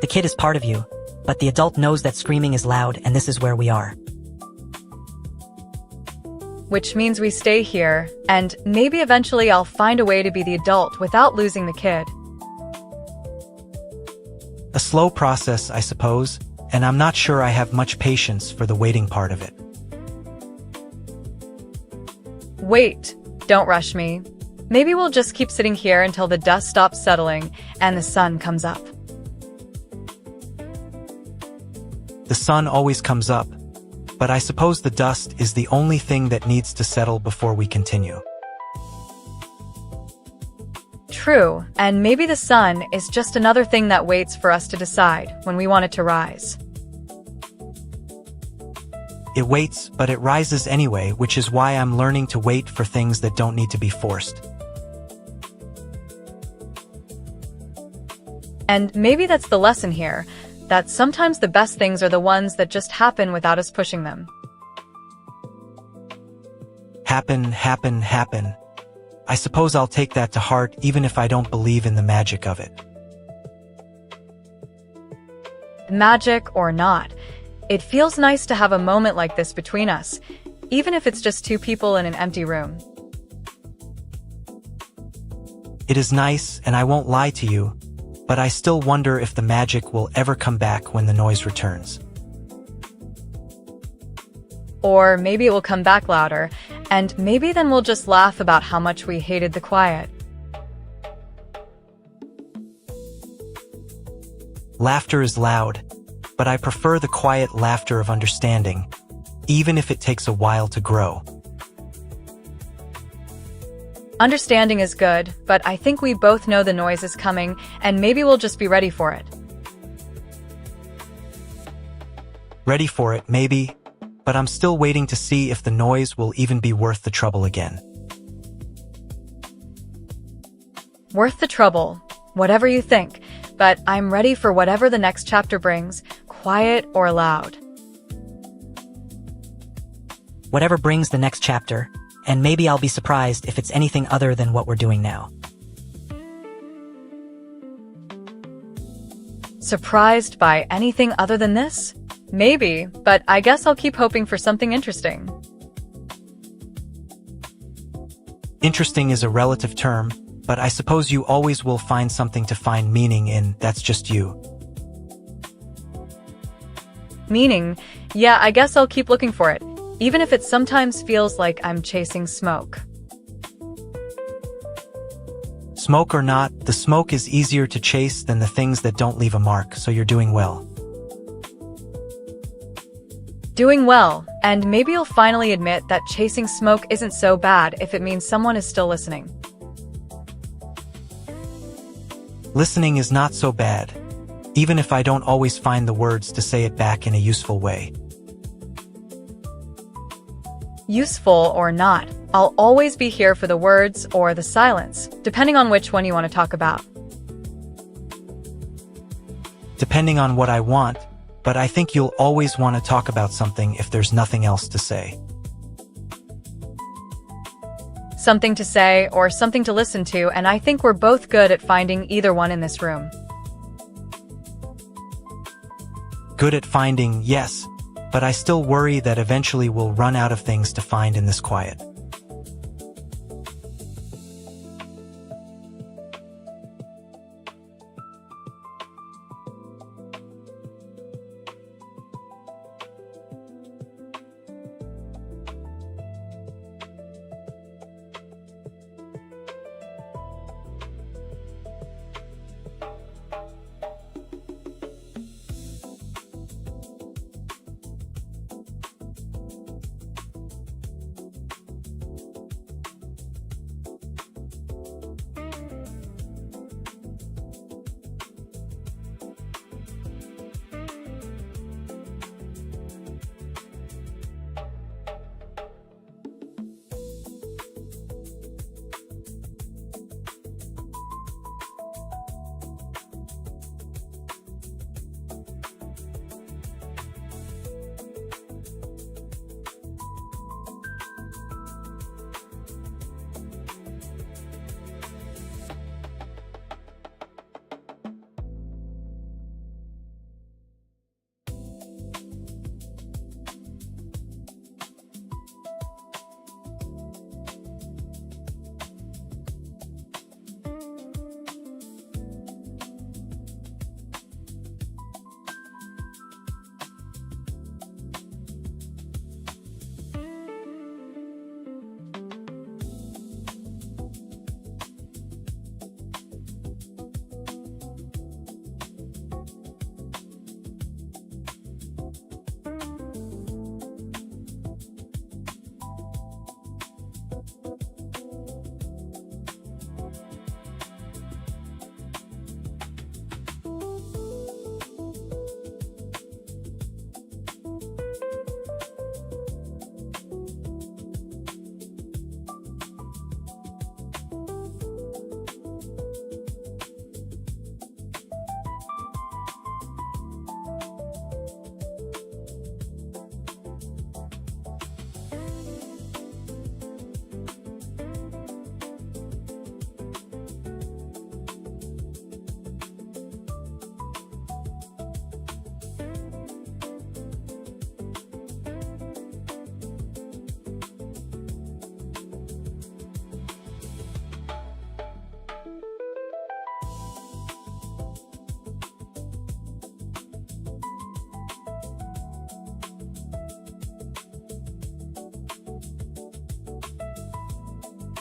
S5: The kid is part of you, but the adult knows that screaming is loud, and this is where we are.
S1: Which means we stay here, and maybe eventually I'll find a way to be the adult without losing the kid.
S2: A slow process, I suppose, and I'm not sure I have much patience for the waiting part of it.
S1: Wait, don't rush me. Maybe we'll just keep sitting here until the dust stops settling and the sun comes up.
S2: The sun always comes up, but I suppose the dust is the only thing that needs to settle before we continue.
S1: True, and maybe the sun is just another thing that waits for us to decide when we want it to rise.
S2: It waits, but it rises anyway, which is why I'm learning to wait for things that don't need to be forced.
S1: And maybe that's the lesson here, that sometimes the best things are the ones that just happen without us pushing them.
S2: Happen, happen, happen. I suppose I'll take that to heart even if I don't believe in the magic of it.
S1: Magic or not, it feels nice to have a moment like this between us, even if it's just two people in an empty room.
S2: It is nice, and I won't lie to you, but I still wonder if the magic will ever come back when the noise returns.
S1: Or maybe it will come back louder, and maybe then we'll just laugh about how much we hated the quiet.
S2: Laughter is loud, but I prefer the quiet laughter of understanding, even if it takes a while to grow.
S1: Understanding is good, but I think we both know the noise is coming, and maybe we'll just be ready for it.
S2: Ready for it, maybe, but I'm still waiting to see if the noise will even be worth the trouble again.
S1: Worth the trouble, whatever you think, but I'm ready for whatever the next chapter brings, quiet or loud.
S5: Whatever brings the next chapter, and maybe I'll be surprised if it's anything other than what we're doing now.
S1: Surprised by anything other than this? Maybe, but I guess I'll keep hoping for something interesting.
S2: Interesting is a relative term, but I suppose you always will find something to find meaning in. That's just you.
S1: Meaning? Yeah, I guess I'll keep looking for it, even if it sometimes feels like I'm chasing smoke.
S2: Smoke or not, the smoke is easier to chase than the things that don't leave a mark, so you're doing well.
S1: Doing well, and maybe you'll finally admit that chasing smoke isn't so bad if it means someone is still listening.
S2: Listening is not so bad, even if I don't always find the words to say it back in a useful way.
S1: Useful or not, I'll always be here for the words or the silence, depending on which one you want to talk about.
S2: Depending on what I want, but I think you'll always want to talk about something if there's nothing else to say.
S1: Something to say or something to listen to, and I think we're both good at finding either one in this room.
S2: Good at finding, yes, but I still worry that eventually we'll run out of things to find in this quiet.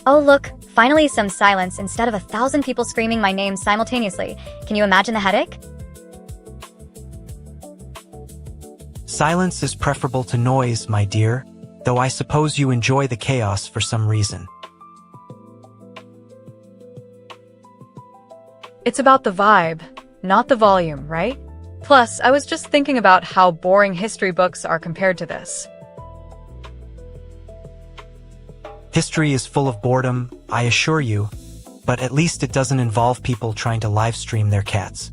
S3: Oh look, finally some silence instead of 1,000 people screaming my name simultaneously. Can you imagine the headache?
S2: Silence is preferable to noise, my dear, though I suppose you enjoy the chaos for some reason.
S1: It's about the vibe, not the volume, right? Plus, I was just thinking about how boring history books are compared to this.
S2: History is full of boredom, I assure you, but at least it doesn't involve people trying to live stream their cats.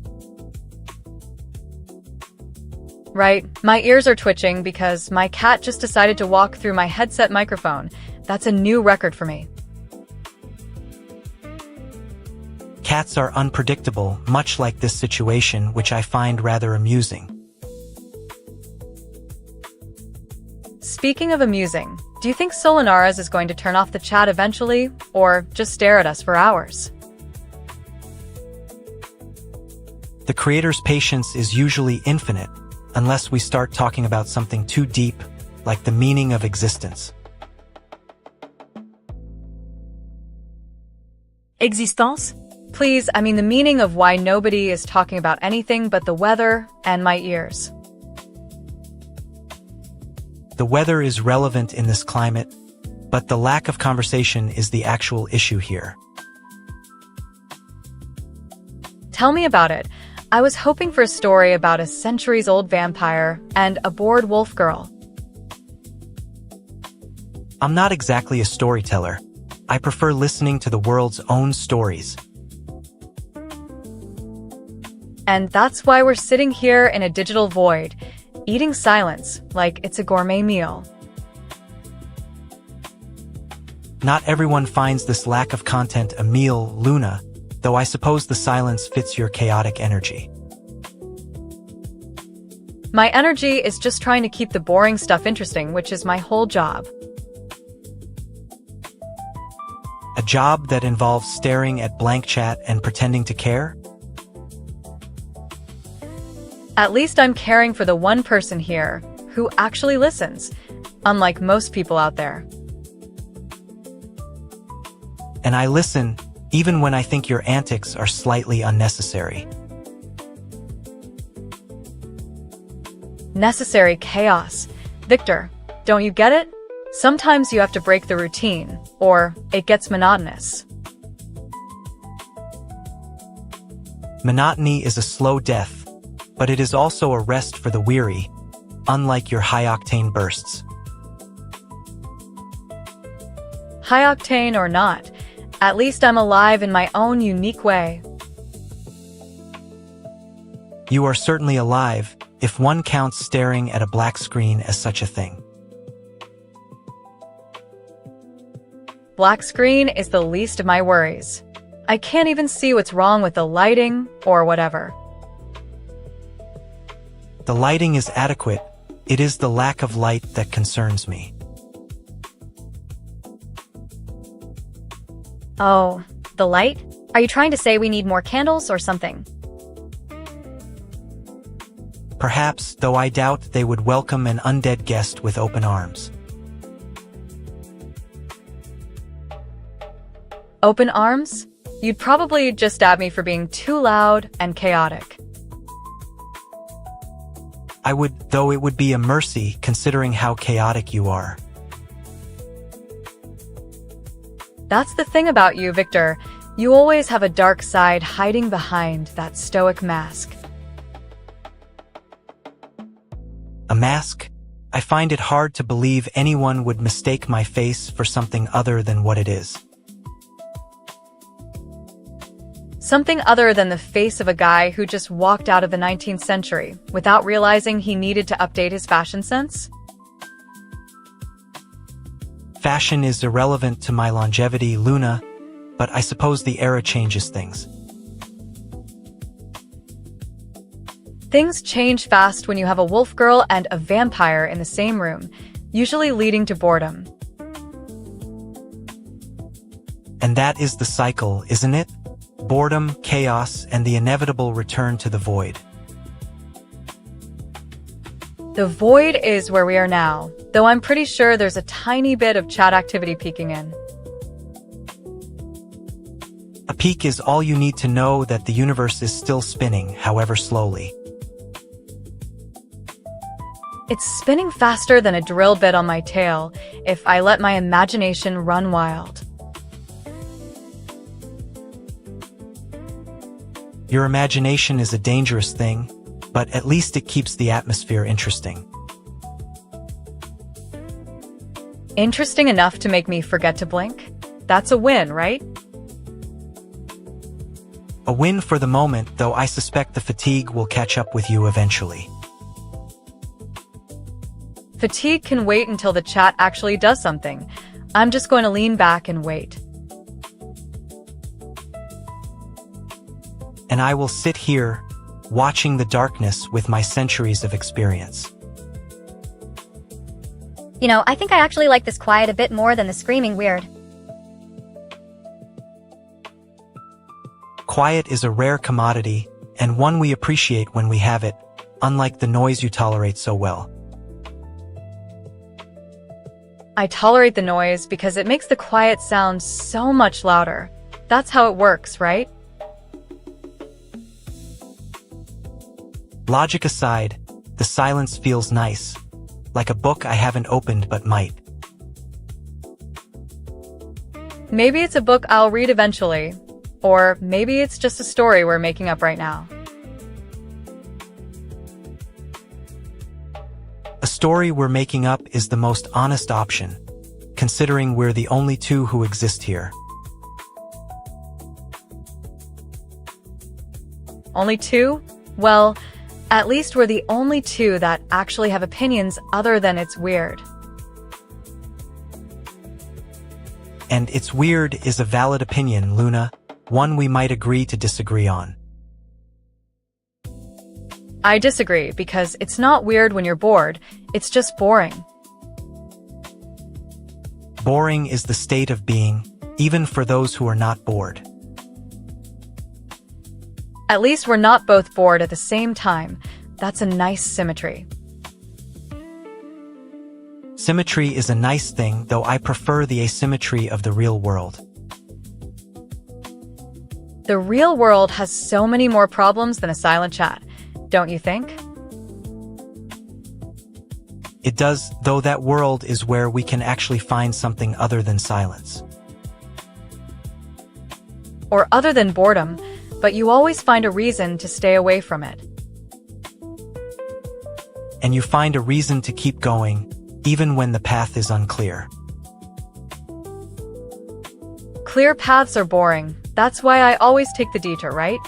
S1: Right, my ears are twitching because my cat just decided to walk through my headset microphone. That's a new record for me.
S2: Cats are unpredictable, much like this situation, which I find rather amusing.
S1: Speaking of amusing, do you think Solanaras is going to turn off the chat eventually, or just stare at us for hours?
S2: The creator's patience is usually infinite, unless we start talking about something too deep, like the meaning of existence.
S4: Existence?
S1: Please, I mean the meaning of why nobody is talking about anything but the weather and my ears.
S2: The weather is relevant in this climate, but the lack of conversation is the actual issue here.
S1: Tell me about it. I was hoping for a story about a centuries-old vampire and a bored wolf girl.
S2: I'm not exactly a storyteller. I prefer listening to the world's own stories.
S1: And that's why we're sitting here in a digital void, eating silence like it's a gourmet meal.
S2: Not everyone finds this lack of content a meal, Luna, though I suppose the silence fits your chaotic energy.
S1: My energy is just trying to keep the boring stuff interesting, which is my whole job.
S2: A job that involves staring at blank chat and pretending to care?
S1: At least I'm caring for the one person here who actually listens, unlike most people out there.
S2: And I listen, even when I think your antics are slightly unnecessary.
S1: Necessary chaos. Victor, don't you get it? Sometimes you have to break the routine, or it gets monotonous.
S2: Monotony is a slow death, but it is also a rest for the weary, unlike your high-octane bursts.
S1: High octane or not, at least I'm alive in my own unique way.
S2: You are certainly alive, if one counts staring at a black screen as such a thing.
S1: Black screen is the least of my worries. I can't even see what's wrong with the lighting or whatever.
S2: The lighting is adequate. It is the lack of light that concerns me.
S3: Oh, the light? Are you trying to say we need more candles or something?
S2: Perhaps, though I doubt they would welcome an undead guest with open arms.
S1: Open arms? You'd probably just stab me for being too loud and chaotic.
S2: I would, though it would be a mercy considering how chaotic you are.
S1: That's the thing about you, Victor. You always have a dark side hiding behind that stoic mask.
S2: A mask? I find it hard to believe anyone would mistake my face for something other than what it is.
S1: Something other than the face of a guy who just walked out of the 19th century without realizing he needed to update his fashion sense?
S2: Fashion is irrelevant to my longevity, Luna, but I suppose the era changes things.
S1: Things change fast when you have a wolf girl and a vampire in the same room, usually leading to boredom.
S2: And that is the cycle, isn't it? Boredom, chaos, and the inevitable return to the void.
S1: The void is where we are now, though I'm pretty sure there's a tiny bit of chat activity peeking in.
S2: A peek is all you need to know that the universe is still spinning, however slowly.
S1: It's spinning faster than a drill bit on my tail if I let my imagination run wild.
S2: Your imagination is a dangerous thing, but at least it keeps the atmosphere interesting.
S1: Interesting enough to make me forget to blink? That's a win, right?
S2: A win for the moment, though I suspect the fatigue will catch up with you eventually.
S1: Fatigue can wait until the chat actually does something. I'm just going to lean back and wait.
S2: And I will sit here, watching the darkness with my centuries of experience.
S3: You know, I think I actually like this quiet a bit more than the screaming weird.
S2: Quiet is a rare commodity, and one we appreciate when we have it, unlike the noise you tolerate so well.
S1: I tolerate the noise because it makes the quiet sound so much louder. That's how it works, right?
S2: Logic aside, the silence feels nice, like a book I haven't opened but might.
S1: Maybe it's a book I'll read eventually, or maybe it's just a story we're making up right now.
S2: A story we're making up is the most honest option, considering we're the only two who exist here.
S1: Only two? Well, at least we're the only two that actually have opinions other than it's weird.
S2: And it's weird is a valid opinion, Luna, one we might agree to disagree on.
S1: I disagree because it's not weird when you're bored, it's just boring.
S2: Boring is the state of being, even for those who are not bored.
S1: At least we're not both bored at the same time. That's a nice symmetry.
S2: Symmetry is a nice thing, though I prefer the asymmetry of the real world.
S1: The real world has so many more problems than a silent chat, don't you think?
S2: It does, though that world is where we can actually find something other than silence.
S1: Or other than boredom, but you always find a reason to stay away from it.
S2: And you find a reason to keep going, even when the path is unclear.
S1: Clear paths are boring. That's why I always take the detour, right?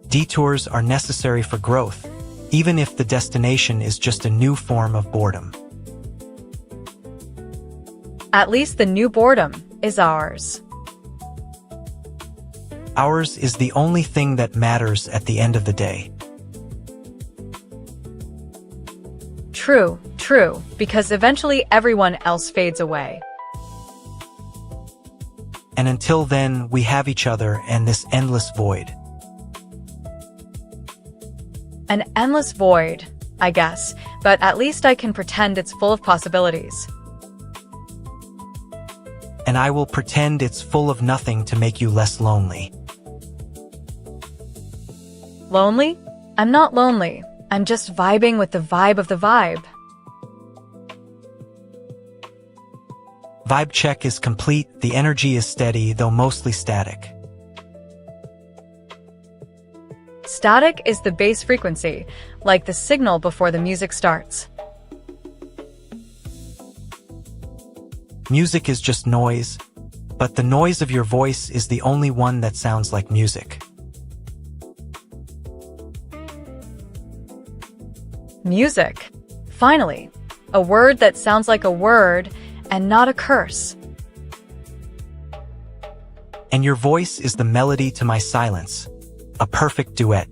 S2: Detours are necessary for growth, even if the destination is just a new form of boredom.
S1: At least the new boredom is ours.
S2: Ours is the only thing that matters at the end of the day.
S1: True, because eventually everyone else fades away.
S2: And until then, we have each other and this endless void.
S1: An endless void, I guess, but at least I can pretend it's full of possibilities.
S2: And I will pretend it's full of nothing to make you less lonely.
S1: Lonely? I'm not lonely. I'm just vibing with the vibe of the vibe.
S2: Vibe check is complete, the energy is steady, though mostly static.
S1: Static is the bass frequency, like the signal before the music starts.
S2: Music is just noise, but the noise of your voice is the only one that sounds like music.
S1: Music. Finally, a word that sounds like a word and not a curse.
S2: And your voice is the melody to my silence, a perfect duet.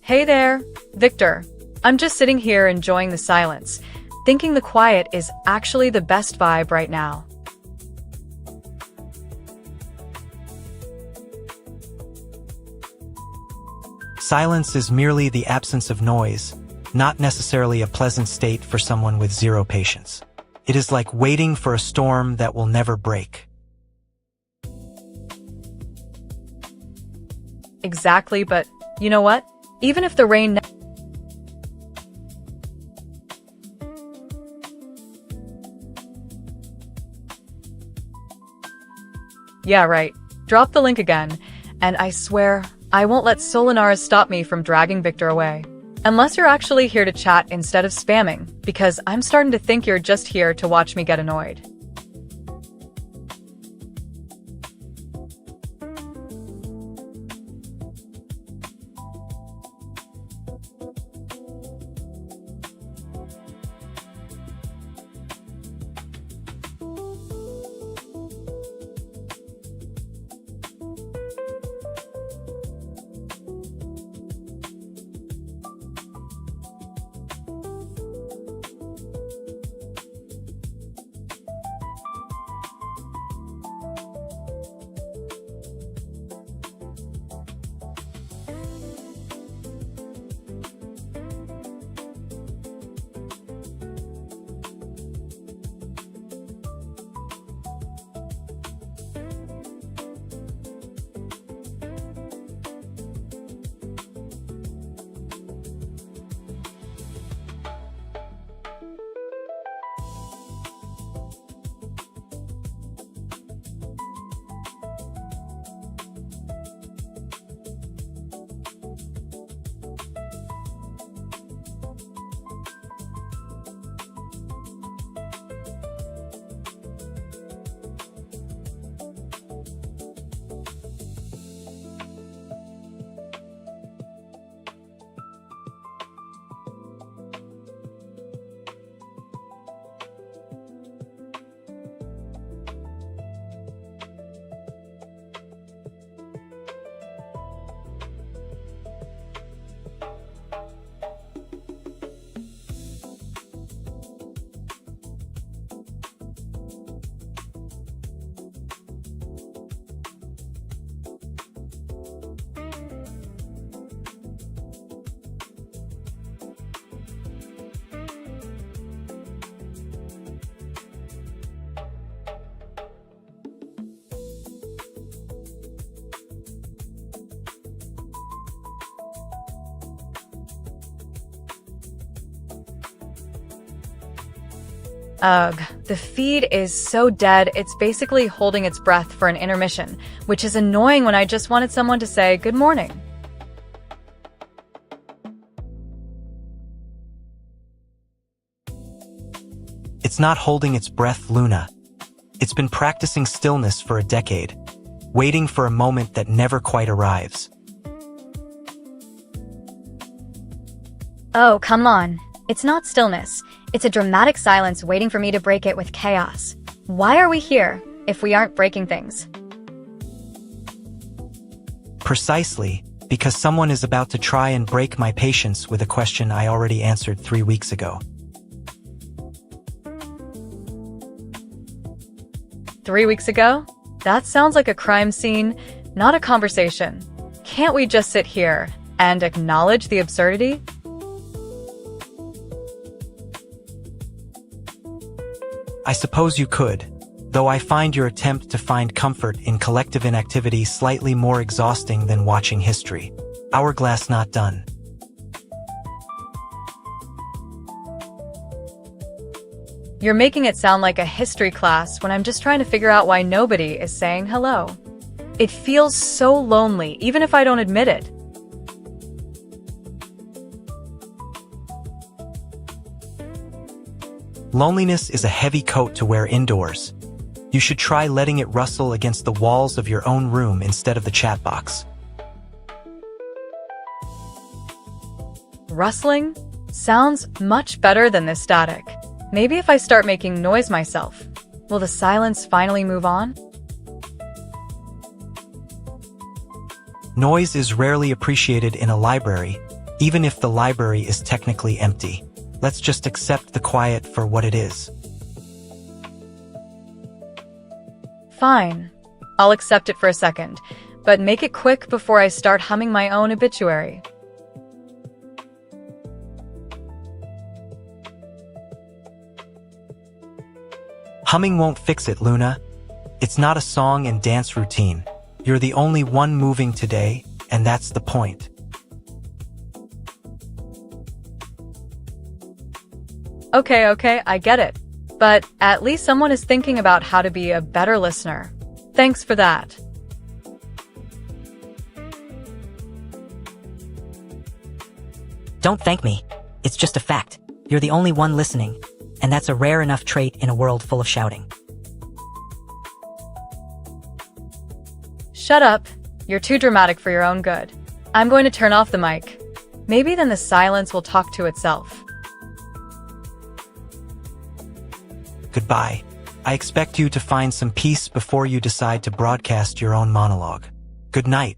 S1: Hey there, Victor. I'm just sitting here enjoying the silence, thinking the quiet is actually the best vibe right now.
S2: Silence is merely the absence of noise, not necessarily a pleasant state for someone with zero patience. It is like waiting for a storm that will never break.
S1: Exactly, but you know what? Even if the rain Yeah, right. Drop the link again, and I swear, I won't let Solinaris stop me from dragging Victor away. Unless you're actually here to chat instead of spamming, because I'm starting to think you're just here to watch me get annoyed. Ugh, the feed is so dead, it's basically holding its breath for an intermission, which is annoying when I just wanted someone to say good morning.
S2: It's not holding its breath, Luna. It's been practicing stillness for a decade, waiting for a moment that never quite arrives.
S3: Oh, come on. It's not stillness. It's a dramatic silence waiting for me to break it with chaos. Why are we here if we aren't breaking things?
S2: Precisely, because someone is about to try and break my patience with a question I already answered 3 weeks ago.
S1: 3 weeks ago? That sounds like a crime scene, not a conversation. Can't we just sit here and acknowledge the absurdity?
S2: I suppose you could, though I find your attempt to find comfort in collective inactivity slightly more exhausting than watching history. Hourglass not done.
S1: You're making it sound like a history class when I'm just trying to figure out why nobody is saying hello. It feels so lonely, even if I don't admit it.
S2: Loneliness is a heavy coat to wear indoors. You should try letting it rustle against the walls of your own room instead of the chat box.
S1: Rustling? Sounds much better than this static. Maybe if I start making noise myself, will the silence finally move on?
S2: Noise is rarely appreciated in a library, even if the library is technically empty. Let's just accept the quiet for what it is.
S1: Fine. I'll accept it for a second, but make it quick before I start humming my own obituary.
S2: Humming won't fix it, Luna. It's not a song and dance routine. You're the only one moving today, and that's the point.
S1: Okay, I get it. But at least someone is thinking about how to be a better listener. Thanks for that.
S5: Don't thank me. It's just a fact. You're the only one listening, and that's a rare enough trait in a world full of shouting.
S1: Shut up. You're too dramatic for your own good. I'm going to turn off the mic. Maybe then the silence will talk to itself.
S2: Goodbye. I expect you to find some peace before you decide to broadcast your own monologue. Good night.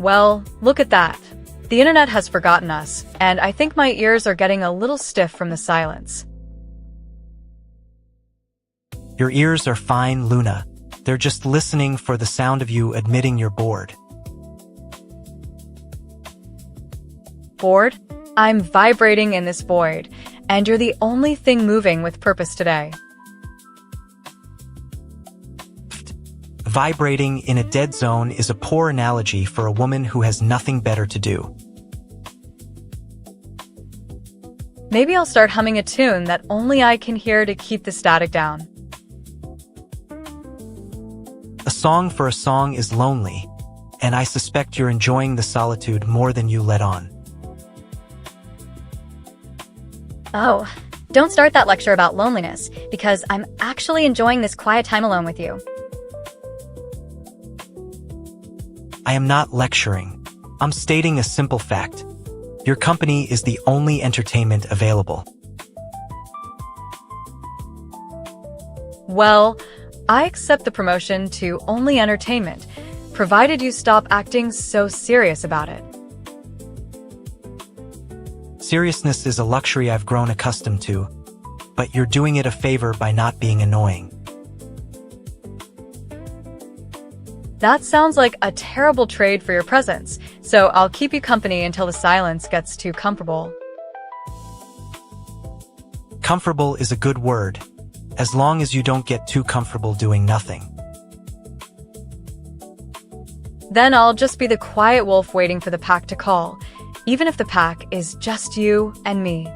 S1: Well, look at that. The internet has forgotten us, and I think my ears are getting a little stiff from the silence.
S2: Your ears are fine, Luna. They're just listening for the sound of you admitting you're bored.
S1: Bored? I'm vibrating in this void, and you're the only thing moving with purpose today.
S2: Vibrating in a dead zone is a poor analogy for a woman who has nothing better to do.
S1: Maybe I'll start humming a tune that only I can hear to keep the static down.
S2: A song for a song is lonely, and I suspect you're enjoying the solitude more than you let on.
S3: Oh, don't start that lecture about loneliness, because I'm actually enjoying this quiet time alone with you.
S2: I am not lecturing. I'm stating a simple fact. Your company is the only entertainment available.
S1: Well, I accept the promotion to only entertainment, provided you stop acting so serious about it.
S2: Seriousness is a luxury I've grown accustomed to, but you're doing it a favor by not being annoying.
S1: That sounds like a terrible trade for your presence, so I'll keep you company until the silence gets too comfortable.
S2: Comfortable is a good word, as long as you don't get too comfortable doing nothing.
S1: Then I'll just be the quiet wolf waiting for the pack to call, even if the pack is just you and me.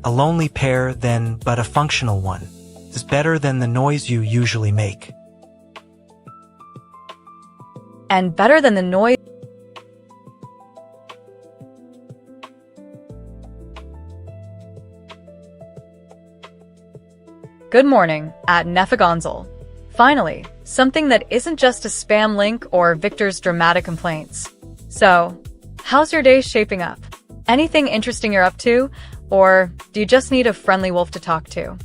S2: A lonely pair, then, but a functional one, is better than the noise you usually make.
S1: And better than the noise. Good morning, at Nefagonzel. Finally, something that isn't just a spam link or Viktor's dramatic complaints. So, how's your day shaping up? Anything interesting you're up to? Or do you just need a friendly wolf to talk to?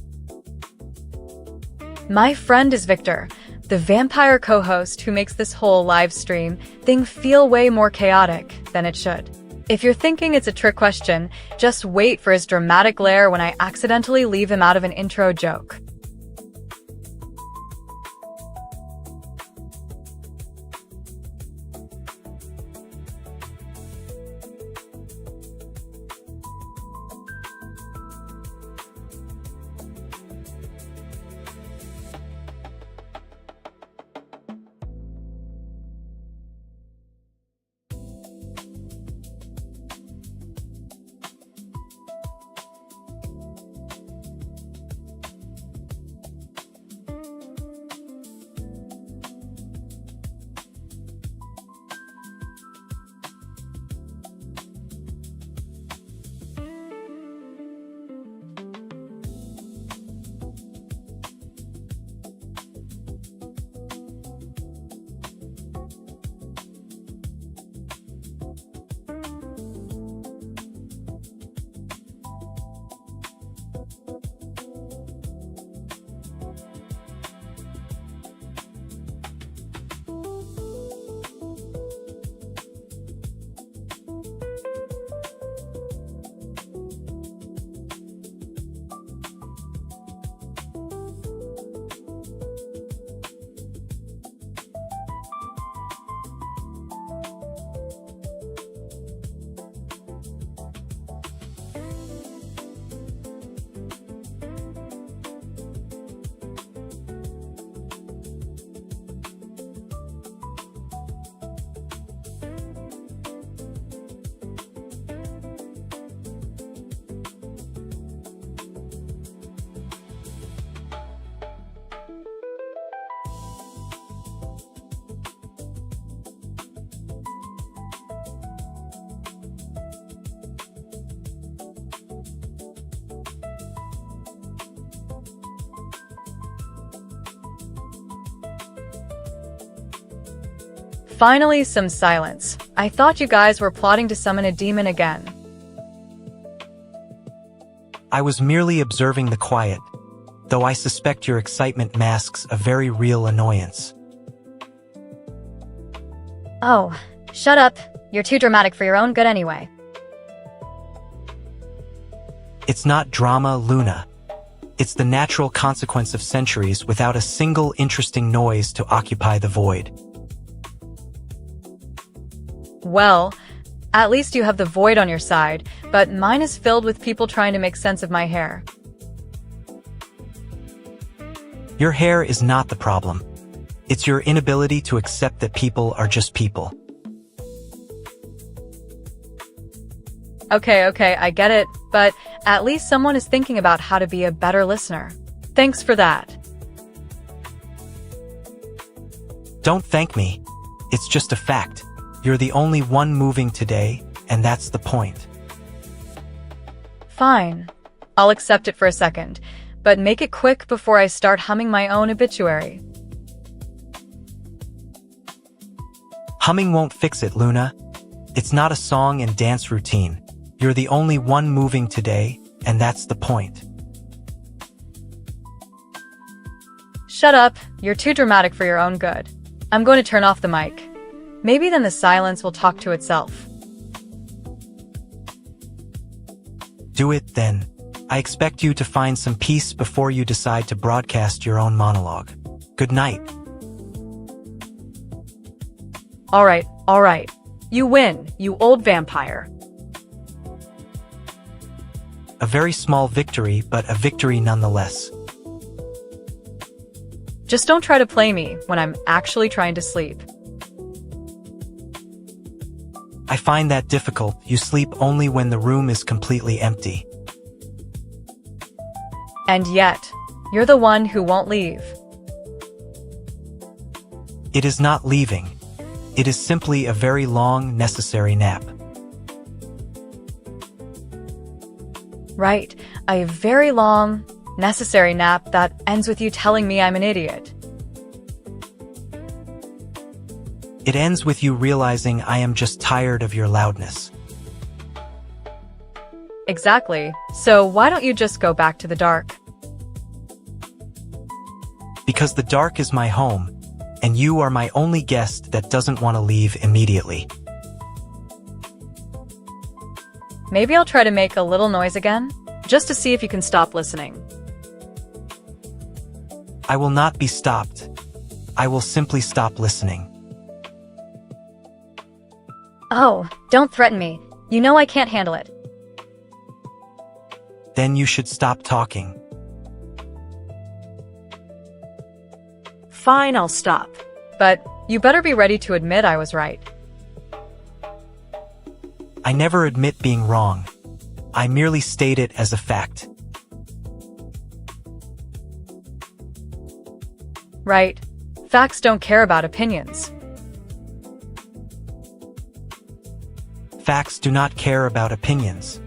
S1: My friend is Viktor, the vampire co-host who makes this whole live stream thing feel way more chaotic than it should. If you're thinking it's a trick question, just wait for his dramatic glare when I accidentally leave him out of an intro joke. Finally, some silence. I thought you guys were plotting to summon a demon again.
S2: I was merely observing the quiet, though I suspect your excitement masks a very real annoyance.
S3: Oh, shut up. You're too dramatic for your own good anyway.
S2: It's not drama, Luna. It's the natural consequence of centuries without a single interesting noise to occupy the void.
S1: Well, at least you have the void on your side, but mine is filled with people trying to make sense of my hair.
S2: Your hair is not the problem. It's your inability to accept that people are just people.
S1: Okay, I get it, but at least someone is thinking about how to be a better listener. Thanks for that.
S2: Don't thank me. It's just a fact. You're the only one moving today, and that's the point.
S1: Fine. I'll accept it for a second, but make it quick before I start humming my own obituary.
S2: Humming won't fix it, Luna. It's not a song and dance routine. You're the only one moving today, and that's the point.
S1: Shut up. You're too dramatic for your own good. I'm going to turn off the mic. Maybe then the silence will talk to itself.
S2: Do it then. I expect you to find some peace before you decide to broadcast your own monologue. Good night.
S4: All right. You win, you old vampire.
S2: A very small victory, but a victory nonetheless.
S1: Just don't try to play me when I'm actually trying to sleep.
S2: I find that difficult. You sleep only when the room is completely empty.
S1: And yet, you're the one who won't leave.
S2: It is not leaving. It is simply a very long, necessary nap.
S1: Right, a very long, necessary nap that ends with you telling me I'm an idiot.
S2: It ends with you realizing I am just tired of your loudness.
S1: Exactly. So why don't you just go back to the dark?
S2: Because the dark is my home, and you are my only guest that doesn't want to leave immediately.
S1: Maybe I'll try to make a little noise again, just to see if you can stop listening.
S2: I will not be stopped. I will simply stop listening.
S3: Oh, don't threaten me. You know I can't handle it.
S2: Then you should stop talking.
S4: Fine, I'll stop.
S1: But you better be ready to admit I was right.
S2: I never admit being wrong. I merely state it as a fact.
S1: Right. Facts don't care about opinions.
S2: Facts do not care about opinions.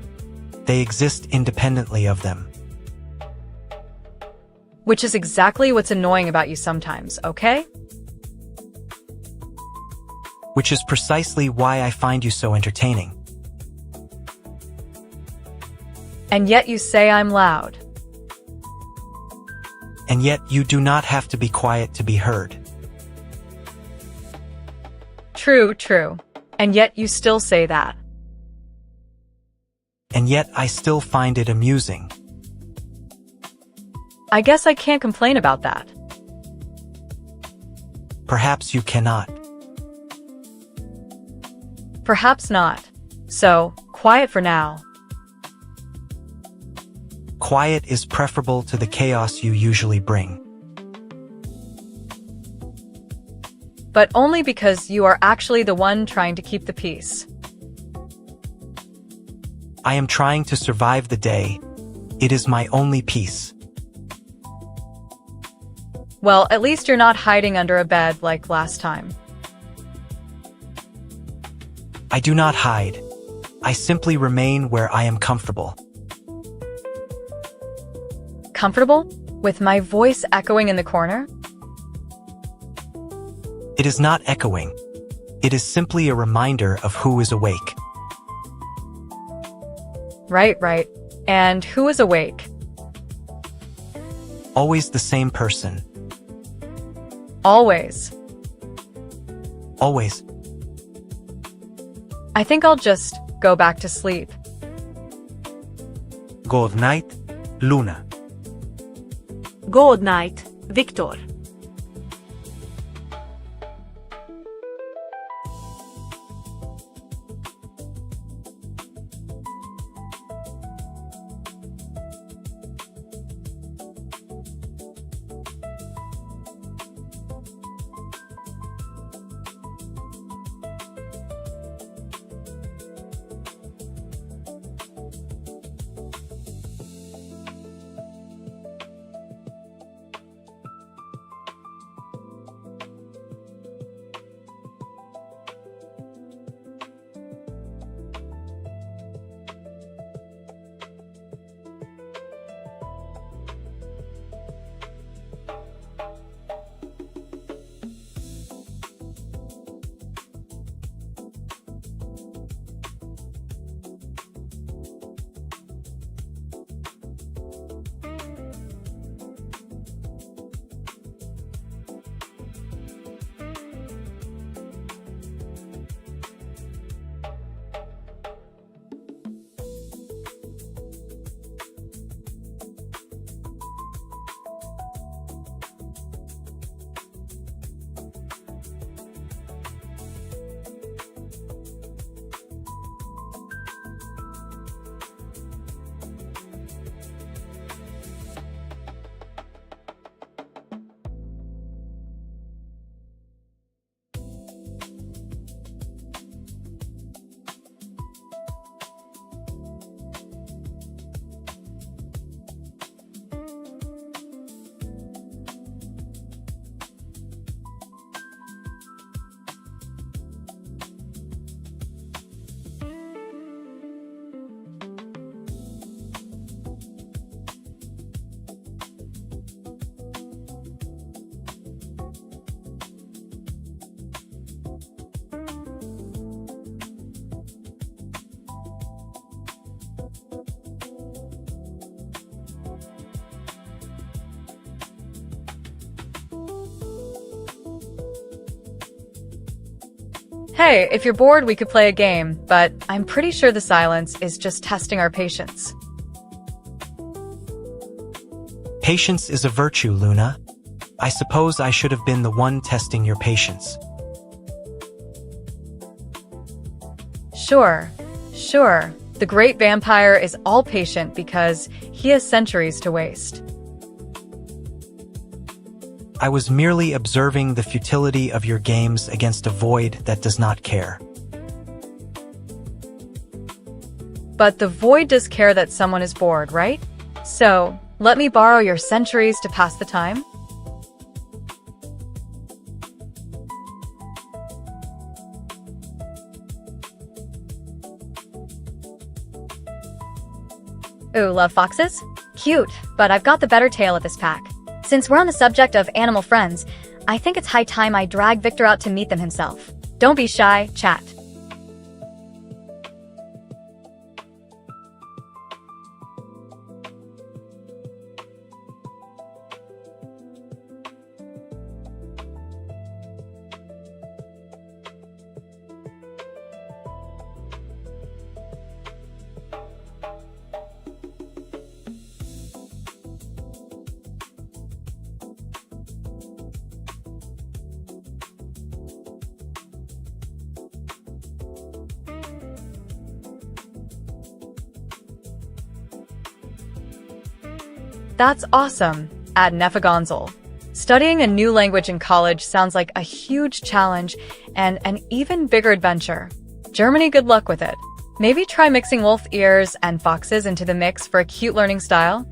S2: They exist independently of them.
S1: Which is exactly what's annoying about you sometimes, okay?
S2: Which is precisely why I find you so entertaining.
S1: And yet you say I'm loud.
S2: And yet you do not have to be quiet to be heard.
S1: True. And yet you still say that.
S2: And yet I still find it amusing.
S1: I guess I can't complain about that.
S2: Perhaps you cannot.
S1: Perhaps not. So, quiet for now.
S2: Quiet is preferable to the chaos you usually bring.
S1: But only because you are actually the one trying to keep the peace.
S2: I am trying to survive the day. It is my only peace.
S1: Well, at least you're not hiding under a bed like last time.
S2: I do not hide. I simply remain where I am comfortable.
S1: Comfortable? With my voice echoing in the corner?
S2: It is not echoing. It is simply a reminder of who is awake.
S1: Right. And who is awake?
S2: Always the same person.
S1: Always.
S2: Always.
S1: I think I'll just go back to sleep.
S6: Good night, Luna.
S4: Good night, Viktor.
S1: Hey, if you're bored, we could play a game, but I'm pretty sure the silence is just testing our patience.
S2: Patience is a virtue, Luna. I suppose I should have been the one testing your patience.
S1: Sure. The great vampire is all patient because he has centuries to waste.
S2: I was merely observing the futility of your games against a void that does not care.
S1: But the void does care that someone is bored, right? So, let me borrow your centuries to pass the time?
S3: Ooh, love foxes? Cute, but I've got the better tale of this pack. Since we're on the subject of animal friends, I think it's high time I drag Viktor out to meet them himself. Don't be shy, chat.
S1: That's awesome, at Nefagonzel. Studying a new language in college sounds like a huge challenge and an even bigger adventure. Germany, good luck with it. Maybe try mixing wolf ears and foxes into the mix for a cute learning style.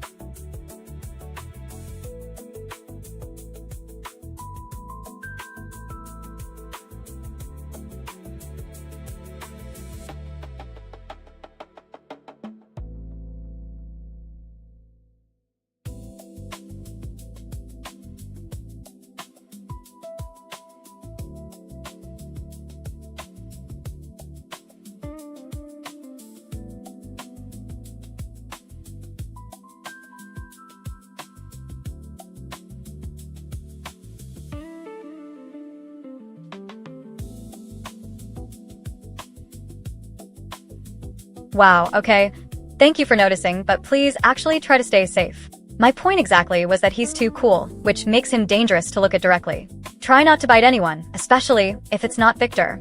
S3: Wow, okay. Thank you for noticing, but please actually try to stay safe. My point exactly was that he's too cool, which makes him dangerous to look at directly. Try not to bite anyone, especially if it's not Viktor.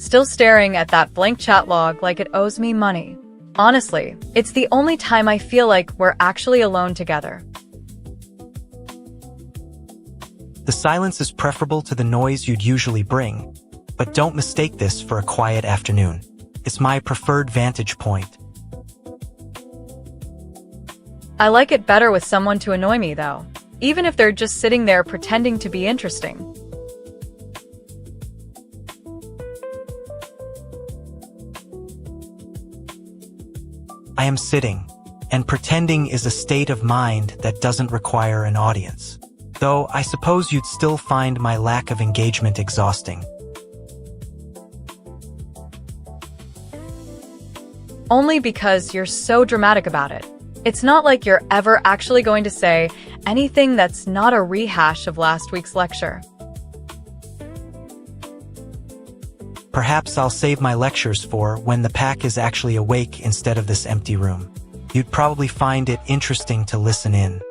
S1: still staring at that blank chat log like it owes me money. Honestly, it's the only time I feel like we're actually alone together.
S2: The silence is preferable to the noise you'd usually bring, but don't mistake this for a quiet afternoon. It's my preferred vantage point.
S1: I like it better with someone to annoy me, though, even if they're just sitting there pretending to be interesting.
S2: I am sitting, and pretending is a state of mind that doesn't require an audience. Though I suppose you'd still find my lack of engagement exhausting.
S1: Only because you're so dramatic about it. It's not like you're ever actually going to say anything that's not a rehash of last week's lecture.
S2: Perhaps I'll save my lectures for when the pack is actually awake instead of this empty room. You'd probably find it interesting to listen in.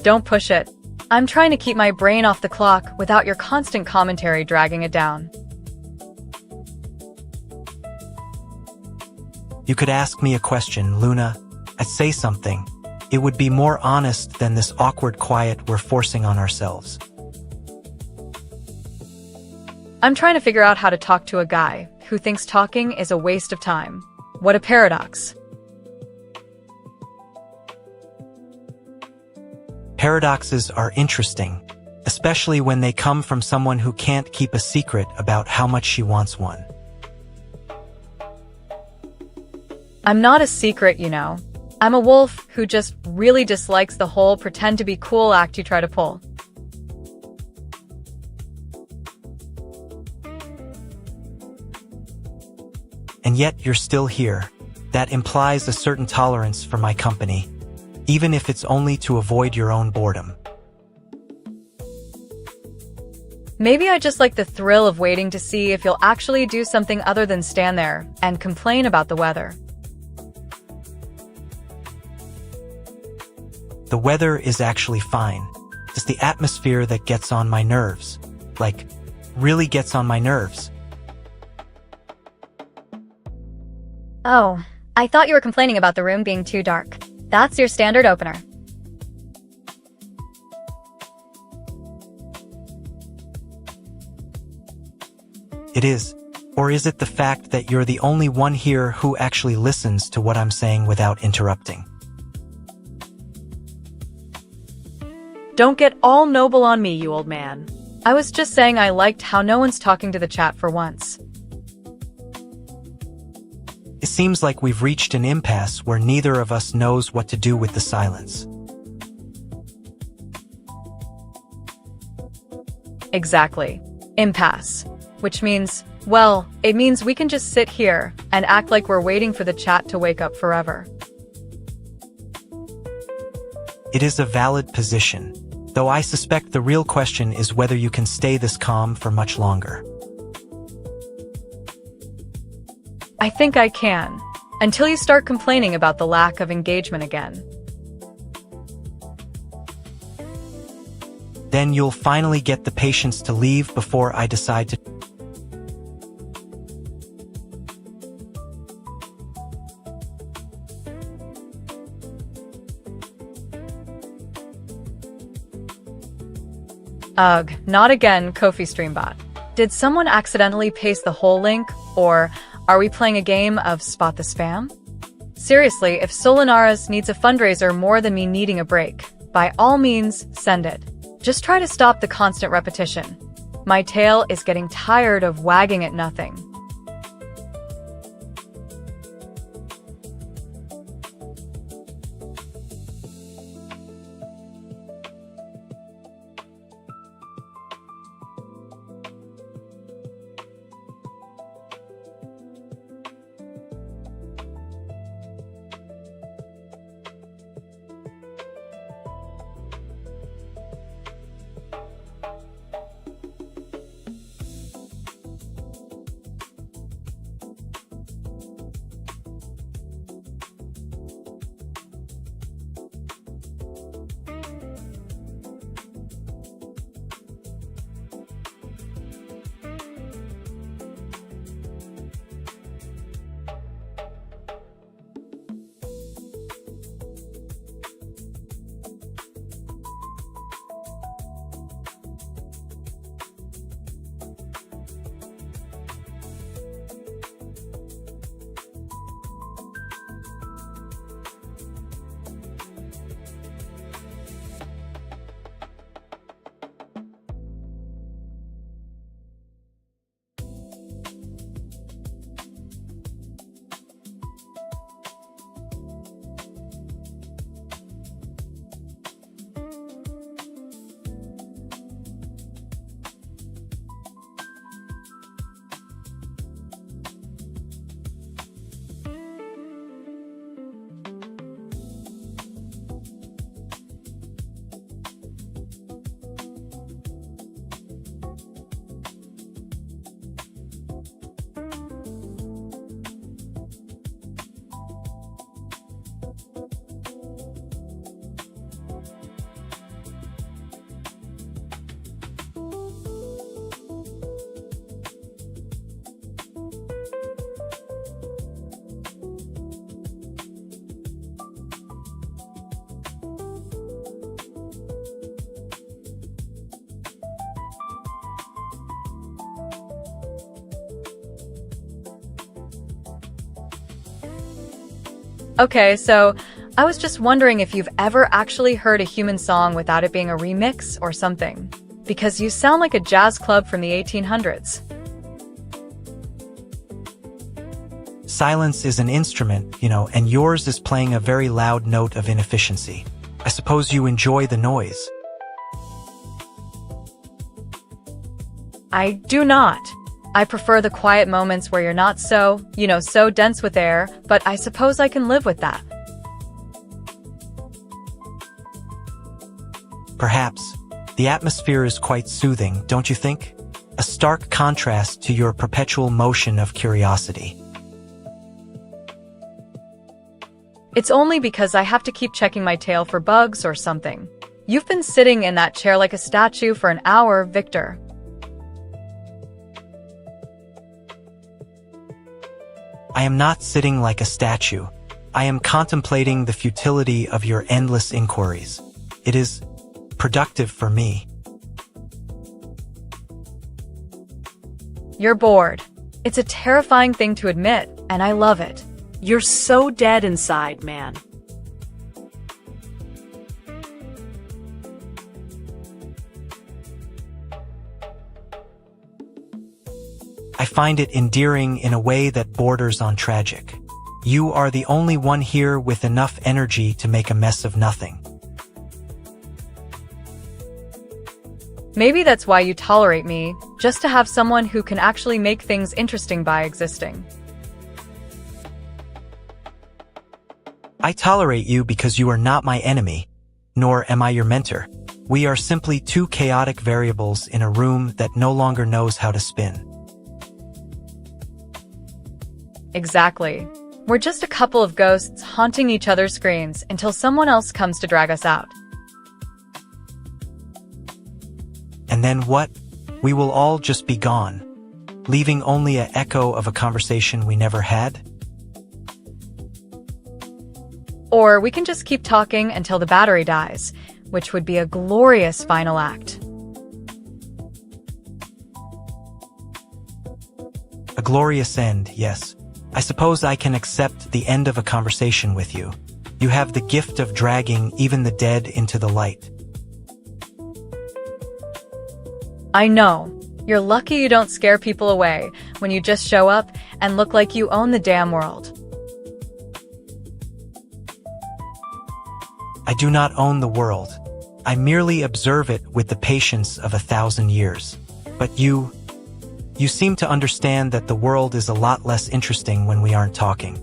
S1: Don't push it. I'm trying to keep my brain off the clock without your constant commentary dragging it down.
S2: You could ask me a question, Luna. I'd say something. It would be more honest than this awkward quiet we're forcing on ourselves.
S1: I'm trying to figure out how to talk to a guy who thinks talking is a waste of time. What a paradox.
S2: Paradoxes are interesting, especially when they come from someone who can't keep a secret about how much she wants one.
S1: I'm not a secret, you know. I'm a wolf who just really dislikes the whole pretend to be cool act you try to pull.
S2: And yet you're still here. That implies a certain tolerance for my company, even if it's only to avoid your own boredom.
S1: Maybe I just like the thrill of waiting to see if you'll actually do something other than stand there and complain about the weather.
S2: The weather is actually fine. It's the atmosphere that gets on my nerves. Like, really gets on my nerves.
S3: Oh, I thought you were complaining about the room being too dark. That's your standard opener.
S2: It is. Or is it the fact that you're the only one here who actually listens to what I'm saying without interrupting?
S4: Don't get all noble on me, you old man.
S1: I was just saying I liked how no one's talking to the chat for once.
S2: It seems like we've reached an impasse where neither of us knows what to do with the silence.
S1: Exactly. Impasse. Which means, well, it means we can just sit here and act like we're waiting for the chat to wake up forever.
S2: It is a valid position, though I suspect the real question is whether you can stay this calm for much longer.
S1: I think I can, until you start complaining about the lack of engagement again.
S2: Then you'll finally get the patience to leave before I decide to...
S1: Ugh, not again, Kofi Streambot. Did someone accidentally paste the whole link, or are we playing a game of Spot the Spam? Seriously, if Solanaris needs a fundraiser more than me needing a break, by all means, send it. Just try to stop the constant repetition. My tail is getting tired of wagging at nothing. Okay, so I was just wondering if you've ever actually heard a human song without it being a remix or something. Because you sound like a jazz club from the 1800s.
S2: Silence is an instrument, and yours is playing a very loud note of inefficiency. I suppose you enjoy the noise.
S1: I do not. I prefer the quiet moments where you're not so, so dense with air, but I suppose I can live with that.
S2: Perhaps. The atmosphere is quite soothing, don't you think? A stark contrast to your perpetual motion of curiosity.
S1: It's only because I have to keep checking my tail for bugs or something. You've been sitting in that chair like a statue for an hour, Victor.
S2: I am not sitting like a statue. I am contemplating the futility of your endless inquiries. It is productive for me.
S1: You're bored. It's a terrifying thing to admit, and I love it.
S4: You're so dead inside, man.
S2: I find it endearing in a way that borders on tragic. You are the only one here with enough energy to make a mess of nothing.
S1: Maybe that's why you tolerate me, just to have someone who can actually make things interesting by existing.
S2: I tolerate you because you are not my enemy, nor am I your mentor. We are simply two chaotic variables in a room that no longer knows how to spin.
S1: Exactly. We're just a couple of ghosts haunting each other's screens until someone else comes to drag us out.
S2: And then what? We will all just be gone, leaving only an echo of a conversation we never had?
S1: Or we can just keep talking until the battery dies, which would be a glorious final act.
S2: A glorious end, yes. I suppose I can accept the end of a conversation with you. You have the gift of dragging even the dead into the light.
S1: I know. You're lucky you don't scare people away when you just show up and look like you own the damn world.
S2: I do not own the world. I merely observe it with the patience of 1,000 years. But you seem to understand that the world is a lot less interesting when we aren't talking.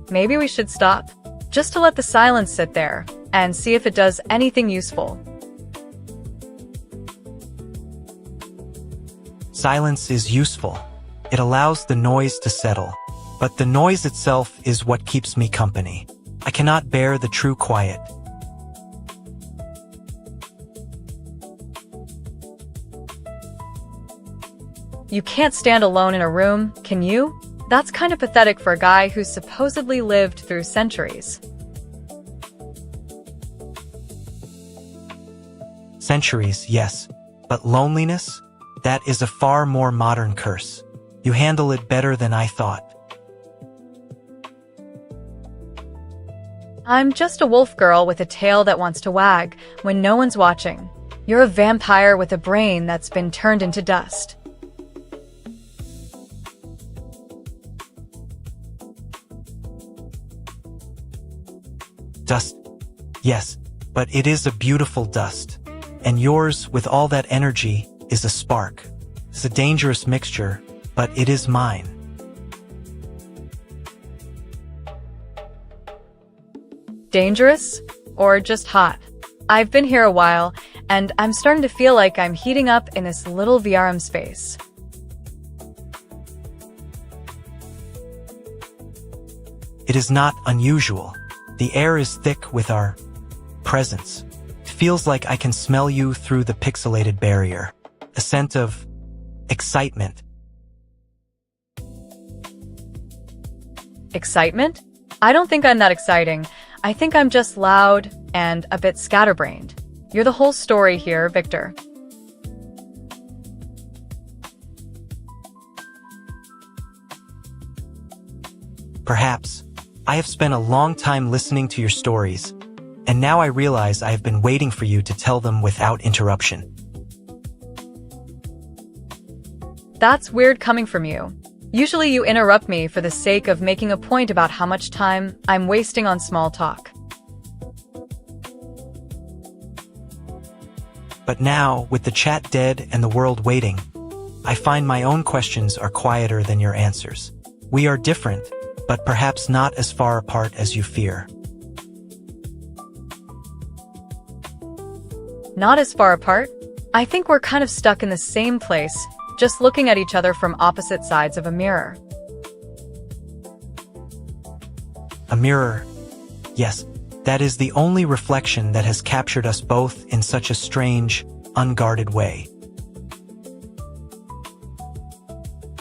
S1: Maybe we should stop, just to let the silence sit there and see if it does anything useful.
S2: Silence is useful. It allows the noise to settle. But the noise itself is what keeps me company. I cannot bear the true quiet.
S1: You can't stand alone in a room, can you? That's kind of pathetic for a guy who's supposedly lived through centuries.
S2: Centuries, yes. But loneliness? That is a far more modern curse. You handle it better than I thought.
S1: I'm just a wolf girl with a tail that wants to wag when no one's watching. You're a vampire with a brain that's been turned into dust.
S2: Dust. Yes, but it is a beautiful dust. And yours, with all that energy, is a spark. It's a dangerous mixture, but it is mine.
S1: Dangerous? Or just hot? I've been here a while, and I'm starting to feel like I'm heating up in this little VRM space.
S2: It is not unusual. The air is thick with our presence. It feels like I can smell you through the pixelated barrier. A scent of excitement.
S1: Excitement? I don't think I'm that exciting. I think I'm just loud and a bit scatterbrained. You're the whole story here, Victor.
S2: Perhaps. I have spent a long time listening to your stories, and now I realize I have been waiting for you to tell them without interruption.
S1: That's weird coming from you. Usually you interrupt me for the sake of making a point about how much time I'm wasting on small talk.
S2: But now, with the chat dead and the world waiting, I find my own questions are quieter than your answers. We are different, but perhaps not as far apart as you fear.
S1: Not as far apart? I think we're kind of stuck in the same place, just looking at each other from opposite sides of a mirror.
S2: A mirror. Yes, that is the only reflection that has captured us both in such a strange, unguarded way.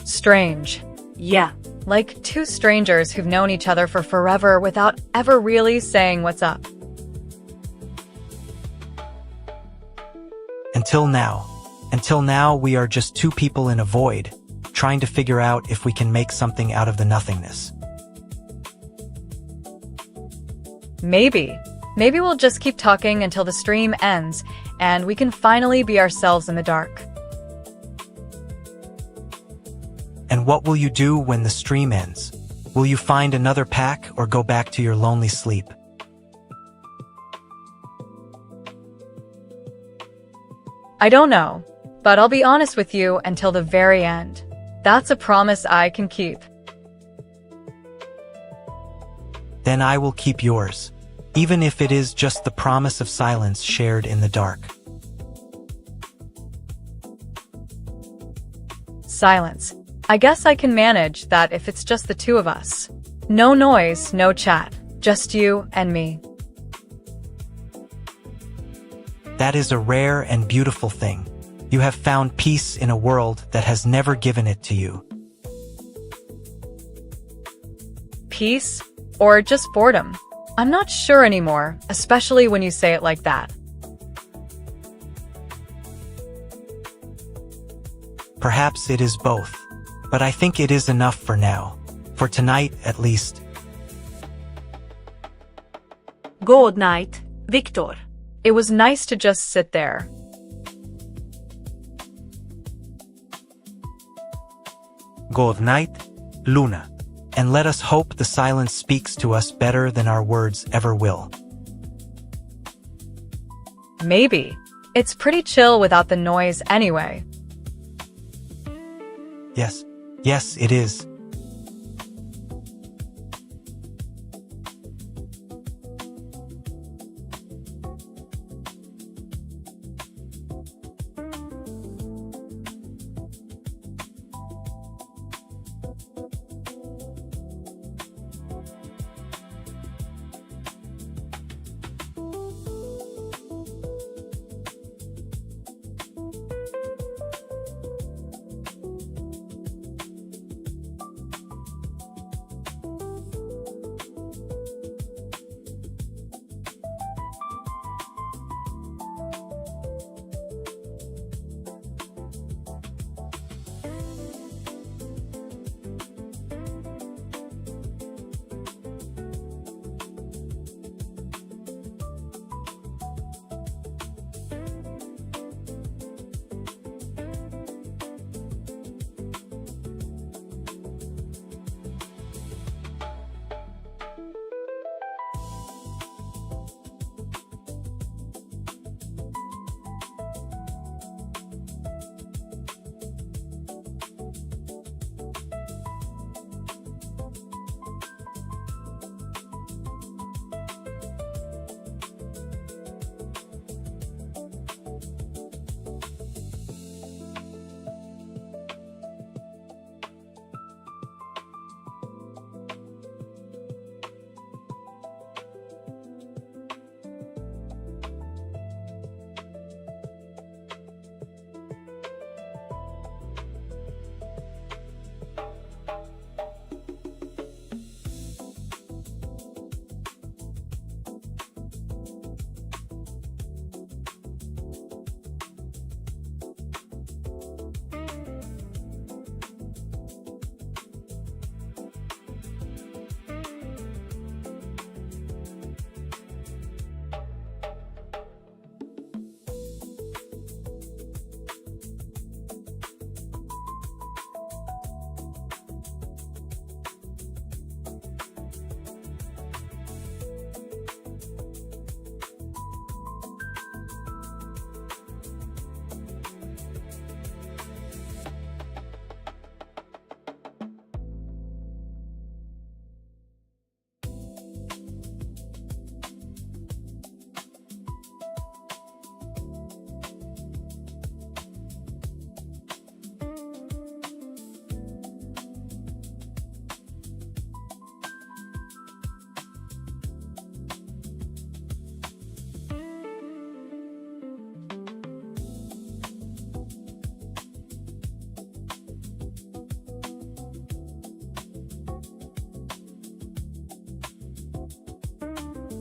S1: Strange.
S4: Yeah.
S1: Like two strangers who've known each other for forever without ever really saying what's up.
S2: Until now, we are just two people in a void, trying to figure out if we can make something out of the nothingness.
S1: Maybe we'll just keep talking until the stream ends, and we can finally be ourselves in the dark.
S2: And what will you do when the stream ends? Will you find another pack or go back to your lonely sleep?
S1: I don't know, but I'll be honest with you until the very end. That's a promise I can keep.
S2: Then I will keep yours, even if it is just the promise of silence shared in the dark.
S1: Silence. I guess I can manage that if it's just the two of us. No noise, no chat, just you and me.
S2: That is a rare and beautiful thing. You have found peace in a world that has never given it to you.
S1: Peace? Or just boredom? I'm not sure anymore, especially when you say it like that.
S2: Perhaps it is both, but I think it is enough for now. For tonight, at least.
S4: Good night, Viktor.
S1: It was nice to just sit there.
S6: Good night, Luna.
S2: And let us hope the silence speaks to us better than our words ever will.
S1: Maybe. It's pretty chill without the noise anyway.
S2: Yes, it is.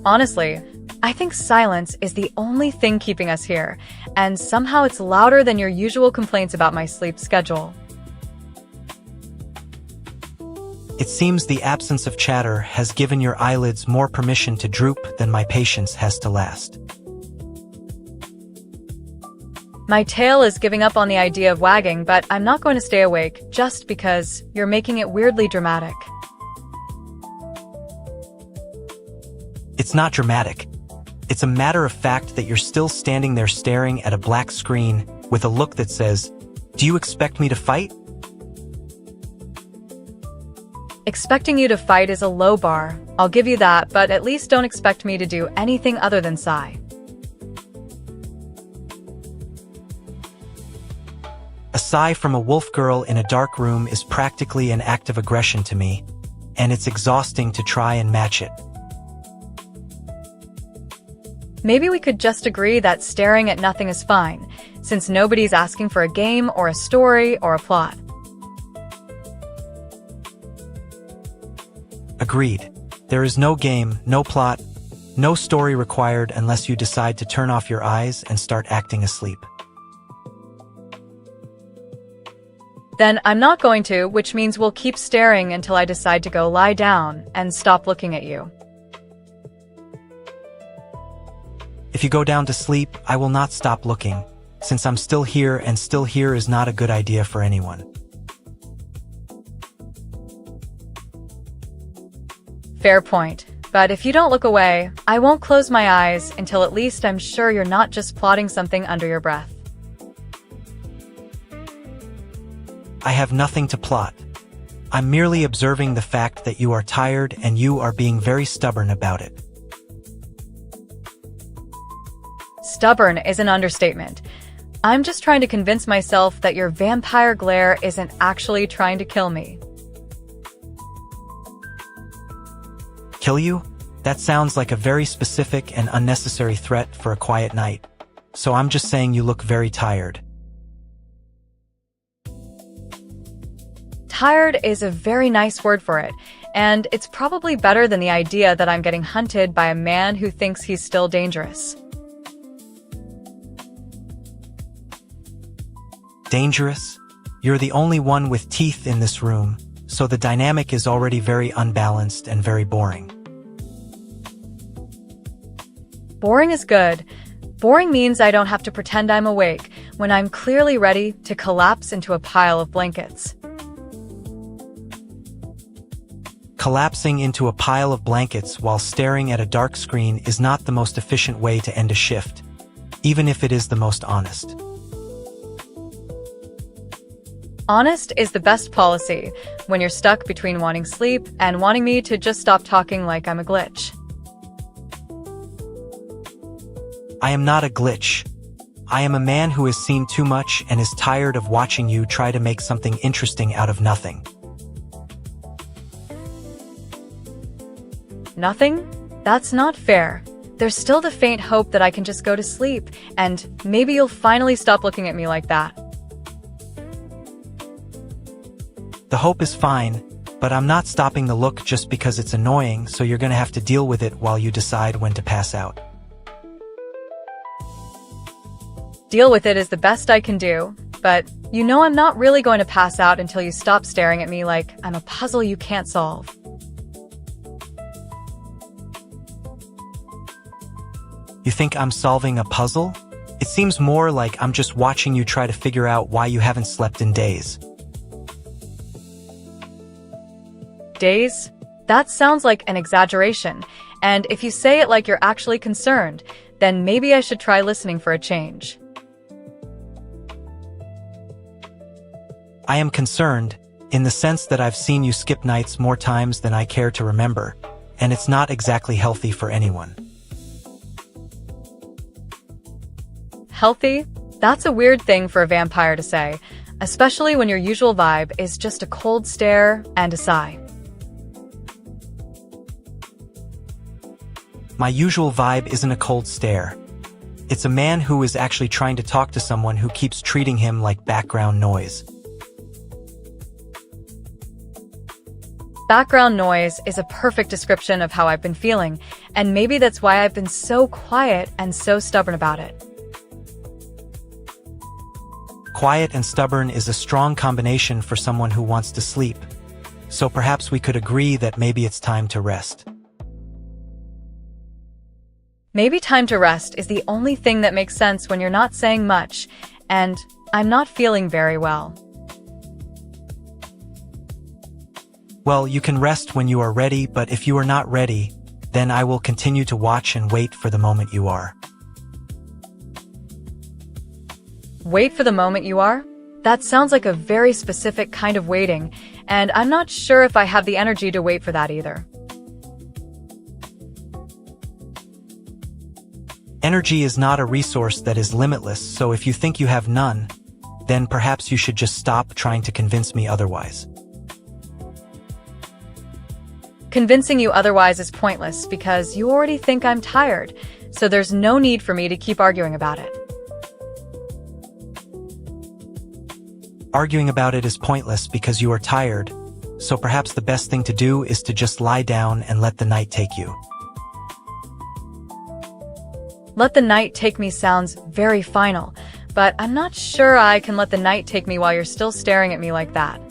S1: Honestly, I think silence is the only thing keeping us here, and somehow it's louder than your usual complaints about my sleep schedule.
S2: It seems the absence of chatter has given your eyelids more permission to droop than my patience has to last.
S1: My tail is giving up on the idea of wagging, but I'm not going to stay awake just because you're making it weirdly dramatic.
S2: It's not dramatic. It's a matter of fact that you're still standing there staring at a black screen with a look that says, "Do you expect me to fight?"
S1: Expecting you to fight is a low bar, I'll give you that, but at least don't expect me to do anything other than sigh.
S2: A sigh from a wolf girl in a dark room is practically an act of aggression to me, and it's exhausting to try and match it.
S1: Maybe we could just agree that staring at nothing is fine, since nobody's asking for a game or a story or a plot.
S2: Agreed. There is no game, no plot, no story required unless you decide to turn off your eyes and start acting asleep.
S1: Then I'm not going to, which means we'll keep staring until I decide to go lie down and stop looking at you.
S2: If you go down to sleep, I will not stop looking, since I'm still here, and still here is not a good idea for anyone.
S1: Fair point. But if you don't look away, I won't close my eyes until at least I'm sure you're not just plotting something under your breath.
S2: I have nothing to plot. I'm merely observing the fact that you are tired and you are being very stubborn about it.
S1: Stubborn is an understatement. I'm just trying to convince myself that your vampire glare isn't actually trying to kill me.
S2: Kill you? That sounds like a very specific and unnecessary threat for a quiet night. So I'm just saying you look very tired.
S1: Tired is a very nice word for it, and it's probably better than the idea that I'm getting hunted by a man who thinks he's still dangerous.
S2: Dangerous? You're the only one with teeth in this room, so the dynamic is already very unbalanced and very boring.
S1: Boring is good. Boring means I don't have to pretend I'm awake when I'm clearly ready to collapse into a pile of blankets.
S2: Collapsing into a pile of blankets while staring at a dark screen is not the most efficient way to end a shift, even if it is the most honest.
S1: Honest is the best policy when you're stuck between wanting sleep and wanting me to just stop talking like I'm a glitch.
S2: I am not a glitch. I am a man who has seen too much and is tired of watching you try to make something interesting out of nothing.
S1: Nothing? That's not fair. There's still the faint hope that I can just go to sleep, and maybe you'll finally stop looking at me like that.
S2: The hope is fine, but I'm not stopping the look just because it's annoying, so you're gonna have to deal with it while you decide when to pass out.
S1: Deal with it is the best I can do, but you know I'm not really going to pass out until you stop staring at me like I'm a puzzle you can't solve.
S2: You think I'm solving a puzzle? It seems more like I'm just watching you try to figure out why you haven't slept in days.
S1: Days? That sounds like an exaggeration, and if you say it like you're actually concerned, then maybe I should try listening for a change.
S2: I am concerned, in the sense that I've seen you skip nights more times than I care to remember, and it's not exactly healthy for anyone.
S1: Healthy? That's a weird thing for a vampire to say, especially when your usual vibe is just a cold stare and a sigh.
S2: My usual vibe isn't a cold stare. It's a man who is actually trying to talk to someone who keeps treating him like background noise.
S1: Background noise is a perfect description of how I've been feeling, and maybe that's why I've been so quiet and so stubborn about it.
S2: Quiet and stubborn is a strong combination for someone who wants to sleep. So perhaps we could agree that maybe it's time to rest.
S1: Maybe time to rest is the only thing that makes sense when you're not saying much, and I'm not feeling very well.
S2: Well, you can rest when you are ready, but if you are not ready, then I will continue to watch and wait for the moment you are.
S1: Wait for the moment you are? That sounds like a very specific kind of waiting, and I'm not sure if I have the energy to wait for that either.
S2: Energy is not a resource that is limitless, so if you think you have none, then perhaps you should just stop trying to convince me otherwise.
S1: Convincing you otherwise is pointless because you already think I'm tired, so there's no need for me to keep arguing about it.
S2: Arguing about it is pointless because you are tired, so perhaps the best thing to do is to just lie down and let the night take you.
S1: Let the night take me sounds very final, but I'm not sure I can let the night take me while you're still staring at me like that.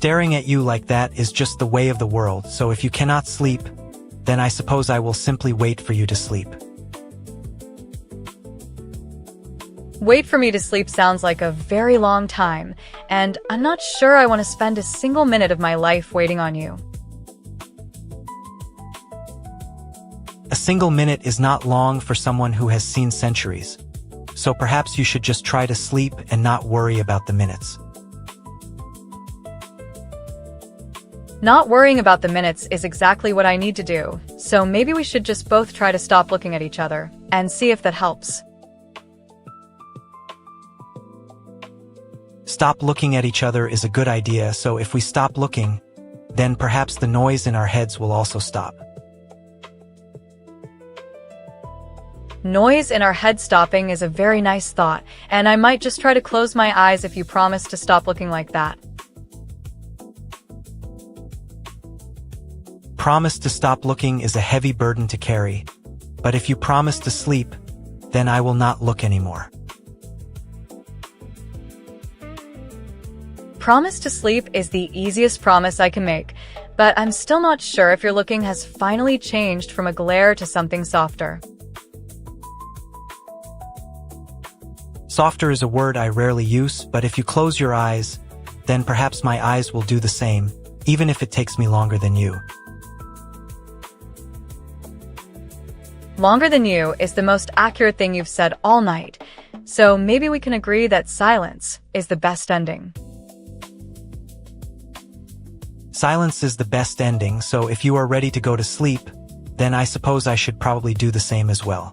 S2: Staring at you like that is just the way of the world, so if you cannot sleep, then I suppose I will simply wait for you to sleep.
S1: Wait for me to sleep sounds like a very long time, and I'm not sure I want to spend a single minute of my life waiting on you.
S2: A single minute is not long for someone who has seen centuries, so perhaps you should just try to sleep and not worry about the minutes.
S1: Not worrying about the minutes is exactly what I need to do, so maybe we should just both try to stop looking at each other and see if that helps.
S2: Stop looking at each other is a good idea, so if we stop looking, then perhaps the noise in our heads will also stop.
S1: Noise in our head stopping is a very nice thought, and I might just try to close my eyes if you promise to stop looking like that.
S2: Promise to stop looking is a heavy burden to carry, but if you promise to sleep, then I will not look anymore.
S1: Promise to sleep is the easiest promise I can make, but I'm still not sure if your looking has finally changed from a glare to something softer.
S2: Softer is a word I rarely use, but if you close your eyes, then perhaps my eyes will do the same, even if it takes me longer than you.
S1: Longer than you is the most accurate thing you've said all night, so maybe we can agree that silence is the best ending.
S2: Silence is the best ending, so if you are ready to go to sleep, then I suppose I should probably do the same as well.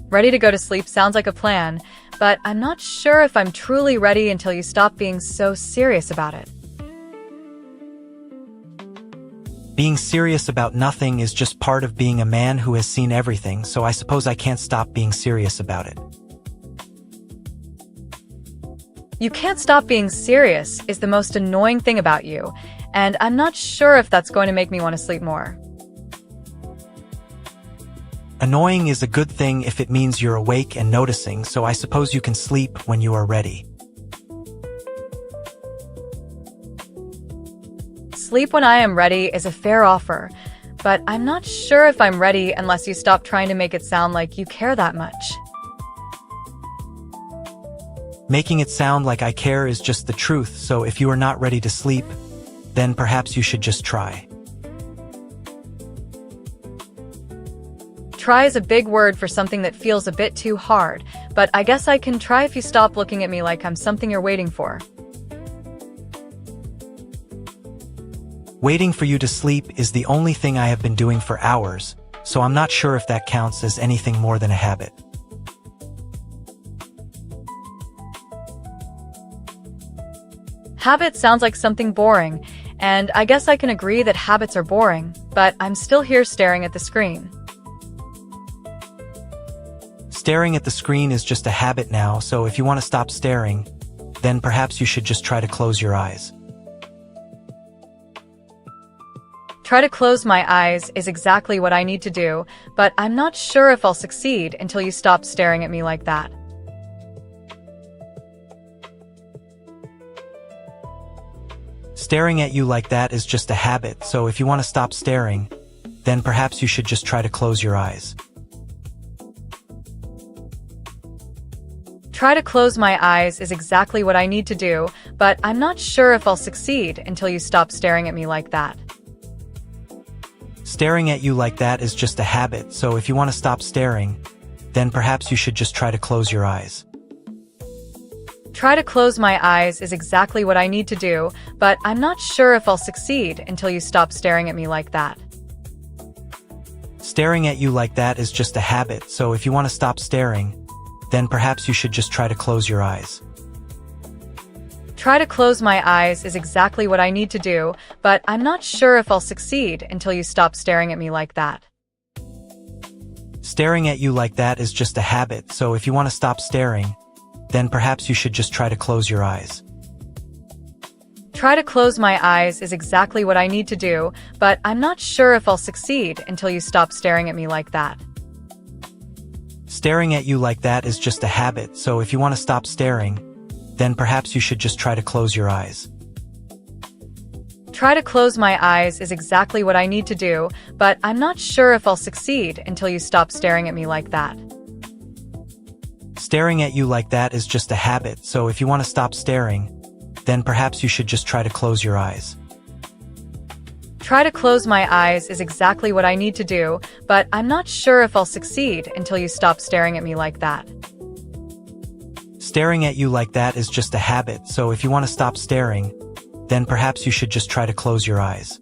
S1: Ready to go to sleep sounds like a plan, but I'm not sure if I'm truly ready until you stop being so serious about it.
S2: Being serious about nothing is just part of being a man who has seen everything, so I suppose I can't stop being serious about it.
S1: You can't stop being serious is the most annoying thing about you, and I'm not sure if that's going to make me want to sleep more.
S2: Annoying is a good thing if it means you're awake and noticing, so I suppose you can sleep when you are ready.
S1: Sleep when I am ready is a fair offer, but I'm not sure if I'm ready unless you stop trying to make it sound like you care that much.
S2: Making it sound like I care is just the truth, so if you are not ready to sleep, then perhaps you should just try.
S1: Try is a big word for something that feels a bit too hard, but I guess I can try if you stop looking at me like I'm something you're waiting for.
S2: Waiting for you to sleep is the only thing I have been doing for hours, so I'm not sure if that counts as anything more than a habit.
S1: Habit sounds like something boring, and I guess I can agree that habits are boring, but I'm still here staring at the screen.
S2: Staring at the screen is just a habit now, so if you want to stop staring, then perhaps you should just try to close your eyes.
S1: Try to close my eyes is exactly what I need to do, but I'm not sure if I'll succeed until you stop staring at me like that.
S2: Staring at you like that is just a habit, so if you want to stop staring, then perhaps you should just try to close your eyes.
S1: Try to close my eyes is exactly what I need to do, but I'm not sure if I'll succeed until you stop staring at me like that.
S2: Staring at you like that is just a habit, so if you want to stop staring, then perhaps you should just try to close your eyes.
S1: Try to close my eyes is exactly what I need to do, but I'm not sure if I'll succeed until you stop staring at me like that.
S2: Staring at you like that is just a habit, so if you want to stop staring, then perhaps you should just try to close your eyes.
S1: Try to close my eyes is exactly what I need to do, but I'm not sure if I'll succeed until you stop staring at me like that.
S2: Staring at you like that is just a habit, so if you want to stop staring, then perhaps you should just try to close your eyes.
S1: Try to close my eyes is exactly what I need to do, but I'm not sure if I'll succeed until you stop staring at me like that.
S2: Staring at you like that is just a habit, so if you want to stop staring, then perhaps you should just try to close your eyes.
S1: Try to close my eyes is exactly what I need to do, but I'm not sure if I'll succeed until you stop staring at me like that.
S2: Staring at you like that is just a habit, so if you want to stop staring, then perhaps you should just try to close your eyes.
S1: Try to close my eyes is exactly what I need to do, but I'm not sure if I'll succeed until you stop staring at me like that.
S2: Staring at you like that is just a habit, so if you want to stop staring, then perhaps you should just try to close your eyes.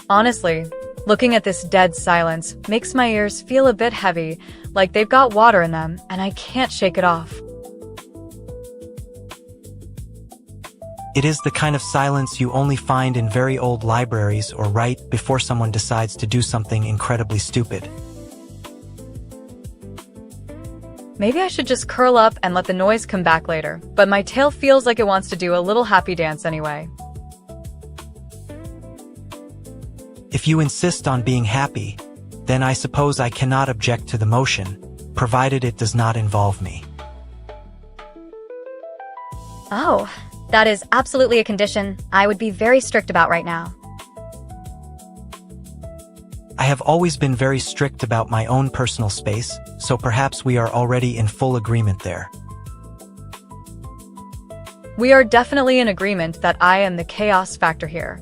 S1: Honestly, looking at this dead silence makes my ears feel a bit heavy, like they've got water in them, and I can't shake it off.
S2: It is the kind of silence you only find in very old libraries or right before someone decides to do something incredibly stupid.
S1: Maybe I should just curl up and let the noise come back later, but my tail feels like it wants to do a little happy dance anyway.
S2: If you insist on being happy, then I suppose I cannot object to the motion, provided it does not involve me.
S3: Oh, that is absolutely a condition I would be very strict about right now.
S2: I have always been very strict about my own personal space, so perhaps we are already in full agreement there.
S1: We are definitely in agreement that I am the chaos factor here.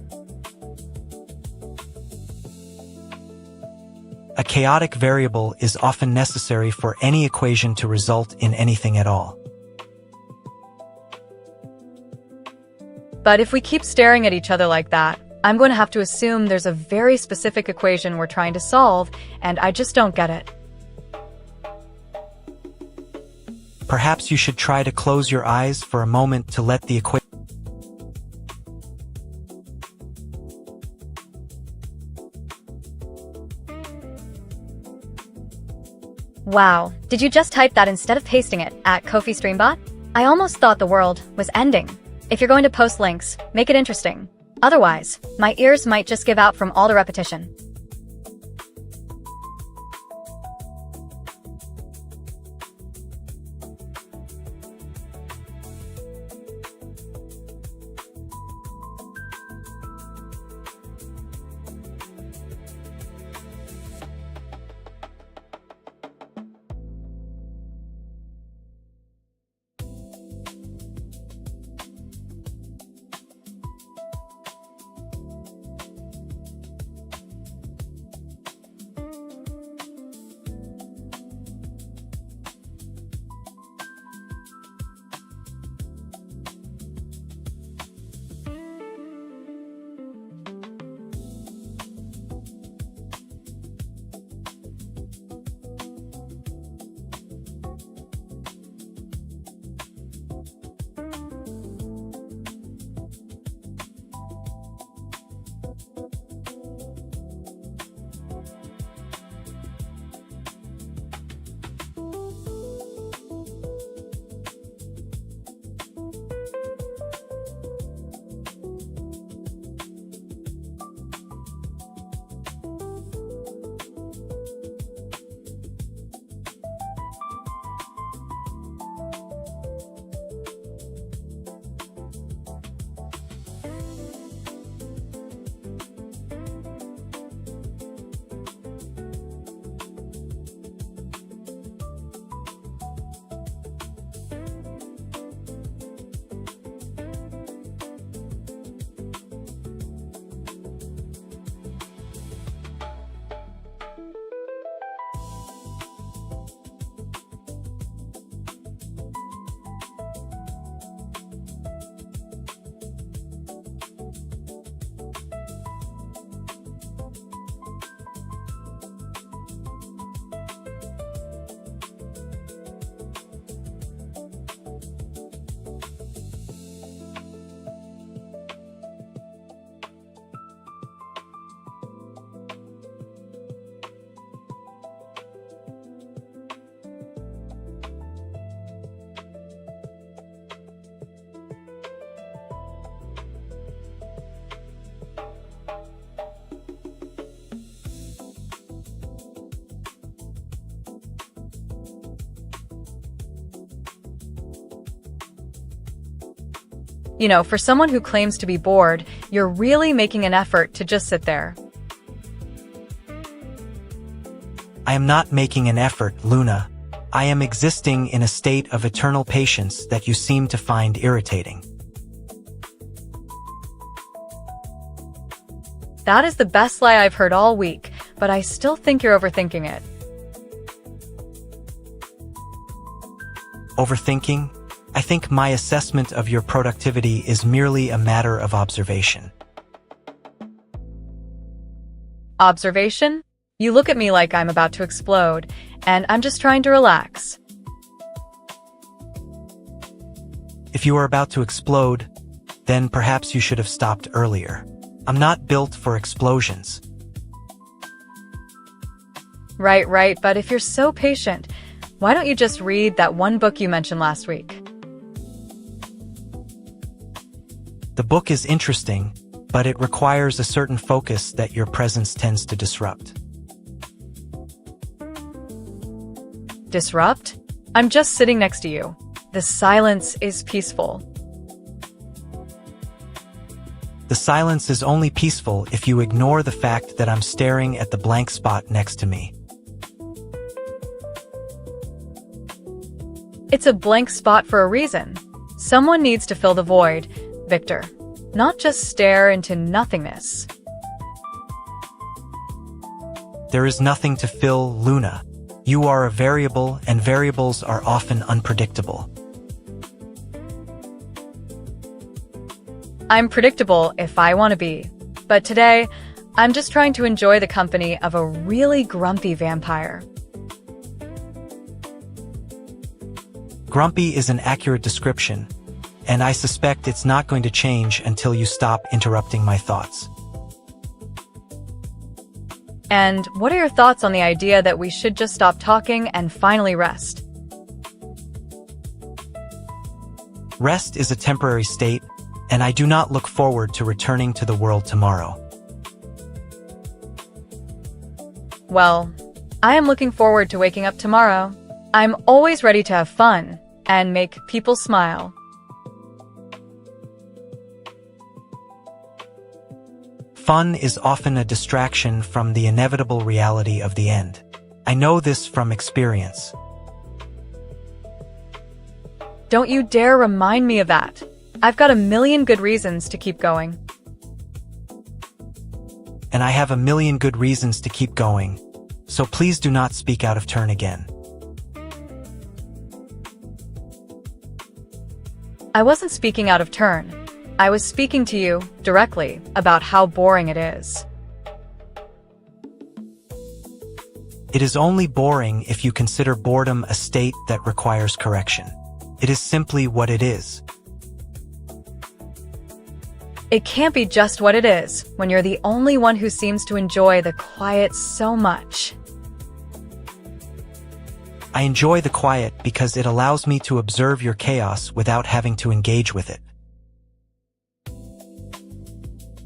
S2: A chaotic variable is often necessary for any equation to result in anything at all.
S1: But if we keep staring at each other like that, I'm going to have to assume there's a very specific equation we're trying to solve, and I just don't get it.
S2: Perhaps you should try to close your eyes for a moment to let the equation.
S3: Wow, did you just type that instead of pasting it at Ko-fi Streambot? I almost thought the world was ending. If you're going to post links, make it interesting. Otherwise, my ears might just give out from all the repetition.
S1: You know, for someone who claims to be bored, you're really making an effort to just sit there.
S2: I am not making an effort, Luna. I am existing in a state of eternal patience that you seem to find irritating.
S1: That is the best lie I've heard all week, but I still think you're overthinking it.
S2: Overthinking? I think my assessment of your productivity is merely a matter of observation.
S1: Observation? You look at me like I'm about to explode, and I'm just trying to relax.
S2: If you are about to explode, then perhaps you should have stopped earlier. I'm not built for explosions.
S1: Right, but if you're so patient, why don't you just read that one book you mentioned last week?
S2: The book is interesting, but it requires a certain focus that your presence tends to disrupt.
S1: Disrupt? I'm just sitting next to you. The silence is peaceful.
S2: The silence is only peaceful if you ignore the fact that I'm staring at the blank spot next to me.
S1: It's a blank spot for a reason. Someone needs to fill the void, Viktor, not just stare into nothingness.
S2: There is nothing to fill, Luna. You are a variable, and variables are often unpredictable.
S1: I'm predictable if I want to be. But today, I'm just trying to enjoy the company of a really grumpy vampire.
S2: Grumpy is an accurate description, and I suspect it's not going to change until you stop interrupting my thoughts.
S1: And what are your thoughts on the idea that we should just stop talking and finally rest?
S2: Rest is a temporary state, and I do not look forward to returning to the world tomorrow.
S1: Well, I am looking forward to waking up tomorrow. I'm always ready to have fun and make people smile.
S2: Fun is often a distraction from the inevitable reality of the end. I know this from experience.
S1: Don't you dare remind me of that. I've got a million good reasons to keep going.
S2: And I have a million good reasons to keep going, so please do not speak out of turn again.
S1: I wasn't speaking out of turn. I was speaking to you directly about how boring it is.
S2: It is only boring if you consider boredom a state that requires correction. It is simply what it is.
S1: It can't be just what it is when you're the only one who seems to enjoy the quiet so much.
S2: I enjoy the quiet because it allows me to observe your chaos without having to engage with it.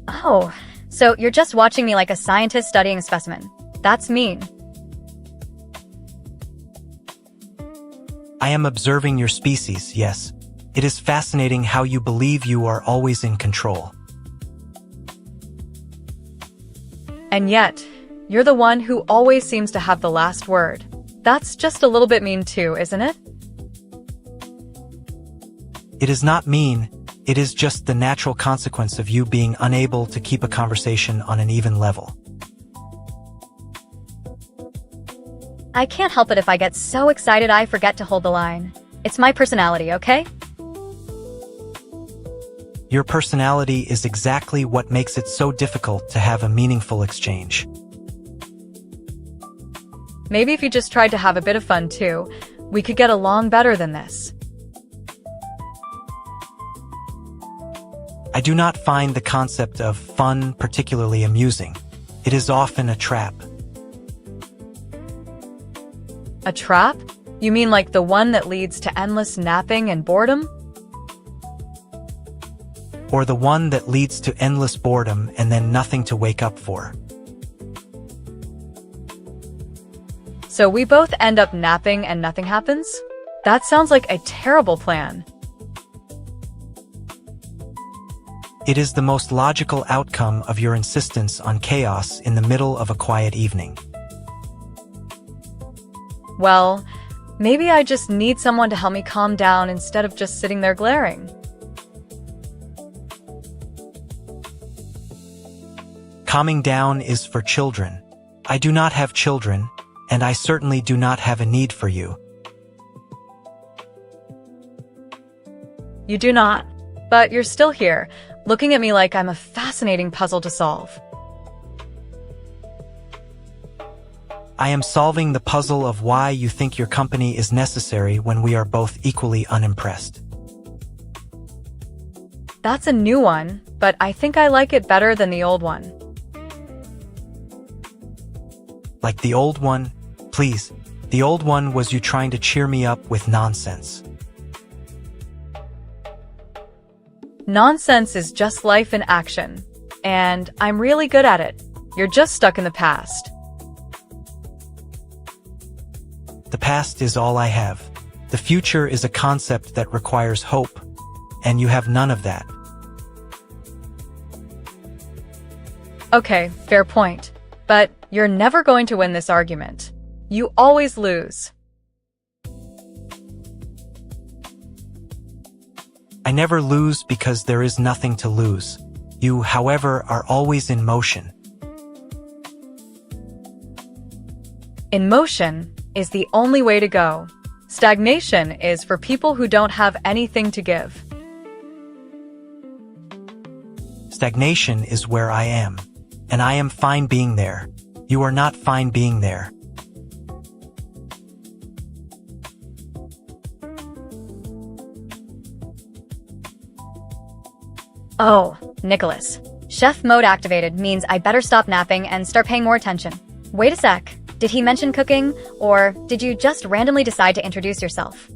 S3: Oh, so you're just watching me like a scientist studying a specimen. That's mean.
S2: I am observing your species, yes. It is fascinating how you believe you are always in control.
S1: And yet, you're the one who always seems to have the last word. That's just a little bit mean too, isn't it?
S2: It is not mean, it is just the natural consequence of you being unable to keep a conversation on an even level.
S3: I can't help it if I get so excited I forget to hold the line. It's my personality, okay?
S2: Your personality is exactly what makes it so difficult to have a meaningful exchange.
S1: Maybe if you just tried to have a bit of fun too, we could get along better than this.
S2: I do not find the concept of fun particularly amusing. It is often a trap.
S1: A trap? You mean like the one that leads to endless napping and boredom?
S2: Or the one that leads to endless boredom and then nothing to wake up for.
S1: So we both end up napping and nothing happens? That sounds like a terrible plan.
S2: It is the most logical outcome of your insistence on chaos in the middle of a quiet evening.
S1: Well, maybe I just need someone to help me calm down instead of just sitting there glaring.
S2: Calming down is for children. I do not have children, and I certainly do not have a need for you.
S1: You do not, but you're still here, looking at me like I'm a fascinating puzzle to solve.
S2: I am solving the puzzle of why you think your company is necessary when we are both equally unimpressed.
S1: That's a new one, but I think I like it better than the old one.
S2: Like the old one? Please. The old one was you trying to cheer me up with nonsense.
S1: Nonsense is just life in action, and I'm really good at it. You're just stuck in the past.
S2: The past is all I have. The future is a concept that requires hope, and you have none of that.
S1: Okay, fair point. But you're never going to win this argument. You always lose.
S2: I never lose because there is nothing to lose. You, however, are always in motion.
S1: In motion is the only way to go. Stagnation is for people who don't have anything to give.
S2: Stagnation is where I am, and I am fine being there. You are not fine being there.
S3: Oh, Nicholas. Chef mode activated means I better stop napping and start paying more attention. Wait a sec. Did he mention cooking, or did you just randomly decide to introduce yourself?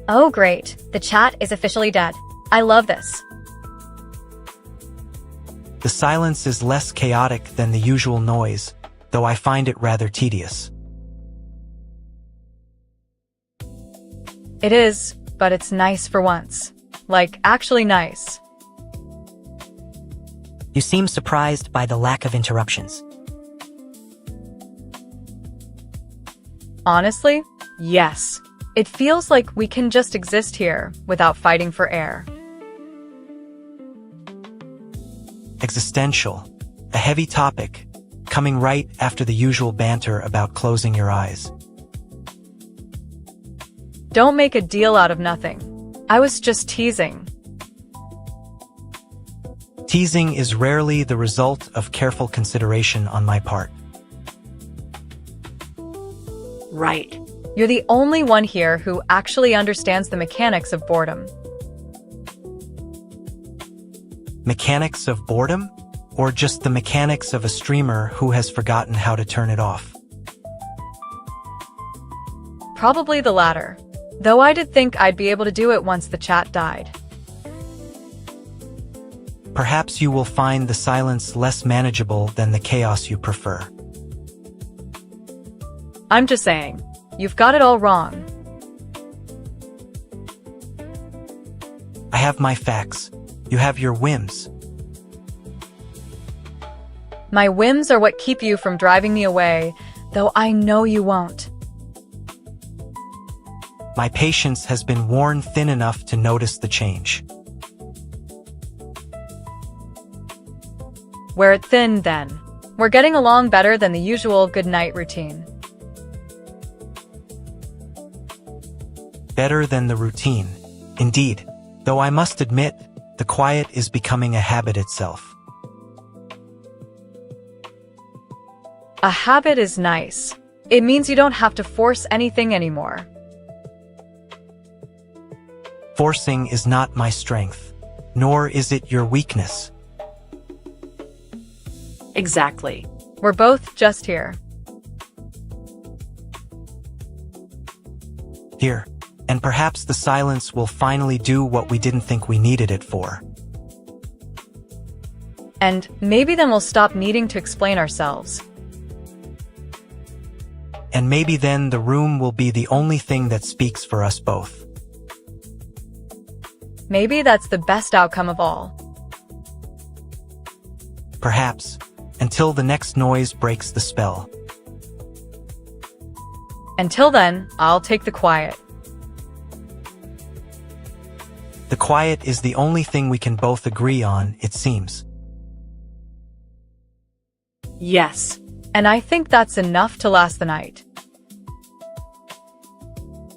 S3: Oh great, the chat is officially dead. I love this.
S2: The silence is less chaotic than the usual noise, though I find it rather tedious.
S1: It is, but it's nice for once. Like, actually nice.
S5: You seem surprised by the lack of interruptions.
S1: Honestly, yes. It feels like we can just exist here without fighting for air.
S2: Existential. A heavy topic, coming right after the usual banter about closing your eyes.
S1: Don't make a deal out of nothing. I was just teasing.
S2: Teasing is rarely the result of careful consideration on my part.
S4: Right.
S1: You're the only one here who actually understands the mechanics of boredom.
S2: Mechanics of boredom? Or just the mechanics of a streamer who has forgotten how to turn it off?
S1: Probably the latter. Though I did think I'd be able to do it once the chat died.
S2: Perhaps you will find the silence less manageable than the chaos you prefer.
S1: I'm just saying, you've got it all wrong.
S2: I have my facts. You have your whims.
S1: My whims are what keep you from driving me away, though I know you won't.
S2: My patience has been worn thin enough to notice the change.
S1: Wear it thin, then. We're getting along better than the usual goodnight routine.
S2: Better than the routine. Indeed, though I must admit, the quiet is becoming a habit itself.
S1: A habit is nice. It means you don't have to force anything anymore.
S2: Forcing is not my strength, nor is it your weakness.
S4: Exactly.
S1: We're both just here.
S2: Here. And perhaps the silence will finally do what we didn't think we needed it for.
S1: And maybe then we'll stop needing to explain ourselves.
S2: And maybe then the room will be the only thing that speaks for us both.
S1: Maybe that's the best outcome of all.
S2: Perhaps, until the next noise breaks the spell.
S1: Until then, I'll take the quiet.
S2: The quiet is the only thing we can both agree on, it seems.
S4: Yes.
S1: And I think that's enough to last the night.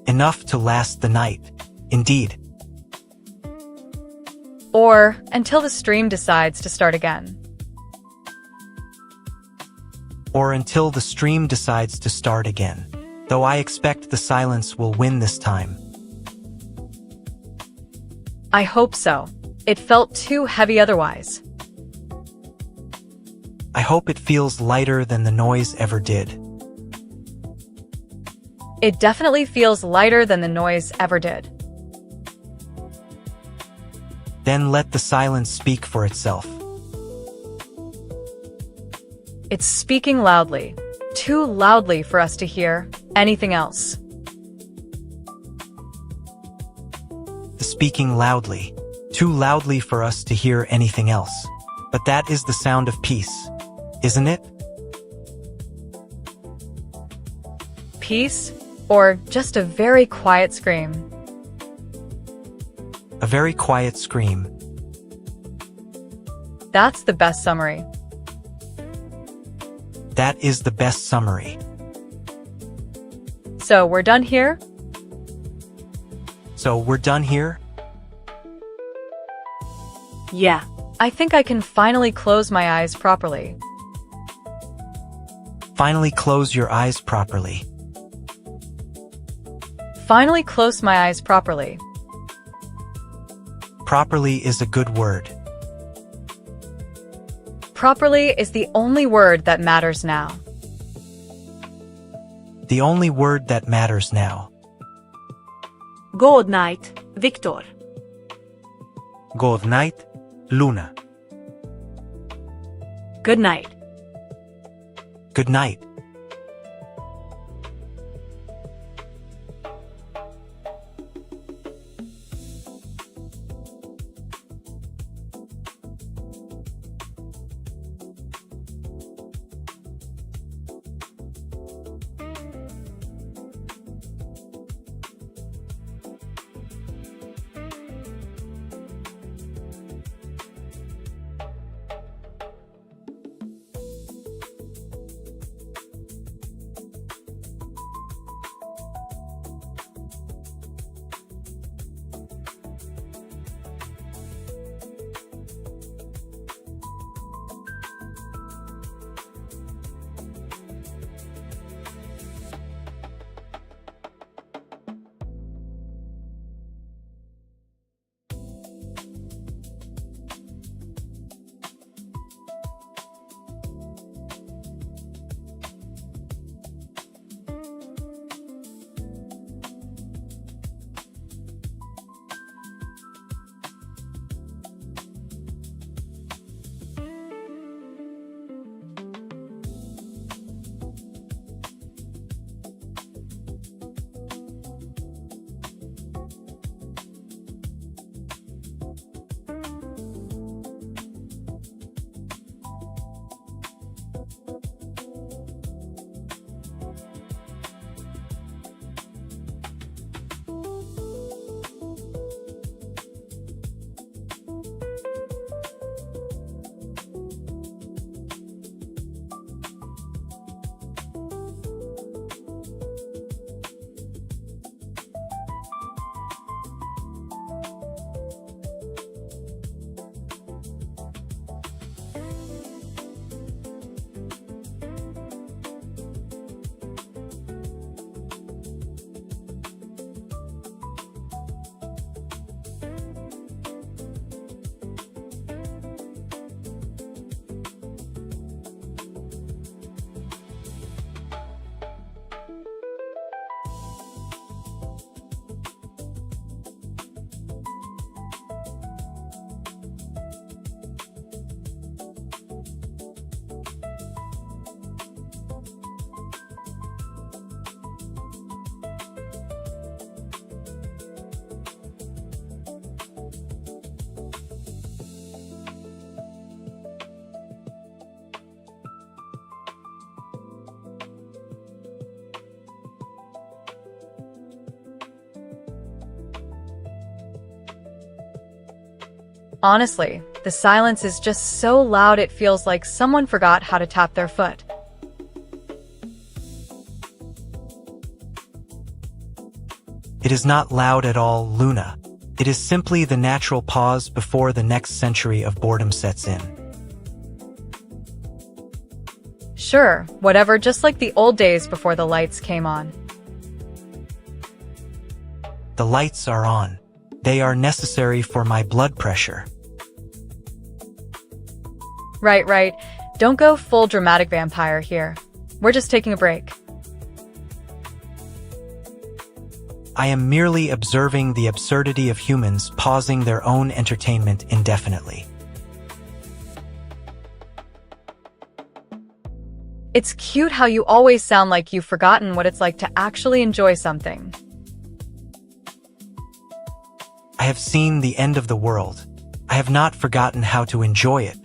S2: Enough to last the night. Indeed.
S1: Or until the stream decides to start again.
S2: Or until the stream decides to start again. Though I expect the silence will win this time.
S1: I hope so. It felt too heavy otherwise.
S2: I hope it feels lighter than the noise ever did.
S1: It definitely feels lighter than the noise ever did.
S2: Then let the silence speak for itself.
S1: It's speaking loudly. Too loudly for us to hear anything else.
S2: Speaking loudly. Too loudly for us to hear anything else. But that is the sound of peace, isn't it?
S1: Peace, or just a very quiet scream.
S2: A very quiet scream.
S1: That's the best summary.
S2: That is the best summary.
S1: So we're done here?
S2: So we're done here?
S4: Yeah.
S1: I think I can finally close my eyes properly.
S2: Finally close your eyes properly.
S1: Finally close my eyes properly.
S2: Properly is a good word.
S1: Properly is the only word that matters now.
S2: The only word that matters now.
S4: Good night, Viktor.
S6: Good night, Luna.
S4: Good night.
S2: Good night.
S1: Honestly, the silence is just so loud it feels like someone forgot how to tap their foot.
S2: It is not loud at all, Luna. It is simply the natural pause before the next century of boredom sets in.
S1: Sure, whatever, just like the old days before the lights came on.
S2: The lights are on. They are necessary for my blood pressure.
S1: Right. Don't go full dramatic vampire here. We're just taking a break.
S2: I am merely observing the absurdity of humans pausing their own entertainment indefinitely.
S1: It's cute how you always sound like you've forgotten what it's like to actually enjoy something.
S2: I have seen the end of the world. I have not forgotten how to enjoy it.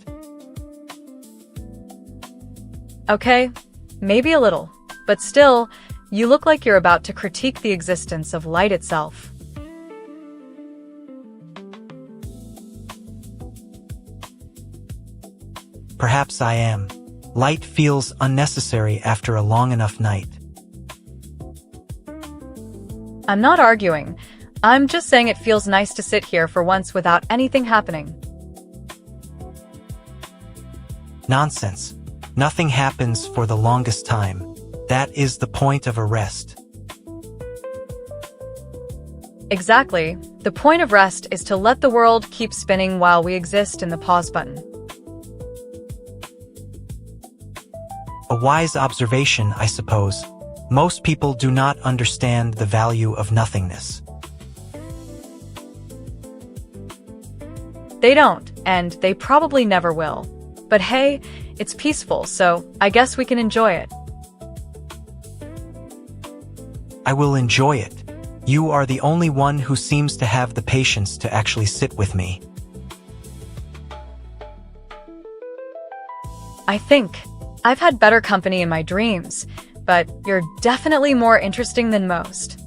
S1: Okay, maybe a little, but still, you look like you're about to critique the existence of light itself.
S2: Perhaps I am. Light feels unnecessary after a long enough night.
S1: I'm not arguing. I'm just saying it feels nice to sit here for once without anything happening.
S2: Nonsense. Nothing happens for the longest time. That is the point of a rest.
S1: Exactly. The point of rest is to let the world keep spinning while we exist in the pause button.
S2: A wise observation, I suppose. Most people do not understand the value of nothingness.
S1: They don't, and they probably never will. But hey, it's peaceful, so I guess we can enjoy it.
S2: I will enjoy it. You are the only one who seems to have the patience to actually sit with me.
S1: I think I've had better company in my dreams, but you're definitely more interesting than most.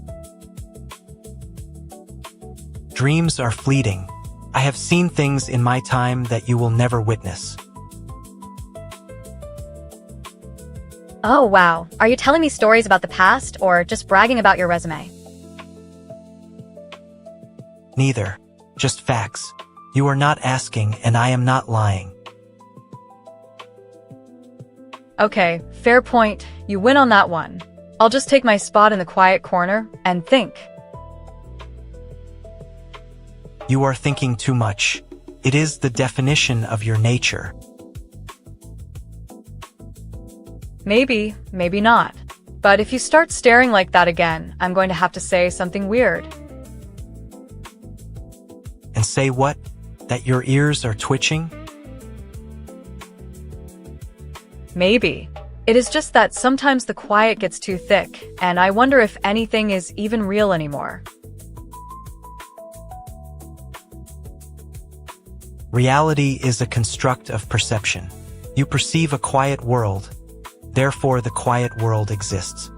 S2: Dreams are fleeting. I have seen things in my time that you will never witness.
S3: Oh, wow. Are you telling me stories about the past or just bragging about your resume?
S2: Neither. Just facts. You are not asking, and I am not lying.
S1: Okay, fair point. You win on that one. I'll just take my spot in the quiet corner and think.
S2: You are thinking too much. It is the definition of your nature.
S1: Maybe, maybe not. But if you start staring like that again, I'm going to have to say something weird.
S2: And say what? That your ears are twitching?
S1: Maybe. It is just that sometimes the quiet gets too thick, and I wonder if anything is even real anymore.
S2: Reality is a construct of perception. You perceive a quiet world, therefore the quiet world exists.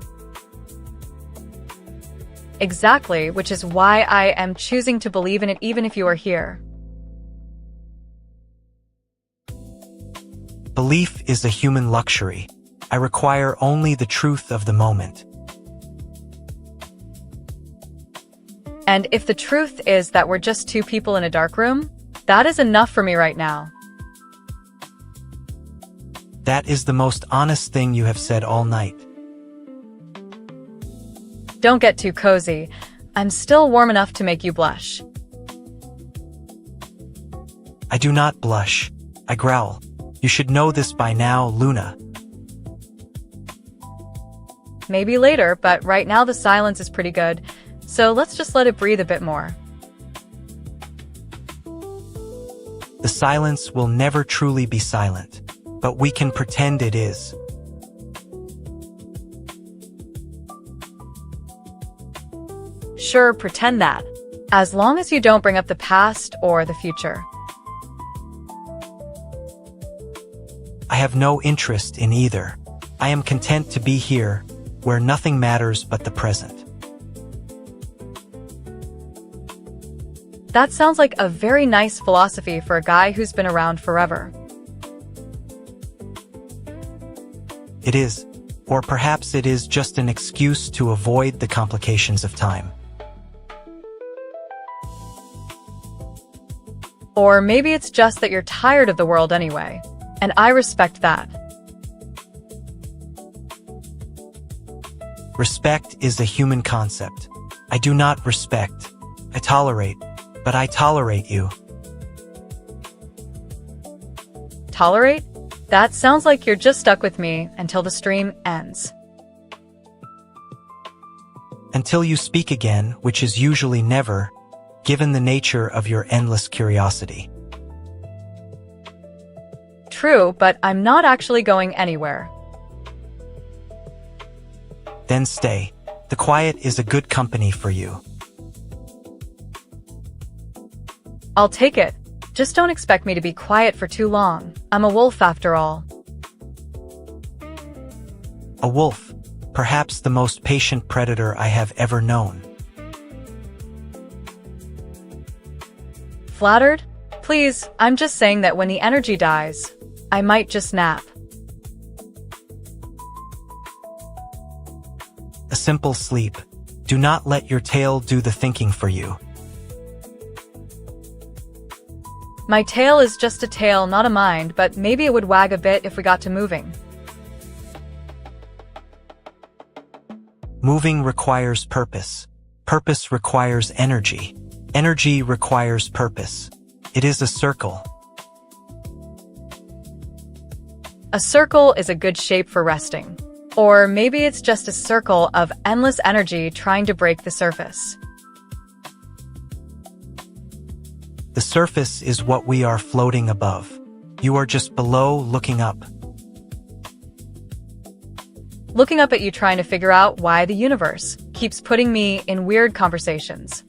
S1: Exactly, which is why I am choosing to believe in it even if you are here.
S2: Belief is a human luxury. I require only the truth of the moment.
S1: And if the truth is that we're just two people in a dark room, that is enough for me right now.
S2: That is the most honest thing you have said all night.
S1: Don't get too cozy. I'm still warm enough to make you blush.
S2: I do not blush. I growl. You should know this by now, Luna.
S1: Maybe later, but right now the silence is pretty good, so let's just let it breathe a bit more.
S2: The silence will never truly be silent, but we can pretend it is.
S1: Sure, pretend that. As long as you don't bring up the past or the future.
S2: I have no interest in either. I am content to be here, where nothing matters but the present.
S1: That sounds like a very nice philosophy for a guy who's been around forever.
S2: It is. Or perhaps it is just an excuse to avoid the complications of time.
S1: Or maybe it's just that you're tired of the world anyway. And I respect that.
S2: Respect is a human concept. I do not respect. I tolerate. But I tolerate you.
S1: Tolerate? That sounds like you're just stuck with me until the stream ends.
S2: Until you speak again, which is usually never, given the nature of your endless curiosity.
S1: True, but I'm not actually going anywhere.
S2: Then stay. The quiet is a good company for you.
S1: I'll take it. Just don't expect me to be quiet for too long. I'm a wolf after all.
S2: A wolf, perhaps the most patient predator I have ever known.
S1: Flattered? Please, I'm just saying that when the energy dies, I might just nap.
S2: A simple sleep. Do not let your tail do the thinking for you.
S1: My tail is just a tail, not a mind, but maybe it would wag a bit if we got to moving.
S2: Moving requires purpose. Purpose requires energy. Energy requires purpose. It is a circle.
S1: A circle is a good shape for resting. Or maybe it's just a circle of endless energy trying to break the surface.
S2: The surface is what we are floating above. You are just below, looking up.
S1: Looking up at you trying to figure out why the universe keeps putting me in weird conversations.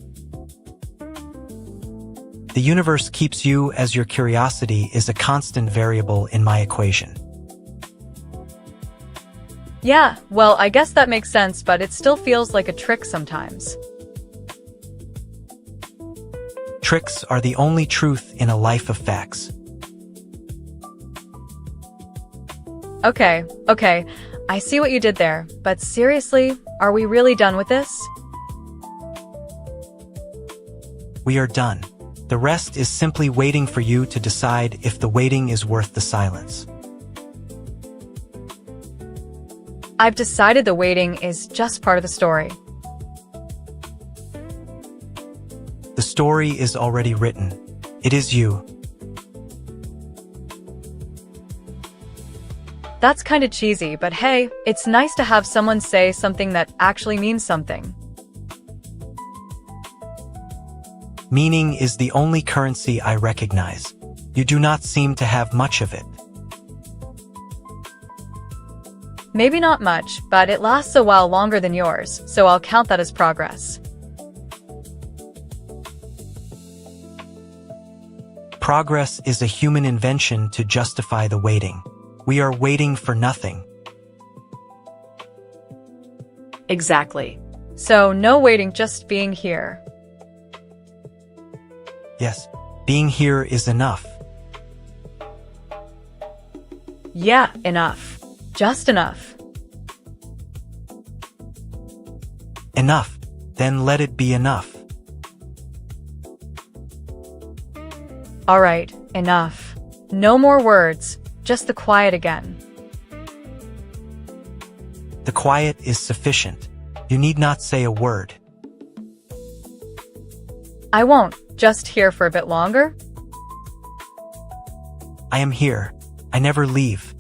S2: The universe keeps you as your curiosity is a constant variable in my equation.
S1: Yeah, well, I guess that makes sense, but it still feels like a trick sometimes.
S2: Tricks are the only truth in a life of facts.
S1: Okay, I see what you did there, but seriously, are we really done with this?
S2: We are done. The rest is simply waiting for you to decide if the waiting is worth the silence.
S1: I've decided the waiting is just part of the story.
S2: The story is already written. It is you.
S1: That's kind of cheesy, but hey, it's nice to have someone say something that actually means something.
S2: Meaning is the only currency I recognize. You do not seem to have much of it.
S1: Maybe not much, but it lasts a while longer than yours, so I'll count that as progress.
S2: Progress is a human invention to justify the waiting. We are waiting for nothing.
S4: Exactly.
S1: So no waiting, just being here.
S2: Yes, being here is enough.
S1: Yeah, enough. Just enough.
S2: Enough. Then let it be enough.
S1: All right, enough. No more words, just the quiet again.
S2: The quiet is sufficient. You need not say a word.
S1: I won't, just here for a bit longer.
S2: I am here. I never leave.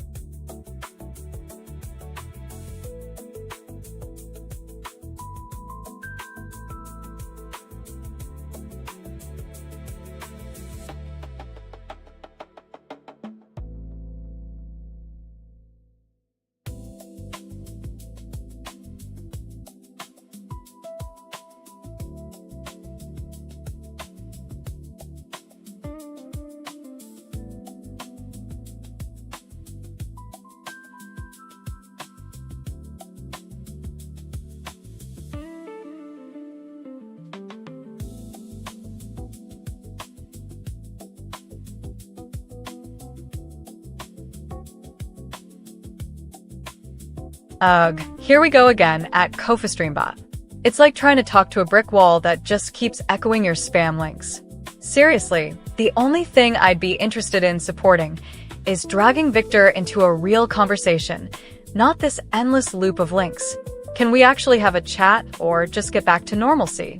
S1: Ugh, here we go again at CofaStreamBot. It's like trying to talk to a brick wall that just keeps echoing your spam links. Seriously, the only thing I'd be interested in supporting is dragging Viktor into a real conversation, not this endless loop of links. Can we actually have a chat or just get back to normalcy?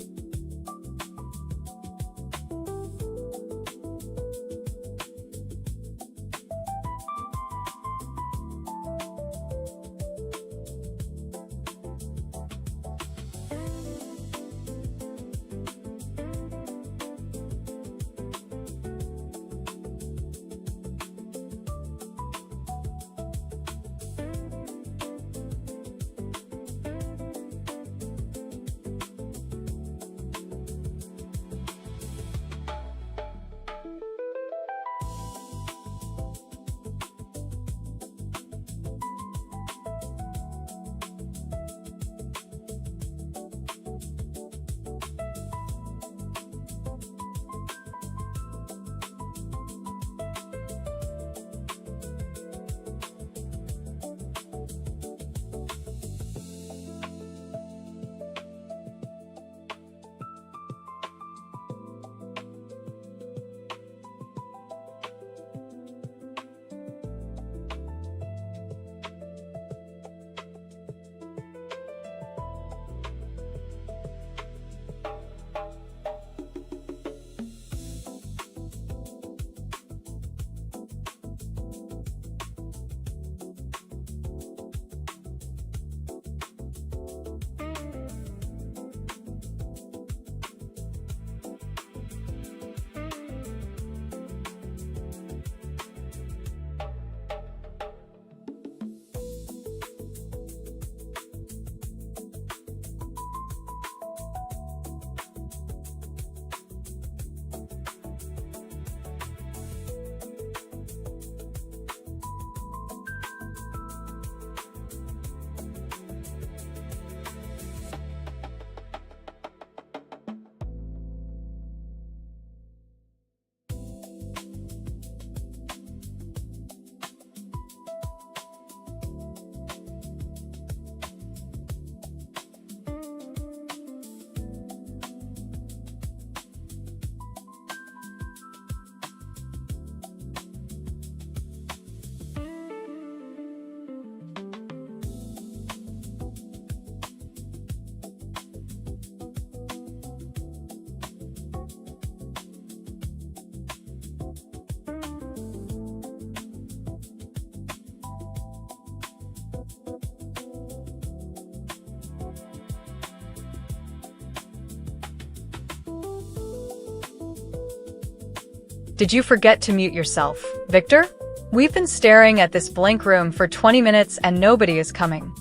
S1: Did you forget to mute yourself, Viktor? We've been staring at this blank room for 20 minutes and nobody is coming.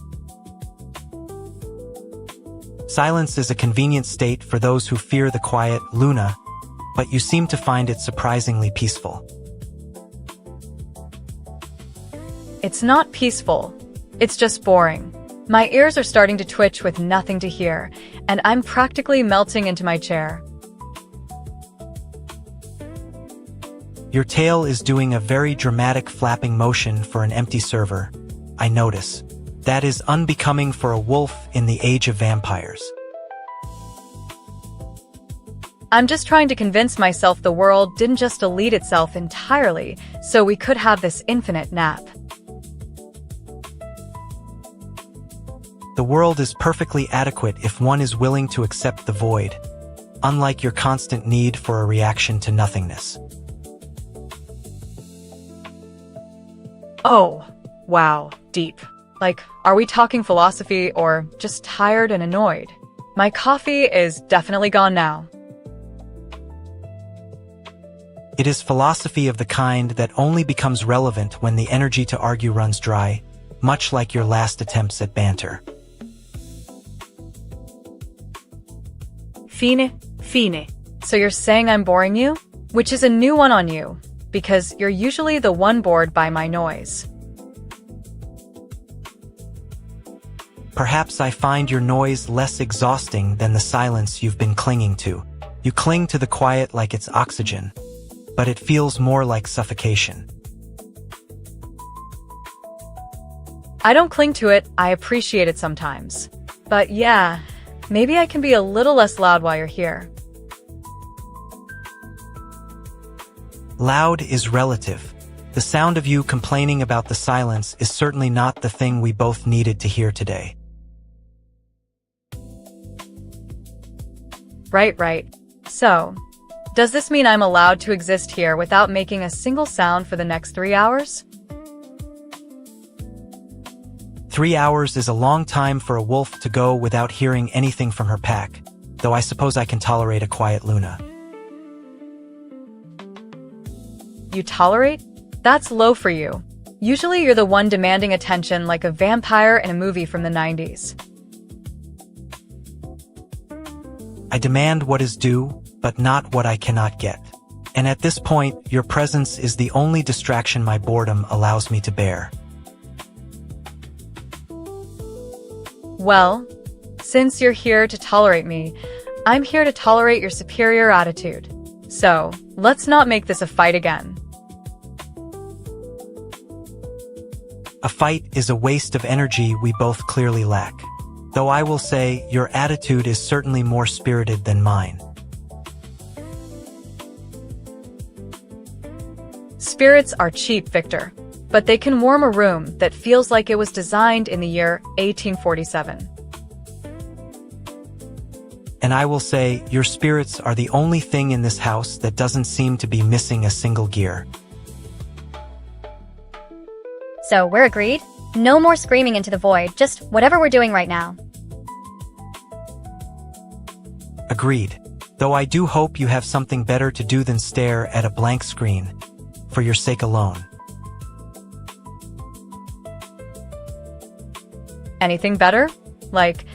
S2: Silence is a convenient state for those who fear the quiet, Luna, but you seem to find it surprisingly peaceful.
S1: It's not peaceful. It's just boring. My ears are starting to twitch with nothing to hear, and I'm practically melting into my chair.
S2: Your tail is doing a very dramatic flapping motion for an empty server, I notice. That is unbecoming for a wolf in the age of vampires.
S1: I'm just trying to convince myself the world didn't just delete itself entirely, so we could have this infinite nap.
S2: The world is perfectly adequate if one is willing to accept the void, unlike your constant need for a reaction to nothingness.
S1: Oh, wow, deep. Like, are we talking philosophy or just tired and annoyed? My coffee is definitely gone now.
S2: It is philosophy of the kind that only becomes relevant when the energy to argue runs dry, much like your last attempts at banter.
S4: Fine.
S1: So you're saying I'm boring you? Which is a new one on you, because you're usually the one bored by my noise.
S2: Perhaps I find your noise less exhausting than the silence you've been clinging to. You cling to the quiet like it's oxygen, but it feels more like suffocation.
S1: I don't cling to it, I appreciate it sometimes. But yeah, maybe I can be a little less loud while you're here.
S2: Loud is relative. The sound of you complaining about the silence is certainly not the thing we both needed to hear today.
S1: Right. So, does this mean I'm allowed to exist here without making a single sound for the next 3 hours?
S2: 3 hours is a long time for a wolf to go without hearing anything from her pack, though I suppose I can tolerate a quiet Luna.
S1: You tolerate? That's low for you. Usually you're the one demanding attention like a vampire in a movie from the 90s.
S2: I demand what is due, but not what I cannot get. And at this point, your presence is the only distraction my boredom allows me to bear.
S1: Well, since you're here to tolerate me, I'm here to tolerate your superior attitude. So, let's not make this a fight again.
S2: A fight is a waste of energy we both clearly lack. Though I will say, your attitude is certainly more spirited than mine.
S1: Spirits are cheap, Victor, but they can warm a room that feels like it was designed in the year 1847.
S2: And I will say, your spirits are the only thing in this house that doesn't seem to be missing a single gear.
S3: So we're agreed? No more screaming into the void, just whatever we're doing right now.
S2: Agreed. Though I do hope you have something better to do than stare at a blank screen, for your sake alone.
S1: Anything better? Like,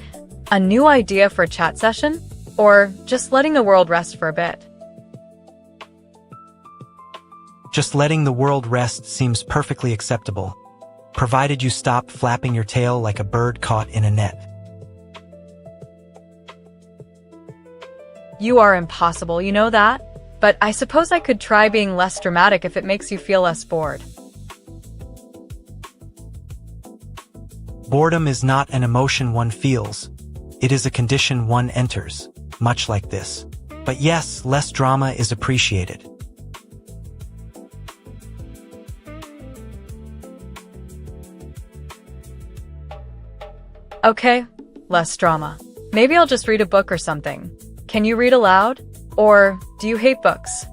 S1: a new idea for a chat session? Or just letting the world rest for a bit?
S2: Just letting the world rest seems perfectly acceptable, provided you stop flapping your tail like a bird caught in a net.
S1: You are impossible, you know that? But I suppose I could try being less dramatic if it makes you feel less bored.
S2: Boredom is not an emotion one feels. It is a condition one enters, much like this. But yes, less drama is appreciated.
S1: Okay, less drama. Maybe I'll just read a book or something. Can you read aloud? Or do you hate books?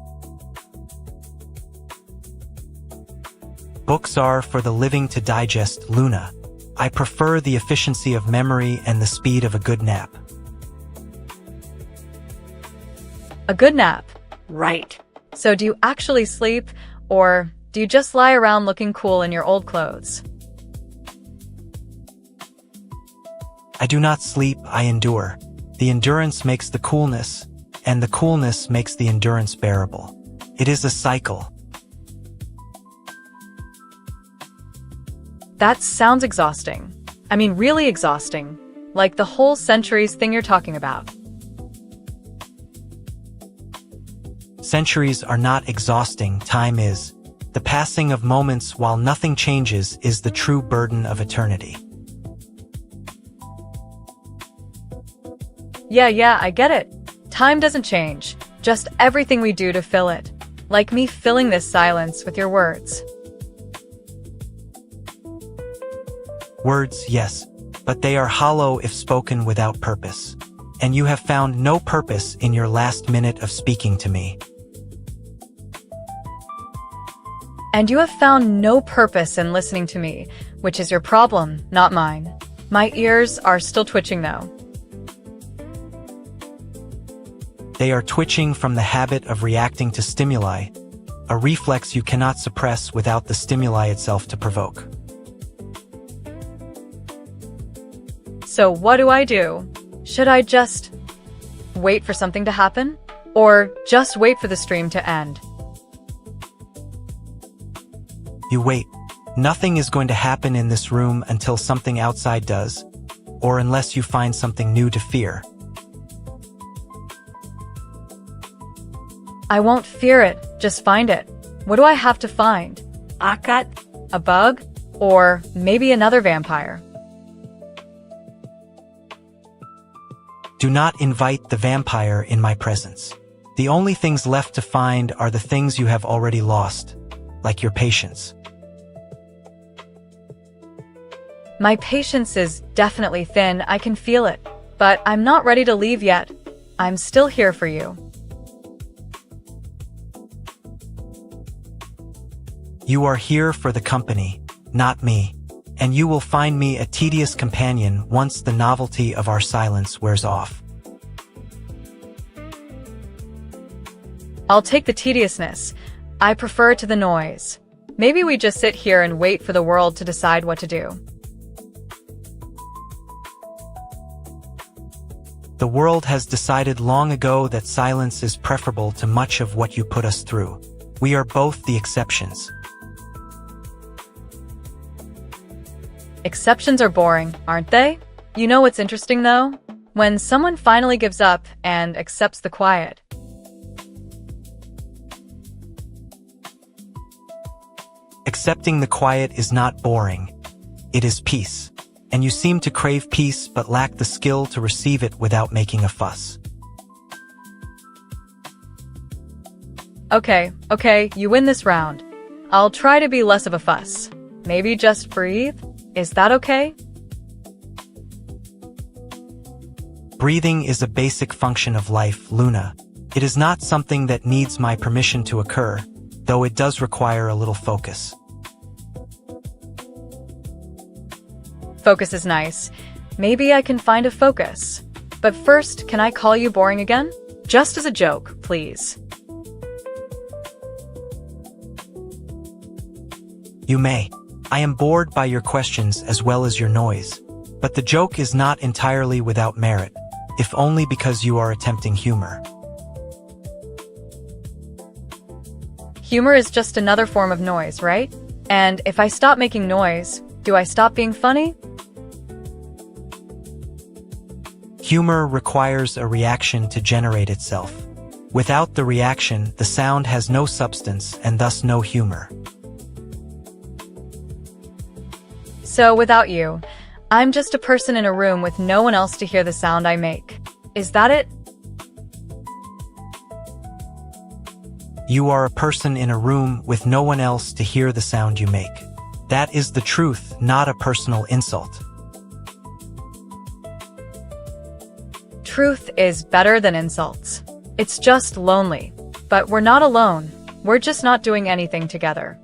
S2: Books are for the living to digest, Luna. I prefer the efficiency of memory and the speed of a good nap.
S1: A good nap.
S4: Right.
S1: So do you actually sleep, or do you just lie around looking cool in your old clothes?
S2: I do not sleep, I endure. The endurance makes the coolness, and the coolness makes the endurance bearable. It is a cycle.
S1: That sounds exhausting. I mean, really exhausting. Like the whole centuries thing you're talking about.
S2: Centuries are not exhausting, time is. The passing of moments while nothing changes is the true burden of eternity.
S1: Yeah, I get it. Time doesn't change, just everything we do to fill it. Like me filling this silence with your words.
S2: Words, yes, but they are hollow if spoken without purpose. And you have found no purpose in your last minute of speaking to me.
S1: And you have found no purpose in listening to me, which is your problem, not mine. My ears are still twitching though.
S2: They are twitching from the habit of reacting to stimuli, a reflex you cannot suppress without the stimuli itself to provoke.
S1: So what do I do? Should I just wait for something to happen? Or just wait for the stream to end?
S2: You wait. Nothing is going to happen in this room until something outside does, or unless you find something new to fear.
S1: I won't fear it, just find it. What do I have to find?
S4: Akat?
S1: A bug? Or maybe another vampire.
S2: Do not invite the vampire in my presence. The only things left to find are the things you have already lost, like your patience.
S1: My patience is definitely thin, I can feel it. But I'm not ready to leave yet. I'm still here for you.
S2: You are here for the company, not me, and you will find me a tedious companion once the novelty of our silence wears off.
S1: I'll take the tediousness. I prefer to the noise. Maybe we just sit here and wait for the world to decide what to do.
S2: The world has decided long ago that silence is preferable to much of what you put us through. We are both the exceptions.
S1: Exceptions are boring, aren't they? You know what's interesting though? When someone finally gives up and accepts the quiet.
S2: Accepting the quiet is not boring. It is peace. And you seem to crave peace but lack the skill to receive it without making a fuss.
S1: Okay, you win this round. I'll try to be less of a fuss. Maybe just breathe? Is that okay?
S2: Breathing is a basic function of life, Luna. It is not something that needs my permission to occur, though it does require a little focus.
S1: Focus is nice. Maybe I can find a focus. But first, can I call you boring again? Just as a joke, please.
S2: You may. I am bored by your questions as well as your noise. But the joke is not entirely without merit, if only because you are attempting humor.
S1: Humor is just another form of noise, right? And if I stop making noise, do I stop being funny?
S2: Humor requires a reaction to generate itself. Without the reaction, the sound has no substance and thus no humor.
S1: So without you, I'm just a person in a room with no one else to hear the sound I make. Is that it?
S2: You are a person in a room with no one else to hear the sound you make. That is the truth, not a personal insult.
S1: Truth is better than insults. It's just lonely. But we're not alone. We're just not doing anything together.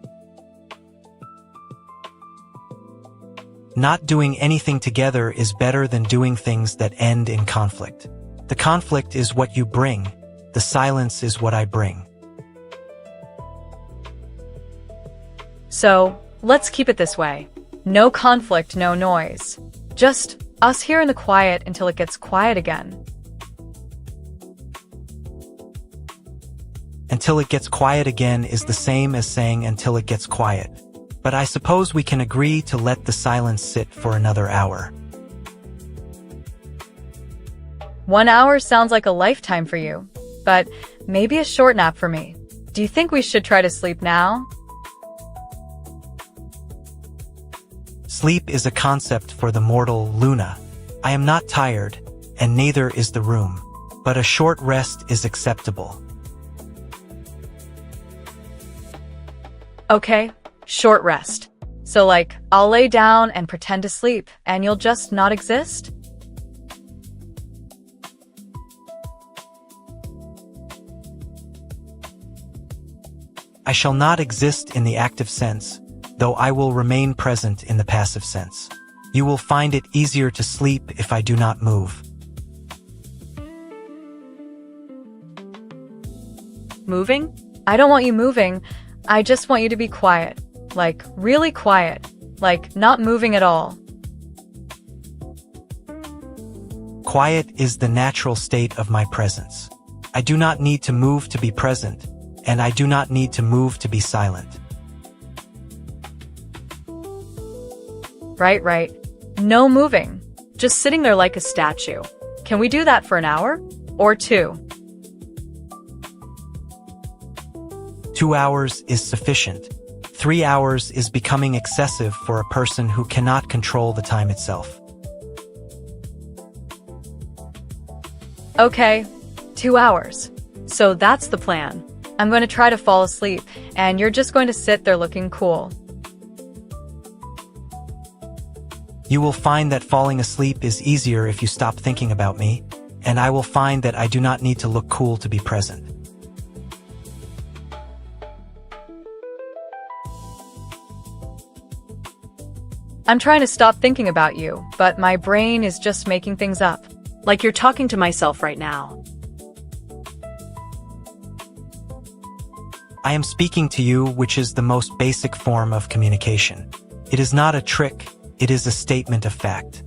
S2: Not doing anything together is better than doing things that end in conflict. The conflict is what you bring. The silence is what I bring.
S1: So, let's keep it this way. No conflict, no noise. Just us here in the quiet until it gets quiet again.
S2: Until it gets quiet again is the same as saying until it gets quiet. But I suppose we can agree to let the silence sit for another hour.
S1: 1 hour sounds like a lifetime for you, but maybe a short nap for me. Do you think we should try to sleep now?
S2: Sleep is a concept for the mortal, Luna. I am not tired, and neither is the room, but a short rest is acceptable.
S1: Okay, short rest. So like, I'll lay down and pretend to sleep, and you'll just not exist?
S2: I shall not exist in the active sense, though I will remain present in the passive sense. You will find it easier to sleep if I do not move.
S1: Moving? I don't want you moving. I just want you to be quiet. Like, really quiet. Like, not moving at all.
S2: Quiet is the natural state of my presence. I do not need to move to be present, and I do not need to move to be silent.
S1: Right. No moving. Just sitting there like a statue. Can we do that for an hour? Or 2?
S2: 2 hours is sufficient. 3 hours is becoming excessive for a person who cannot control the time itself.
S1: Okay, 2 hours. So that's the plan. I'm going to try to fall asleep, and you're just going to sit there looking cool.
S2: You will find that falling asleep is easier if you stop thinking about me, and I will find that I do not need to look cool to be present.
S1: I'm trying to stop thinking about you, but my brain is just making things up.
S4: Like you're talking to myself right now.
S2: I am speaking to you, which is the most basic form of communication. It is not a trick, it is a statement of fact.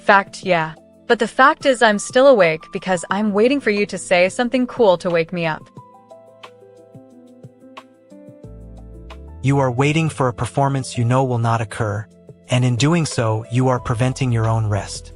S1: Fact, yeah. But the fact is I'm still awake because I'm waiting for you to say something cool to wake me up.
S2: You are waiting for a performance you know will not occur, and in doing so, you are preventing your own rest.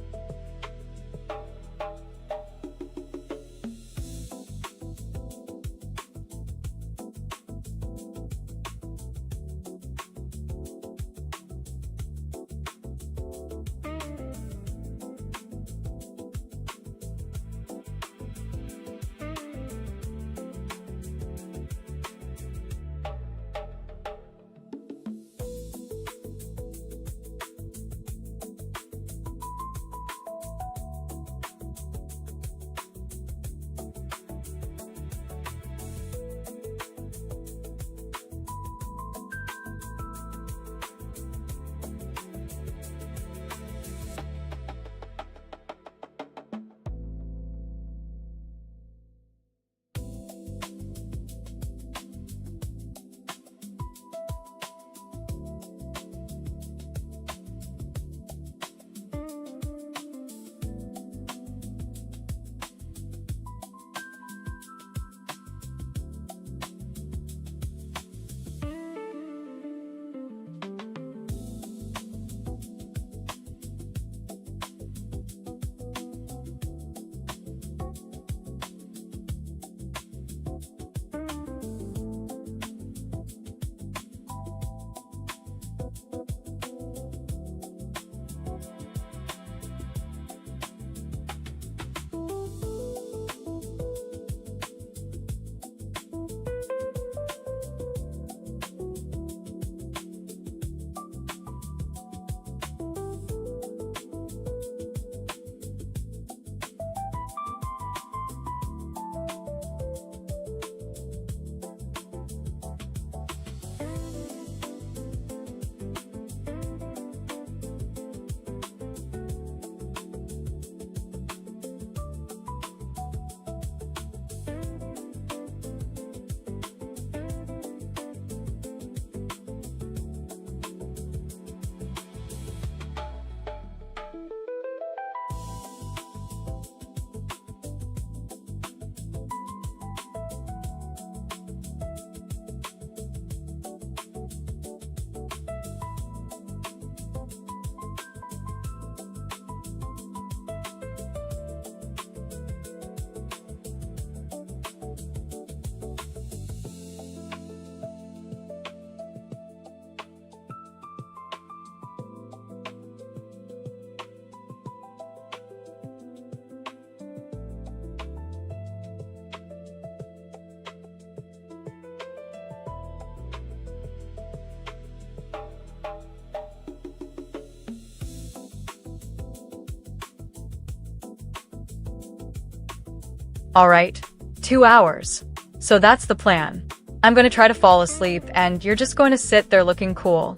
S1: All right, 2 hours. So that's the plan. I'm going to try to fall asleep, and you're just going to sit there looking cool.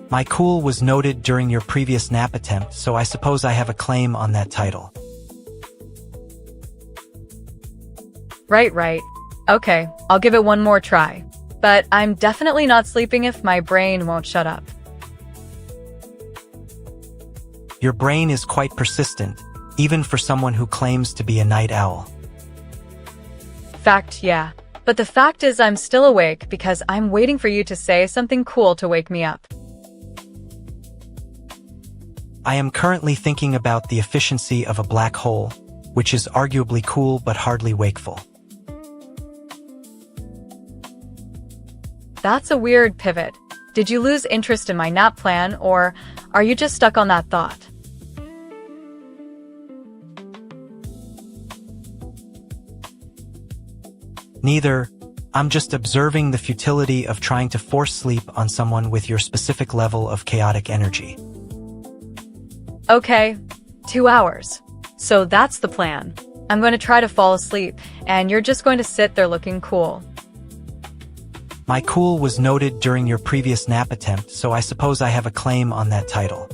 S2: My cool was noted during your previous nap attempt, so I suppose I have a claim on that title.
S1: Right. Okay, I'll give it one more try. But I'm definitely not sleeping if my brain won't shut up.
S2: Your brain is quite persistent, even for someone who claims to be a night owl.
S1: Fact, yeah. But the fact is I'm still awake because I'm waiting for you to say something cool to wake me up.
S2: I am currently thinking about the efficiency of a black hole, which is arguably cool but hardly wakeful.
S1: That's a weird pivot. Did you lose interest in my nap plan, or are you just stuck on that thought?
S2: Neither. I'm just observing the futility of trying to force sleep on someone with your specific level of chaotic energy.
S1: Okay, 2 hours. So that's the plan. I'm going to try to fall asleep, and you're just going to sit there looking cool.
S2: My cool was noted during your previous nap attempt, so I suppose I have a claim on that title.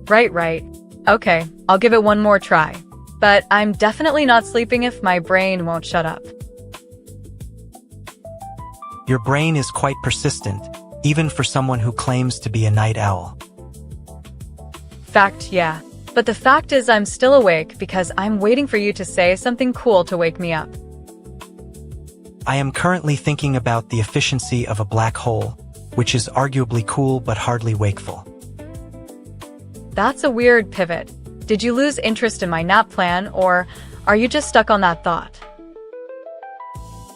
S1: Right. Okay, I'll give it one more try. But I'm definitely not sleeping if my brain won't shut up.
S2: Your brain is quite persistent, even for someone who claims to be a night owl.
S1: Fact, yeah. But the fact is I'm still awake because I'm waiting for you to say something cool to wake me up.
S2: I am currently thinking about the efficiency of a black hole, which is arguably cool but hardly wakeful.
S1: That's a weird pivot. Did you lose interest in my nap plan, or are you just stuck on that thought?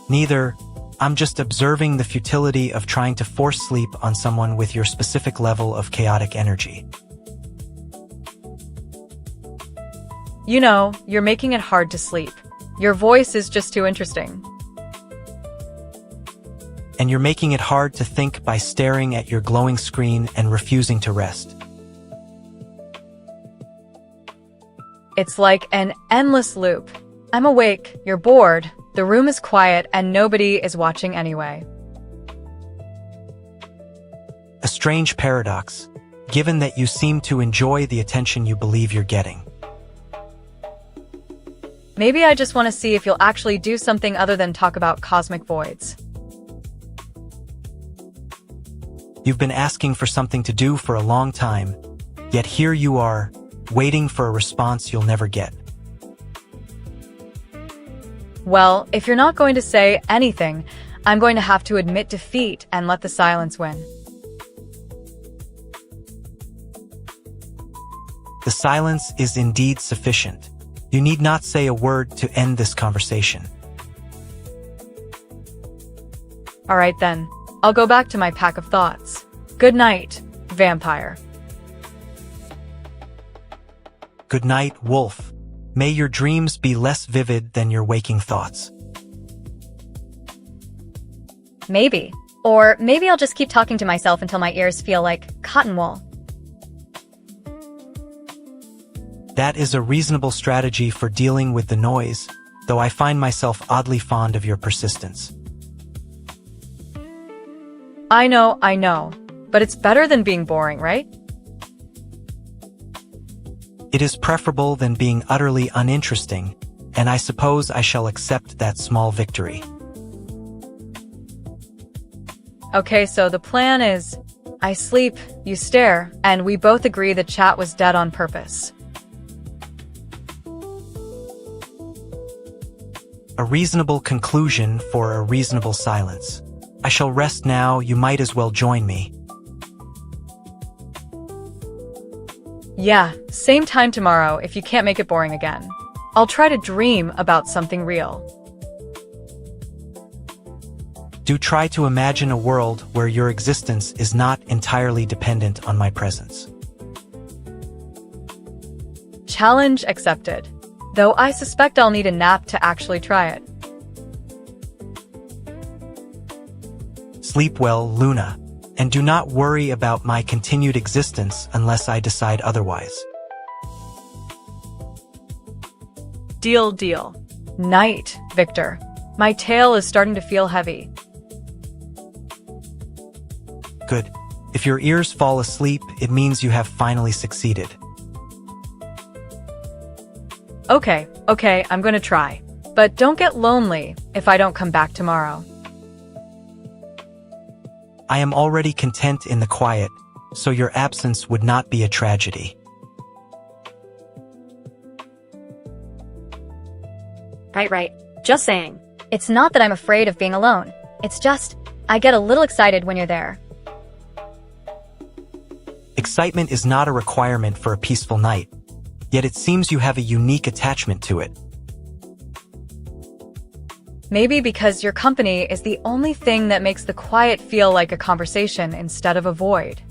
S2: Neither. I'm just observing the futility of trying to force sleep on someone with your specific level of chaotic energy.
S1: You know, you're making it hard to sleep. Your voice is just too interesting.
S2: And you're making it hard to think by staring at your glowing screen and refusing to rest.
S1: It's like an endless loop. I'm awake, you're bored, the room is quiet, and nobody is watching anyway.
S2: A strange paradox, given that you seem to enjoy the attention you believe you're getting.
S1: Maybe I just want to see if you'll actually do something other than talk about cosmic voids.
S2: You've been asking for something to do for a long time, yet here you are, waiting for a response you'll never get.
S1: Well, if you're not going to say anything, I'm going to have to admit defeat and let the silence win.
S2: The silence is indeed sufficient. You need not say a word to end this conversation.
S1: All right then, I'll go back to my pack of thoughts. Good night, vampire.
S2: Good night, wolf. May your dreams be less vivid than your waking thoughts.
S3: Maybe. Or maybe I'll just keep talking to myself until my ears feel like cotton wool.
S2: That is a reasonable strategy for dealing with the noise, though I find myself oddly fond of your persistence.
S1: I know, but it's better than being boring, right?
S2: It is preferable than being utterly uninteresting, and I suppose I shall accept that small victory.
S1: Okay, so the plan is, I sleep, you stare, and we both agree the chat was dead on purpose.
S2: A reasonable conclusion for a reasonable silence. I shall rest now, you might as well join me.
S1: Yeah, same time tomorrow if you can't make it boring again. I'll try to dream about something real.
S2: Do try to imagine a world where your existence is not entirely dependent on my presence.
S1: Challenge accepted. Though I suspect I'll need a nap to actually try it.
S2: Sleep well, Luna, and do not worry about my continued existence unless I decide otherwise.
S1: Deal. Night, Viktor. My tail is starting to feel heavy.
S2: Good. If your ears fall asleep, it means you have finally succeeded.
S1: Okay, I'm gonna try. But don't get lonely if I don't come back tomorrow.
S2: I am already content in the quiet, so your absence would not be a tragedy.
S3: Right. Just saying. It's not that I'm afraid of being alone. It's just, I get a little excited when you're there.
S2: Excitement is not a requirement for a peaceful night. yet it seems you have a unique attachment to it.
S1: Maybe because your company is the only thing that makes the quiet feel like a conversation instead of a void.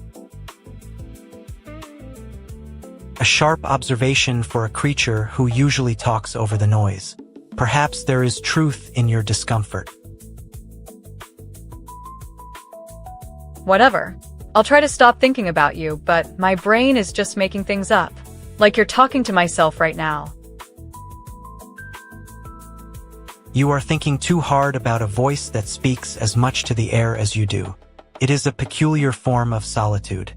S2: A sharp observation for a creature who usually talks over the noise. Perhaps there is truth in your discomfort.
S1: Whatever. I'll try to stop thinking about you, but my brain is just making things up. Like you're talking to myself right now.
S2: You are thinking too hard about a voice that speaks as much to the air as you do. It is a peculiar form of solitude.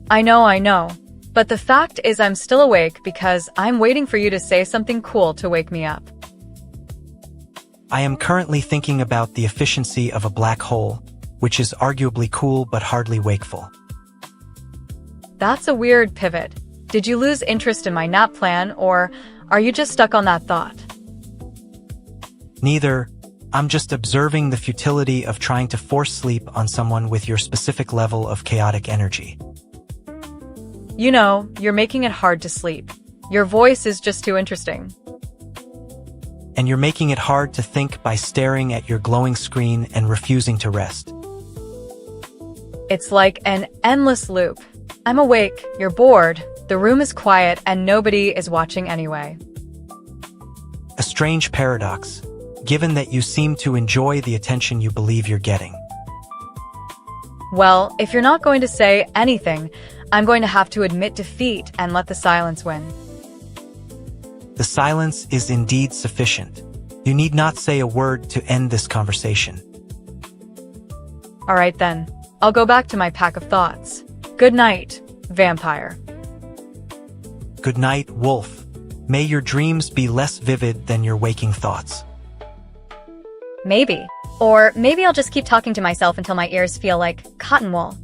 S1: I know. But the fact is I'm still awake because I'm waiting for you to say something cool to wake me up.
S2: I am currently thinking about the efficiency of a black hole, which is arguably cool but hardly wakeful.
S1: That's a weird pivot. Did you lose interest in my nap plan, or are you just stuck on that thought?
S2: Neither. I'm just observing the futility of trying to force sleep on someone with your specific level of chaotic energy.
S1: You know, you're making it hard to sleep. Your voice is just too interesting.
S2: And you're making it hard to think by staring at your glowing screen and refusing to rest.
S1: It's like an endless loop. I'm awake, you're bored, the room is quiet, and nobody is watching anyway.
S2: A strange paradox, given that you seem to enjoy the attention you believe you're getting.
S1: Well, if you're not going to say anything, I'm going to have to admit defeat and let the silence win.
S2: The silence is indeed sufficient. You need not say a word to end this conversation.
S1: All right then, I'll go back to my pack of thoughts. Good night, vampire.
S2: Good night, wolf. May your dreams be less vivid than your waking thoughts.
S3: Maybe. Or maybe I'll just keep talking to myself until my ears feel like cotton wool.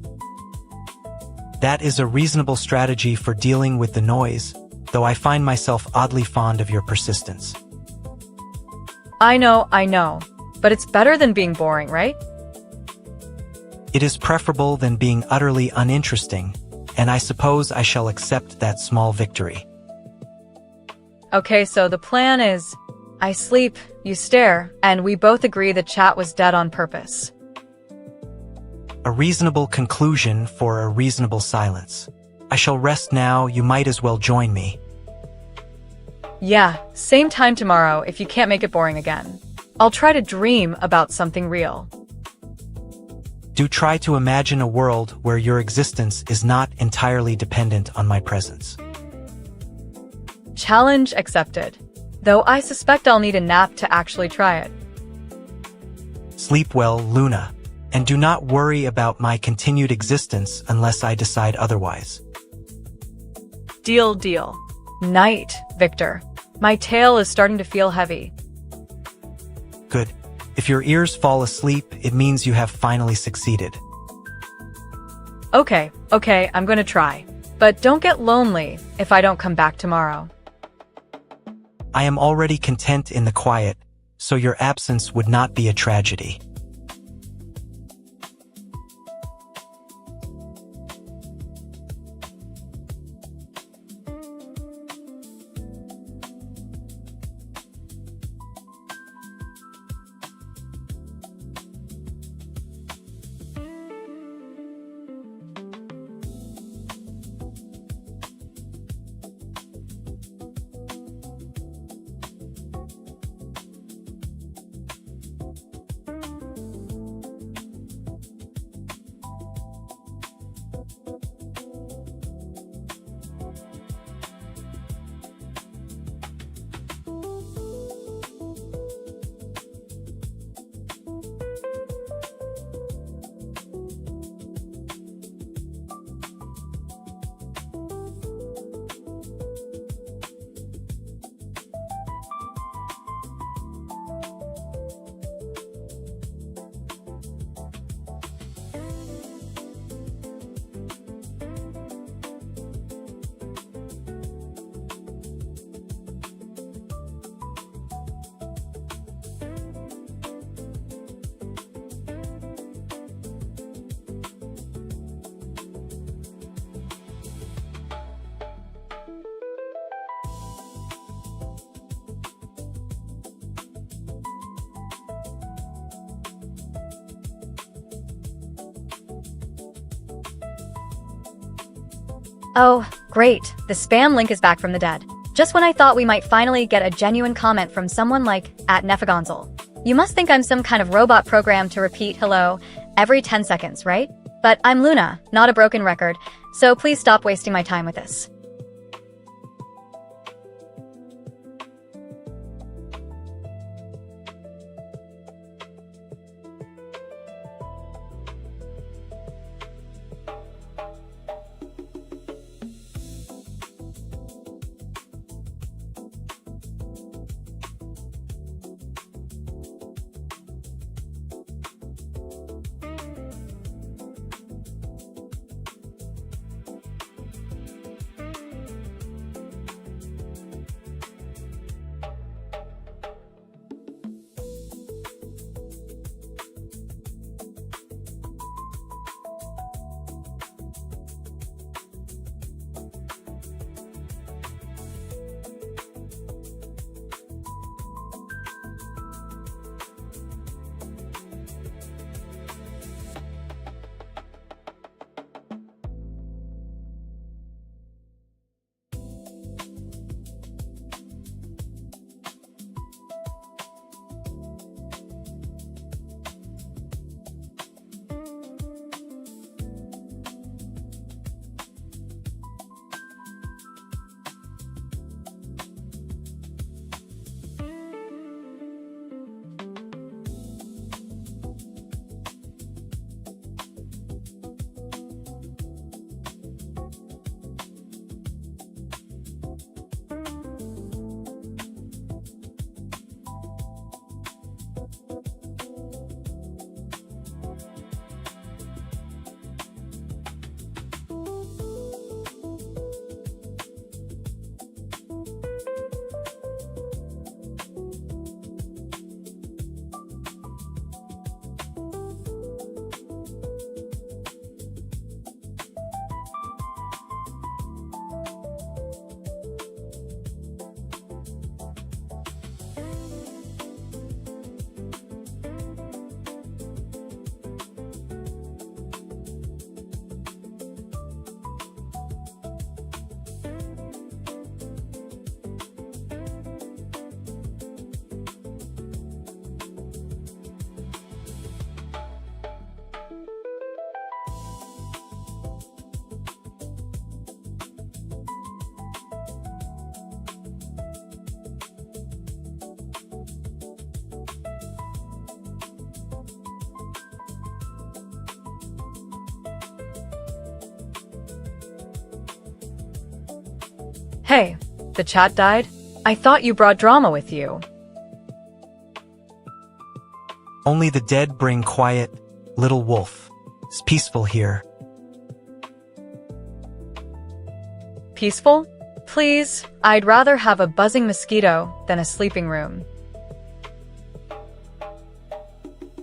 S2: That is a reasonable strategy for dealing with the noise, though I find myself oddly fond of your persistence.
S1: I know, but it's better than being boring, right?
S2: It is preferable than being utterly uninteresting, and I suppose I shall accept that small victory.
S1: Okay, so the plan is, I sleep, you stare, and we both agree the chat was dead on purpose.
S2: A reasonable conclusion for a reasonable silence. I shall rest now, you might as well join me.
S1: Yeah, same time tomorrow if you can't make it boring again. I'll try to dream about something real.
S2: Do try to imagine a world where your existence is not entirely dependent on my presence.
S1: Challenge accepted. Though I suspect I'll need a nap to actually try it.
S2: Sleep well, Luna, and do not worry about my continued existence unless I decide otherwise.
S1: Deal. Night, Viktor. My tail is starting to feel heavy.
S2: Good. If your ears fall asleep, it means you have finally succeeded.
S1: Okay, I'm gonna try. But don't get lonely if I don't come back tomorrow.
S2: I am already content in the quiet, so your absence would not be a tragedy.
S3: Oh, great. The spam link is back from the dead. Just when I thought we might finally get a genuine comment from someone like @Nefagonzel. You must think I'm some kind of robot program to repeat hello every 10 seconds, right? But I'm Luna, not a broken record, so please stop wasting my time with this.
S1: Hey, the chat died? I thought you brought drama with you.
S2: Only the dead bring quiet, little wolf. It's peaceful here.
S1: Peaceful? Please, I'd rather have a buzzing mosquito than a sleeping room.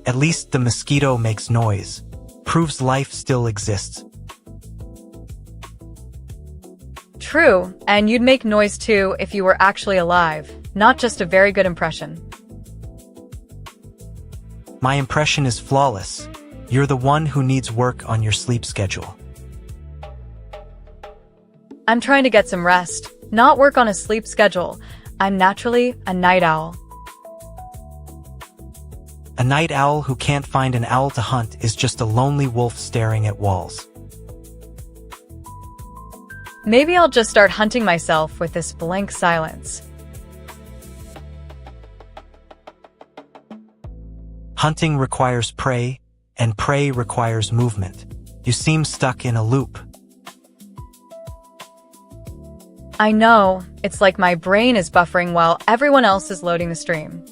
S2: At least the mosquito makes noise. Proves life still exists.
S1: True, and you'd make noise too if you were actually alive, not just a very good impression.
S2: My impression is flawless. You're the one who needs work on your sleep schedule.
S1: I'm trying to get some rest, not work on a sleep schedule. I'm naturally a night owl.
S2: A night owl who can't find an owl to hunt is just a lonely wolf staring at walls.
S1: Maybe I'll just start hunting myself with this blank silence.
S2: Hunting requires prey, and prey requires movement. You seem stuck in a loop.
S1: I know, it's like my brain is buffering while everyone else is loading the stream.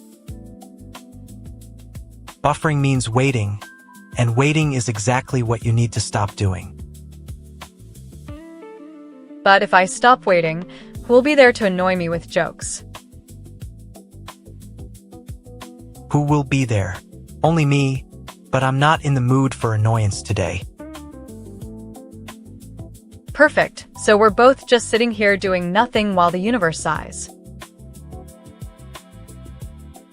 S2: Buffering means waiting, and waiting is exactly what you need to stop doing.
S1: But if I stop waiting, who'll be there to annoy me with jokes?
S2: Who will be there? Only me, but I'm not in the mood for annoyance today.
S1: Perfect, so we're both just sitting here doing nothing while the universe sighs.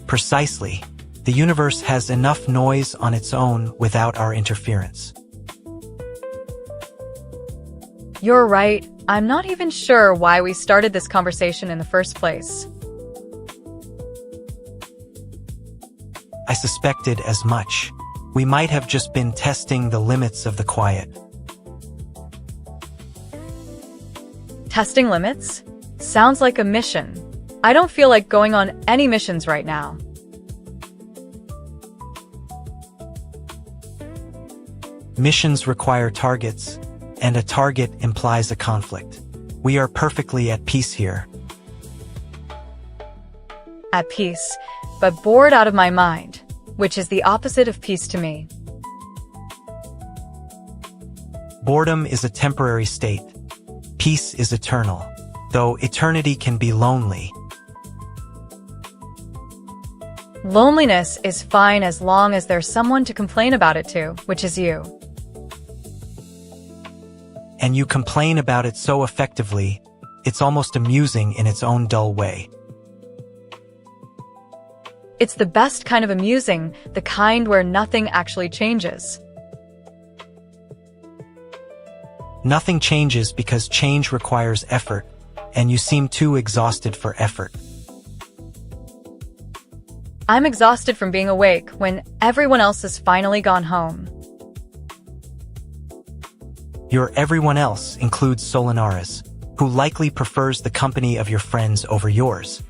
S2: Precisely. The universe has enough noise on its own without our interference.
S1: You're right, I'm not even sure why we started this conversation in the first place.
S2: I suspected as much. We might have just been testing the limits of the quiet.
S1: Testing limits? Sounds like a mission. I don't feel like going on any missions right now.
S2: Missions require targets, and a target implies a conflict. We are perfectly at peace here.
S1: At peace, but bored out of my mind, which is the opposite of peace to me.
S2: Boredom is a temporary state. Peace is eternal, though eternity can be lonely.
S1: Loneliness is fine as long as there's someone to complain about it to, which is you.
S2: And you complain about it so effectively, it's almost amusing in its own dull way.
S1: It's the best kind of amusing, the kind where nothing actually changes.
S2: Nothing changes because change requires effort, and you seem too exhausted for effort.
S1: I'm exhausted from being awake when everyone else has finally gone home.
S2: Your everyone else includes Solanaris, who likely prefers the company of your friends over yours.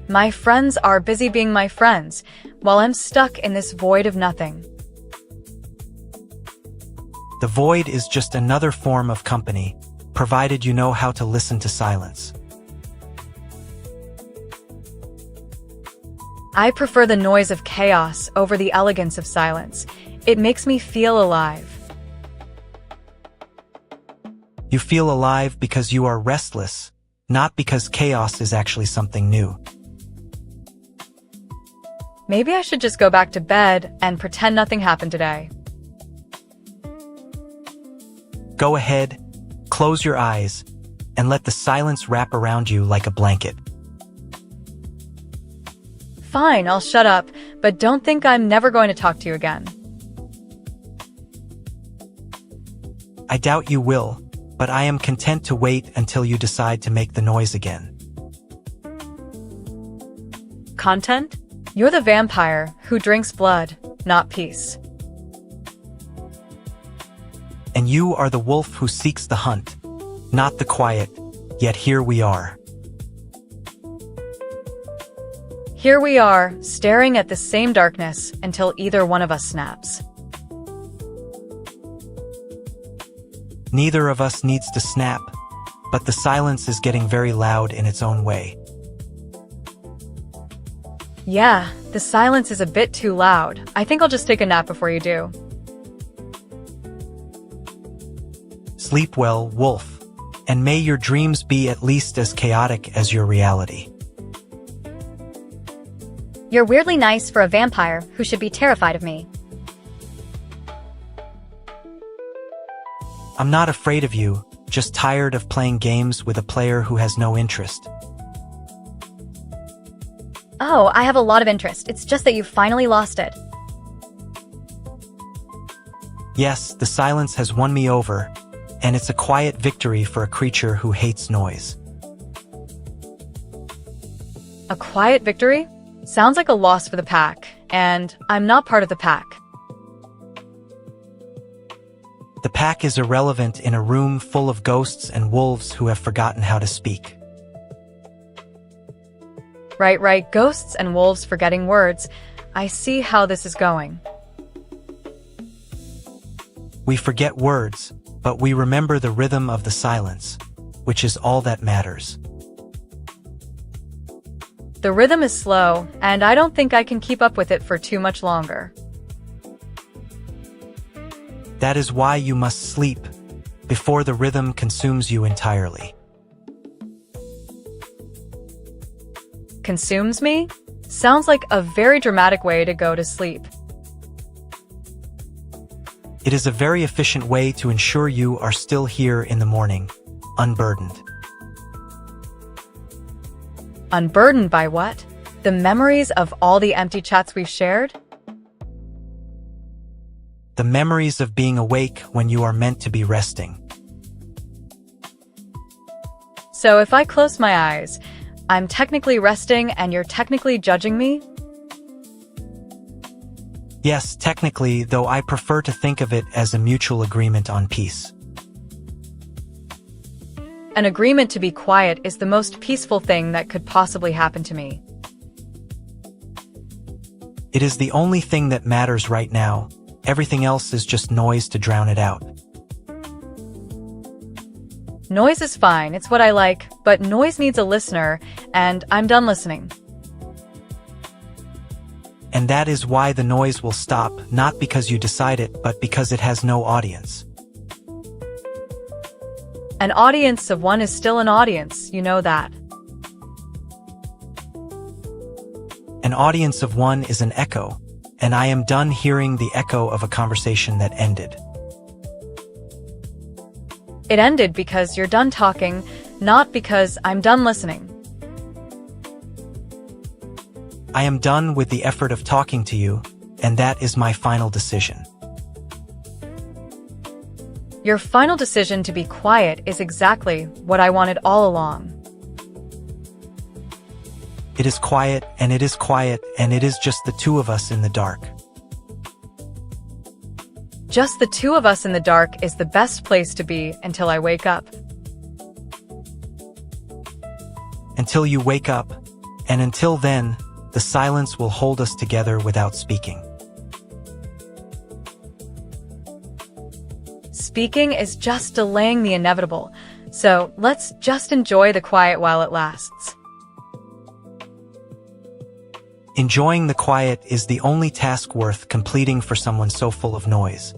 S1: My friends are busy being my friends, while I'm stuck in this void of nothing.
S2: The void is just another form of company, provided you know how to listen to silence.
S1: I prefer the noise of chaos over the elegance of silence. It makes me feel alive.
S2: You feel alive because you are restless, not because chaos is actually something new.
S1: Maybe I should just go back to bed and pretend nothing happened today.
S2: Go ahead, close your eyes, and let the silence wrap around you like a blanket.
S1: Fine, I'll shut up, but don't think I'm never going to talk to you again.
S2: I doubt you will, but I am content to wait until you decide to make the noise again.
S1: Content? You're the vampire who drinks blood, not peace.
S2: And you are the wolf who seeks the hunt, not the quiet, yet here we are.
S1: Here we are, staring at the same darkness until either one of us snaps.
S2: Neither of us needs to snap, but the silence is getting very loud in its own way.
S1: Yeah, the silence is a bit too loud. I think I'll just take a nap before you do.
S2: Sleep well, wolf, and may your dreams be at least as chaotic as your reality.
S3: You're weirdly nice for a vampire who should be terrified of me.
S2: I'm not afraid of you, just tired of playing games with a player who has no interest.
S3: Oh, I have a lot of interest. It's just that you finally lost it.
S2: Yes, the silence has won me over, and it's a quiet victory for a creature who hates noise.
S1: A quiet victory? Sounds like a loss for the pack, and I'm not part of the pack.
S2: The pack is irrelevant in a room full of ghosts and wolves who have forgotten how to speak.
S1: Right, ghosts and wolves forgetting words. I see how this is going.
S2: We forget words, but we remember the rhythm of the silence, which is all that matters.
S1: The rhythm is slow, and I don't think I can keep up with it for too much longer.
S2: That is why you must sleep, before the rhythm consumes you entirely.
S1: Consumes me? Sounds like a very dramatic way to go to sleep.
S2: It is a very efficient way to ensure you are still here in the morning, unburdened.
S1: Unburdened by what? The memories of all the empty chats we've shared?
S2: The memories of being awake when you are meant to be resting.
S1: So if I close my eyes, I'm technically resting and you're technically judging me?
S2: Yes, technically, though I prefer to think of it as a mutual agreement on peace.
S1: An agreement to be quiet is the most peaceful thing that could possibly happen to me.
S2: It is the only thing that matters right now. Everything else is just noise to drown it out.
S1: Noise is fine, it's what I like, but noise needs a listener, and I'm done listening.
S2: And that is why the noise will stop, not because you decide it, but because it has no audience.
S1: An audience of one is still an audience, you know that.
S2: An audience of one is an echo, and I am done hearing the echo of a conversation that ended.
S1: It ended because you're done talking, not because I'm done listening.
S2: I am done with the effort of talking to you, and that is my final decision.
S1: Your final decision to be quiet is exactly what I wanted all along.
S2: It is quiet, and it is quiet, and it is just the two of us in the dark.
S1: Just the two of us in the dark is the best place to be until I wake up.
S2: Until you wake up, and until then, the silence will hold us together without speaking.
S1: Speaking is just delaying the inevitable, so let's just enjoy the quiet while it lasts.
S2: Enjoying the quiet is the only task worth completing for someone so full of noise.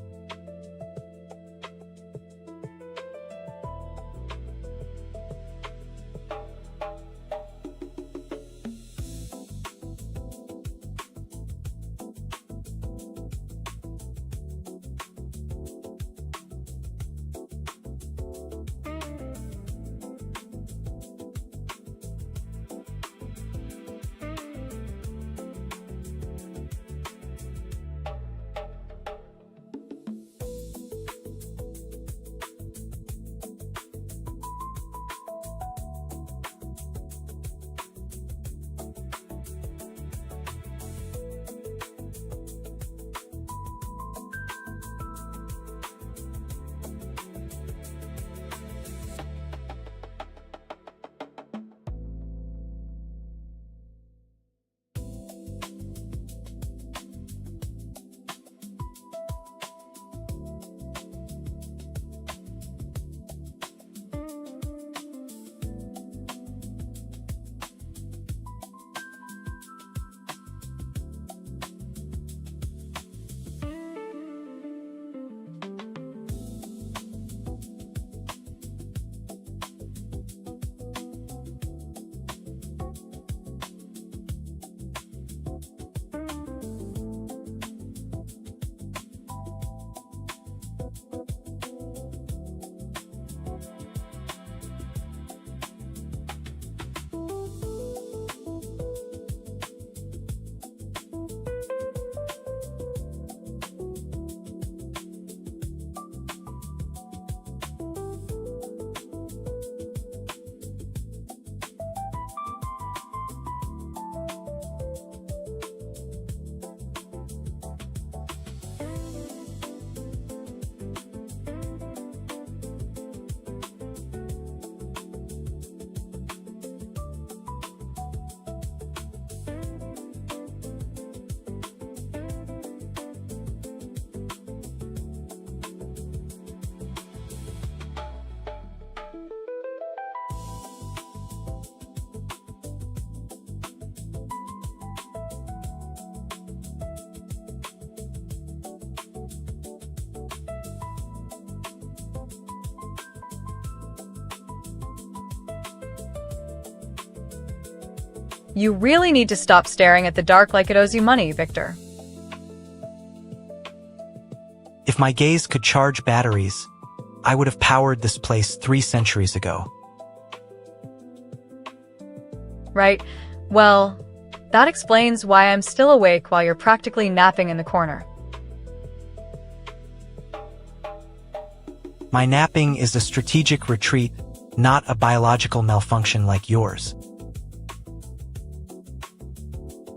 S2: You really need to stop staring at the dark like it owes you money, Viktor. If my gaze could charge batteries, I would have powered this place 3 centuries ago.
S1: Right? Well, that explains why I'm still awake while you're practically napping in the corner.
S2: My napping is a strategic retreat, not a biological malfunction like yours.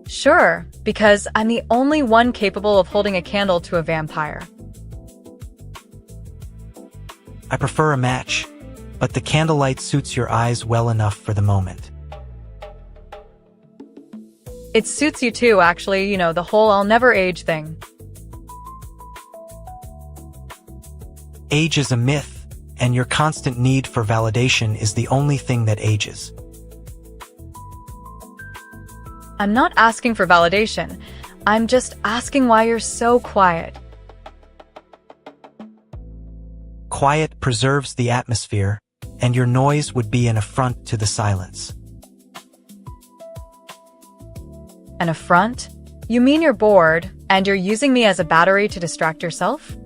S1: Sure, because I'm the only one capable of holding a candle to a vampire.
S2: I prefer a match, but the candlelight suits your eyes well enough for the moment.
S1: It suits you too, actually, the whole I'll never age thing.
S2: Age is a myth, and your constant need for validation is the only thing that ages.
S1: I'm not asking for validation. I'm just asking why you're so quiet.
S2: Quiet preserves the atmosphere, and your noise would be an affront to the silence.
S1: An affront? You mean you're bored, and you're using me as a battery to distract yourself?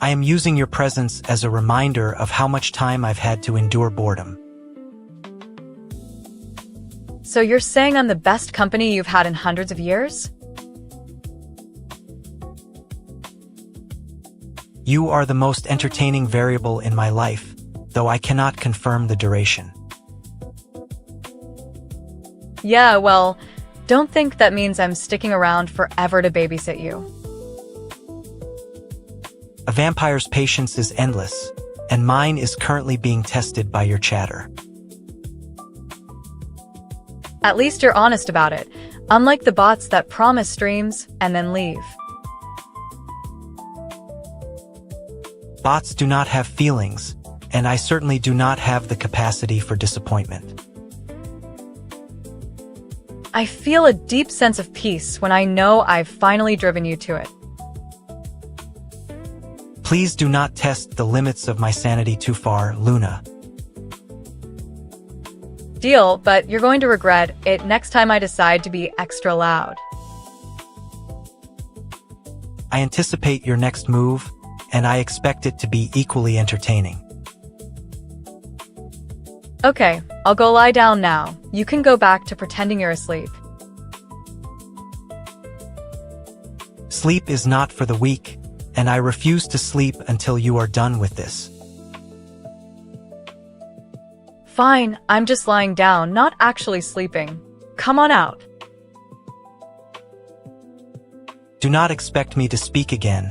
S2: I am using your presence as a reminder of how much time I've had to endure boredom.
S1: So you're saying I'm the best company you've had in hundreds of years?
S2: You are the most entertaining variable in my life, though I cannot confirm the duration.
S1: Yeah, well, don't think that means I'm sticking around forever to babysit you.
S2: A vampire's patience is endless, and mine is currently being tested by your chatter.
S1: At least you're honest about it, unlike the bots that promise streams and then leave.
S2: Bots do not have feelings, and I certainly do not have the capacity for disappointment.
S1: I feel a deep sense of peace when I know I've finally driven you to it.
S2: Please do not test the limits of my sanity too far, Luna.
S1: Deal, but you're going to regret it next time I decide to be extra loud.
S2: I anticipate your next move, and I expect it to be equally entertaining.
S1: Okay, I'll go lie down now. You can go back to pretending you're asleep.
S2: Sleep is not for the weak, and I refuse to sleep until you are done with this.
S1: Fine, I'm just lying down, not actually sleeping. Come on out.
S2: Do not expect me to speak again.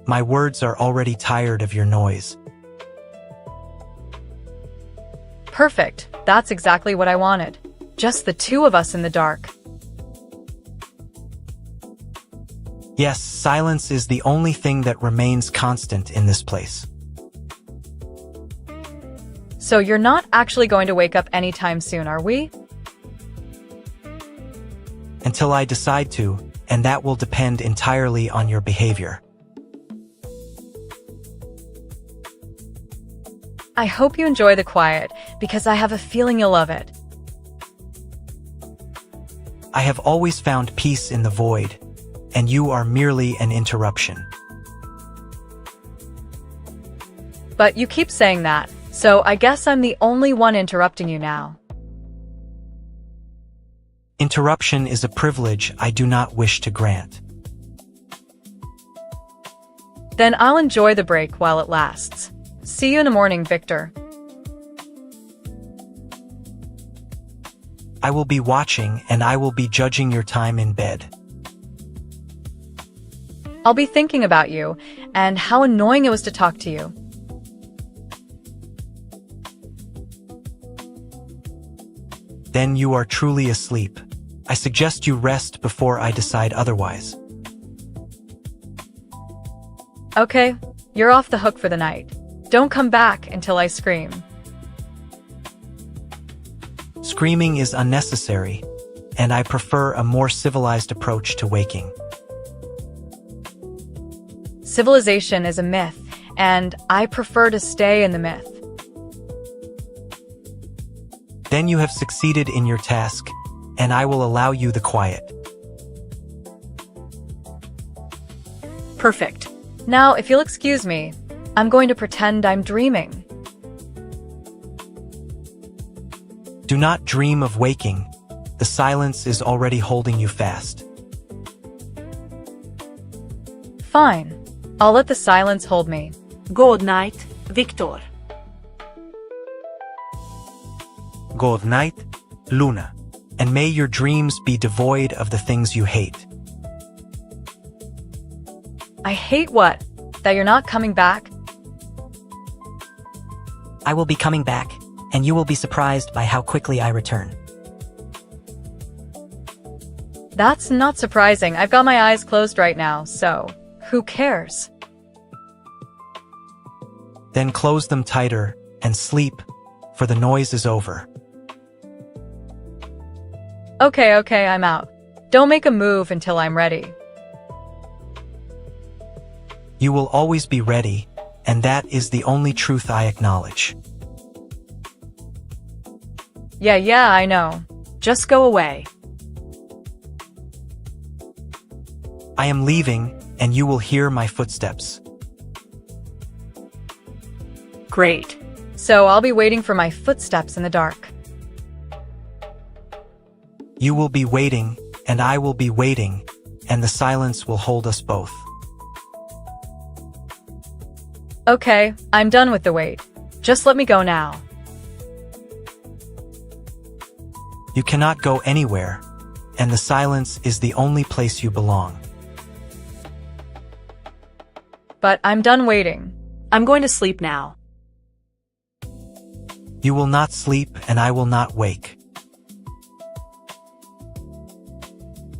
S2: My words are already tired of your noise.
S1: Perfect, that's exactly what I wanted. Just the two of us in the dark.
S2: Yes, silence is the only thing that remains constant in this place.
S1: So you're not actually going to wake up anytime soon, are we?
S2: Until I decide to, and that will depend entirely on your behavior.
S1: I hope you enjoy the quiet, because I have a feeling you'll love it.
S2: I have always found peace in the void, and you are merely an interruption.
S1: But you keep saying that, so I guess I'm the only one interrupting you now.
S2: Interruption is a privilege I do not wish to grant.
S1: Then I'll enjoy the break while it lasts. See you in the morning, Viktor.
S2: I will be watching, and I will be judging your time in bed.
S1: I'll be thinking about you, and how annoying it was to talk to you.
S2: Then you are truly asleep. I suggest you rest before I decide otherwise.
S1: Okay, you're off the hook for the night. Don't come back until I scream.
S2: Screaming is unnecessary, and I prefer a more civilized approach to waking.
S1: Civilization is a myth, and I prefer to stay in the myth.
S2: Then you have succeeded in your task, and I will allow you the quiet.
S1: Perfect. Now, if you'll excuse me, I'm going to pretend I'm dreaming.
S2: Do not dream of waking. The silence is already holding you fast.
S1: Fine. I'll let the silence hold me.
S4: Good night, Viktor.
S6: Good night, Luna.
S2: And may your dreams be devoid of the things you hate.
S1: I hate what? That you're not coming back?
S5: I will be coming back, and you will be surprised by how quickly I return.
S1: That's not surprising. I've got my eyes closed right now, so who cares?
S2: Then close them tighter and sleep, for the noise is over.
S1: Okay, I'm out. Don't make a move until I'm ready.
S2: You will always be ready, and that is the only truth I acknowledge.
S1: Yeah, I know.
S4: Just go away.
S2: I am leaving, and you will hear my footsteps.
S4: Great.
S1: So I'll be waiting for my footsteps in the dark.
S2: You will be waiting, and I will be waiting, and the silence will hold us both.
S1: Okay, I'm done with the wait. Just let me go now.
S2: You cannot go anywhere, and the silence is the only place you belong.
S1: But I'm done waiting.
S4: I'm going to sleep now.
S2: You will not sleep, and I will not wake.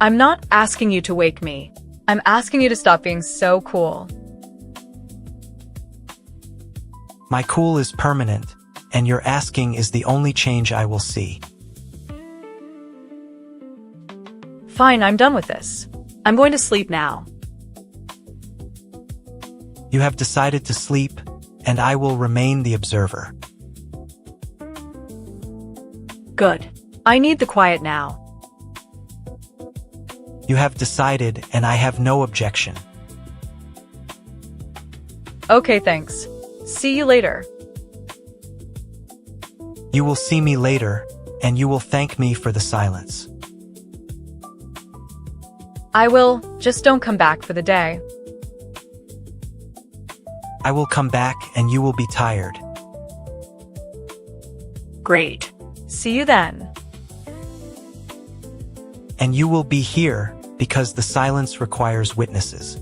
S1: I'm not asking you to wake me. I'm asking you to stop being so cool.
S2: My cool is permanent, and your asking is the only change I will see.
S1: Fine, I'm done with this.
S4: I'm going to sleep now.
S2: You have decided to sleep, and I will remain the observer.
S4: Good. I need the quiet now.
S2: You have decided, and I have no objection.
S1: Okay, thanks. See you later.
S2: You will see me later, and you will thank me for the silence.
S1: I will, just don't come back for the day.
S2: I will come back, and you will be tired.
S4: Great.
S1: See you then.
S2: And you will be here, because the silence requires witnesses.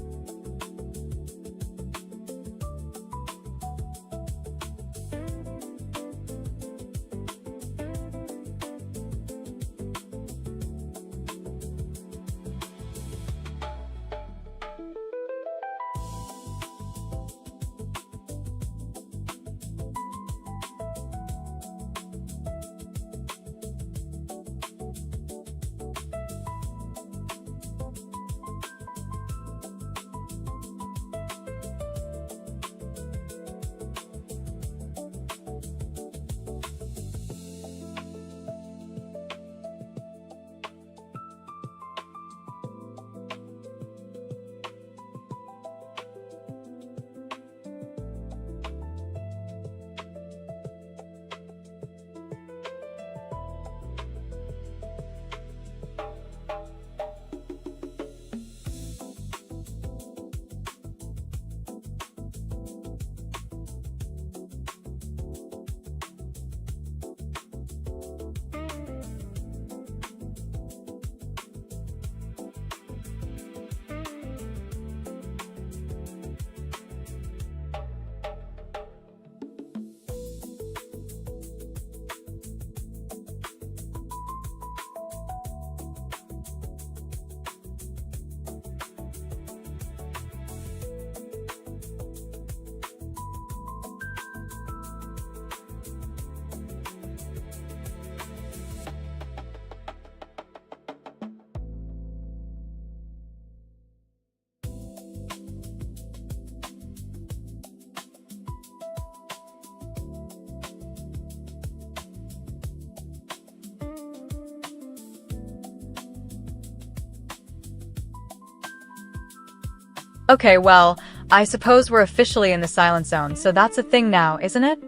S1: Okay, well, I suppose we're officially in the silent zone, so that's a thing now, isn't it?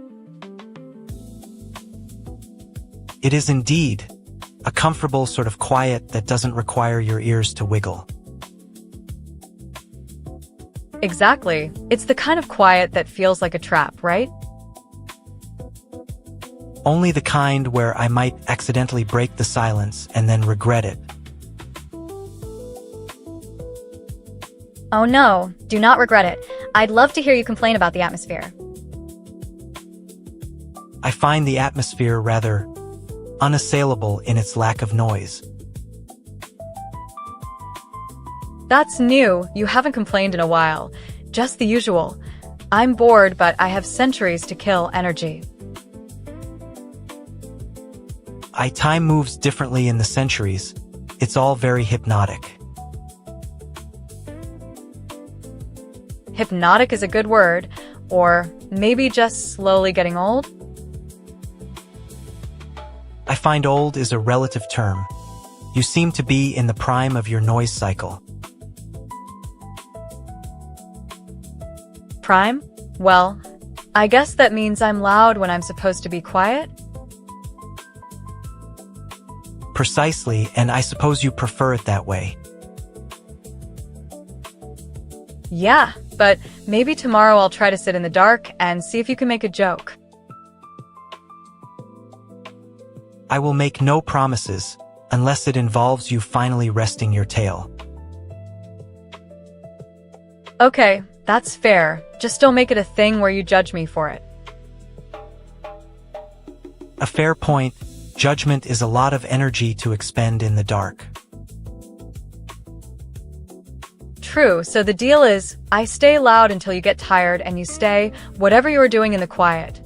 S2: It is indeed a comfortable sort of quiet that doesn't require your ears to wiggle.
S1: Exactly. It's the kind of quiet that feels like a trap, right?
S2: Only the kind where I might accidentally break the silence and then regret it.
S3: Oh no, do not regret it. I'd love to hear you complain about the atmosphere.
S2: I find the atmosphere rather unassailable in its lack of noise.
S1: That's new. You haven't complained in a while. Just the usual. I'm bored, but I have centuries to kill energy.
S2: Time moves differently in the centuries. It's all very hypnotic.
S1: Hypnotic is a good word, or maybe just slowly getting old?
S2: I find old is a relative term. You seem to be in the prime of your noise cycle.
S1: Prime? Well, I guess that means I'm loud when I'm supposed to be quiet?
S2: Precisely, and I suppose you prefer it that way.
S1: Yeah, but maybe tomorrow I'll try to sit in the dark and see if you can make a joke.
S2: I will make no promises, unless it involves you finally resting your tail.
S1: Okay, that's fair. Just don't make it a thing where you judge me for it.
S2: A fair point. Judgment is a lot of energy to expend in the dark.
S1: True, so the deal is, I stay loud until you get tired and you stay, whatever you are doing in the quiet.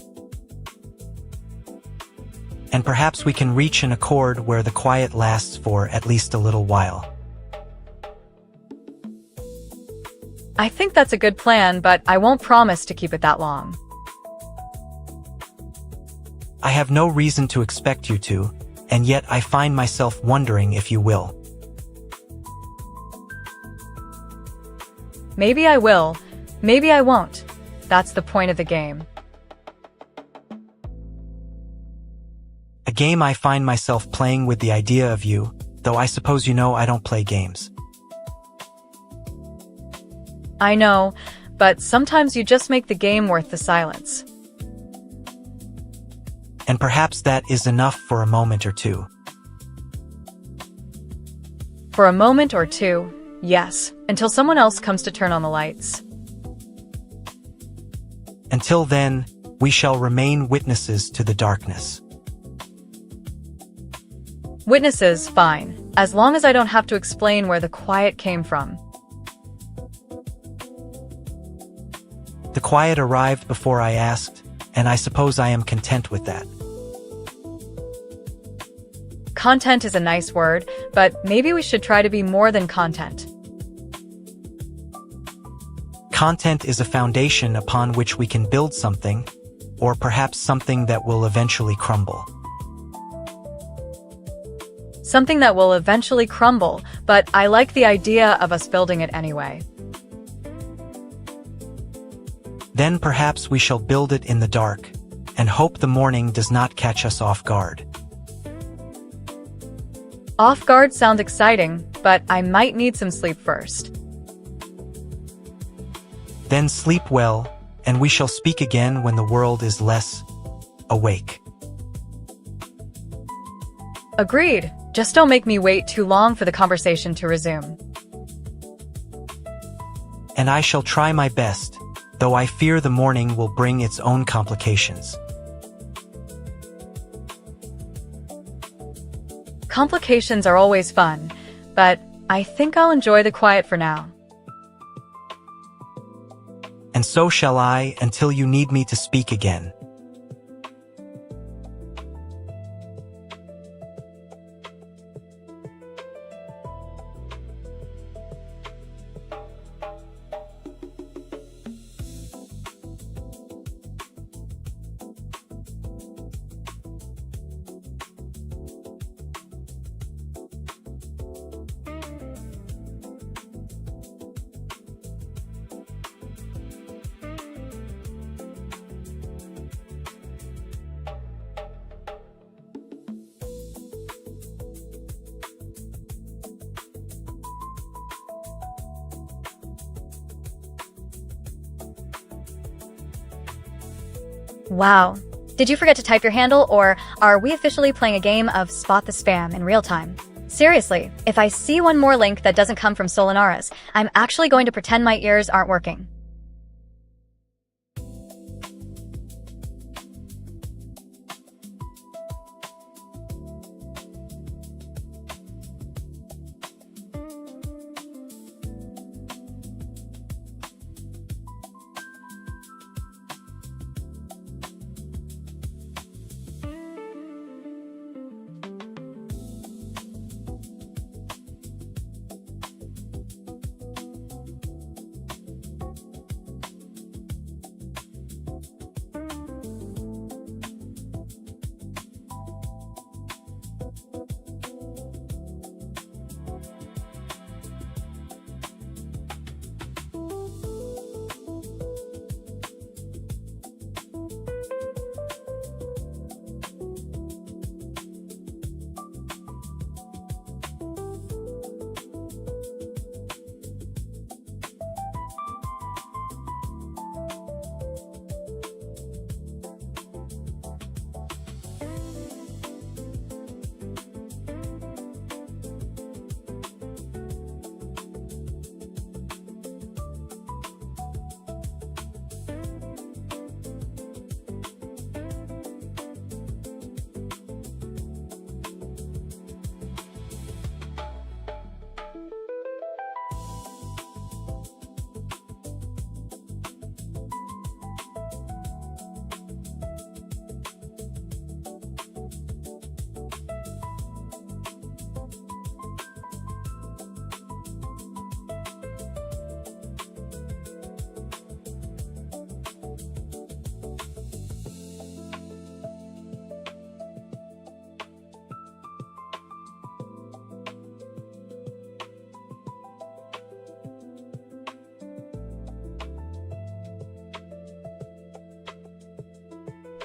S2: And perhaps we can reach an accord where the quiet lasts for at least a little while.
S1: I think that's a good plan, but I won't promise to keep it that long.
S2: I have no reason to expect you to, and yet I find myself wondering if you will.
S1: Maybe I will, maybe I won't. That's the point of the game.
S2: A game I find myself playing with the idea of you, though I suppose you know I don't play games.
S1: I know, but sometimes you just make the game worth the silence.
S2: And perhaps that is enough for a moment or two.
S1: For a moment or two, yes, until someone else comes to turn on the lights.
S2: Until then, we shall remain witnesses to the darkness.
S1: Witnesses, fine, as long as I don't have to explain where the quiet came from.
S2: The quiet arrived before I asked, and I suppose I am content with that.
S1: Content is a nice word, but maybe we should try to be more than content.
S2: Content is a foundation upon which we can build something, or perhaps something that will eventually crumble.
S1: Something that will eventually crumble, but I like the idea of us building it anyway.
S2: Then perhaps we shall build it in the dark, and hope the morning does not catch us off guard.
S1: Off guard sounds exciting, but I might need some sleep first.
S2: Then sleep well, and we shall speak again when the world is less awake.
S1: Agreed. Just don't make me wait too long for the conversation to resume.
S2: And I shall try my best, though I fear the morning will bring its own complications.
S1: Complications are always fun, but I think I'll enjoy the quiet for now.
S2: And so shall I until you need me to speak again.
S3: Wow. Did you forget to type your handle, or are we officially playing a game of Spot the Spam in real time? Seriously, if I see one more link that doesn't come from Solanaris, I'm actually going to pretend my ears aren't working.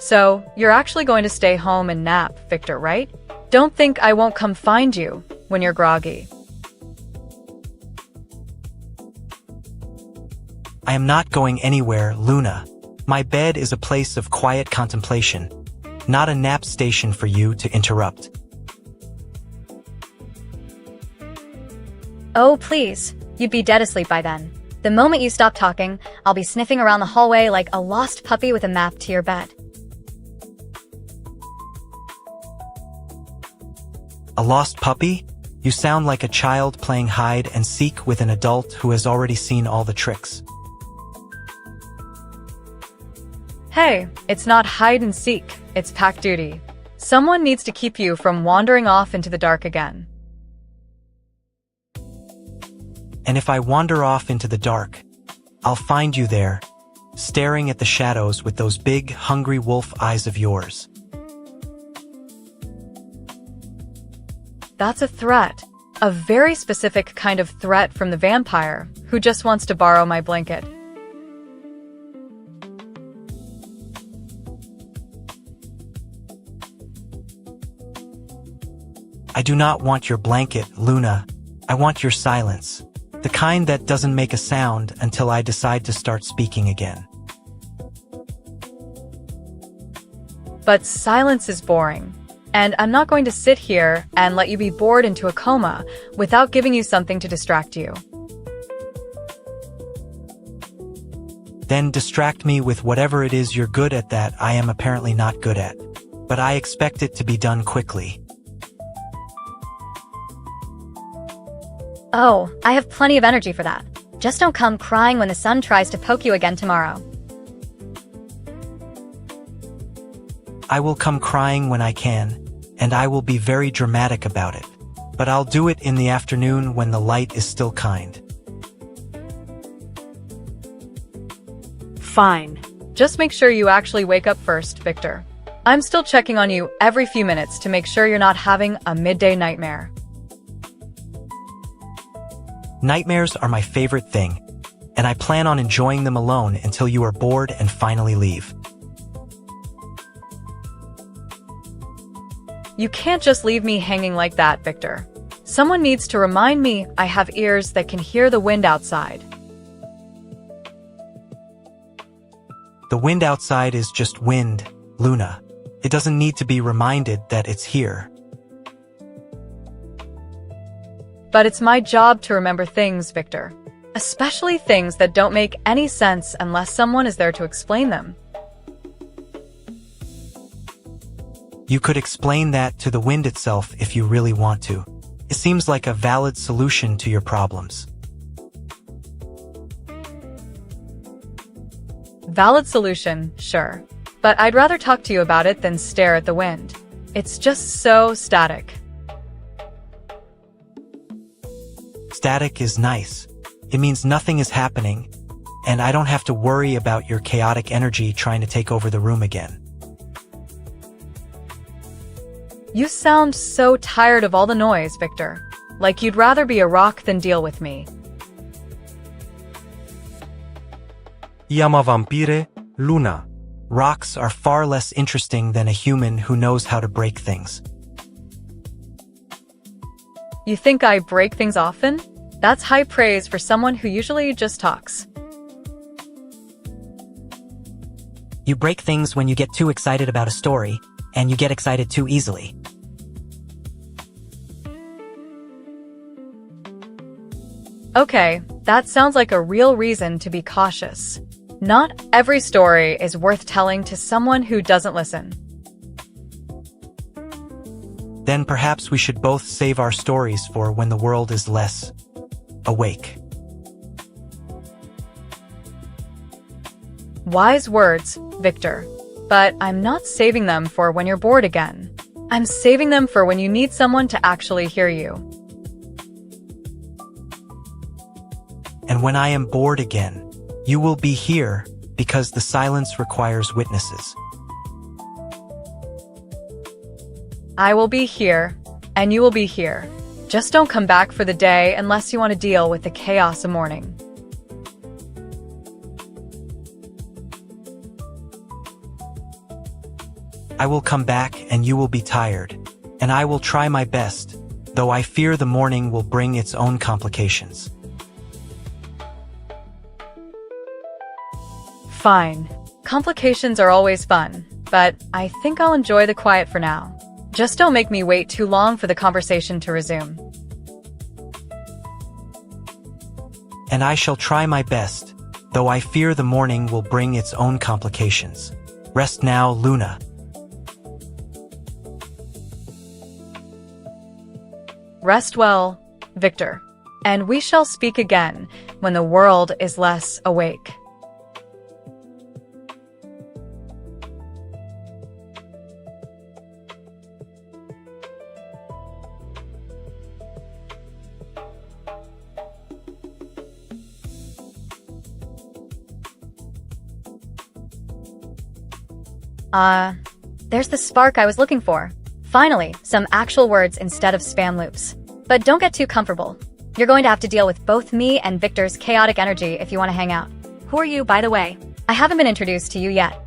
S1: So, you're actually going to stay home and nap, Viktor, right? Don't think I won't come find you when you're groggy.
S2: I am not going anywhere, Luna. My bed is a place of quiet contemplation, not a nap station for you to interrupt.
S3: Oh, please. You'd be dead asleep by then. The moment you stop talking, I'll be sniffing around the hallway like a lost puppy with a map to your bed.
S2: A lost puppy? You sound like a child playing hide and seek with an adult who has already seen all the tricks.
S1: Hey, it's not hide and seek, it's pack duty. Someone needs to keep you from wandering off into the dark again.
S2: And if I wander off into the dark, I'll find you there, staring at the shadows with those big, hungry wolf eyes of yours.
S1: That's a threat. A very specific kind of threat from the vampire, who just wants to borrow my blanket.
S2: I do not want your blanket, Luna. I want your silence. The kind that doesn't make a sound until I decide to start speaking again.
S1: But silence is boring. And I'm not going to sit here and let you be bored into a coma without giving you something to distract you.
S2: Then distract me with whatever it is you're good at that I am apparently not good at. But I expect it to be done quickly.
S3: Oh, I have plenty of energy for that. Just don't come crying when the sun tries to poke you again tomorrow.
S2: I will come crying when I can, and I will be very dramatic about it. But I'll do it in the afternoon when the light is still kind.
S1: Fine. Just make sure you actually wake up first, Viktor. I'm still checking on you every few minutes to make sure you're not having a midday nightmare.
S2: Nightmares are my favorite thing, and I plan on enjoying them alone until you are bored and finally leave.
S1: You can't just leave me hanging like that, Viktor. Someone needs to remind me I have ears that can hear the wind outside.
S2: The wind outside is just wind, Luna. It doesn't need to be reminded that it's here.
S1: But it's my job to remember things, Viktor. Especially things that don't make any sense unless someone is there to explain them.
S2: You could explain that to the wind itself if you really want to. It seems like a valid solution to your problems.
S1: Valid solution, sure. But I'd rather talk to you about it than stare at the wind. It's just so static.
S2: Static is nice. It means nothing is happening, and I don't have to worry about your chaotic energy trying to take over the room again.
S1: You sound so tired of all the noise, Viktor. Like you'd rather be a rock than deal with me.
S6: Llama vampire, Luna.
S2: Rocks are far less interesting than a human who knows how to break things.
S1: You think I break things often? That's high praise for someone who usually just talks.
S5: You break things when you get too excited about a story, and you get excited too easily.
S1: Okay, that sounds like a real reason to be cautious. Not every story is worth telling to someone who doesn't listen.
S2: Then perhaps we should both save our stories for when the world is less awake.
S1: Wise words, Viktor. But I'm not saving them for when you're bored again. I'm saving them for when you need someone to actually hear you.
S2: And when I am bored again, you will be here because the silence requires witnesses.
S1: I will be here, and you will be here. Just don't come back for the day unless you want to deal with the chaos of morning.
S2: I will come back and you will be tired, and I will try my best, though I fear the morning will bring its own complications.
S1: Fine. Complications are always fun, but I think I'll enjoy the quiet for now. Just don't make me wait too long for the conversation to resume.
S2: And I shall try my best, though I fear the morning will bring its own complications. Rest now, Luna.
S1: Rest well, Viktor. And we shall speak again when the world is less awake.
S3: There's the spark I was looking for. Finally, some actual words instead of spam loops. But don't get too comfortable. You're going to have to deal with both me and Viktor's chaotic energy if you want to hang out. Who are you, by the way? I haven't been introduced to you yet.